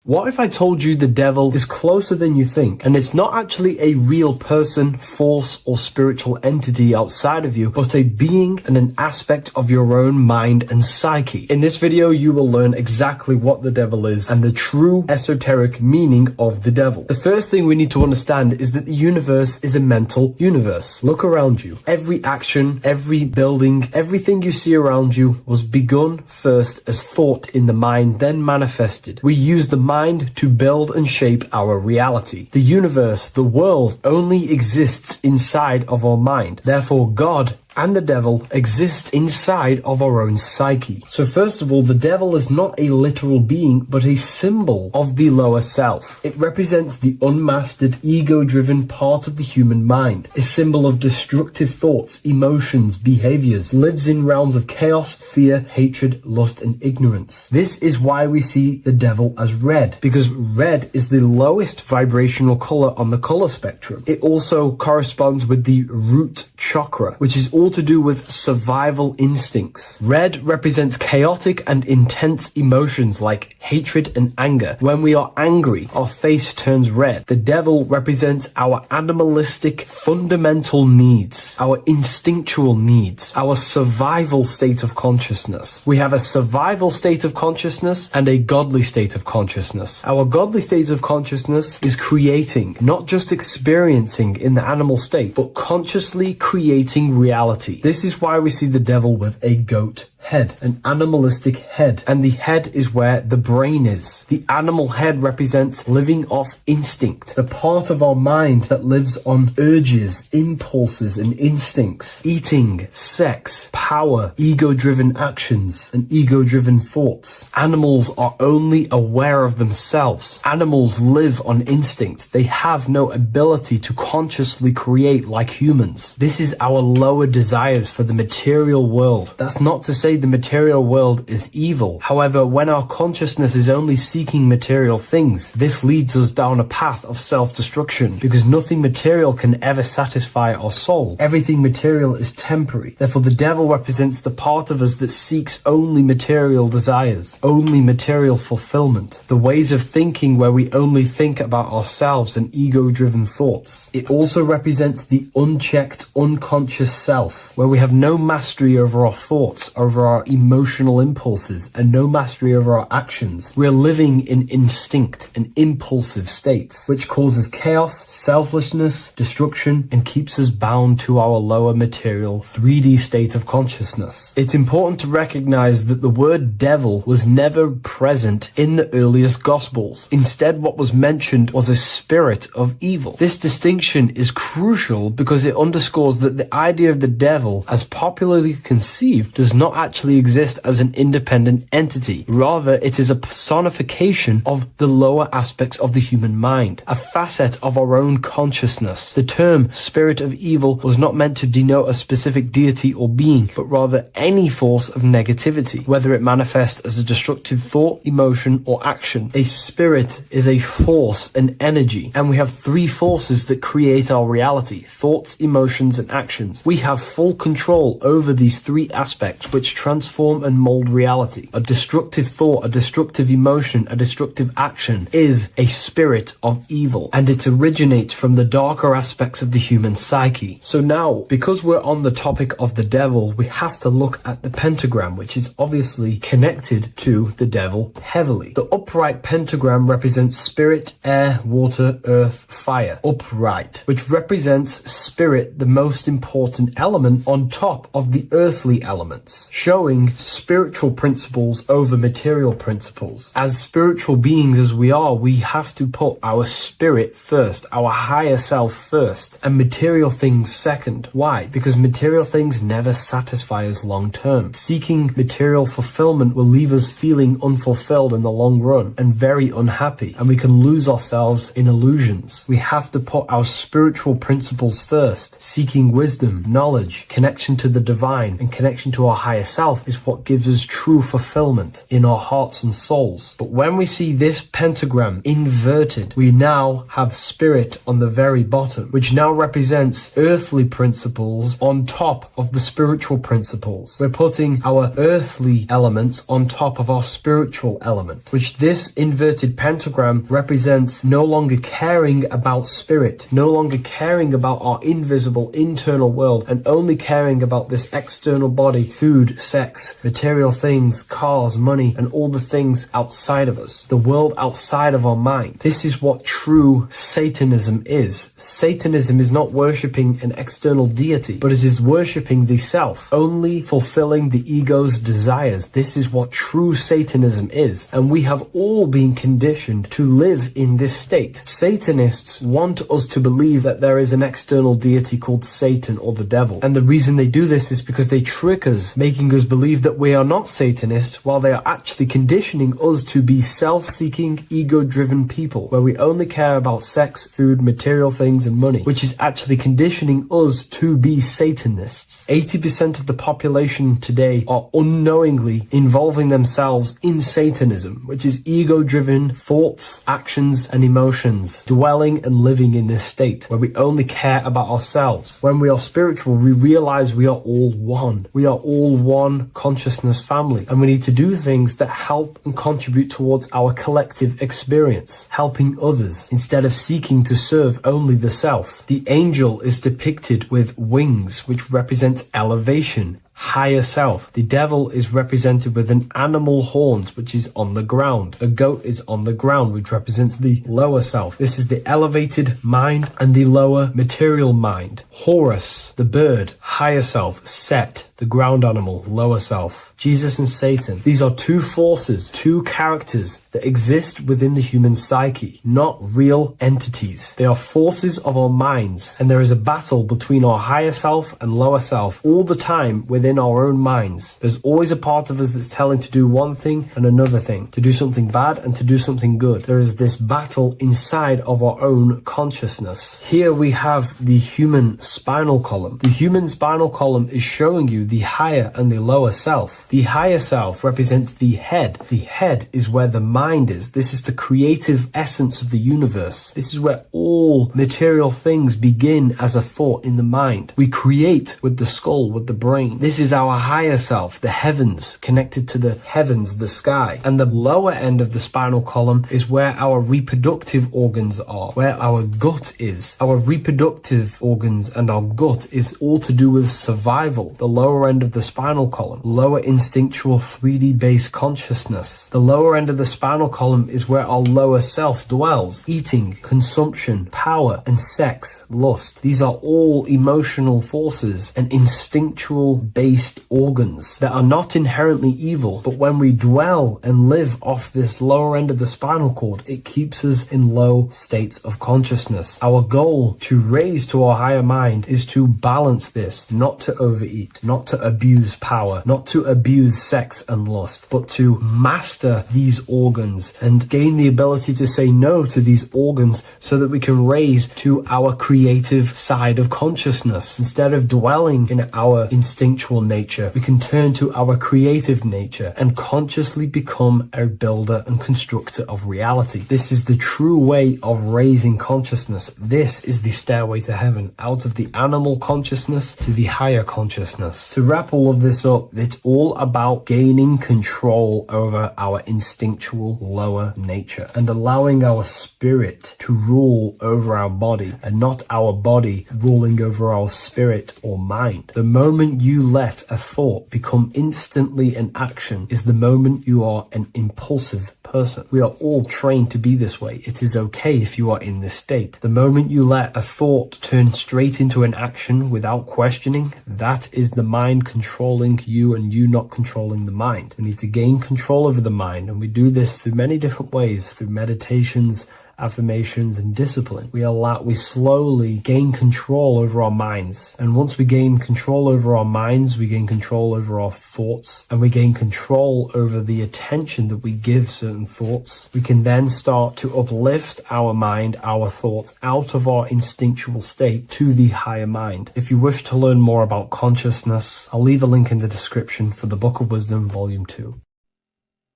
What if I told you the devil is closer than you think, and it's not actually a real person, force, or spiritual entity outside of you, but a being and an aspect of your own mind and psyche? In this video, you will learn exactly what the devil is and the true esoteric meaning of the devil. The first thing we need to understand is that the universe is a mental universe. Look around you. Every action, every building, everything you see around you was begun first as thought in the mind, then manifested. We use the mind to build and shape our reality. The universe, the world, only exists inside of our mind. Therefore, God and the devil exist inside of our own psyche. So first of all, the devil is not a literal being, but a symbol of the lower self. It represents the unmastered, ego-driven part of the human mind, a symbol of destructive thoughts, emotions, behaviors, lives in realms of chaos, fear, hatred, lust, and ignorance. This is why we see the devil as red, because red is the lowest vibrational color on the color spectrum. It also corresponds with the root chakra, which is all to do with survival instincts. Red represents chaotic and intense emotions like hatred and anger. When we are angry, our face turns red. The devil represents our animalistic fundamental needs, our instinctual needs, our survival state of consciousness. We have a survival state of consciousness and a godly state of consciousness. Our godly state of consciousness is creating, not just experiencing in the animal state, but consciously creating reality. This is why we see the devil with a goat head, an animalistic head, and the head is where the brain is. The animal head represents living off instinct, the part of our mind that lives on urges, impulses, and instincts. Eating, sex, power, ego-driven actions, and ego-driven thoughts. Animals are only aware of themselves. Animals live on instinct. They have no ability to consciously create like humans. This is our lower desires for the material world. That's not to say the material world is evil. However, when our consciousness is only seeking material things, this leads us down a path of self-destruction, because nothing material can ever satisfy our soul. Everything material is temporary. Therefore, the devil represents the part of us that seeks only material desires, only material fulfillment, the ways of thinking where we only think about ourselves and ego-driven thoughts. It also represents the unchecked, unconscious self, where we have no mastery over our thoughts, over our emotional impulses, and no mastery over our actions. We're living in instinct and impulsive states, which causes chaos, selflessness, destruction, and keeps us bound to our lower material 3D state of consciousness. It's important to recognize that the word devil was never present in the earliest Gospels. Instead, what was mentioned was a spirit of evil. This distinction is crucial because it underscores that the idea of the devil, as popularly conceived, does not actually exist as an independent entity. Rather, it is a personification of the lower aspects of the human mind, a facet of our own consciousness. The term spirit of evil was not meant to denote a specific deity or being, but rather any force of negativity, whether it manifests as a destructive thought, emotion, or action. A spirit is a force, an energy, and we have three forces that create our reality: thoughts, emotions, and actions. We have full control over these three aspects, which transform and mold reality. A destructive thought, a destructive emotion, a destructive action is a spirit of evil, and it originates from the darker aspects of the human psyche. So now, because we're on the topic of the devil, we have to look at the pentagram, which is obviously connected to the devil heavily. The upright pentagram represents spirit, air, water, earth, fire. Upright, which represents spirit, the most important element on top of the earthly elements, showing spiritual principles over material principles. As spiritual beings as we are, we have to put our spirit first, our higher self first, and material things second. Why? Because material things never satisfy us long term. Seeking material fulfillment will leave us feeling unfulfilled in the long run and very unhappy, and we can lose ourselves in illusions. We have to put our spiritual principles first. Seeking wisdom, knowledge, connection to the divine, and connection to our higher self is what gives us true fulfillment in our hearts and souls. But when we see this pentagram inverted, we now have spirit on the very bottom, which now represents earthly principles on top of the spiritual principles. We're putting our earthly elements on top of our spiritual element, which this inverted pentagram represents no longer caring about spirit, no longer caring about our invisible internal world, and only caring about this external body, food, sex, material things, cars, money, and all the things outside of us, the world outside of our mind. This is what true Satanism is. Satanism is not worshipping an external deity, but it is worshipping the self, only fulfilling the ego's desires. This is what true Satanism is, and we have all been conditioned to live in this state. Satanists want us to believe that there is an external deity called Satan or the devil, and the reason they do this is because they trick us, making making us believe that we are not Satanists, while they are actually conditioning us to be self-seeking, ego-driven people, where we only care about sex, food, material things, and money, which is actually conditioning us to be Satanists. 80% of the population today are unknowingly involving themselves in Satanism, which is ego-driven thoughts, actions, and emotions, dwelling and living in this state, where we only care about ourselves. When we are spiritual, we realize we are all one. We are all one consciousness family, and we need to do things that help and contribute towards our collective experience, helping others, instead of seeking to serve only the self. The angel is depicted with wings, which represents elevation, higher self. The devil is represented with an animal horns, which is on the ground. A goat is on the ground, which represents the lower self. This is the elevated mind and the lower material mind. Horus, the bird, higher self. Set, the ground animal, lower self. Jesus and Satan. These are two forces, two characters that exist within the human psyche, not real entities. They are forces of our minds, and there is a battle between our higher self and lower self all the time within our own minds. There's always a part of us that's telling to do one thing and another thing, to do something bad and to do something good. There is this battle inside of our own consciousness. Here we have the human spinal column. The human spinal column is showing you the higher and the lower self. The higher self represents the head. The head is where the mind is. This is the creative essence of the universe. This is where all material things begin as a thought in the mind. We create with the skull, with the brain. This is our higher self, the heavens, connected to the heavens, the sky. And the lower end of the spinal column is where our reproductive organs are, where our gut is. Our reproductive organs and our gut is all to do with survival. The lower end of the spinal column, lower instinctual 3D based consciousness. The lower end of the spinal column is where our lower self dwells. Eating, consumption, power, and sex, lust. These are all emotional forces and instinctual based organs that are not inherently evil, but when we dwell and live off this lower end of the spinal cord, it keeps us in low states of consciousness. Our goal to raise to our higher mind is to balance this, not to overeat, not to abuse power, not to abuse sex and lust, but to master these organs and gain the ability to say no to these organs so that we can raise to our creative side of consciousness. Instead of dwelling in our instinctual nature, we can turn to our creative nature and consciously become a builder and constructor of reality. This is the true way of raising consciousness. This is the stairway to heaven, out of the animal consciousness to the higher consciousness. To wrap all of this up, it's all about gaining control over our instinctual lower nature and allowing our spirit to rule over our body and not our body ruling over our spirit or mind. The moment you let a thought become instantly an action is the moment you are an impulsive person. We are all trained to be this way. It is okay if you are in this state. The moment you let a thought turn straight into an action without questioning, that is the mind controlling you and you not controlling the mind. We need to gain control over the mind, and we do this through many different ways, through meditations, affirmations, and discipline. We slowly gain control over our minds. And once we gain control over our minds, we gain control over our thoughts, and we gain control over the attention that we give certain thoughts. We can then start to uplift our mind, our thoughts, out of our instinctual state to the higher mind. If you wish to learn more about consciousness, I'll leave a link in the description for the Book of Wisdom, Volume 2.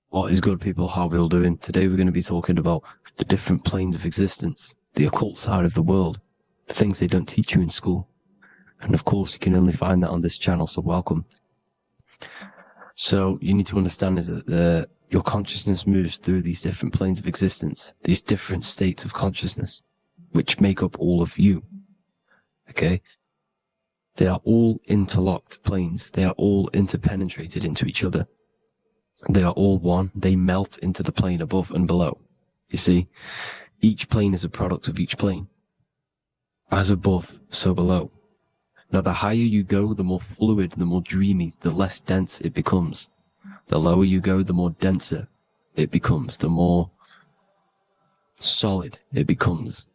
What is good, people? How are we all doing? Today we're going to be talking about the different planes of existence, the occult side of the world, the things they don't teach you in school. And of course, you can only find that on this channel, so welcome. So you need to understand is that your consciousness moves through these different planes of existence, these different states of consciousness, which make up all of you. Okay? They are all interlocked planes. They are all interpenetrated into each other. They are all one. They melt into the plane above and below. You see, each plane is a product of each plane. As above, so below. Now, the higher you go, the more fluid, the more dreamy, the less dense it becomes. The lower you go, the more denser it becomes, the more solid it becomes.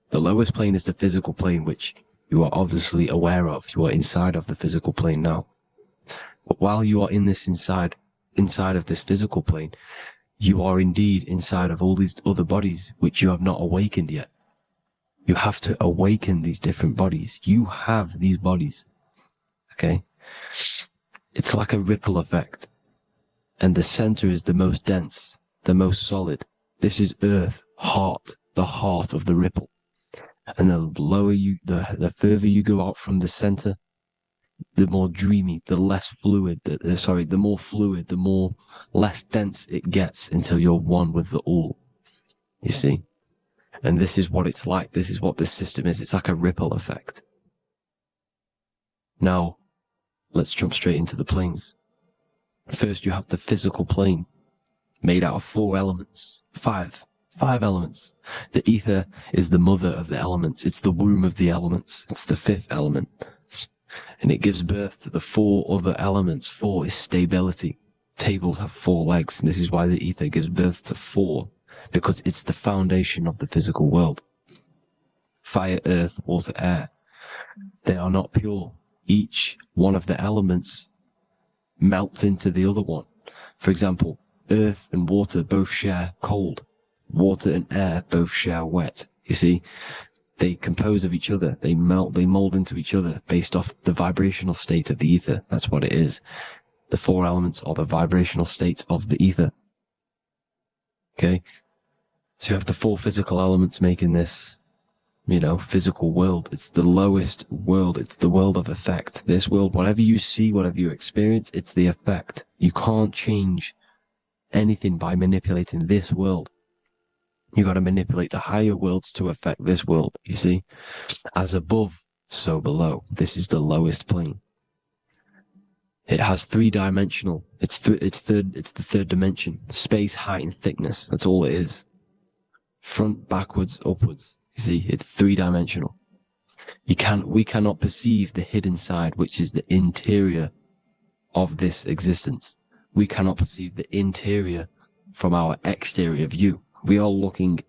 The lowest plane is the physical plane, which you are obviously aware of. You are inside of the physical plane now. But while you are in this inside of this physical plane, you are indeed inside of all these other bodies which you have not awakened yet. You have to awaken these different bodies. You have these bodies. Okay? It's like a ripple effect. And the center is the most dense, the most solid. This is Earth, heart, the heart of the ripple. And the lower you, the further you go out from the center, the more dreamy, the less fluid, the more fluid, the more less dense it gets until you're one with the all. You see? And this is what it's like. This is what this system is. It's like a ripple effect. Now, let's jump straight into the planes. First, you have the physical plane, made out of 4 elements. 5 elements. The ether is the mother of the elements. It's the womb of the elements. It's the 5th element. And it gives birth to the 4 other elements. 4 is stability. Tables have 4 legs, and this is why the ether gives birth to 4, because it's the foundation of the physical world. Fire, earth, water, air. They are not pure. Each one of the elements melts into the other one. For example, earth and water both share cold. Water and air both share wet. You see, they compose of each other. They melt, they mold into each other based off the vibrational state of the ether. That's what it is. The 4 elements are the vibrational states of the ether. Okay? So you have the 4 physical elements making this, physical world. It's the lowest world. It's the world of effect. This world, whatever you see, whatever you experience, it's the effect. You can't change anything by manipulating this world. You got to manipulate the higher worlds to affect this world, you see? As above, so below. This is the lowest plane. It has 3-dimensional. It's the 3rd dimension. Space, height, and thickness. That's all it is. Front, backwards, upwards. You see, it's 3-dimensional. We cannot perceive the hidden side, which is the interior of this existence. We cannot perceive the interior from our exterior view. We are looking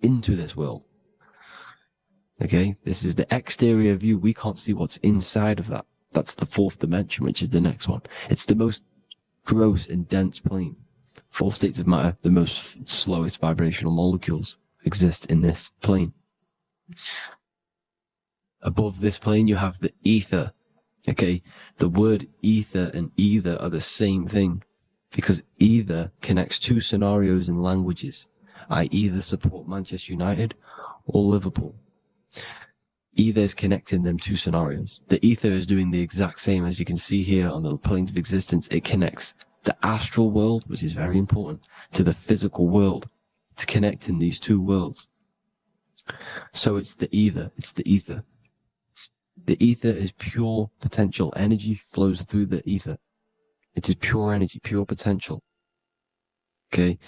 into this world. Okay? This is the exterior view. We can't see what's inside of that. That's the 4th dimension, which is the next one. It's the most gross and dense plane. 4 states of matter, the most slowest vibrational molecules exist in this plane. Above this plane, you have the ether. Okay? The word ether and either are the same thing, because either connects 2 scenarios in languages. I either support Manchester United or Liverpool. Either is connecting them 2 scenarios. The ether is doing the exact same, as you can see here on the planes of existence. It connects the astral world, which is very important, to the physical world. It's connecting these 2 worlds. So it's the ether. It's the ether. The ether is pure potential. Energy flows through the ether. It is pure energy, pure potential. Okay?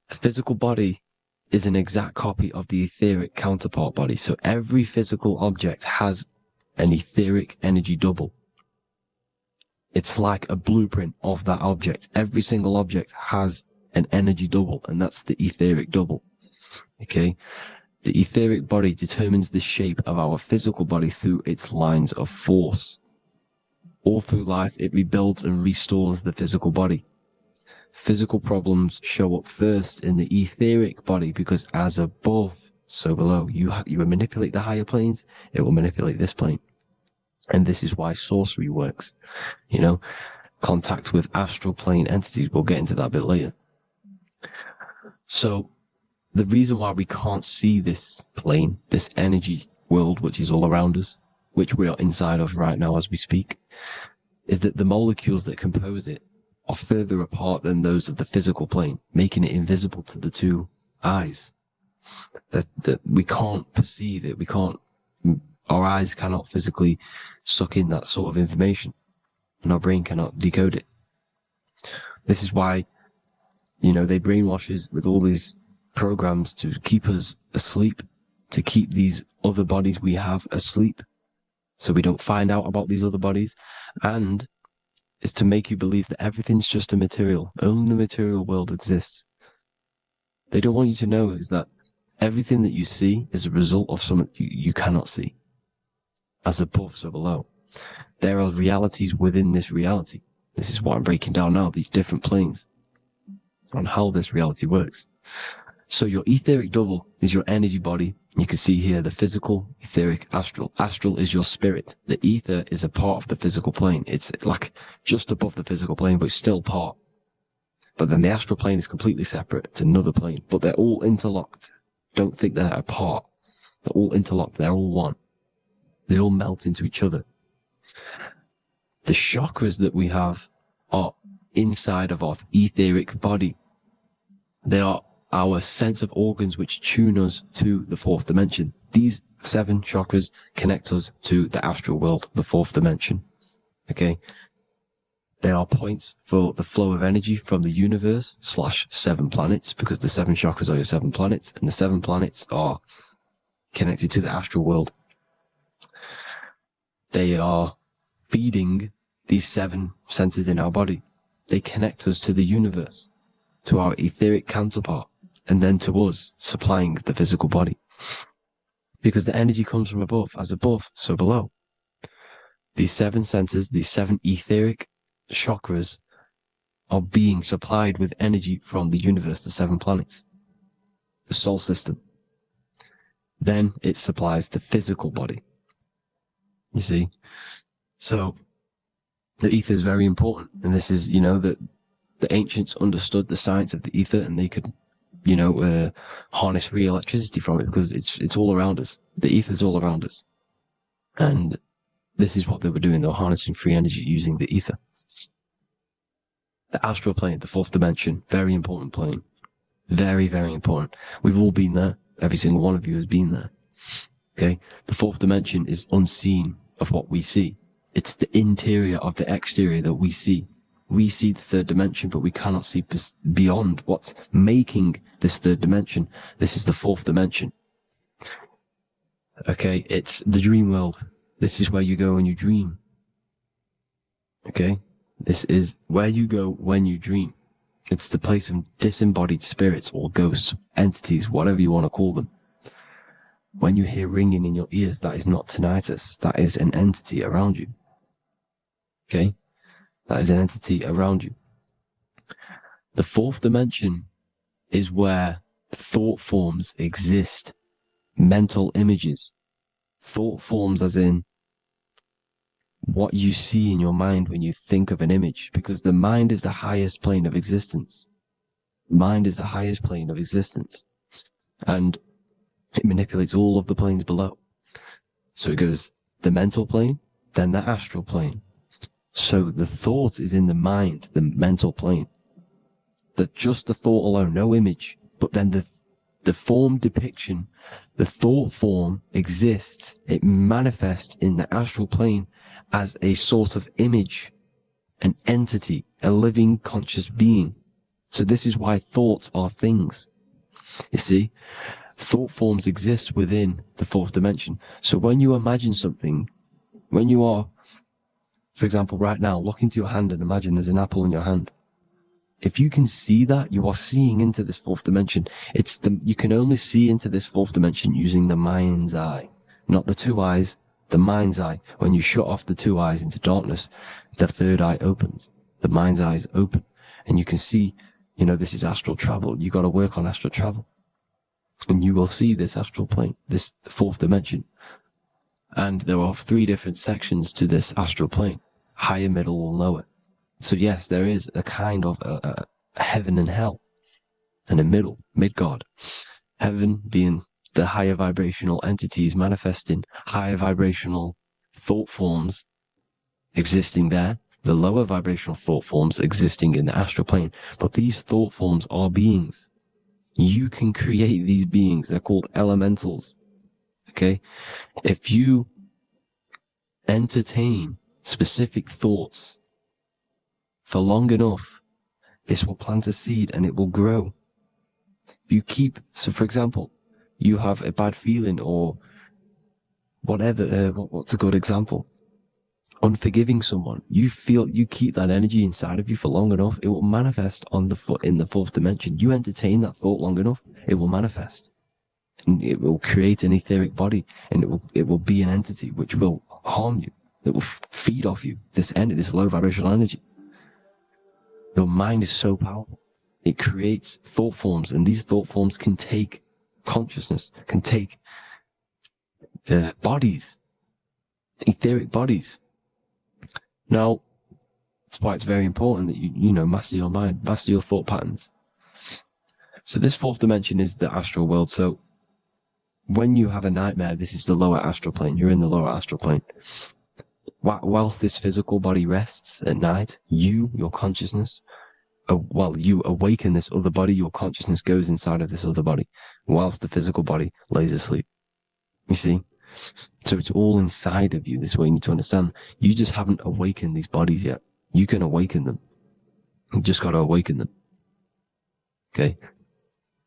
The physical body is an exact copy of the etheric counterpart body. So every physical object has an etheric energy double. It's like a blueprint of that object. Every single object has an energy double, and that's the etheric double. Okay? The etheric body determines the shape of our physical body through its lines of force. All through life, it rebuilds and restores the physical body. Physical problems show up first in the etheric body, because as above, so below. You manipulate the higher planes, it will manipulate this plane. And this is why sorcery works. Contact with astral plane entities. We'll get into that a bit later. So, the reason why we can't see this plane, this energy world, which is all around us, which we are inside of right now as we speak, is that the molecules that compose it are further apart than those of the physical plane, making it invisible to the 2 eyes. That we can't perceive it. Our eyes cannot physically suck in that sort of information, and our brain cannot decode it. This is why, they brainwash us with all these programs to keep us asleep, to keep these other bodies we have asleep, so we don't find out about these other bodies, and is to make you believe that everything's just a material. Only the material world exists. They don't want you to know is that everything that you see is a result of something you cannot see. As above, so below. There are realities within this reality. This is what I'm breaking down now, these different planes, on how this reality works. So your etheric double is your energy body. You can see here the physical, etheric, astral. Astral is your spirit. The ether is a part of the physical plane. It's like just above the physical plane, but it's still part. But then the astral plane is completely separate. It's another plane, but they're all interlocked. Don't think they're apart. They're all interlocked. They're all one. They all melt into each other. The chakras that we have are inside of our etheric body. They are our sense of organs which tune us to the fourth dimension. These 7 chakras connect us to the astral world, the fourth dimension. Okay? They are points for the flow of energy from the universe / 7 planets, because the 7 chakras are your 7 planets, and the 7 planets are connected to the astral world. They are feeding these 7 centers in our body. They connect us to the universe, to our etheric counterpart, and then to us, supplying the physical body. Because the energy comes from above. As above, so below. These 7 centers, these 7 etheric chakras, are being supplied with energy from the universe, the 7 planets, the solar system. Then it supplies the physical body. You see? So, the ether is very important. And this is, that the ancients understood the science of the ether, and they could, harness free electricity from it, because it's all around us. The ether is all around us. And this is what they were doing. They were harnessing free energy using the ether. The astral plane, the fourth dimension, very important plane. Very, very important. We've all been there. Every single one of you has been there. Okay? The fourth dimension is unseen of what we see. It's the interior of the exterior that we see. We see the third dimension, but we cannot see beyond what's making this third dimension. This is the fourth dimension. Okay? It's the dream world. This is where you go when you dream. Okay? This is where you go when you dream. It's the place of disembodied spirits or ghosts, entities, whatever you want to call them. When you hear ringing in your ears, that is not tinnitus. That is an entity around you. Okay? That is an entity around you. The fourth dimension is where thought forms exist. Mental images. Thought forms as in what you see in your mind when you think of an image, because the mind is the highest plane of existence. Mind is the highest plane of existence. And it manipulates all of the planes below. So it goes the mental plane, then the astral plane. So the thought is in the mind, the mental plane. That just the thought alone, no image, but then the form depiction, the thought form exists. It manifests in the astral plane as a sort of image, an entity, a living conscious being. So this is why thoughts are things. You see, thought forms exist within the fourth dimension. So when you imagine something, when you are, for example, right now, look into your hand and imagine there's an apple in your hand. If you can see that, you are seeing into this fourth dimension. You can only see into this fourth dimension using the mind's eye, not the 2 eyes, the mind's eye. When you shut off the 2 eyes into darkness, the third eye opens. The mind's eye is open. And you can see, this is astral travel. You got to work on astral travel. And you will see this astral plane, this fourth dimension. And there are 3 different sections to this astral plane. Higher, middle, or lower. So yes, there is a kind of a heaven and hell. And a middle, Midgard. Heaven being the higher vibrational entities manifesting higher vibrational thought forms existing there. The lower vibrational thought forms existing in the astral plane. But these thought forms are beings. You can create these beings. They're called elementals. Okay? If you entertain specific thoughts for long enough, this will plant a seed and it will grow. If you so for example, you have a bad feeling or whatever, what's a good example? Unforgiving someone. You keep that energy inside of you for long enough, it will manifest in the fourth dimension. You entertain that thought long enough, it will manifest. And it will create an etheric body, and it will be an entity which will harm you. that will feed off you, this low vibrational energy. Your mind is so powerful. It creates thought forms, and these thought forms can take consciousness, can take bodies, etheric bodies. Now, that's why it's very important that you master your mind, master your thought patterns. So this fourth dimension is the astral world. So when you have a nightmare, this is the lower astral plane. You're in the lower astral plane. Whilst this physical body rests at night, your consciousness, while you awaken this other body, your consciousness goes inside of this other body, whilst the physical body lays asleep. You see? So it's all inside of you. This is what you need to understand. You just haven't awakened these bodies yet. You can awaken them. You just got to awaken them. Okay?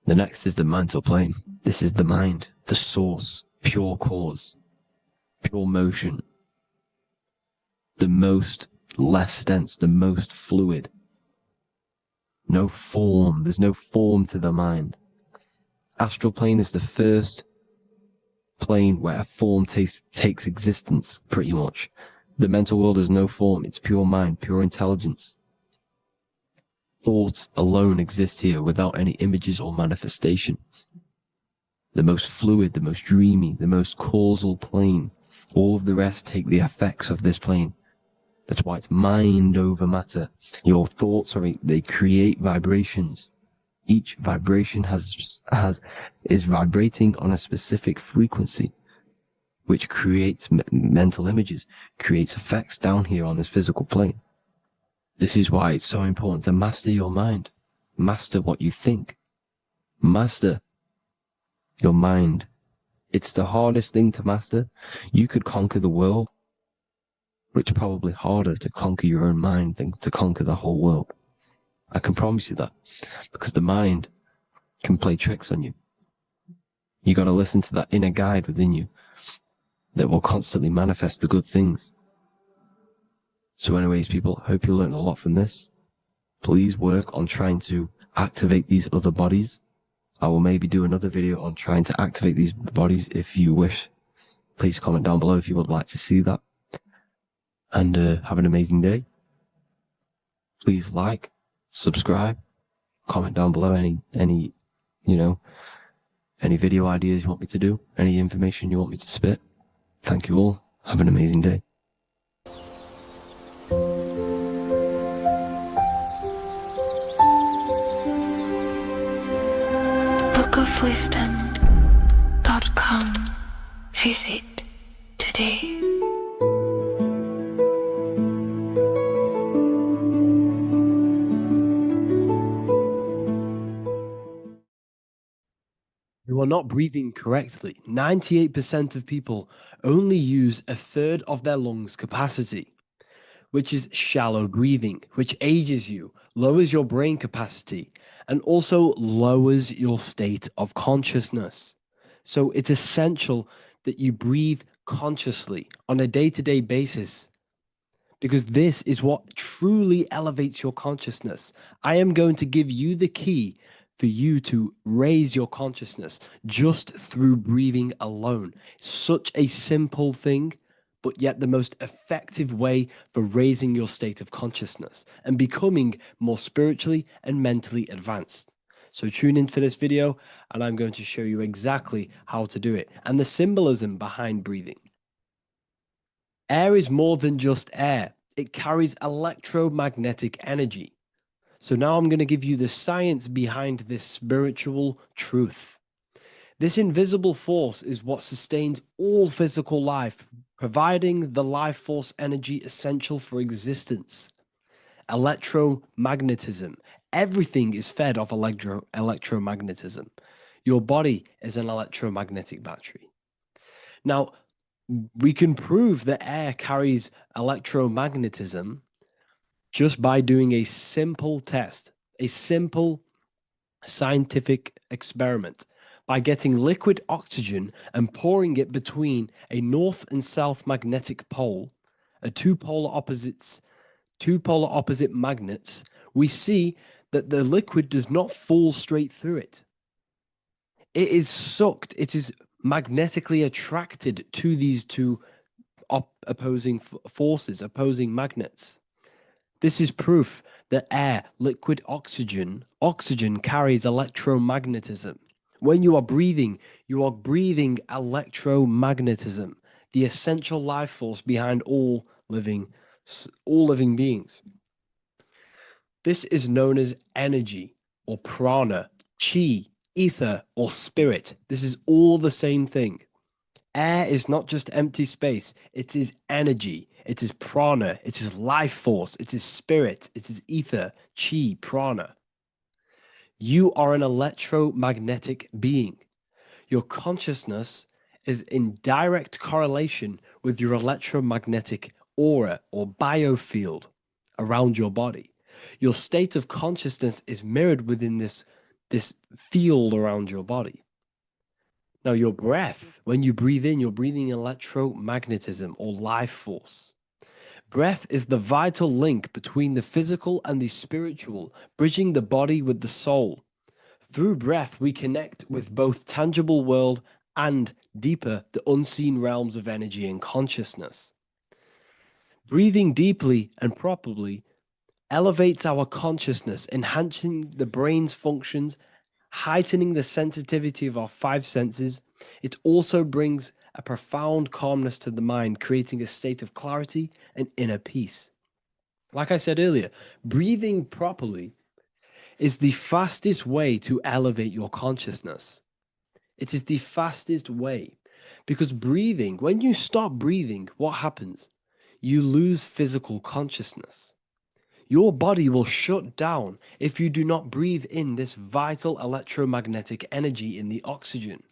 The next is the mental plane. This is the mind, the source, pure cause, pure motion, the most less dense, the most fluid. No form. There's no form to the mind. Astral plane is the first plane where a form takes existence, pretty much. The mental world has no form. It's pure mind, pure intelligence. Thoughts alone exist here without any images or manifestation. The most fluid, the most dreamy, the most causal plane. All of the rest take the effects of this plane. That's why it's mind over matter. Your thoughts they create vibrations. Each vibration is vibrating on a specific frequency, which creates mental images, creates effects down here on this physical plane. This is why it's so important to master your mind. Master what you think. Master your mind. It's the hardest thing to master. You could conquer the world, but it's probably harder to conquer your own mind than to conquer the whole world. I can promise you that, because the mind can play tricks on you. You got to listen to that inner guide within you that will constantly manifest the good things. So anyways, people, hope you learned a lot from this. Please work on trying to activate these other bodies. I will maybe do another video on trying to activate these bodies if you wish. Please comment down below if you would like to see that. And have an amazing day. Please like, subscribe, comment down below any video ideas you want me to do, any information you want me to spit. Thank you all. Have an amazing day. bookofwisdom.com. Visit today. You are not breathing correctly. 98% of people only use a third of their lungs capacity, which is shallow breathing, which ages you, lowers your brain capacity, and also lowers your state of consciousness. So it's essential that you breathe consciously on a day-to-day basis, because this is what truly elevates your consciousness. I am going to give you the key for you to raise your consciousness just through breathing alone. Such a simple thing, but yet the most effective way for raising your state of consciousness and becoming more spiritually and mentally advanced. So tune in for this video, and I'm going to show you exactly how to do it and the symbolism behind breathing. Air is more than just air. It carries electromagnetic energy. So now I'm going to give you the science behind this spiritual truth. This invisible force is what sustains all physical life, providing the life force energy essential for existence. Electromagnetism. Everything is fed off electromagnetism. Your body is an electromagnetic battery. Now, we can prove that air carries electromagnetism just by doing a simple test, a simple scientific experiment, by getting liquid oxygen and pouring it between a north and south magnetic pole, two polar opposite magnets. We see that the liquid does not fall straight through it. It is sucked, it is magnetically attracted to these two opposing forces, opposing magnets. This is proof that air, liquid oxygen carries electromagnetism. When you are breathing electromagnetism, the essential life force behind all living beings. This is known as energy or prana, chi, ether, or spirit. This is all the same thing. Air is not just empty space, it is energy, it is prana, it is life force, it is spirit, it is ether, chi, prana. You are an electromagnetic being. Your consciousness is in direct correlation with your electromagnetic aura or biofield around your body. Your state of consciousness is mirrored within this field around your body. Now, your breath, when you breathe in, you're breathing electromagnetism or life force. Breath is the vital link between the physical and the spiritual, bridging the body with the soul. Through breath, we connect with both tangible world and deeper, the unseen realms of energy and consciousness. Breathing deeply and properly elevates our consciousness, enhancing the brain's functions, heightening the sensitivity of our five senses. It also brings a profound calmness to the mind, creating a state of clarity and inner peace. Like I said earlier, breathing properly is the fastest way to elevate your consciousness. It is the fastest way because breathing, when you stop breathing, what happens? You lose physical consciousness. Your body will shut down if you do not breathe in this vital electromagnetic energy in the oxygen.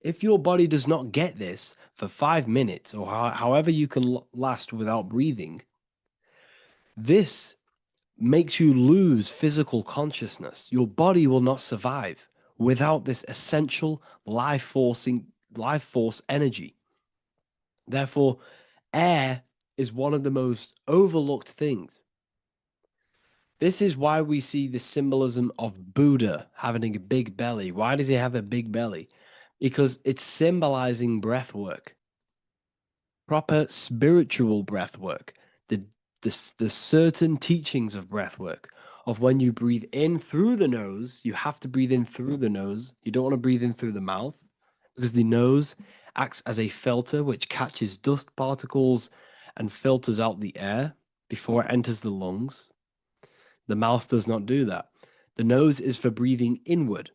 If your body does not get this for 5 minutes or however you can last without breathing, this makes you lose physical consciousness. Your body will not survive without this essential life force energy. Therefore, air is one of the most overlooked things. This is why we see the symbolism of Buddha having a big belly. Why does he have a big belly? Because it's symbolizing breath work, proper spiritual breath work, the certain teachings of breath work, of when you breathe in through the nose, you have to breathe in through the nose. You don't want to breathe in through the mouth because the nose acts as a filter which catches dust particles and filters out the air before it enters the lungs. The mouth does not do that. The nose is for breathing inward.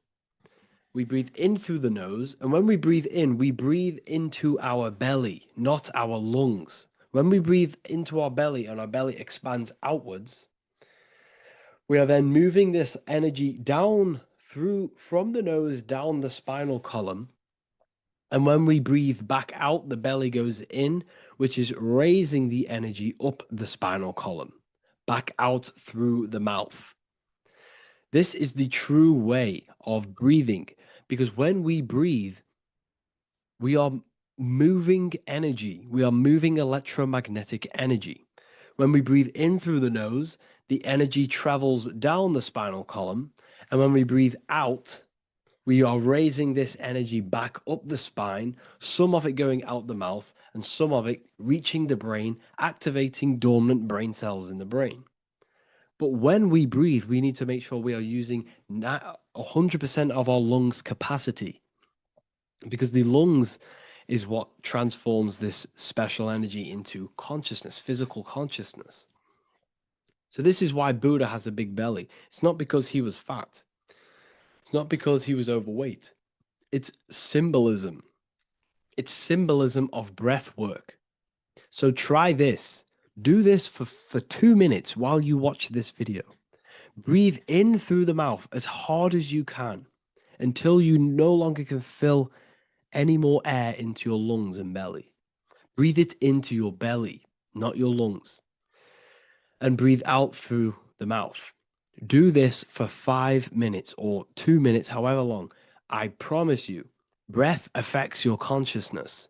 We breathe in through the nose, and when we breathe in, we breathe into our belly, not our lungs. When we breathe into our belly and our belly expands outwards, we are then moving this energy down from the nose down the spinal column. And when we breathe back out, the belly goes in, which is raising the energy up the spinal column, back out through the mouth. This is the true way of breathing, because when we breathe, we are moving energy. We are moving electromagnetic energy. When we breathe in through the nose, the energy travels down the spinal column. And when we breathe out, we are raising this energy back up the spine, some of it going out the mouth and some of it reaching the brain, activating dormant brain cells in the brain. But when we breathe, we need to make sure we are using 100% of our lungs' capacity, because the lungs is what transforms this special energy into consciousness, physical consciousness. So this is why Buddha has a big belly. It's not because he was fat. It's not because he was overweight. It's symbolism. It's symbolism of breath work. So try this. Do this for 2 minutes while you watch this video. Breathe in through the mouth as hard as you can until you no longer can fill any more air into your lungs and belly. Breathe it into your belly, not your lungs. And breathe out through the mouth. Do this for 5 minutes or 2 minutes, however long. I promise you, breath affects your consciousness.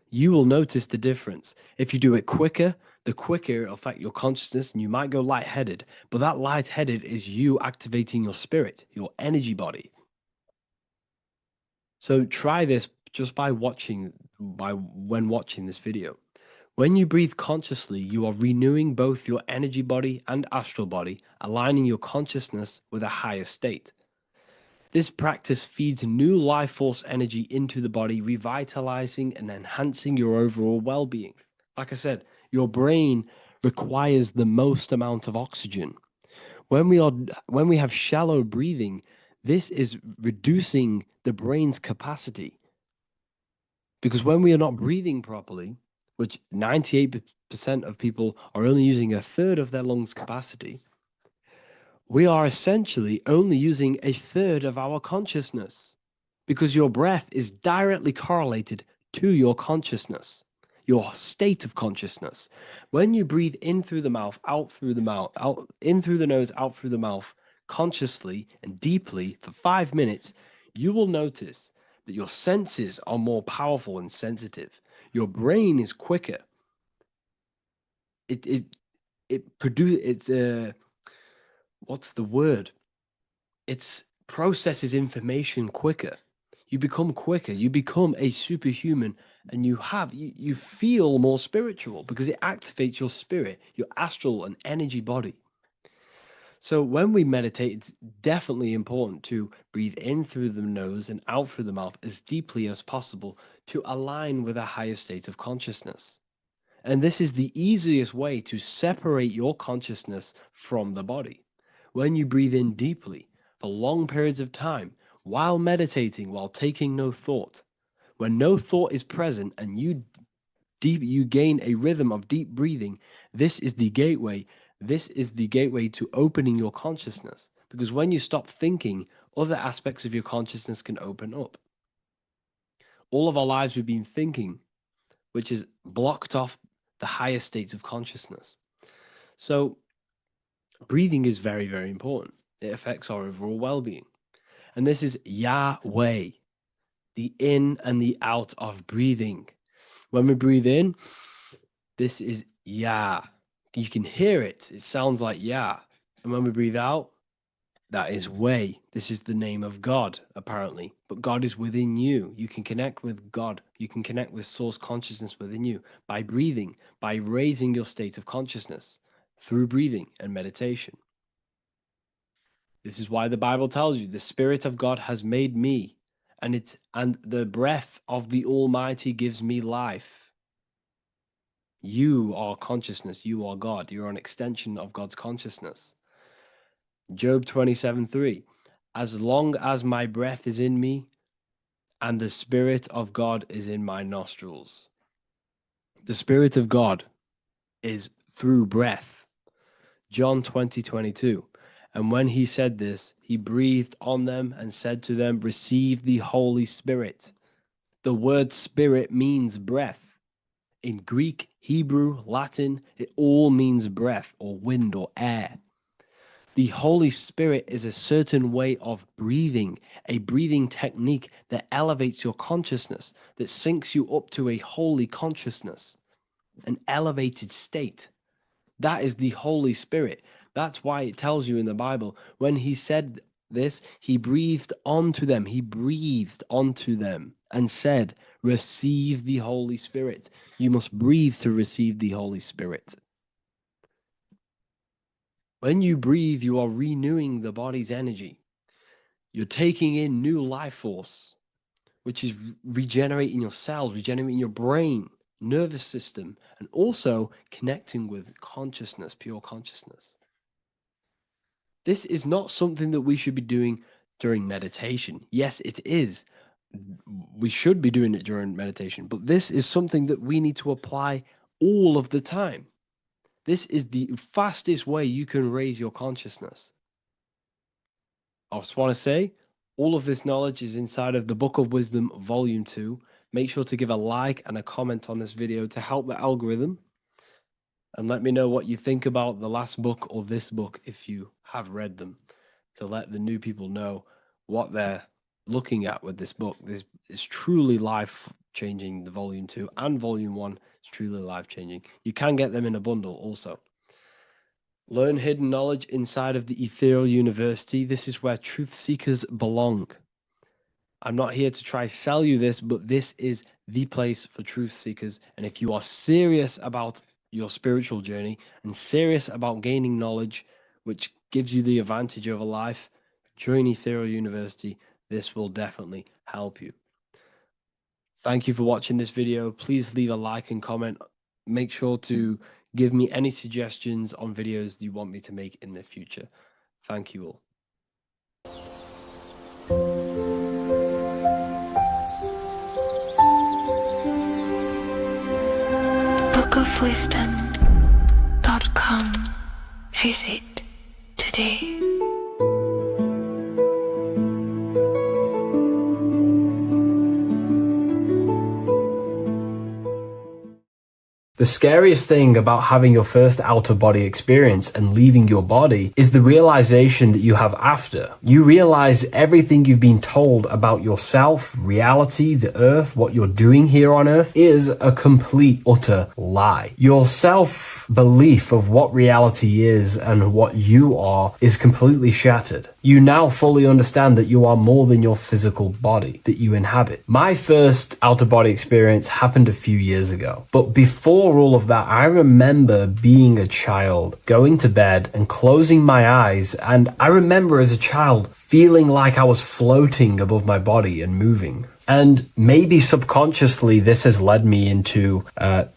You will notice the difference. If you do it quicker, the quicker it'll affect your consciousness and you might go lightheaded. But that lightheaded is you activating your spirit, your energy body. So try this just when watching this video. When you breathe consciously, you are renewing both your energy body and astral body, aligning your consciousness with a higher state. This practice feeds new life force energy into the body, revitalizing and enhancing your overall well-being. Like I said, your brain requires the most amount of oxygen. When we have shallow breathing, this is reducing the brain's capacity. Because when we are not breathing properly, which 98% of people are only using a third of their lungs capacity, we are essentially only using a third of our consciousness, because your breath is directly correlated to your consciousness, your state of consciousness. When you breathe in through the mouth, out through the mouth, out in through the nose, out through the mouth, consciously and deeply for 5 minutes, you will notice that your senses are more powerful and sensitive. Your brain is quicker. What's the word? It processes information quicker. You become quicker. You become a superhuman, and you feel more spiritual because it activates your spirit, your astral and energy body. So when we meditate, it's definitely important to breathe in through the nose and out through the mouth as deeply as possible to align with a higher state of consciousness. And this is the easiest way to separate your consciousness from the body. When you breathe in deeply for long periods of time, while meditating, while taking no thought, when no thought is present and you gain a rhythm of deep breathing, this is the gateway. This is the gateway to opening your consciousness. Because when you stop thinking, other aspects of your consciousness can open up. All of our lives we've been thinking, which is blocked off the higher states of consciousness. So breathing is very, very important. It affects our overall well-being. And this is Yahweh, the in and the out of breathing. When we breathe in, this is Yah. You can hear it. It sounds like Yah. And when we breathe out, that is Way. This is the name of God, apparently. But God is within you. You can connect with God. You can connect with source consciousness within you by breathing, by raising your state of consciousness through breathing and meditation. This is why the Bible tells you the Spirit of God has made me, and the breath of the Almighty gives me life. You are consciousness. You are God. You're an extension of God's consciousness. Job 27:3. As long as my breath is in me and the Spirit of God is in my nostrils. The Spirit of God is through breath. John 20:22. And when he said this, he breathed on them and said to them, receive the Holy Spirit. The word spirit means breath. In Greek, Hebrew, Latin, it all means breath or wind or air. The Holy Spirit is a certain way of breathing, a breathing technique that elevates your consciousness, that syncs you up to a holy consciousness, an elevated state. That is the Holy Spirit. That's why it tells you in the Bible, when he said this, he breathed onto them. He breathed onto them and said, receive the Holy Spirit. You must breathe to receive the Holy Spirit. When you breathe, you are renewing the body's energy. You're taking in new life force, which is regenerating your cells, regenerating your brain, nervous system, and also connecting with consciousness, pure consciousness. This is not something that we should be doing during meditation. Yes, it is. We should be doing it during meditation, but this is something that we need to apply all of the time. This is the fastest way you can raise your consciousness. I just want to say, all of this knowledge is inside of the Book of Wisdom, Volume 2. Make sure to give a like and a comment on this video to help the algorithm. And let me know what you think about the last book or this book if you have read them, to let the new people know what they're looking at with this book. This is truly life-changing, the Volume 2 and Volume 1 is truly life-changing. You can get them in a bundle also. Learn hidden knowledge inside of the Ethereal University. This is where truth seekers belong. I'm not here to try sell you this, but this is the place for truth seekers. And if you are serious about your spiritual journey and serious about gaining knowledge, which gives you the advantage over life, join Ethereal University. This will definitely help you. Thank you for watching this video. Please leave a like and comment. Make sure to give me any suggestions on videos you want me to make in the future. Thank you all. bookofwisdom.com. Visit today. The scariest thing about having your first out-of-body experience and leaving your body is the realization that you have after. You realize everything you've been told about yourself, reality, the earth, what you're doing here on earth is a complete, utter lie. Your self-belief of what reality is and what you are is completely shattered. You now fully understand that you are more than your physical body that you inhabit. My first out-of-body experience happened a few years ago, but before all of that, I remember being a child, going to bed and closing my eyes, and I remember as a child feeling like I was floating above my body and moving. And maybe subconsciously this has led me into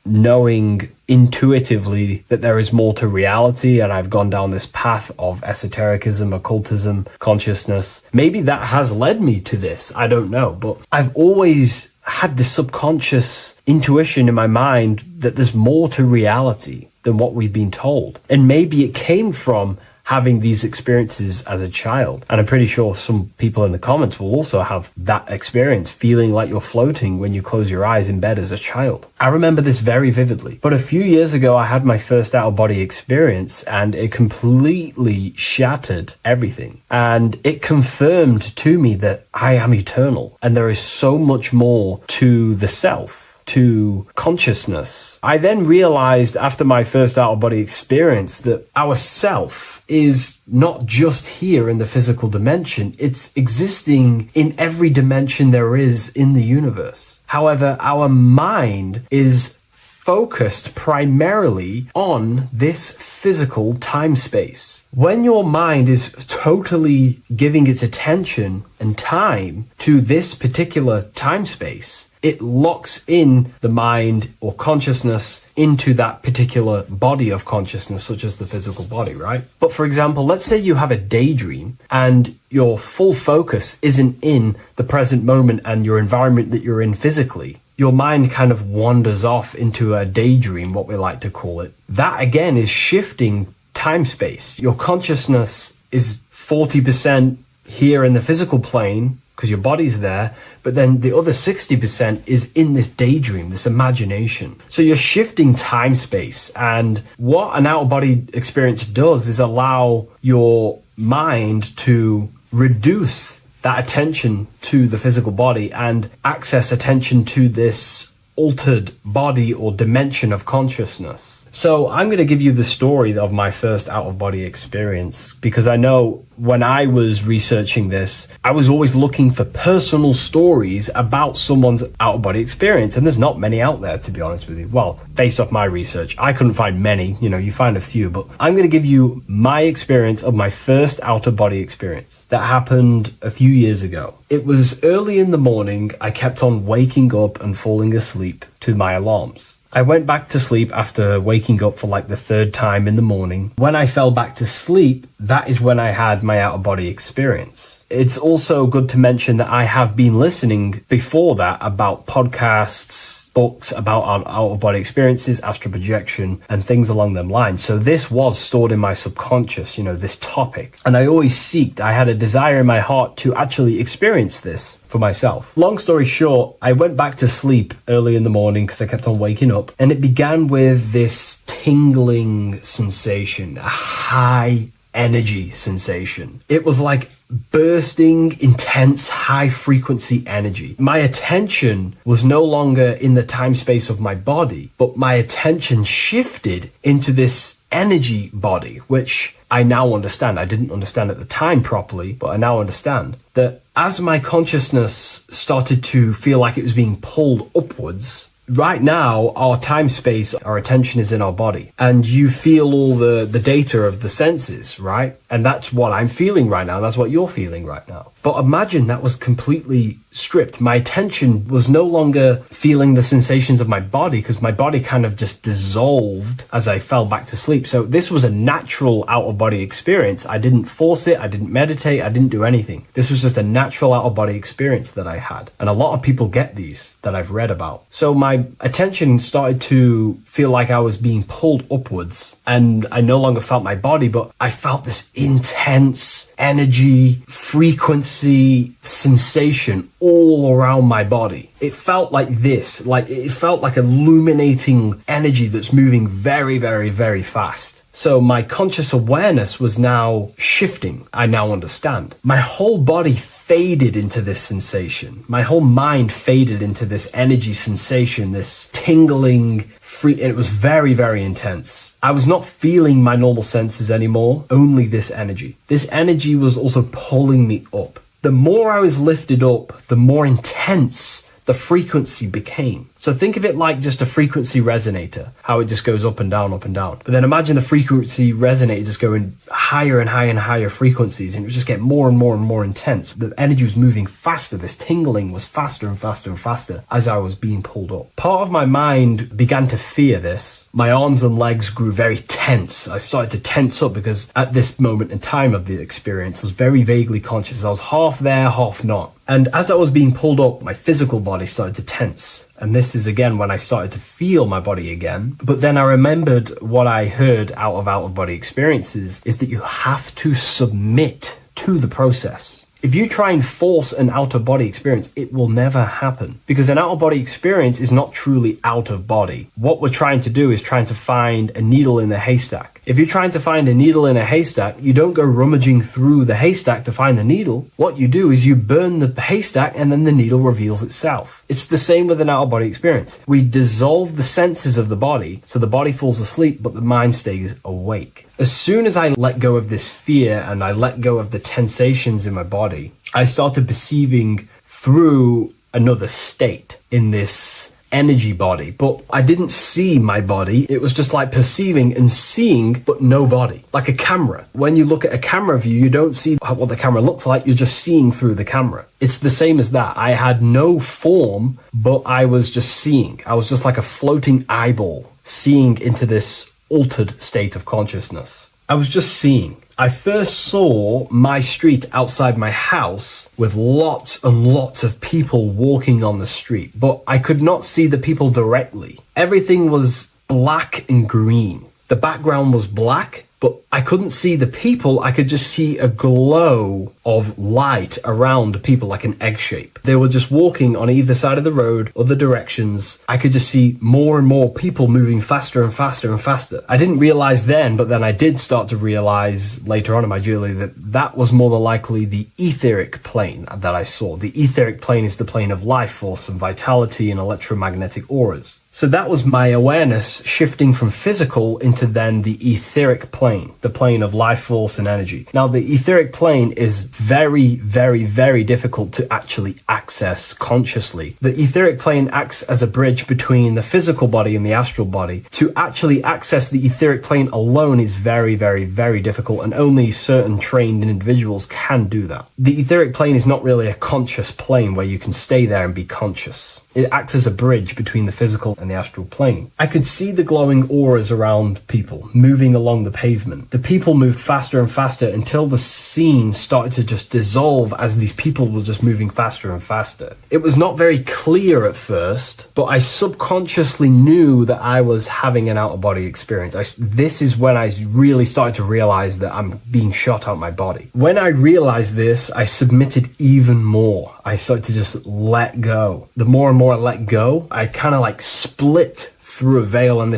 knowing intuitively that there is more to reality, and I've gone down this path of esotericism, occultism, consciousness. Maybe that has led me to this, I don't know, but I've always had this subconscious intuition in my mind that there's more to reality than what we've been told. And maybe it came from having these experiences as a child. And I'm pretty sure some people in the comments will also have that experience, feeling like you're floating when you close your eyes in bed as a child. I remember this very vividly. But a few years ago, I had my first out-of-body experience, and it completely shattered everything. And it confirmed to me that I am eternal, and there is so much more to the self, to consciousness. I then realized after my first out-of-body experience that our self is not just here in the physical dimension, it's existing in every dimension there is in the universe. However, our mind is focused primarily on this physical time space. When your mind is totally giving its attention and time to this particular time space, it locks in the mind or consciousness into that particular body of consciousness, such as the physical body, right? But for example, let's say you have a daydream and your full focus isn't in the present moment and your environment that you're in physically. Your mind kind of wanders off into a daydream, what we like to call it. That again is shifting time space. Your consciousness is 40% here in the physical plane, because your body's there, but then the other 60% is in this daydream, this imagination. So you're shifting time space, and what an out-of-body experience does is allow your mind to reduce that attention to the physical body and access attention to this altered body or dimension of consciousness. So I'm going to give you the story of my first out-of-body experience, because I know when I was researching this, I was always looking for personal stories about someone's out-of-body experience, and there's not many out there, to be honest with you. Well, based off my research, I couldn't find many, you find a few, but I'm going to give you my experience of my first out-of-body experience that happened a few years ago. It was early in the morning. I kept on waking up and falling asleep to my alarms. I went back to sleep after waking up for like the third time in the morning. When I fell back to sleep, that is when I had my out-of-body experience. It's also good to mention that I have been listening before that about podcasts, books about out-of-body experiences, astral projection, and things along them lines. So this was stored in my subconscious, this topic. And I had a desire in my heart to actually experience this for myself. Long story short, I went back to sleep early in the morning because I kept on waking up, and it began with this tingling sensation, a high energy sensation. It was like bursting, intense, high frequency energy. My attention was no longer in the time space of my body, but my attention shifted into this energy body, which I now understand. I didn't understand at the time properly, but I now understand that as my consciousness started to feel like it was being pulled upwards, right now, our time space, our attention is in our body, and you feel all the data of the senses, right? And that's what I'm feeling right now. That's what you're feeling right now. But imagine that was completely stripped. My attention was no longer feeling the sensations of my body, because my body kind of just dissolved as I fell back to sleep. So this was a natural out-of-body experience. I didn't force it. I didn't meditate. I didn't do anything. This was just a natural out-of-body experience that I had. And a lot of people get these that I've read about. So my attention started to feel like I was being pulled upwards, and I no longer felt my body, but I felt this intense energy, frequency, sensation all around my body. It felt like this, like it felt like illuminating energy that's moving very, very, very fast. So my conscious awareness was now shifting. I now understand. My whole body faded into this sensation. My whole mind faded into this energy sensation, this tingling free, and it was very, very intense. I was not feeling my normal senses anymore, only this energy. This energy was also pulling me up. The more I was lifted up, the more intense the frequency became. So think of it like just a frequency resonator, how it just goes up and down, up and down. But then imagine the frequency resonator just going higher and higher and higher frequencies, and it would just get more and more and more intense. The energy was moving faster. This tingling was faster and faster and faster as I was being pulled up. Part of my mind began to fear this. My arms and legs grew very tense. I started to tense up because at this moment in time of the experience, I was very vaguely conscious. I was half there, half not. And as I was being pulled up, my physical body started to tense. And this is again when I started to feel my body again. But then I remembered what I heard out of body experiences is that you have to submit to the process. If you try and force an out-of-body experience, it will never happen, because an out-of-body experience is not truly out of body. What we're trying to do is trying to find a needle in a haystack. If you're trying to find a needle in a haystack, you don't go rummaging through the haystack to find the needle. What you do is you burn the haystack and then the needle reveals itself. It's the same with an out-of-body experience. We dissolve the senses of the body, so the body falls asleep, but the mind stays awake. As soon as I let go of this fear and I let go of the tensations in my body, I started perceiving through another state in this energy body, but I didn't see my body. It was just like perceiving and seeing, but no body, like a camera. When you look at a camera view, you don't see what the camera looks like. You're just seeing through the camera. It's the same as that. I had no form, but I was just seeing. I was just like a floating eyeball, seeing into this altered state of consciousness. I was just seeing. I first saw my street outside my house with lots and lots of people walking on the street, but I could not see the people directly. Everything was black and green. The background was black, but I couldn't see the people. I could just see a glow of light around the people, like an egg shape. They were just walking on either side of the road, other directions. I could just see more and more people moving faster and faster and faster. I didn't realize then, but then I did start to realize later on in my journey that that was more than likely the etheric plane that I saw. The etheric plane is the plane of life force and vitality and electromagnetic auras. So that was my awareness shifting from physical into then the etheric plane, the plane of life force and energy. Now, the etheric plane is very, very, very difficult to actually access consciously. The etheric plane acts as a bridge between the physical body and the astral body. To actually access the etheric plane alone is very, very, very difficult, and only certain trained individuals can do that. The etheric plane is not really a conscious plane where you can stay there and be conscious. It acts as a bridge between the physical and the astral plane. I could see the glowing auras around people moving along the pavement. The people moved faster and faster until the scene started to just dissolve as these people were just moving faster and faster. It was not very clear at first, but I subconsciously knew that I was having an out-of-body experience. This is when I really started to realize that I'm being shot out my body. When I realized this, I submitted even more. I started to just let go. The more and more I let go, I kind of like split through a veil, and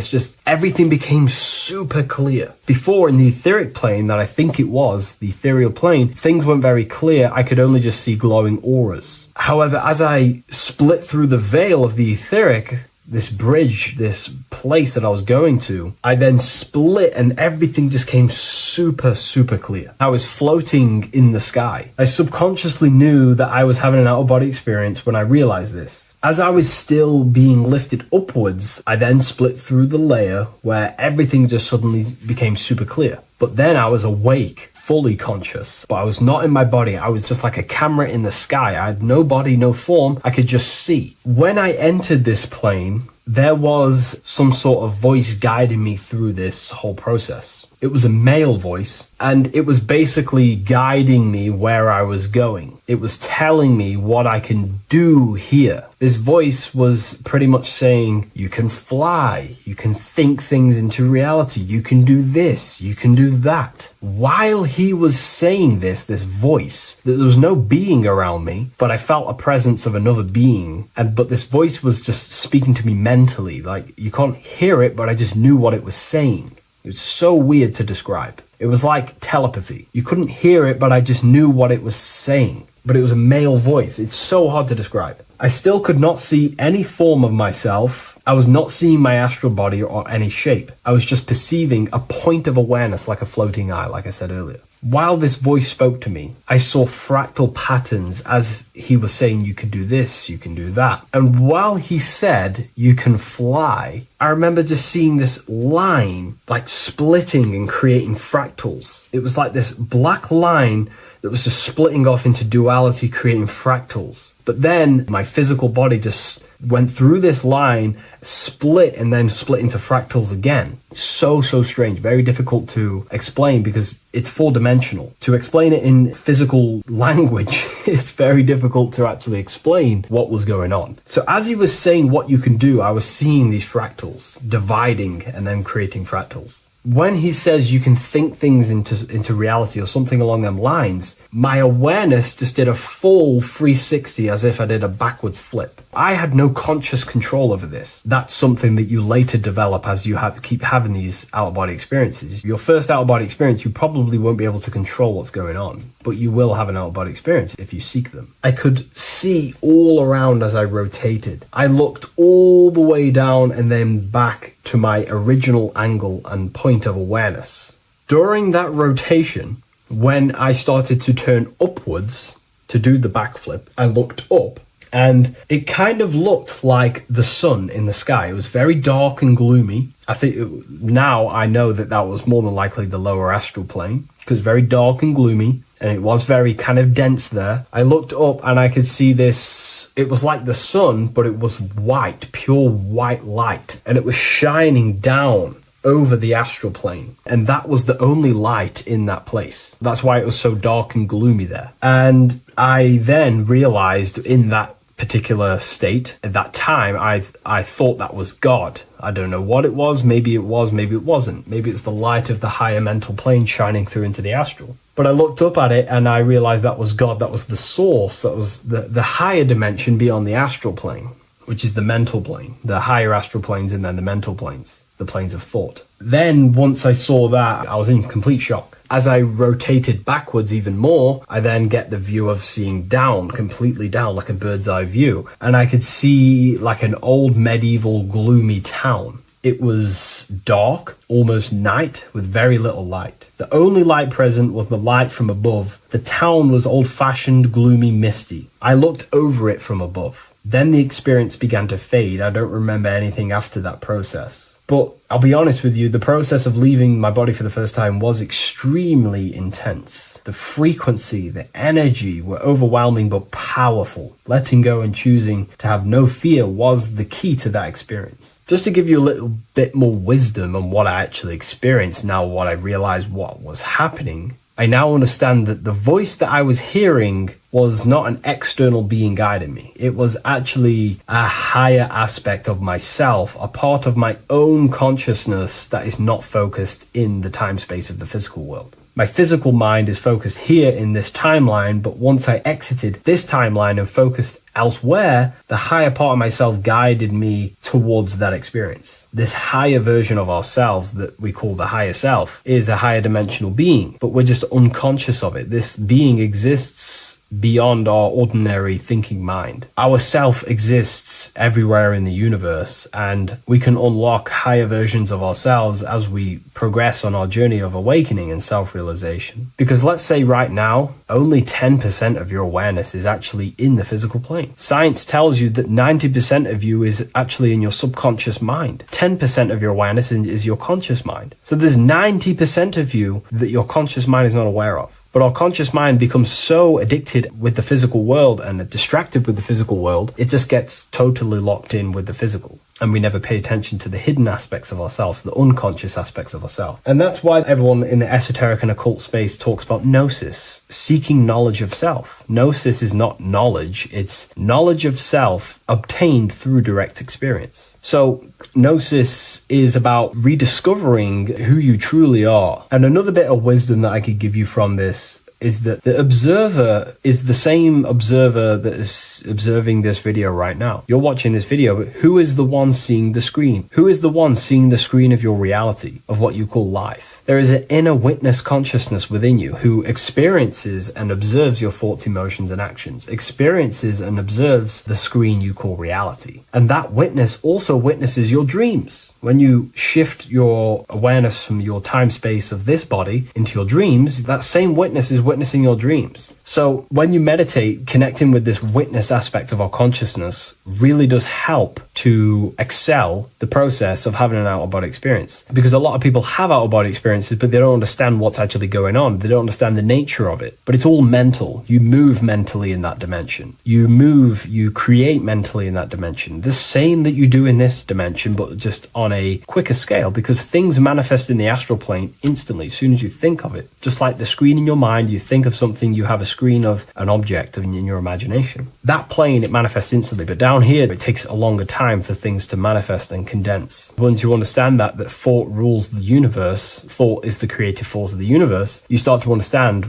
everything became super clear. Before, in the etheric plane that I think it was, the ethereal plane, things weren't very clear. I could only just see glowing auras. However, as I split through the veil of the etheric, this bridge, this place that I was going to, I then split and everything just came super, super clear. I was floating in the sky. I subconsciously knew that I was having an out-of-body experience when I realized this. As I was still being lifted upwards, I then split through the layer where everything just suddenly became super clear. But then I was awake, fully conscious, but I was not in my body. I was just like a camera in the sky. I had no body, no form. I could just see. When I entered this plane, there was some sort of voice guiding me through this whole process. It was a male voice, and it was basically guiding me where I was going. It was telling me what I can do here. This voice was pretty much saying, you can fly, you can think things into reality, you can do this, you can do that. While he was saying this voice, there was no being around me, but I felt a presence of another being. But this voice was just speaking to me mentally. Like, you can't hear it, but I just knew what it was saying. It was so weird to describe. It was like telepathy. You couldn't hear it, but I just knew what it was saying. But it was a male voice. It's so hard to describe. I still could not see any form of myself. I was not seeing my astral body or any shape. I was just perceiving a point of awareness like a floating eye, like I said earlier. While this voice spoke to me, I saw fractal patterns as he was saying, you can do this, you can do that. And while he said, you can fly, I remember just seeing this line like splitting and creating fractals. It was like this black line that was just splitting off into duality, creating fractals. But then my physical body just went through this line, split, and then split into fractals again. So strange, very difficult to explain because it's four-dimensional. To explain it in physical language, it's very difficult to actually explain what was going on. So as he was saying what you can do, I was seeing these fractals dividing and then creating fractals. When he says you can think things into reality or something along them lines, my awareness just did a full 360 as if I did a backwards flip. I had no conscious control over this. That's something that you later develop as you keep having these out-of-body experiences. Your first out-of-body experience, you probably won't be able to control what's going on, but you will have an out-of-body experience if you seek them. I could see all around as I rotated. I looked all the way down and then back to my original angle and point of awareness. During that rotation, when I started to turn upwards to do the backflip, I looked up and it kind of looked like the sun in the sky. It was very dark and gloomy. I think now I know that was more than likely the lower astral plane because very dark and gloomy. And it was very kind of dense there. I looked up and I could see this. It was like the sun, but it was white, pure white light. And it was shining down over the astral plane. And that was the only light in that place. That's why it was so dark and gloomy there. And I then realized in that particular state, at that time, I thought that was God. I don't know what it was. Maybe it was, maybe it wasn't. Maybe it's the light of the higher mental plane shining through into the astral. But I looked up at it and I realized that was God. That was the source. That was the higher dimension beyond the astral plane, which is the mental plane, the higher astral planes and then the mental planes, the planes of thought. Then once I saw that, I was in complete shock. As I rotated backwards even more, I then get the view of seeing down, completely down, like a bird's eye view. And I could see like an old medieval gloomy town. It was dark, almost night, with very little light. The only light present was the light from above. The town was old-fashioned, gloomy, misty. I looked over it from above. Then the experience began to fade. I don't remember anything after that process. But I'll be honest with you, the process of leaving my body for the first time was extremely intense. The frequency, the energy were overwhelming but powerful. Letting go and choosing to have no fear was the key to that experience. Just to give you a little bit more wisdom on what I actually experienced now, what I realized what was happening, I now understand that the voice that I was hearing was not an external being guiding me. It was actually a higher aspect of myself, a part of my own consciousness that is not focused in the time space of the physical world. My physical mind is focused here in this timeline, but once I exited this timeline and focused elsewhere, the higher part of myself guided me towards that experience. This higher version of ourselves that we call the higher self is a higher dimensional being, but we're just unconscious of it. This being exists beyond our ordinary thinking mind. Our self exists everywhere in the universe, and we can unlock higher versions of ourselves as we progress on our journey of awakening and self-realization. Because let's say right now, only 10% of your awareness is actually in the physical plane. Science tells you that 90% of you is actually in your subconscious mind. 10% of your awareness is your conscious mind. So there's 90% of you that your conscious mind is not aware of. But our conscious mind becomes so addicted with the physical world and distracted with the physical world, it just gets totally locked in with the physical. And we never pay attention to the hidden aspects of ourselves, the unconscious aspects of ourselves. And that's why everyone in the esoteric and occult space talks about gnosis, seeking knowledge of self. Gnosis is not knowledge, it's knowledge of self obtained through direct experience. So gnosis is about rediscovering who you truly are. And another bit of wisdom that I could give you from this is that the observer is the same observer that is observing this video right now. You're watching this video, but who is the one seeing the screen? Who is the one seeing the screen of your reality, of what you call life? There is an inner witness consciousness within you who experiences and observes your thoughts, emotions, and actions, experiences and observes the screen you call reality. And that witness also witnesses your dreams. When you shift your awareness from your time space of this body into your dreams, that same witness is witnessing your dreams. So when you meditate, connecting with this witness aspect of our consciousness really does help to excel the process of having an out-of-body experience. Because a lot of people have out-of-body experiences, but they don't understand what's actually going on. They don't understand the nature of it. But it's all mental. You move mentally in that dimension. You create mentally in that dimension. The same that you do in this dimension, but just on a quicker scale, because things manifest in the astral plane instantly as soon as you think of it. Just like the screen in your mind, you think of something, you have a screen of an object in your imagination. That plane, it manifests instantly, but down here, it takes a longer time for things to manifest and condense. Once you understand that thought rules the universe, thought is the creative force of the universe, you start to understand,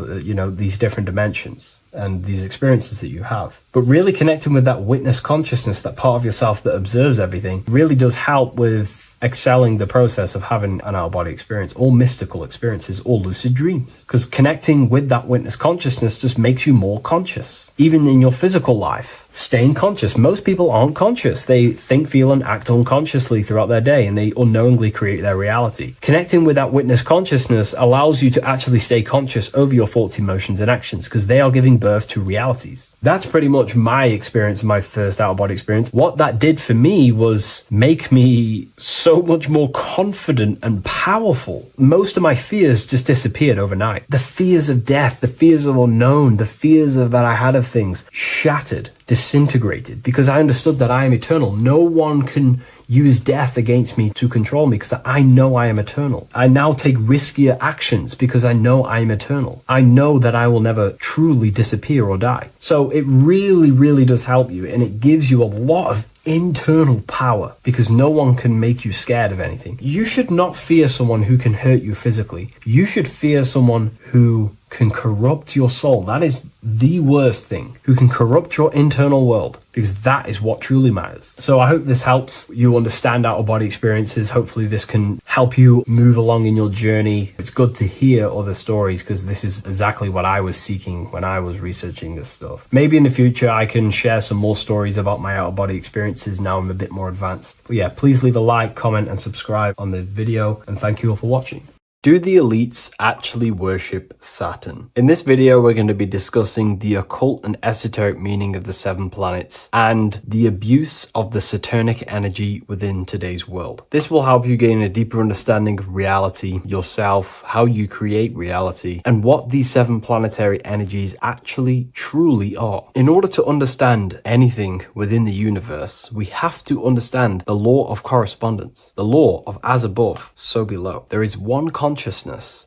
these different dimensions and these experiences that you have. But really connecting with that witness consciousness, that part of yourself that observes everything, really does help with excelling the process of having an out-of-body experience, or mystical experiences, or lucid dreams. Because connecting with that witness consciousness just makes you more conscious. Even in your physical life, staying conscious. Most people aren't conscious. They think, feel, and act unconsciously throughout their day, and they unknowingly create their reality. Connecting with that witness consciousness allows you to actually stay conscious over your thoughts, emotions, and actions, because they are giving birth to realities. That's pretty much my experience, my first out-of-body experience. What that did for me was make me so much more confident and powerful. Most of my fears just disappeared overnight. The fears of death, the fears of unknown, the fears of that I had of things shattered, disintegrated, because I understood that I am eternal. No one can use death against me to control me, because I know I am eternal. I now take riskier actions because I know I am eternal. I know that I will never truly disappear or die. So it really, really does help you, and it gives you a lot of internal power, because no one can make you scared of anything. You should not fear someone who can hurt you physically. You should fear someone who can corrupt your soul. That is the worst thing, who can corrupt your internal world, because that is what truly matters. So I hope this helps you understand out-of-body experiences. Hopefully this can help you move along in your journey. It's good to hear other stories, because this is exactly what I was seeking when I was researching this stuff. Maybe in the future I can share some more stories about my out-of-body experiences now I'm a bit more advanced. But yeah, please leave a like, comment, and subscribe on the video, and thank you all for watching. Do the elites actually worship Saturn? In this video, we're going to be discussing the occult and esoteric meaning of the 7 planets and the abuse of the Saturnic energy within today's world. This will help you gain a deeper understanding of reality, yourself, how you create reality, and what these 7 planetary energies actually truly are. In order to understand anything within the universe, we have to understand the law of correspondence, the law of as above, so below. There is one consciousness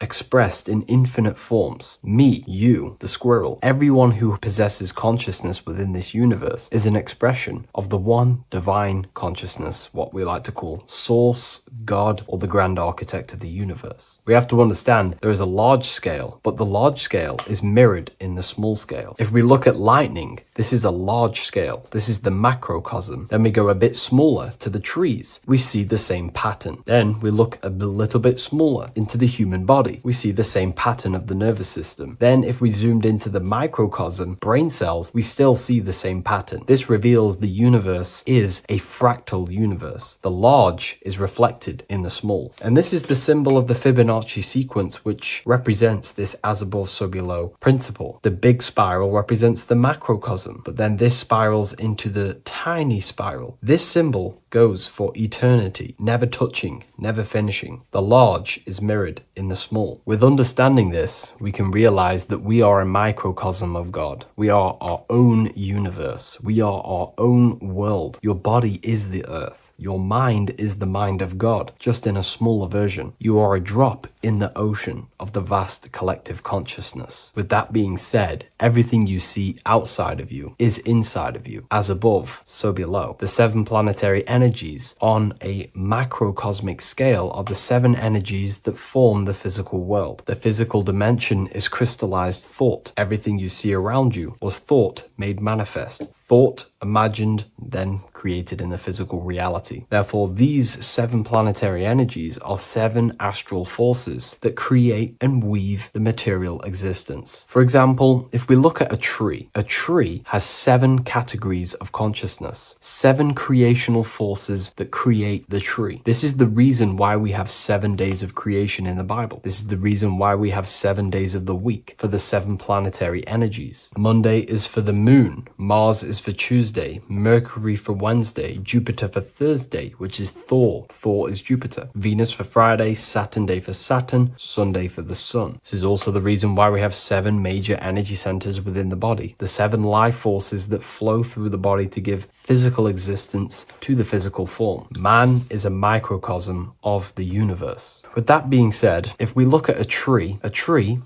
expressed in infinite forms. Me, you, the squirrel, everyone who possesses consciousness within this universe is an expression of the one divine consciousness, what we like to call Source, God, or the grand architect of the universe. We have to understand there is a large scale, but the large scale is mirrored in the small scale. If we look at lightning, This is a large scale. This is the macrocosm. Then we go a bit smaller to the trees. We see the same pattern. Then we look a little bit smaller into the human body. We see the same pattern of the nervous system. Then if we zoomed into the microcosm, brain cells, we still see the same pattern. This reveals the universe is a fractal universe. The large is reflected in the small. And this is the symbol of the Fibonacci sequence, which represents this as above, so below principle. The big spiral represents the macrocosm, but then this spirals into the tiny spiral. This symbol goes for eternity, never touching, never finishing. The large is mirrored in the small. With understanding this, we can realize that we are a microcosm of God. We are our own universe. We are our own world. Your body is the earth. Your mind is the mind of God, just in a smaller version. You are a drop in the ocean of the vast collective consciousness. With that being said, everything you see outside of you is inside of you. As above, so below. The 7 planetary energies on a macrocosmic scale are the 7 energies that form the physical world. The physical dimension is crystallized thought. Everything you see around you was thought made manifest. Thought imagined, then created in the physical reality. Therefore, these 7 planetary energies are 7 astral forces that create and weave the material existence. For example, if we look at a tree has 7 categories of consciousness, 7 creational forces that create the tree. This is the reason why we have 7 days of creation in the Bible. This is the reason why we have 7 days of the week for the 7 planetary energies. Monday is for the moon, Mars is for Tuesday, Mercury for Wednesday, Jupiter for Thursday, which is Thor. Thor is Jupiter. Venus for Friday, Saturn day for Saturn, Sunday for the sun. This is also the reason why we have 7 major energy centers within the body. The 7 life forces that flow through the body to give physical existence to the physical form. Man is a microcosm of the universe. With that being said, if we look at a tree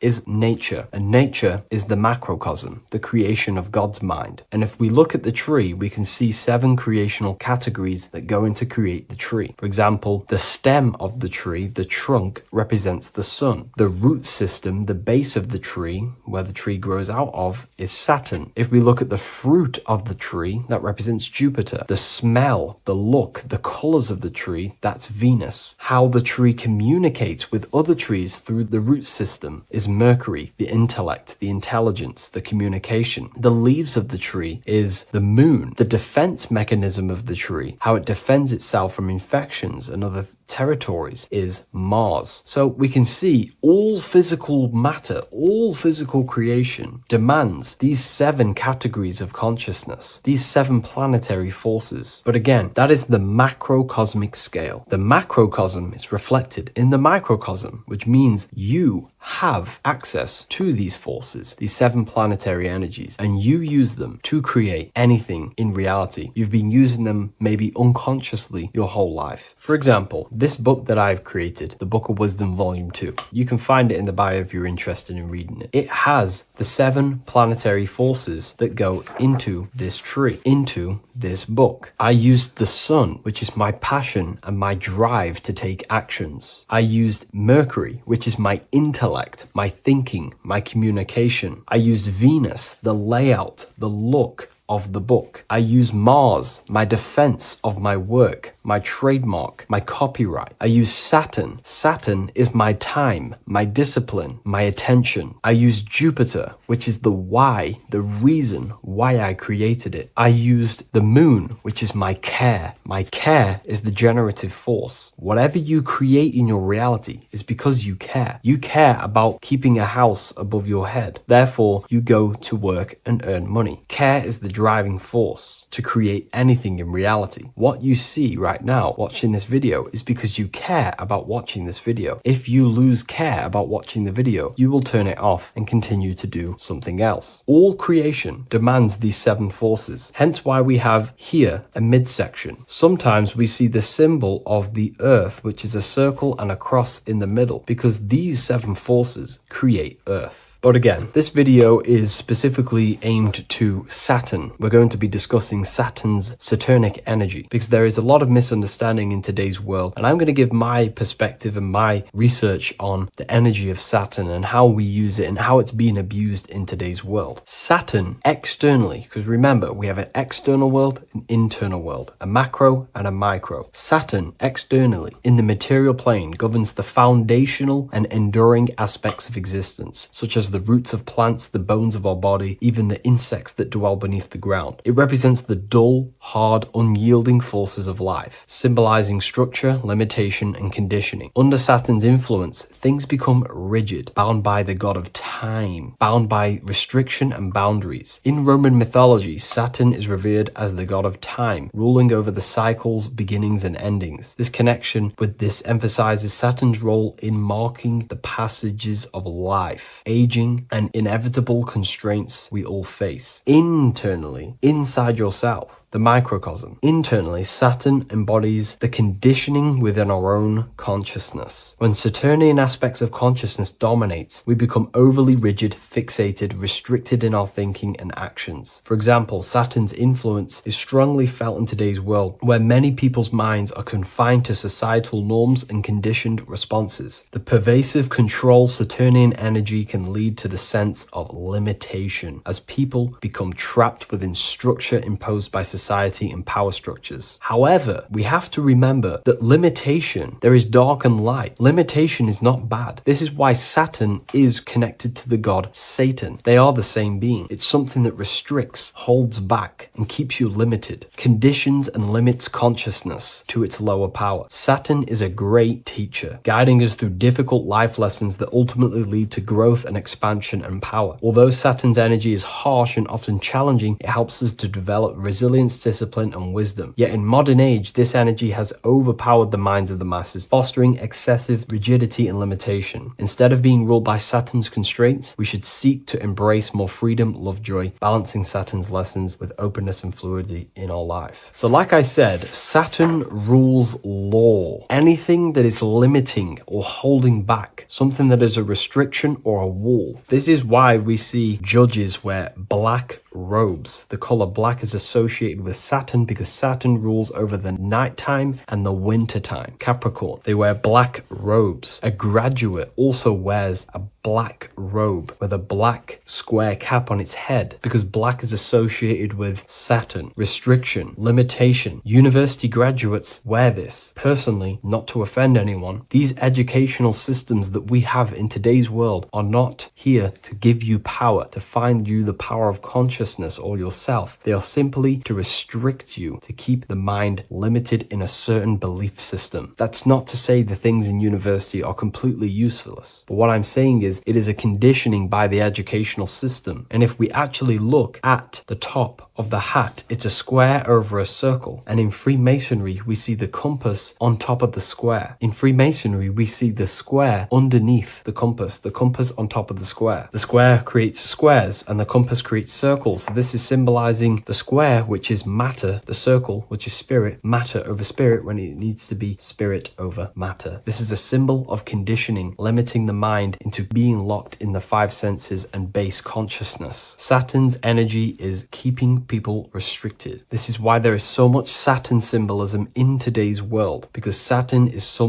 is nature, and nature is the macrocosm, the creation of God's mind. And if we look at the tree, we can see 7 creational categories that go into create the tree. For example, the stem of the tree, the trunk, represents the sun. The root system, the base of the tree, where the tree grows out of, is Saturn. If we look at the fruit of the tree, that represents Jupiter. The smell, the look, the colors of the tree, that's Venus. How the tree communicates with other trees through the root system is Mercury, the intellect, the intelligence, the communication. The leaves of the tree is the moon. The defense mechanism of the tree, how it defends itself from infections and other territories, is Mars. So we can see all physical matter, all physical creation demands these 7 categories of consciousness, these 7 planetary forces. But again, that is the macrocosmic scale. The macrocosm is reflected in the microcosm, which means you have access to these forces, these 7 planetary energies, and you use them to create anything in reality. You've been using them maybe unconsciously your whole life. For example, this book that I've created, the Book of Wisdom Volume 2, you can find it in the bio if you're interested in reading it. It has the 7 planetary forces that go into this tree, into this book. I used the sun, which is my passion and my drive to take actions. I used Mercury, which is my intellect, my thinking, my communication. I used Venus, the layout, the look of the book. I use Mars, my defense of my work, my trademark, my copyright. I use Saturn. Saturn is my time, my discipline, my attention. I use Jupiter, which is the why, the reason why I created it. I used the moon, which is my care. My care is the generative force. Whatever you create in your reality is because you care. You care about keeping a house above your head. Therefore, you go to work and earn money. Care is the driving force to create anything in reality. What you see right now watching this video is because you care about watching this video. If you lose care about watching the video, you will turn it off and continue to do something else. All creation demands these 7 forces, hence why we have here a midsection. Sometimes we see the symbol of the earth, which is a circle and a cross in the middle, because these 7 forces create earth. But again, this video is specifically aimed to Saturn. We're going to be discussing Saturn's Saturnic energy because there is a lot of misunderstanding in today's world, and I'm going to give my perspective and my research on the energy of Saturn and how we use it and how it's being abused in today's world. Saturn externally, because remember, we have an external world, an internal world, a macro and a micro. Saturn externally in the material plane governs the foundational and enduring aspects of existence, such as the roots of plants, the bones of our body, even the insects that dwell beneath the ground. It represents the dull, hard, unyielding forces of life, symbolizing structure, limitation, and conditioning. Under Saturn's influence, things become rigid, bound by the god of time, bound by restriction and boundaries. In Roman mythology, Saturn is revered as the god of time, ruling over the cycles, beginnings, and endings. This connection with this emphasizes Saturn's role in marking the passages of life, aging, and inevitable constraints we all face. Internally, inside yourself, the microcosm. Internally, Saturn embodies the conditioning within our own consciousness. When Saturnian aspects of consciousness dominates, we become overly rigid, fixated, restricted in our thinking and actions. For example, Saturn's influence is strongly felt in today's world, where many people's minds are confined to societal norms and conditioned responses. The pervasive control Saturnian energy can lead to the sense of limitation, as people become trapped within structure imposed by society and power structures. However, we have to remember that limitation, there is dark and light. Limitation is not bad. This is why Saturn is connected to the god Satan. They are the same being. It's something that restricts, holds back, and keeps you limited, conditions and limits consciousness to its lower power. Saturn is a great teacher, guiding us through difficult life lessons that ultimately lead to growth and expansion and power. Although Saturn's energy is harsh and often challenging, it helps us to develop resilience, discipline, and wisdom. Yet in modern age, this energy has overpowered the minds of the masses, fostering excessive rigidity and limitation. Instead of being ruled by Saturn's constraints, we should seek to embrace more freedom, love, joy, balancing Saturn's lessons with openness and fluidity in our life. So like I said, Saturn rules law. Anything that is limiting or holding back, something that is a restriction or a wall. This is why we see judges wear black robes. The color black is associated with Saturn because Saturn rules over the nighttime and the winter time. Capricorn, they wear black robes. A graduate also wears a black robe with a black square cap on its head because black is associated with Saturn, restriction, limitation. University graduates wear this. Personally, not to offend anyone, these educational systems that we have in today's world are not here to give you power, to find you the power of consciousness or yourself. They are simply to restrict you, to keep the mind limited in a certain belief system. That's not to say the things in university are completely useless, but what I'm saying is it is a conditioning by the educational system. And if we actually look at the top of the hat, it's a square over a circle. And in Freemasonry, we see the compass on top of the square. In Freemasonry, we see the square underneath the compass on top of the square. The square creates squares and the compass creates circles. So this is symbolizing the square, which is matter, the circle, which is spirit, matter over spirit when it needs to be spirit over matter. This is a symbol of conditioning, limiting the mind into being locked in the five senses and base consciousness. Saturn's energy is keeping people restricted. This is why there is so much Saturn symbolism in today's world, because Saturn is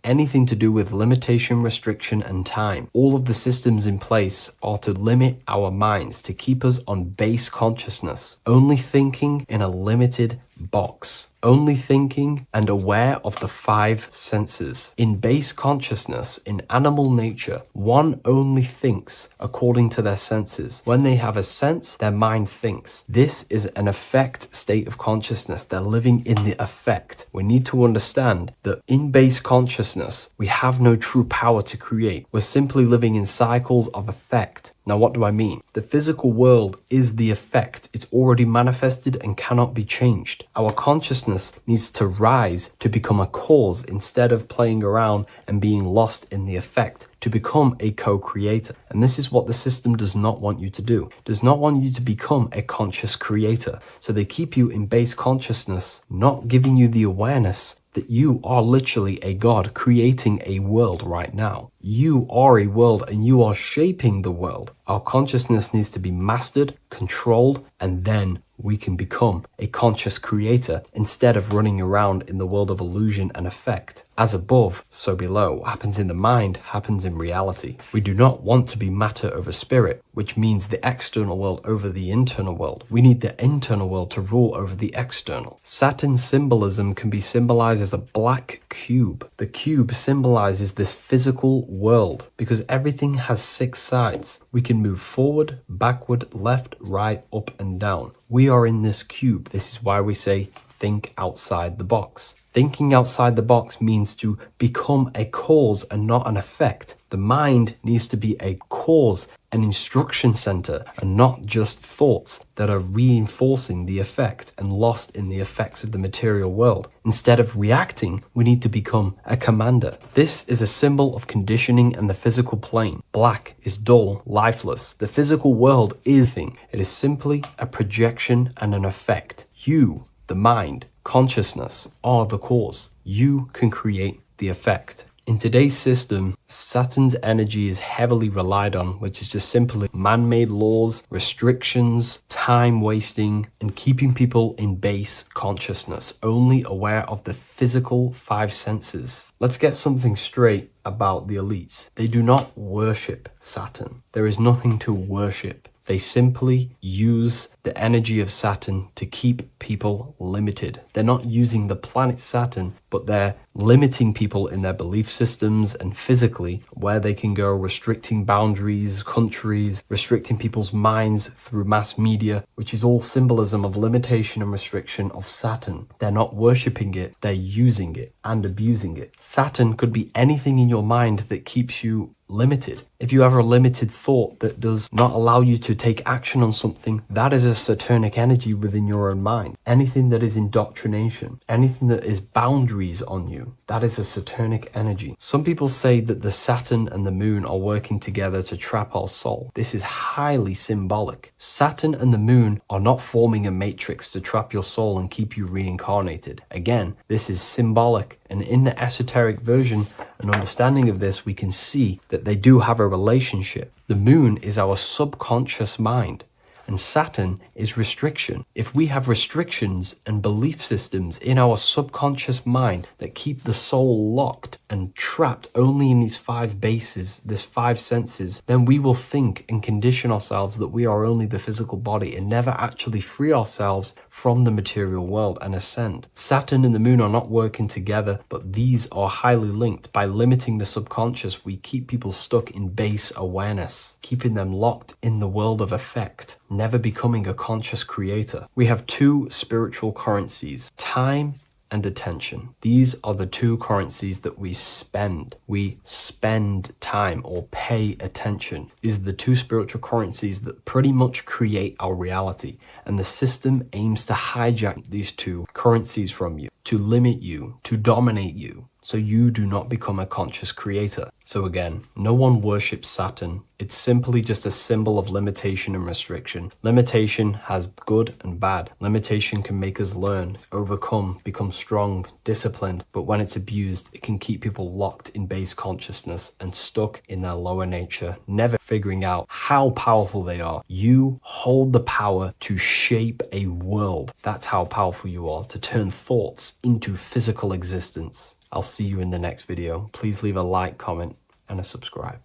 anything to do with limitation, restriction, and time. All of the systems in place are to limit our minds, to keep us on base consciousness, only thinking in a limited box. Only thinking and aware of the five senses. In base consciousness, in animal nature, one only thinks according to their senses. When they have a sense, their mind thinks. This is an affect state of consciousness. They're living in the affect. We need to understand that in base consciousness, we have no true power to create. We're simply living in cycles of affect. Now, what do I mean? The physical world is the effect. It's already manifested and cannot be changed. Our consciousness needs to rise to become a cause instead of playing around and being lost in the effect, to become a co-creator. And this is what the system does not want you to do. It does not want you to become a conscious creator. So they keep you in base consciousness, not giving you the awareness that you are literally a god creating a world right now. You are a world and you are shaping the world. Our consciousness needs to be mastered, controlled, and then we can become a conscious creator instead of running around in the world of illusion and effect. As above, so below. What happens in the mind happens in reality. We do not want to be matter over spirit, which means the external world over the internal world. We need the internal world to rule over the external. Saturn's symbolism can be symbolized as a black cube. The cube symbolizes this physical world because everything has 6 sides. We can move forward, backward, left, right, up, and down. We are in this cube. This is why we say think outside the box. Thinking outside the box means to become a cause and not an effect. The mind needs to be a cause, an instruction center, and not just thoughts that are reinforcing the effect and lost in the effects of the material world. Instead of reacting, we need to become a commander. This is a symbol of conditioning and the physical plane. Black is dull, lifeless. The physical world is thing. It is simply a projection and an effect. You, the mind, consciousness, are the cause. You can create the effect. In today's system, Saturn's energy is heavily relied on, which is just simply man-made laws, restrictions, time wasting, and keeping people in base consciousness, only aware of the physical 5 senses. Let's get something straight about the elites. They do not worship Saturn. There is nothing to worship. They simply use the energy of Saturn to keep people limited. They're not using the planet Saturn, but they're limiting people in their belief systems and physically where they can go, restricting boundaries, countries, restricting people's minds through mass media, which is all symbolism of limitation and restriction of Saturn. They're not worshipping it, they're using it and abusing it. Saturn could be anything in your mind that keeps you limited. If you have a limited thought that does not allow you to take action on something, that is a Saturnic energy within your own mind. Anything that is indoctrination, anything that is boundaries on you, that is a Saturnic energy. Some people say that the Saturn and the moon are working together to trap our soul. This is highly symbolic. Saturn and the moon are not forming a matrix to trap your soul and keep you reincarnated. Again, this is symbolic, and in the esoteric version and understanding of this, we can see that they do have a relationship. The moon is our subconscious mind, and Saturn is restriction. If we have restrictions and belief systems in our subconscious mind that keep the soul locked and trapped only in these 5 bases, these 5 senses, then we will think and condition ourselves that we are only the physical body and never actually free ourselves from the material world and ascend. Saturn and the moon are not working together, but these are highly linked. By limiting the subconscious, we keep people stuck in base awareness, keeping them locked in the world of effect, never becoming a conscious creator. We have 2 spiritual currencies, time and attention. These are the 2 currencies that we spend. We spend time or pay attention. These are the 2 spiritual currencies that pretty much create our reality. And the system aims to hijack these 2 currencies from you, to limit you, to dominate you, so you do not become a conscious creator. So again, no one worships Saturn. It's simply just a symbol of limitation and restriction. Limitation has good and bad. Limitation can make us learn, overcome, become strong, disciplined, but when it's abused, it can keep people locked in base consciousness and stuck in their lower nature, never figuring out how powerful they are. You hold the power to shape a world. That's how powerful you are, to turn thoughts into physical existence. I'll see you in the next video. Please leave a like, comment, and a subscribe.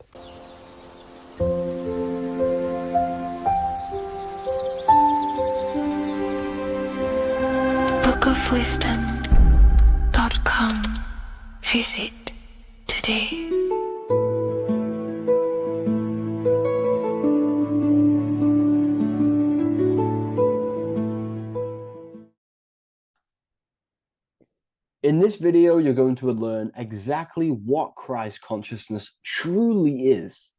bookofwisdom.com. Visit today. In this video, you're going to learn exactly what Christ consciousness truly is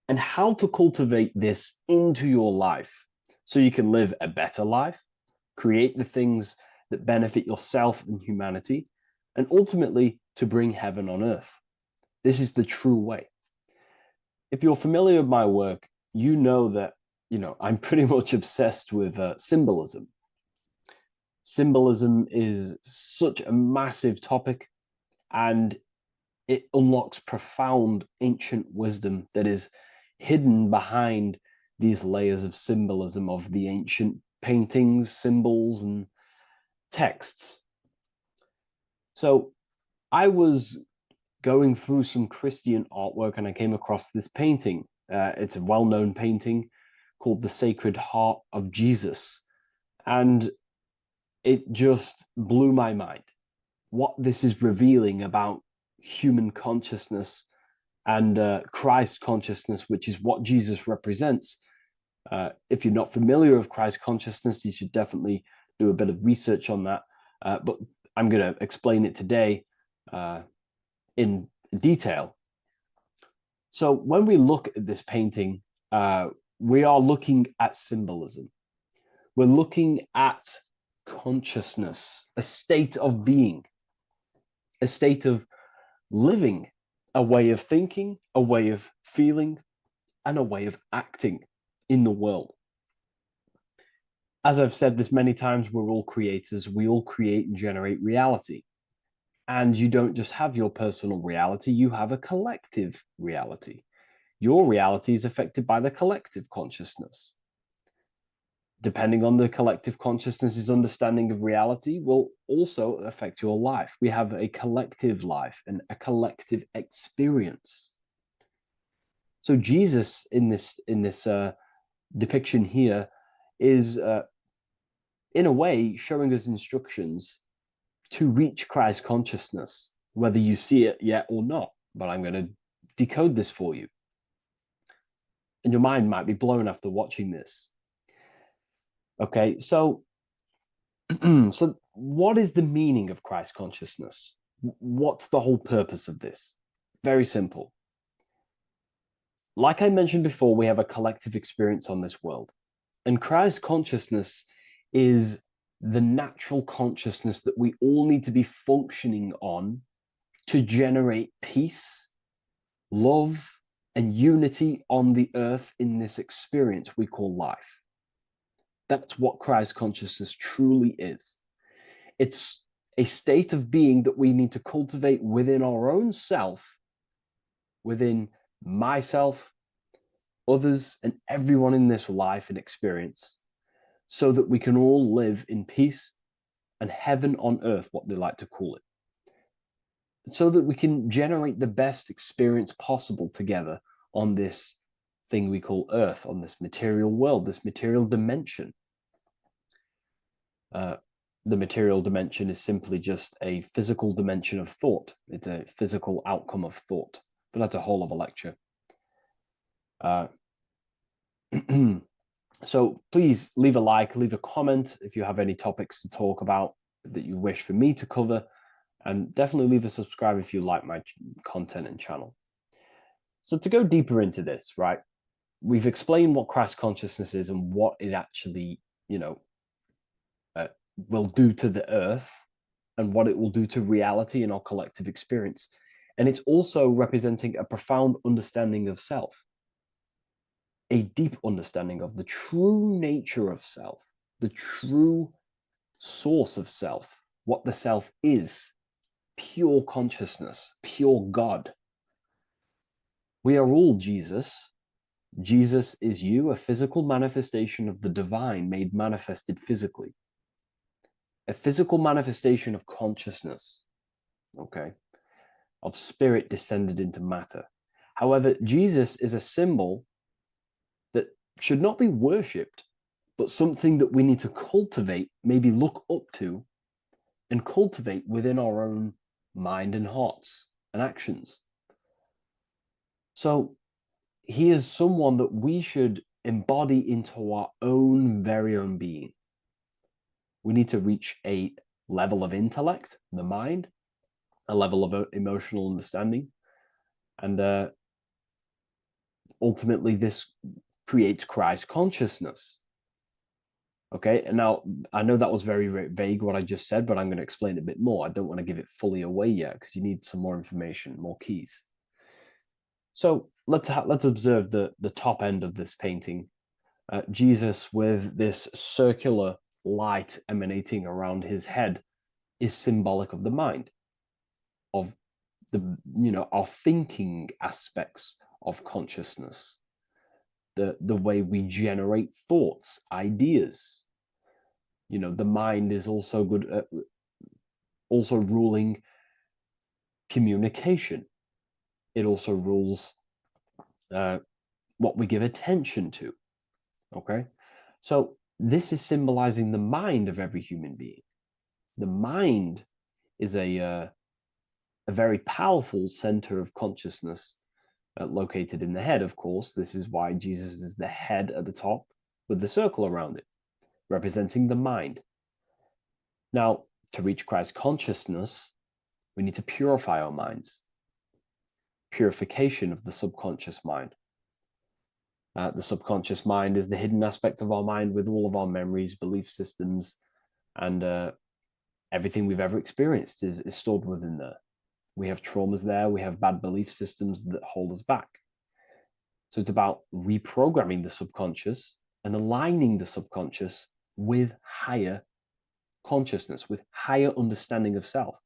and how to cultivate this into your life so you can live a better life, create the things that benefit yourself and humanity, and ultimately to bring heaven on earth. This is the true way. If you're familiar with my work, you know that, I'm pretty much obsessed with symbolism. Symbolism is such a massive topic, and it unlocks profound ancient wisdom that is hidden behind these layers of symbolism of the ancient paintings, symbols, and texts. So I was going through some Christian artwork and I came across this painting. It's a well-known painting called The Sacred Heart of Jesus. And it just blew my mind. What this is revealing about human consciousness and Christ consciousness, which is what Jesus represents. If you're not familiar with Christ consciousness, you should definitely do a bit of research on that. But I'm going to explain it today in detail. So when we look at this painting, we are looking at symbolism. We're looking at consciousness, a state of being, a state of living, a way of thinking, a way of feeling, and a way of acting in the world. As I've said this many times, we're all creators. We all create and generate reality. And you don't just have your personal reality, you have a collective reality. Your reality is affected by the collective consciousness. Depending on the collective consciousness's understanding of reality will also affect your life. We have a collective life and a collective experience. So Jesus in this depiction here is in a way showing us instructions to reach Christ consciousness, whether you see it yet or not. But I'm going to decode this for you. And your mind might be blown after watching this. Okay, so so what is the meaning of Christ consciousness? What's the whole purpose of this? Very simple. Like I mentioned before, we have a collective experience on this world. And Christ consciousness is the natural consciousness that we all need to be functioning on to generate peace, love, and unity on the earth in this experience we call life. That's what Christ consciousness truly is. It's a state of being that we need to cultivate within our own self, within myself, others, and everyone in this life and experience, so that we can all live in peace and heaven on earth, what they like to call it, so that we can generate the best experience possible together on this thing we call earth, on this material world, this material dimension. The material dimension is simply just a physical dimension of thought. It's a physical outcome of thought, but that's a whole other lecture. So please leave a like, leave a comment if you have any topics to talk about that you wish for me to cover, and definitely leave a subscribe if you like my content and channel. So to go deeper into this, right, we've explained what Christ consciousness is and what it actually, will do to the earth and what it will do to reality in our collective experience. And it's also representing a profound understanding of self, a deep understanding of the true nature of self, the true source of self, what the self is, pure consciousness, pure God. We are all Jesus. Jesus is you, a physical manifestation of the divine made manifested physically. A physical manifestation of consciousness, okay, of spirit descended into matter. However, Jesus is a symbol that should not be worshipped, but something that we need to cultivate, maybe look up to, and cultivate within our own mind and hearts and actions. So he is someone that we should embody into our own very own being. We need to reach a level of intellect, the mind, a level of emotional understanding, and ultimately this creates Christ consciousness. Okay, and now I know that was very vague what I just said, but I'm going to explain it a bit more. I don't want to give it fully away yet because you need some more information, more keys. So let's observe the top end of this painting. Jesus with this circular light emanating around his head is symbolic of the mind, of our thinking aspects of consciousness, the way we generate thoughts, ideas. The mind is also good at also ruling communication. It also rules what we give attention to. Okay, so this is symbolizing the mind of every human being. The mind is a very powerful center of consciousness located in the head, of course. This is why Jesus is the head at the top with the circle around it, representing the mind. Now, to reach Christ consciousness, we need to purify our minds. Purification of the subconscious mind. The subconscious mind is the hidden aspect of our mind with all of our memories, belief systems, and everything we've ever experienced is stored within there. We have traumas there, we have bad belief systems that hold us back. So it's about reprogramming the subconscious and aligning the subconscious with higher consciousness, with higher understanding of self.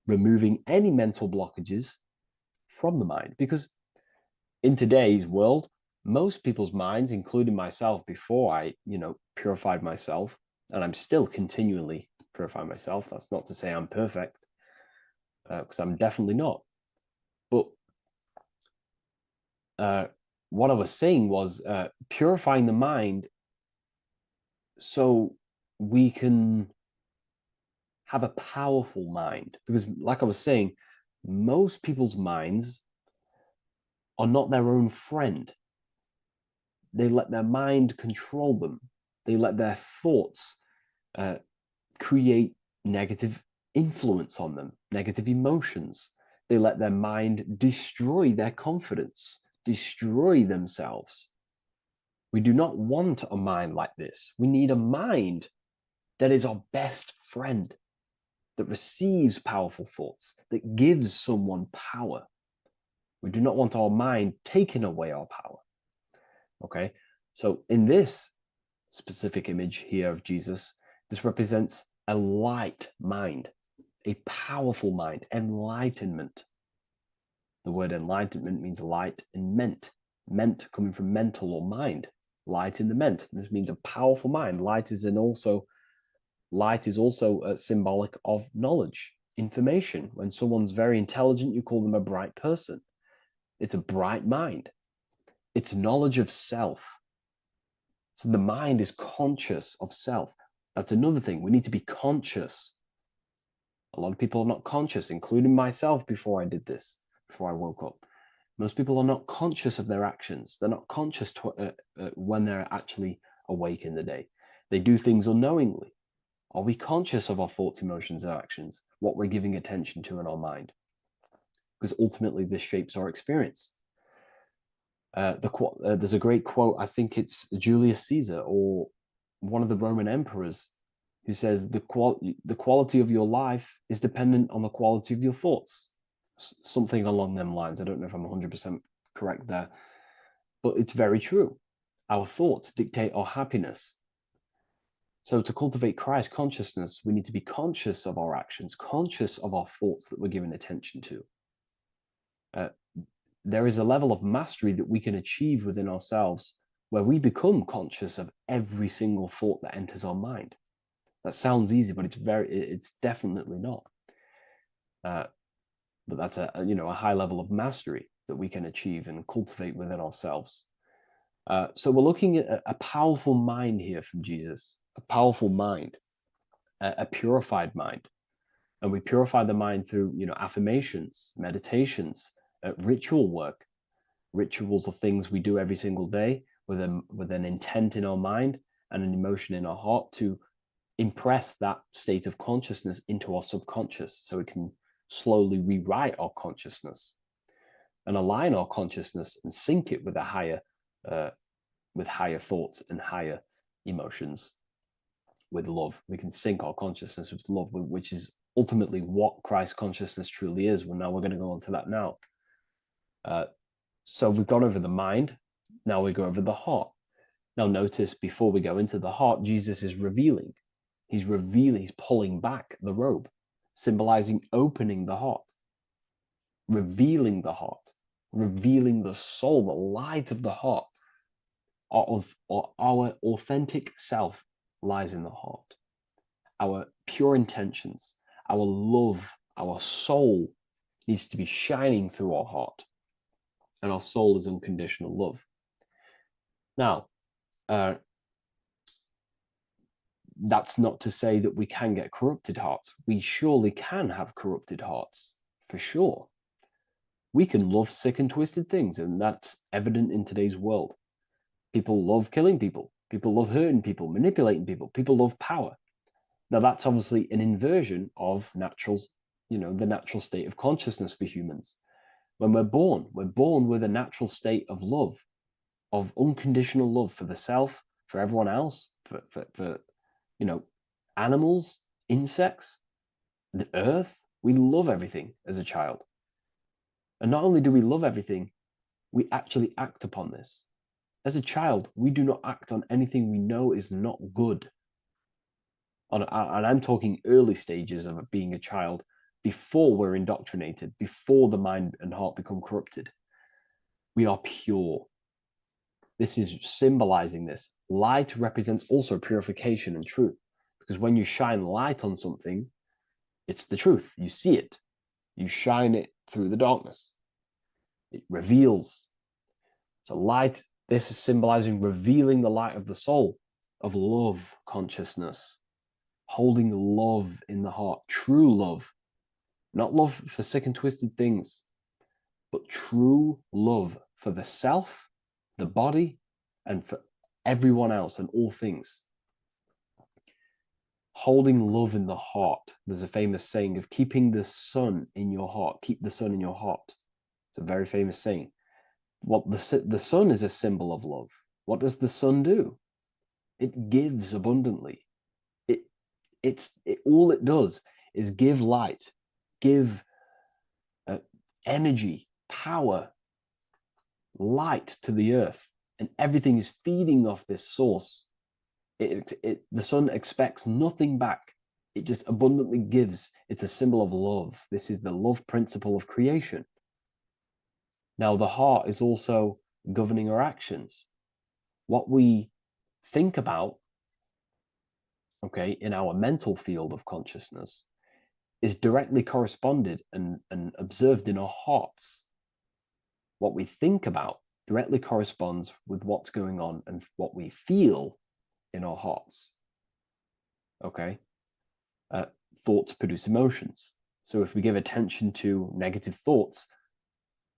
Removing any mental blockages from the mind. Because in today's world, most people's minds, including myself before I, purified myself, and I'm still continually purifying myself. That's not to say I'm perfect, because I'm definitely not. But what I was saying was purifying the mind so we can have a powerful mind. Because like I was saying, most people's minds are not their own friend. They let their mind control them. They let their thoughts create negative influence on them, negative emotions. They let their mind destroy their confidence, destroy themselves. We do not want a mind like this. We need a mind that is our best friend, that receives powerful thoughts, that gives someone power. We do not want our mind taking away our power. Okay, so in this specific image here of Jesus, this represents a light mind, a powerful mind, enlightenment. The word enlightenment means light and ment coming from mental or mind, light in the ment. This means a powerful mind. Light is also symbolic of knowledge, information. When someone's very intelligent, you call them a bright person. It's a bright mind. It's knowledge of self. So the mind is conscious of self. That's another thing. We need to be conscious. A lot of people are not conscious, including myself before I did this, before I woke up. Most people are not conscious of their actions. They're not conscious when they're actually awake in the day. They do things unknowingly. Are we conscious of our thoughts, emotions, and actions, what we're giving attention to in our mind? Because ultimately this shapes our experience. There's a great quote, I think it's Julius Caesar or one of the Roman emperors, who says the quality of your life is dependent on the quality of your thoughts. Something along them lines. I don't know if I'm 100% correct there, but it's very true. Our thoughts dictate our happiness. So to cultivate Christ consciousness, we need to be conscious of our actions, conscious of our thoughts that we're giving attention to. There is a level of mastery that we can achieve within ourselves where we become conscious of every single thought that enters our mind. That sounds easy, but it's definitely not. But that's a high level of mastery that we can achieve and cultivate within ourselves. So we're looking at a powerful mind here from Jesus, a powerful mind, a purified mind. And we purify the mind through, affirmations, meditations, ritual work. Rituals are things we do every single day with an intent in our mind and an emotion in our heart to impress that state of consciousness into our subconscious so it can slowly rewrite our consciousness and align our consciousness and sync it with higher thoughts and higher emotions with love. We can sync our consciousness with love, which is ultimately what Christ consciousness truly is. Well, now we're going to go on to that now. So we've gone over the mind. Now we go over the heart. Now notice, before we go into the heart, Jesus is revealing. He's revealing, he's pulling back the robe, symbolizing opening the heart, revealing the heart, revealing the soul, the light of the heart. Our authentic self lies in the heart. Our pure intentions, our love, our soul needs to be shining through our heart. And our soul is unconditional love. Now, that's not to say that we can get corrupted hearts. We surely can have corrupted hearts, for sure. We can love sick and twisted things, and that's evident in today's world. People love killing people. People love hurting people, manipulating people. People love power. Now, that's obviously an inversion of the natural state of consciousness for humans. When we're born with a natural state of love, of unconditional love for the self, for everyone else, for animals, insects, the earth. We love everything as a child. And not only do we love everything, we actually act upon this. As a child, we do not act on anything we know is not good. And I'm talking early stages of being a child, before we're indoctrinated, before the mind and heart become corrupted. We are pure. This is symbolizing this. Light represents also purification and truth, because when you shine light on something, it's the truth. You see it. You shine it through the darkness. It reveals. So light, this is symbolizing revealing the light of the soul, of love consciousness, holding love in the heart, true love, not love for sick and twisted things, but true love for the self, the body, and for everyone else and all things. Holding love in the heart. There's a famous saying of keeping the sun in your heart. Keep the sun in your heart. It's a very famous saying. What the sun is a symbol of love. What does the sun do? It gives abundantly. All it does is give light, give energy, power, light to the earth, and everything is feeding off this source. The sun expects nothing back. It just abundantly gives. It's a symbol of love. This is the love principle of creation. Now, the heart is also governing our actions. What we think about, okay, in our mental field of consciousness is directly corresponded and observed in our hearts. What we think about directly corresponds with what's going on and what we feel in our hearts. Okay? Thoughts produce emotions. So if we give attention to negative thoughts,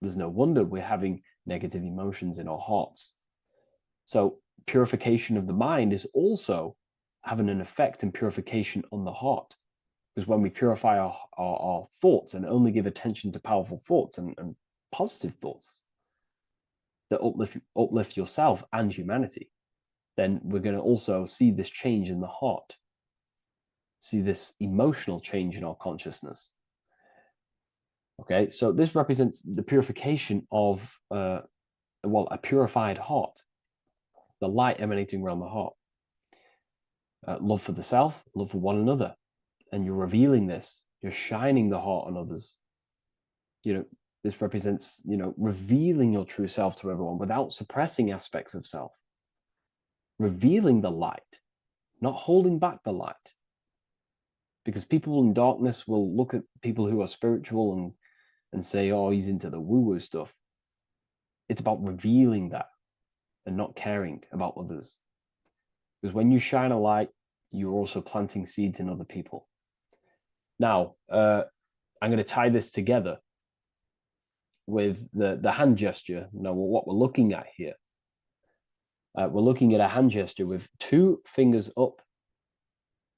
there's no wonder we're having negative emotions in our hearts. So purification of the mind is also having an effect in purification on the heart. Because when we purify our thoughts and only give attention to powerful thoughts and positive thoughts that uplift yourself and humanity, then we're going to also see this change in the heart, see this emotional change in our consciousness. Okay, so this represents the purification of, a purified heart, the light emanating around the heart. Love for the self, love for one another. And you're revealing this, you're shining the heart on others. This represents, revealing your true self to everyone without suppressing aspects of self. Revealing the light, not holding back the light. Because people in darkness will look at people who are spiritual and say, oh, he's into the woo-woo stuff. It's about revealing that and not caring about others. Because when you shine a light, you're also planting seeds in other people. Now, I'm going to tie this together with the hand gesture. Now, what we're looking at here, we're looking at a hand gesture with two fingers up.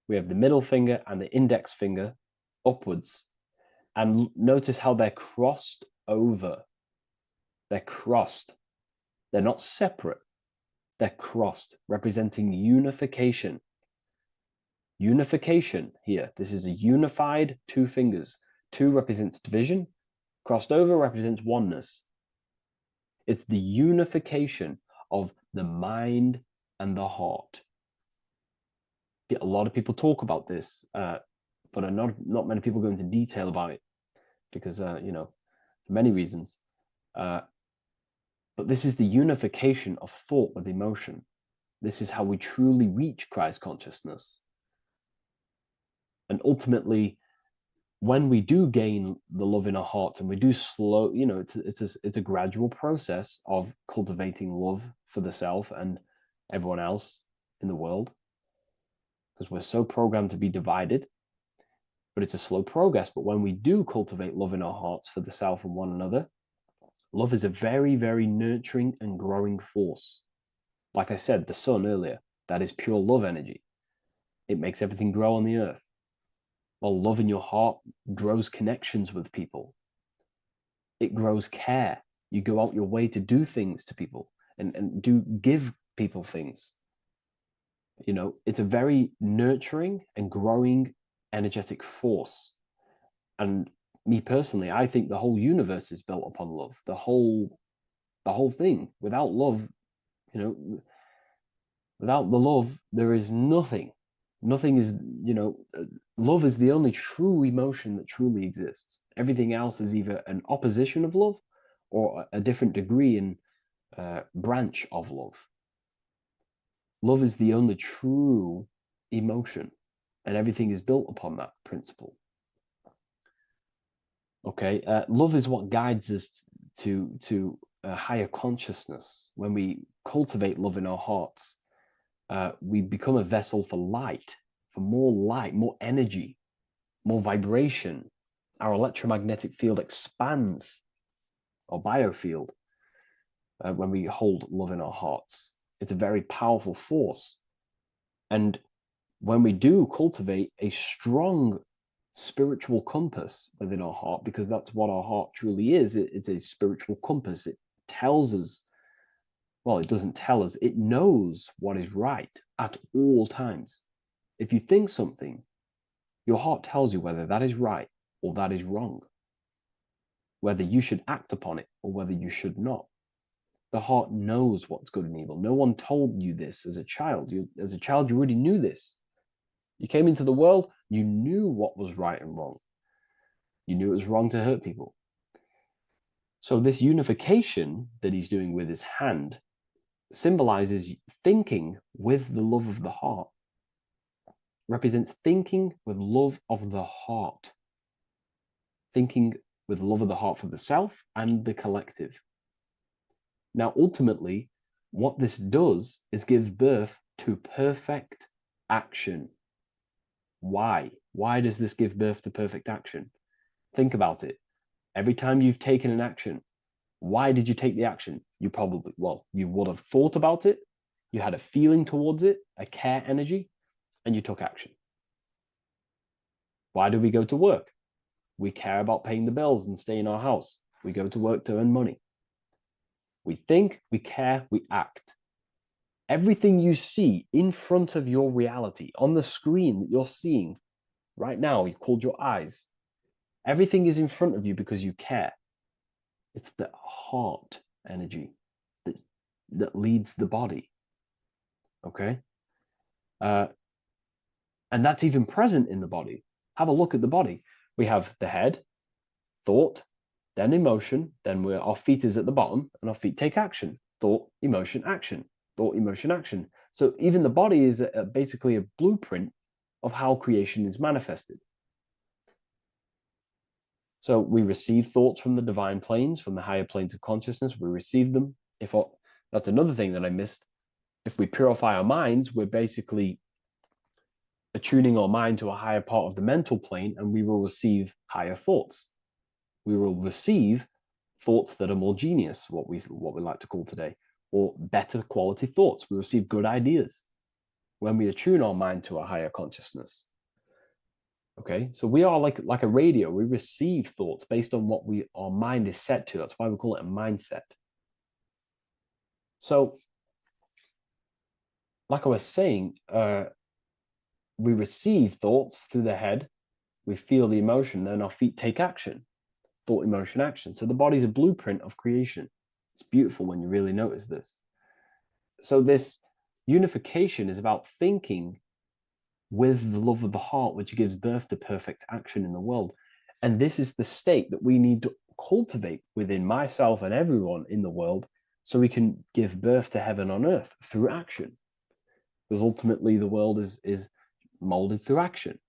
We have the middle finger and the index finger upwards. And notice how they're crossed over. They're crossed. They're not separate. They're crossed, representing unification. Unification here. This is a unified two fingers. Two represents division. Crossed over represents oneness. It's the unification of the mind and the heart. A lot of people talk about this, but not many people go into detail about it because, you know, for many reasons. But this is the unification of thought with emotion. This is how we truly reach Christ consciousness. And ultimately, when we do gain the love in our hearts and we do slow, you know, it's a gradual process of cultivating love for the self and everyone else in the world, because we're so programmed to be divided. But it's a slow progress. But when we do cultivate love in our hearts for the self and one another, love is a very, very nurturing and growing force. Like I said, the sun earlier, that is pure love energy. It makes everything grow on the earth. While love in your heart grows connections with people. It grows care. You go out your way to do things to people and give people things. You know, it's a very nurturing and growing energetic force. And me personally, I think the whole universe is built upon love. The whole thing. Without love, you know, without the love, there is nothing. Nothing is, you know, love is the only true emotion that truly exists. Everything else is either an opposition of love or a different degree and branch of love. Love is the only true emotion, and everything is built upon that principle. Okay, love is what guides us to a higher consciousness. When we cultivate love in our hearts, we become a vessel for light, more energy, more vibration. Our electromagnetic field expands, or biofield, when we hold love in our hearts. It's a very powerful force. And when we do cultivate a strong spiritual compass within our heart, because that's what our heart truly is, it's a spiritual compass. It tells us, well, it doesn't tell us, it knows what is right at all times. If you think something, your heart tells you whether that is right or that is wrong, whether you should act upon it or whether you should not. The heart knows what's good and evil. No one told you this as a child. As a child, you already knew this. You came into the world, you knew what was right and wrong. You knew it was wrong to hurt people. So this unification that he's doing with his hand symbolizes thinking with the love of the heart. Represents thinking with love of the heart. Thinking with love of the heart for the self and the collective. Now, ultimately, what this does is give birth to perfect action. Why? Why does this give birth to perfect action? Think about it. Every time you've taken an action, why did you take the action? You probably, well, you would have thought about it, you had a feeling towards it, a care energy, and you took action. Why do we go to work? We care about paying the bills and staying in our house. We go to work to earn money. We think, we care, we act. Everything you see in front of your reality, on the screen that you're seeing right now, you called your eyes. Everything is in front of you because you care. It's the heart energy that leads the body. Okay? And that's even present in the body. Have a look at the body. We have the head, thought, then emotion, then our feet is at the bottom, and our feet take action. Thought, emotion, action. Thought, emotion, action. So even the body is basically a blueprint of how creation is manifested. So we receive thoughts from the divine planes, from the higher planes of consciousness. We receive them. That's another thing that I missed. If we purify our minds, we're basically attuning our mind to a higher part of the mental plane, and we will receive higher thoughts. We will receive thoughts that are more genius, what we like to call today, or better quality thoughts. We receive good ideas when we attune our mind to a higher consciousness. Okay, so we are like a radio. We receive thoughts based on what our mind is set to. That's why we call it a mindset. So like I was saying, we receive thoughts through the head, we feel the emotion, then our feet take action. Thought, emotion, action. So the body's a blueprint of creation. It's beautiful when you really notice this. So this unification is about thinking with the love of the heart, which gives birth to perfect action in the world. And this is the state that we need to cultivate within myself and everyone in the world, so we can give birth to heaven on earth through action. Because ultimately the world is molded through action,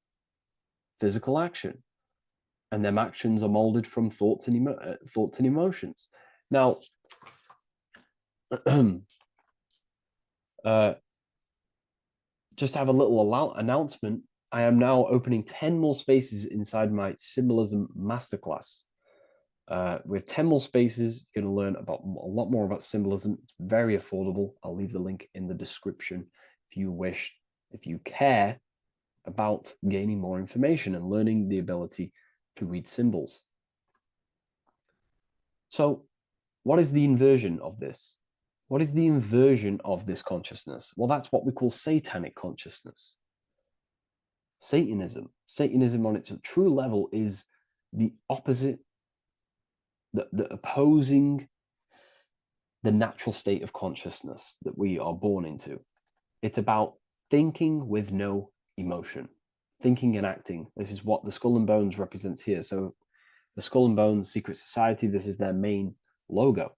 physical action. And them actions are molded from thoughts and emotions. Now, just to have a little announcement, I am now opening 10 more spaces inside my symbolism masterclass. We have 10 more spaces. You're going to learn about a lot more about symbolism. It's very affordable. I'll leave the link in the description if you wish, if you care about gaining more information and learning the ability to read symbols. So what is the inversion of this? What is the inversion of this consciousness? Well, that's what we call satanic consciousness. Satanism. Satanism on its true level is the opposite, the opposing the natural state of consciousness that we are born into. It's about thinking with no emotion, thinking and acting. This is what the Skull and Bones represents here. So the Skull and Bones Secret Society, this is their main logo.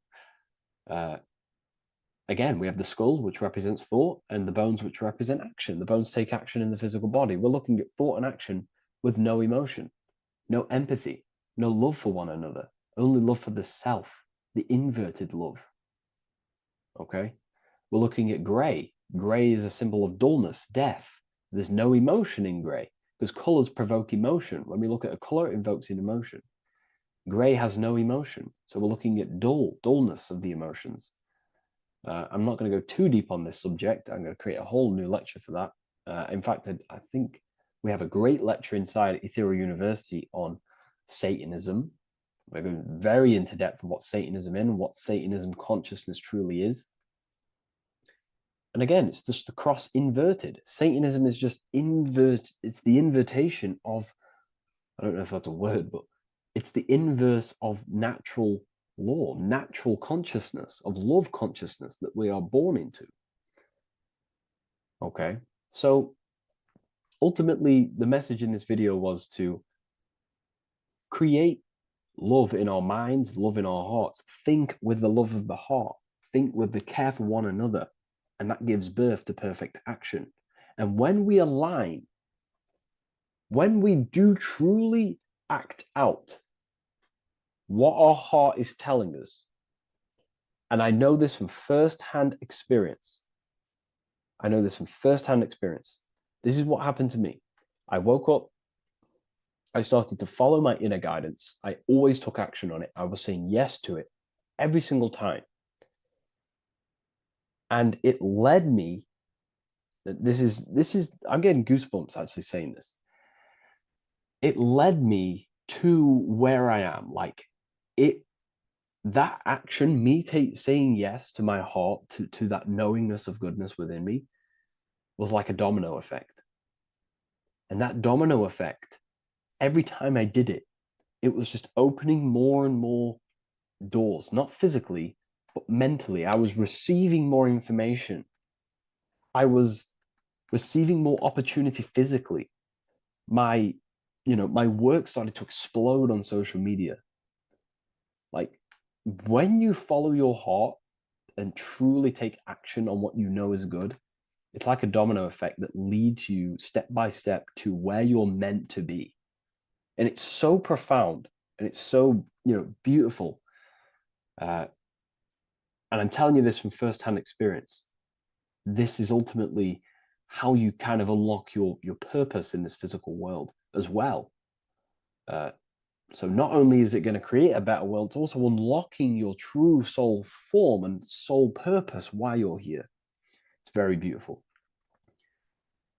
Again, we have the skull, which represents thought, and the bones, which represent action. The bones take action in the physical body. We're looking at thought and action with no emotion, no empathy, no love for one another, only love for the self, the inverted love. Okay? We're looking at gray. Gray is a symbol of dullness, death. There's no emotion in gray because colors provoke emotion. When we look at a color, it invokes an emotion. Gray has no emotion. So we're looking at dullness of the emotions. I'm not going to go too deep on this subject. I'm going to create a whole new lecture for that. In fact, I think we have a great lecture inside Ethereal University on Satanism. We're going very into depth of what Satanism is and what Satanism consciousness truly is. And again, it's just the cross inverted. Satanism is just it's the invertation of, I don't know if that's a word, but it's the inverse of natural law, natural consciousness, of love consciousness that we are born into. Okay, so ultimately the message in this video was to create love in our minds, love in our hearts, think with the love of the heart, think with the care for one another, and that gives birth to perfect action. And when we align, when we do truly act out what our heart is telling us, and I know this from first-hand experience. I know this from first-hand experience. This is what happened to me. I woke up. I started to follow my inner guidance. I always took action on it. I was saying yes to it every single time. And it led me, this is, I'm getting goosebumps actually saying this. It led me to where I am. Like that action, me saying yes to my heart, to that knowingness of goodness within me, was like a domino effect. And that domino effect, every time I did it, it was just opening more and more doors, not physically, but mentally. I was receiving more information. I was receiving more opportunity physically. My work started to explode on social media. Like, when you follow your heart and truly take action on what you know is good, it's like a domino effect that leads you step by step to where you're meant to be. And it's so profound and it's so, beautiful. And I'm telling you this from firsthand experience. This is ultimately how you kind of unlock your purpose in this physical world as well. So not only is it going to create a better world, it's also unlocking your true soul form and soul purpose while you're here. It's very beautiful.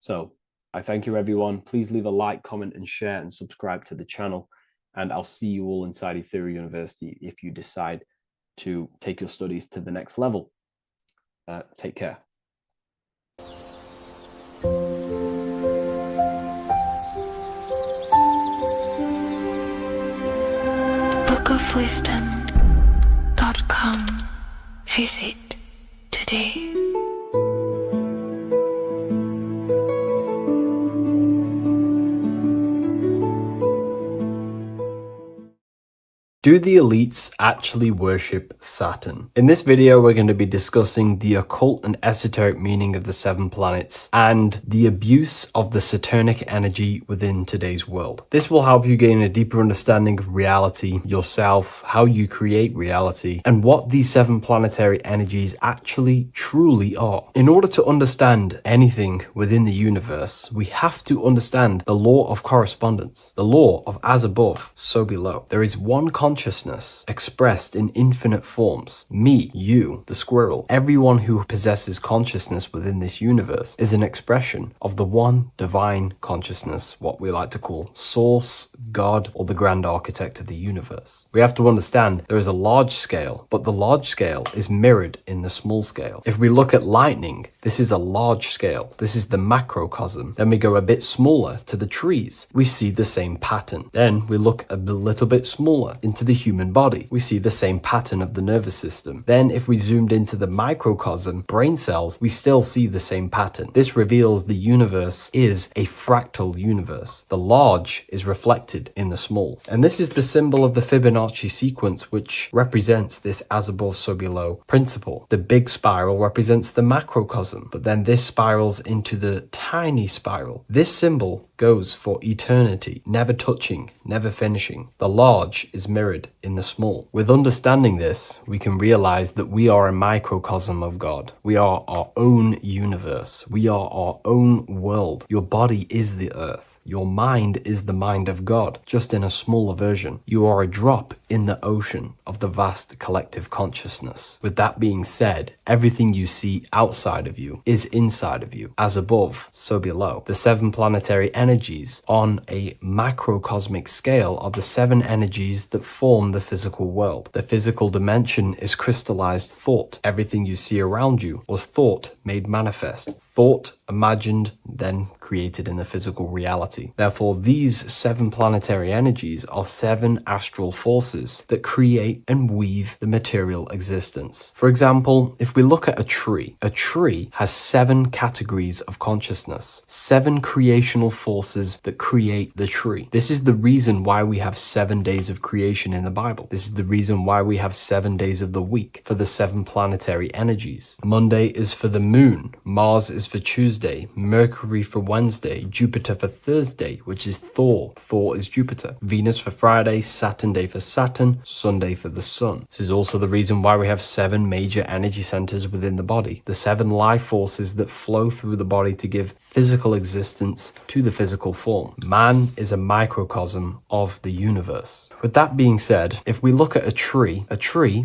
So I thank you, everyone. Please leave a like, comment, and share, and subscribe to the channel. And I'll see you all inside Ethereal University if you decide to take your studies to the next level. Take care. bookofwisdom.com. Visit today. Do the elites actually worship Saturn? In this video, we're going to be discussing the occult and esoteric meaning of the 7 planets and the abuse of the Saturnic energy within today's world. This will help you gain a deeper understanding of reality, yourself, how you create reality, and what these 7 planetary energies actually truly are. In order to understand anything within the universe, we have to understand the law of correspondence, the law of as above, so below. There is one consciousness expressed in infinite forms. Me, you, the squirrel, everyone who possesses consciousness within this universe is an expression of the one divine consciousness, what we like to call Source, God, or the grand architect of the universe. We have to understand there is a large scale, but the large scale is mirrored in the small scale. If we look at lightning, this is a large scale. This is the macrocosm. Then we go a bit smaller to the trees. We see the same pattern. Then we look a little bit smaller into the human body. We see the same pattern of the nervous system. Then if we zoomed into the microcosm, brain cells, we still see the same pattern. This reveals the universe is a fractal universe. The large is reflected in the small. And this is the symbol of the Fibonacci sequence, which represents this as above, so below principle. The big spiral represents the macrocosm, but then this spirals into the tiny spiral. This symbol goes for eternity, never touching, never finishing. The large is mirrored in the small. With understanding this, we can realize that we are a microcosm of God. We are our own universe. We are our own world. Your body is the earth. Your mind is the mind of God, just in a smaller version. You are a drop in the ocean of the vast collective consciousness. With that being said, everything you see outside of you is inside of you. As above, so below. The 7 planetary energies on a macrocosmic scale are the 7 energies that form the physical world. The physical dimension is crystallized thought. Everything you see around you was thought made manifest. Thought imagined, then created in the physical reality. Therefore, these 7 planetary energies are 7 astral forces that create and weave the material existence. For example, if we look at a tree has 7 categories of consciousness, 7 creational forces that create the tree. This is the reason why we have 7 days of creation in the Bible. This is the reason why we have 7 days of the week for the 7 planetary energies. Monday is for the moon, Mars is for Tuesday, Mercury for Wednesday, Jupiter for Thursday, which is Thor. Thor is Jupiter. Venus for Friday, Saturn day for Saturn, Sunday for the sun. This is also the reason why we have 7 major energy centers within the body. The 7 life forces that flow through the body to give physical existence to the physical form. Man is a microcosm of the universe. With that being said, if we look at a tree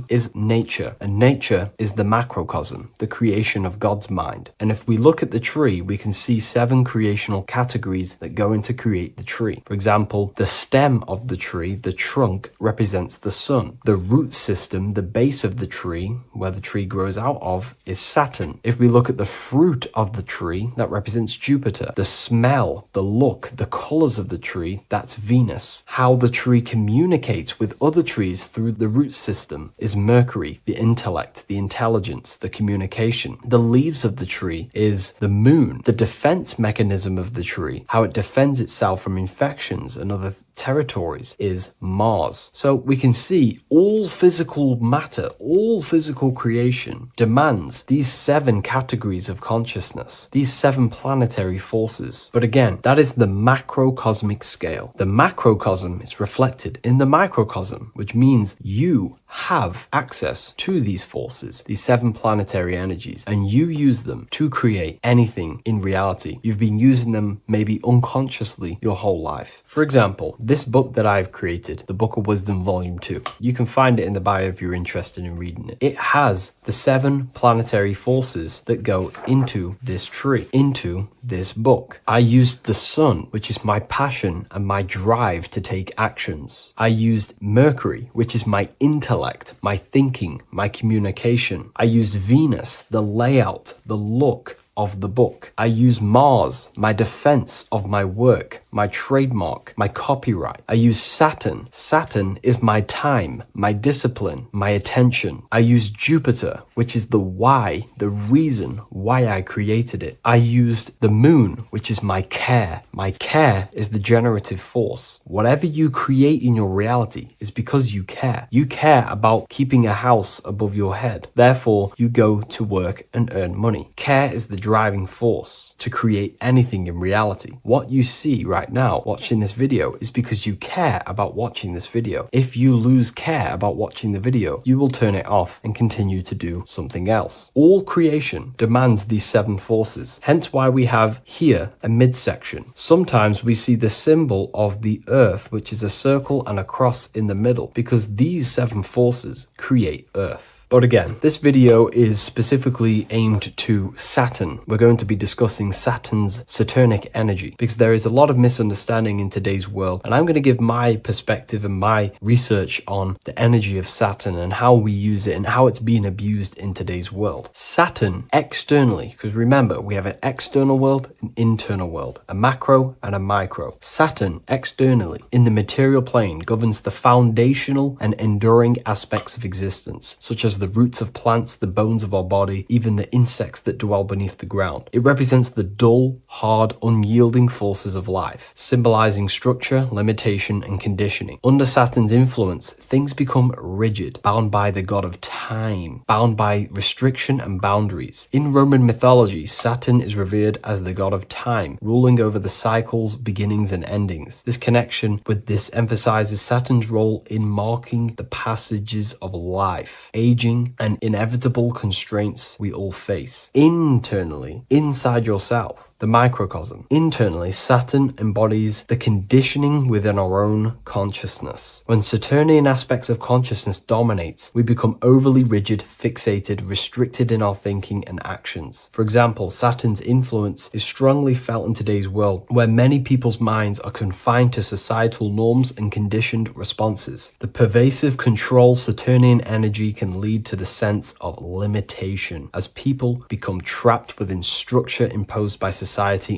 is nature, and nature is the macrocosm, the creation of God's mind. And if we look at the tree, we can see 7 creational categories that go into create the tree. For example, the stem of the tree, the trunk, represents the sun. The root system, the base of the tree, where the tree grows out of, is Saturn. If we look at the fruit of the tree, that represents Jupiter. The smell, the look, the colors of the tree, that's Venus. How the tree communicates with other trees through the root system is Mercury, the intellect, the intelligence, the communication. The leaves of the tree is the moon. The defense mechanism of the tree, how it defends itself from infections and other territories, is Mars. So we can see all physical matter, all physical creation demands these 7 categories of consciousness, these 7 planetary forces. But again, that is the macrocosmic scale. The macrocosm is reflected in the microcosm, which means you have access to these forces, these 7 planetary energies, and you use them to create anything in reality. You've been using them maybe unconsciously your whole life. For example, this book that I've created, the Book of Wisdom Volume 2, you can find it in the bio if you're interested in reading it. It has the 7 planetary forces that go into this tree, into this book. I used the sun, which is my passion and my drive to take actions. I used Mercury, which is my intellect, my thinking, my communication. I used Venus, the layout, the look, of the book. I use Mars, my defense of my work, my trademark, my copyright. I use Saturn. Saturn is my time, my discipline, my attention. I use Jupiter, which is the why, the reason why I created it. I used the moon, which is my care. My care is the generative force. Whatever you create in your reality is because you care. You care about keeping a house above your head. Therefore, you go to work and earn money. Care is the driving force to create anything in reality. What you see right now watching this video is because you care about watching this video. If you lose care about watching the video, you will turn it off and continue to do something else. All creation demands these 7 forces, hence why we have here a midsection. Sometimes we see the symbol of the earth, which is a circle and a cross in the middle, because these 7 forces create earth. But again, this video is specifically aimed to Saturn. We're going to be discussing Saturn's Saturnic energy because there is a lot of misunderstanding in today's world, and I'm going to give my perspective and my research on the energy of Saturn and how we use it and how it's being abused in today's world. Saturn externally, because remember, we have an external world, an internal world, a macro and a micro. Saturn externally in the material plane governs the foundational and enduring aspects of existence, such as the roots of plants, the bones of our body, even the insects that dwell beneath the ground. It represents the dull, hard, unyielding forces of life, symbolizing structure, limitation, and conditioning. Under Saturn's influence, things become rigid, bound by the god of time, bound by restriction and boundaries. In Roman mythology, Saturn is revered as the god of time, ruling over the cycles, beginnings, and endings. This connection with this emphasizes Saturn's role in marking the passages of life, aging, and inevitable constraints we all face. Internally, inside yourself, the microcosm. Internally, Saturn embodies the conditioning within our own consciousness. When Saturnian aspects of consciousness dominates, we become overly rigid, fixated, restricted in our thinking and actions. For example, Saturn's influence is strongly felt in today's world, where many people's minds are confined to societal norms and conditioned responses. The pervasive control Saturnian energy can lead to the sense of limitation, as people become trapped within structure imposed by society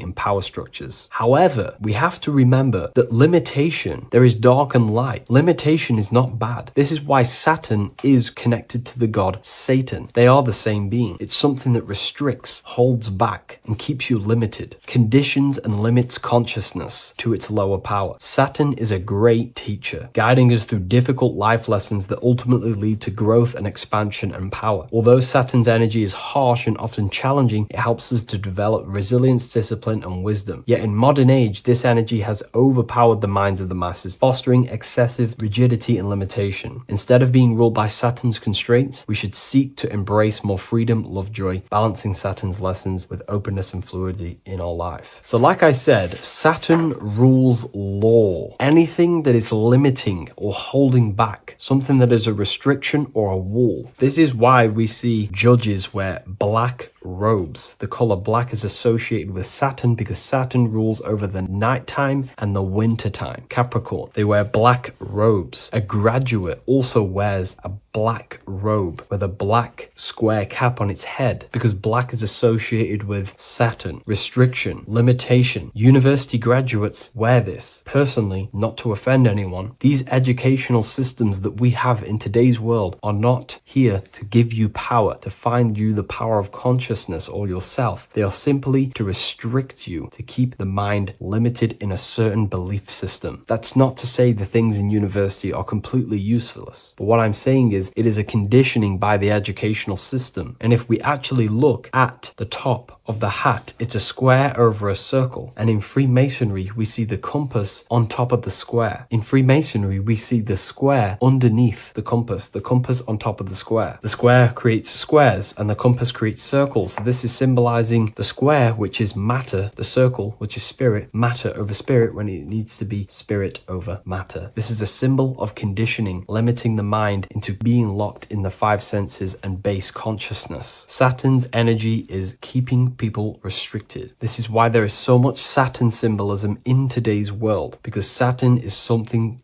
and power structures. However, we have to remember that limitation, there is dark and light. Limitation is not bad. This is why Saturn is connected to the god Satan. They are the same being. It's something that restricts, holds back, and keeps you limited, conditions and limits consciousness to its lower power. Saturn is a great teacher, guiding us through difficult life lessons that ultimately lead to growth and expansion and power. Although Saturn's energy is harsh and often challenging, it helps us to develop resilience, discipline, and wisdom. Yet in modern age, this energy has overpowered the minds of the masses, fostering excessive rigidity and limitation. Instead of being ruled by Saturn's constraints, we should seek to embrace more freedom, love, joy, balancing Saturn's lessons with openness and fluidity in our life. So like I said, Saturn rules law. Anything that is limiting or holding back, something that is a restriction or a wall. This is why we see judges wear black robes. The color black is associated with Saturn because Saturn rules over the nighttime and the winter time. Capricorn, they wear black robes. A graduate also wears a black robe with a black square cap on its head because black is associated with Saturn, restriction, limitation. University graduates wear this. Personally, not to offend anyone, these educational systems that we have in today's world are not here to give you power, to find you the power of consciousness or yourself. They are simply to restrict you, to keep the mind limited in a certain belief system. That's not to say the things in university are completely useless, but what I'm saying is it is a conditioning by the educational system. And if we actually look at the top of the hat, it's a square over a circle. And in Freemasonry, we see the compass on top of the square. In Freemasonry, we see the square underneath the compass on top of the square. The square creates squares and the compass creates circles. So this is symbolizing the square, which is matter, the circle, which is spirit, matter over spirit when it needs to be spirit over matter. This is a symbol of conditioning, limiting the mind into being locked in the 5 senses and base consciousness. Saturn's energy is keeping people restricted. This is why there is so much Saturn symbolism in today's world, because Saturn is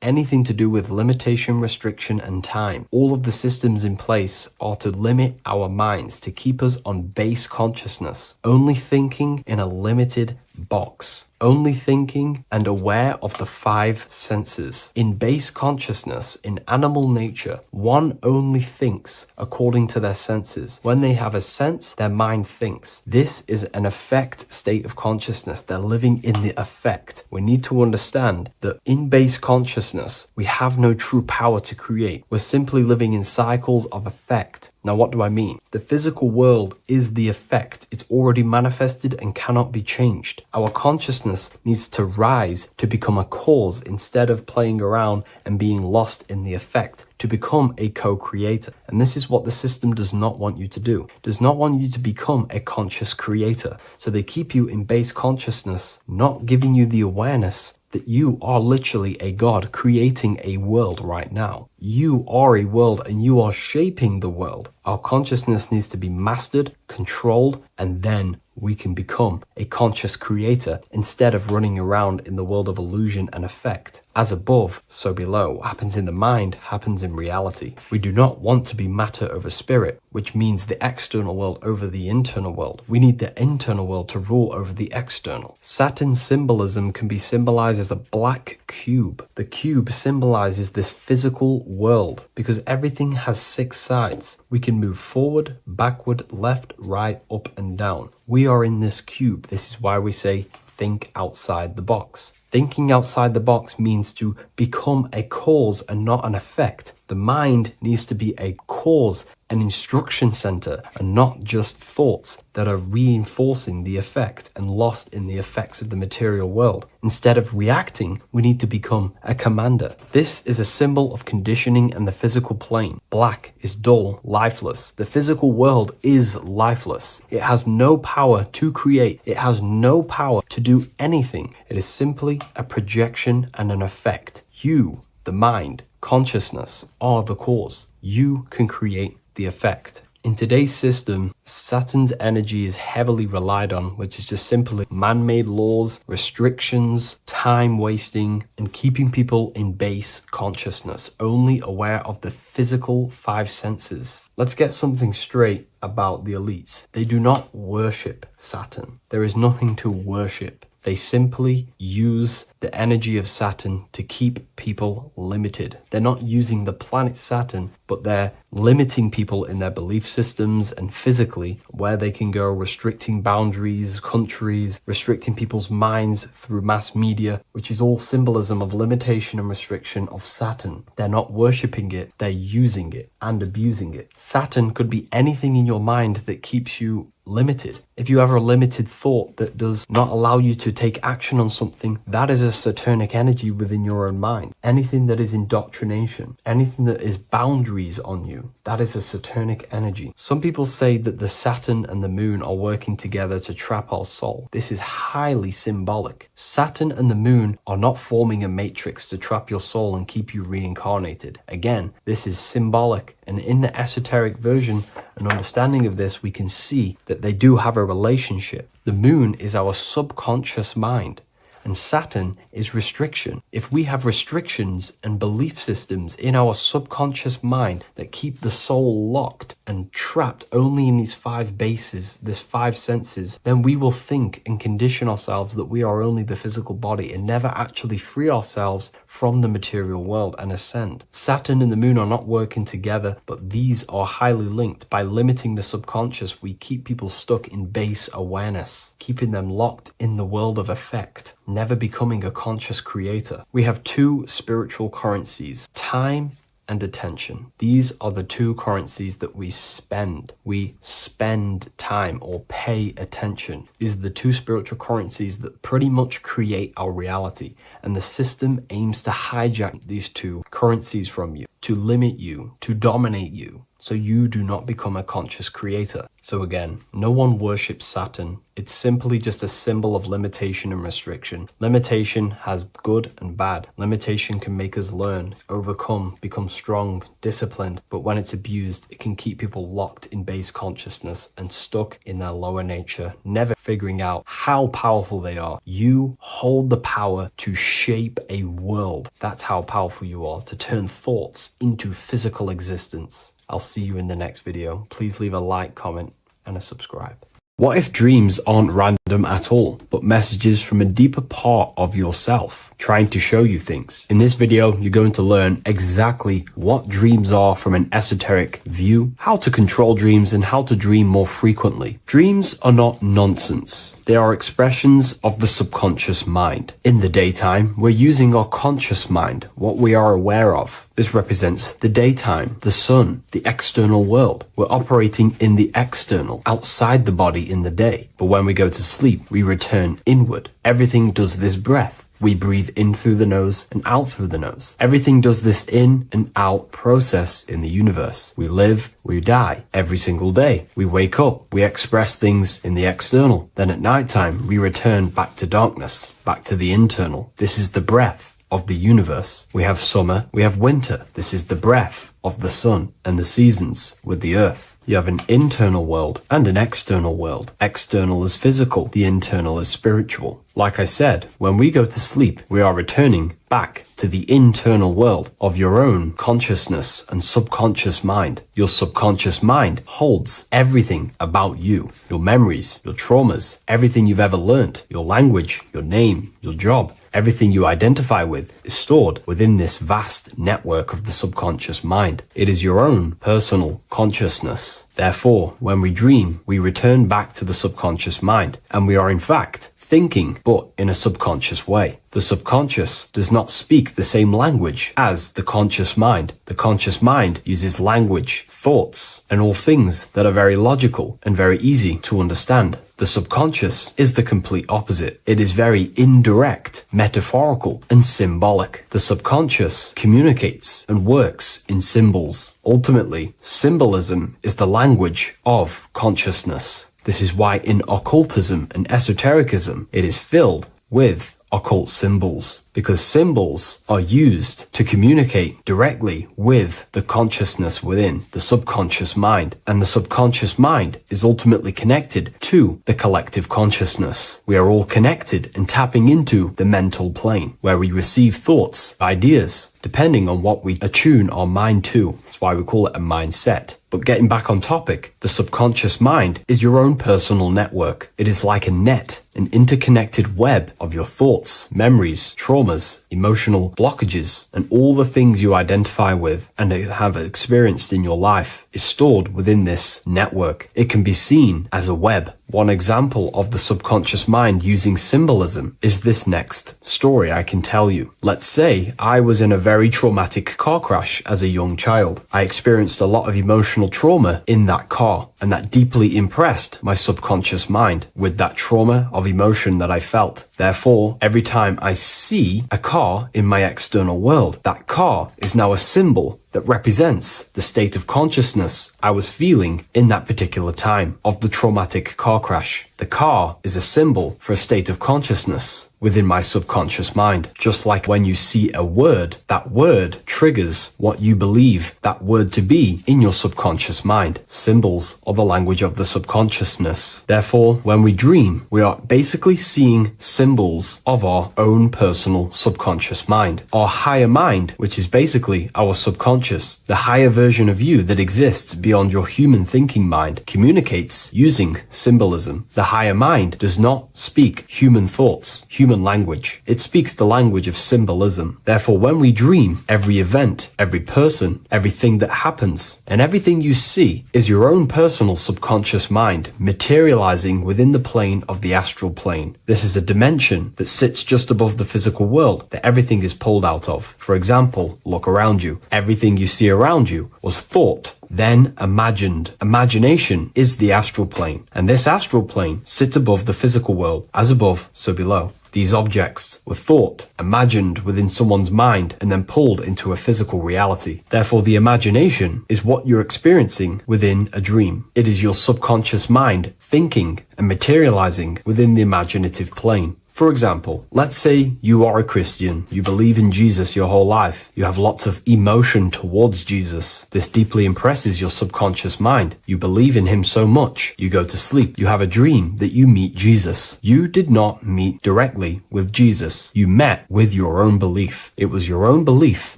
anything to do with limitation, restriction, and time. All of the systems in place are to limit our minds, to keep us on base base consciousness, only thinking in a limited box, only thinking and aware of the five senses. In base consciousness, in animal nature, one only thinks according to their senses. When they have a sense, their mind thinks. This is an affect state of consciousness. They're living in the affect. We need to understand that in base consciousness, we have no true power to create. We're simply living in cycles of affect. Now, what do I mean? The physical world is the effect. It's already manifested and cannot be changed. Our consciousness needs to rise to become a cause instead of playing around and being lost in the effect, to become a co-creator. And this is what the system does not want you to do. It does not want you to become a conscious creator. So they keep you in base consciousness, not giving you the awareness that you are literally a God creating a world right now. You are a world and you are shaping the world. Our consciousness needs to be mastered, controlled, and then we can become a conscious creator instead of running around in the world of illusion and effect. As above, so below. What happens in the mind happens in reality. We do not want to be matter over spirit, which means the external world over the internal world. We need the internal world to rule over the external. Saturn's symbolism can be symbolized as a black cube. The cube symbolizes this physical world because everything has 6 sides. We can move forward, backward, left, right, up, and down. We are in this cube. This is why we say think outside the box. Thinking outside the box means to become a cause and not an effect. The mind needs to be a cause, an instruction center, and not just thoughts that are reinforcing the effect and lost in the effects of the material world. Instead of reacting, we need to become a commander. This is a symbol of conditioning and the physical plane. Black is dull, lifeless. The physical world is lifeless. It has no power to create. It has no power to do anything. It is simply a projection and an effect. You, the mind, consciousness, are the cause. You can create the effect. In today's system, Saturn's energy is heavily relied on, which is just simply man-made laws, restrictions, time wasting, and keeping people in base consciousness, only aware of the physical 5 senses. Let's get something straight about the elites. They do not worship Saturn. There is nothing to worship. They simply use the energy of Saturn to keep people limited. They're not using the planet Saturn, but they're limiting people in their belief systems and physically where they can go, restricting boundaries, countries, restricting people's minds through mass media, which is all symbolism of limitation and restriction of Saturn. They're not worshipping it, they're using it and abusing it. Saturn could be anything in your mind that keeps you limited. If you have a limited thought that does not allow you to take action on something, that is a Saturnic energy within your own mind. Anything that is indoctrination, anything that is boundaries on you, that is a Saturnic energy. Some people say that the Saturn and the moon are working together to trap our soul. This is highly symbolic. Saturn and the moon are not forming a matrix to trap your soul and keep you reincarnated. Again, this is symbolic, and in the esoteric version and understanding of this, we can see that they do have a relationship. The moon is our subconscious mind, and Saturn is restriction. If we have restrictions and belief systems in our subconscious mind that keep the soul locked and trapped only in these 5 bases, these 5 senses, then we will think and condition ourselves that we are only the physical body and never actually free ourselves from the material world and ascend. Saturn and the moon are not working together, but these are highly linked. By limiting the subconscious, we keep people stuck in base awareness, keeping them locked in the world of effect, never becoming a conscious creator. We have 2 spiritual currencies, time and attention. These are the 2 currencies that we spend. We spend time or pay attention. These are the 2 spiritual currencies that pretty much create our reality. And the system aims to hijack these 2 currencies from you, to limit you, to dominate you, so you do not become a conscious creator. So again, no one worships Saturn. It's simply just a symbol of limitation and restriction. Limitation has good and bad. Limitation can make us learn, overcome, become strong, disciplined. But when it's abused, it can keep people locked in base consciousness and stuck in their lower nature, never figuring out how powerful they are. You hold the power to shape a world. That's how powerful you are, to turn thoughts into physical existence. I'll see you in the next video. Please leave a like, comment, and a subscribe. What if dreams aren't random at all, but messages from a deeper part of yourself, trying to show you things? In this video, you're going to learn exactly what dreams are from an esoteric view, how to control dreams, and how to dream more frequently. Dreams are not nonsense. They are expressions of the subconscious mind. In the daytime, we're using our conscious mind, what we are aware of. This represents the daytime, the sun, the external world. We're operating in the external, outside the body in the day. But when we go to sleep, we return inward. Everything does this breath. We breathe in through the nose and out through the nose. Everything does this in and out process in the universe. We live, we die every single day. We wake up, we express things in the external. Then at nighttime, we return back to darkness, back to the internal. This is the breath of the universe. We have summer, we have winter. This is the breath of the sun and the seasons with the earth. You have an internal world and an external world. External is physical, the internal is spiritual. Like I said, when we go to sleep, we are returning back to the internal world of your own consciousness and subconscious mind. Your subconscious mind holds everything about you, your memories, your traumas, everything you've ever learnt, your language, your name, your job. Everything you identify with is stored within this vast network of the subconscious mind. It is your own personal consciousness. Therefore, when we dream, we return back to the subconscious mind, and we are in fact thinking, but in a subconscious way. The subconscious does not speak the same language as the conscious mind. The conscious mind uses language, thoughts, and all things that are very logical and very easy to understand. The subconscious is the complete opposite. It is very indirect, metaphorical, and symbolic. The subconscious communicates and works in symbols. Ultimately, symbolism is the language of consciousness. This is why in occultism and esotericism, it is filled with occult symbols, because symbols are used to communicate directly with the consciousness within the subconscious mind, and the subconscious mind is ultimately connected to the collective consciousness. We are all connected and tapping into the mental plane, where we receive thoughts, ideas, depending on what we attune our mind to. That's why we call it a mindset. But getting back on topic, the subconscious mind is your own personal network. It is like a net, an interconnected web of your thoughts, memories, traumas, emotional blockages, and all the things you identify with and have experienced in your life is stored within this network. It can be seen as a web. One example of the subconscious mind using symbolism is this next story I can tell you. Let's say I was in a very traumatic car crash as a young child. I experienced a lot of emotional trauma in that car, and that deeply impressed my subconscious mind with that trauma of emotion that I felt. Therefore, every time I see a car in my external world, that car is now a symbol that represents the state of consciousness I was feeling in that particular time of the traumatic car crash. The car is a symbol for a state of consciousness within my subconscious mind. Just like when you see a word, that word triggers what you believe that word to be in your subconscious mind. Symbols are the language of the subconsciousness. Therefore, when we dream, we are basically seeing symbols of our own personal subconscious mind. Our higher mind, which is basically our subconscious, the higher version of you that exists beyond your human thinking mind, communicates using symbolism. The higher mind does not speak human thoughts, human language. It speaks the language of symbolism. Therefore, when we dream, every event, every person, everything that happens, and everything you see is your own personal subconscious mind materializing within the plane of the astral plane. This is a dimension that sits just above the physical world that everything is pulled out of. For example, look around you. Everything you see around you was thought, then imagined. Imagination is the astral plane, and this astral plane sits above the physical world. As above, so below. These objects were thought, imagined within someone's mind, and then pulled into a physical reality. Therefore, the imagination is what you're experiencing within a dream. It is your subconscious mind thinking and materializing within the imaginative plane. For example, let's say you are a Christian, you believe in Jesus your whole life, you have lots of emotion towards Jesus. This deeply impresses your subconscious mind. You believe in him so much, you go to sleep, you have a dream that you meet Jesus. You did not meet directly with Jesus. You met with your own belief. It was your own belief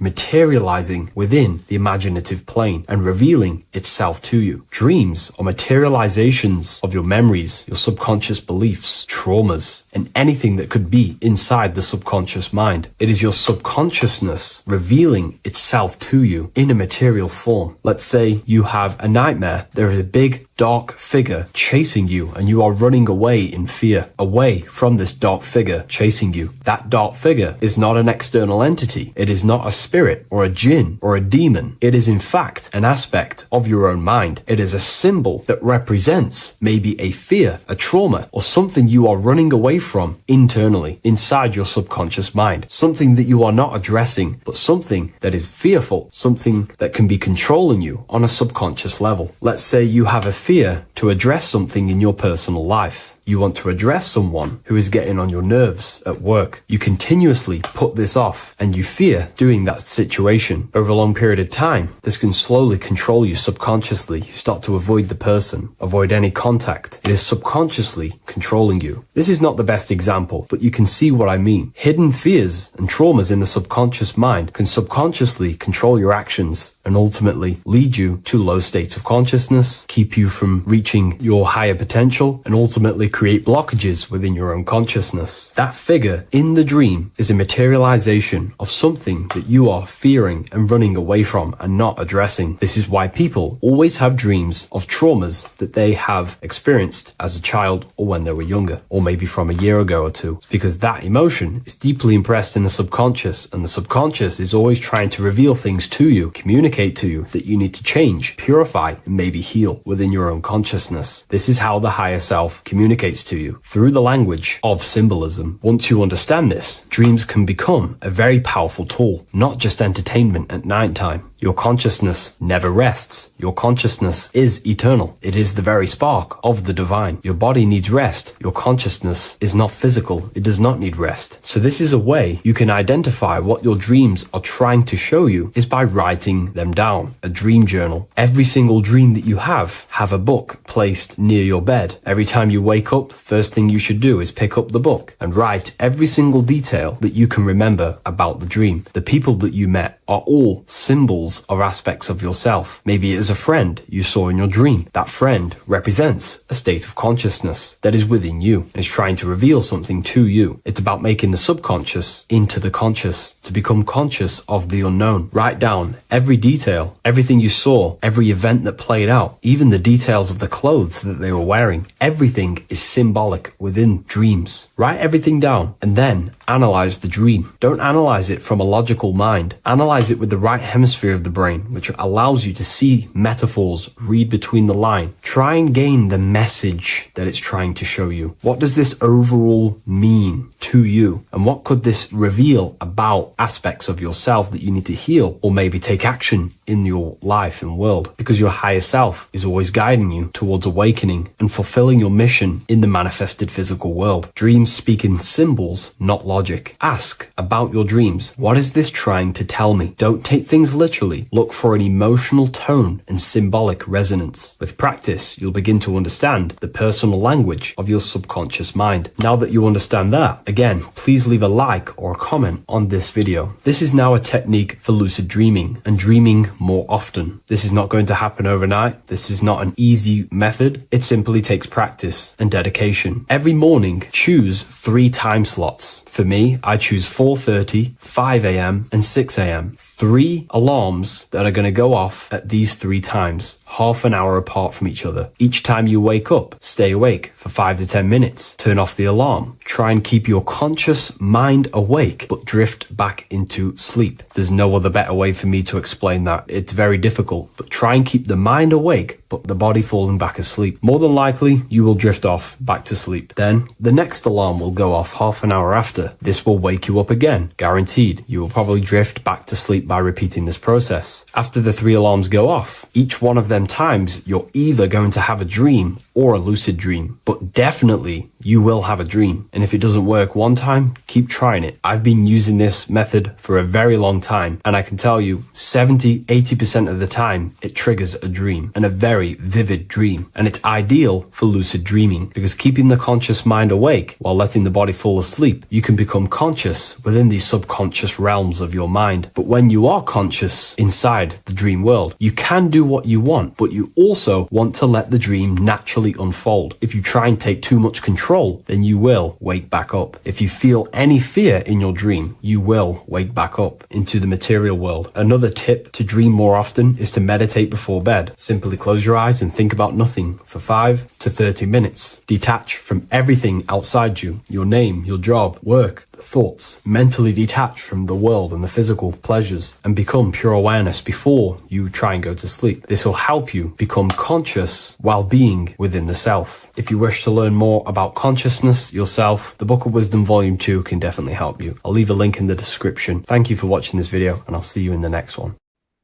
materializing within the imaginative plane and revealing itself to you. Dreams are materializations of your memories, your subconscious beliefs, traumas, and anything that could be inside the subconscious mind. It is your subconsciousness revealing itself to you in a material form. Let's say you have a nightmare. There is a big dark figure chasing you and you are running away in fear, away from this dark figure chasing you. That dark figure is not an external entity. It is not a spirit or a jinn or a demon. It is in fact an aspect of your own mind. It is a symbol that represents maybe a fear, a trauma, or something you are running away from internally, inside your subconscious mind. Something that you are not addressing, but something that is fearful, something that can be controlling you on a subconscious level. Let's say you have a fear to address something in your personal life. You want to address someone who is getting on your nerves at work. You continuously put this off and you fear doing that situation. Over a long period of time, this can slowly control you subconsciously. You start to avoid the person, avoid any contact. It is subconsciously controlling you. This is not the best example, but you can see what I mean. Hidden fears and traumas in the subconscious mind can subconsciously control your actions and ultimately lead you to low states of consciousness, keep you from reaching your higher potential, and ultimately create blockages within your own consciousness. That figure in the dream is a materialization of something that you are fearing and running away from and not addressing. This is why people always have dreams of traumas that they have experienced as a child or when they were younger, or maybe from a year ago or two. It's because that emotion is deeply impressed in the subconscious, and the subconscious is always trying to reveal things to you, communicate to you that you need to change, purify, and maybe heal within your own consciousness. This is how the higher self communicates to you through the language of symbolism. Once you understand this, dreams can become a very powerful tool, not just entertainment at nighttime. Your consciousness never rests. Your consciousness is eternal. It is the very spark of the divine. Your body needs rest. Your consciousness is not physical. It does not need rest. So this is a way you can identify what your dreams are trying to show you is by writing them down. A dream journal. Every single dream that you have a book placed near your bed. Every time you wake up, first thing you should do is pick up the book and write every single detail that you can remember about the dream. The people that you met are all symbols or aspects of yourself. Maybe it is a friend you saw in your dream. That friend represents a state of consciousness that is within you and is trying to reveal something to you. It's about making the subconscious into the conscious, to become conscious of the unknown. Write down every detail, everything you saw, every event that played out, even the details of the clothes that they were wearing. Everything is symbolic within dreams. Write everything down and then analyze the dream. Don't analyze it from a logical mind. Analyze it with the right hemisphere of the brain, which allows you to see metaphors, read between the line. Try and gain the message that it's trying to show you. What does this overall mean to you? And what could this reveal about aspects of yourself that you need to heal or maybe take action in your life and world? Because your higher self is always guiding you towards awakening and fulfilling your mission in the manifested physical world. Dreams speak in symbols, not logic. Ask about your dreams. What is this trying to tell me? Don't take things literally. Look for an emotional tone and symbolic resonance. With practice, you'll begin to understand the personal language of your subconscious mind. Now that you understand that, again, please leave a like or a comment on this video. This is now a technique for lucid dreaming and dreaming more often. This is not going to happen overnight. This is not an easy method. It simply takes practice and dedication. Every morning, choose 3 time slots. For me, I choose 4:30, 5 a.m. and 6 a.m. 3 alarms that are going to go off at these 3 times, half an hour apart from each other. Each time you wake up, stay awake for 5 to 10 minutes. Turn off the alarm. Try and keep your conscious mind awake, but drift back into sleep. There's no other better way for me to explain that. It's very difficult, but try and keep the mind awake, but the body falling back asleep. More than likely, you will drift off back to sleep. Then the next alarm will go off half an hour after. This will wake you up again. Guaranteed. You will probably drift back to sleep by repeating this process. After the 3 alarms go off, each one of them times, you're either going to have a dream or a lucid dream, but definitely you will have a dream. And if it doesn't work one time, keep trying it. I've been using this method for a very long time, and I can tell you 70-80% of the time it triggers a dream, and a very vivid dream. And it's ideal for lucid dreaming, because keeping the conscious mind awake while letting the body fall asleep, you can become conscious within these subconscious realms of your mind. But when you are conscious inside the dream world, you can do what you want, but you also want to let the dream naturally unfold. If you try and take too much control, then you will wake back up. If you feel any fear in your dream, you will wake back up into the material world. Another tip to dream more often is to meditate before bed. Simply close your eyes and think about nothing for 5 to 30 minutes. Detach from everything outside you, your name, your job, work, thoughts. Mentally detach from the world and the physical pleasures and become pure awareness before you try and go to sleep. This will help you become conscious while being within the self. If you wish to learn more about consciousness yourself, the Book of Wisdom Volume 2 can definitely help you. I'll leave a link in the description. Thank you for watching this video, and I'll see you in the next one.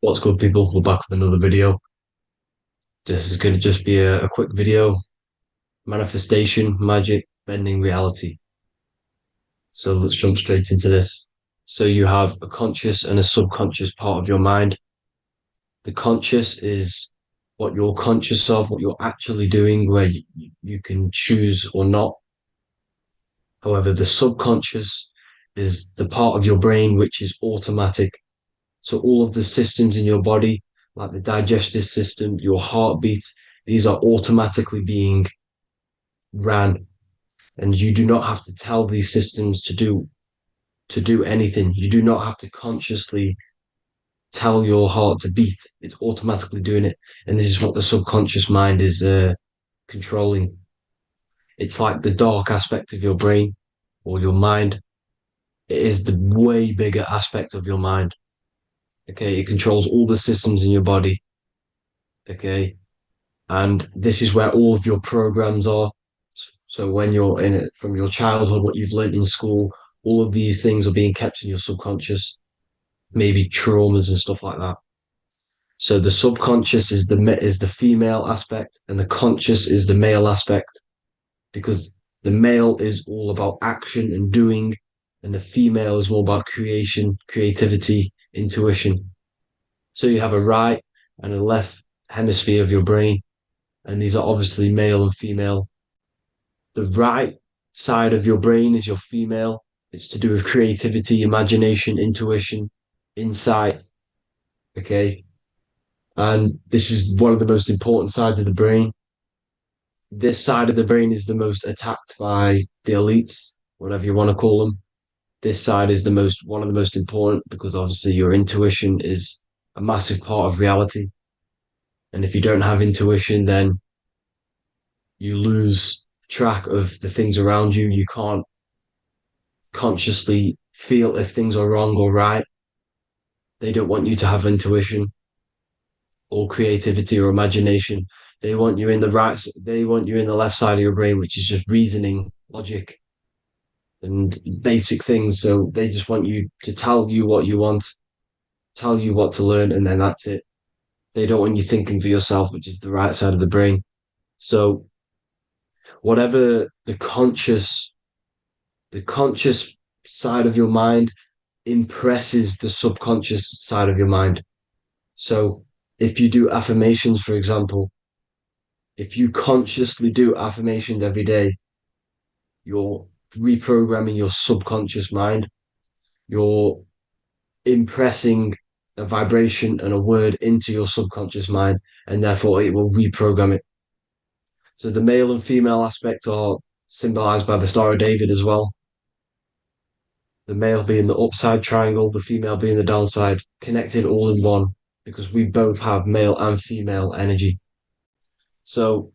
What's good, people? We're back with another video. This is going to just be a quick video. Manifestation, magic, bending reality. So let's jump straight into this. So you have a conscious and a subconscious part of your mind. The conscious is what you're conscious of, what you're actually doing, where you can choose or not. However, the subconscious is the part of your brain which is automatic. So all of the systems in your body, like the digestive system, your heartbeat, these are automatically being ran. And you do not have to tell these systems to do anything. You do not have to consciously tell your heart to beat. It's automatically doing it. And this is what the subconscious mind is controlling. It's like the dark aspect of your brain or your mind. It is the way bigger aspect of your mind. Okay, it controls all the systems in your body. Okay, and this is where all of your programs are. So when you're in it from your childhood, what you've learned in school, all of these things are being kept in your subconscious, maybe traumas and stuff like that. So the subconscious is the female aspect, and the conscious is the male aspect, because the male is all about action and doing, and the female is more about creation, creativity, intuition. So you have a right and a left hemisphere of your brain, and these are obviously male and female. The right side of your brain is your female. It's to do with creativity, imagination, intuition, insight. Okay. And this is one of the most important sides of the brain. This side of the brain is the most attacked by the elites, whatever you want to call them. This side is one of the most important, because obviously your intuition is a massive part of reality. And if you don't have intuition, then you lose track of the things around you. You can't consciously feel if things are wrong or right. They don't want you to have intuition or creativity or imagination. They want you in the left side of your brain, which is just reasoning, logic, and basic things. So they just want you to tell you what you want, tell you what to learn, and then that's it. They don't want you thinking for yourself, which is the right side of the brain. So whatever the conscious side of your mind impresses the subconscious side of your mind. So if you do affirmations, for example, if you consciously do affirmations every day, you're reprogramming your subconscious mind. You're impressing a vibration and a word into your subconscious mind, and therefore it will reprogram it. So the male and female aspect are symbolized by the Star of David as well. The male being the upside triangle, the female being the downside, connected all in one, because we both have male and female energy. So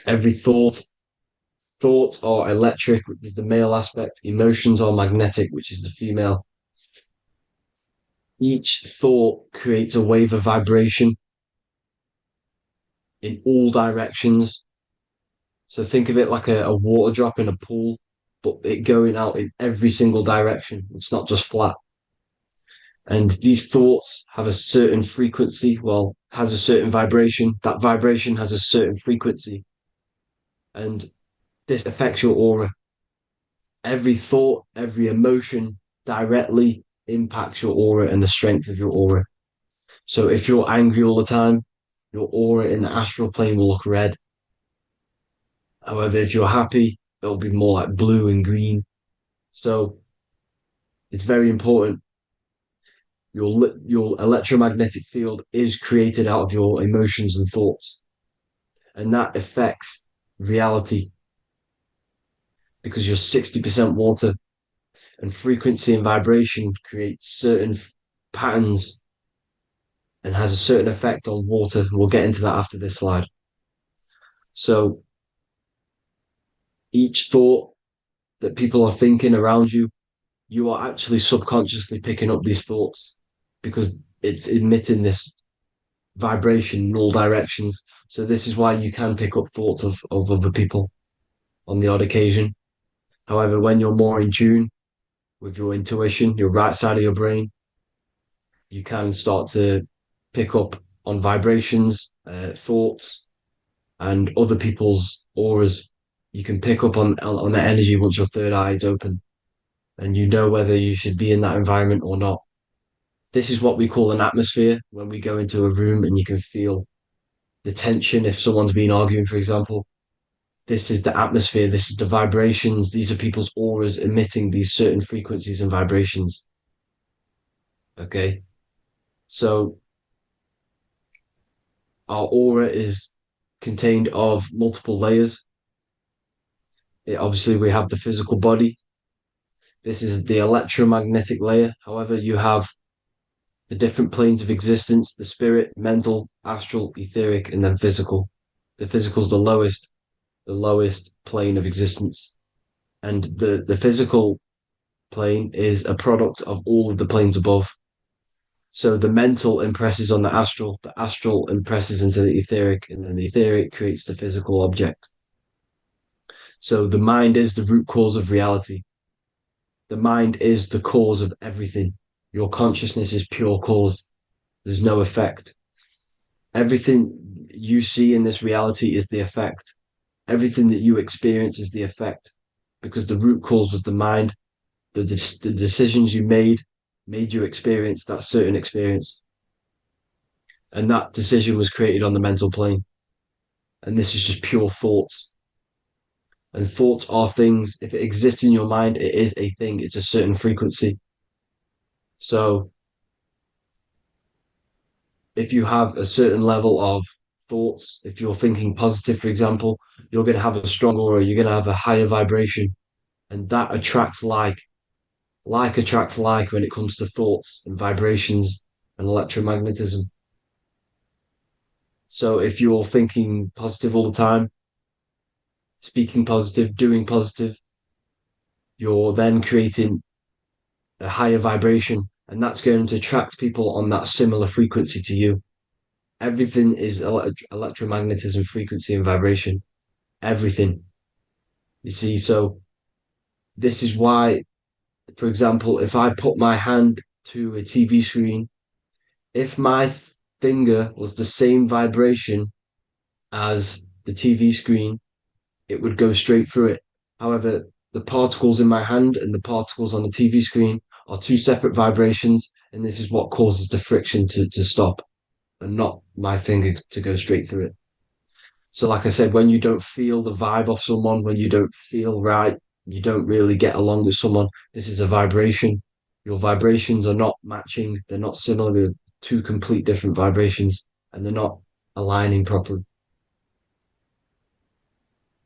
every thoughts are electric, which is the male aspect. Emotions are magnetic, which is the female. Each thought creates a wave of vibration in all directions. So think of it like a water drop in a pool, but it going out in every single direction. It's not just flat. And these thoughts have a certain frequency, has a certain vibration. That vibration has a certain frequency. And This affects your aura. Every thought, every emotion directly impacts your aura and the strength of your aura. So if you're angry all the time, your aura in the astral plane will look red. However, if you're happy, it'll be more like blue and green. So it's very important. Your electromagnetic field is created out of your emotions and thoughts, and that affects reality because you're 60% water, and frequency and vibration create certain patterns and has a certain effect on water. We'll get into that after this slide. So each thought that people are thinking around you, you are actually subconsciously picking up these thoughts because it's emitting this vibration in all directions. So this is why you can pick up thoughts of other people on the odd occasion. However, when you're more in tune with your intuition, your right side of your brain, you can start to pick up on vibrations, thoughts, and other people's auras. You can pick up on the energy once your third eye is open, and you know whether you should be in that environment or not. This is what we call an atmosphere when we go into a room and you can feel the tension if someone's been arguing, for example. This is the atmosphere, this is the vibrations, these are people's auras emitting these certain frequencies and vibrations. Okay, so our aura is contained of multiple layers. Obviously, we have the physical body. This is the electromagnetic layer. However, you have the different planes of existence, the spirit, mental, astral, etheric, and then physical. The physical is the lowest plane of existence. And the physical plane is a product of all of the planes above. So the mental impresses on the astral impresses into the etheric, and then the etheric creates the physical object. So the mind is the root cause of reality. The mind is the cause of everything. Your consciousness is pure cause. There's no effect. Everything you see in this reality is the effect. Everything that you experience is the effect because the root cause was the mind. The decisions you made you experience that certain experience. And that decision was created on the mental plane. And this is just pure thoughts. And thoughts are things. If it exists in your mind, it is a thing. It's a certain frequency. So if you have a certain level of thoughts, if you're thinking positive, for example, you're going to have a strong aura, you're going to have a higher vibration. And that attracts like. Like attracts like when it comes to thoughts and vibrations and electromagnetism. So if you're thinking positive all the time, speaking positive, doing positive, you're then creating a higher vibration, and that's going to attract people on that similar frequency to you. Everything is electromagnetism, frequency, and vibration. Everything. You see, so this is why, for example, if I put my hand to a TV screen, if my finger was the same vibration as the TV screen, it would go straight through it. However, the particles in my hand and the particles on the TV screen are two separate vibrations, and this is what causes the friction to stop and not my finger to go straight through it. So, like I said, when you don't feel the vibe of someone, when you don't feel right, you don't really get along with someone, this is a vibration. Your vibrations are not matching, they're not similar, they're two complete different vibrations, and they're not aligning properly.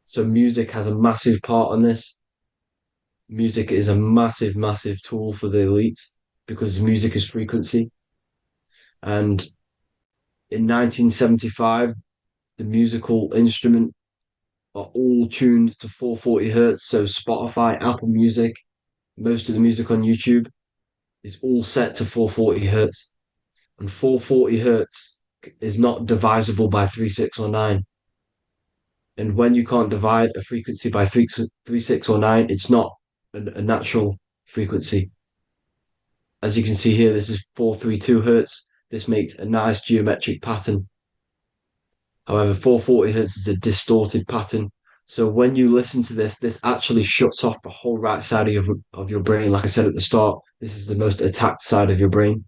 So music has a massive part on this. Music is a massive, massive tool for the elites because music is frequency. And in 1975, the musical instrument are all tuned to 440 hertz. So Spotify, Apple Music, most of the music on YouTube is all set to 440 hertz. And 440 hertz is not divisible by 3, 6, or 9. And when you can't divide a frequency by 3, 6, or 9, it's not a natural frequency. As you can see here, this is 432 hertz. This makes a nice geometric pattern. However, 440 hertz is a distorted pattern. So when you listen to this actually shuts off the whole right side of your brain. Like I said at the start, this is the most attacked side of your brain.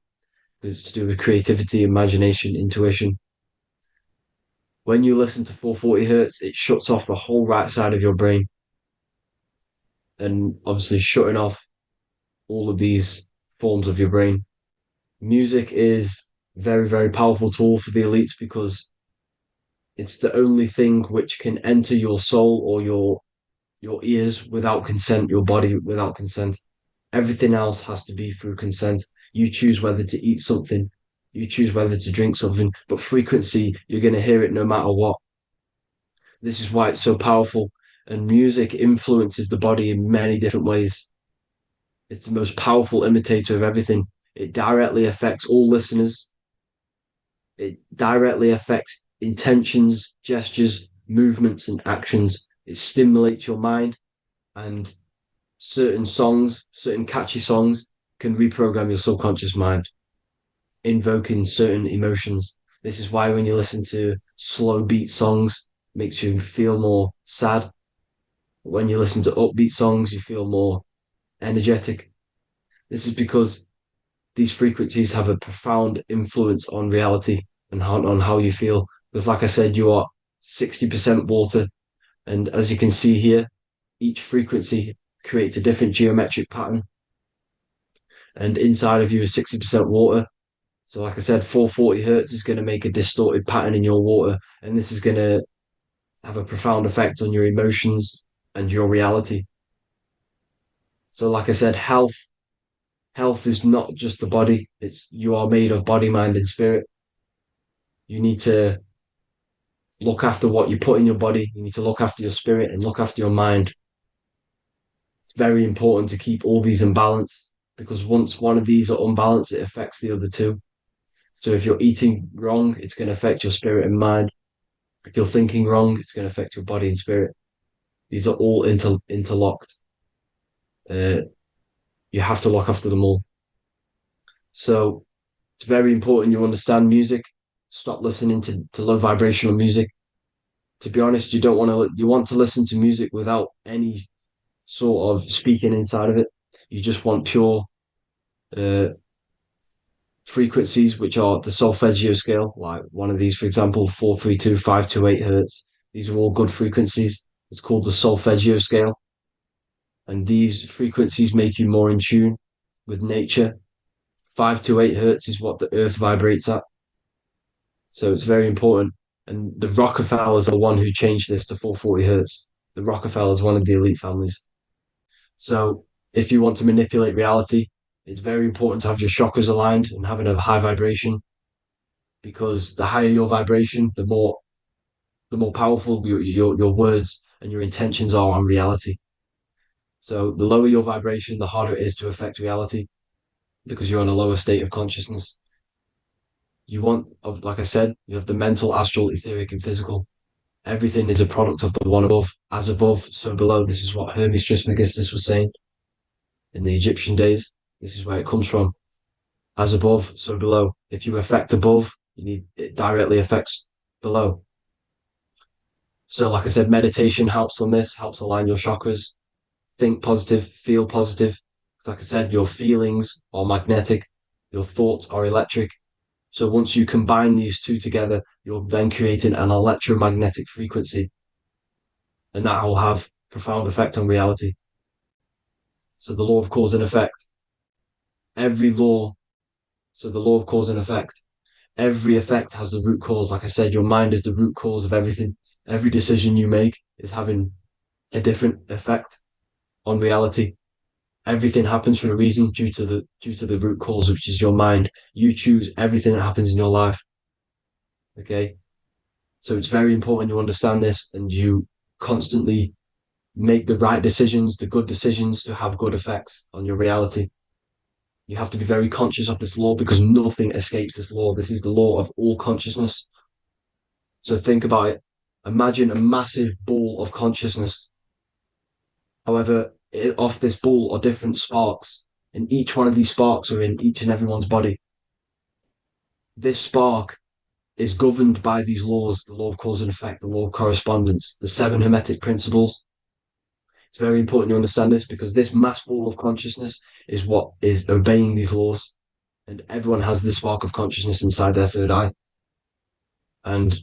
It's to do with creativity, imagination, intuition. When you listen to 440 hertz, it shuts off the whole right side of your brain. And obviously shutting off all of these forms of your brain. Music is very, very powerful tool for the elites because it's the only thing which can enter your soul or your ears without consent, your body without consent. Everything else has to be through consent. You choose whether to eat something, you choose whether to drink something, but frequency, you're going to hear it no matter what. This is why it's so powerful. And music influences the body in many different ways. It's the most powerful imitator of everything. It directly affects all listeners. It directly affects intentions, gestures, movements, and actions. It stimulates your mind, and certain songs, certain catchy songs, can reprogram your subconscious mind, invoking certain emotions. This is why when you listen to slow beat songs, it makes you feel more sad. When you listen to upbeat songs, you feel more energetic. This is because these frequencies have a profound influence on reality and on how you feel. Because, like I said, you are 60% water. And as you can see here, each frequency creates a different geometric pattern. And inside of you is 60% water. So, like I said, 440 hertz is going to make a distorted pattern in your water. And this is going to have a profound effect on your emotions and your reality. So, like I said, health is not just the body. It's you are made of body, mind, and spirit. You need to look after what you put in your body. You need to look after your spirit and look after your mind. It's very important to keep all these in balance because once one of these are unbalanced, it affects the other two. So if you're eating wrong, it's going to affect your spirit and mind. If you're thinking wrong, it's going to affect your body and spirit. These are all interlocked. You have to look after them all. So it's very important you understand music. Stop listening to low vibrational music. To be honest, you want to listen to music without any sort of speaking inside of it. You just want pure uh, frequencies, which are the solfeggio scale, like one of these, for example, 432, 528 hertz. These are all good frequencies. It's called the solfeggio scale. And these frequencies make you more in tune with nature. 528 hertz is what the earth vibrates at. So it's very important. And the Rockefellers are the one who changed this to 440 hertz. The Rockefellers, one of the elite families. So if you want to manipulate reality, it's very important to have your chakras aligned and having a high vibration, because the higher your vibration, the more powerful your words and your intentions are on reality. So the lower your vibration, the harder it is to affect reality because you're on a lower state of consciousness. Like I said, you have the mental, astral, etheric, and physical. Everything is a product of the one above. As above, so below. This is what Hermes Trismegistus was saying in the Egyptian days. This is where it comes from. As above, so below. If you affect above, it directly affects below. So, like I said, meditation helps on this, helps align your chakras. Think positive, feel positive. Like I said, your feelings are magnetic, your thoughts are electric. So once you combine these two together, you're then creating an electromagnetic frequency, and that will have profound effect on reality. So the law of cause and effect. The law of cause and effect. Every effect has the root cause. Like I said, your mind is the root cause of everything. Every decision you make is having a different effect on reality. Everything happens for a reason due to the root cause, which is your mind. You choose everything that happens in your life. Okay. So it's very important you understand this and you constantly make the right decisions, the good decisions to have good effects on your reality. You have to be very conscious of this law because nothing escapes this law. This is the law of all consciousness. So think about it. Imagine a massive ball of consciousness. However, off this ball are different sparks, and each one of these sparks are in each and everyone's body. This spark is governed by these laws, the law of cause and effect, the law of correspondence, the seven hermetic principles. It's very important you understand this because this mass ball of consciousness is what is obeying these laws. And everyone has this spark of consciousness inside their third eye. And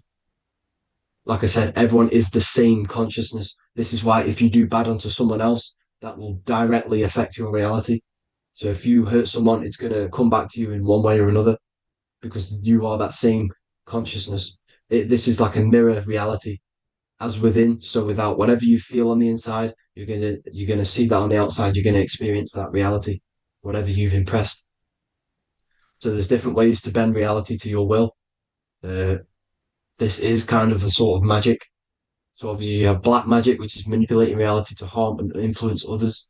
like I said, everyone is the same consciousness. This is why if you do bad onto someone else, that will directly affect your reality. So if you hurt someone, it's going to come back to you in one way or another because you are that same consciousness. This is like a mirror reality. As within, so without. Whatever you feel on the inside, you're gonna see that on the outside. You're gonna experience that reality, whatever you've impressed. So there's different ways to bend reality to your will. This is kind of a sort of magic. So obviously you have black magic, which is manipulating reality to harm and influence others,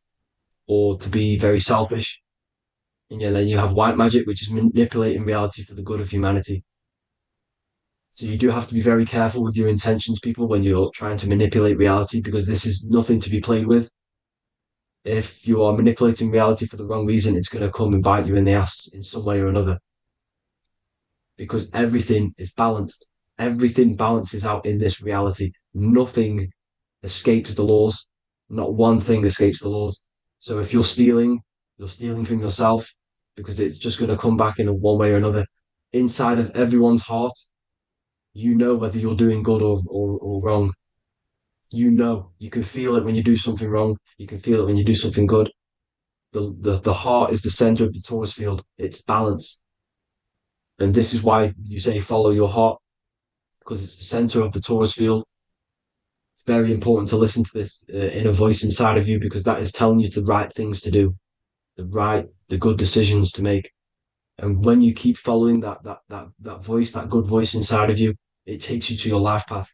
or to be very selfish. And yeah, then you have white magic, which is manipulating reality for the good of humanity. So you do have to be very careful with your intentions, people, when you're trying to manipulate reality, because this is nothing to be played with. If you are manipulating reality for the wrong reason, it's going to come and bite you in the ass in some way or another. Because everything is balanced. Everything balances out in this reality. Nothing escapes the laws. Not one thing escapes the laws. So if you're stealing from yourself because it's just going to come back in one way or another. Inside of everyone's heart, you know whether you're doing good or wrong. You know, you can feel it when you do something wrong. You can feel it when you do something good. The heart is the center of the torus field. It's balance. And this is why you say follow your heart, because it's the center of the torus field. It's very important to listen to this inner voice inside of you, because that is telling you the right things to do, the good decisions to make. And when you keep following that voice, that good voice inside of you, it takes you to your life path.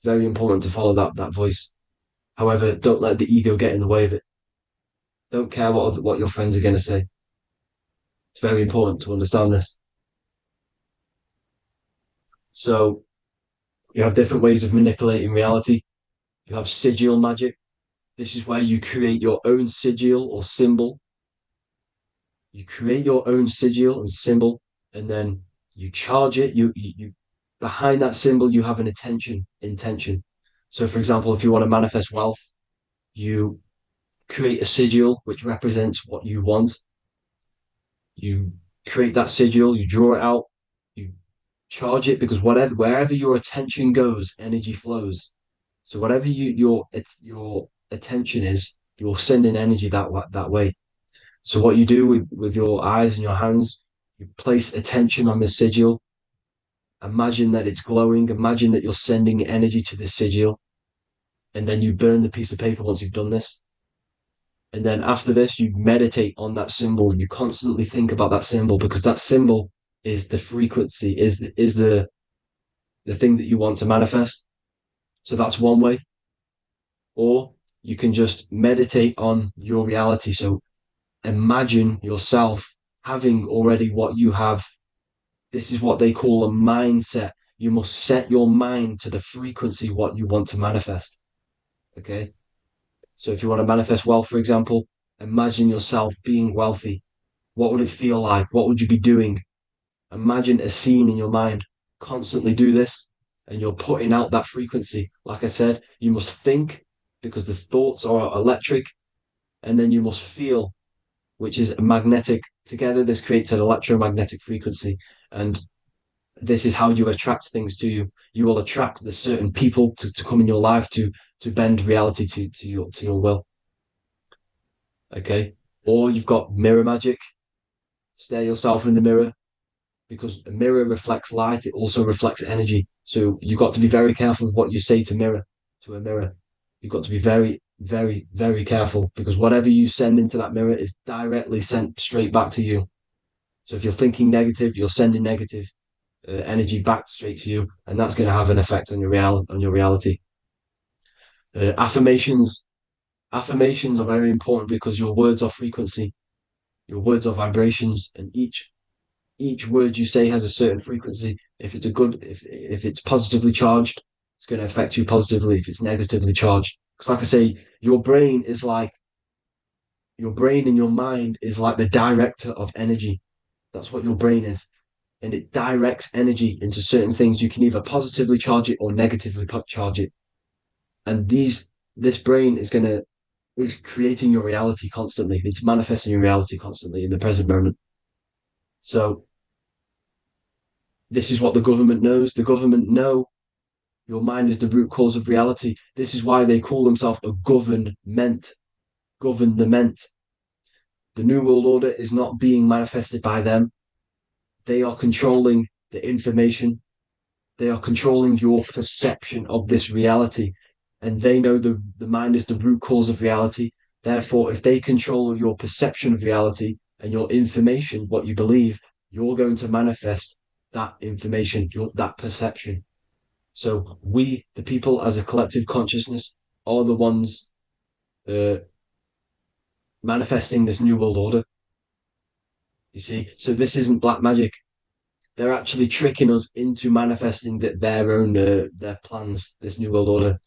Very important to follow that voice. However, don't let the ego get in the way of it. Don't care what your friends are going to say. It's very important to understand this. So you have different ways of manipulating reality. You have sigil magic. This is where you create your own sigil or symbol. You create your own sigil and symbol, and then you charge it. You behind that symbol, you have an intention. So, for example, if you want to manifest wealth, you create a sigil which represents what you want. You create that sigil, you draw it out, you charge it, because wherever your attention goes, energy flows. So whatever your attention is, you're sending energy that way. So what you do with your eyes and your hands, you place attention on the sigil. Imagine that it's glowing. Imagine that you're sending energy to the sigil. And then you burn the piece of paper once you've done this. And then after this, you meditate on that symbol. You constantly think about that symbol, because that symbol is the frequency, is the thing that you want to manifest. So that's one way. Or you can just meditate on your reality. So imagine yourself having already what you have. This is what they call a mindset. You must set your mind to the frequency what you want to manifest. Okay? So if you want to manifest wealth, for example, imagine yourself being wealthy. What would it feel like? What would you be doing? Imagine a scene in your mind. Constantly do this, and you're putting out that frequency. Like I said, you must think, because the thoughts are electric, and then you must feel, which is magnetic. Together, this creates an electromagnetic frequency, and this is how you attract things to you. You will attract the certain people to come in your life to bend reality to your will. Okay? Or you've got mirror magic. Stare yourself in the mirror, because a mirror reflects light. It also reflects energy. So you've got to be very careful with what you say to a mirror. You've got to be very, very, very careful, because whatever you send into that mirror is directly sent straight back to you. So if you're thinking negative, you're sending negative energy back straight to you, and that's going to have an effect on your reality. Affirmations are very important, because your words are frequency, your words are vibrations, and each word you say has a certain frequency. If it's positively charged, it's going to affect you positively. If it's negatively charged, because like I say, your brain and your mind is like the director of energy. That's what your brain is. and it directs energy into certain things. You can either positively charge it or negatively charge it. And this brain is creating your reality constantly. It's manifesting your reality constantly in the present moment. So this is what the government knows. The government know your mind is the root cause of reality. This is why they call themselves a government. Government. The New World Order is not being manifested by them. They are controlling the information. They are controlling your perception of this reality. And they know the mind is the root cause of reality. Therefore, if they control your perception of reality and your information, what you believe, you're going to manifest that information, that perception. So we, the people as a collective consciousness, are the ones manifesting this New World Order. You see, so this isn't black magic. They're actually tricking us into manifesting their own their plans, this New World Order.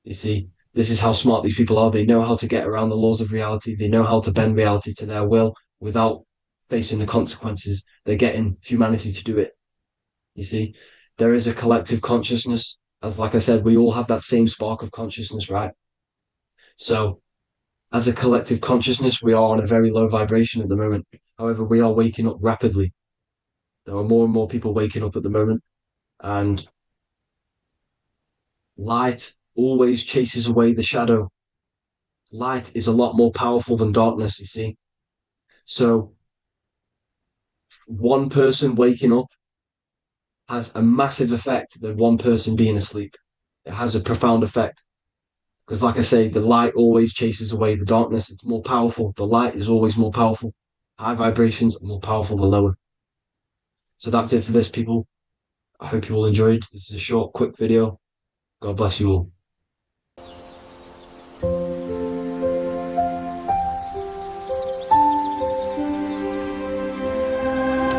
You see, this is how smart these people are. They know how to get around the laws of reality. They know how to bend reality to their will without facing the consequences. They're getting humanity to do it. You see, there is a collective consciousness. As like I said, we all have that same spark of consciousness, right? So as a collective consciousness, we are on a very low vibration at the moment. However, we are waking up rapidly. There are more and more people waking up at the moment, and light always chases away the shadow. Light is a lot more powerful than darkness, you see. So one person waking up has a massive effect than one person being asleep. It has a profound effect. Because like I say, the light always chases away the darkness. It's more powerful. The light is always more powerful. High vibrations are more powerful than lower. So that's it for this, people. I hope you all enjoyed. This is a short, quick video. God bless you all.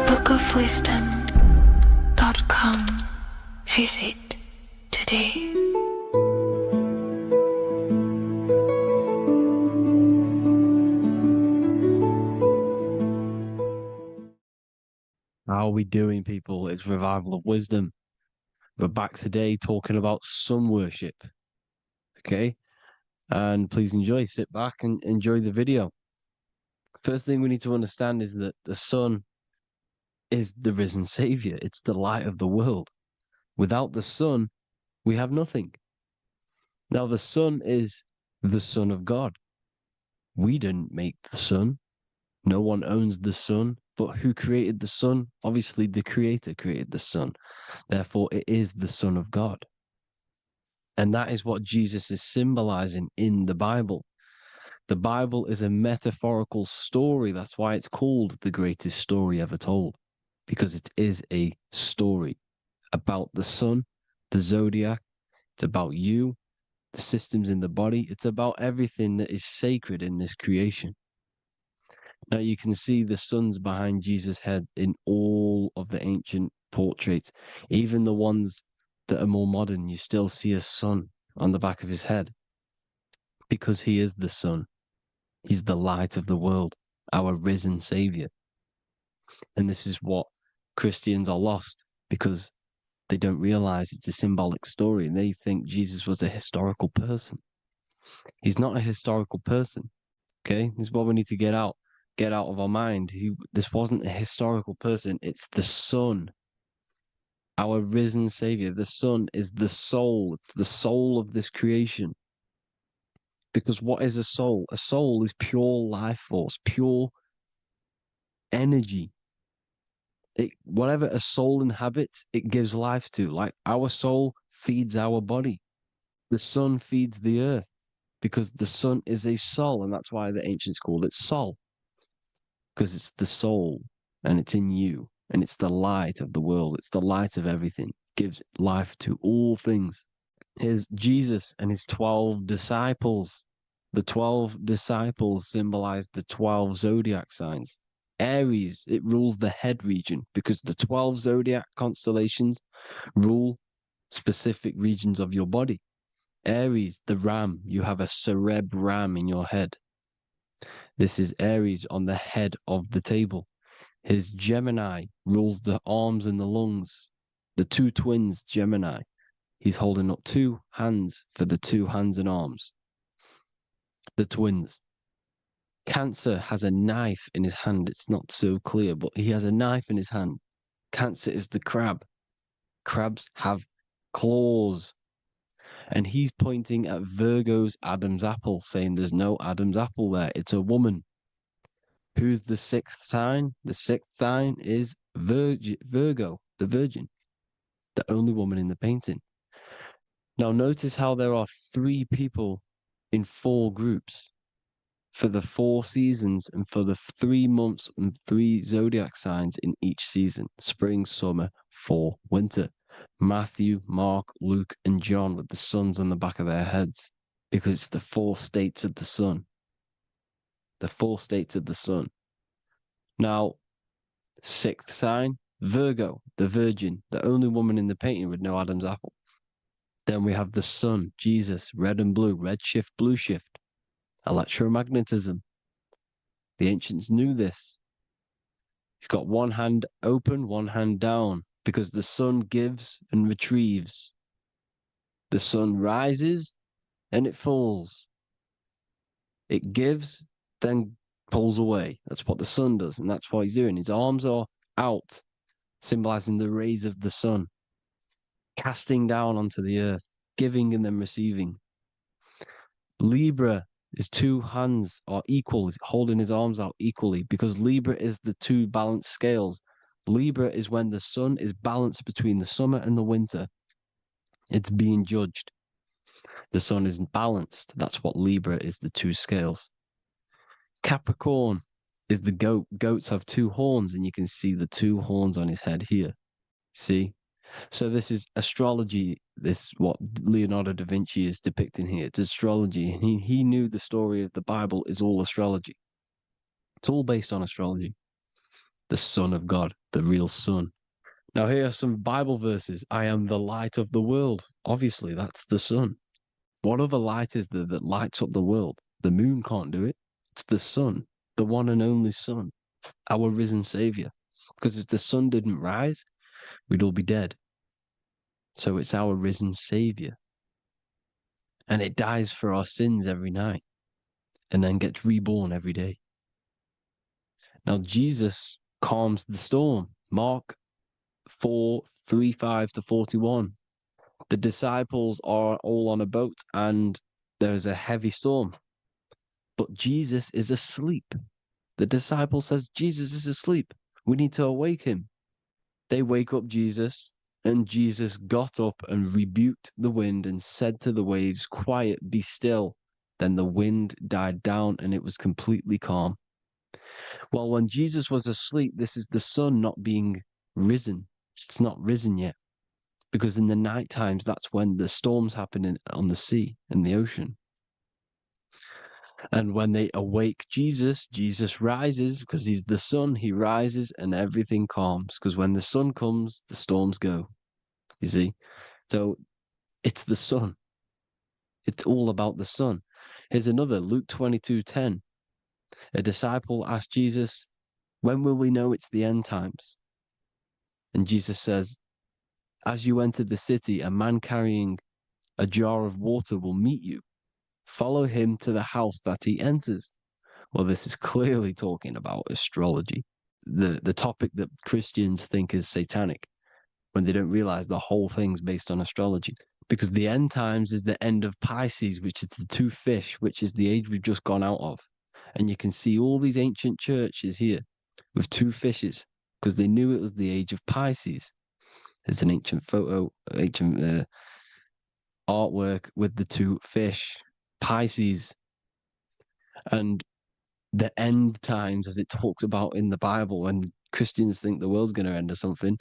bookofwisdom.com. Visit today. How are we doing, people? It's Revival of Wisdom. We're back today talking about sun worship. Okay? And please enjoy, sit back and enjoy the video. First thing we need to understand is that the sun is the risen savior. It's the light of the world. Without the sun, we have nothing. Now, the sun is the Son of God. We didn't make the sun. No one owns the sun. But who created the sun? Obviously, the Creator created the sun. Therefore, it is the Son of God. And that is what Jesus is symbolizing in the Bible. The Bible is a metaphorical story. That's why it's called the greatest story ever told, because it is a story about the sun, the zodiac. It's about you, the systems in the body. It's about everything that is sacred in this creation. Now you can see the suns behind Jesus' head in all of the ancient portraits, even the ones that are more modern. You still see a sun on the back of his head because he is the sun. He's the light of the world, our risen savior. And this is what Christians are lost because they don't realize it's a symbolic story and they think Jesus was a historical person. He's not a historical person. Okay, this is what we need to get out of our mind. This wasn't a historical person. It's the Son, our risen Savior. The Son is the soul. It's the soul of this creation. Because what is a soul? A soul is pure life force, pure energy. Whatever a soul inhabits, it gives life to. Like our soul feeds our body. The sun feeds the earth because the sun is a soul, and that's why the ancients called it Sol. Because it's the soul and it's in you and it's the light of the world. It's the light of everything. It gives life to all things. Here's Jesus and his 12 disciples. The 12 disciples symbolize the 12 zodiac signs. Aries, it rules the head region because the 12 zodiac constellations rule specific regions of your body. Aries, the ram, you have a cerebrum in your head. This is Aries on the head of the table. His Gemini rules the arms and the lungs. The two twins, Gemini. He's holding up two hands for the two hands and arms. The twins. Cancer has a knife in his hand. It's not so clear, but he has a knife in his hand. Cancer is the crab. Crabs have claws. And he's pointing at Virgo's Adam's apple, saying there's no Adam's apple there. It's a woman. Who's the sixth sign? The sixth sign is Virgo, the Virgin, the only woman in the painting. Now notice how there are 3 people in 4 groups for the 4 seasons and for the 3 months and 3 zodiac signs in each season: spring, summer, fall, winter. Matthew, Mark, Luke, and John with the suns on the back of their heads, because it's the 4 states of the sun. The 4 states of the sun. Now, 6th sign, Virgo, the Virgin, the only woman in the painting with no Adam's apple. Then we have the sun, Jesus, red and blue, red shift, blue shift. Electromagnetism. The ancients knew this. He's got one hand open, one hand down, because the sun gives and retrieves. The sun rises and it falls. It gives, then pulls away. That's what the sun does, and that's what he's doing. His arms are out, symbolizing the rays of the sun, casting down onto the earth, giving and then receiving. Libra, his 2 hands are equal. He's holding his arms out equally, because Libra is the 2 balanced scales. Libra is when the sun is balanced between the summer and the winter. It's being judged. The sun isn't balanced. That's what Libra is, the 2 scales. Capricorn is the goat. Goats have 2 horns, and you can see the 2 horns on his head here. See? So this is astrology. This is what Leonardo da Vinci is depicting here. It's astrology. He knew the story of the Bible is all astrology. It's all based on astrology. The Son of God, the real sun. Now here are some Bible verses. I am the light of the world. Obviously, that's the sun. What other light is there that lights up the world? The moon can't do it. It's the sun, the one and only Son, our risen Savior. Because if the sun didn't rise, we'd all be dead. So it's our risen Savior. And it dies for our sins every night and then gets reborn every day. Now Jesus calms the storm. Mark 4:35-41. The disciples are all on a boat and there's a heavy storm. But Jesus is asleep. The disciple says, Jesus is asleep. We need to awake him. They wake up Jesus, and Jesus got up and rebuked the wind and said to the waves, quiet, be still. Then the wind died down and it was completely calm. Well, when Jesus was asleep, this is the sun not being risen. It's not risen yet. Because in the night times, that's when the storms happen on the sea, in the ocean. And when they awake Jesus, Jesus rises because he's the sun. He rises and everything calms. Because when the sun comes, the storms go. You see? So it's the sun. It's all about the sun. Here's another, Luke 22:10. A disciple asked Jesus, when will we know it's the end times? And Jesus says, as you enter the city, a man carrying a jar of water will meet you. Follow him to the house that he enters. Well, this is clearly talking about astrology, the topic that Christians think is satanic, when they don't realize the whole thing's based on astrology. Because the end times is the end of Pisces, which is the 2 fish, which is the age we've just gone out of. And you can see all these ancient churches here with 2 fishes, because they knew it was the age of Pisces. There's an ancient photo, ancient artwork with the 2 fish, Pisces. And the end times, as it talks about in the Bible, when Christians think the world's going to end or something.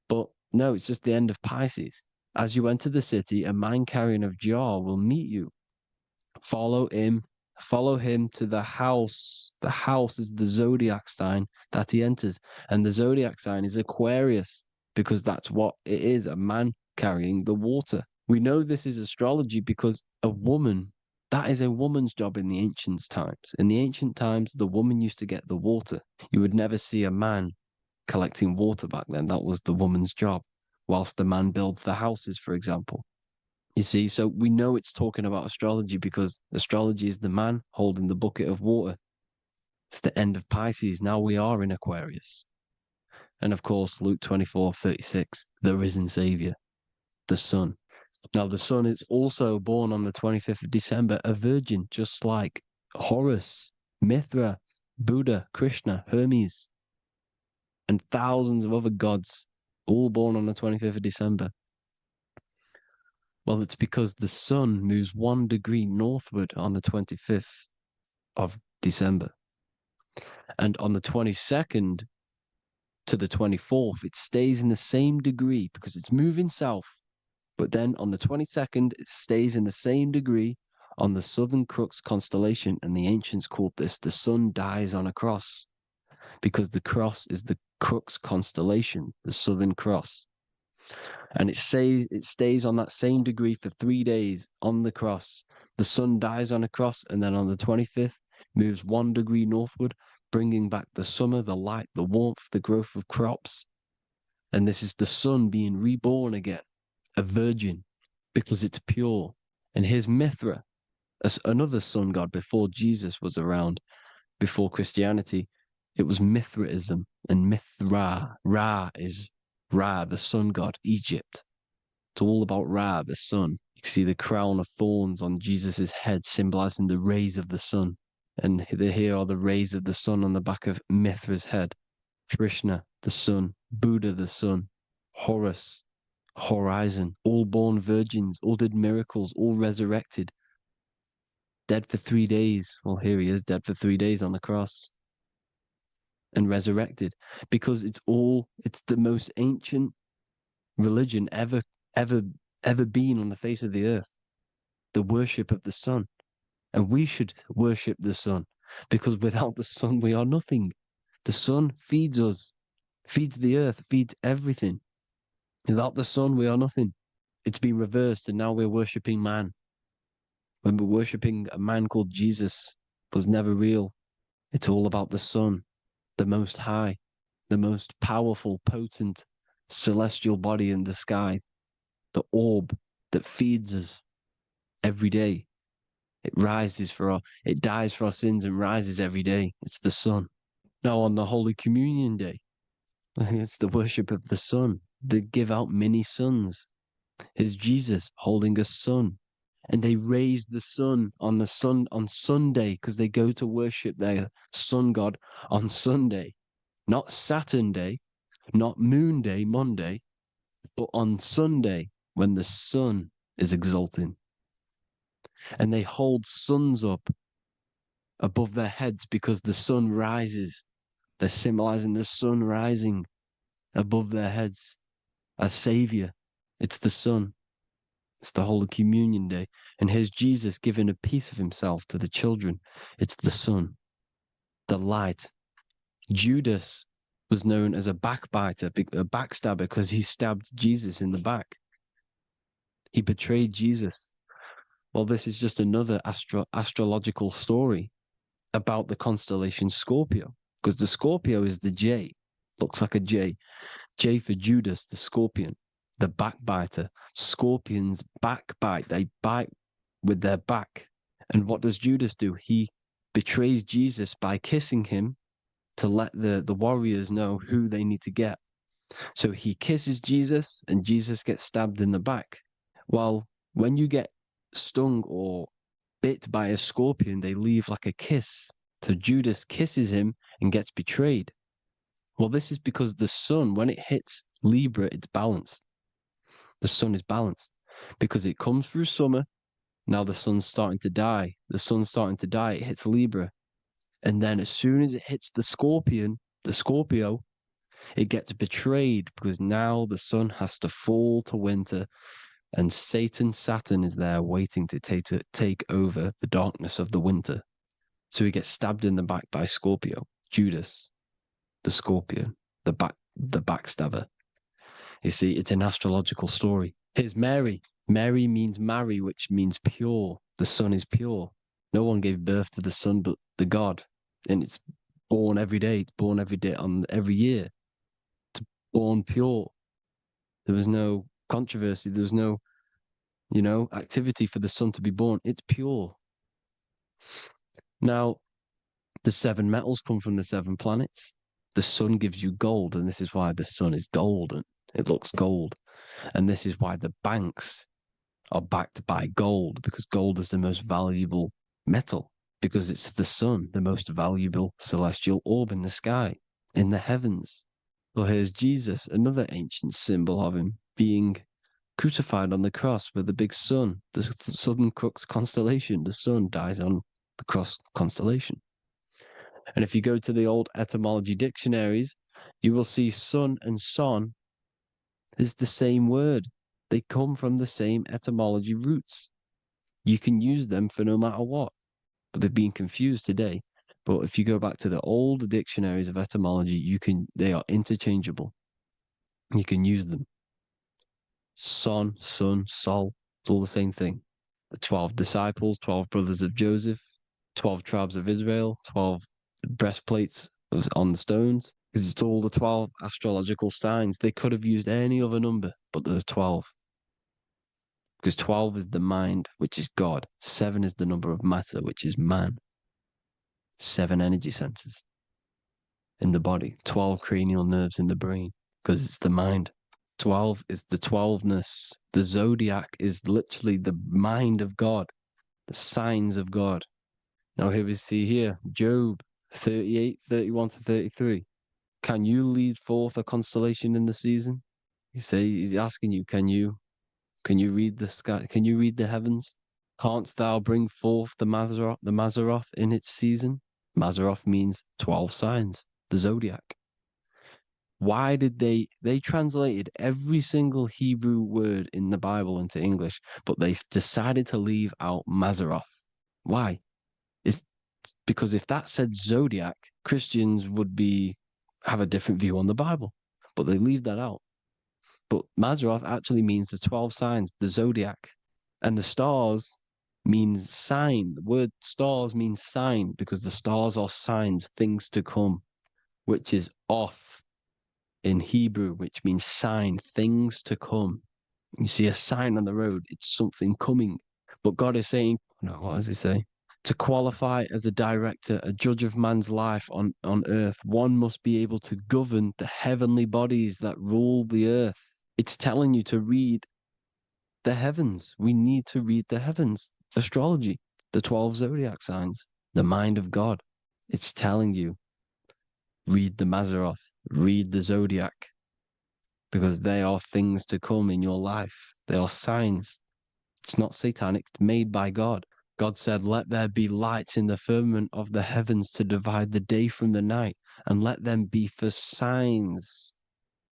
But no, it's just the end of Pisces. As you enter the city, a man carrying a jar will meet you. Follow him to the house. The house is the zodiac sign that he enters. And the zodiac sign is Aquarius, because that's what it is, a man carrying the water. We know this is astrology because a woman That is a woman's job in the ancient times. In the ancient times, the woman used to get the water. You would never see a man collecting water back then. That was the woman's job, whilst the man builds the houses, for example. You see, so we know it's talking about astrology because astrology is the man holding the bucket of water. It's the end of Pisces. Now we are in Aquarius. And of course, Luke 24:36, the risen Savior, the Son. Now, the Son is also born on the 25th of December, a virgin, just like Horus, Mithra, Buddha, Krishna, Hermes, and thousands of other gods, all born on the 25th of December. Well, it's because the sun moves 1 degree northward on the 25th of December. And on the 22nd to the 24th, it stays in the same degree because it's moving south. But then on the 22nd, it stays in the same degree on the Southern Crux constellation. And the ancients called this the sun dies on a cross because the cross is the Crux constellation, the Southern Cross. And it stays on that same degree for 3 days on the cross. The sun dies on a cross, and then on the 25th, moves 1 degree northward, bringing back the summer, the light, the warmth, the growth of crops. And this is the sun being reborn again, a virgin, because it's pure. And here's Mithra, another sun god before Jesus was around, before Christianity. It was Mithraism, and Mithra, Ra is Ra, the sun god, Egypt. It's all about Ra, the sun. You see the crown of thorns on Jesus' head, symbolizing the rays of the sun. And here are the rays of the sun on the back of Mithra's head. Krishna, the sun. Buddha, the sun. Horus, horizon. All born virgins, all did miracles, all resurrected. Dead for 3 days. Well, here he is, dead for 3 days on the cross. And resurrected, because it's the most ancient religion ever been on the face of the earth, the worship of the sun. And we should worship the sun, because without the sun we are nothing. The sun feeds us, feeds the earth, feeds everything. Without the sun we are nothing. It's been reversed, and now we're worshipping man. When we're worshipping a man called Jesus, was never real. It's all about the sun, the most high, the most powerful, potent, celestial body in the sky, the orb that feeds us every day. It dies for our sins and rises every day. It's the sun. Now on the Holy Communion Day, it's the worship of the sun. They give out mini suns. It's Jesus holding a sun. And they raise the sun on Sunday because they go to worship their sun god on Sunday. Not Saturn Day, not Moon Day, Monday, but on Sunday when the sun is exalting. And they hold suns up above their heads because the sun rises. They're symbolizing the sun rising above their heads as Savior. It's the sun. It's the Holy Communion Day. And here's Jesus giving a piece of himself to the children. It's the sun, the light. Judas was known as a backbiter, a backstabber, because he stabbed Jesus in the back. He betrayed Jesus. Well, this is just another astrological story about the constellation Scorpio, because the Scorpio is the J, looks like a J. J for Judas, the scorpion, the backbiter. Scorpions backbite. They bite with their back. And what does Judas do? He betrays Jesus by kissing him to let the warriors know who they need to get. So he kisses Jesus and Jesus gets stabbed in the back. Well, when you get stung or bit by a scorpion, they leave like a kiss. So Judas kisses him and gets betrayed. Well, this is because the sun, when it hits Libra, it's balanced. The sun is balanced because it comes through summer. Now the sun's starting to die. The sun's starting to die. It hits Libra. And then as soon as it hits the Scorpio, it gets betrayed because now the sun has to fall to winter and Saturn is there waiting to take over the darkness of the winter. So he gets stabbed in the back by Scorpio, Judas, the scorpion, the backstabber. You see, it's an astrological story. Here's Mary. Mary means marry, which means pure. The sun is pure. No one gave birth to the sun but the God. And it's born every day. It's born every day on every year. It's born pure. There was no controversy. There was no, activity for the sun to be born. It's pure. Now, the 7 metals come from the 7 planets. The sun gives you gold, and this is why the sun is golden. It looks gold. And this is why the banks are backed by gold, because gold is the most valuable metal, because it's the sun, the most valuable celestial orb in the sky, in the heavens. Well, here's Jesus, another ancient symbol of him being crucified on the cross with the big sun, the Southern Crux constellation. The sun dies on the cross constellation. And if you go to the old etymology dictionaries, you will see sun and son is the same word. They come from the same etymology roots. You can use them for no matter what, but they've been confused today. But if you go back to the old dictionaries of etymology, they are interchangeable. You can use them. Son, sun, sol, it's all the same thing. The 12 disciples, 12 brothers of Joseph, 12 tribes of Israel, 12 breastplates on the stones, because it's all the 12 astrological signs. They could have used any other number, but there's 12. Because 12 is the mind, which is God. 7 is the number of matter, which is man. 7 energy centers in the body. 12 cranial nerves in the brain, because it's the mind. 12 is the 12ness. The zodiac is literally the mind of God, the signs of God. Now here we see here, Job 38, 31 to 33. Can you lead forth a constellation in the season? He's asking you, can you read the sky? Can you read the heavens? Canst thou bring forth the Mazzaroth in its season? Mazzaroth means 12 signs, the zodiac. Why did they translated every single Hebrew word in the Bible into English, but they decided to leave out Mazzaroth? Why? It's because if that said zodiac, Christians would have a different view on the Bible, but they leave that out. But Mazzaroth actually means the 12 signs, the zodiac, and the stars means sign. The word stars means sign because the stars are signs, things to come, which is off in Hebrew, which means sign, things to come. You see a sign on the road, it's something coming. But God is saying, what does he say? To qualify as a director, a judge of man's life on earth, one must be able to govern the heavenly bodies that rule the earth. It's telling you to read the heavens. We need to read the heavens. Astrology, the 12 zodiac signs, the mind of God. It's telling you, read the Mazzaroth, read the zodiac, because they are things to come in your life. They are signs. It's not satanic, it's made by God. God said, let there be lights in the firmament of the heavens to divide the day from the night, and let them be for signs.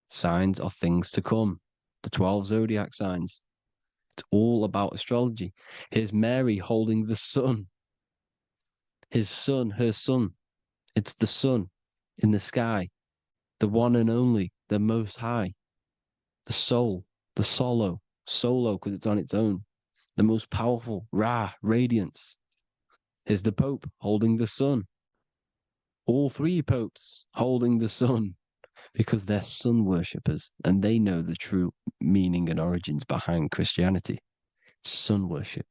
Signs are things to come. The 12 zodiac signs. It's all about astrology. Here's Mary holding the sun. His son, her son. It's the sun in the sky. The one and only, the most high. The soul, the solo because it's on its own. The most powerful, Ra, radiance. Here's the Pope holding the sun. All 3 popes holding the sun because they're sun worshippers and they know the true meaning and origins behind Christianity. Sun worship.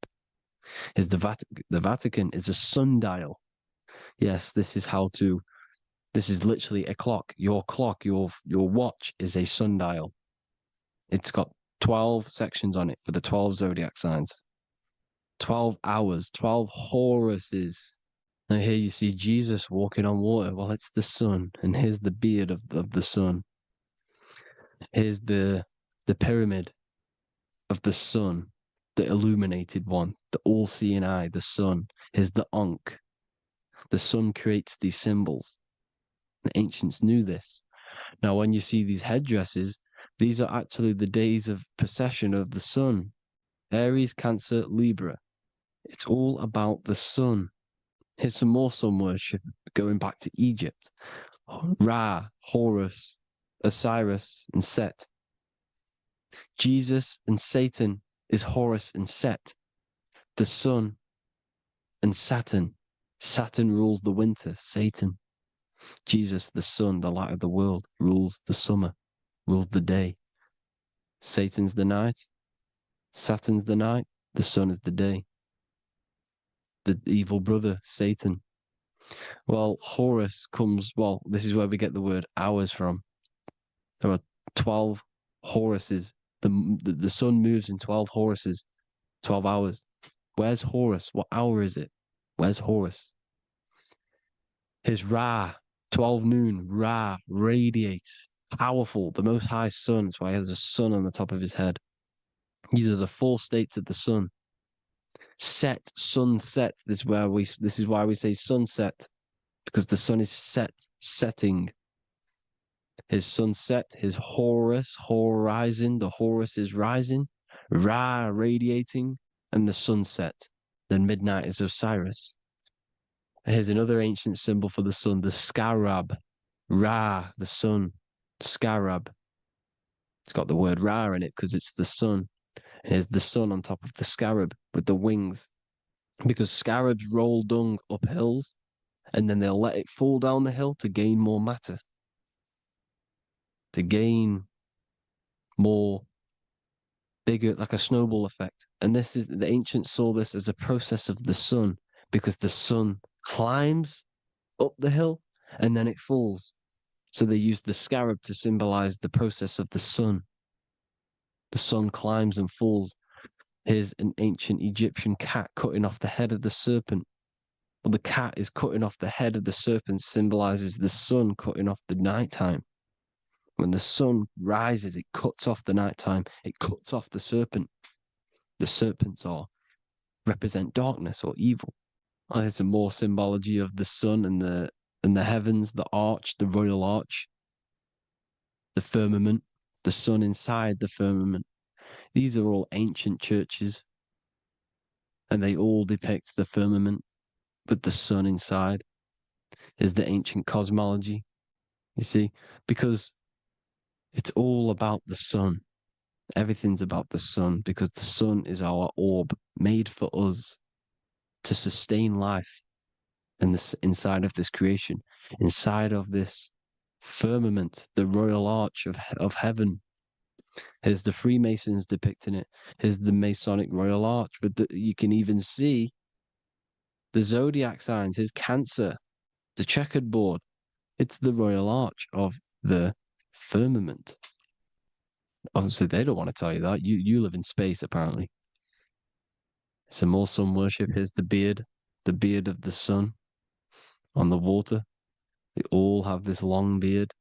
Here's the Vatican is a sundial. Yes, this is literally a clock. Your clock, your watch is a sundial. It's got 12 sections on it for the 12 zodiac signs. 12 hours, 12 Horuses. Now here you see Jesus walking on water. Well, it's the sun, and here's the beard of the sun. Here's the pyramid of the sun, the illuminated one, the all-seeing eye, the sun. Here's the Ankh. The sun creates these symbols. The ancients knew this. Now, when you see these headdresses, these are actually the days of procession of the sun. Aries, Cancer, Libra. It's all about the sun. Here's some more sun worship going back to Egypt. Ra, Horus, Osiris, and Set. Jesus and Satan is Horus and Set. The sun and Saturn. Saturn rules the winter, Satan. Jesus, the sun, the light of the world, rules the summer, rules the day. Satan's the night, Saturn's the night, the sun is the day. The evil brother, Satan. Well, Horus comes, well, this is where we get the word hours from. There are 12 Horuses. The sun moves in 12 Horuses, 12 hours. Where's Horus? What hour is it? Where's Horus? His Ra, 12 noon, Ra, radiates, powerful, the most high sun. That's why he has a sun on the top of his head. These are the 4 states of the sun. Set, sunset. This is why we say sunset, because the sun is setting. His sunset, his Horus, horizon, the Horus is rising, Ra radiating, and the sunset. Then midnight is Osiris. Here's another ancient symbol for the sun, the scarab. Ra, the sun, scarab. It's got the word Ra in it because it's the sun. And here's the sun on top of the scarab with the wings. Because scarabs roll dung up hills, and then they'll let it fall down the hill to gain more matter. To gain more bigger, like a snowball effect. And this is, the ancients saw this as a process of the sun, because the sun climbs up the hill and then it falls. So they used the scarab to symbolize the process of the sun. The sun climbs and falls. Here's an ancient Egyptian cat cutting off the head of the serpent. Well, the cat is cutting off the head of the serpent, symbolizes the sun cutting off the nighttime. When the sun rises, it cuts off the nighttime. It cuts off the serpent. The serpents represent darkness or evil. Oh, there's some more symbology of the sun and the heavens, the arch, the royal arch, the firmament, the sun inside the firmament. These are all ancient churches, and they all depict the firmament with the sun inside. Is the ancient cosmology, you see, because it's all about the sun. Everything's about the sun, because the sun is our orb made for us to sustain life in this, inside of this creation, inside of this firmament, the royal arch of heaven. Here's the Freemasons depicting it. Here's the Masonic royal arch, but you can even see the zodiac signs. Here's Cancer, the checkered board. It's the royal arch of the firmament. Obviously, they don't want to tell you that. You live in space, apparently. Some more sun worship. Here's the beard of the sun on the water. They all have this long beard.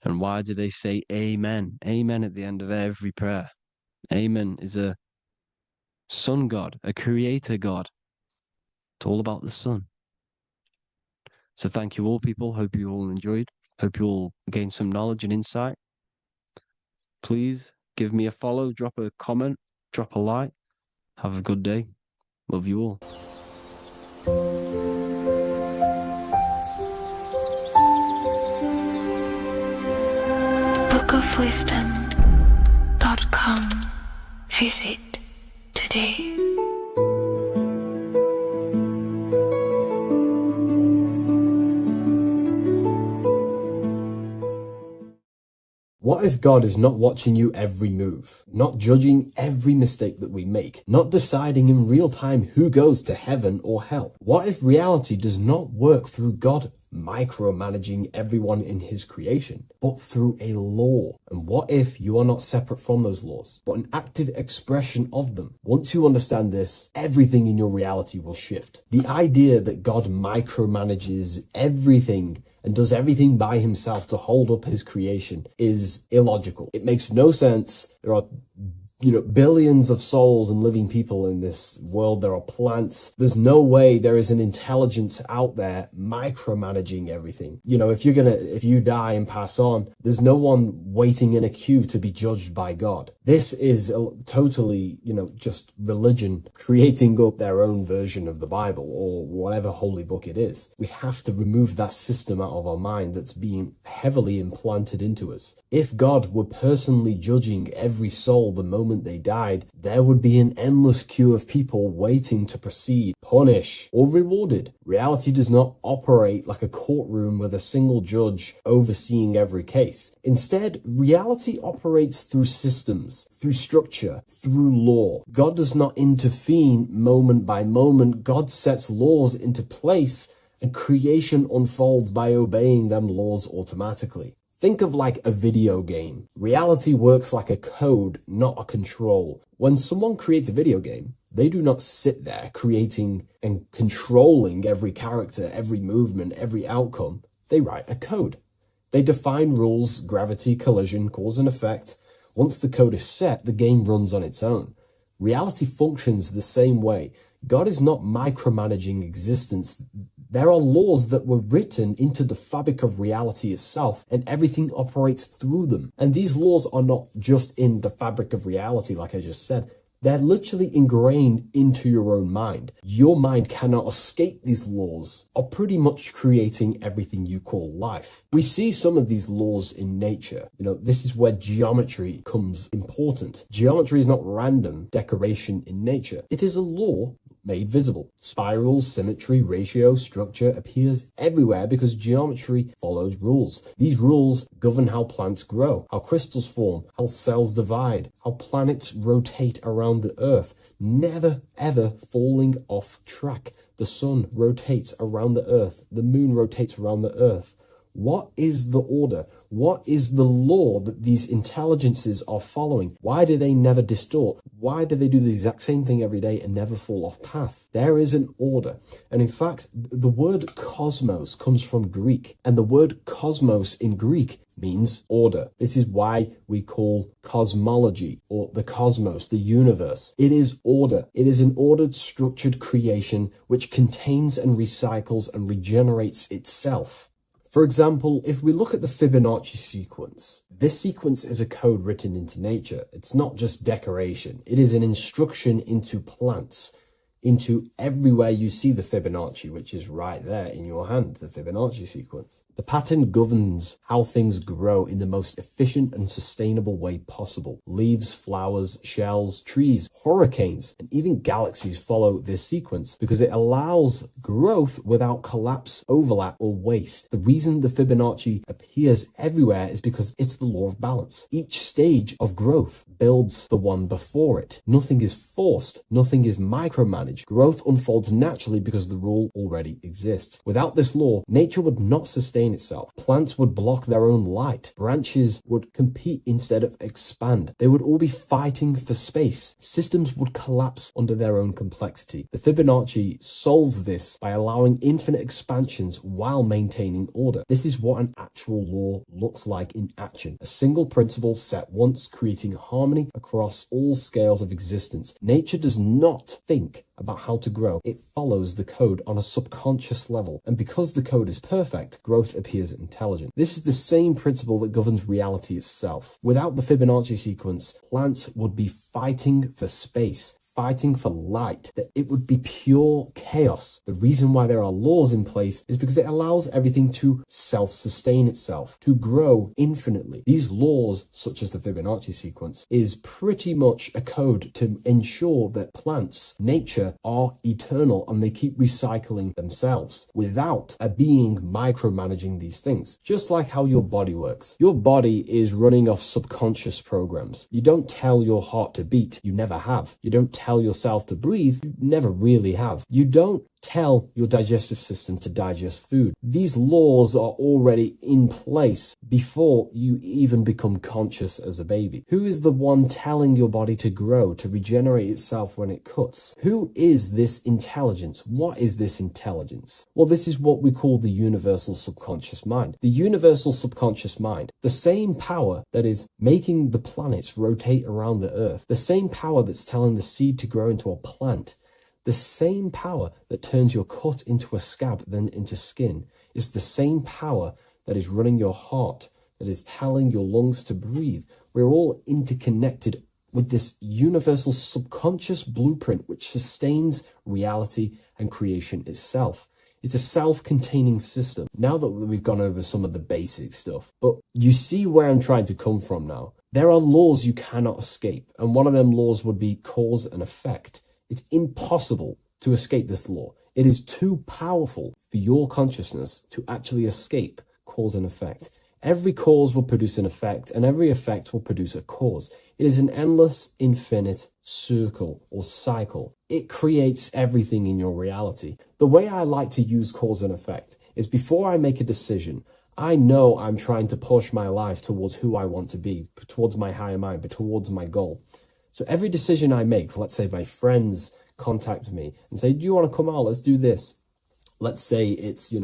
And why do they say amen? Amen at the end of every prayer. Amen is a sun god, a creator god. It's all about the sun. So thank you all, people. Hope you all enjoyed. Hope you all gained some knowledge and insight. Please give me a follow, drop a comment, drop a like. Have a good day. Love you all. bookofwisdom.com. Visit today. What if God is not watching you every move, not judging every mistake that we make, not deciding in real time who goes to heaven or hell? What if reality does not work through God micromanaging everyone in his creation, but through a law? And what if you are not separate from those laws, but an active expression of them? Once you understand this, everything in your reality will shift. The idea that God micromanages everything and does everything by himself to hold up his creation is illogical. It makes no sense. There are billions of souls and living people in this world. There are plants. There's no way there is an intelligence out there micromanaging everything. If you die and pass on, there's no one waiting in a queue to be judged by God. This is totally, just religion creating up their own version of the Bible or whatever holy book it is. We have to remove that system out of our mind that's being heavily implanted into us. If God were personally judging every soul the moment moment they died, there would be an endless queue of people waiting to proceed, punish, or rewarded. Reality does not operate like a courtroom with a single judge overseeing every case. Instead, reality operates through systems, through structure, through law. God does not intervene moment by moment. God sets laws into place, and creation unfolds by obeying them laws automatically. Think of like a video game. Reality works like a code, not a control. When someone creates a video game, they do not sit there creating and controlling every character, every movement, every outcome. They write a code. They define rules, gravity, collision, cause and effect. Once the code is set, the game runs on its own. Reality functions the same way. God is not micromanaging existence. There are laws that were written into the fabric of reality itself, and everything operates through them. And these laws are not just in the fabric of reality, like I just said. They're literally ingrained into your own mind. Your mind cannot escape these laws, are pretty much creating everything you call life. We see some of these laws in nature. This is where geometry becomes important. Geometry is not random decoration in nature. It is a law made visible. Spirals, symmetry, ratio, structure appears everywhere because geometry follows rules. These rules govern how plants grow, how crystals form, how cells divide, how planets rotate around the Earth, never ever falling off track. The sun rotates around the Earth. The moon rotates around the Earth. What is the order? What is the law that these intelligences are following? Why do they never distort? Why do they do the exact same thing every day and never fall off path? There is an order. And in fact, the word cosmos comes from Greek, and the word cosmos in Greek means order. This is why we call cosmology or the cosmos, the universe. It is order. It is an ordered, structured creation which contains and recycles and regenerates itself. For example, if we look at the Fibonacci sequence, this sequence is a code written into nature. It's not just decoration. It is an instruction into plants, into everywhere you see the Fibonacci, which is right there in your hand, the Fibonacci sequence. The pattern governs how things grow in the most efficient and sustainable way possible. Leaves, flowers, shells, trees, hurricanes, and even galaxies follow this sequence because it allows growth without collapse, overlap, or waste. The reason the Fibonacci appears everywhere is because it's the law of balance. Each stage of growth builds the one before it. Nothing is forced. Nothing is micromanaged. Growth unfolds naturally because the rule already exists. Without this law, nature would not sustain itself. Plants would block their own light. Branches would compete instead of expand. They would all be fighting for space. Systems would collapse under their own complexity. The Fibonacci solves this by allowing infinite expansions while maintaining order. This is what an actual law looks like in action. A single principle set once, creating harmony across all scales of existence. Nature does not think about how to grow. It follows the code on a subconscious level. And because the code is perfect, growth appears intelligent. This is the same principle that governs reality itself. Without the Fibonacci sequence, plants would be fighting for space, fighting for light, that it would be pure chaos. The reason why there are laws in place is because it allows everything to self-sustain itself, to grow infinitely. These laws, such as the Fibonacci sequence, is pretty much a code to ensure that plants, nature, are eternal and they keep recycling themselves without a being micromanaging these things. Just like how your body works. Your body is running off subconscious programs. You don't tell your heart to beat, you never have. You don't tell yourself to breathe, you never really have. You don't tell your digestive system to digest food. These laws are already in place before you even become conscious as a baby. Who is the one telling your body to grow, to regenerate itself when it cuts? Who is this intelligence? What is this intelligence? Well, this is what we call the universal subconscious mind. The universal subconscious mind, the same power that is making the planets rotate around the earth, the same power that's telling the seed to grow into a plant, the same power that turns your cut into a scab, then into skin, is the same power that is running your heart, that is telling your lungs to breathe. We're all interconnected with this universal subconscious blueprint which sustains reality and creation itself. It's a self-containing system. Now that we've gone over some of the basic stuff, but you see where I'm trying to come from now. There are laws you cannot escape, and one of them laws would be cause and effect. It's impossible to escape this law. It is too powerful for your consciousness to actually escape cause and effect. Every cause will produce an effect, and every effect will produce a cause. It is an endless, infinite circle or cycle. It creates everything in your reality. The way I like to use cause and effect is before I make a decision, I know I'm trying to push my life towards who I want to be, towards my higher mind, but towards my goal. So every decision I make, let's say my friends contact me and say, do you want to come out? Let's do this. Let's say it's,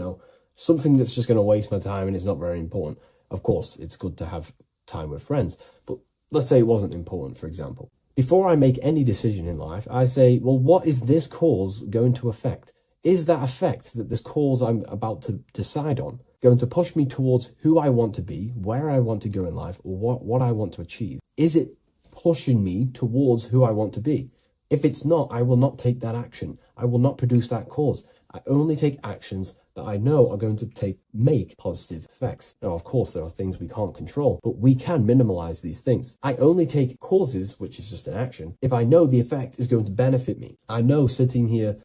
something that's just going to waste my time and it's not very important. Of course, it's good to have time with friends, but let's say it wasn't important, for example. Before I make any decision in life, I say, well, what is this cause going to affect? Is that effect that this cause I'm about to decide on going to push me towards who I want to be, where I want to go in life, or what I want to achieve? Is it pushing me towards who I want to be? If it's not, I will not take that action. I will not produce that cause. I only take actions that I know are going to make positive effects. Now, of course, there are things we can't control, but we can minimize these things. I only take causes, which is just an action, if I know the effect is going to benefit me. I know sitting here,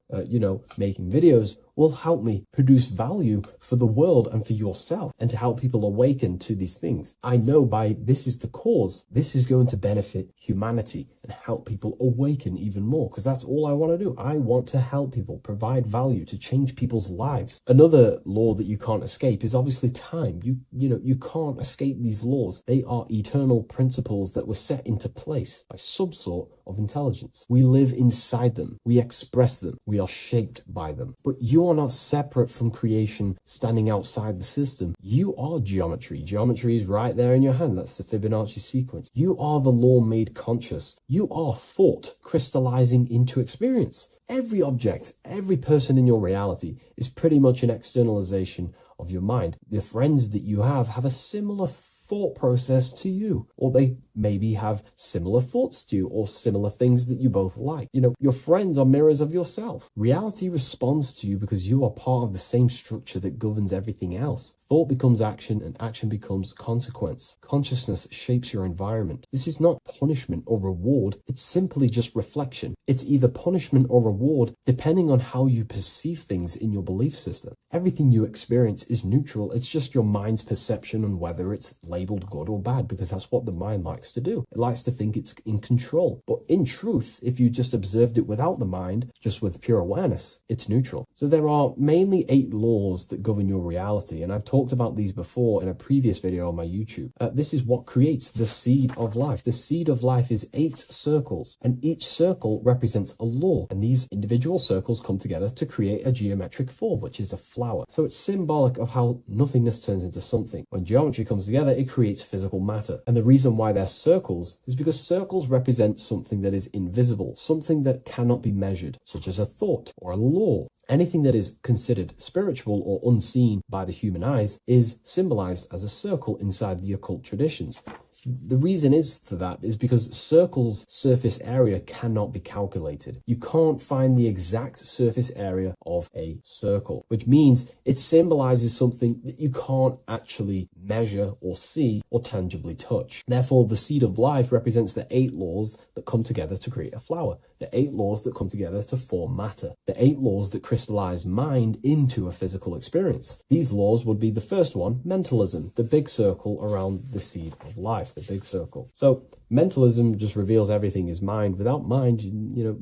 making videos will help me produce value for the world and for yourself and to help people awaken to these things. I know this is the cause, this is going to benefit humanity and help people awaken even more, because that's all I want to do. I want to help people, provide value to change people's lives. Another law that you can't escape is obviously time. You can't escape these laws. They are eternal principles that were set into place by some sort of intelligence. We live inside them. We express them. We are shaped by them. But you are not separate from creation standing outside the system. You are geometry. Geometry is right there in your hand. That's the Fibonacci sequence. You are the law made conscious. You are thought crystallizing into experience. Every object, every person in your reality is pretty much an externalization of your mind. The friends that you have a similar thought process to you, or they maybe have similar thoughts to you, or similar things that you both like. Your friends are mirrors of yourself. Reality responds to you because you are part of the same structure that governs everything else. Thought becomes action, and action becomes consequence. Consciousness shapes your environment. This is not punishment or reward. It's simply just reflection. It's either punishment or reward depending on how you perceive things in your belief system. Everything you experience is neutral. It's just your mind's perception on whether it's labeled good or bad, because that's what the mind likes to do. It likes to think it's in control. But in truth, if you just observed it without the mind, just with pure awareness, it's neutral. So there are mainly 8 laws that govern your reality, and I've talked about these before in a previous video on my YouTube. This is what creates the seed of life. The seed of life is 8 circles, and each circle represents a law, and these individual circles come together to create a geometric form, which is a flower. So it's symbolic of how nothingness turns into something. When geometry comes together, it creates physical matter. And the reason why they're circles is because circles represent something that is invisible, something that cannot be measured, such as a thought or a law. Anything that is considered spiritual or unseen by the human eyes is symbolized as a circle inside the occult traditions. The reason for that is because circles' surface area cannot be calculated. You can't find the exact surface area of a circle, which means it symbolizes something that you can't actually measure or see or tangibly touch. Therefore, the seed of life represents the 8 laws that come together to create a flower, the 8 laws that come together to form matter, the 8 laws that crystallize mind into a physical experience. These laws would be the first one, mentalism, the big circle around the seed of life. The big circle. So mentalism just reveals everything is mind. Without mind,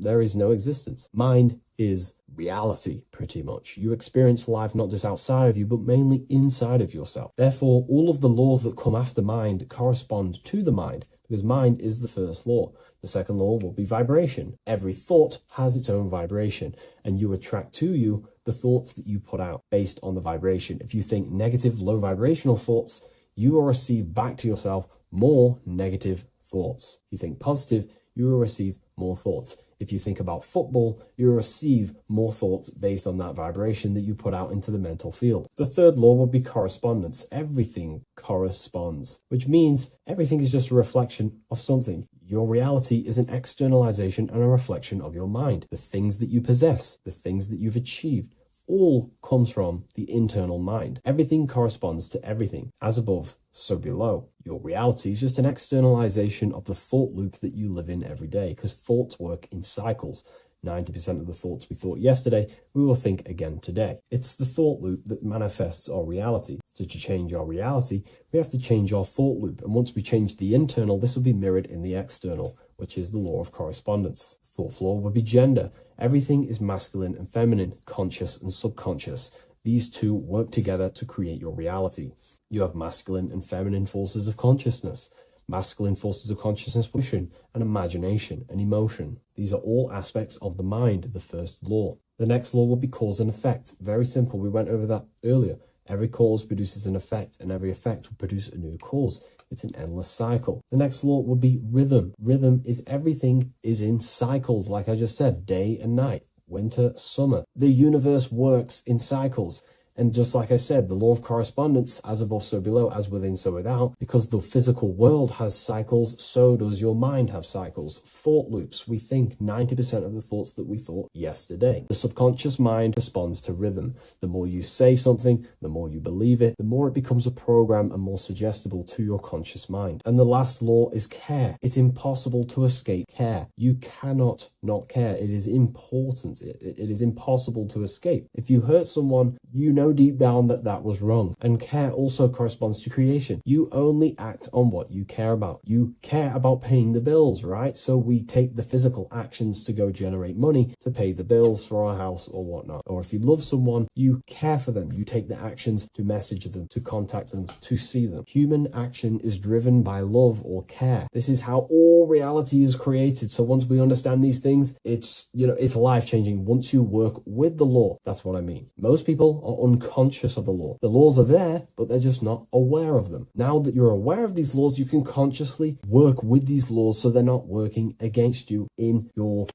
there is no existence. Mind is reality, pretty much. You experience life not just outside of you, but mainly inside of yourself. Therefore, all of the laws that come after mind correspond to the mind, because mind is the first law. The second law will be vibration. Every thought has its own vibration, and you attract to you the thoughts that you put out based on the vibration. If you think negative, low vibrational thoughts, you will receive back to yourself more negative thoughts. If you think positive, you will receive more thoughts. If you think about football, you will receive more thoughts based on that vibration that you put out into the mental field. The third law would be correspondence. Everything corresponds, which means everything is just a reflection of something. Your reality is an externalization and a reflection of your mind. The things that you possess, the things that you've achieved, all comes from the internal mind. Everything corresponds to everything. As above, so below. Your reality is just an externalization of the thought loop that you live in every day, because thoughts work in cycles. 90% of the thoughts we thought yesterday, we will think again today. It's the thought loop that manifests our reality. So to change our reality, we have to change our thought loop. And once we change the internal, this will be mirrored in the external, which is the law of correspondence. Fourth law would be gender. Everything is masculine and feminine, conscious and subconscious. These two work together to create your reality. You have masculine and feminine forces of consciousness. Masculine forces of consciousness, vision and imagination and emotion. These are all aspects of the mind, the first law. The next law will be cause and effect. Very simple. We went over that earlier. Every cause produces an effect, and every effect will produce a new cause. It's an endless cycle. The next law will be rhythm. Rhythm is everything is in cycles, like I just said, day and night, winter, summer. The universe works in cycles. And just like I said, the law of correspondence, as above, so below, as within, so without, because the physical world has cycles, so does your mind have cycles. Thought loops. We think 90% of the thoughts that we thought yesterday. The subconscious mind responds to rhythm. The more you say something, the more you believe it, the more it becomes a program and more suggestible to your conscious mind. And the last law is care. It's impossible to escape care. You cannot not care. It is important. It is impossible to escape. If you hurt someone, you know deep down that that was wrong. And care also corresponds to creation. You only act on what you care about. You care about paying the bills, right? So we take the physical actions to go generate money to pay the bills for our house or whatnot. Or if you love someone, you care for them. You take the actions to message them, to contact them, to see them. Human action is driven by love or care. This is how all reality is created. So once we understand these things, it's life-changing once you work with the law. That's what I mean. Most people are unconscious of the law. The laws are there, but they're just not aware of them. Now that you're aware of these laws, you can consciously work with these laws so they're not working against you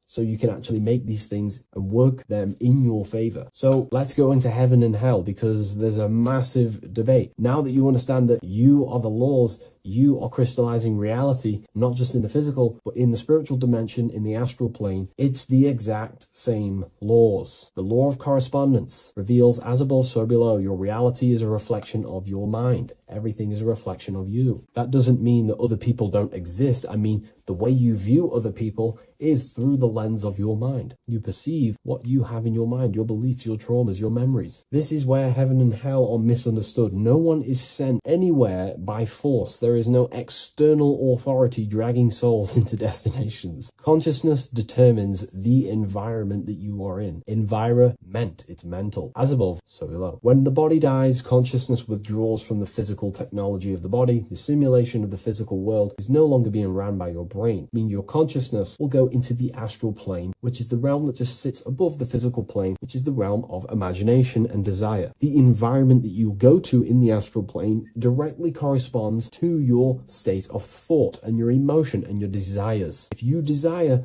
so you can actually make these things and work them in your favor. So let's go into heaven and hell, because there's a massive debate. Now that you understand that you are the laws, you are crystallizing reality, not just in the physical, but in the spiritual dimension, in the astral plane. It's the exact same laws. The law of correspondence reveals, as above, so below. Your reality is a reflection of your mind. Everything is a reflection of you. That doesn't mean that other people don't exist. I mean, the way you view other people is through the lens of your mind. You perceive what you have in your mind, your beliefs, your traumas, your memories. This is where heaven and hell are misunderstood. No one is sent anywhere by force. There is no external authority dragging souls into destinations. Consciousness determines the environment that you are in. Environment, it's mental. As above, so below. When the body dies, consciousness withdraws from the physical technology of the body. The simulation of the physical world is no longer being ran by your brain. I mean, your consciousness will go into the astral plane, which is the realm that just sits above the physical plane, which is the realm of imagination and desire. The environment that you go to in the astral plane directly corresponds to your state of thought and your emotion and your desires. If you desire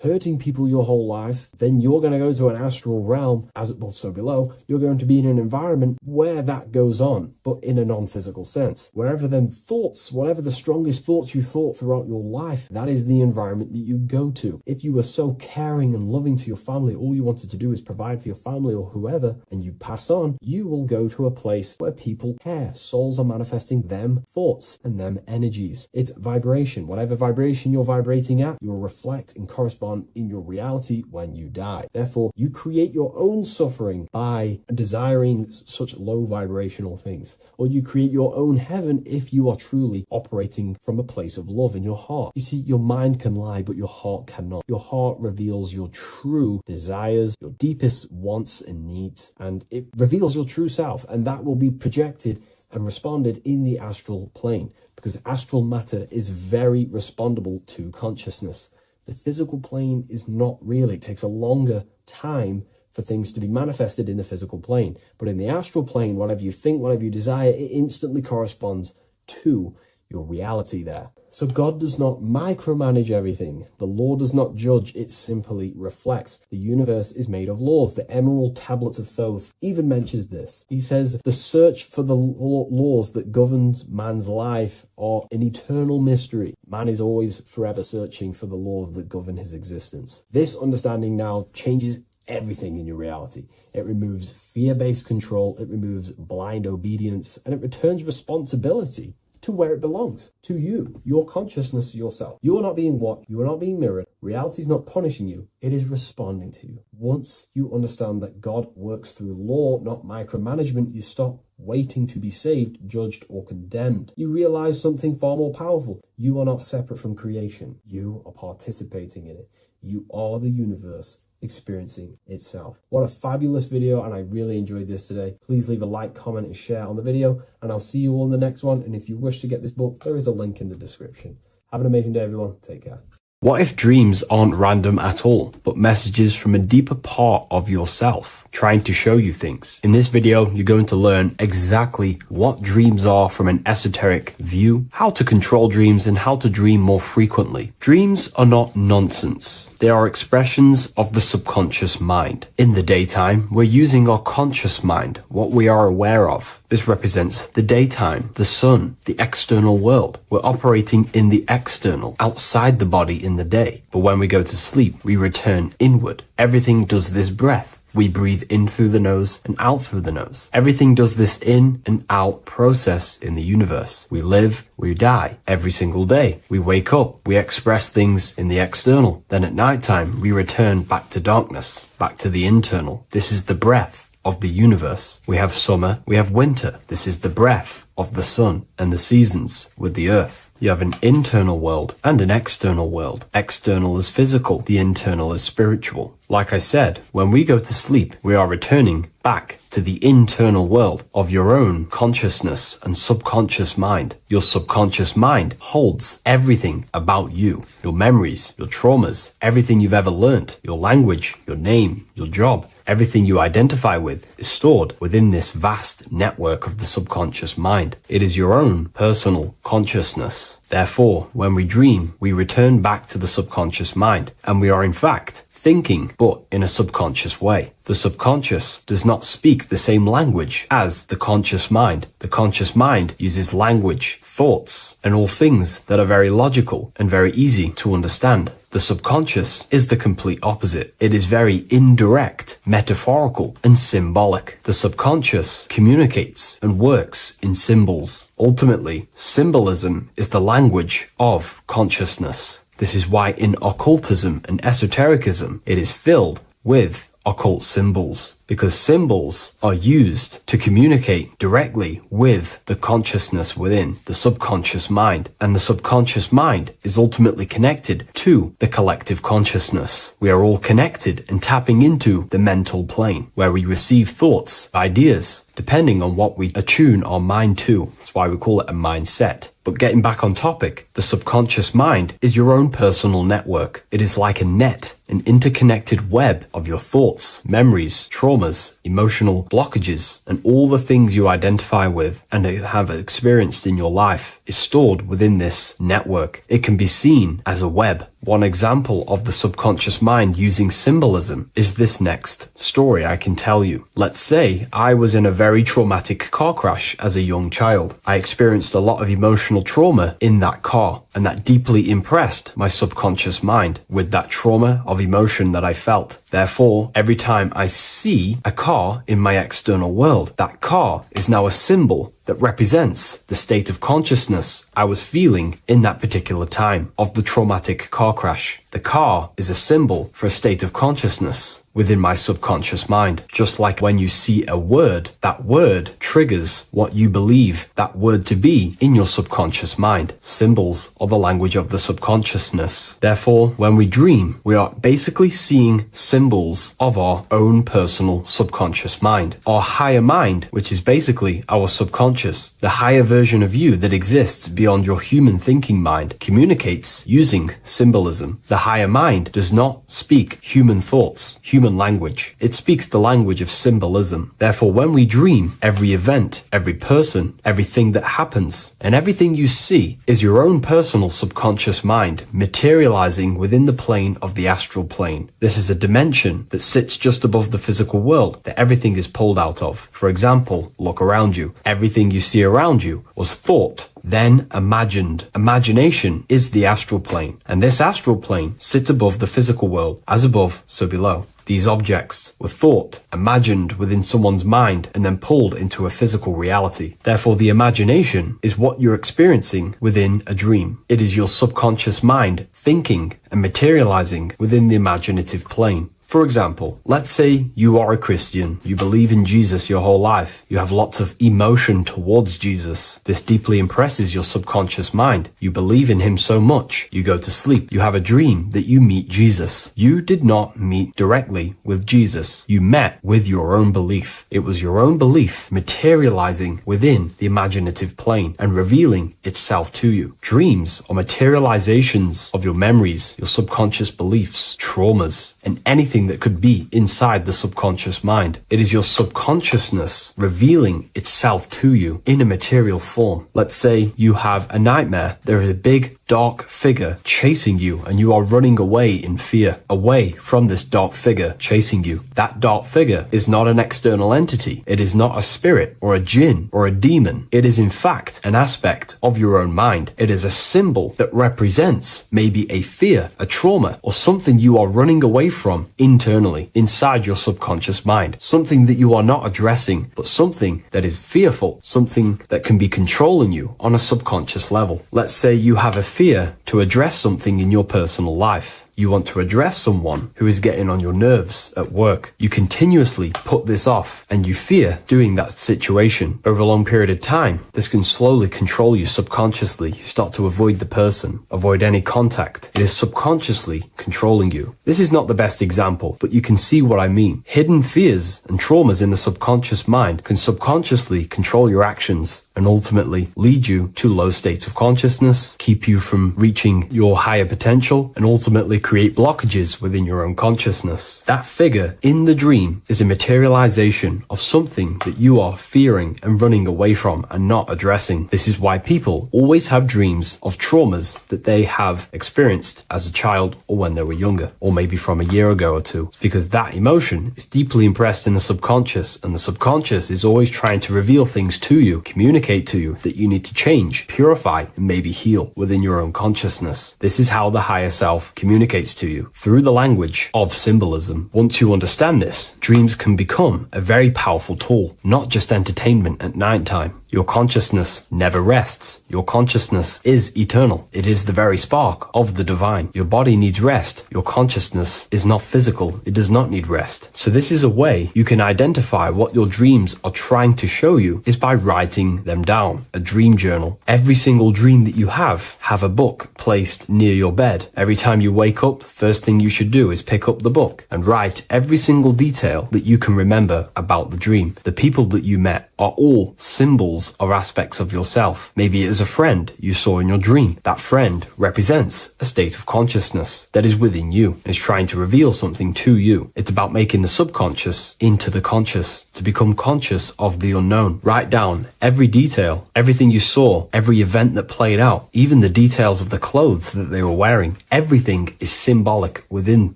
hurting people your whole life, then you're going to go to an astral realm, as above, so below. You're going to be in an environment where that goes on, but in a non-physical sense. Wherever then thoughts, whatever the strongest thoughts you thought throughout your life, that is the environment that you go to. If you were so caring and loving to your family, all you wanted to do is provide for your family or whoever, and you pass on, you will go to a place where people care. Souls are manifesting them thoughts and them energies. It's vibration. Whatever vibration you're vibrating at, you will reflect and correspond in your reality when you die. Therefore, you create your own suffering by desiring such low vibrational things, or you create your own heaven if you are truly operating from a place of love in your heart. You see, your mind can lie, but your heart cannot. Your heart reveals your true desires, your deepest wants and needs, and it reveals your true self, and that will be projected and responded in the astral plane, because astral matter is very respondable to consciousness. The physical plane is not really. It takes a longer time for things to be manifested in the physical plane. But in the astral plane, whatever you think, whatever you desire, it instantly corresponds to your reality there. So God does not micromanage everything. The law does not judge, it simply reflects. The universe is made of laws. The Emerald Tablet of Thoth even mentions this. He says, the search for the laws that governs man's life are an eternal mystery. Man is always forever searching for the laws that govern his existence. This understanding now changes everything in your reality. It removes fear-based control, it removes blind obedience, and it returns responsibility to where it belongs, to you, your consciousness, yourself. You are not being watched, you are not being mirrored. Reality is not punishing you, it is responding to you. Once you understand that God works through law, not micromanagement, you stop waiting to be saved, judged, or condemned. You realize something far more powerful. You are not separate from creation. You are participating in it. You are the universe experiencing itself. What a fabulous video, and I really enjoyed this today. Please leave a like, comment, and share on the video, and I'll see you all in the next one. And if you wish to get this book, there is a link in the description. Have an amazing day, everyone. Take care. What if dreams aren't random at all, but messages from a deeper part of yourself trying to show you things? In this video, you're going to learn exactly what dreams are from an esoteric view, how to control dreams, and how to dream more frequently. Dreams are not nonsense. They are expressions of the subconscious mind. In the daytime, we're using our conscious mind, what we are aware of. This represents the daytime, the sun, the external world. We're operating in the external, outside the body in the day. But when we go to sleep, we return inward. Everything does this breath. We breathe in through the nose and out through the nose. Everything does this in and out process in the universe. We live, we die every single day. We wake up, we express things in the external. Then at nighttime, we return back to darkness, back to the internal. This is the breath of the universe. We have summer, we have winter. This is the breath of the sun and the seasons with the earth. You have an internal world and an external world. External is physical, the internal is spiritual. Like I said, when we go to sleep, we are returning back to the internal world of your own consciousness and subconscious mind. Your subconscious mind holds everything about you, your memories, your traumas, everything you've ever learnt, your language, your name, your job, everything you identify with is stored within this vast network of the subconscious mind. It is your own personal consciousness. Therefore, when we dream, we return back to the subconscious mind, and we are in fact thinking, but in a subconscious way. The subconscious does not speak the same language as the conscious mind. The conscious mind uses language, thoughts, and all things that are very logical and very easy to understand. The subconscious is the complete opposite. It is very indirect, metaphorical, and symbolic. The subconscious communicates and works in symbols. Ultimately, symbolism is the language of consciousness. This is why in occultism and esotericism, it is filled with occult symbols, because symbols are used to communicate directly with the consciousness within, the subconscious mind. And the subconscious mind is ultimately connected to the collective consciousness. We are all connected and tapping into the mental plane, where we receive thoughts, ideas, depending on what we attune our mind to. That's why we call it a mindset. But getting back on topic, the subconscious mind is your own personal network. It is like a net, an interconnected web of your thoughts, memories, traumas, emotional blockages, and all the things you identify with and have experienced in your life is stored within this network. It can be seen as a web. One example of the subconscious mind using symbolism is this next story I can tell you. Let's say I was in a very traumatic car crash as a young child. I experienced a lot of emotional trauma in that car, and that deeply impressed my subconscious mind with that trauma of emotion that I felt. Therefore, every time I see a car in my external world, that car is now a symbol that represents the state of consciousness I was feeling in that particular time of the traumatic car crash. The car is a symbol for a state of consciousness within my subconscious mind. Just like when you see a word, that word triggers what you believe that word to be in your subconscious mind. Symbols are the language of the subconsciousness. Therefore, when we dream, we are basically seeing symbols of our own personal subconscious mind. Our higher mind, which is basically our subconscious, the higher version of you that exists beyond your human thinking mind, communicates using symbolism. The higher mind does not speak human thoughts, human language. It speaks the language of symbolism. Therefore, when we dream, every event, every person, everything that happens, and everything you see is your own personal subconscious mind materializing within the plane of the astral plane. This is a dimension that sits just above the physical world that everything is pulled out of. For example, look around you. Everything everything you see around you was thought, then imagined. Imagination is the astral plane, and this astral plane sits above the physical world. As above, so below. These objects were thought, imagined within someone's mind, and then pulled into a physical reality. Therefore, the imagination is what you're experiencing within a dream. It is your subconscious mind thinking and materializing within the imaginative plane. For example, let's say you are a Christian, you believe in Jesus your whole life, you have lots of emotion towards Jesus. This deeply impresses your subconscious mind. You believe in him so much, you go to sleep, you have a dream that you meet Jesus. You did not meet directly with Jesus. You met with your own belief. It was your own belief materializing within the imaginative plane and revealing itself to you. Dreams are materializations of your memories, your subconscious beliefs, traumas, and anything that could be inside the subconscious mind. It is your subconsciousness revealing itself to you in a material form. Let's say you have a nightmare. There is a big dark figure chasing you and you are running away in fear, away from this dark figure chasing you. That dark figure is not an external entity. It is not a spirit or a jinn or a demon. It is in fact an aspect of your own mind. It is a symbol that represents maybe a fear, a trauma, or something you are running away from internally, inside your subconscious mind. Something that you are not addressing, but something that is fearful, something that can be controlling you on a subconscious level. Let's say you have a fear to address something in your personal life. You want to address someone who is getting on your nerves at work. You continuously put this off and you fear doing that situation. Over a long period of time, this can slowly control you subconsciously. You start to avoid the person, avoid any contact. It is subconsciously controlling you. This is not the best example, but you can see what I mean. Hidden fears and traumas in the subconscious mind can subconsciously control your actions and ultimately lead you to low states of consciousness, keep you from reaching your higher potential, and ultimately create blockages within your own consciousness. That figure in the dream is a materialization of something that you are fearing and running away from and not addressing. This is why people always have dreams of traumas that they have experienced as a child or when they were younger, or maybe from a year ago or two. It's because that emotion is deeply impressed in the subconscious, and the subconscious is always trying to reveal things to you, communicate to you that you need to change, purify, and maybe heal within your own consciousness. This is how the higher self communicates to you through the language of symbolism. Once you understand this, dreams can become a very powerful tool, not just entertainment at night time. Your consciousness never rests. Your consciousness is eternal. It is the very spark of the divine. Your body needs rest. Your consciousness is not physical. It does not need rest. So this is a way you can identify what your dreams are trying to show you is by writing them down. A dream journal. Every single dream that you have a book placed near your bed. Every time you wake up, first thing you should do is pick up the book and write every single detail that you can remember about the dream. The people that you met are all symbols or aspects of yourself. Maybe it is a friend you saw in your dream. That friend represents a state of consciousness that is within you and is trying to reveal something to you. It's about making the subconscious into the conscious, to become conscious of the unknown. Write down every detail, everything you saw, every event that played out, even the details of the clothes that they were wearing. Everything is symbolic within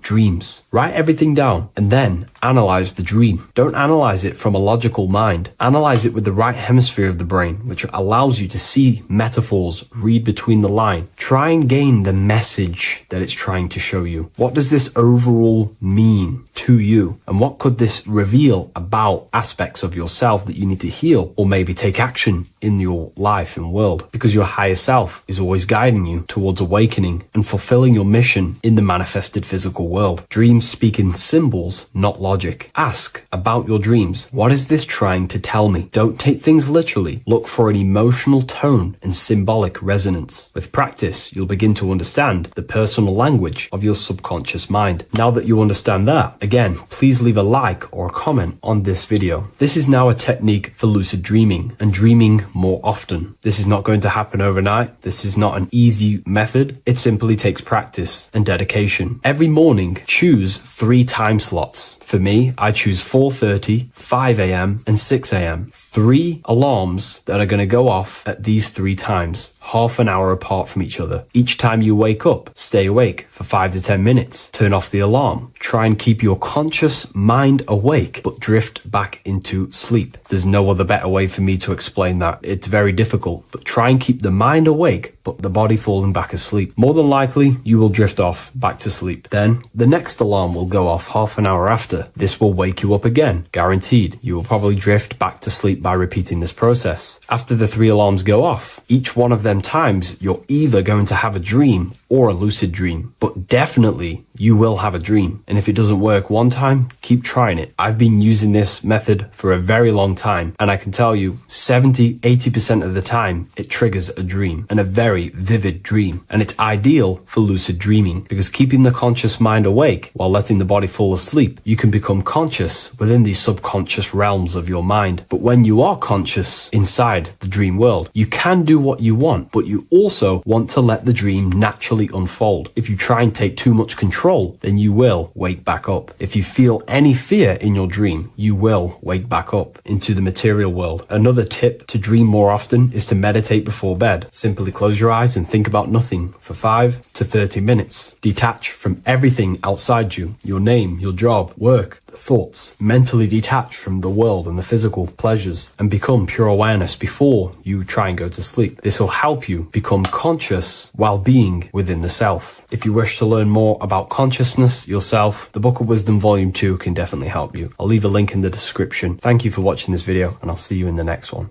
dreams. Write everything down and then analyze the dream. Don't analyze it from a logical mind. Analyze it with the right hemisphere of the brain, which allows you to see metaphors, read between the line. Try and gain the message that it's trying to show you. What does this overall mean to you? And what could this reveal about aspects of yourself that you need to heal or maybe take action in your life and world? Because your higher self is always guiding you towards awakening and fulfilling your mission in the manifested physical world. Dreams speak in symbols, not logic. Ask about your dreams. What is this trying to tell me? Don't take things literally. Look for an emotional tone and symbolic resonance. With practice, you'll begin to understand the personal language of your subconscious mind. Now that you understand that, again, please leave a like or a comment on this video. This is now a technique for lucid dreaming and dreaming more often. This is not going to happen overnight. This is not an easy method. It simply takes practice and dedication. Every morning, choose 3 time slots. For For me, I choose 4:30, 5 a.m. and 6 a.m. 3 alarms that are going to go off at these 3 times, half an hour apart from each other. Each time you wake up, stay awake for 5 to 10 minutes. Turn off the alarm. Try and keep your conscious mind awake, but drift back into sleep. There's no other better way for me to explain that. It's very difficult, but try and keep the mind awake, but the body falling back asleep. More than likely, you will drift off back to sleep. Then the next alarm will go off half an hour after. This will wake you up again, guaranteed. You will probably drift back to sleep by repeating this process. After the 3 alarms go off, each one of them times, you're either going to have a dream or a lucid dream, but definitely you will have a dream. And if it doesn't work one time, keep trying it. I've been using this method for a very long time, and I can tell you 70-80% of the time it triggers a dream, and a very vivid dream. And it's ideal for lucid dreaming because keeping the conscious mind awake while letting the body fall asleep, you can become conscious within these subconscious realms of your mind. But when you are conscious inside the dream world, you can do what you want, but you also want to let the dream naturally unfold. If you try and take too much control, then you will wake back up. If you feel any fear in your dream, you will wake back up into the material world. Another tip to dream more often is to meditate before bed. Simply close your eyes and think about nothing for 5 to 30 minutes. Detach from everything outside you, your name, your job, work, thoughts. Mentally detach from the world and the physical pleasures and become pure awareness before you try and go to sleep. This will help you become conscious while being within the self. If you wish to learn more about consciousness yourself, the Book of Wisdom Volume 2 can definitely help you. I'll leave a link in the description. Thank you for watching this video, and I'll see you in the next one.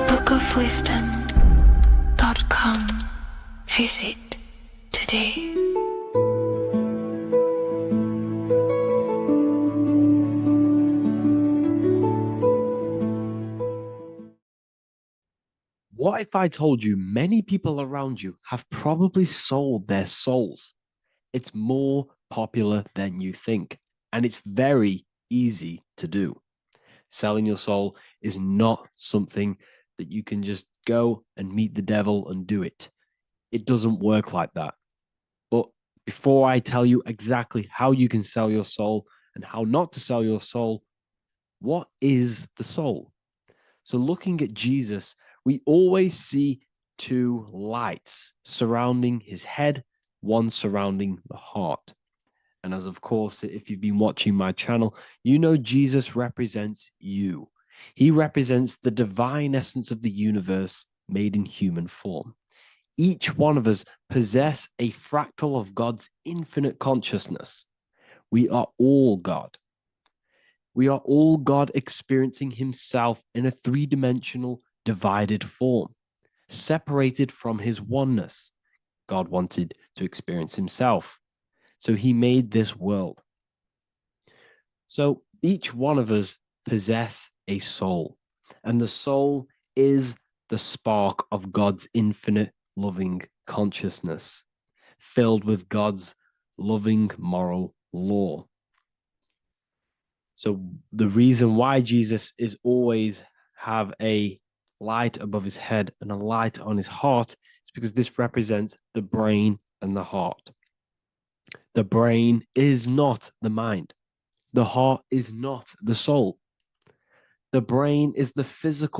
bookofwisdom.com. Visit today. What if I told you many people around you have probably sold their souls? It's more popular than you think, and it's very easy to do. Selling your soul is not something that you can just go and meet the devil and do it. It doesn't work like that. But before I tell you exactly how you can sell your soul and how not to sell your soul, what is the soul? So looking at Jesus, we always see 2 lights surrounding his head, one surrounding the heart. And as of course, if you've been watching my channel, you know Jesus represents you. He represents the divine essence of the universe made in human form. Each one of us possess a fractal of God's infinite consciousness. We are all God. We are all God experiencing himself in a 3-dimensional divided form, separated from his oneness. God wanted to experience himself, so he made this world. So each one of us possess a soul, and the soul is the spark of God's infinite loving consciousness, filled with God's loving moral law. So the reason why Jesus is always have a light above his head and a light on his heart is because this represents the brain and the heart. The brain is not the mind. The heart is not the soul. The brain is the physical